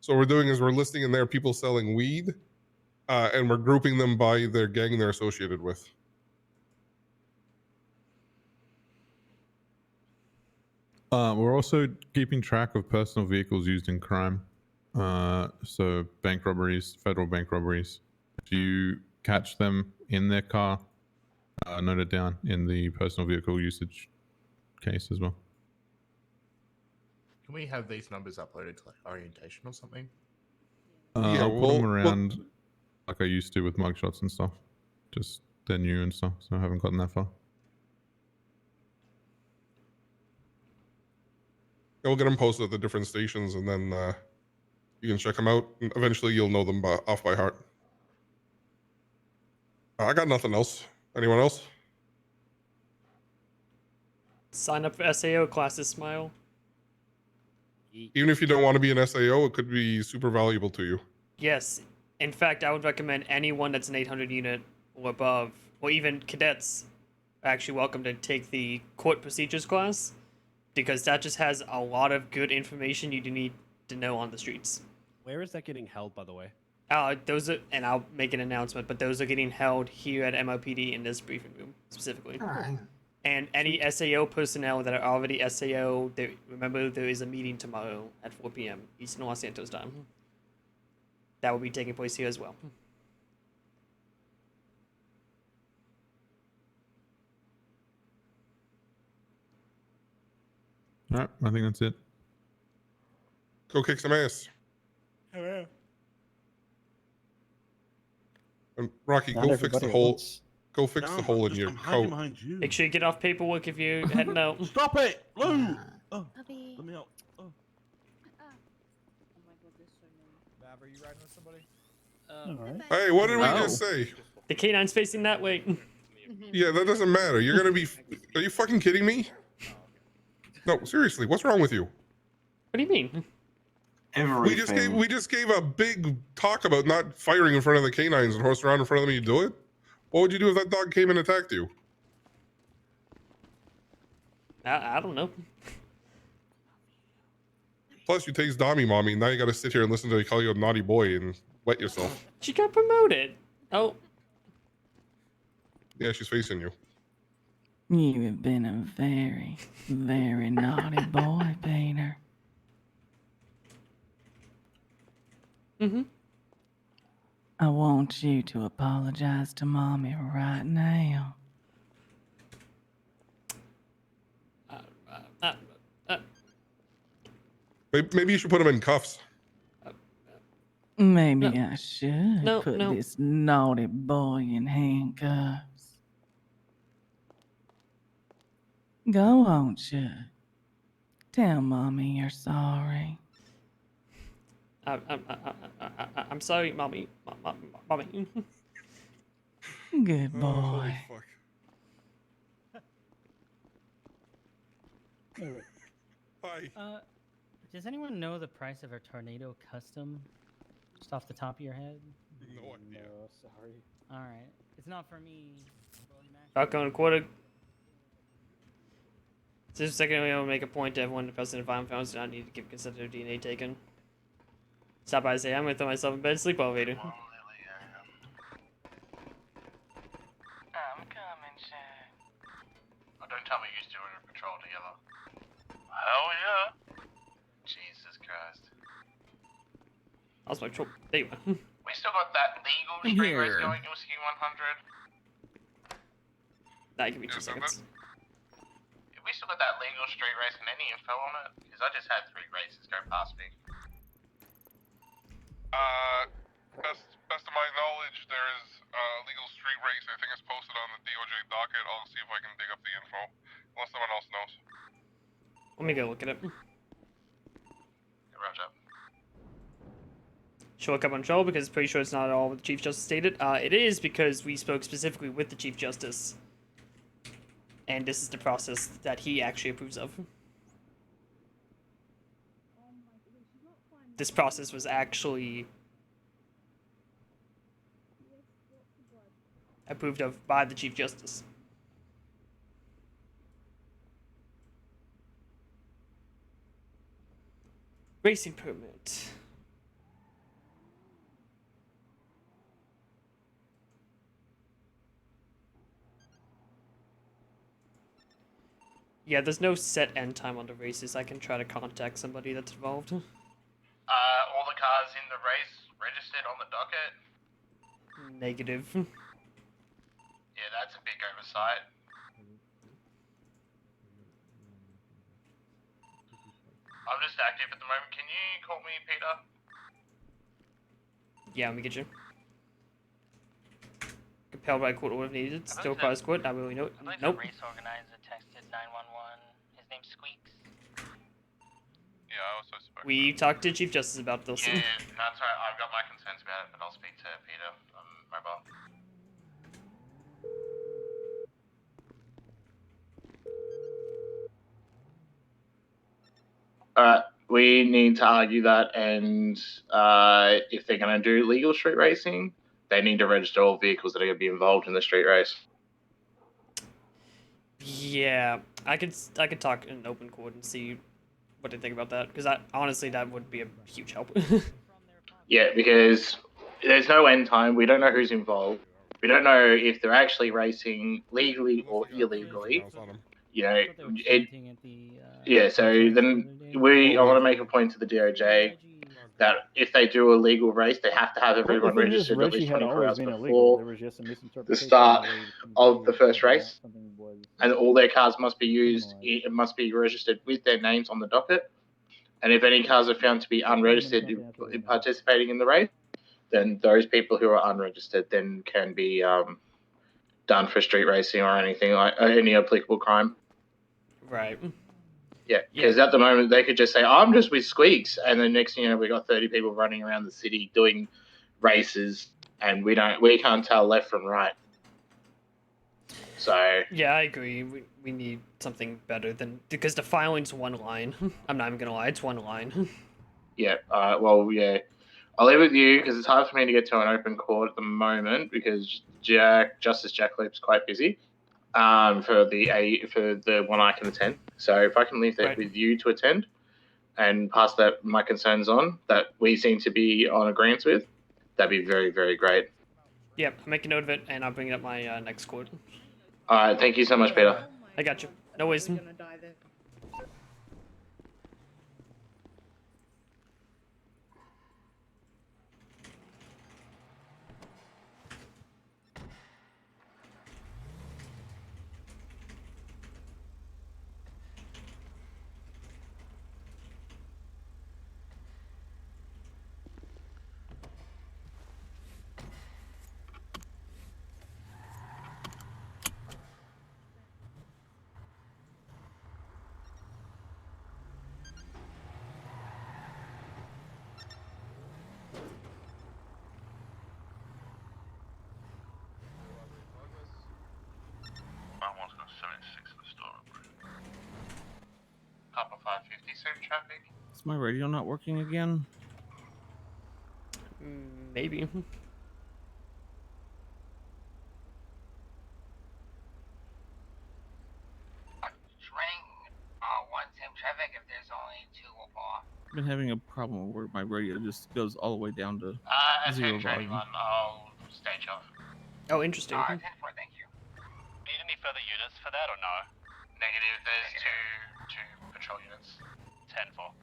So what we're doing is we're listing in there people selling weed, and we're grouping them by their gang they're associated with. We're also keeping track of personal vehicles used in crime. So bank robberies, federal bank robberies. If you catch them in their car, note it down in the personal vehicle usage case as well. Can we have these numbers uploaded to like orientation or something? I'll put them around like I used to with mugshots and stuff. Just they're new and stuff, so I haven't gotten that far. We'll get them posted at the different stations, and then you can check them out. And eventually, you'll know them off by heart. I got nothing else. Anyone else? Sign up for SAO classes, Smile. Even if you don't want to be an SAO, it could be super valuable to you. Yes. In fact, I would recommend anyone that's an 800 unit or above, or even cadets, are actually welcome to take the court procedures class, because that just has a lot of good information you do need to know on the streets. Where is that getting held, by the way? Those are, and I'll make an announcement, but those are getting held here at MLPD in this briefing room specifically. All right. And any SAO personnel that are already SAO, remember there is a meeting tomorrow at 4 p.m. Eastern Los Santos time. That will be taking place here as well. All right, I think that's it. Go kick some ass. Hello. And Rocky, Not go fix everybody the at hole. once. Go fix the hole in your coat. Make sure you get off paperwork if you're heading out. Stop it! Move! Oh, let me out. Oh. Mav, are you riding with somebody? Hey, what did we just say? The canine's facing that way. Yeah, that doesn't matter. You're gonna be. Are you fucking kidding me? No, seriously, what's wrong with you? What do you mean? We just gave a big talk about not firing in front of the canines and horse around in front of them. You do it. What would you do if that dog came and attacked you? I don't know. Plus, you taste Dommy Mommy. Now you got to sit here and listen to they call you a naughty boy and Wet yourself. She got promoted. Oh. Yeah, she's facing you. You have been a very, very naughty boy, Peter. Mm-hmm. I want you to apologize to Mommy right now. Maybe you should put him in cuffs. Maybe I should No, put no. this naughty boy in handcuffs. Go on, Chuck. Tell Mommy you're sorry. I'm sorry, Mommy. Mommy. Good boy. holy fuck. Hi. Does anyone know the price of a tornado custom? Just off the top of your head? No idea. No, sorry. Alright. It's not for me. Falcon and quarter. Just a second, I will make a point to everyone present. If I'm found, do not need to give consent to DNA taken. Stop by and say, I'm gonna throw myself in bed, sleep well, Vader. I'm coming, Shaq. Oh, don't tell me you two are in patrol together. Hell yeah. Jesus Christ. I was like, there you go. We still got that legal street race going, Whiskey 100. Nah, give me 2 seconds. We still got that legal street race and any info on it? Because I just had 3 races go past me. Best of my knowledge, there is a legal street race. I think it's posted on the DOJ docket. I'll see if I can dig up the info. Unless someone else knows. Let me go look at it. Roger. Show a cup on show because pretty sure it's not all what the Chief Justice stated. It is because we spoke specifically with the Chief Justice. And this is the process that he actually approves of. This process was actually approved of by the Chief Justice. Racing permit. Yeah, there's no set end time on the races. I can try to contact somebody that's involved. All the cars in the race registered on the docket? Negative. Yeah, that's a big oversight. I'm just active at the moment. Can you call me, Peter? Yeah, let me get you. Compelled by court order if needed. Still requires court. Not really. Nope. The race organizer texted 911. His name's Squeaks. Yeah, I also spoke. We talked to Chief Justice about this. Yeah, that's right. I've got my concerns about it, but I'll speak to Peter on mobile. We need to argue that, and if they're going to do legal street racing, they need to register all vehicles that are going to be involved in the street race. Yeah, I could talk in open court and see what they think about that, because honestly that would be a huge help. Yeah, because there's no end time. We don't know who's involved. We don't know if they're actually racing legally or illegally. You know, yeah. So then I want to make a point to the DOJ that if they do a legal race, they have to have everyone registered at least 24 hours before the start of the first race, and all their cars must be used. It must be registered with their names on the docket. And if any cars are found to be unregistered in participating in the race, then those people who are unregistered then can be done for street racing or anything like any applicable crime. Right. Yeah, because at the moment they could just say, I'm just with Squeaks, and then next thing you know, we got 30 people running around the city doing races, and we can't tell left from right. So yeah, I agree. We need something better than, because the filing's one line. I'm not even gonna lie, it's one line. Yeah. Well, yeah. I'll leave it with you because it's hard for me to get to an open court at the moment because Justice Jack Leap's quite busy. For the one I can attend. So if I can leave that with you to attend and pass that my concerns on that we seem to be on agreement with, That'd be very, very great. Yep, make a note of it, and I'll bring it up my next quote. All right, thank you so much, Peter. I got you. No worries. We're gonna die then. Copper 550, sir, traffic. Is my radio not working again? Maybe. Running 110 traffic. If there's only 2, we'll pull off. I've been having a problem where my radio just goes all the way down to zero volume. I'll stage off. Oh, interesting. 10-4, thank you. Need any further units for that or no? Negative. There's two patrol units. 10-4.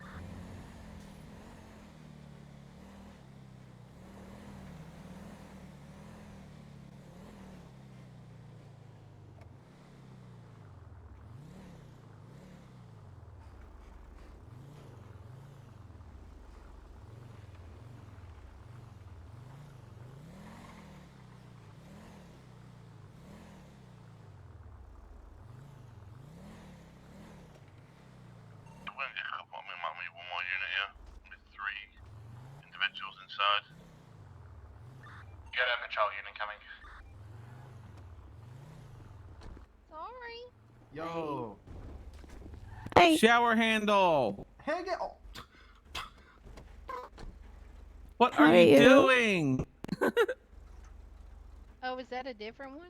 One more unit here with 3 individuals inside. Got a patrol unit coming. Sorry. Yo. Hey. Shower handle. Hey, get. Oh. What How are are you you? doing? Oh, is that a different one?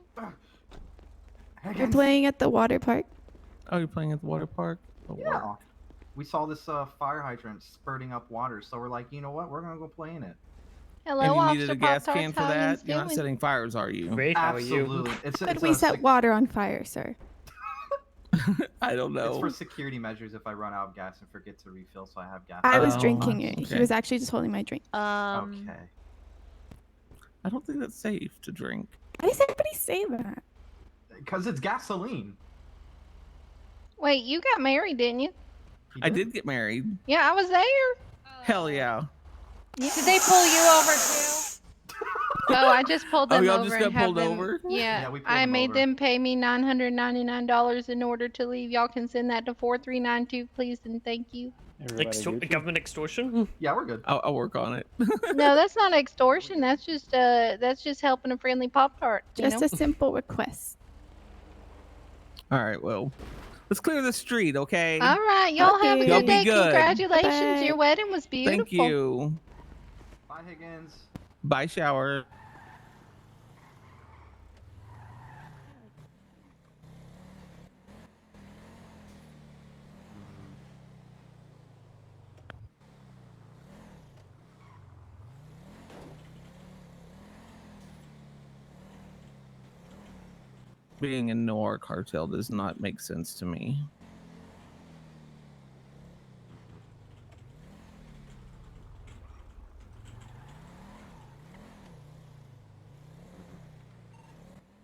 Higgins. You're playing at the water park. Oh, you're playing at the water park? Oh, Yeah. wow. We saw this fire hydrant spurting up water, so we're like, you know what? We're gonna go play in it. Hello, And you Officer needed a gas Pop-Tarts, can for how that? yous You're not doing? setting fires, are you? Great, how are you? Absolutely. Could we set water on fire, sir? I don't know. It's for security measures if I run out of gas and forget to refill, so I have gas. I was Oh, drinking it. He okay. was actually just holding my drink. Okay. I don't think that's safe to drink. Why does everybody say that? Because it's gasoline. Wait, you got married, didn't you? I did get married. Yeah, I was there. Hell yeah. Did they pull you over too? Oh, I just pulled Oh, them y'all over just and got have pulled them. over? Yeah, Yeah, we pulled I them made over. them pay me $999 in order to leave. Y'all can send that to 4392, please, and thank you. Government extortion? Yeah, we're good. I'll work on it. No, that's not extortion. That's just helping a friendly Pop-Tart. Just a simple request. All right, well, let's clear the street, okay? All right, y'all have a Y'all good be day. good. Congratulations, Bye. your wedding was beautiful. Thank you. Bye, Higgins. Bye, shower. Being in Noir cartel does not make sense to me.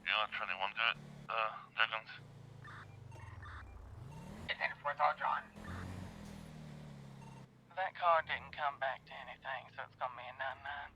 Yeah, 21 do it. Legend. It's in fourth all drawn. That card didn't come back to anything, so it's gonna be a 9-9.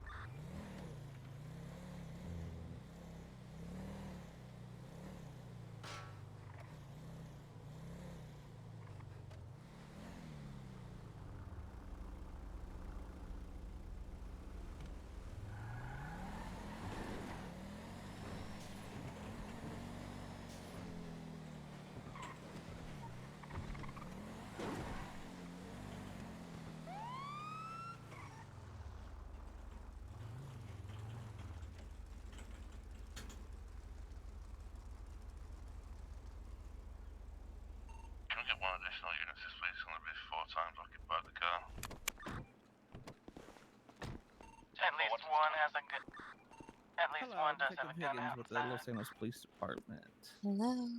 one does have a gun Higgins with the Los outside. Santos Police Department. Hello.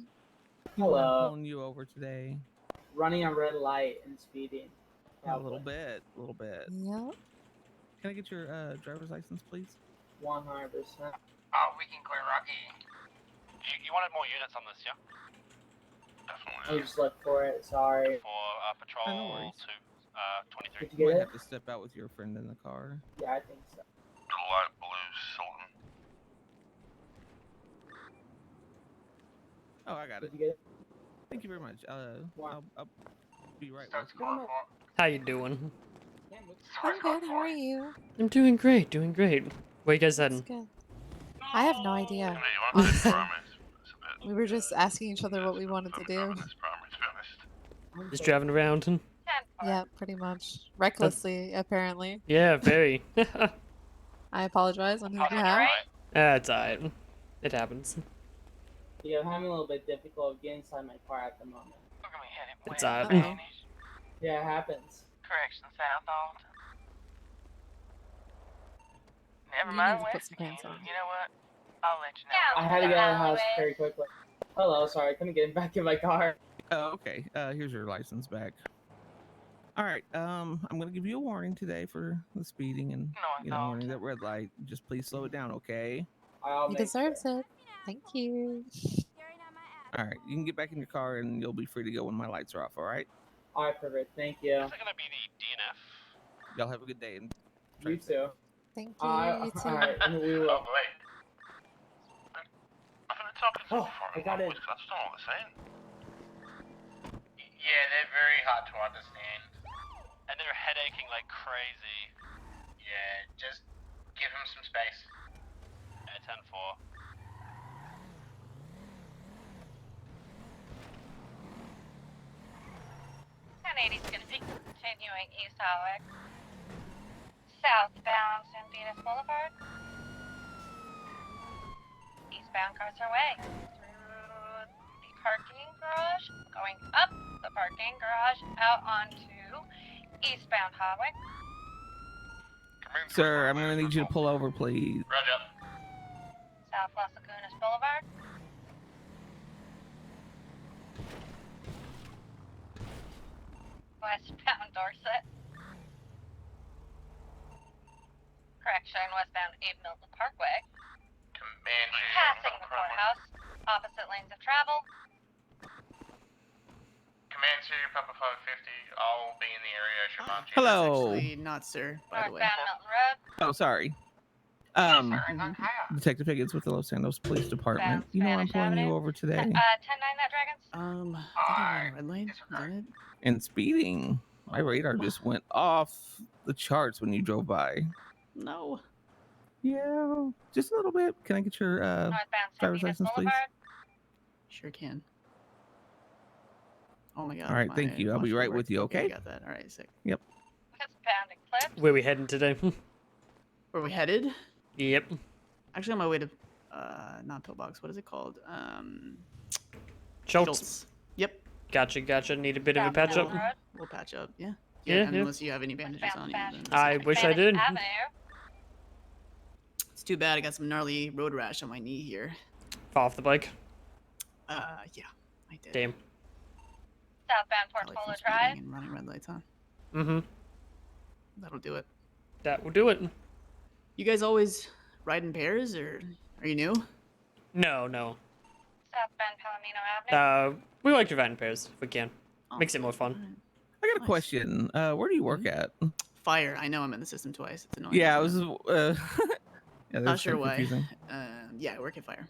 I'm pulling you over today. Running a red light and speeding. Yeah, a little bit. Yep. Can I get your driver's license, please? 100%. Oh, we can clear Rocky. You wanted more units on this, yeah? I just looked for it. Sorry. For patrol no worries. 23. Did you You get might it? have to step out with your friend in the car. Yeah, I think so. Light blue Sultan. Oh, I got Did it. you get it? Thank you very much. I'll be right with you. How you doing? I'm good. How are you? I'm doing great, Where you guys heading? Good. I have no idea. Honestly. We were just asking each other what we wanted to do. Just driving around. Yeah, pretty much. Recklessly, apparently. Yeah, very. I apologize on his behalf. It's alright. It happens. Yeah, I'm having a little bit difficult getting inside my car at the moment. It's alright. Uh-oh. Yeah, it happens. Correction, South Alton. Never You mind, need to put West. some pants on. You know what? I'll let you know. I had to get out of the house very quickly. Hello, sorry, I couldn't get back in my car. Oh, okay. Here's your license back. All right. I'm gonna give you a warning today for the speeding and warning that red light. Just please slow it down, okay? He deserves it. Thank you. All right. You can get back in your car and you'll be free to go when my lights are off. All right. All right, perfect. Thank you. Is it gonna be the DNF? Y'all have a good day and You too. Thank you. You too. Alright, we will. Oh, wait. I've been talking to Oh, I got it. That's not all the same. Yeah, they're very hard to understand. And they're headaching like crazy. Yeah, just give them some space. Yeah, 10-4. 1080 is going to be continuing East Highway. Southbound San Dimas Boulevard. Eastbound cars are away. Through the parking garage, going up the parking garage, out onto eastbound highway. Sir, I'm gonna need you to pull over, please. Roger. South Las Lagunas Boulevard. Westbound Dorset. Correction, westbound Abe Milton Parkway. Passing the courthouse. Opposite lanes of travel. Command 2, Papa 550. I'll be in the area. I should mark you. Hello. Actually, not sir, by the way. Northbound Milton Road. Oh, sorry. Detective Higgins with the Los Santos Police Department. You know I'm pulling you over today. 10-9 that Dragons. I think I'm on red lane. Is that it? And speeding. My radar just went off the charts when you drove by. No. Yeah, just a little bit. Can I get your driver's license, please? Sure can. Oh my god. All right, thank you. I'll be right with you, okay? I got that. All right, sick. Yep. Westbound Eclipse. Where we heading today? Where we headed? Yep. Actually, on my way to, not Pillbox. What is it called? Schultz. Yep. Gotcha. Need a bit of a patch up. We'll patch up. Yeah. Yeah. Unless you have any bandages on you. Then I wish I did. It's too bad. I got some gnarly road rash on my knee here. Fall off the bike. Yeah, I did. Damn. Southbound Probably Portola from Drive. speeding and running red lights, huh? Mm-hmm. That'll do it. That will do it. You guys always ride in pairs, or are you new? No. Southbound Palomino Avenue. We like to ride in pairs if we can. Makes it more fun. I got a question. Where do you work at? Fire. I know I'm in the system twice. It's annoying. Yeah, I isn't was. it? Yeah, Not that's sure kinda why. confusing. Yeah, I work at Fire.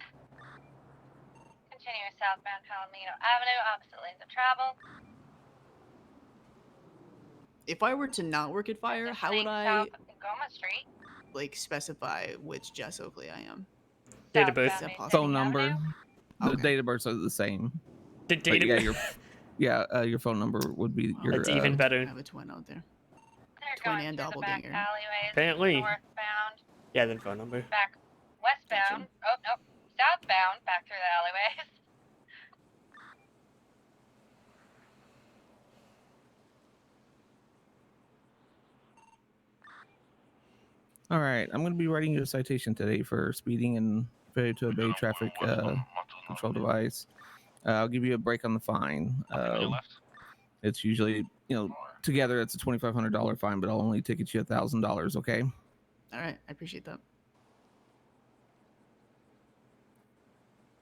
Continuing southbound Palomino Avenue, opposite lanes of travel. If I were to not work at Fire, how would I South Goma Street. like specify which Jess Oakley I am? Date of birth. Is that possible? Phone number. The date of births are the same. The But date of your phone number would be your. It's even better. I have a twin out there. They're Twin going and through the back doppelganger. alleyways. Apparently. Northbound, Yeah, then phone number. back westbound. Oh, no. Southbound, back through the alleyways. All right, I'm going to be writing you a citation today for speeding and failure to obey traffic control device. I'll give you a break on the fine. It's usually, together it's a $2,500 fine, but I'll only ticket you $1,000. Okay. All right, I appreciate that.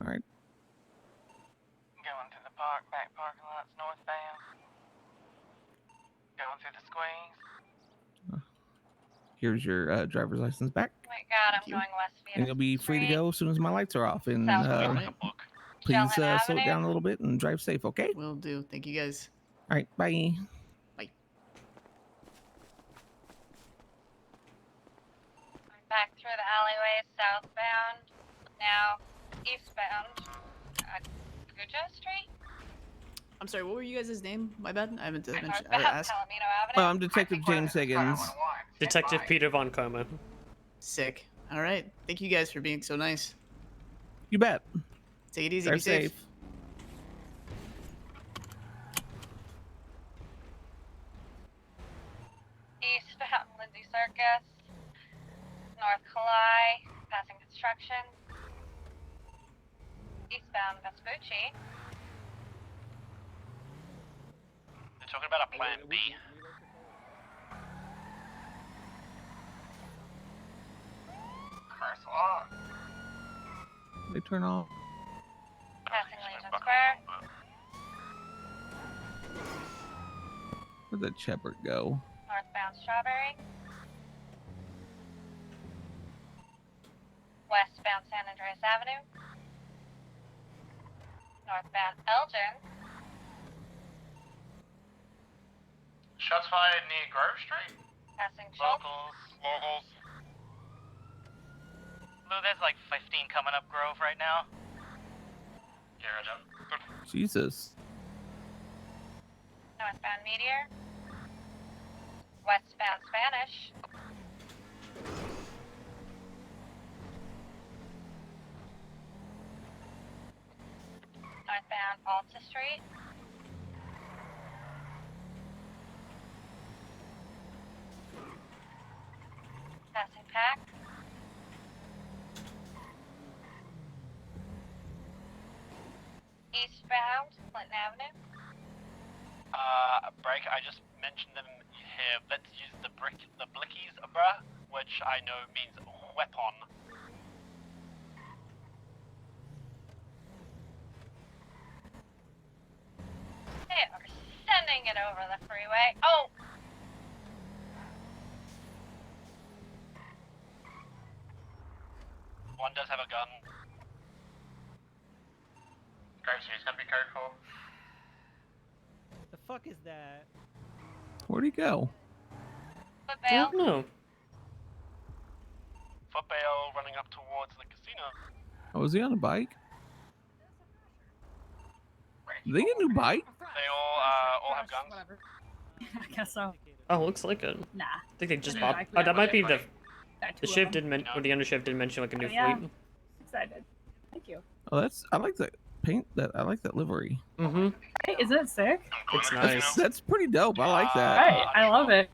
All right. Going through the park, back parking lots, northbound. Going through the squeeze. Here's your driver's license back, Oh my god, I'm going West and Venus you'll be free to Street. go as soon as my lights are off. And please Shellhead slow it Avenue. down a little bit and drive safe. Okay. Will do. Thank you guys. All right. Bye. Bye. Back through the alleyways, southbound. Now, eastbound. Guja Street? I'm sorry, what were you guys' name? My bad. I meant to mention. Northbound Ask. Palomino Avenue. I'm Detective James Higgins. Detective Peter Von Coma. Sick. All right. Thank you guys for being so nice. You bet. Take it easy. Drive Be safe. Eastbound Lindsay Circus. North Kalai, passing construction. Eastbound Vespucci. They're talking about a plan B. Crosswalk. They turn off. Passing Legion Square. Where'd the shepherd go? Northbound Strawberry. Westbound San Andreas Avenue. Northbound Elgin. Shots fired near Grove Street. Passing Schultz. Locals. Lou, there's like 15 coming up Grove right now. Yeah, Roger. Good. Jesus. Northbound Meteor. Westbound Spanish. Northbound Alta Street. Passing Pack. Eastbound Clinton Avenue. Break, I just mentioned them here. Let's use the blickies, bruh, which I know means weapon. They are sending it over the freeway. Oh! One does have a gun. Grove Street's gonna be code 4. The fuck is that? Where'd he go? Foot I bail. don't know. Foot bail running up towards the casino. Oh, was he on a bike? Did they get a new bike? They all have guns. Whatever. I guess so. Oh, looks like it. Nah. I think they just Yeah, bought. I Oh, that might be the. Got The two of shift them. didn't or the undershift didn't mention like a new Oh, yeah. fleet. Excited. Thank you. Oh, I like that paint. I like that livery. Mm-hmm. Hey, isn't it sick? It's nice. That's pretty dope. I like that. Right, I love it.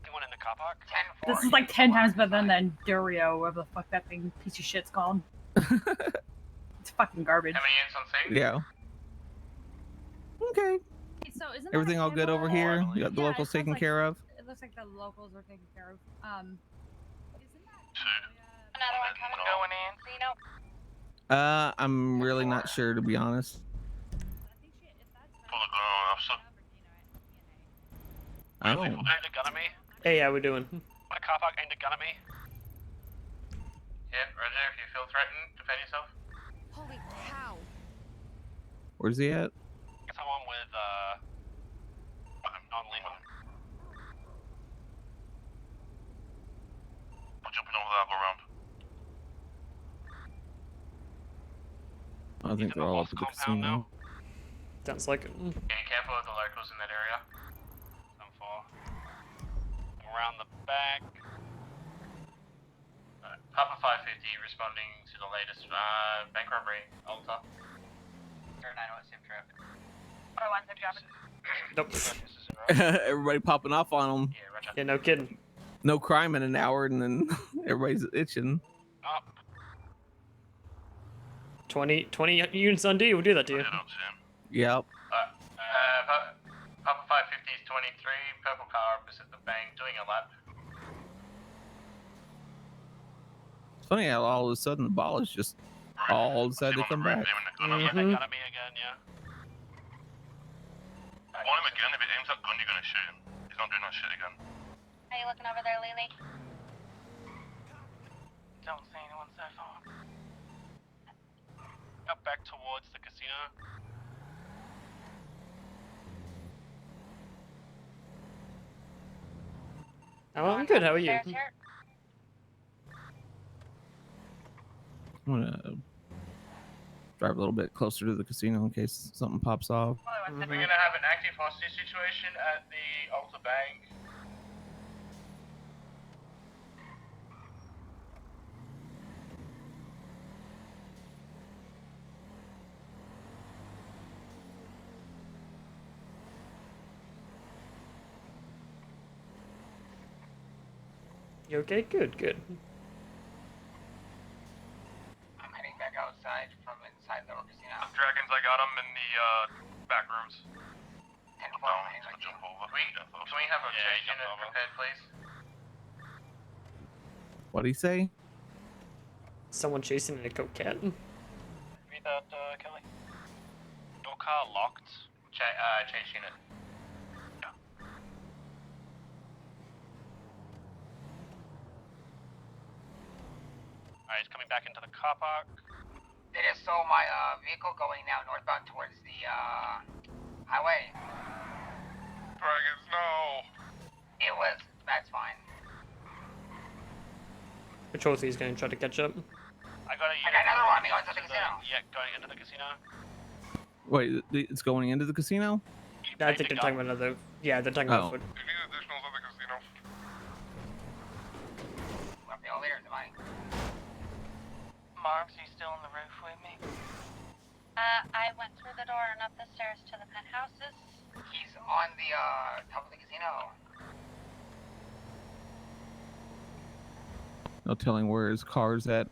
Anyone in the car park? This is like 10 times better than the Endurio, whatever the fuck that thing piece of shit's called. It's fucking garbage. How many units on scene? Yeah. Okay. Hey, so isn't that Everything a all good over camera? here? You got the Yeah, it locals sounds taken like- care of? It looks like the locals are taken care of. Another one coming Going in. Casino. I'm really not sure, to be honest. Pull a gun on officer. Oh. Aimed a gun at me. Hey, how we doing? My car park aimed a gun at me. Yeah, Roger, if you feel threatened, defend yourself. Holy cow. Where's he at? Someone with, non-lethal. I'm jumping over there, I'll go around. I think they're all up at the casino. Sounds like it. Yeah, careful of the locals in that area. Some four. Around the back. Papa 550 responding to the latest bank robbery, Alta. 09 what's him traffic. Or ones that drop it. Nope. Everybody popping off on him. Yeah, no kidding. no crime in an hour, and then everybody's itching. 20 units on D will do that to you. Yep. Papa 550 is 23, purple car opposite the bank, doing a lap. It's funny how all of a sudden the ball is just all decided to come back. Yeah, they got at me again, yeah. Want him again? If it aims that gun, you're gonna shoot him. He's not doing that shit again. How you looking over there, Lily? Don't see anyone so far. Up back towards the casino. Oh, I'm good. How are you? Stairs here? I'm gonna drive a little bit closer to the casino in case something pops off. We're gonna have an active hostage situation at the Alta Bank. You okay? Good, good. I'm heading back outside from inside the casino. Dragons, I got them in the back rooms. 10 Jump over. Can we have a chase unit prepared, please? What'd he say? Someone chasing a coquette. Read that, Kelly. Your car locked. Chase unit. Yeah. Alright, he's coming back into the car park. They just saw my vehicle going now northbound towards the highway. Dragons, no! That's fine. Patrol 3 is going to try to catch up. I got another one going to the casino. Yeah, going into the casino. Wait, it's going into the casino? I think they're talking about another. Yeah, they're talking about foot. If you need additionals at the casino. Up the elevators, am I? Marks, are you still on the roof with me? I went through the door and up the stairs to the penthouses. He's on the top of the casino. No telling where his car's at.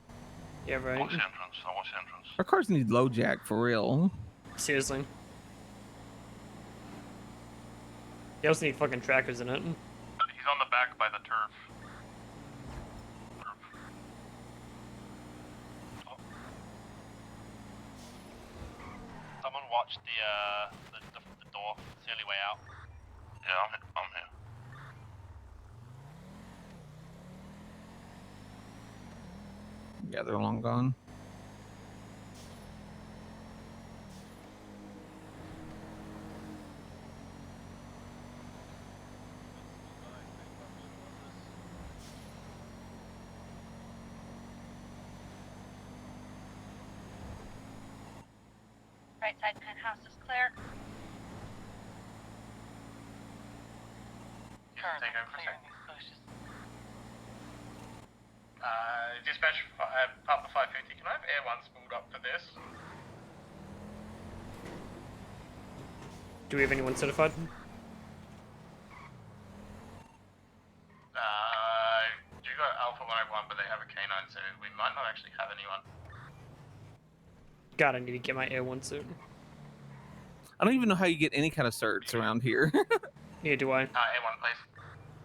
Yeah, right. Watch the entrance. I'll watch the entrance. Our cars need low jack for real. Seriously. They also need fucking trackers in it. He's on the back by the turf. Someone watch the door. It's the only way out. Yeah, I'm here. Yeah, they're long gone. Right side penthouse is clear. Take over for a second. Dispatch Papa 550, can I have Air 1 spooled up for this? Do we have anyone certified? You got Alpha 101, but they have a K9, so we might not actually have anyone. God, I need to get my Air 1 suit. I don't even know how you get any kind of certs around here. Neither do I. Air 1, please.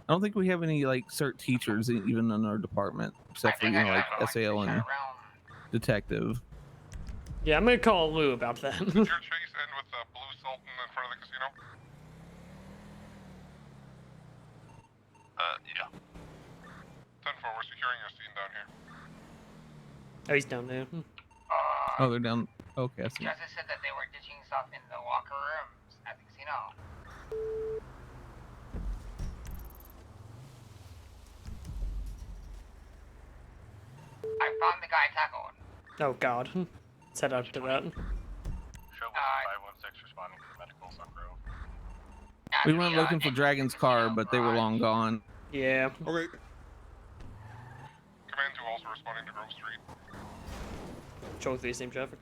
I don't think we have any like cert teachers even in our department, except for like SAL and detective. Yeah, I'm gonna call Lou about that. Did your chase end with the blue Sultan in front of the casino? Yeah. 10-4, we're securing your scene down here. Oh, he's down there. Oh, they're down. Okay, I see. Justice said that they were ditching stuff in the locker rooms at the casino. I found the guy tackled. Oh God. Let's head up to that. Show 516 responding to the medical Sungrove. We went looking for Dragon's car, but they were long gone. Yeah. Okay. Command 2 also responding to Grove Street. Patrol 3, same traffic.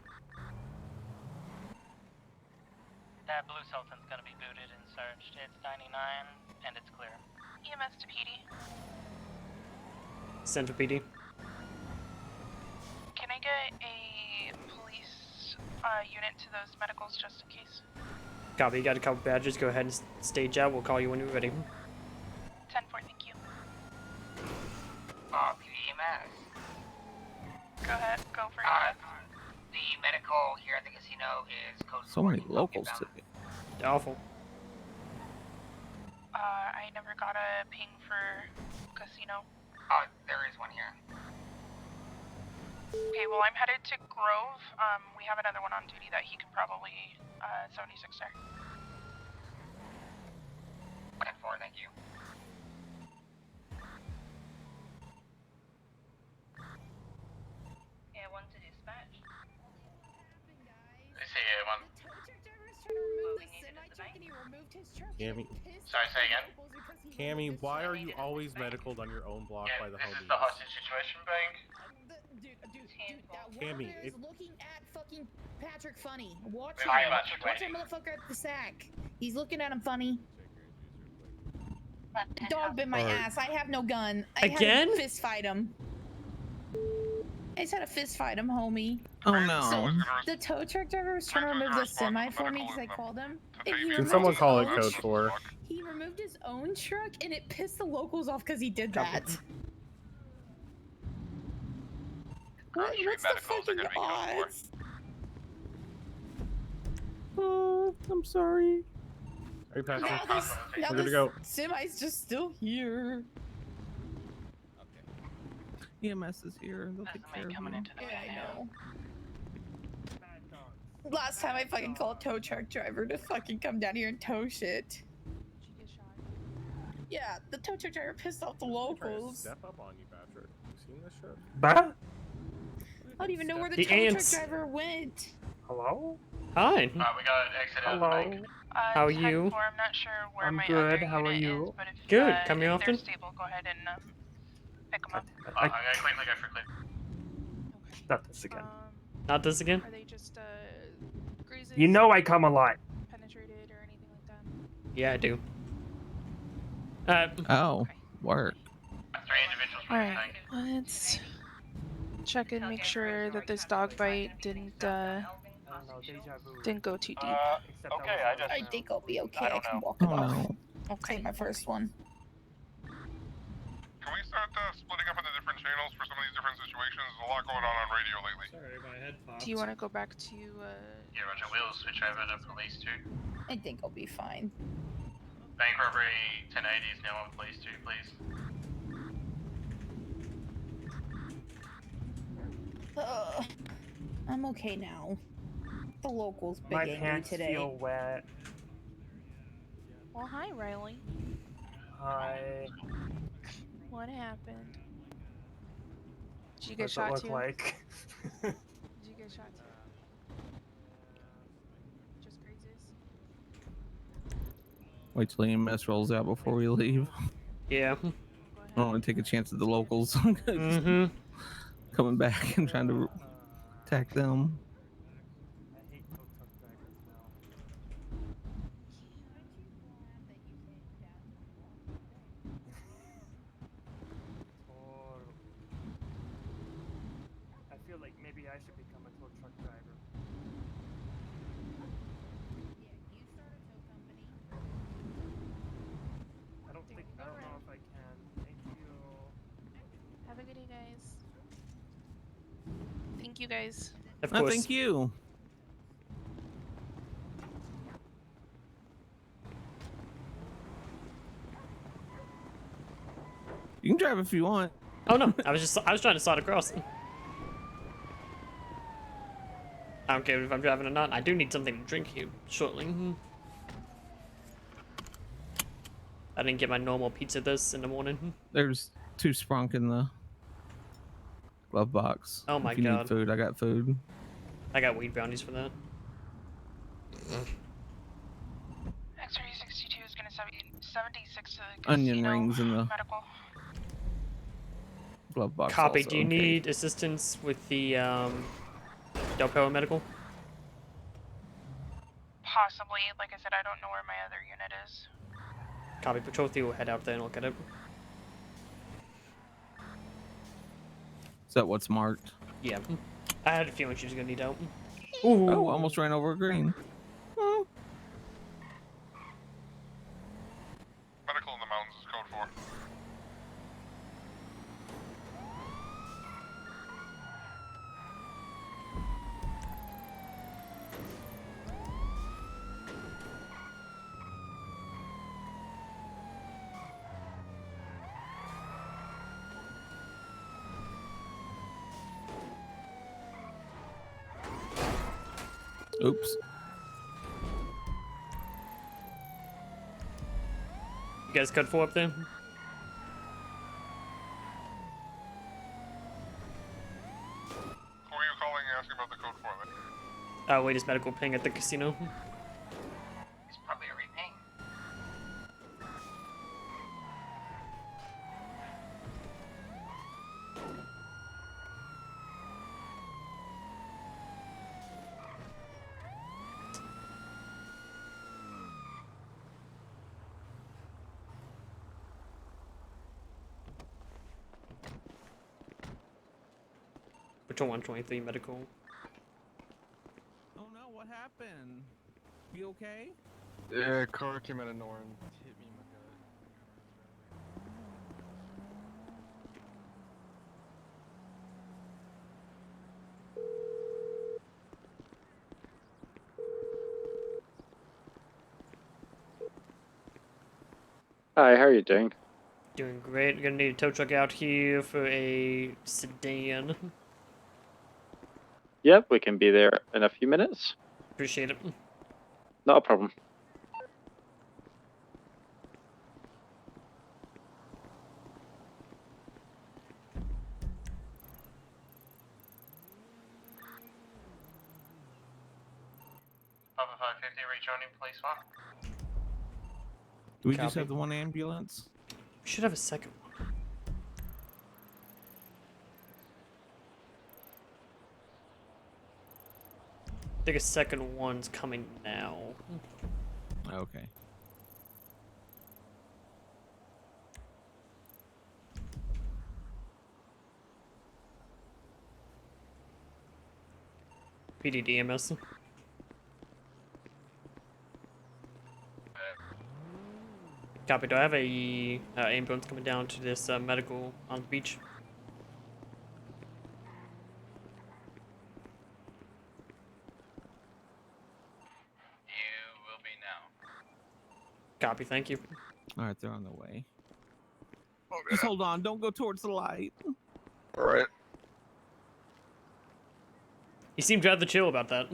That blue Sultan's gonna be booted and searched. It's 99 and it's clear. EMS to PD. Central PD. Can I get a police unit to those medicals just in case? Copy. You got a couple badges. Go ahead and stage out. We'll call you when you're ready. 10-4, thank you. PDMS. Go ahead, go for it. The medical here at the casino is code. So many locals today. Awful. I never got a ping for casino. There is one here. Okay, well I'm headed to Grove. We have another one on duty that he could probably 76 there. 10-4, thank you. Yeah, one to dispatch. Is he here, one? Cammy, Sorry, say again? Cammy, why are you always medicaled on your own block Yeah, by the this homies? is the hostage situation, Bank. Cammy, if looking at fucking Patrick funny. Watch Very him. much Watch that waiting. motherfucker at the sack. He's looking at him funny. Dog bit my Alright. ass. I have no gun. I Again? had to fist fight him. I just had to fist fight him, homie. Oh no. So the tow truck driver was trying to remove the semi for me because I called him. And he can removed someone his call it own code tr- 4? He removed his own truck and it pissed the locals off because he did that. What's the fucking odds? Oh, I'm sorry. Hey, Patrick. Now this, now We're good to this go. semi's just still here. EMS is here. They'll take care of you. Yeah, I know. Last time I fucking called tow truck driver to fucking come down here and tow shit. Yeah, the tow truck driver pissed off the locals. Step up on you, Patrick. You seen this shit? Bah? I don't even know where the The tow truck ants. driver went. Hello? Hi. We got an exit out of the bank. How are you? 10-4, I'm not sure where I'm my good. other How are unit you? is, but if, Good. Come here if often? they're stable, go ahead and pick them up. I'm gonna quickly go for clear. Not this again. Not this again? Are they just grazes? You know I come a lot. Penetrated or anything like that? Yeah, I do. Oh, work. 3 individuals per Alright, tank. let's check and make sure that this dog bite didn't go too deep. Okay, I think I'll be okay. I, don't can know. walk it Oh off. no. Okay, my first one. Can we start splitting up into different channels for some of these different situations? There's a lot going on radio lately. Sorry, my head popped. Do you want to go back to Yeah, Roger. We'll switch over to police too. I think I'll be fine. Bank robbery 1080 is now on police too, please. I'm okay now. The locals big My angry pants today. feel wet. Well, hi, Riley. Hi. What happened? Did you What's get it shot look too? like? Did you get shot too? Just grazes? Wait till EMS rolls out before we leave. Yeah. I don't want to take a chance at the locals. Mm-hmm. Coming back and trying to attack them. I hate tow truck drivers now. Totally. I feel like maybe I should become a tow truck driver. I don't know if I can. Thank you. Have a good day, guys. Thank you, guys. Of Oh, course. thank you. You can drive if you want. Oh no, I was trying to slide across. I don't care if I'm driving or not. I do need something to drink here shortly. I didn't get my normal pizza this in the morning. There's 2 sprunk in the glove box. Oh my if you God. need food, I got food. I got weed brownies for that. X-ray 62 is gonna 76 to the Onion casino rings in the medical. glove box. Copy. also, Do you okay. need assistance with the Del Perro medical? Possibly. Like I said, I don't know where my other unit is. Copy. Patrol 3 will head out there and look at it. Is that what's marked? Yeah. I had a feeling she was gonna need help. Oh, almost ran over a green. Oh. Medical in the mountains is code 4. Oops. You guys code 4 up there? Who are you calling and asking about the code 4 then? Oh, latest medical ping at the casino. He's probably already paying. Patrol 123 medical. Oh no, what happened? You okay? Yeah, car came out of nowhere and hit me in my gut. Hi, how are you doing? Doing great. Gonna need a tow truck out here for a sedan. Yep, we can be there in a few minutes. Appreciate it. Not a problem. Papa 550, rejoining police 1. Do we just Copy. have the one ambulance? We should have a second one. I think a second one's coming now. Okay. PDDMS. Copy. Do I have a ambulance coming down to this medical on the beach? You will be now. Copy. Thank you. All right, they're on the way. Just hold on. Don't go towards the light. All right. He seemed rather chill about that.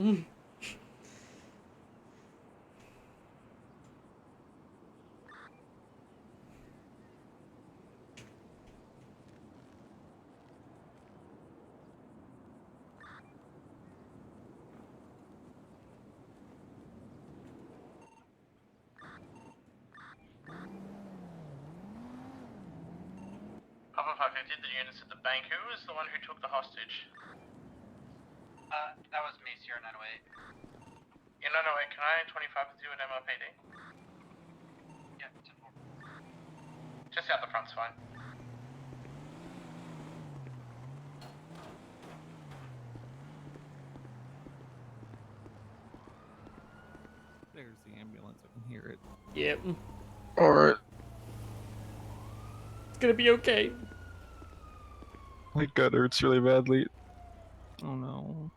Papa 550, the units at the bank. Who was the one who took the hostage? That was me, Sierra 908. Yeah, 908, can I 25 with you at MLPD? Yeah, 10-4. Just out the front's fine. There's the ambulance. I can hear it. Yep. All right. It's gonna be okay. My gut hurts really badly. Oh no.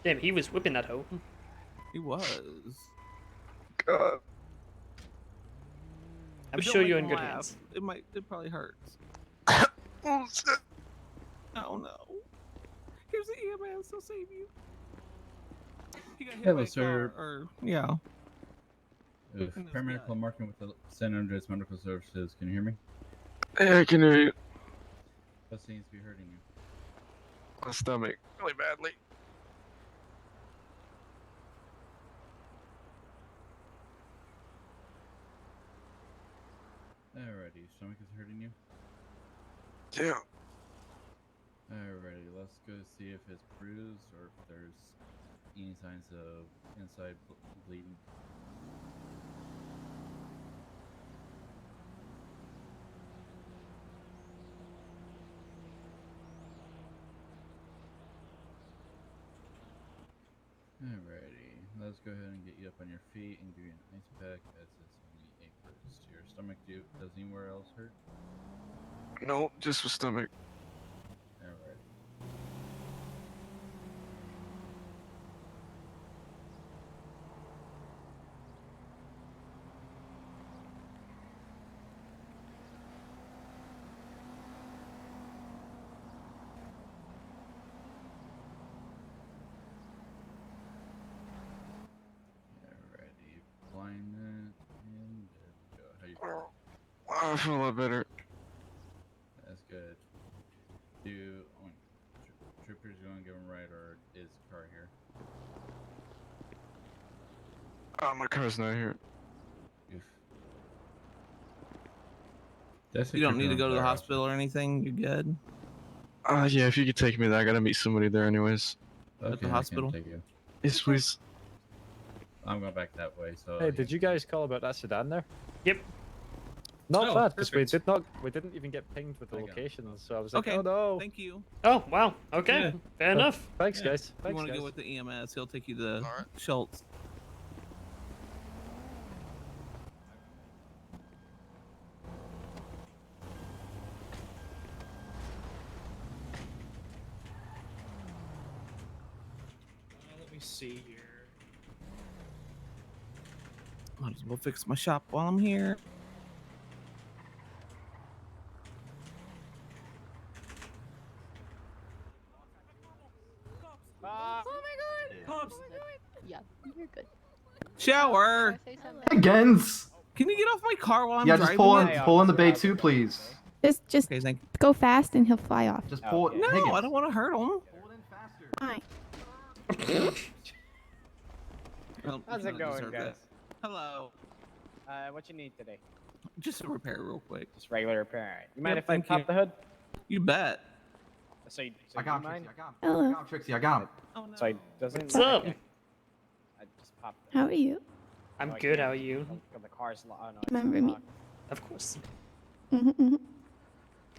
Damn, he was whipping that hoe. He was. God. I'm But sure don't you're make in him good laugh. hands. It probably hurts. Oh shit. Oh no. Here's the EMS. They'll save you. He got hit Hello, by a sir. car, or yeah. If paramedical marking with the San Andreas Medical Services, can you hear me? Yeah, I can hear you. What seems to be hurting you? My stomach really badly. Alrighty, your stomach is hurting you? Yeah. Alrighty, let's go see if it's bruised or if there's any signs of inside bleeding. Alrighty, let's go ahead and get you up on your feet and give you an ice pack as it's only 8 bursts to your stomach. Does anywhere else hurt? No, just with stomach. Alright. Alrighty, alignment, and there we go. How you feel? I feel a lot better. That's good. Troopers going to give him right, or is the car here? My car's not here. Oof. You don't need to go to the hospital or anything. You're good. Yeah, if you could take me there, I gotta meet somebody there anyways. Okay, At the I can hospital. take you. Yes, please. I'm going back that way, so... Hey, did you guys call about that sedan there? Yep. Not Oh, bad, because perfect. we didn't even get pinged with the I got it. locations, so I was like, Okay. oh no. Thank you. Oh, wow. Okay. Yeah. Fair enough. Thanks, Yeah. guys. You Thanks, want to guys. go with the EMS? He'll take you to Schultz. Let me see here. Might as well fix my shop while I'm here. Oh my god! Pops! Yeah, you're good. Shower. Gens! Can you get off my car while I'm Yeah, driving? just pull it? in the bay too, please. Just Okay, thank go fast and he'll fly off. Just pull it. No, Higgins. I don't want to hurt him. Fine. Well, How's you it don't going, deserve guys? that. Hello. What you need today? Just a repair real quick. Just regular repair. Alright. You mind Yep, if I thank pop you. the hood? You bet. So you I got him, mind? Trixie. I got him. Hello. I got him, Trixie. I got him. Oh no. So he doesn't. What's up? Okay. I just popped. The How are you? I'm Oh, I good. can't. How are you? The car's locked. Oh, no, it's Remember not me? locked. Of course. Mm-hmm.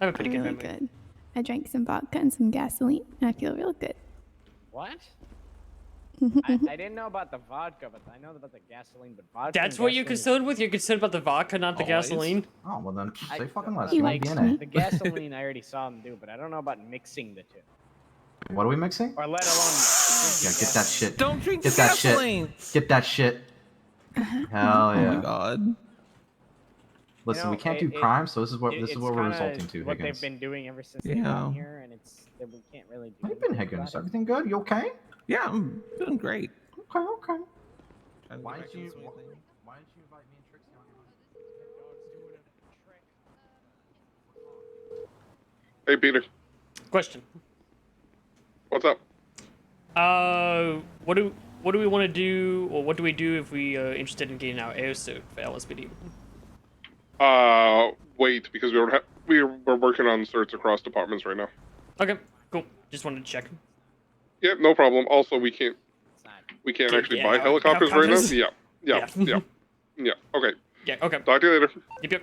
I have a pretty good Really memory. good. I drank some vodka and some gasoline, and I feel real good. What? Mhm, I mhm. didn't know about the vodka, but I know about the gasoline. But vodka. That's and what you're gasoline- concerned with? You're concerned about the vodka, not the Always. gasoline? Oh, well then, I- say fucking less. like, You might be in it. The gasoline I already saw him do, but I don't know about mixing the two. What are we mixing? Or let alone. Yeah, get that shit. Don't drink Get the that gasoline. shit. Get that shit. Hell Oh yeah. my god. Listen, You know, we can't do crime, so this is what we're it's resulting to, kinda what Higgins. they've been doing ever since they Yeah. got here, and we can't really do. How you been, anything Higgins? about it. Everything good? You okay? Yeah, I'm doing great. Okay, okay. Trying to Why get back didn't you? into this thing. Why didn't you invite me and Trixie on your Hey, Peter. Question. What's up? What do we want to do, or what do we do if we are interested in getting our air suit for LSPD? Wait, because we're working on certs across departments right now. Okay, cool. Just wanted to check. Yep, no problem. Also, we can't Can't actually get buy helicopters right now. helicopters? Yeah. Yeah. Okay. Yeah, okay. Talk to you later. Yep.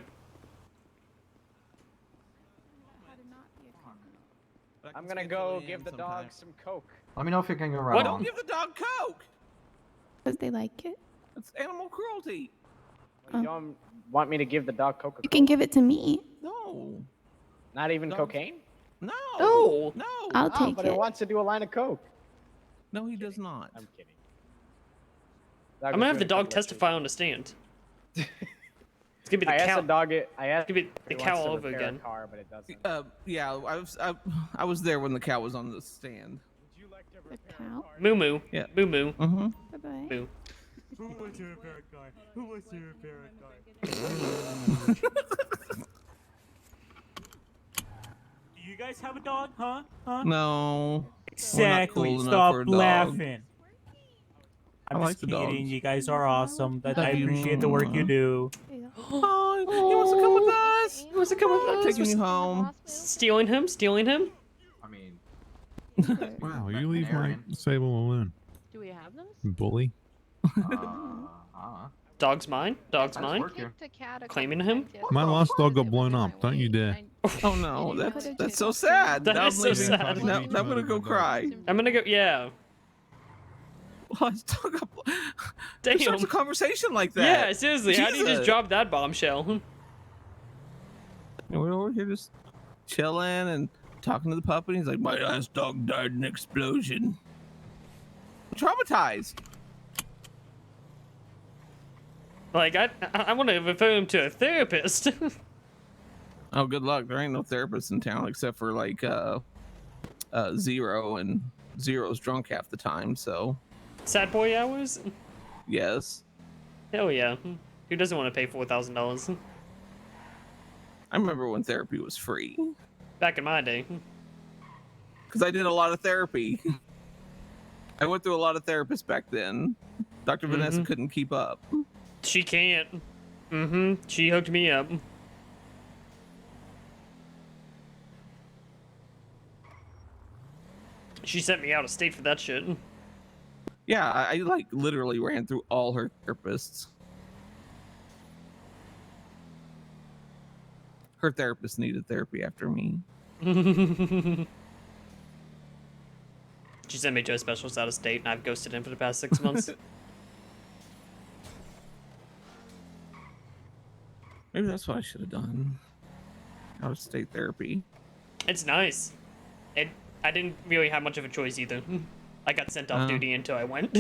I'm gonna go give the dog some coke. Let me know if you can go right What? along. Don't give the dog Coke. Because they like it. That's animal cruelty. You don't want me to give the dog coke? You can give it to me. No. Not even Dogs- cocaine? No. No. No. I'll Oh, take but it. it wants to do a line of coke. No, he does not. I'm kidding. I'm gonna have the dog testify on the stand. It's gonna be the I asked cow. the dog. I asked. It's gonna be if the he cow wants to all over repair a again. Car, but it doesn't. Yeah, I was there when the cow was on the stand. The cow? Moo moo. Yeah. Moo moo. Mm-hmm. Bye-bye. Moo. Who wants to repair a car? Who wants to repair a car? Do you guys have a dog, huh? Huh? No. Exactly. We're not cool enough Stop for a dog. laughing. I I'm like just the kidding. dogs. You guys are awesome. That I Love you. appreciate the work you do. Oh, he wants to come with us. He wants to come with us. Taking you home. Stealing him? Stealing him? I mean, Wow, you leave my Sable alone. Do we have those? Bully. Dog's mine? Dog's Nice mine? work here. Claiming him? My lost dog got blown up. Don't you dare. Oh no, that's so sad. That Now is I'm so leaving. sad. Now I'm gonna go cry. I'm gonna go, yeah. Let's talk about. Damn. Who starts a conversation like that? Yeah, seriously, how do you just Jesus. drop that bombshell? We're over here just chilling and talking to the pup, and he's like, "My last dog died in an explosion." Traumatized. Like, I want to refer him to a therapist. Oh, good luck. There ain't no therapist in town except for like Zero, and Zero's drunk half the time. So Sad boy hours? yes. Hell yeah. Who doesn't want to pay $4,000? I remember when therapy was free. Back in my day. Because I did a lot of therapy. I went through a lot of therapists back then. Dr. Vanessa couldn't keep up. She can't. She hooked me up. She sent me out of state for that shit. Yeah, I like literally ran through all her therapists. Her therapist needed therapy after me. She sent me to a specialist out of state, and I've ghosted him for the past 6 months. Maybe that's what I should have done. Out of state therapy. It's nice. I didn't really have much of a choice either. I got sent off duty until I went.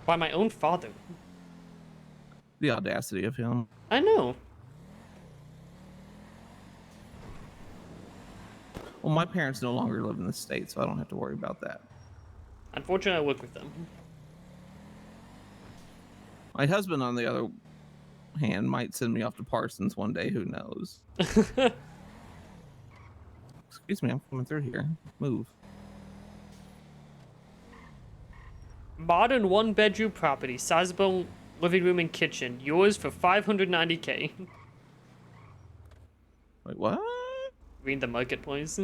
By my own father. The audacity of him. I know. Well, my parents no longer live in the state, so I don't have to worry about that. Unfortunately, I work with them. My husband, on the other hand, might send me off to Parsons one day. Who knows? Excuse me, I'm coming through here. Move. Modern one-bedroom property, sizable living room and kitchen. Yours for $590K. Wait, what? Read the marketplace.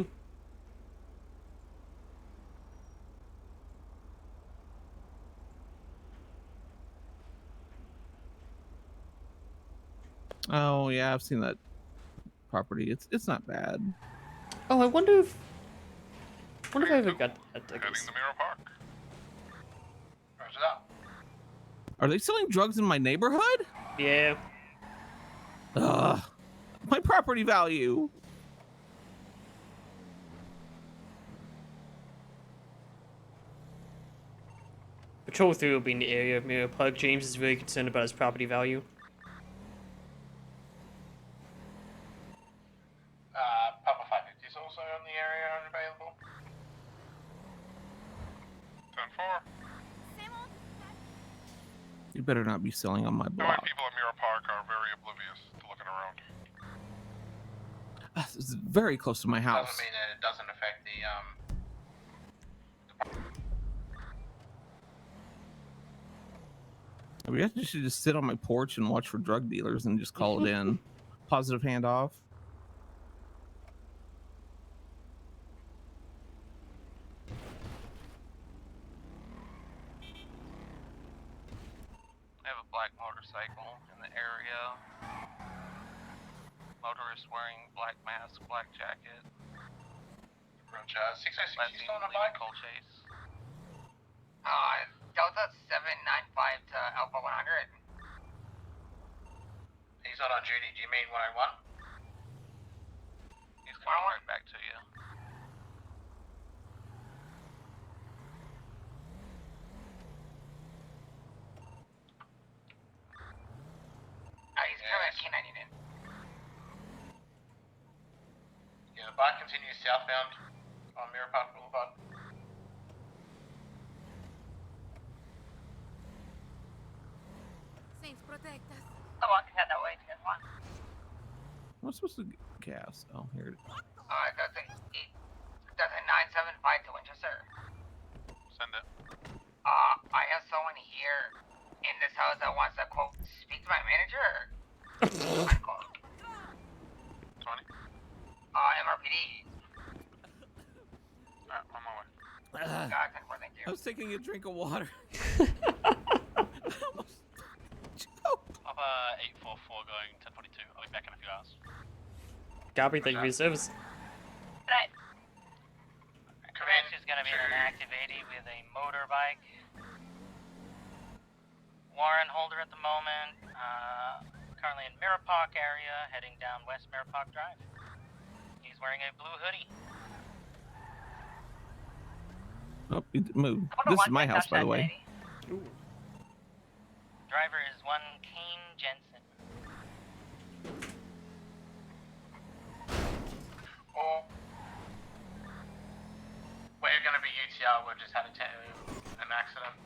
Oh yeah, I've seen that property. It's not bad. Oh, I wonder if I ever got that ticket. Heading to Mirror Park. Roger that. Are they selling drugs in my neighborhood? Yeah. Ugh. My property value. Patrol 3 will be in the area of Mirror Park. James is very concerned about his property value. Papa 550 is also in the area and available. 10-4. You better not be selling on my Knowing block. people at Mirror Park are very oblivious to looking around. This is very close to my house. Doesn't mean that it doesn't affect the We actually should just sit on my porch and watch for drug dealers and just call it in. Positive handoff. I have a black motorcycle in the area. Motorist wearing black mask, black jacket. Roger. 606, you still on a bike? Cold chase. Delta 795 to Alpha 100. He's not on duty. Do you mean 101? He's coming right back to you. He's coming at K90 in. Yeah, the bike continues southbound on Mirror Park Boulevard. Saints protect us. The one can head that way to get one. I'm supposed to get gas. Oh, here it is. That's a 975 to Winchester. Send it. I have someone here in this house that wants to quote speak to my manager. Unquote. 20. MRPD. Alright, on my way. God, thank you. I was taking a drink of water. Papa 844 going 1042. I'll be back in a few hours. Copy, thank you for your service. Right. Command gonna be in an active 80 with a motorbike. Warren holder at the moment. Currently in Mirapak area, heading down West Mirapak Drive. He's wearing a blue hoodie. Oh, he moved. This is my house, by the way. Driver is one Kane Jensen. Or we're gonna be UTR. We just had an accident.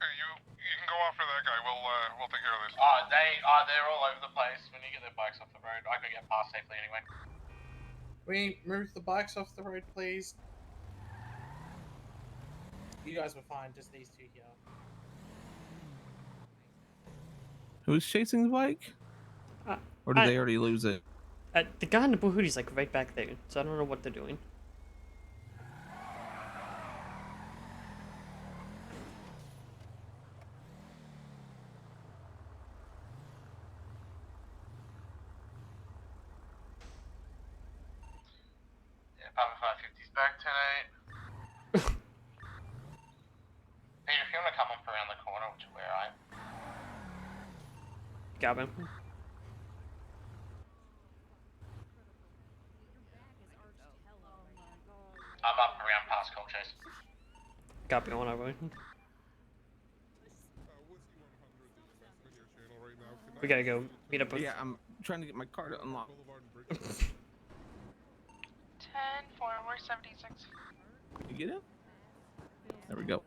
You can go after that guy. We'll take care of this. They're all over the place. We need to get their bikes off the road. I could get past safely anyway. We move the bikes off the road, please. You guys were fine, just these two here. Who's chasing the bike? Or did they already lose it? The guy in the blue hoodie's like right back there, so I don't know what they're doing. Papa 550's back tonight. Peter, if you want to come up around the corner, which is where I am. Got him. I'm up around past Colchase. Copy on our way. We gotta go meet up with... Yeah, I'm trying to get my car to unlock. 10-4, we're 76. You get it? There we go.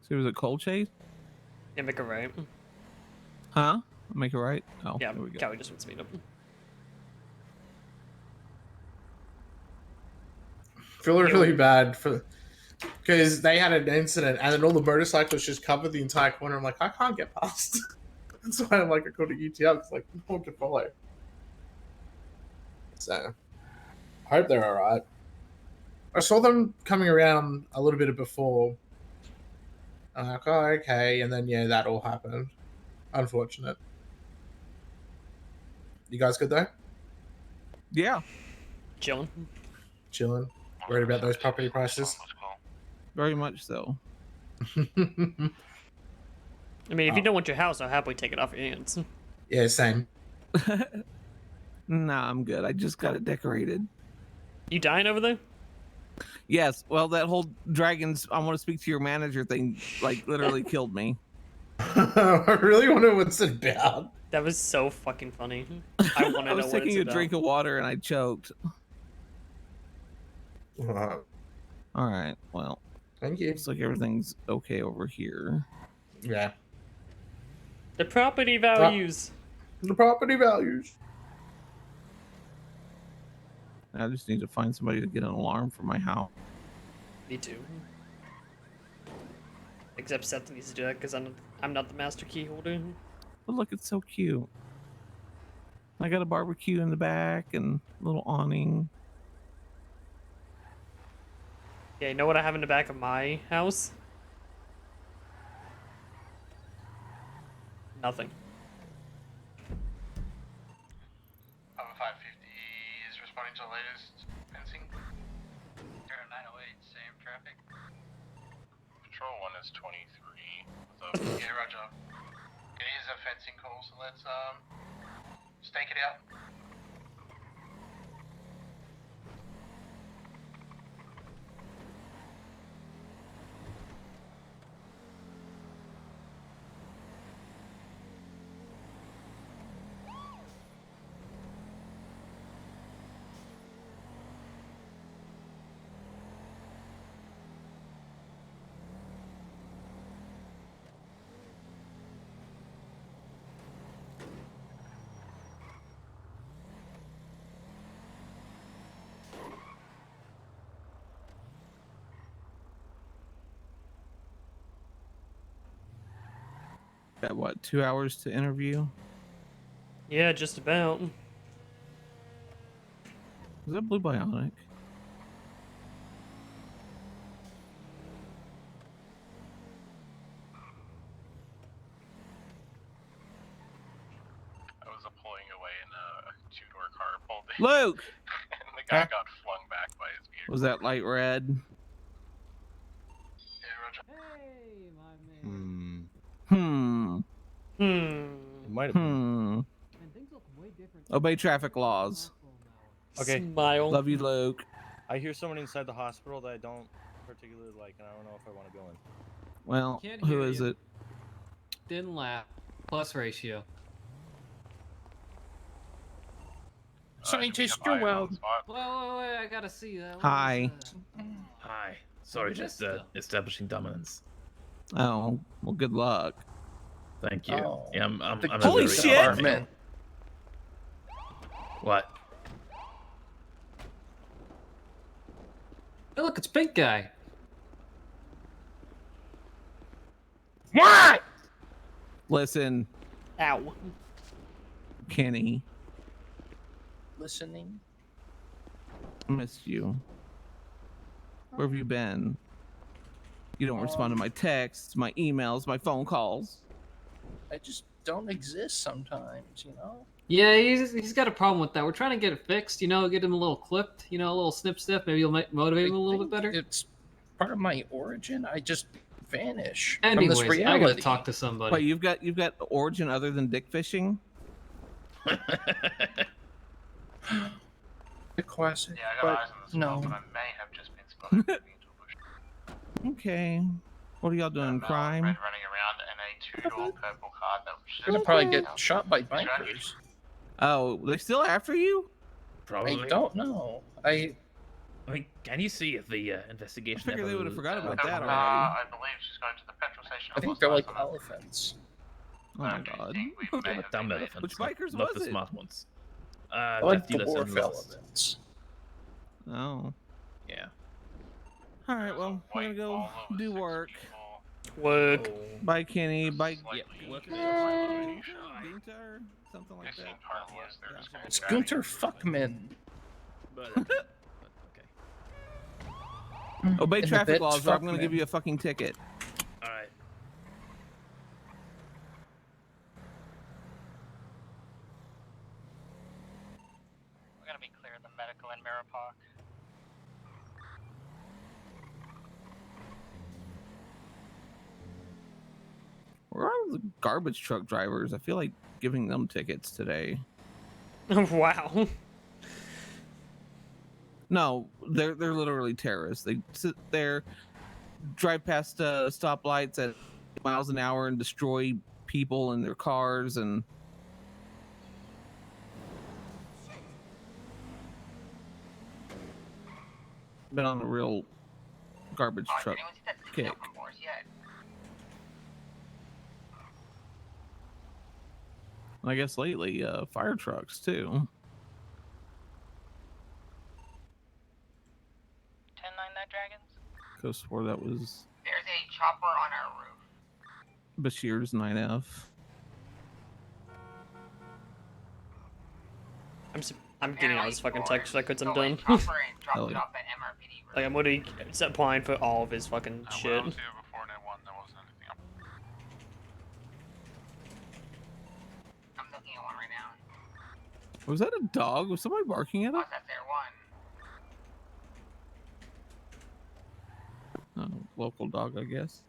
So it was a cold chase? Yeah, make a right. Huh? Make it right? Oh, yeah, there we go. Callie just wants to meet up. Feel really bad for because they had an incident and then all the motorcyclists just covered the entire corner. I'm like, I can't get past. That's why I'm like, I called it UTR. It's like, no one can follow. So, I hope they're alright. I saw them coming around a little bit before. I'm like, oh, okay. And then, yeah, that all happened. Unfortunate. You guys good, though? Yeah. Chilling. Chilling. Worried about those property prices? Very much so. I mean, if you don't want your house, I'll happily take it off your hands. Yeah, same. Nah, I'm good. I just got it decorated. You dying over there? Yes. Well, that whole dragons, I want to speak to your manager thing, like, literally killed me. I really wonder what's it about. That was so fucking funny. I want to know I was what taking it's a about. drink of water and I choked. All right. Well, thank you. Looks like everything's okay over here. Yeah. The property values. The property values. I just need to find somebody to get an alarm for my house. Me too. Except Seth needs to do that because I'm not the master key holder. But look, it's so cute. I got a barbecue in the back and a little awning. Yeah, you know what I have in the back of my house? Nothing. Papa 550 is responding to the latest fencing. 0908, same traffic. Patrol 1 is 23. Yeah, roger. It is a fencing call, so let's stake it out. Got what, 2 hours to interview? Yeah, just about. Is that Blue Bionic? Luke! And the guy got flung back by his vehicle. Was that light red? Hey, my man. It might have been. Man, things look way different. Obey traffic laws. Okay. Smile. Love you, Luke. I hear someone inside the hospital that I don't particularly like, and I don't know if I want to go in. Well, Can't who hear is you. it? Didn't laugh. Plus ratio. Scientist, you're well. Wait, I gotta see that. Hi. Hi. Sorry, just establishing dominance. Oh, well, good luck. Thank you. Oh. Yeah, I'm a Holy very shit! alpha male. What? Hey, look, it's Pink Guy. What? Listen, Ow. Kenny, Listening. I missed you. Where have you been? You don't respond to my texts, my emails, my phone calls. I just don't exist sometimes, you know? Yeah, he's got a problem with that. We're trying to get it fixed, you know, get him a little clipped, you know, a little snip snip. Maybe you'll motivate him a little bit better. It's part of my origin. I just vanish Anyways, from this I gotta reality. talk to somebody. Wait, you've got origin other than dick fishing? The classic. Yeah, I got eyes on the smoke, but I may have just been spotted moving into a bush. Okay. What are y'all doing? Crime? Red running around in a two-door purple car that was I'm gonna probably get shot by bikers. Oh, they're still after you? Probably. I don't know. I mean, can you see if the investigation? I figured they would have forgot about that already. I believe she's going to the petrol station. I think they're like elephants. Oh my god. Yeah, dumb elephants. Which bikers not was the it? smart ones. I like the Lefty dwarf listen lost. elephants. Oh. Yeah. Alright, well, I'm gonna go do work. Work. Bye, Kenny. Bye. Yeah, work. Gunter? Something like that. It's Gunter Fuckman. Obey And the traffic bitch laws or I'm gonna Fuckman. give you a fucking ticket. Alright. We're gonna be clear of the medical in Mirapak. Where are the garbage truck drivers? I feel like giving them tickets today. Wow. No, they're literally terrorists. They sit there, drive past stoplights at miles an hour and destroy people in their cars and. Been on a real garbage truck kick. I guess lately, fire trucks too. 10-9 Night Dragons? Could have swore that was There's a chopper on our roof. Bashir's 9F. I'm getting all this fucking text records. I'm done. Chopper and dropped Hell it yeah. off at MRPD roof. Like I'm literally applying for all of his fucking shit. I'm looking at one right now. Was that a dog? Was somebody barking at it? What's that there one? Oh, local dog, I guess.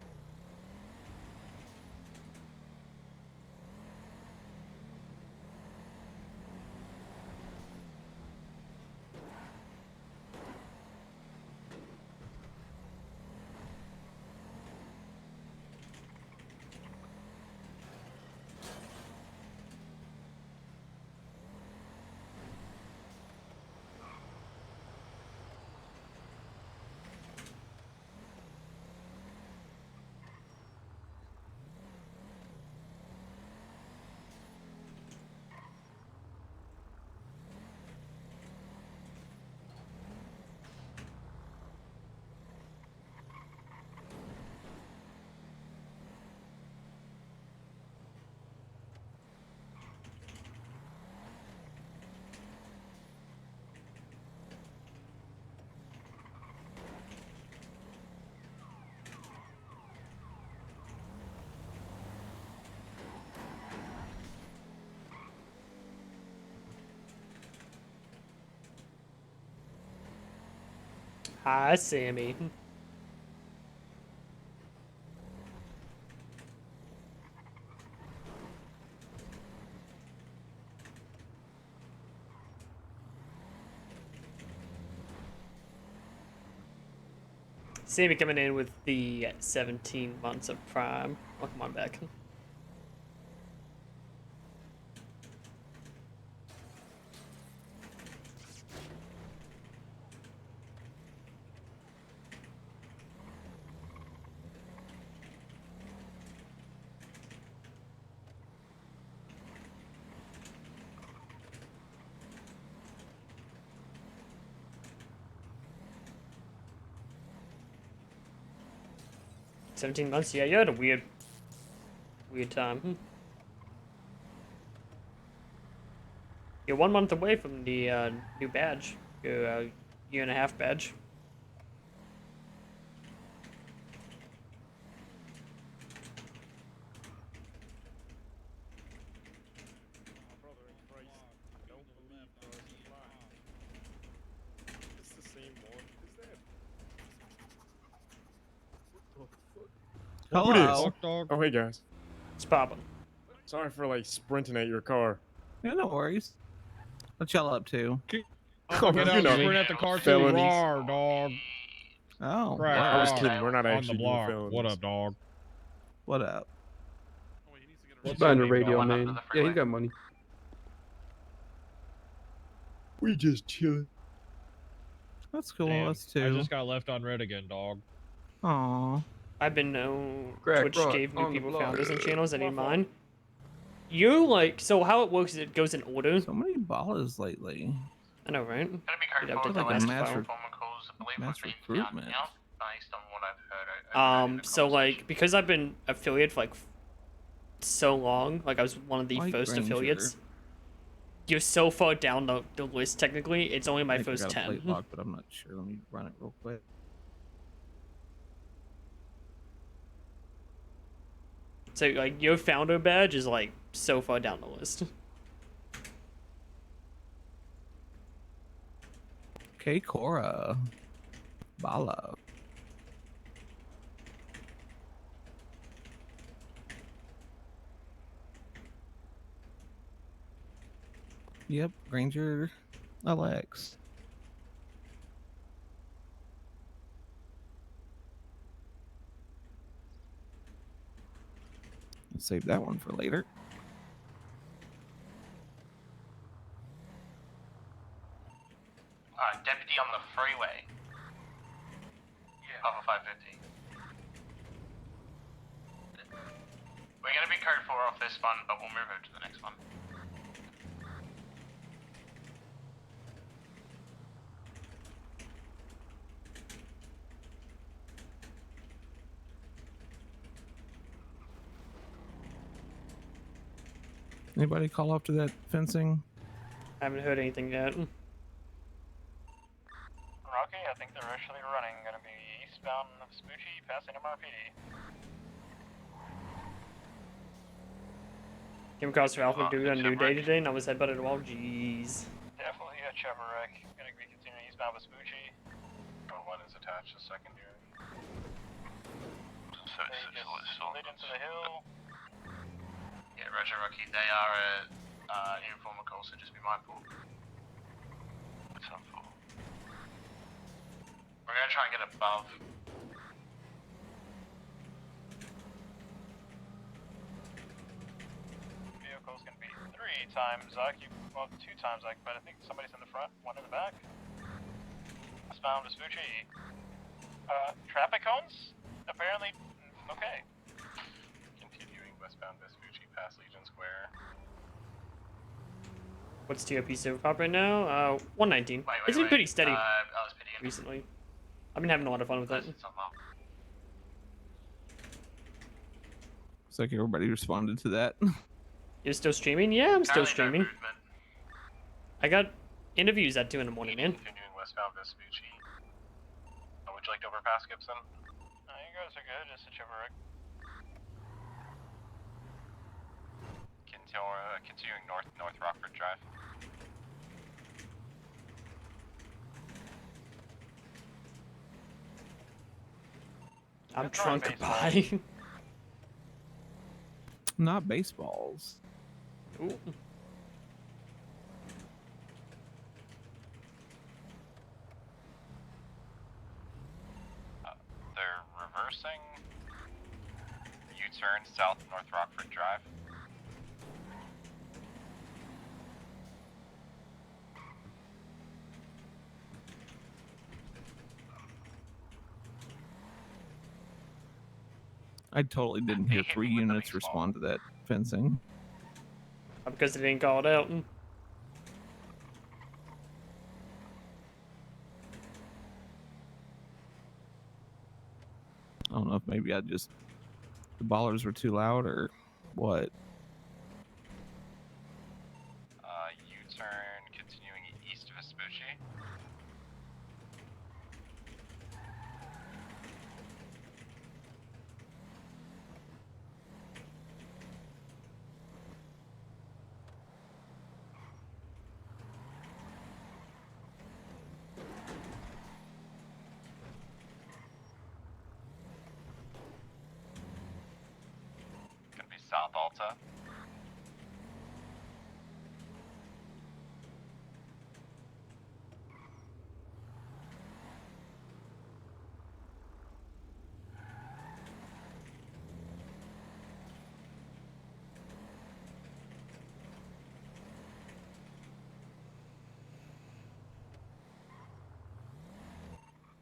Hi, Sammy. Sammy coming in with the 17 months of Prime. Welcome on back. $17 months? Yeah, you had a weird time. You're 1 month away from the new badge. Your year and a half badge. It's the same one. Is that? What the fuck? Hello. Who it is? Dog. Oh, hey guys. It's poppin'. Sorry for like sprinting at your car. Yeah, no worries. What y'all up to? Oh, Get you out, know, sprint at the car too. felonies. Rawr, dog. Oh, Crack, I was rawr. kidding. We're not On actually the doing block. felonies. What up, dog? what up? What's behind your the name, radio, dog? man. Yeah, he's got money. We just chilling. That's cool. Damn, Us I too. just got left on red again, dog. Aw. I've been Crack Twitch rock gave new on the people block. founders and channels. I need mine. You like so how it works is it goes in order. So many ballas lately. I know, right? Gotta be You'd careful have to with the like a last mass phone re- calls. I believe mass was being recruitment. counted out based on what I've heard. So like because I've been affiliate for like so long, like I was one of the White first Ranger. affiliates. You're so far down the list technically. It's only my I think I first got a 10. plate lock, but I'm not sure. Let me run it real quick. So like your founder badge is like so far down the list. Okay, Cora. Bala. Yep, Ranger Alex. Save that one for later. Deputy on the freeway. Yeah. Off of 550. We're gonna be code 4 off this one, but we'll move over to the next one. Anybody call up to that fencing? I haven't heard anything yet. Rocky, I think they're actually running. Gonna be eastbound of Spoochie, passing MRPD. Came across Ralph doing a new day today, and I was headbutted. Well, jeez. Definitely a Chevrolet. Gonna be continuing eastbound with Spoochie. Oh, one is attached to secondary. So slid into the hill. Yeah, Roger, Rocky. They are a informal call, so just be mindful. It's helpful. We're gonna try and get above. Vehicle's gonna be 3 times well, 2 times but I think somebody's in the front, one in the back. Westbound Vespucci. Traffic cones? Apparently, okay. Continuing westbound Vespucci past Legion Square. What's TOP server pop right now? 119. It's been pretty steady recently. I've been having a lot of fun with it. Looks like everybody responded to that. You're still streaming? Yeah, I'm still streaming. I got interviews at 2 in the morning, man. Continuing westbound Vespucci. Would you like to overpass Gibson? No, you guys are good. Just switch over. Continuing north Rockford Drive. I'm drunk by. Not baseballs. Ooh. They're reversing. U-turn south North Rockford Drive. I totally didn't hear 3 units respond to that fencing. Because they didn't call it out. I don't know if maybe the ballers were too loud or what. U-turn continuing east of Vespucci. Gonna be South Alta.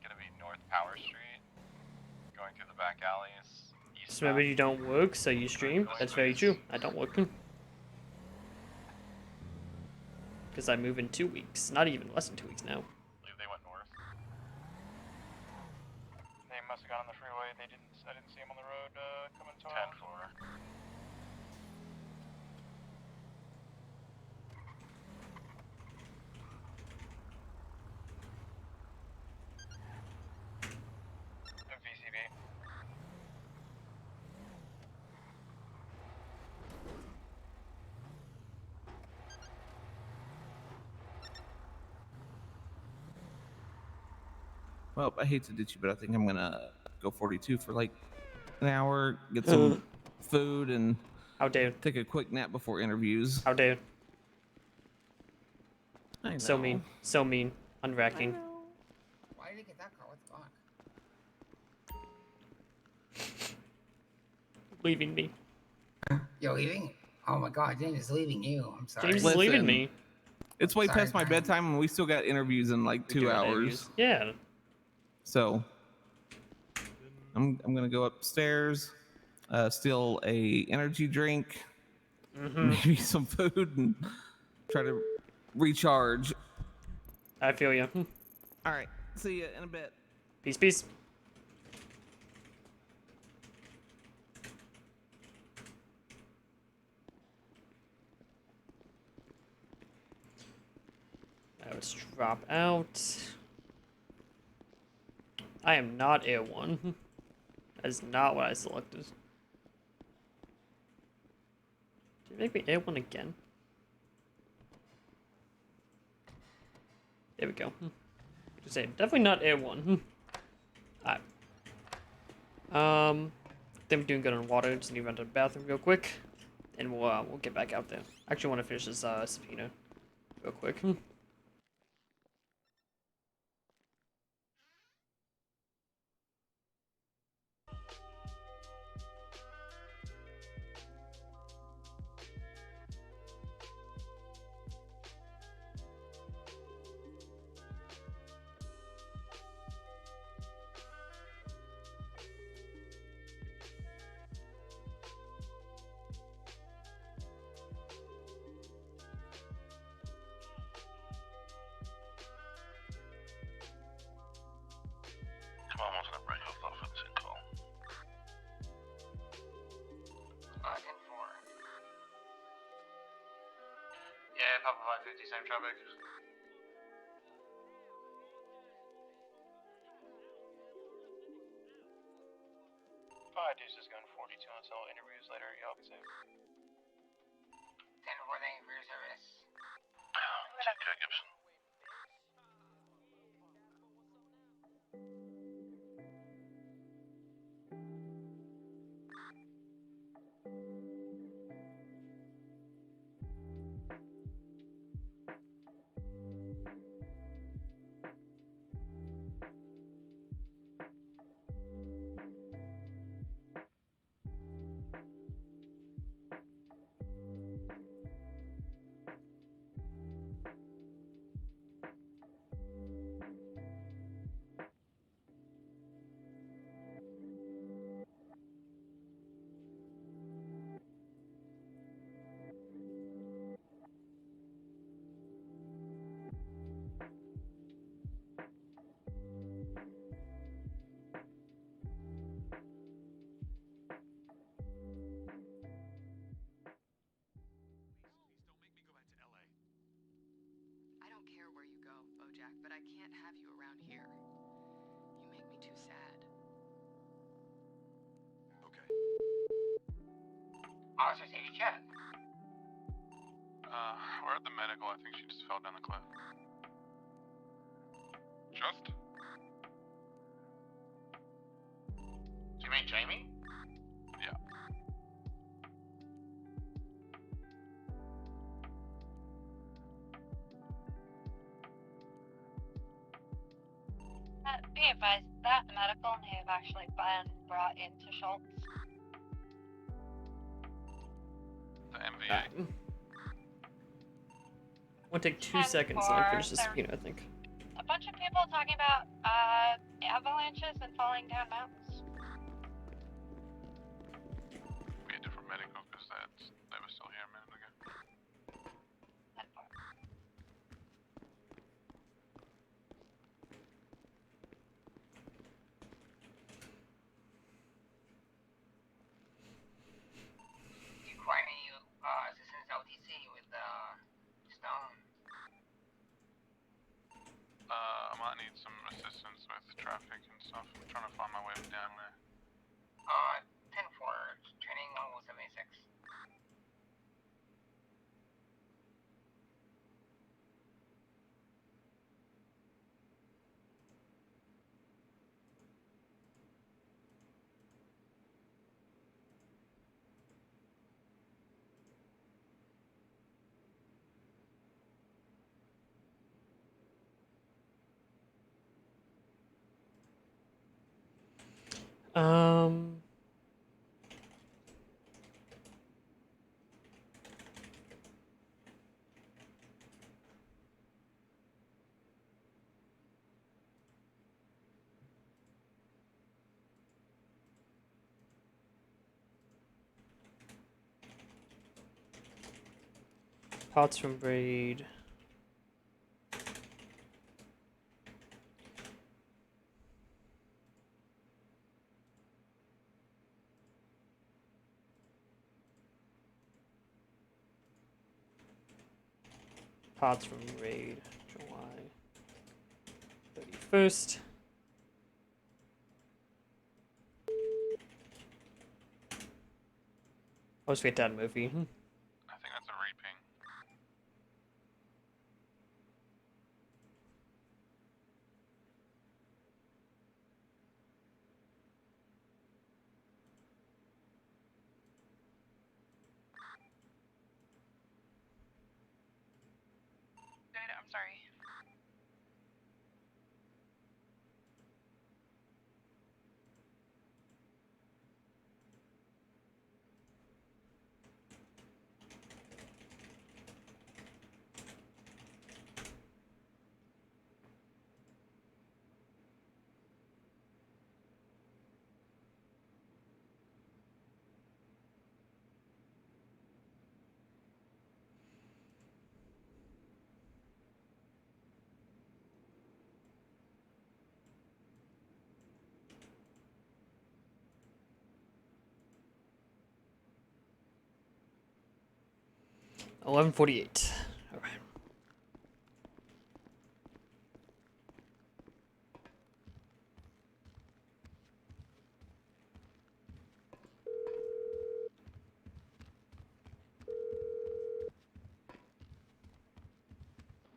Gonna be North Power Street. Going through the back alleys. So maybe you don't work, so you stream. That's very true. I don't work. Because I move in 2 weeks. Not even less than 2 weeks now. I believe they went north. They must have gone on the freeway. I didn't see them on the road coming to 10-4. VCB. Well, I hate to ditch you, but I think I'm gonna go 42 for like an hour, get some food, and How dare take a quick nap before interviews. How dare I So know. mean. So mean. Unracking. Why did he get that car? What the fuck? Leaving me. You're leaving? Oh my god, James is leaving you. I'm sorry. James is leaving me. It's way Sorry, past my Brian. bedtime, and we still got interviews in like 2 hours. Yeah. So I'm gonna go upstairs, steal a energy drink, maybe some food, and try to recharge. I feel you. All right, see you in a bit. Peace, peace. Let's drop out. I am not Air 1. That is not what I selected. Did you make me Air 1 again? There we go. Just saying, definitely not Air 1. Alright. Then we're doing good on water. Just need to run to the bathroom real quick. And we'll get back out there. Actually want to finish this subpoena real quick. Come on, wasn't it right off that fencing call? 10-4. Yeah, Papa 550, same traffic. Deuce is going 42 until interviews later. Y'all be safe. 10-4, thank you for your service. Take care, Gibson. medical. I think she just fell down the cliff. Just? Do you mean Jamie? Yeah. Be advised, that medical may have actually been brought into Schultz. The MVA. Won't take 2 10-4, seconds to like, finish this there- subpoena, I think. A bunch of people talking about avalanches and falling down mountains. We had different medical because they were still here a minute ago. 10-4. Do you require any assistance LTC with Stone? I might need some assistance with traffic and stuff. I'm trying to find my way down there. 10-4, training 1176. Parts from Braid. Parts from Raid, July 31st. I was get that movie. I think that's a reping. Good, I'm sorry. $11:48. All right.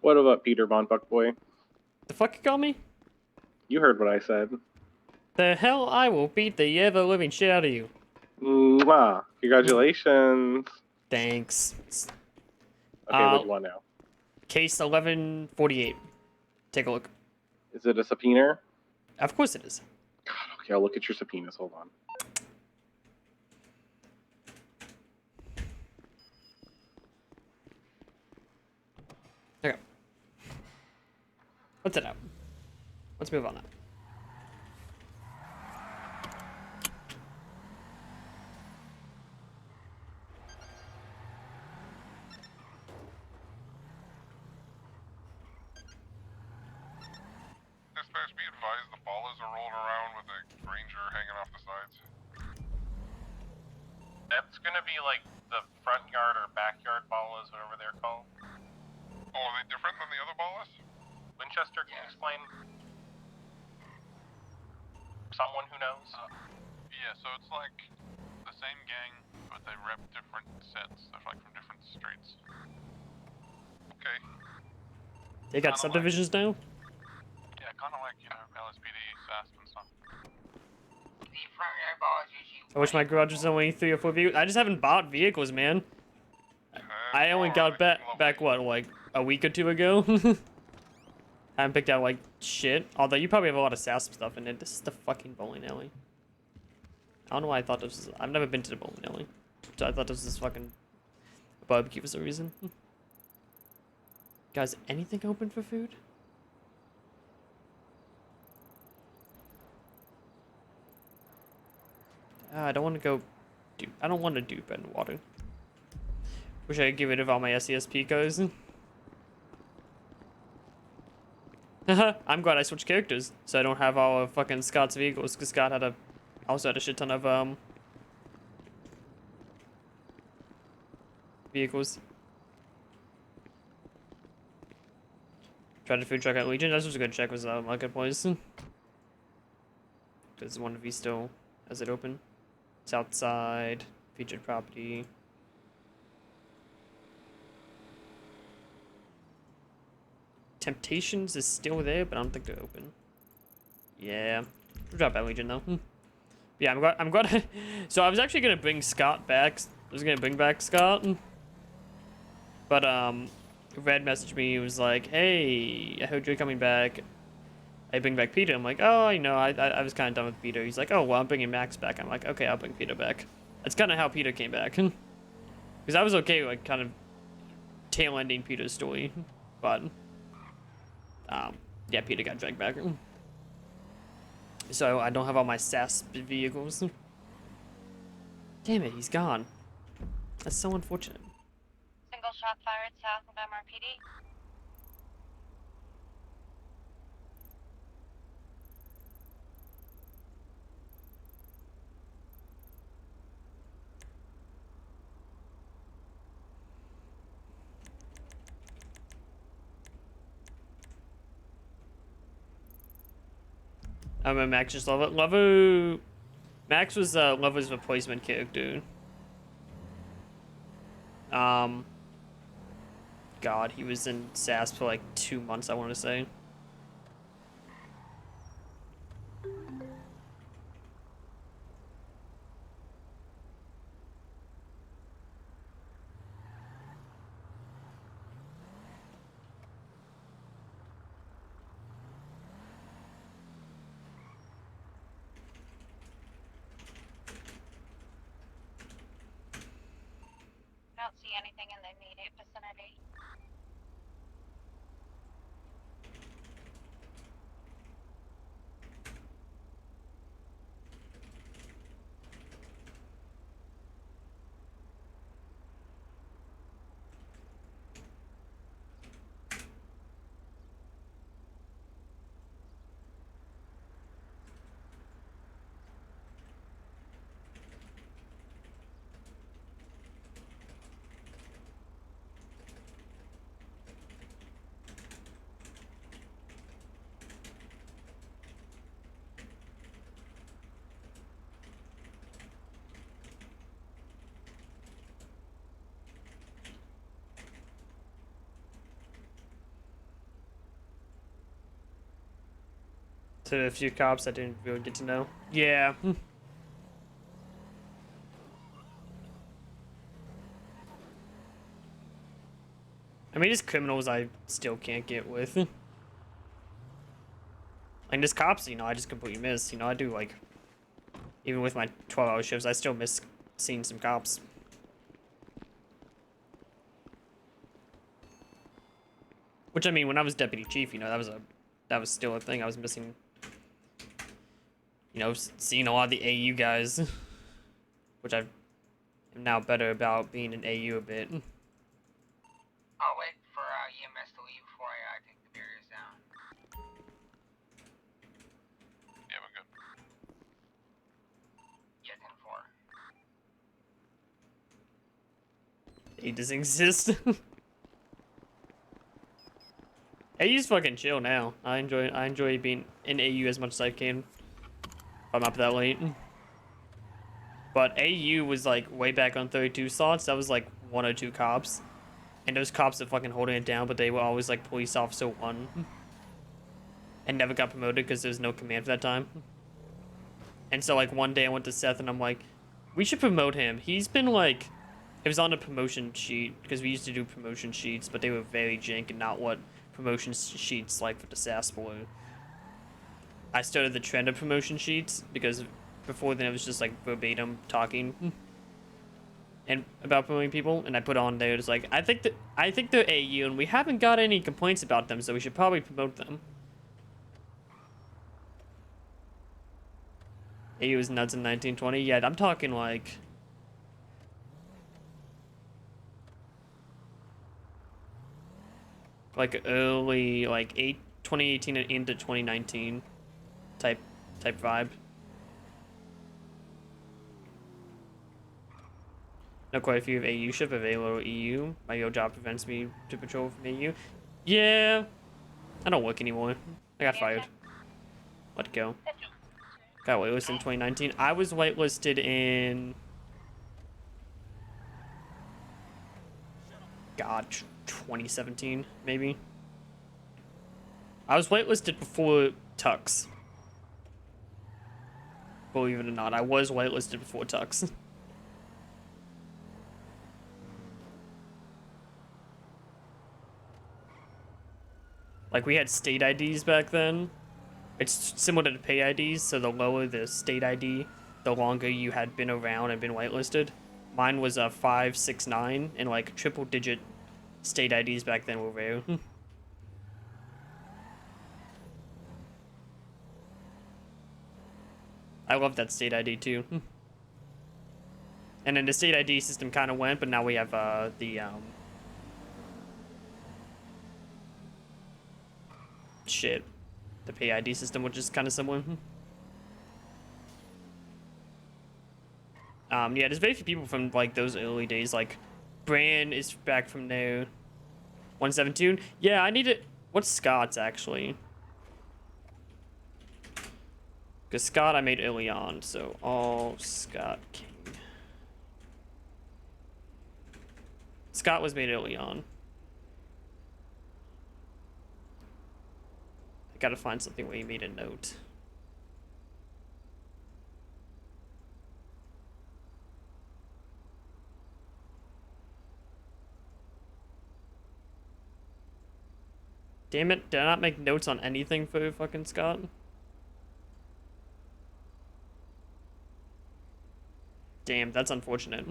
What about Peter Von Buckboy? The fuck you call me? You heard what I said. The hell I will beat the ever living shit out of you. Mwah. Congratulations. Thanks. Okay, what do you want now? Case 1148. Take a look. Is it a subpoena? Of course it is. God, okay, I'll look at your subpoenas. Hold on. Okay. What's it up? Let's move on now. Dispatch, be advised the ballers are rolling around with a ranger hanging off the sides. That's gonna be like the front yard or backyard ballas, whatever they're called. Oh, are they different than the other ballas? Winchester, can you explain? Someone who knows? Yeah, so it's like the same gang, but they rep different sets. They're like from different streets. Okay. They got subdivisions now? Yeah, kind of like, you know, LSPD, SASP, and stuff. The front yard ball is usually I wish my garage was only 3 or 4 vehicles. I just haven't bought vehicles, man. I only got back what, like a week or 2 ago? I haven't picked out like shit. Although you probably have a lot of SASP stuff in it. This is the fucking bowling alley. I don't know why I thought this was. I've never been to the bowling alley, so I thought this was fucking barbecue for some reason. Guys, anything open for food? I don't want to go. I don't want to do bed and water. Wish I could get rid of all my SESP codes. I'm glad I switched characters, so I don't have all of fucking Scott's vehicles, because Scott also had a shit ton of vehicles. Tried the food truck at Legion. That was a good check. Was Marketplace. Does one of you still has it open? It's outside. Featured property. Temptations is still there, but I don't think they're open. Yeah, we'll drop at Legion though. Yeah, I'm glad. So I was actually gonna bring Scott back. I was gonna bring back Scott, but Red messaged me. He was like, "Hey, I heard you're coming back. I bring back Peter." I'm like, "Oh, you know, I was kind of done with Peter." He's like, "Oh, well, I'm bringing Max back." I'm like, "Okay, I'll bring Peter back." That's kind of how Peter came back, because I was okay with, like, kind of tail ending Peter's story, but yeah, Peter got dragged back. So I don't have all my SAS vehicles. Damn it, he's gone. That's so unfortunate. Single shot fired south of MRPD. I'm a Max just love it. Lovo. Max was Lovo's replacement character. God, he was in SAS for like 2 months, I want to say. I don't see anything in the immediate vicinity. To a few cops I didn't really get to know. Yeah. I mean, just criminals I still can't get with. Like, just cops, you know, I just completely miss. You know, I do, like, even with my 12-hour shifts, I still miss seeing some cops. Which, I mean, when I was deputy chief, you know, that was still a thing. I was missing, you know, seeing a lot of the AU guys, which I am now better about being an AU a bit. I'll wait for EMS to leave before I take the barriers down. Yeah, we're good. Yeah, 10-4. He doesn't exist. AU's fucking chill now. I enjoy being in AU as much as I can. If I'm up that late. But AU was like way back on 32 slots. That was like 1 or 2 cops. And those cops are fucking holding it down, but they were always like police officer 1. And never got promoted because there was no command for that time. And so like one day I went to Seth and I'm like, we should promote him. He's been like, it was on a promotion sheet because we used to do promotion sheets, but they were very jank and not what promotion sheets like for the SAS were. I started the trend of promotion sheets because before then it was just like verbatim talking and about promoting people, and I put on there, it's like, I think they're AU and we haven't got any complaints about them, so we should probably promote them. AU was nuts in 1920. Yeah, I'm talking like early, like 2018 and into 2019 type vibe. Know quite a few of AU ship available EU. My old job prevents me to patrol from AU. Yeah, I don't work anymore. I got fired. Let go. Got whitelisted in 2019. I was whitelisted in God, 2017 maybe. I was whitelisted before Tux. Believe it or not, I was whitelisted before Tux. Like, we had state IDs back then. It's similar to pay IDs, so the lower the state ID, the longer you had been around and been whitelisted. Mine was a 569, and like triple digit state IDs back then were rare. I love that state ID too. And then the state ID system kind of went, but now we have the the pay ID system, which is kind of similar. Yeah, there's very few people from like those early days. Like Bran is back from there. 172. Yeah, I need it. What's Scott's actually? Because Scott I made early on, so all Scott King. Scott was made early on. I gotta find something where he made a note. Damn it, did I not make notes on anything for fucking Scott? Damn, that's unfortunate.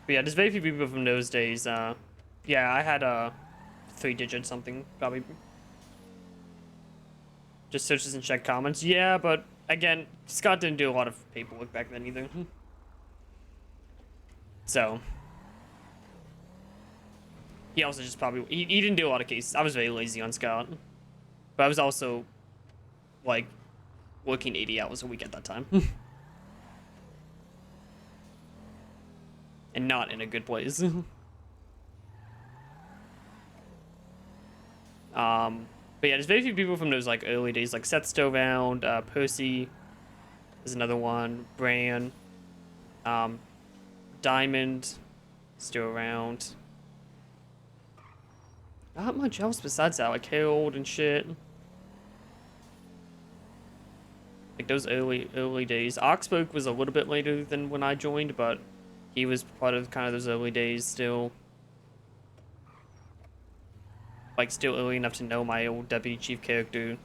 But yeah, there's very few people from those days. Yeah, I had a 3-digit something, probably. Just searches and check comments. Yeah, but again, Scott didn't do a lot of paperwork back then either. So he also just probably he didn't do a lot of cases. I was very lazy on Scott, but I was also like working 80 hours a week at that time. And not in a good place. But yeah, there's very few people from those like early days, like Seth's still around, Percy is another one, Bran, Diamond, still around. Not much else besides that, like Harold and shit. Like those early days. Oxburg was a little bit later than when I joined, but he was part of kind of those early days still. Like still early enough to know my old deputy chief character.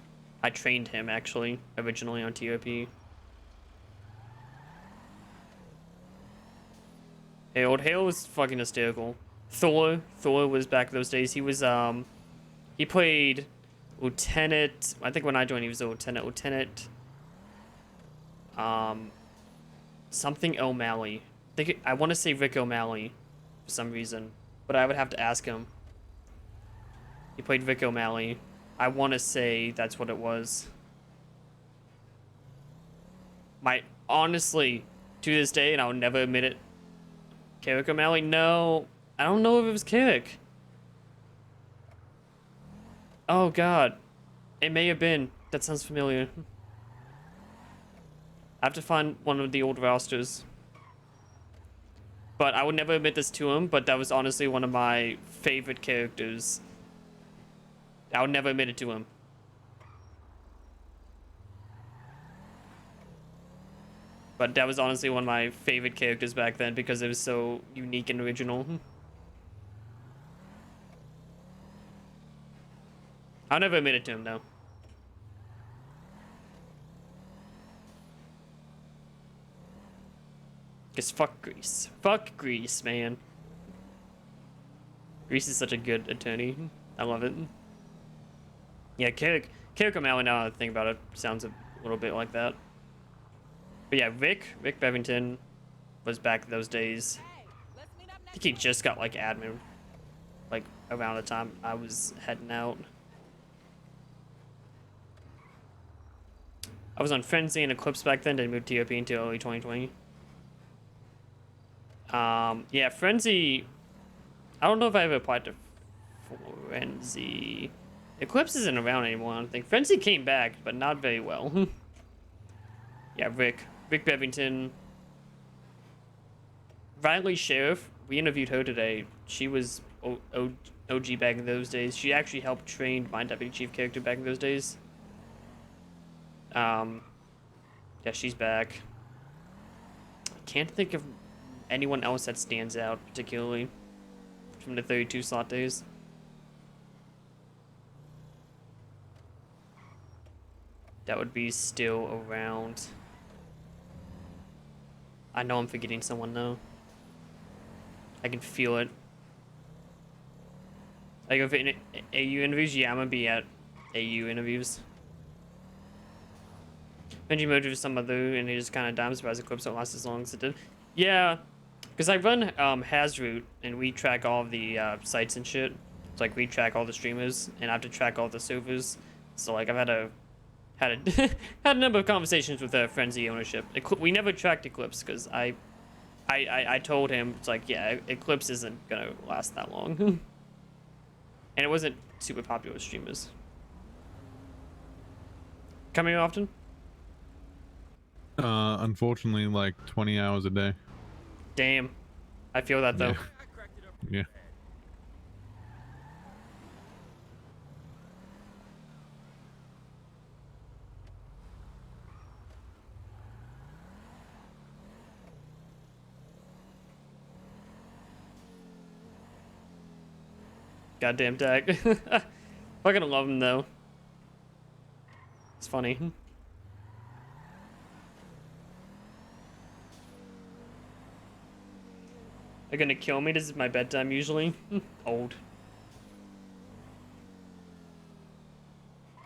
I trained him actually originally on TRP. Hale was fucking hysterical. Thor was back those days. He was he played Lieutenant. I think when I joined he was a Lieutenant. Something O'Malley. I want to say Rick O'Malley for some reason, but I would have to ask him. He played Vic O'Malley. I want to say that's what it was. Honestly, to this day, and I'll never admit it. Carrick O'Malley? No, I don't know if it was Carrick. Oh God, it may have been. That sounds familiar. I have to find one of the old rosters. But I would never admit this to him, but that was honestly one of my favorite characters. I would never admit it to him. But that was honestly one of my favorite characters back then because it was so unique and original. I'll never admit it to him, though. Because fuck Grease. Fuck Grease, man. Grease is such a good attorney. I love it. Yeah, Carrick O'Malley, now that I think about it, sounds a little bit like that. But yeah, Rick Bevington was back those days. I think he just got like admin, like around the time I was heading out. I was on Frenzy and Eclipse back then, didn't move TOP until early 2020. Yeah, Frenzy, I don't know if I ever applied to Frenzy. Eclipse isn't around anymore, I don't think. Frenzy came back, but not very well. Yeah, Rick Bevington. Riley Sheriff, we interviewed her today. She was OG back in those days. She actually helped train my deputy chief character back in those days. Yeah, she's back. I can't think of anyone else that stands out particularly from the 32 slot days. That would be still around. I know I'm forgetting someone though. I can feel it. Like if in AU interviews, yeah, I'm gonna be at AU interviews. Benji merged with some other, and he just kind of died. I'm surprised Eclipse don't last as long as it did. Yeah, because I run Hasroot, and we track all of the sites and shit. So like we track all the streamers, and I have to track all the servers. So like I've had a had a number of conversations with Frenzy ownership. We never tracked Eclipse because I told him it's like, yeah, Eclipse isn't gonna last that long, and it wasn't super popular with streamers. Coming often? Unfortunately, like 20 hours a day. Damn, I feel that though. Yeah. Goddamn tag. Fucking love him though. It's funny. They're gonna kill me. This is my bedtime usually. Old.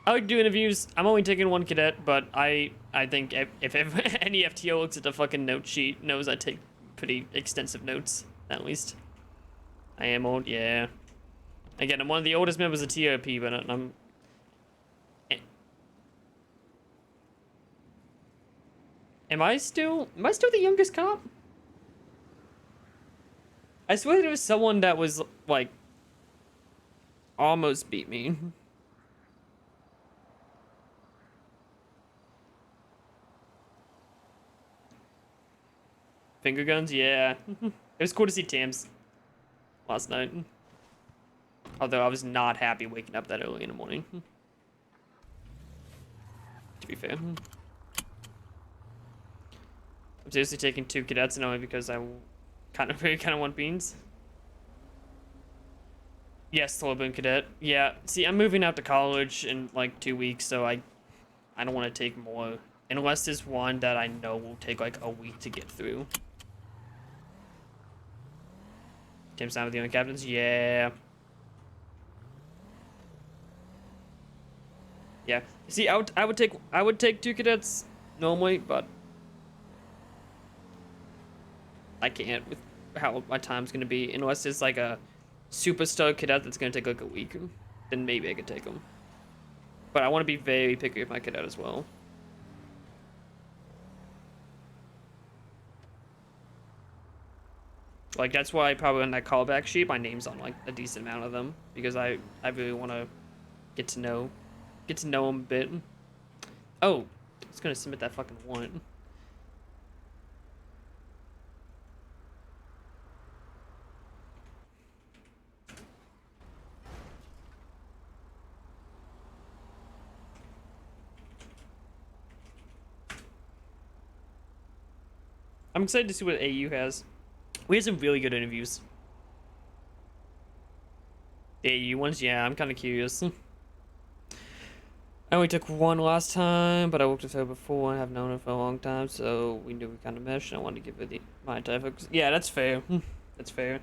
I like to do interviews. I'm only taking one cadet, but I think if any FTO looks at the fucking note sheet, knows I take pretty extensive notes, at least. I am old, yeah. Again, I'm one of the oldest members of TRP, but I'm... Am I still the youngest cop? I swear there was someone that was, like, almost beat me. Finger guns, yeah. It was cool to see Tams last night. Although I was not happy waking up that early in the morning. To be fair. I'm seriously taking 2 cadets and only because I kind of want beans. Yes, Slow Cadet. Yeah, see, I'm moving out to college in like 2 weeks, so I don't want to take more. Unless there's one that I know will take like a week to get through. Tim's down with the young captains? Yeah. Yeah. See, I would take 2 cadets normally, but I can't with how my time's gonna be unless there's like a superstar cadet that's gonna take like a week. Then maybe I could take them. But I want to be very picky with my cadet as well. Like that's why probably on that callback sheet, my name's on like a decent amount of them because I really want to get to know them a bit. Oh, I was gonna submit that fucking warrant. I'm excited to see what AU has. We had some really good interviews. The AU ones, yeah, I'm kind of curious. I only took one last time, but I worked with her before and have known her for a long time, so we knew we kind of meshed, and I wanted to give her my entire focus. Yeah, that's fair. That's fair.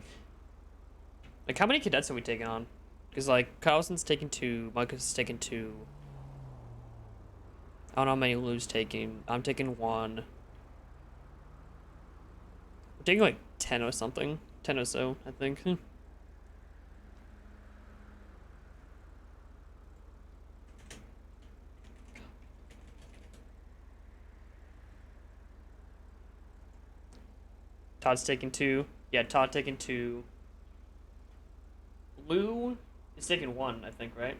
Like, how many cadets are we taking on? Because, like, Carlson's taking 2, Marcus is taking 2. I don't know how many Lou's taking. I'm taking 1. We're taking, like, 10 or something. 10 or so, I think. Todd's taking 2. Yeah, Todd taking 2. Lou is taking 1, I think, right?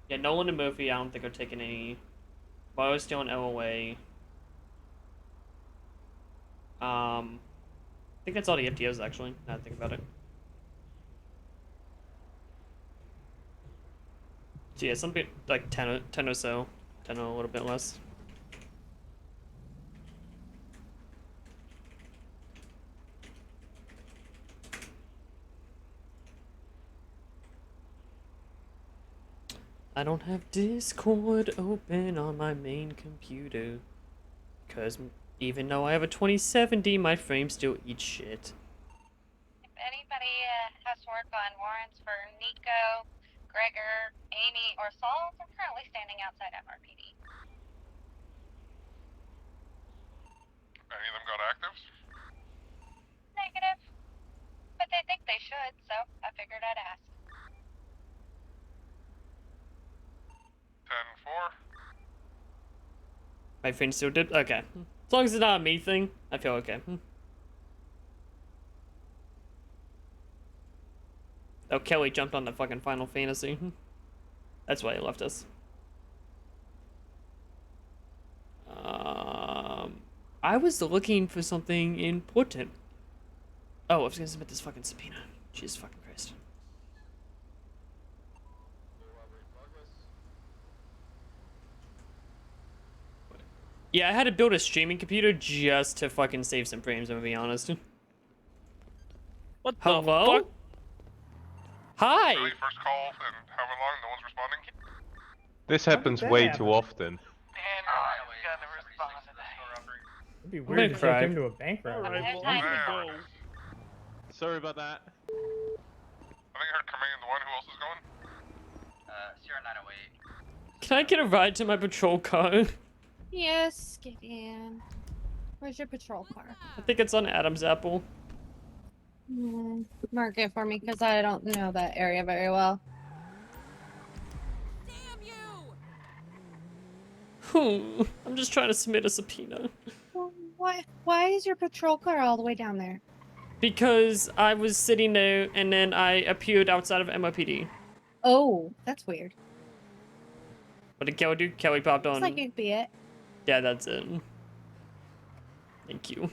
Yeah, Nolan and Murphy, I don't think are taking any. Mario's still in LOA. I think that's all the FTOs, actually, now that I think about it. So yeah, something like 10 or so. 10 or a little bit less. I don't have Discord open on my main computer. Because even though I have a 2070, my frame still eats shit. If anybody has to work on warrants for Nico, Gregor, Amy, or Saul, they're currently standing outside MRPD. Any of them got actives? Negative. But they think they should, so I figured I'd ask. 10-4. My frame still dipped? Okay. As long as it's not a me thing, I feel okay. Oh, Kelly jumped on the fucking Final Fantasy. That's why he left us. I was looking for something important. Oh, I was gonna submit this fucking subpoena. Jesus fucking Christ. Yeah, I had to build a streaming computer just to fucking save some frames, I'm gonna be honest. What Hello? the fuck? Hi! Really, first call and however long, no one's responding? This happens way too often. It'd be I'm weird gonna to cry. take him to a bank robbery. Alright, well, I'm gonna go. Sorry about that. I think I heard Command 1. Who else is going? Sierra 908. Can I get a ride to my patrol car? Yes, get in. Where's your patrol car? I think it's on Adam's Apple. Mark it for me because I don't know that area very well. I'm just trying to submit a subpoena. Well, why is your patrol car all the way down there? Because I was sitting there and then I appeared outside of MOPD. Oh, that's weird. What did Kelly do? Kelly popped on. Looks like it'd be it. Yeah, that's it. Thank you.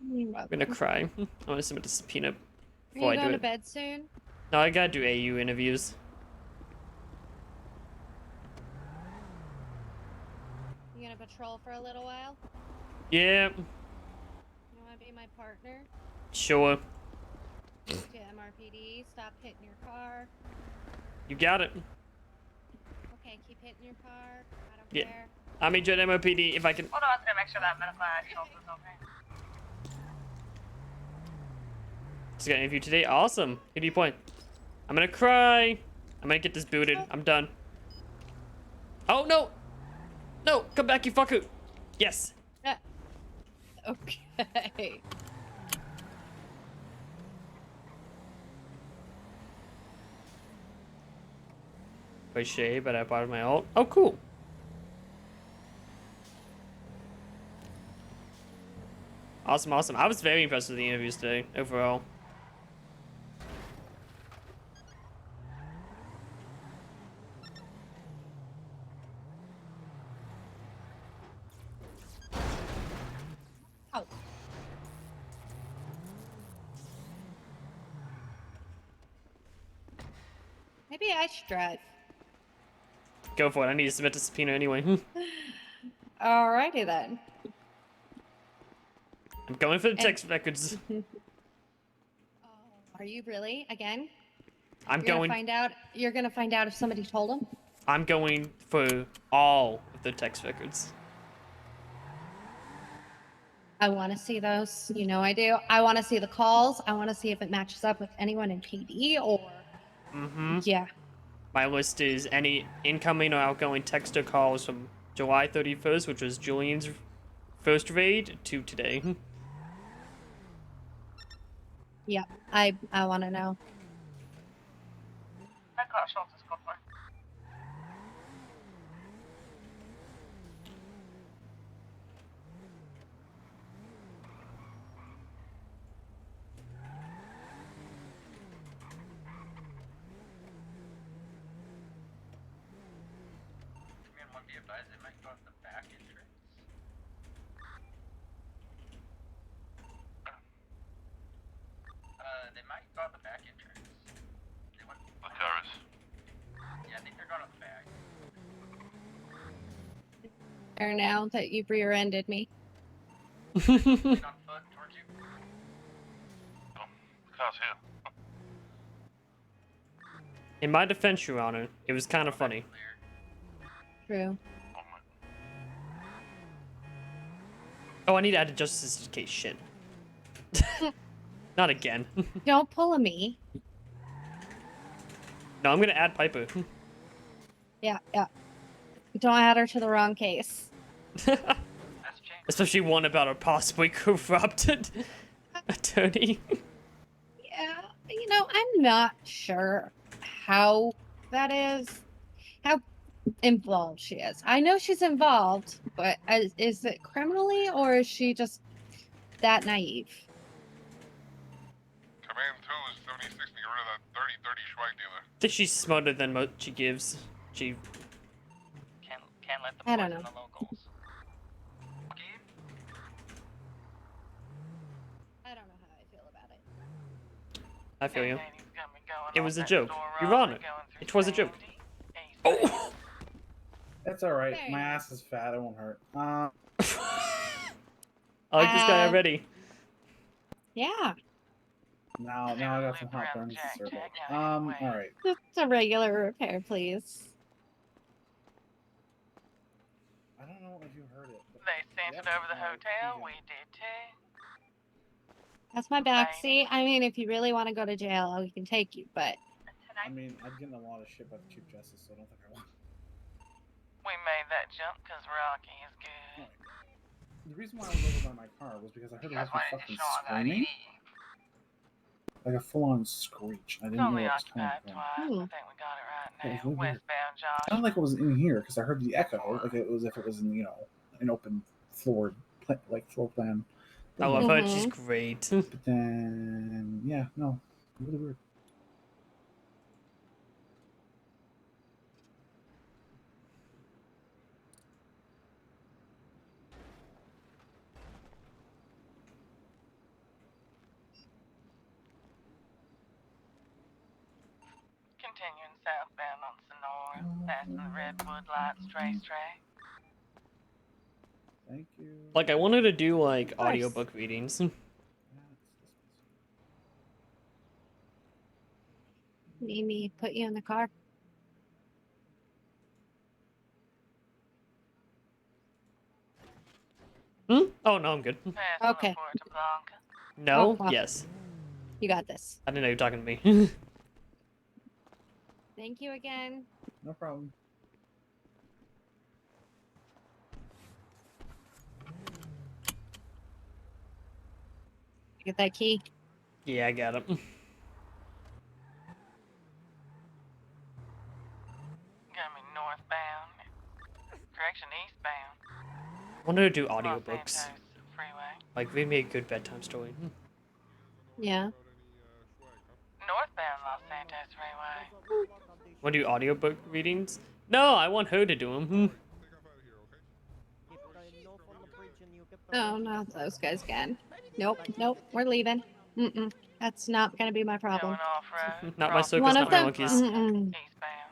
You're I'm gonna cry. I want to submit a subpoena Are before you I going do to it. bed soon? No, I gotta do AU interviews. You gonna patrol for a little while? Yeah, You wanna be my partner? sure. To MRPD, stop hitting your car. You got it. Okay, keep hitting your car. I don't Yeah. care. I'll meet you at MOPD if I can. Hold on, I was gonna make sure that medical health is okay. Just got an interview today. Awesome. Who do you point? I'm gonna cry. I'm gonna get this booted. I'm done. Oh no! No! Come back, you fucker! Yes. Okay. Cliche, but I bought my ult. Oh, cool. Awesome, awesome. I was very impressed with the interviews today, overall. Oh. Maybe I should drive. Go for it. I need to submit to subpoena anyway. Alrighty then. I'm going for the text records. Are you really? Again? I'm You're going. gonna find out. You're gonna find out if somebody told him. I'm going for all of the text records. I want to see those. You know I do. I want to see the calls. I want to see if it matches up with anyone in PD or. Mm-hmm. Yeah. My list is any incoming or outgoing text or calls from July 31st, which was Julian's first raid, to today. Yeah. I want to know. I caught Schultz's call for. Man, one be advised, they might go out the back entrance. They might go out the back entrance. They went. The cars. Yeah, I think they're going out the back. Or now that you've rear-ended me. On foot towards you. Car's here. In my defense, Your Honor, it was kind of funny. True. Oh, I need to add a justice case. Shit. Not again. Don't pull a me. No, I'm gonna add Piper. Yeah, yeah. Don't add her to the wrong case. Especially one about a possibly corrupted attorney. Yeah, you know, I'm not sure how that is, how involved she is. I know she's involved, but is it criminally or is she just that naive? Command 2 is 76 to get rid of that 30-30 swag dealer. I think she's smarter than what she gives. She. Can't let the I boys don't and know. the locals. I don't know how I feel about it. I feel you. It was a joke. Your Honor, it was a joke. Oh! That's alright. My ass is fat. It won't hurt. I like this guy already. Yeah, Now I got some hot burns to serve up. Alright. just a regular repair, please. I don't know if you heard it. But They sent it over the hotel. We did too. That's my backseat. I mean, if you really want to go to jail, we can take you, but I mean, I'd get in a lot of shit by the Chief Justice, so I don't think I want. We made that jump because Rocky is good. The reason why I was over by my car was because I heard a lot of fucking screaming. Like a full-on screech. I didn't know what was coming from. I think we got it right It was now. really weird. Westbound Josh. It sounded like it was in here because I heard the echo, like it was if it was in an open floor plan. I love her. She's great. But then no, really weird. Continuing southbound on Sonora, passing the Redwood Lights racetrack. Thank you. Like, I wanted to do, like, audiobook readings. need me to put you in the car? Hmm? Oh, no, I'm good. Okay. No? Oh, well. Yes. You got this. I didn't know you were talking to me. Thank you again. No problem. Get that key. Yeah, I got it. Got me northbound. Correction, eastbound. I wanted to do audiobooks. Freeway. Like they made a good bedtime story. Yeah. Northbound Los Santos Freeway. Want to do audiobook readings? No, I want her to do them. Oh, not those guys again. Nope, nope, we're leaving. Mm-mm. That's not gonna be my problem. Not my circus, One not of my them, monkeys.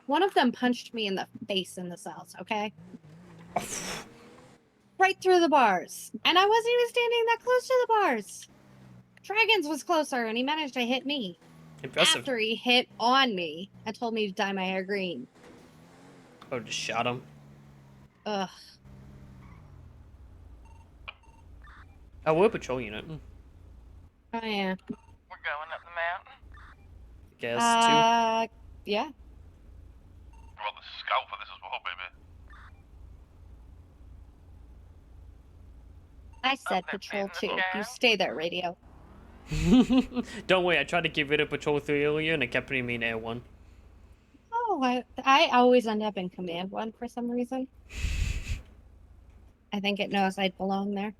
one of them punched me in the face in the cells, okay? Right through the bars. And I wasn't even standing that close to the bars. Dragons was closer and he managed to hit me. Impressive. After he hit on me and told me to dye my hair green. Oh, just shot him. Ugh. Oh, we're a patrol unit. Oh, yeah. We're going up the mountain. Guess Yeah. Well, the scout for this as well, baby. I said patrol 2. You stay there, radio. too. Don't worry, I tried to get rid of patrol 3 earlier and it kept putting me in air 1. Oh, I always end up in command 1 for some reason. I think it knows I'd belong there.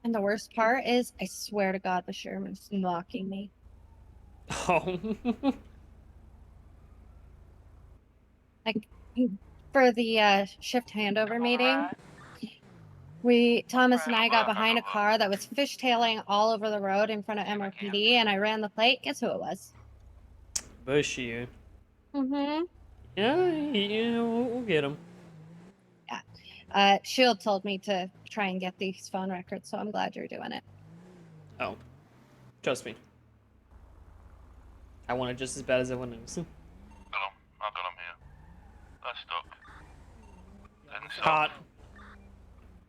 And the worst part is, I swear to God, the Sherman's mocking me. Oh. Like, for the shift handover meeting, Thomas and I got behind a car that was fishtailing all over the road in front of MRPD, and I ran the plate. Guess who it was? Bush Mm-hmm. Yeah, we'll get him. Yeah. Shield told me to try and get these phone records, so I'm glad you're doing it. Oh. Trust me. I want it just as bad as everyone else. I got him here. They're stuck. Then Hot.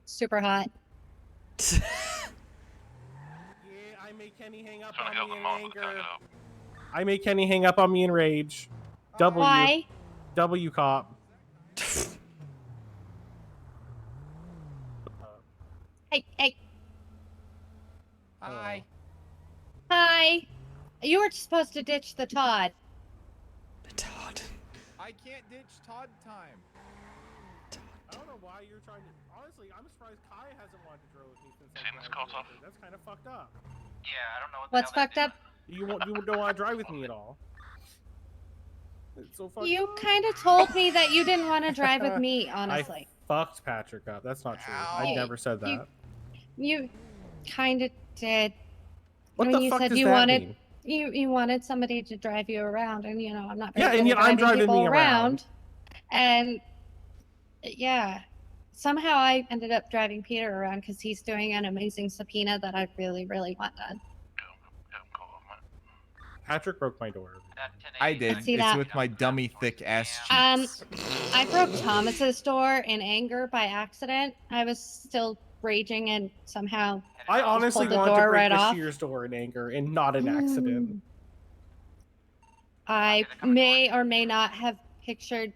Super hot. Yeah, I make Kenny hang up on me in anger. I make Kenny hang up on me in rage. Why? W cop. Hey. Hi. Hi. You were supposed to ditch the Todd. I can't ditch Todd time. I don't know why you're trying to. Honestly, I'm surprised Kai hasn't wanted to drill with me since I got off. That's kind of fucked up. Yeah, I don't know what What's fucked up? You don't want to drive with me at all. It's so fucked You up. kind of told me that you didn't want to drive with me, honestly. I fucked Patrick up. That's not true. I never said that. You kind of did. What when the you fuck said does you that wanted, mean? You wanted somebody to drive you around, and I'm not. Very Yeah, good and at yet I'm driving people me around. And yeah, somehow I ended up driving Peter around because he's doing an amazing subpoena that I really, really want done. Patrick broke my door. I did. See It's that? with my dummy thick ass cheeks. I broke Thomas's door in anger by accident. I was still raging and somehow I just honestly pulled the wanted to door break right the off. Shears door in anger and not an accident. I may or may not have pictured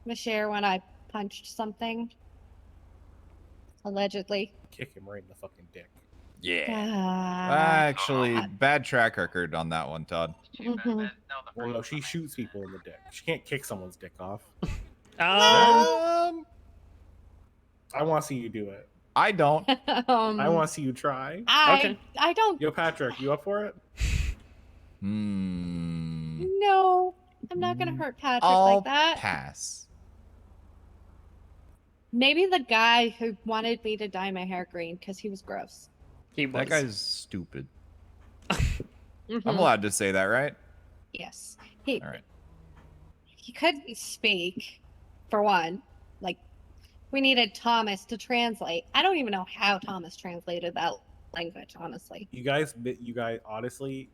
Michelle when I punched something. Allegedly. Kick him right in the fucking dick. Yeah. Ah. Actually, bad track record on that one, Todd. Mhm. Well, no, she shoots people in the dick. She can't kick someone's dick off. Well, I want to see you do it. I don't. I want to see you try. I don't. Yo, Patrick, you up for it? No, I'm not gonna hurt Patrick I'll like that. pass. Maybe the guy who wanted me to dye my hair green because he was gross. That guy's stupid. Mhm. I'm allowed to say that, right? Yes. All right. He couldn't speak, for one. Like, we needed Thomas to translate. I don't even know how Thomas translated that language, honestly. You guys, honestly,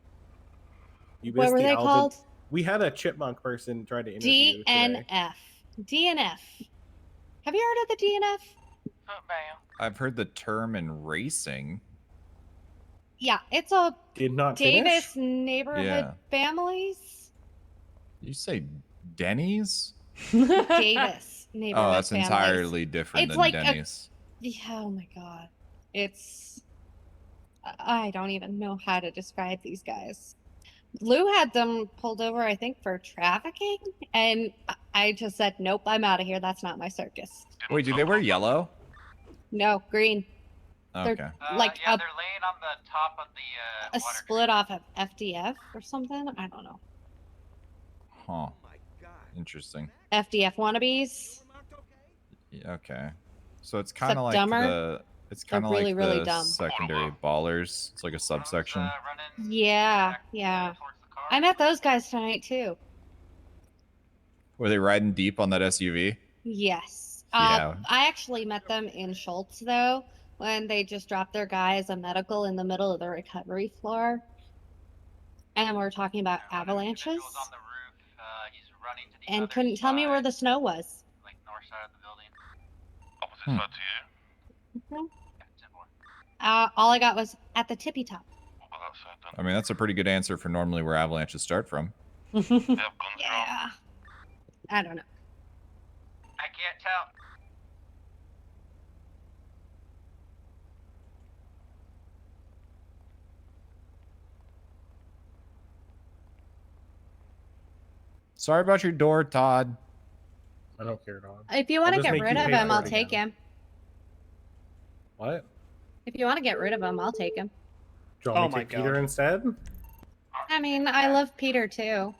you missed What were the they Alvin. called? We had a chipmunk person try to interview today. DNF. DNF. Have you heard of the DNF? I've heard the term in racing. Yeah, it's a Did not Davis finish? neighborhood Yeah. families. You say Denny's? Davis. Oh, that's families. entirely different It's than like Denny's. Yeah, oh my god. It's I don't even know how to describe these guys. Lou had them pulled over, I think, for trafficking, and I just said, "Nope, I'm out of here. That's not my circus." Wait, do they wear yellow? No, green. Okay. They're like Yeah, they're laying on the top of the a split off of FDF or something. I don't know. Huh. Interesting. FDF wannabes. Yeah, okay. So it's kind of Except like dumber. it's They're kind of really, like really the dumb. secondary ballers. It's like a subsection. Yeah, yeah. I met those guys tonight too. Were they riding deep on that SUV? Yes. Yeah. I actually met them in Schultz though, when they just dropped their guy as a medical in the middle of the recovery floor. And we're talking about avalanches. And couldn't tell me where the snow was. Like north side of the building. Hmm. Opposite side to you? All I got was at the tippy top. I mean, that's a pretty good answer for normally where avalanches start from. Yeah. I don't know. I can't tell. Sorry about your door, Todd. I don't care, dog. If you want to I'll just get make rid you of pay him, for I'll it take again. him. What? If you want to get rid of him, I'll take him. Do you want me to take Peter instead? I mean, I love Peter too.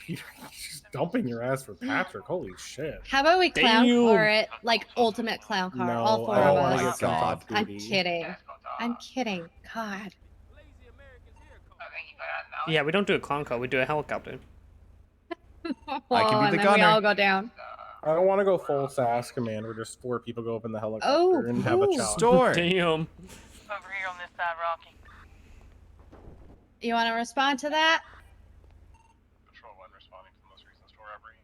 Peter, she's dumping your ass for Patrick. Holy shit. How about we clown Damn. car it like ultimate clown car, No, all four I don't of wanna us? get sent off I'm duty. kidding. I'm kidding. God. Yeah, we don't do a clown car. We do a helicopter. Oh, and then we all go down. I don't want to go full SAS command where just 4 people go up in the helicopter Oh, and have a ooh. challenge. Damn. Over here on this side, Rocky. You want to respond to that? Patrol 1 responding to the most recent store robbery.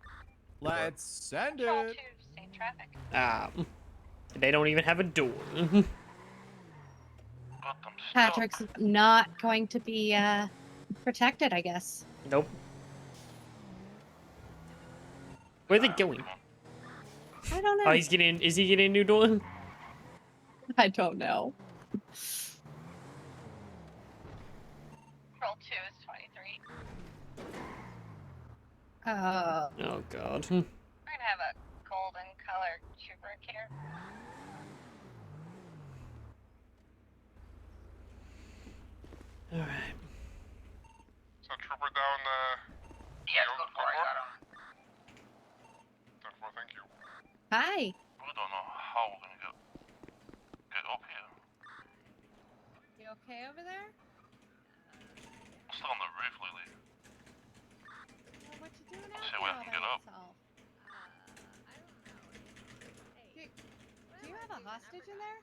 Let's send it. Safe traffic. They don't even have a door. Patrick's not going to be protected, I guess. Nope. Where are they going? I don't know. Oh, he's getting. Is he getting a new door? I don't know. Roll 2 is 23. Oh God. We're gonna have a golden colored trooper here. All right. So trooper down Yeah, go for it. Got him. 10-4, thank you. Hi. We don't know how we're gonna get up here. You okay over there? I'm still on the roof, Lily. Well, what you doing out See there where I all can by get up. yourself? Do you have a hostage in there?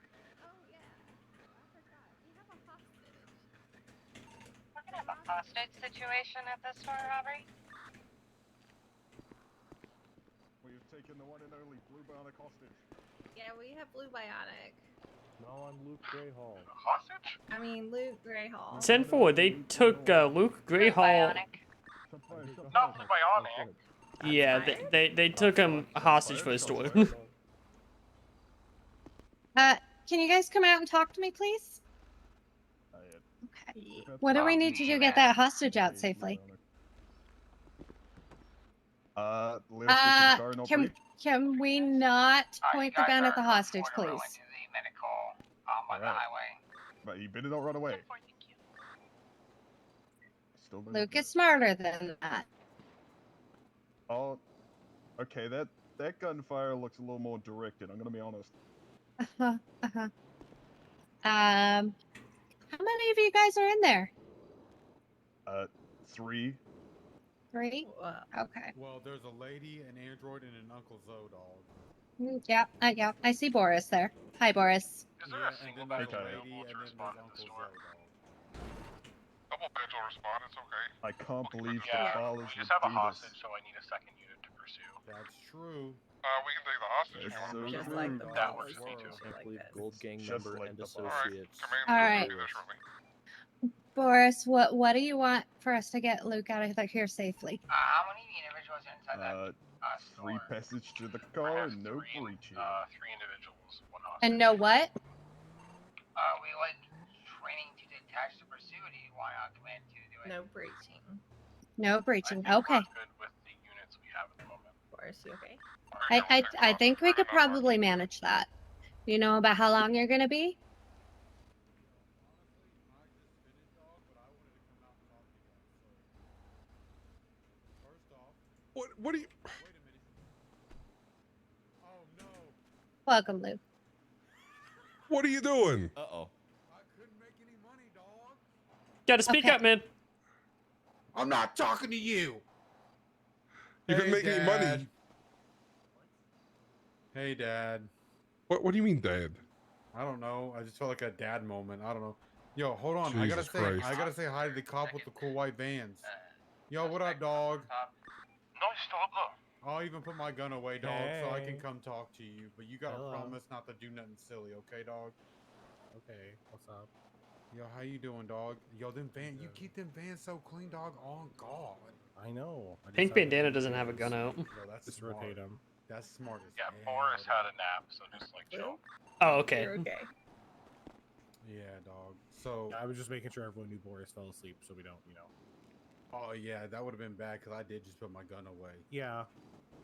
We're gonna have a hostage situation at this store robbery. We've taken the one and only Blue Bionic hostage. Yeah, we have Blue Bionic. No, I'm Luke Greyhall. Hostage? I mean, Luke Greyhall. 10-4. They took Luke Greyhall. Not Blue Bionic. Yeah, they took him hostage for the store. Can you guys come out and talk to me, please? Okay. What do we need to do to get that hostage out safely? Can we not point the gun at the hostage, please? On the highway. But you better not run away. Still no Luke is smarter than that. Oh, okay. That gunfire looks a little more directed. I'm gonna be honest. How many of you guys are in there? 3. 3? Okay. Well, there's a lady, an android, and an Uncle Zoe dog. Yeah, yeah. I see Boris there. Hi, Boris. Is there a single badge available to respond to the store? Double badge will respond, it's okay. I can't believe Yeah, the ballers we would just have a do this. hostage, so I need a second unit to pursue. That's true. We can take the hostage if you want. That's so Just like the That ballers works for me too. were like this. Gold Gang Just member like and the associates. All right. Boris, what do you want for us to get Luke out of here safely? How many individuals are inside that free passage to the car and no breaching. 3 individuals, 1 hostage. And know what? We like training to detach the pursuit. Why not command to do it? No breaching. No breaching. I think Okay. we're good with the units we have at the moment. Boris, you okay? I think we could probably manage that. Do you know about how long you're gonna be? What do you? Oh no. Welcome, Luke. What are you doing? Uh-oh. I couldn't make any money, dog. Gotta speak up, man. I'm not talking to you. You couldn't make any money. Dad. Hey, Dad. What do you mean, Dad? I don't know. I just felt like a dad moment. I don't know. Yo, hold on. Jesus Christ. I gotta say hi to the cop with the cool white vans. Yo, what up, dog? No, stop though. I'll even put my gun away, dog, so I can come talk to you. But you gotta promise not to do nothing silly, okay, dog? Okay. What's up? Yo, how you doing, dog? Yo, them van, you keep them vans so clean, dog. Oh God. I know. Pink Bandana doesn't have a gun out. Yo, that's just rotate them. That's smart as Yeah, hell, Boris dog. had a nap, so just like chill. Oh, okay. You're okay. Yeah, dog. So I was just making sure everyone knew Boris fell asleep, so we don't, Oh yeah, that would have been bad because I did just put my gun away. Yeah,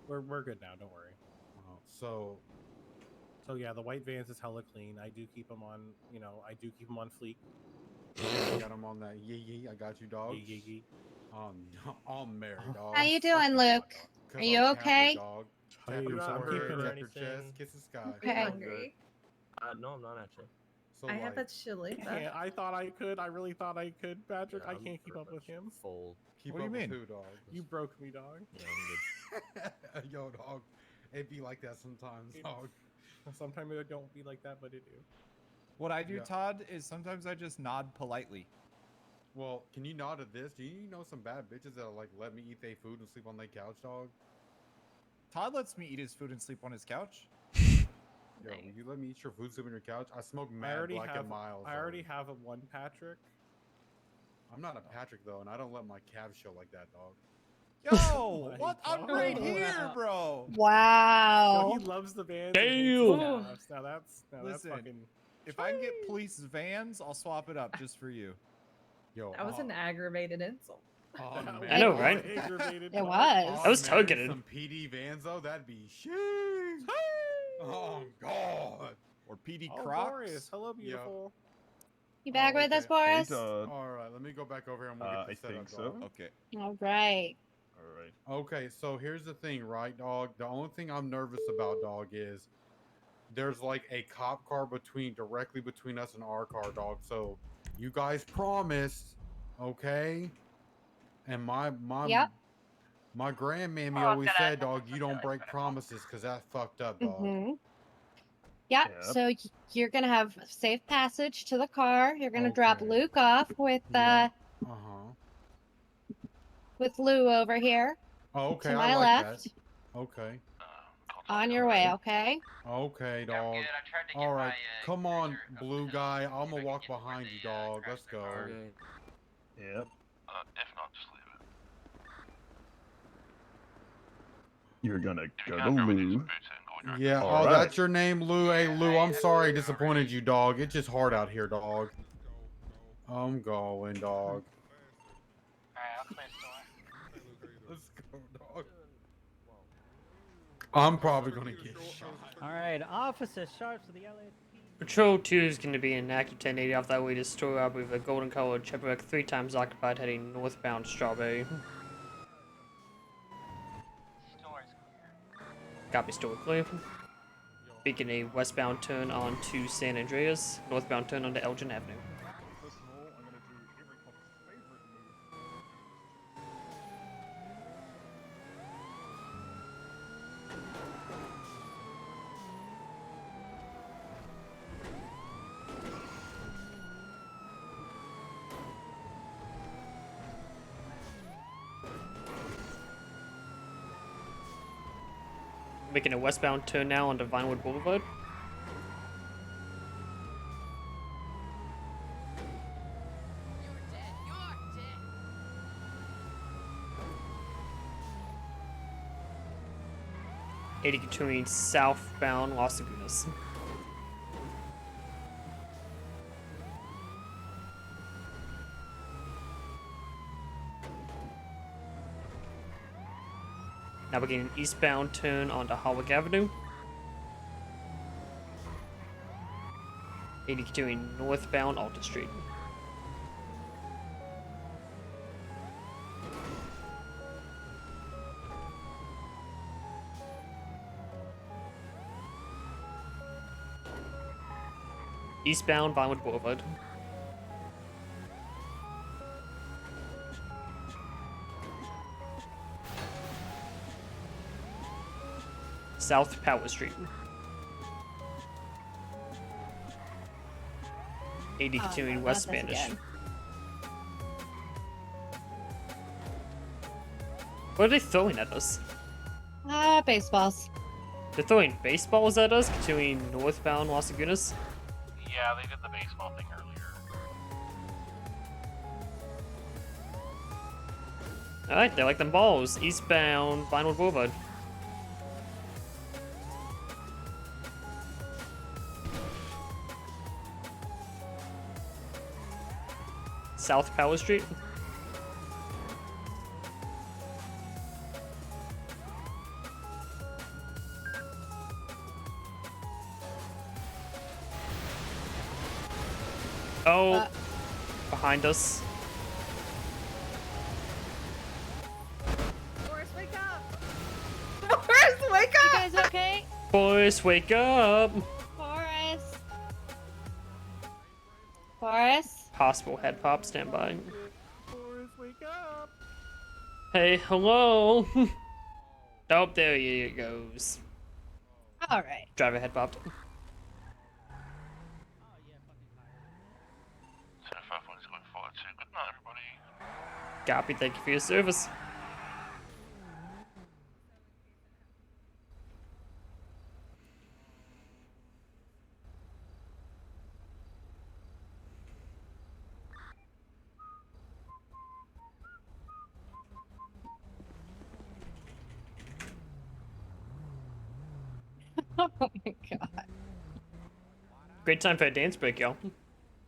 we're good now. Don't worry. So yeah, the white vans is hella clean. I do keep them on. I do keep them on fleek. I got them on that. Yee. I got you, dog. Yee. I'm married, dog. How you doing, Luke? Are you okay? I'm keeping it. Your chest, kiss the sky. Okay. Hungry. No, I'm not actually. So I have a chili. Yeah, I thought I could. I really thought I could, Patrick. I can't keep up with him. Full. Keep What do up you with mean? who, dog? You broke me, dog. Yeah, I'm good. Yo, dog. It be like that sometimes, dog. Sometimes it don't be like that, but it do. What I do, Yeah. Todd, is sometimes I just nod politely. Well, can you nod at this? Do you know some bad bitches that'll like let me eat their food and sleep on their couch, dog? Todd lets me eat his food and sleep on his couch. Yo, will you let me eat your food, sleep on your couch? I smoke mad Black and Miles. I already have a one Patrick. I'm not a Patrick though, and I don't let my calves show like that, dog. Yo, what? I'm right here, bro. Wow. Yo, he loves the vans. Damn. Now that's Listen, fucking. if I can get police vans, I'll swap it up just for you. Yo, That was an aggravated insult. Oh, man. I know, right? It was. I was targeted. Some PD vans though, that'd be shit. Oh God. Or PD Oh, Crocs. Boris. Hello, beautiful. You back with us, Boris? All right, let me go back over here and we'll get this I set think up, so. dog. Okay. All right. All right. Okay, so here's the thing, right, dog? The only thing I'm nervous about, dog, is there's like a cop car directly between us and our car, dog. So you guys promised, okay? And my Yep. my grandmammy always said, dog, you don't break promises because that's fucked up, dog. Mm-hmm. Yep. Yep. So you're gonna have safe passage to the car. You're gonna drop Okay. Luke off with Uh-huh. with Lou over here Oh, okay, to I my like left. that. Okay. On your way, okay? Okay, dog. All right, come on, blue guy. I'm gonna walk behind you, dog. Let's go. Yep. If not, just leave it. You're gonna go to Lou. Yeah. All Oh, right. that's your name, Lou. Hey, Lou. I'm sorry, I disappointed you, dog. It's just hard out here, dog. I'm going, dog. Let's go, dog. I'm probably gonna get shot. Alright, Officer Sharps of the LA. Patrol 2 is going to be in active 1080 off that way to store up with a golden colored Chevrolet 3 times occupied heading northbound Strawberry. Copy, store clear. Beacon a westbound turn on to San Andreas, northbound turn onto Elgin Avenue. First of all, I'm gonna do every cop's favorite move. Making a westbound turn now onto Vinewood Boulevard. 80 continuing southbound Los Lagunas. Now we're getting eastbound turn onto Hawick Avenue. 80 continuing northbound Alta Street. Eastbound Vinewood Boulevard. South Power Street. 80 continuing West Spanish. What are they throwing at us? Baseballs. They're throwing baseballs at us, continuing northbound Los Lagunas. Yeah, they did the baseball thing earlier. Alright, they like them balls. Eastbound Vinewood Boulevard. South Power Street. Oh, behind us. Boris, wake up! Boris, wake up! You guys okay? Boys, wake up! Forrest. Forrest. Possible head pop, stand by. Boris, wake up! Hey, hello! Oh, there he goes. All right. Driver head popped. 751 is going forward to. Good night, everybody. Copy, thank you for your service. Oh my god. Great time for a dance break, y'all.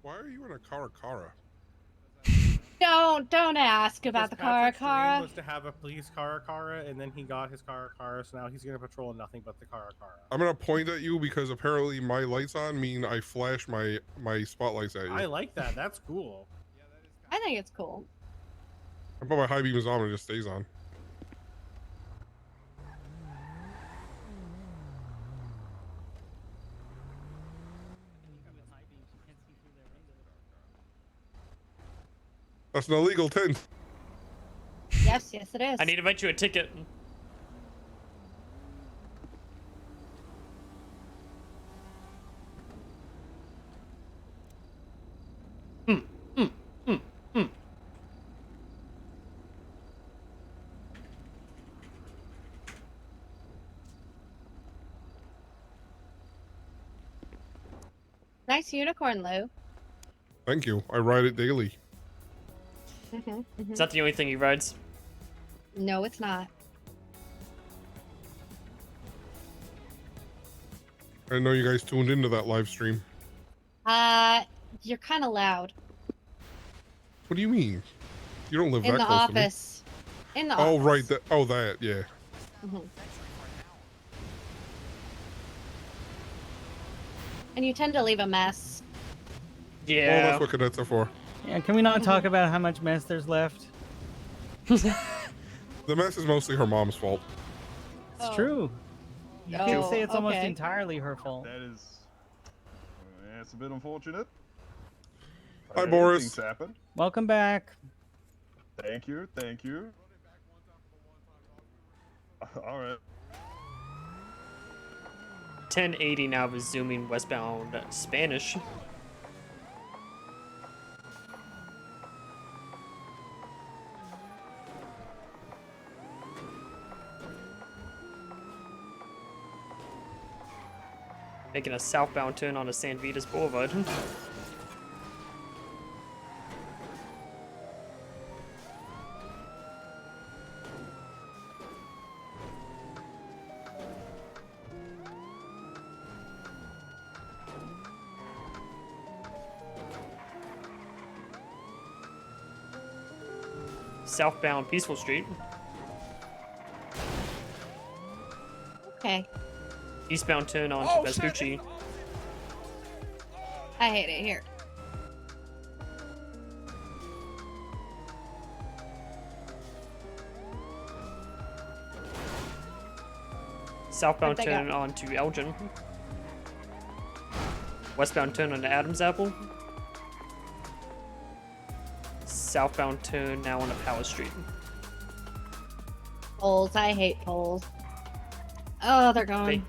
Why are you in a Cara? Don't ask about the Patrick's dream Cara. was to have a police Cara, and then he got his Cara, so now he's gonna patrol nothing but the Cara. I'm gonna point at you because apparently my lights on mean I flash my spotlights at you. I like that. That's cool. I think it's cool. I put my high beam is on and it just stays on. That's an illegal tint. Yes, yes it is. I need to write you a ticket. Nice unicorn, Lou. Thank you. I ride it daily. Is that the only thing he rides? No, it's not. I know you guys tuned into that live stream. You're kind of loud. What do you mean? You don't live In that the close office. In the to me. Oh, office. right. That, yeah. And you tend to leave a mess. Well, Yeah. that's what cadets are for. Yeah, can we not talk about how much mess there's left? The mess is mostly her mom's fault. It's true. You can't say it's almost okay. entirely her fault. That is... it's a bit unfortunate. Hi, Boris. Things happen. Welcome back. Thank you. Alright. 1080 now resuming westbound Spanish. Making a southbound turn onto San Vitas Boulevard. southbound Peaceful Street. Okay. Eastbound turn on Oh, to shit, Vespucci. I hate it here. Southbound Where'd they turn go? on to Elgin. Westbound turn on to Adams Apple. Southbound turn now on to Power Street. Poles. I hate poles. Oh, they're gone.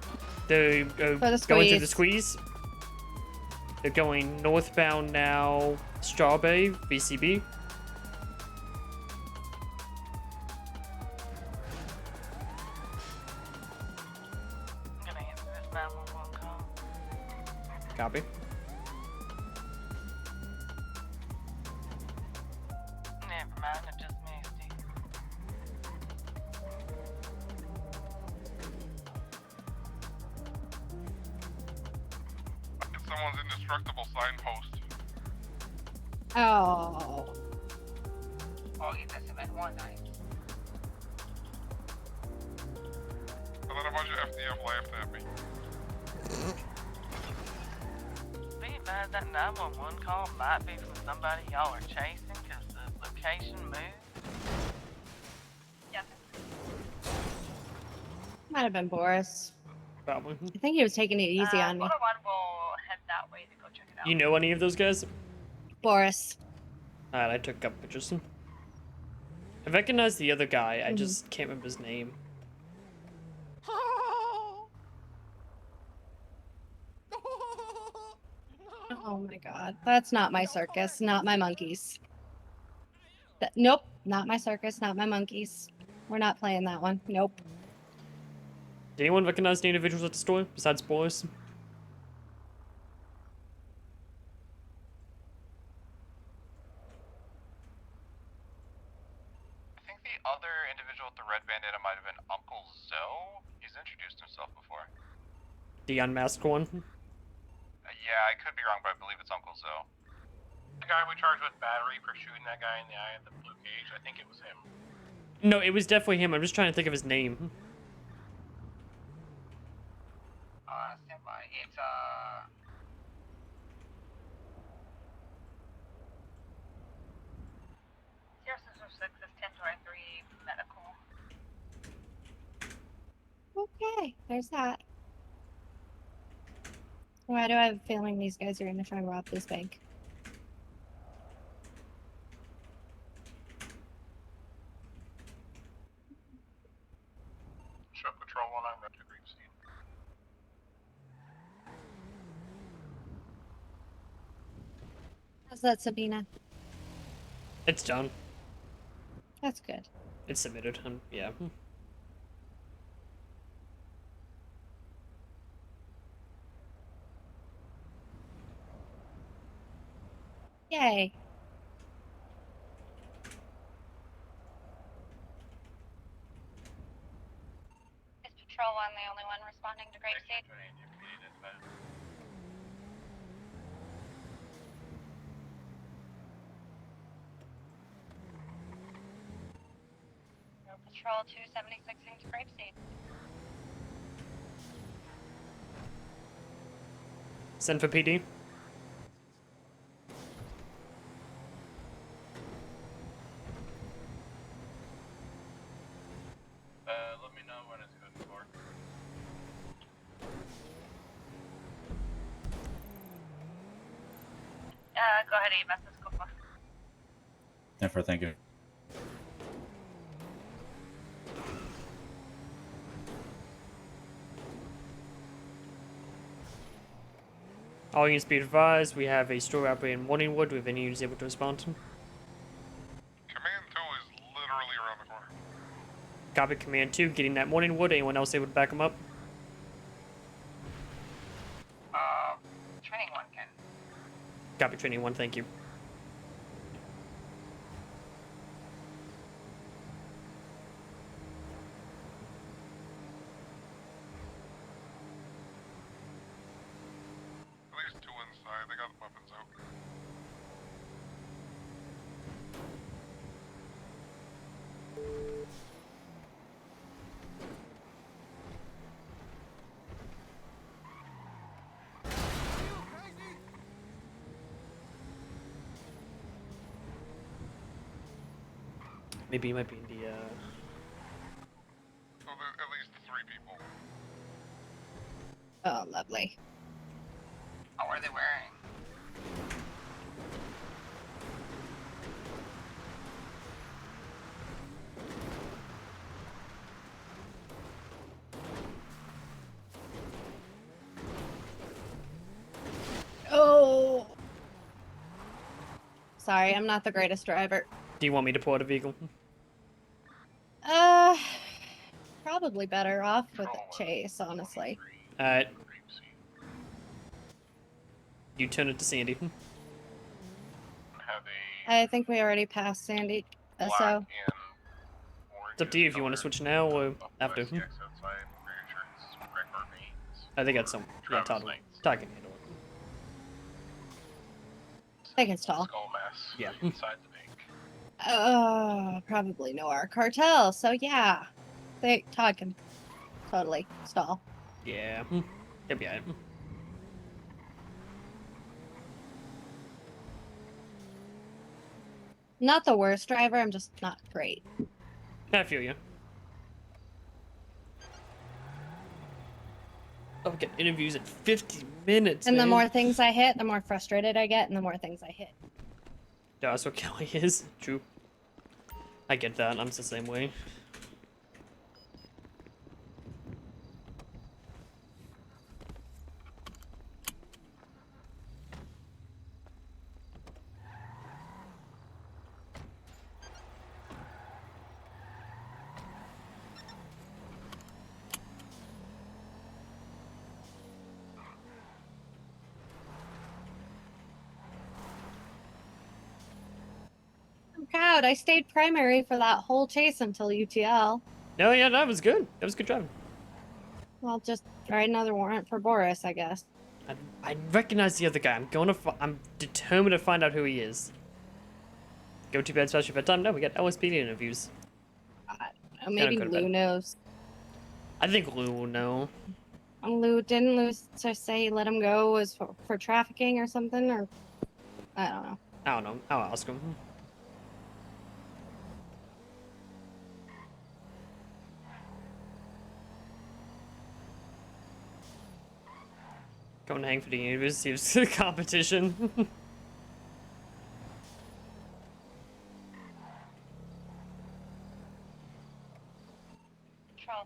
They're For the going to the squeeze. squeeze. They're going northbound now, Strawberry, BCB. I'm gonna answer this 911 call. Copy. Never mind, I just missed it. Someone's indestructible signpost. Oh. Oh, yeah, that's about one night. And then a bunch of FDF laughed at me. Be advised that 911 call might be from somebody y'all are chasing because the location moved. Yes. Might have been Boris. Probably. I think he was taking it easy on me. Photo one will head that way to go check it out. You know any of those guys? Boris. Alright, I took a couple pictures. I recognize the other guy, I Mhm. just can't remember his name. Oh my god. That's not my circus, not my monkeys. Nope, not my circus, not my monkeys. We're not playing that one. Nope. Did anyone recognize the individuals at the store besides Boris? I think the other individual with the red bandana might have been Uncle Zoe. He's introduced himself before. The unmasked one? Yeah, I could be wrong, but I believe it's Uncle Zoe. The guy we charged with battery for shooting that guy in the eye of the blue cage, I think it was him. No, it was definitely him. I'm just trying to think of his name. Stand by. It's, Six is 1023 medical. Okay, there's that. Why do I have a feeling these guys are gonna try and rob this bank? Show Patrol 19 Red to Green Seed. How's that, Sabina? It's done. That's good. It's submitted. Yeah. Yay. Is Patrol 1 the only one responding to Grapeseed? No, Patrol 276 into Grapeseed. Send for PD. Let me know when it's good for. Go ahead, EMS, let's go for. Never, thank you. All units be advised, we have a store outbreak in Morningwood with any units able to respond. Command 2 is literally around the corner. Copy Command 2, getting that Morningwood. Anyone else able to back them up? training one can. Copy Training 1, thank you. At least 2 inside, they got weapons out. Maybe he might be in the. So there's at least 3 people. Oh, lovely. Oh, what are they wearing? Oh. Sorry, I'm not the greatest driver. Do you want me to port a vehicle? Probably better off with a chase, honestly. Alright. You turn it to Sandy. I think we already passed Sandy. So. It's up to you if you want to switch now or after. I think that's some. Yeah, Todd can handle it. I can stall. Yeah. Probably know our cartel, so yeah. Todd can totally stall. Yeah. He'll be alright. Not the worst driver, I'm just not great. I feel you. Oh, we get interviews in 50 minutes. And the man. more things I hit, the more frustrated I get, and the more things I hit. Yeah, that's what Kelly is. True. I get that. I'm the same way. I'm proud. I stayed primary for that whole chase until UTL. No, yeah, that was good. That was good driving. Well, just write another warrant for Boris, I guess. I recognize the other guy. I'm determined to find out who he is. Go to bed, special bedtime. No, we got LSPD interviews. Maybe go to Lou bed. knows. I think Lou will know. Didn't Lou say he let him go was for trafficking or something, or I don't know. I don't know. I'll ask him. Going to hang for the university of competition. Control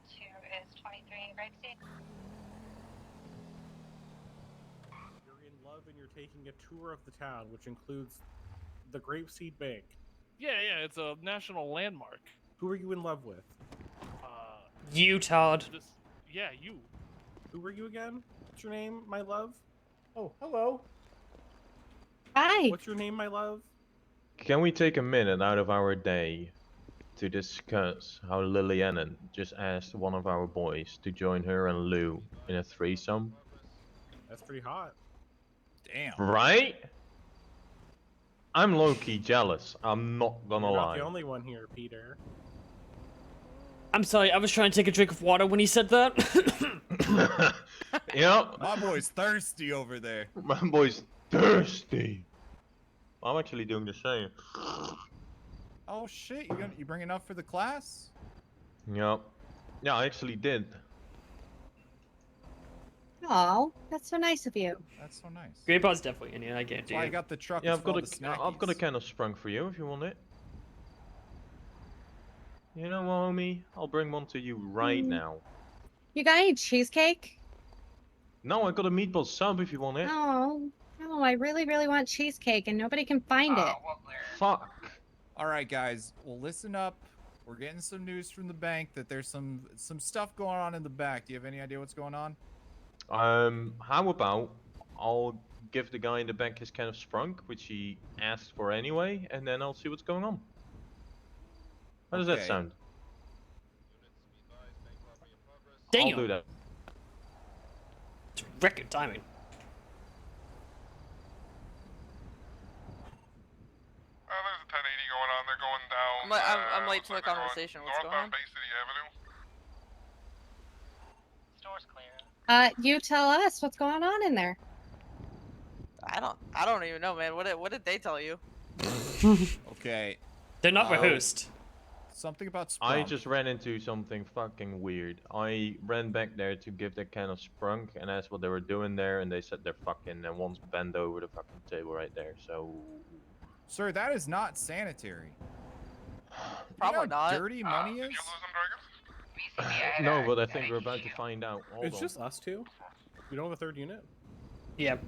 2 is 23 in Grapeseed. You're in love and you're taking a tour of the town, which includes the Grapeseed Bank. Yeah, it's a national landmark. Who are you in love with? You, Todd. Yeah, you. Who are you again? What's your name, my love? Oh, hello. Hi. What's your name, my love? Can we take a minute out of our day to discuss how Liliana just asked one of our boys to join her and Lou in a threesome? That's pretty hot. Damn. Right? I'm low-key jealous. I'm not gonna You're not lie. the only one here, Peter. I'm sorry, I was trying to take a drink of water when he said that. Yep. My boy's thirsty over there. My boy's thirsty. I'm actually doing the same. Oh shit, you bring enough for the class? Yep. Yeah, I actually did. Oh, that's so nice of you. That's so nice. Grandpa's definitely in here. I can't do That's why I it. got the truck. Yeah, It's I've got a can of Sprung for you if you want it. You know, homie, I'll bring one to you right now. You got any cheesecake? No, I got a meatball sub if you want it. Oh, no, I really, really want cheesecake, and nobody can find it. Fuck. All right, guys. Well, listen up. We're getting some news from the bank that there's some stuff going on in the back. Do you have any idea what's going on? How about I'll give the guy in the bank his can of Sprunk, which he asked for anyway, and then I'll see what's going on. How does that Okay. sound? Damn. I'll do that. It's record timing. There's a 1080 going on. They're going down. I'm late to the conversation. What's going on? Bay City Avenue. Store's clear. You tell us what's going on in there. I don't even know, man. What did they tell you? Okay. They're not rehearsed. Something about I sprunk. just ran into something fucking weird. I ran back there to give that can of sprunk and asked what they were doing there, and they said they're fucking and one's bent over the fucking table right there. So, Sir, that is not sanitary. Probably you know not. how dirty money is? no, but I think we're about to find out. Hold It's on. just us two. We don't have a third unit. Yep.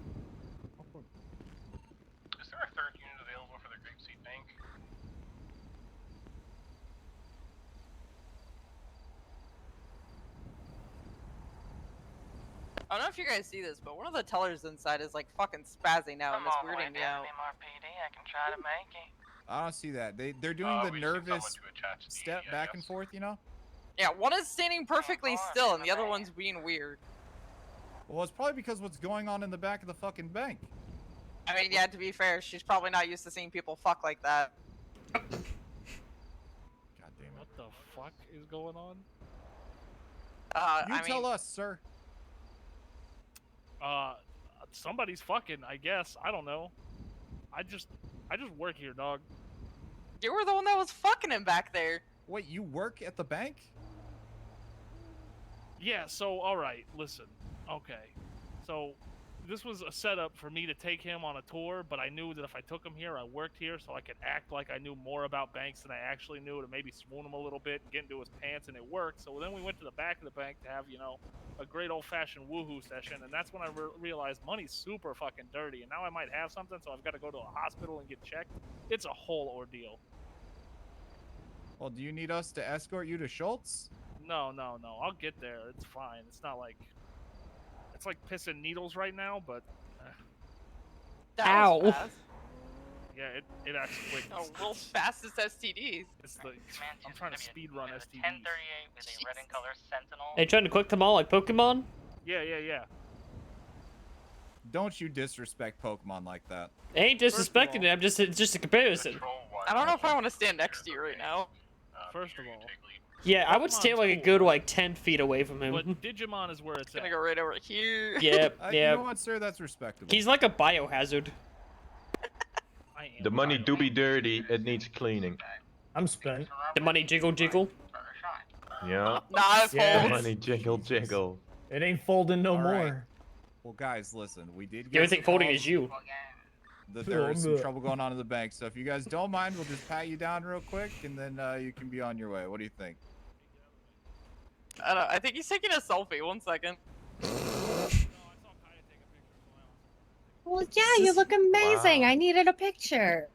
Is there a third unit available for the Grapeseed Bank? I don't know if you guys see this, but one of the tellers inside is like fucking spazzing out and it's all the way weirding me down out. MRPD. I can try to make it. I don't see that. They're doing the we just need someone nervous to attach the step back and forth, you know? Yeah, one is standing perfectly still and the other one's being weird. Well, it's probably because what's going on in the back of the fucking bank. I mean, yeah, to be fair, she's probably not used to seeing people fuck like that. God damn it. What the fuck is going on? You I tell mean, us, sir. Somebody's fucking, I guess. I don't know. I just work here, dog. you were the one that was fucking him back there. Wait, you work at the bank? Yeah, so, alright, listen. Okay. So, this was a setup for me to take him on a tour, but I knew that if I took him here, I worked here, so I could act like I knew more about banks than I actually knew, to maybe swoon him a little bit and get into his pants, and it worked. So then we went to the back of the bank to have, you know, a great old-fashioned woohoo session, and that's when I realized money's super fucking dirty, and now I might have something, so I've got to go to a hospital and get checked. It's a whole ordeal. Well, do you need us to escort you to Schultz? No, I'll get there. It's fine. It's not like... It's like pissing needles right now, but... That was fast. Yeah, it acts quick. Oh, world's fastest STDs. It's the... I'm trying to speed run STDs. 1038 with a red and color sentinel. They trying to quick them all like Pokemon? Yeah. Don't you disrespect Pokemon like that. I ain't disrespecting it. I'm just it's just a comparison. I don't know if I want to stand next to you right now. First of all... Yeah, I would stand like a good like 10 feet away from him. But Digimon is where it's gonna go right over here. Yep, You yep. know what, sir? That's respectable. He's like a biohazard. The money do be dirty. It needs cleaning. I'm spent. The money jiggle jiggle. Yeah. Nah, The money jiggle jiggle. It ain't folding no All right. more. Well, guys, listen. We did The get only thing some folding calls is you. that there is some trouble going on in the bank. So if you guys don't mind, we'll just pat you down real quick, and then you can be on your way. What do you think? I think he's taking a selfie. 1 second. Well, yeah, you look amazing. Wow. I needed a picture.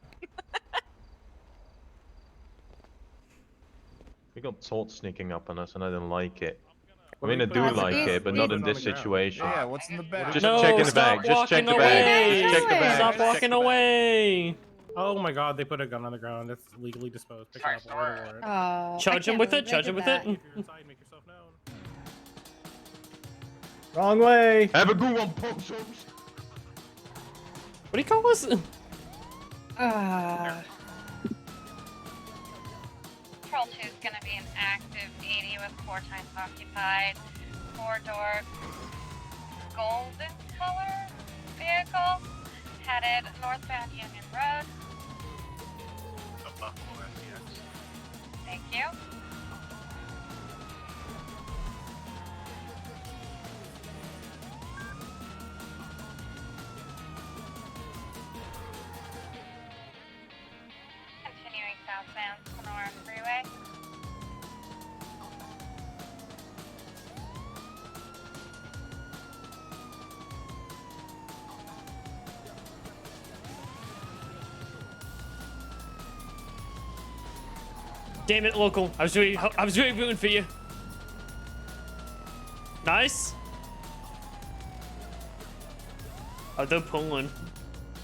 We got Salt sneaking up on us, and I didn't like it. I What mean, I do we do put on the like ground? it, but What not do in we put this on the ground? situation. Yeah, what's in the bag? Just No, check in the stop bag. Just check the walking bag. away. Just check the bag. Stop Just check walking the bag. away. Oh my god, they put a gun on the ground. That's legally disposed. Pick it up, order warrant. Oh, Charge him with it. Charge him with it. If you're inside, make yourself known. Wrong way. Have a good one, Poxums. What do you call this? Patrol 2 is going to be an active 80 with 4 times occupied, 4-door, golden color vehicle, headed northbound Union Road. The Buffalo SDX. Thank you. Continuing southbound Sonora Freeway. Damn it, local. I was really rooting for you. Nice. Oh, they're pulling.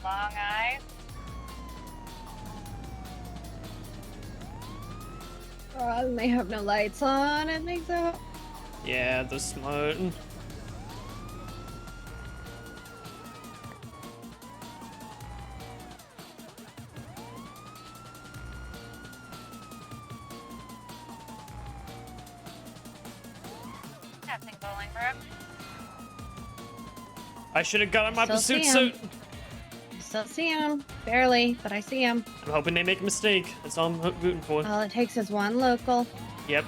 Long eyes. Oh, they have no lights on, I think so. Yeah, they're smart. Passing Bolingbrook. I should have gotten my Still pursuit see 'em. suit. still see him. Barely, but I see him. I'm hoping they make a mistake. That's all I'm rooting for. All it takes is one local. Yep.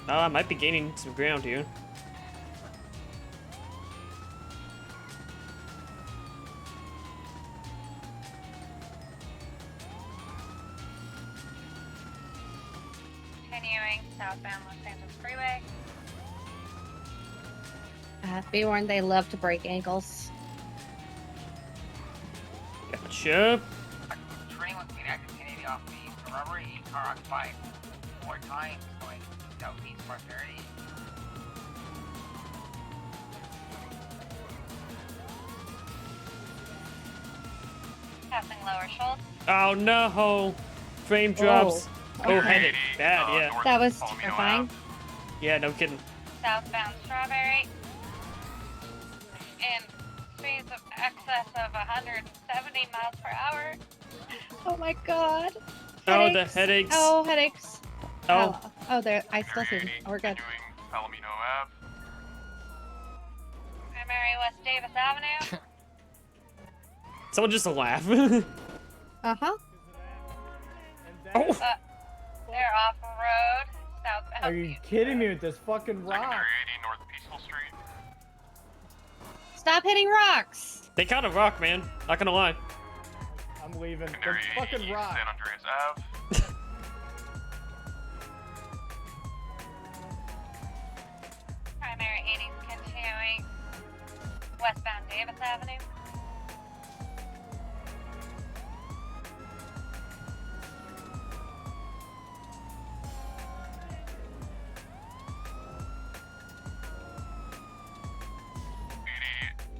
Oh, I might be gaining some ground here. Continuing southbound Los Angeles Freeway. Be warned, they love to break ankles. Gotcha. 21 feet active Canadian off me. Robbery, car occupied. 4 times going southeast prosperity. Passing lower Schultz. Oh no! Frame drops. Oh, okay. headache. Bad, yeah. That was terrifying. Yeah, no kidding. Southbound Strawberry. In speeds of excess of 170 miles per hour. Oh my god. Oh, the headaches. Oh, headaches. Oh. Oh, there. I still see them. We're good. Palomino Ave. Primary West Davis Avenue. Someone just laugh. Uh-huh. Oh. They're off road. Southbound. Are you kidding me with this fucking rock? Secondary 80 North Peaceful Street. Stop hitting rocks. They kind of rock, man. Not gonna lie. I'm leaving. Secondary The fucking 80 rock. San Andreas Ave. Primary 80's continuing. Westbound Davis Avenue.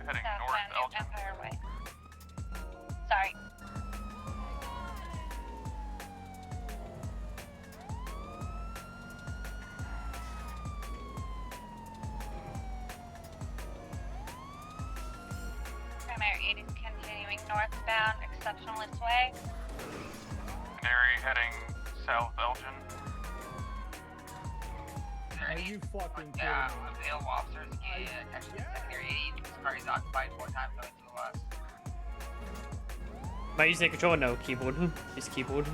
Heading north Southbound Elgin. Empire Way. Sorry. Primary 80 is continuing northbound Exceptionalist Way. Secondary heading south Elgin. Are you fucking kidding Yeah, me? available officers can actually secondary 80. This car is occupied 4 times going to the west. Am I using a controller? No, keyboard. Use keyboard.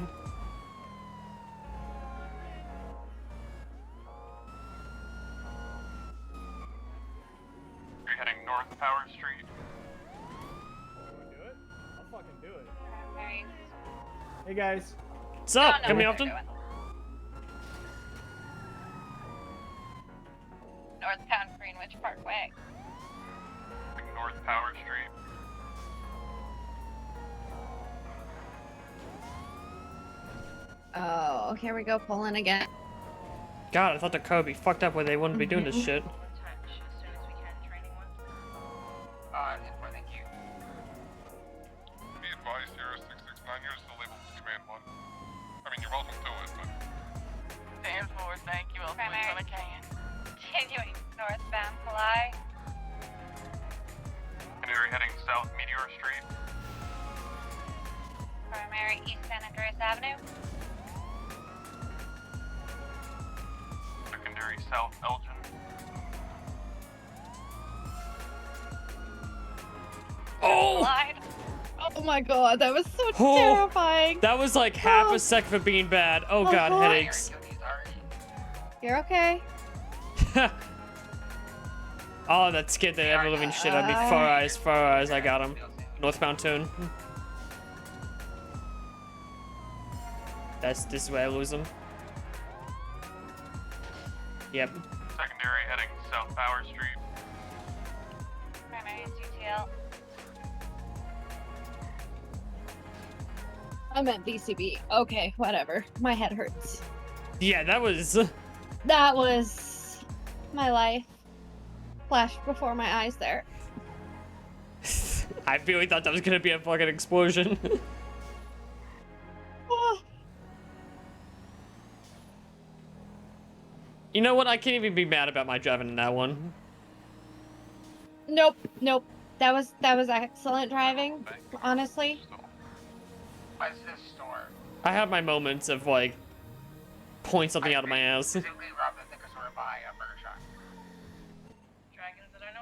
You're heading north Power Street. Wanna do it? I'll fucking do it. Primary. Hey guys. What's up? No, no, Come what here they're often? doing. Northbound Greenwich Parkway. North Power Street. Oh, here we go, pulling again. God, I thought the car would be fucked up where they wouldn't be doing this shit. Thank you. Be advised, Sierra 669, you're still labeled as Command 1. I mean, you're welcome to it, but... Stand forward, thank you. I'll do what I can. Continuing northbound Kalai. Secondary heading south Meteor Street. Primary East San Andreas Avenue. Secondary south Elgin. Oh! Collide. Oh my god, that was so Oh, terrifying. that was like half Oh. a second for being bad. Oh god, Uh-huh. headaches. You're okay. Oh, that scared the ever living shit out of me. Far eyes, I got him. Northbound tune. This is where I lose him. Yep. Secondary heading south Power Street. Primary is UTL. I meant BCB. Okay, whatever. My head hurts. Yeah, that was. That was my life. Flashed before my eyes there. I really thought that was gonna be a fucking explosion. Oh. You know what? I can't even be mad about my driving in that one. Nope, nope. That was excellent driving, honestly. What's this store? I have my moments of like pulling something out of my ass. Simply robbed the liquor store by a burger shop.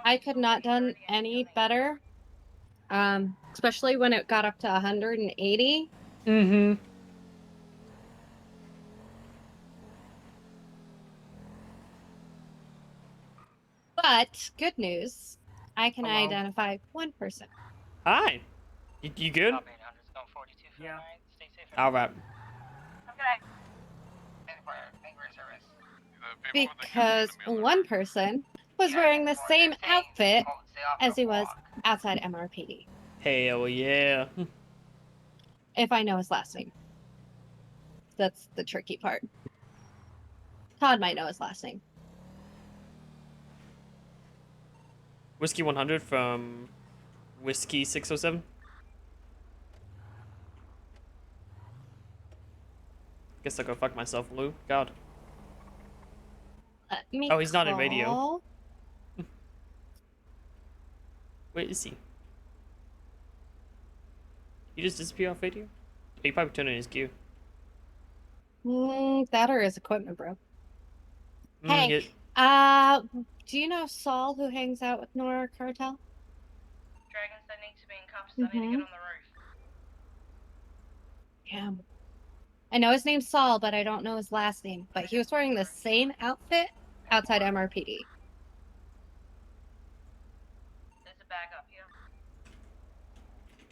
I could not done any better. Especially when it got up to 180. Mm-hmm. But good news, I can Hello? identify one person. Hi. You good? Yeah. All right. Because one person was wearing the same outfit as he was outside MRPD. Hell yeah. If I know his last name. That's the tricky part. Todd might know his last name. Whiskey 100 from Whiskey 607. Guess I'll go fuck myself, Lou. God. Let me Oh, he's not in radio. call. Where is he? He just disappeared off radio? He probably turned in his gear. That or his equipment, bro. Yeah. Hey, do you know Saul who hangs out with Nora Cartel? Dragons that need to be in cuffs, I need to get on the roof. Yeah. I know his name's Saul, but I don't know his last name. But he was wearing the same outfit outside MRPD. There's a bag up here.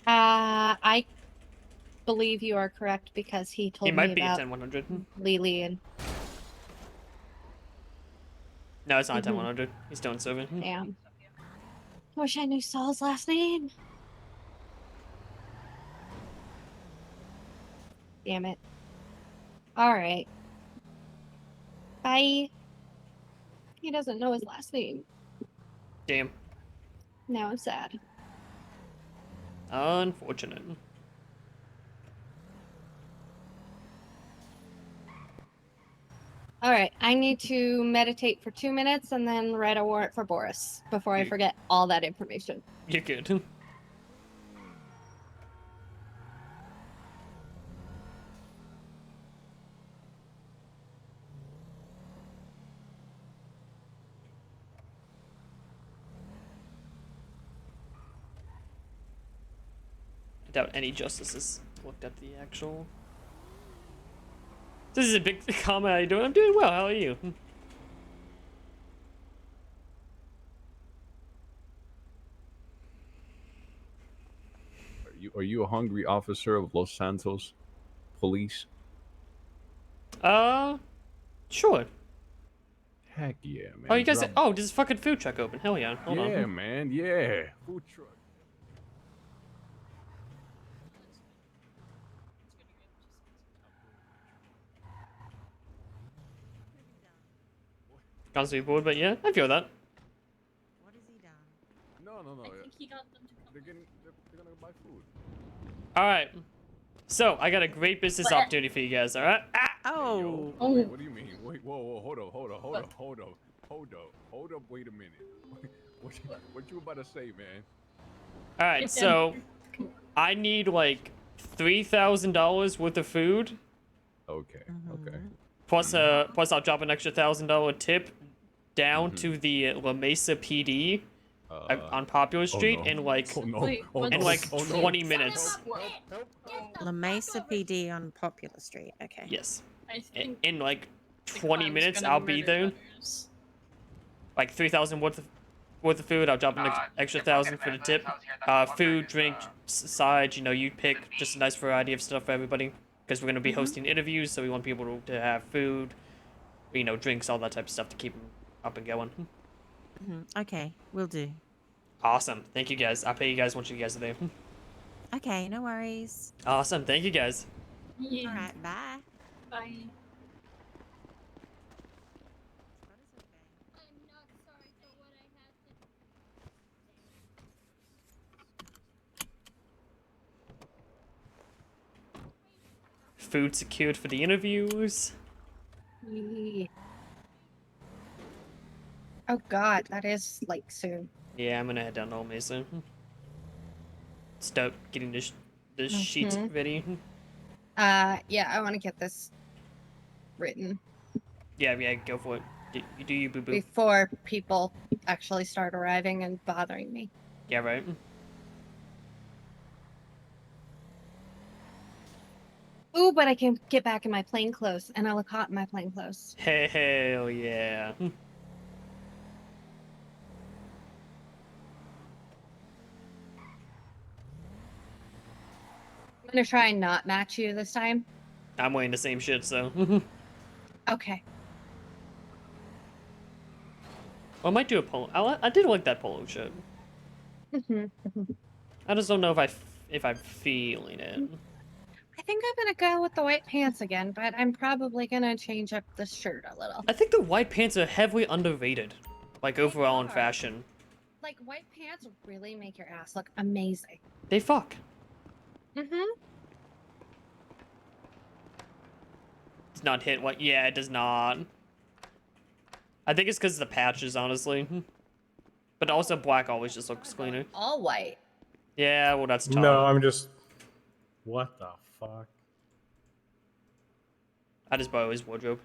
I believe you are correct because he told He me might be about a 10-100. Lily and No, it's not a 10-100. He's still in serving. damn. I wish I knew Saul's last name. Damn it. Alright. Bye. He doesn't know his last name. Damn. Now I'm sad. Unfortunate. Alright, I need to meditate for 2 minutes and then write a warrant for Boris before I forget all that information. You're good. I doubt any justices looked at the actual... This is a big comment. How you doing? I'm doing well. How are you? Are you a hungry officer of Los Santos Police? Sure. Heck yeah, man. Oh, you guys... Oh, there's a fucking food truck open. Hell yeah. Hold on. Yeah, man. Yeah. Food truck. Constantly bored, but yeah, I feel that. No. I think he got them to come. They're gonna buy food. Alright. So, I got a great business opportunity for you guys, alright? Oh. Wait, what do you mean? Wait, whoa, hold up, wait a minute. What you about to say, man? Alright, so I need like $3,000 worth of food. Okay. Plus I'll drop an extra $1,000 tip down to the La Mesa PD on Popular Street in like 20 minutes. La Mesa PD on Popular Street. Okay. Yes. In like 20 minutes, I'll be there. Like 3,000 worth of food. I'll drop an extra 1,000 for the tip. Food, drink, side. You know, you pick just a nice variety of stuff for everybody. Because we're gonna be hosting interviews, so we want people to have food, you know, drinks, all that type of stuff to keep them up and going. Okay, will do. Awesome. Thank you guys. I'll pay you guys once you guys are there. Okay, no worries. Awesome. Thank you guys. Yeah. All right, bye. Bye. Food secured for the interviews. Oh god, that is like soon. Yeah, I'm gonna head down to Old Mesa. Start getting the sheets ready. Yeah, I want to get this written Yeah, go for it. You do you, boo boo. before people actually start arriving and bothering me. Yeah, right. Ooh, but I can get back in my plain clothes, and I look hot in my plain clothes. Hell yeah. I'm gonna try and not match you this time. I'm wearing the same shit, so. Okay. I might do a polo. I did like that polo shirt. I just don't know if I'm feeling it. I think I'm gonna go with the white pants again, but I'm probably gonna change up the shirt a little. I think the white pants are heavily underrated, like overall in fashion. Like white pants really make your ass look amazing. They fuck. It's not hit what? Yeah, it does not. I think it's because of the patches, honestly. But also black always just looks cleaner. All white. Yeah, well that's tough. No, I'm just. What the fuck? I just borrow his wardrobe.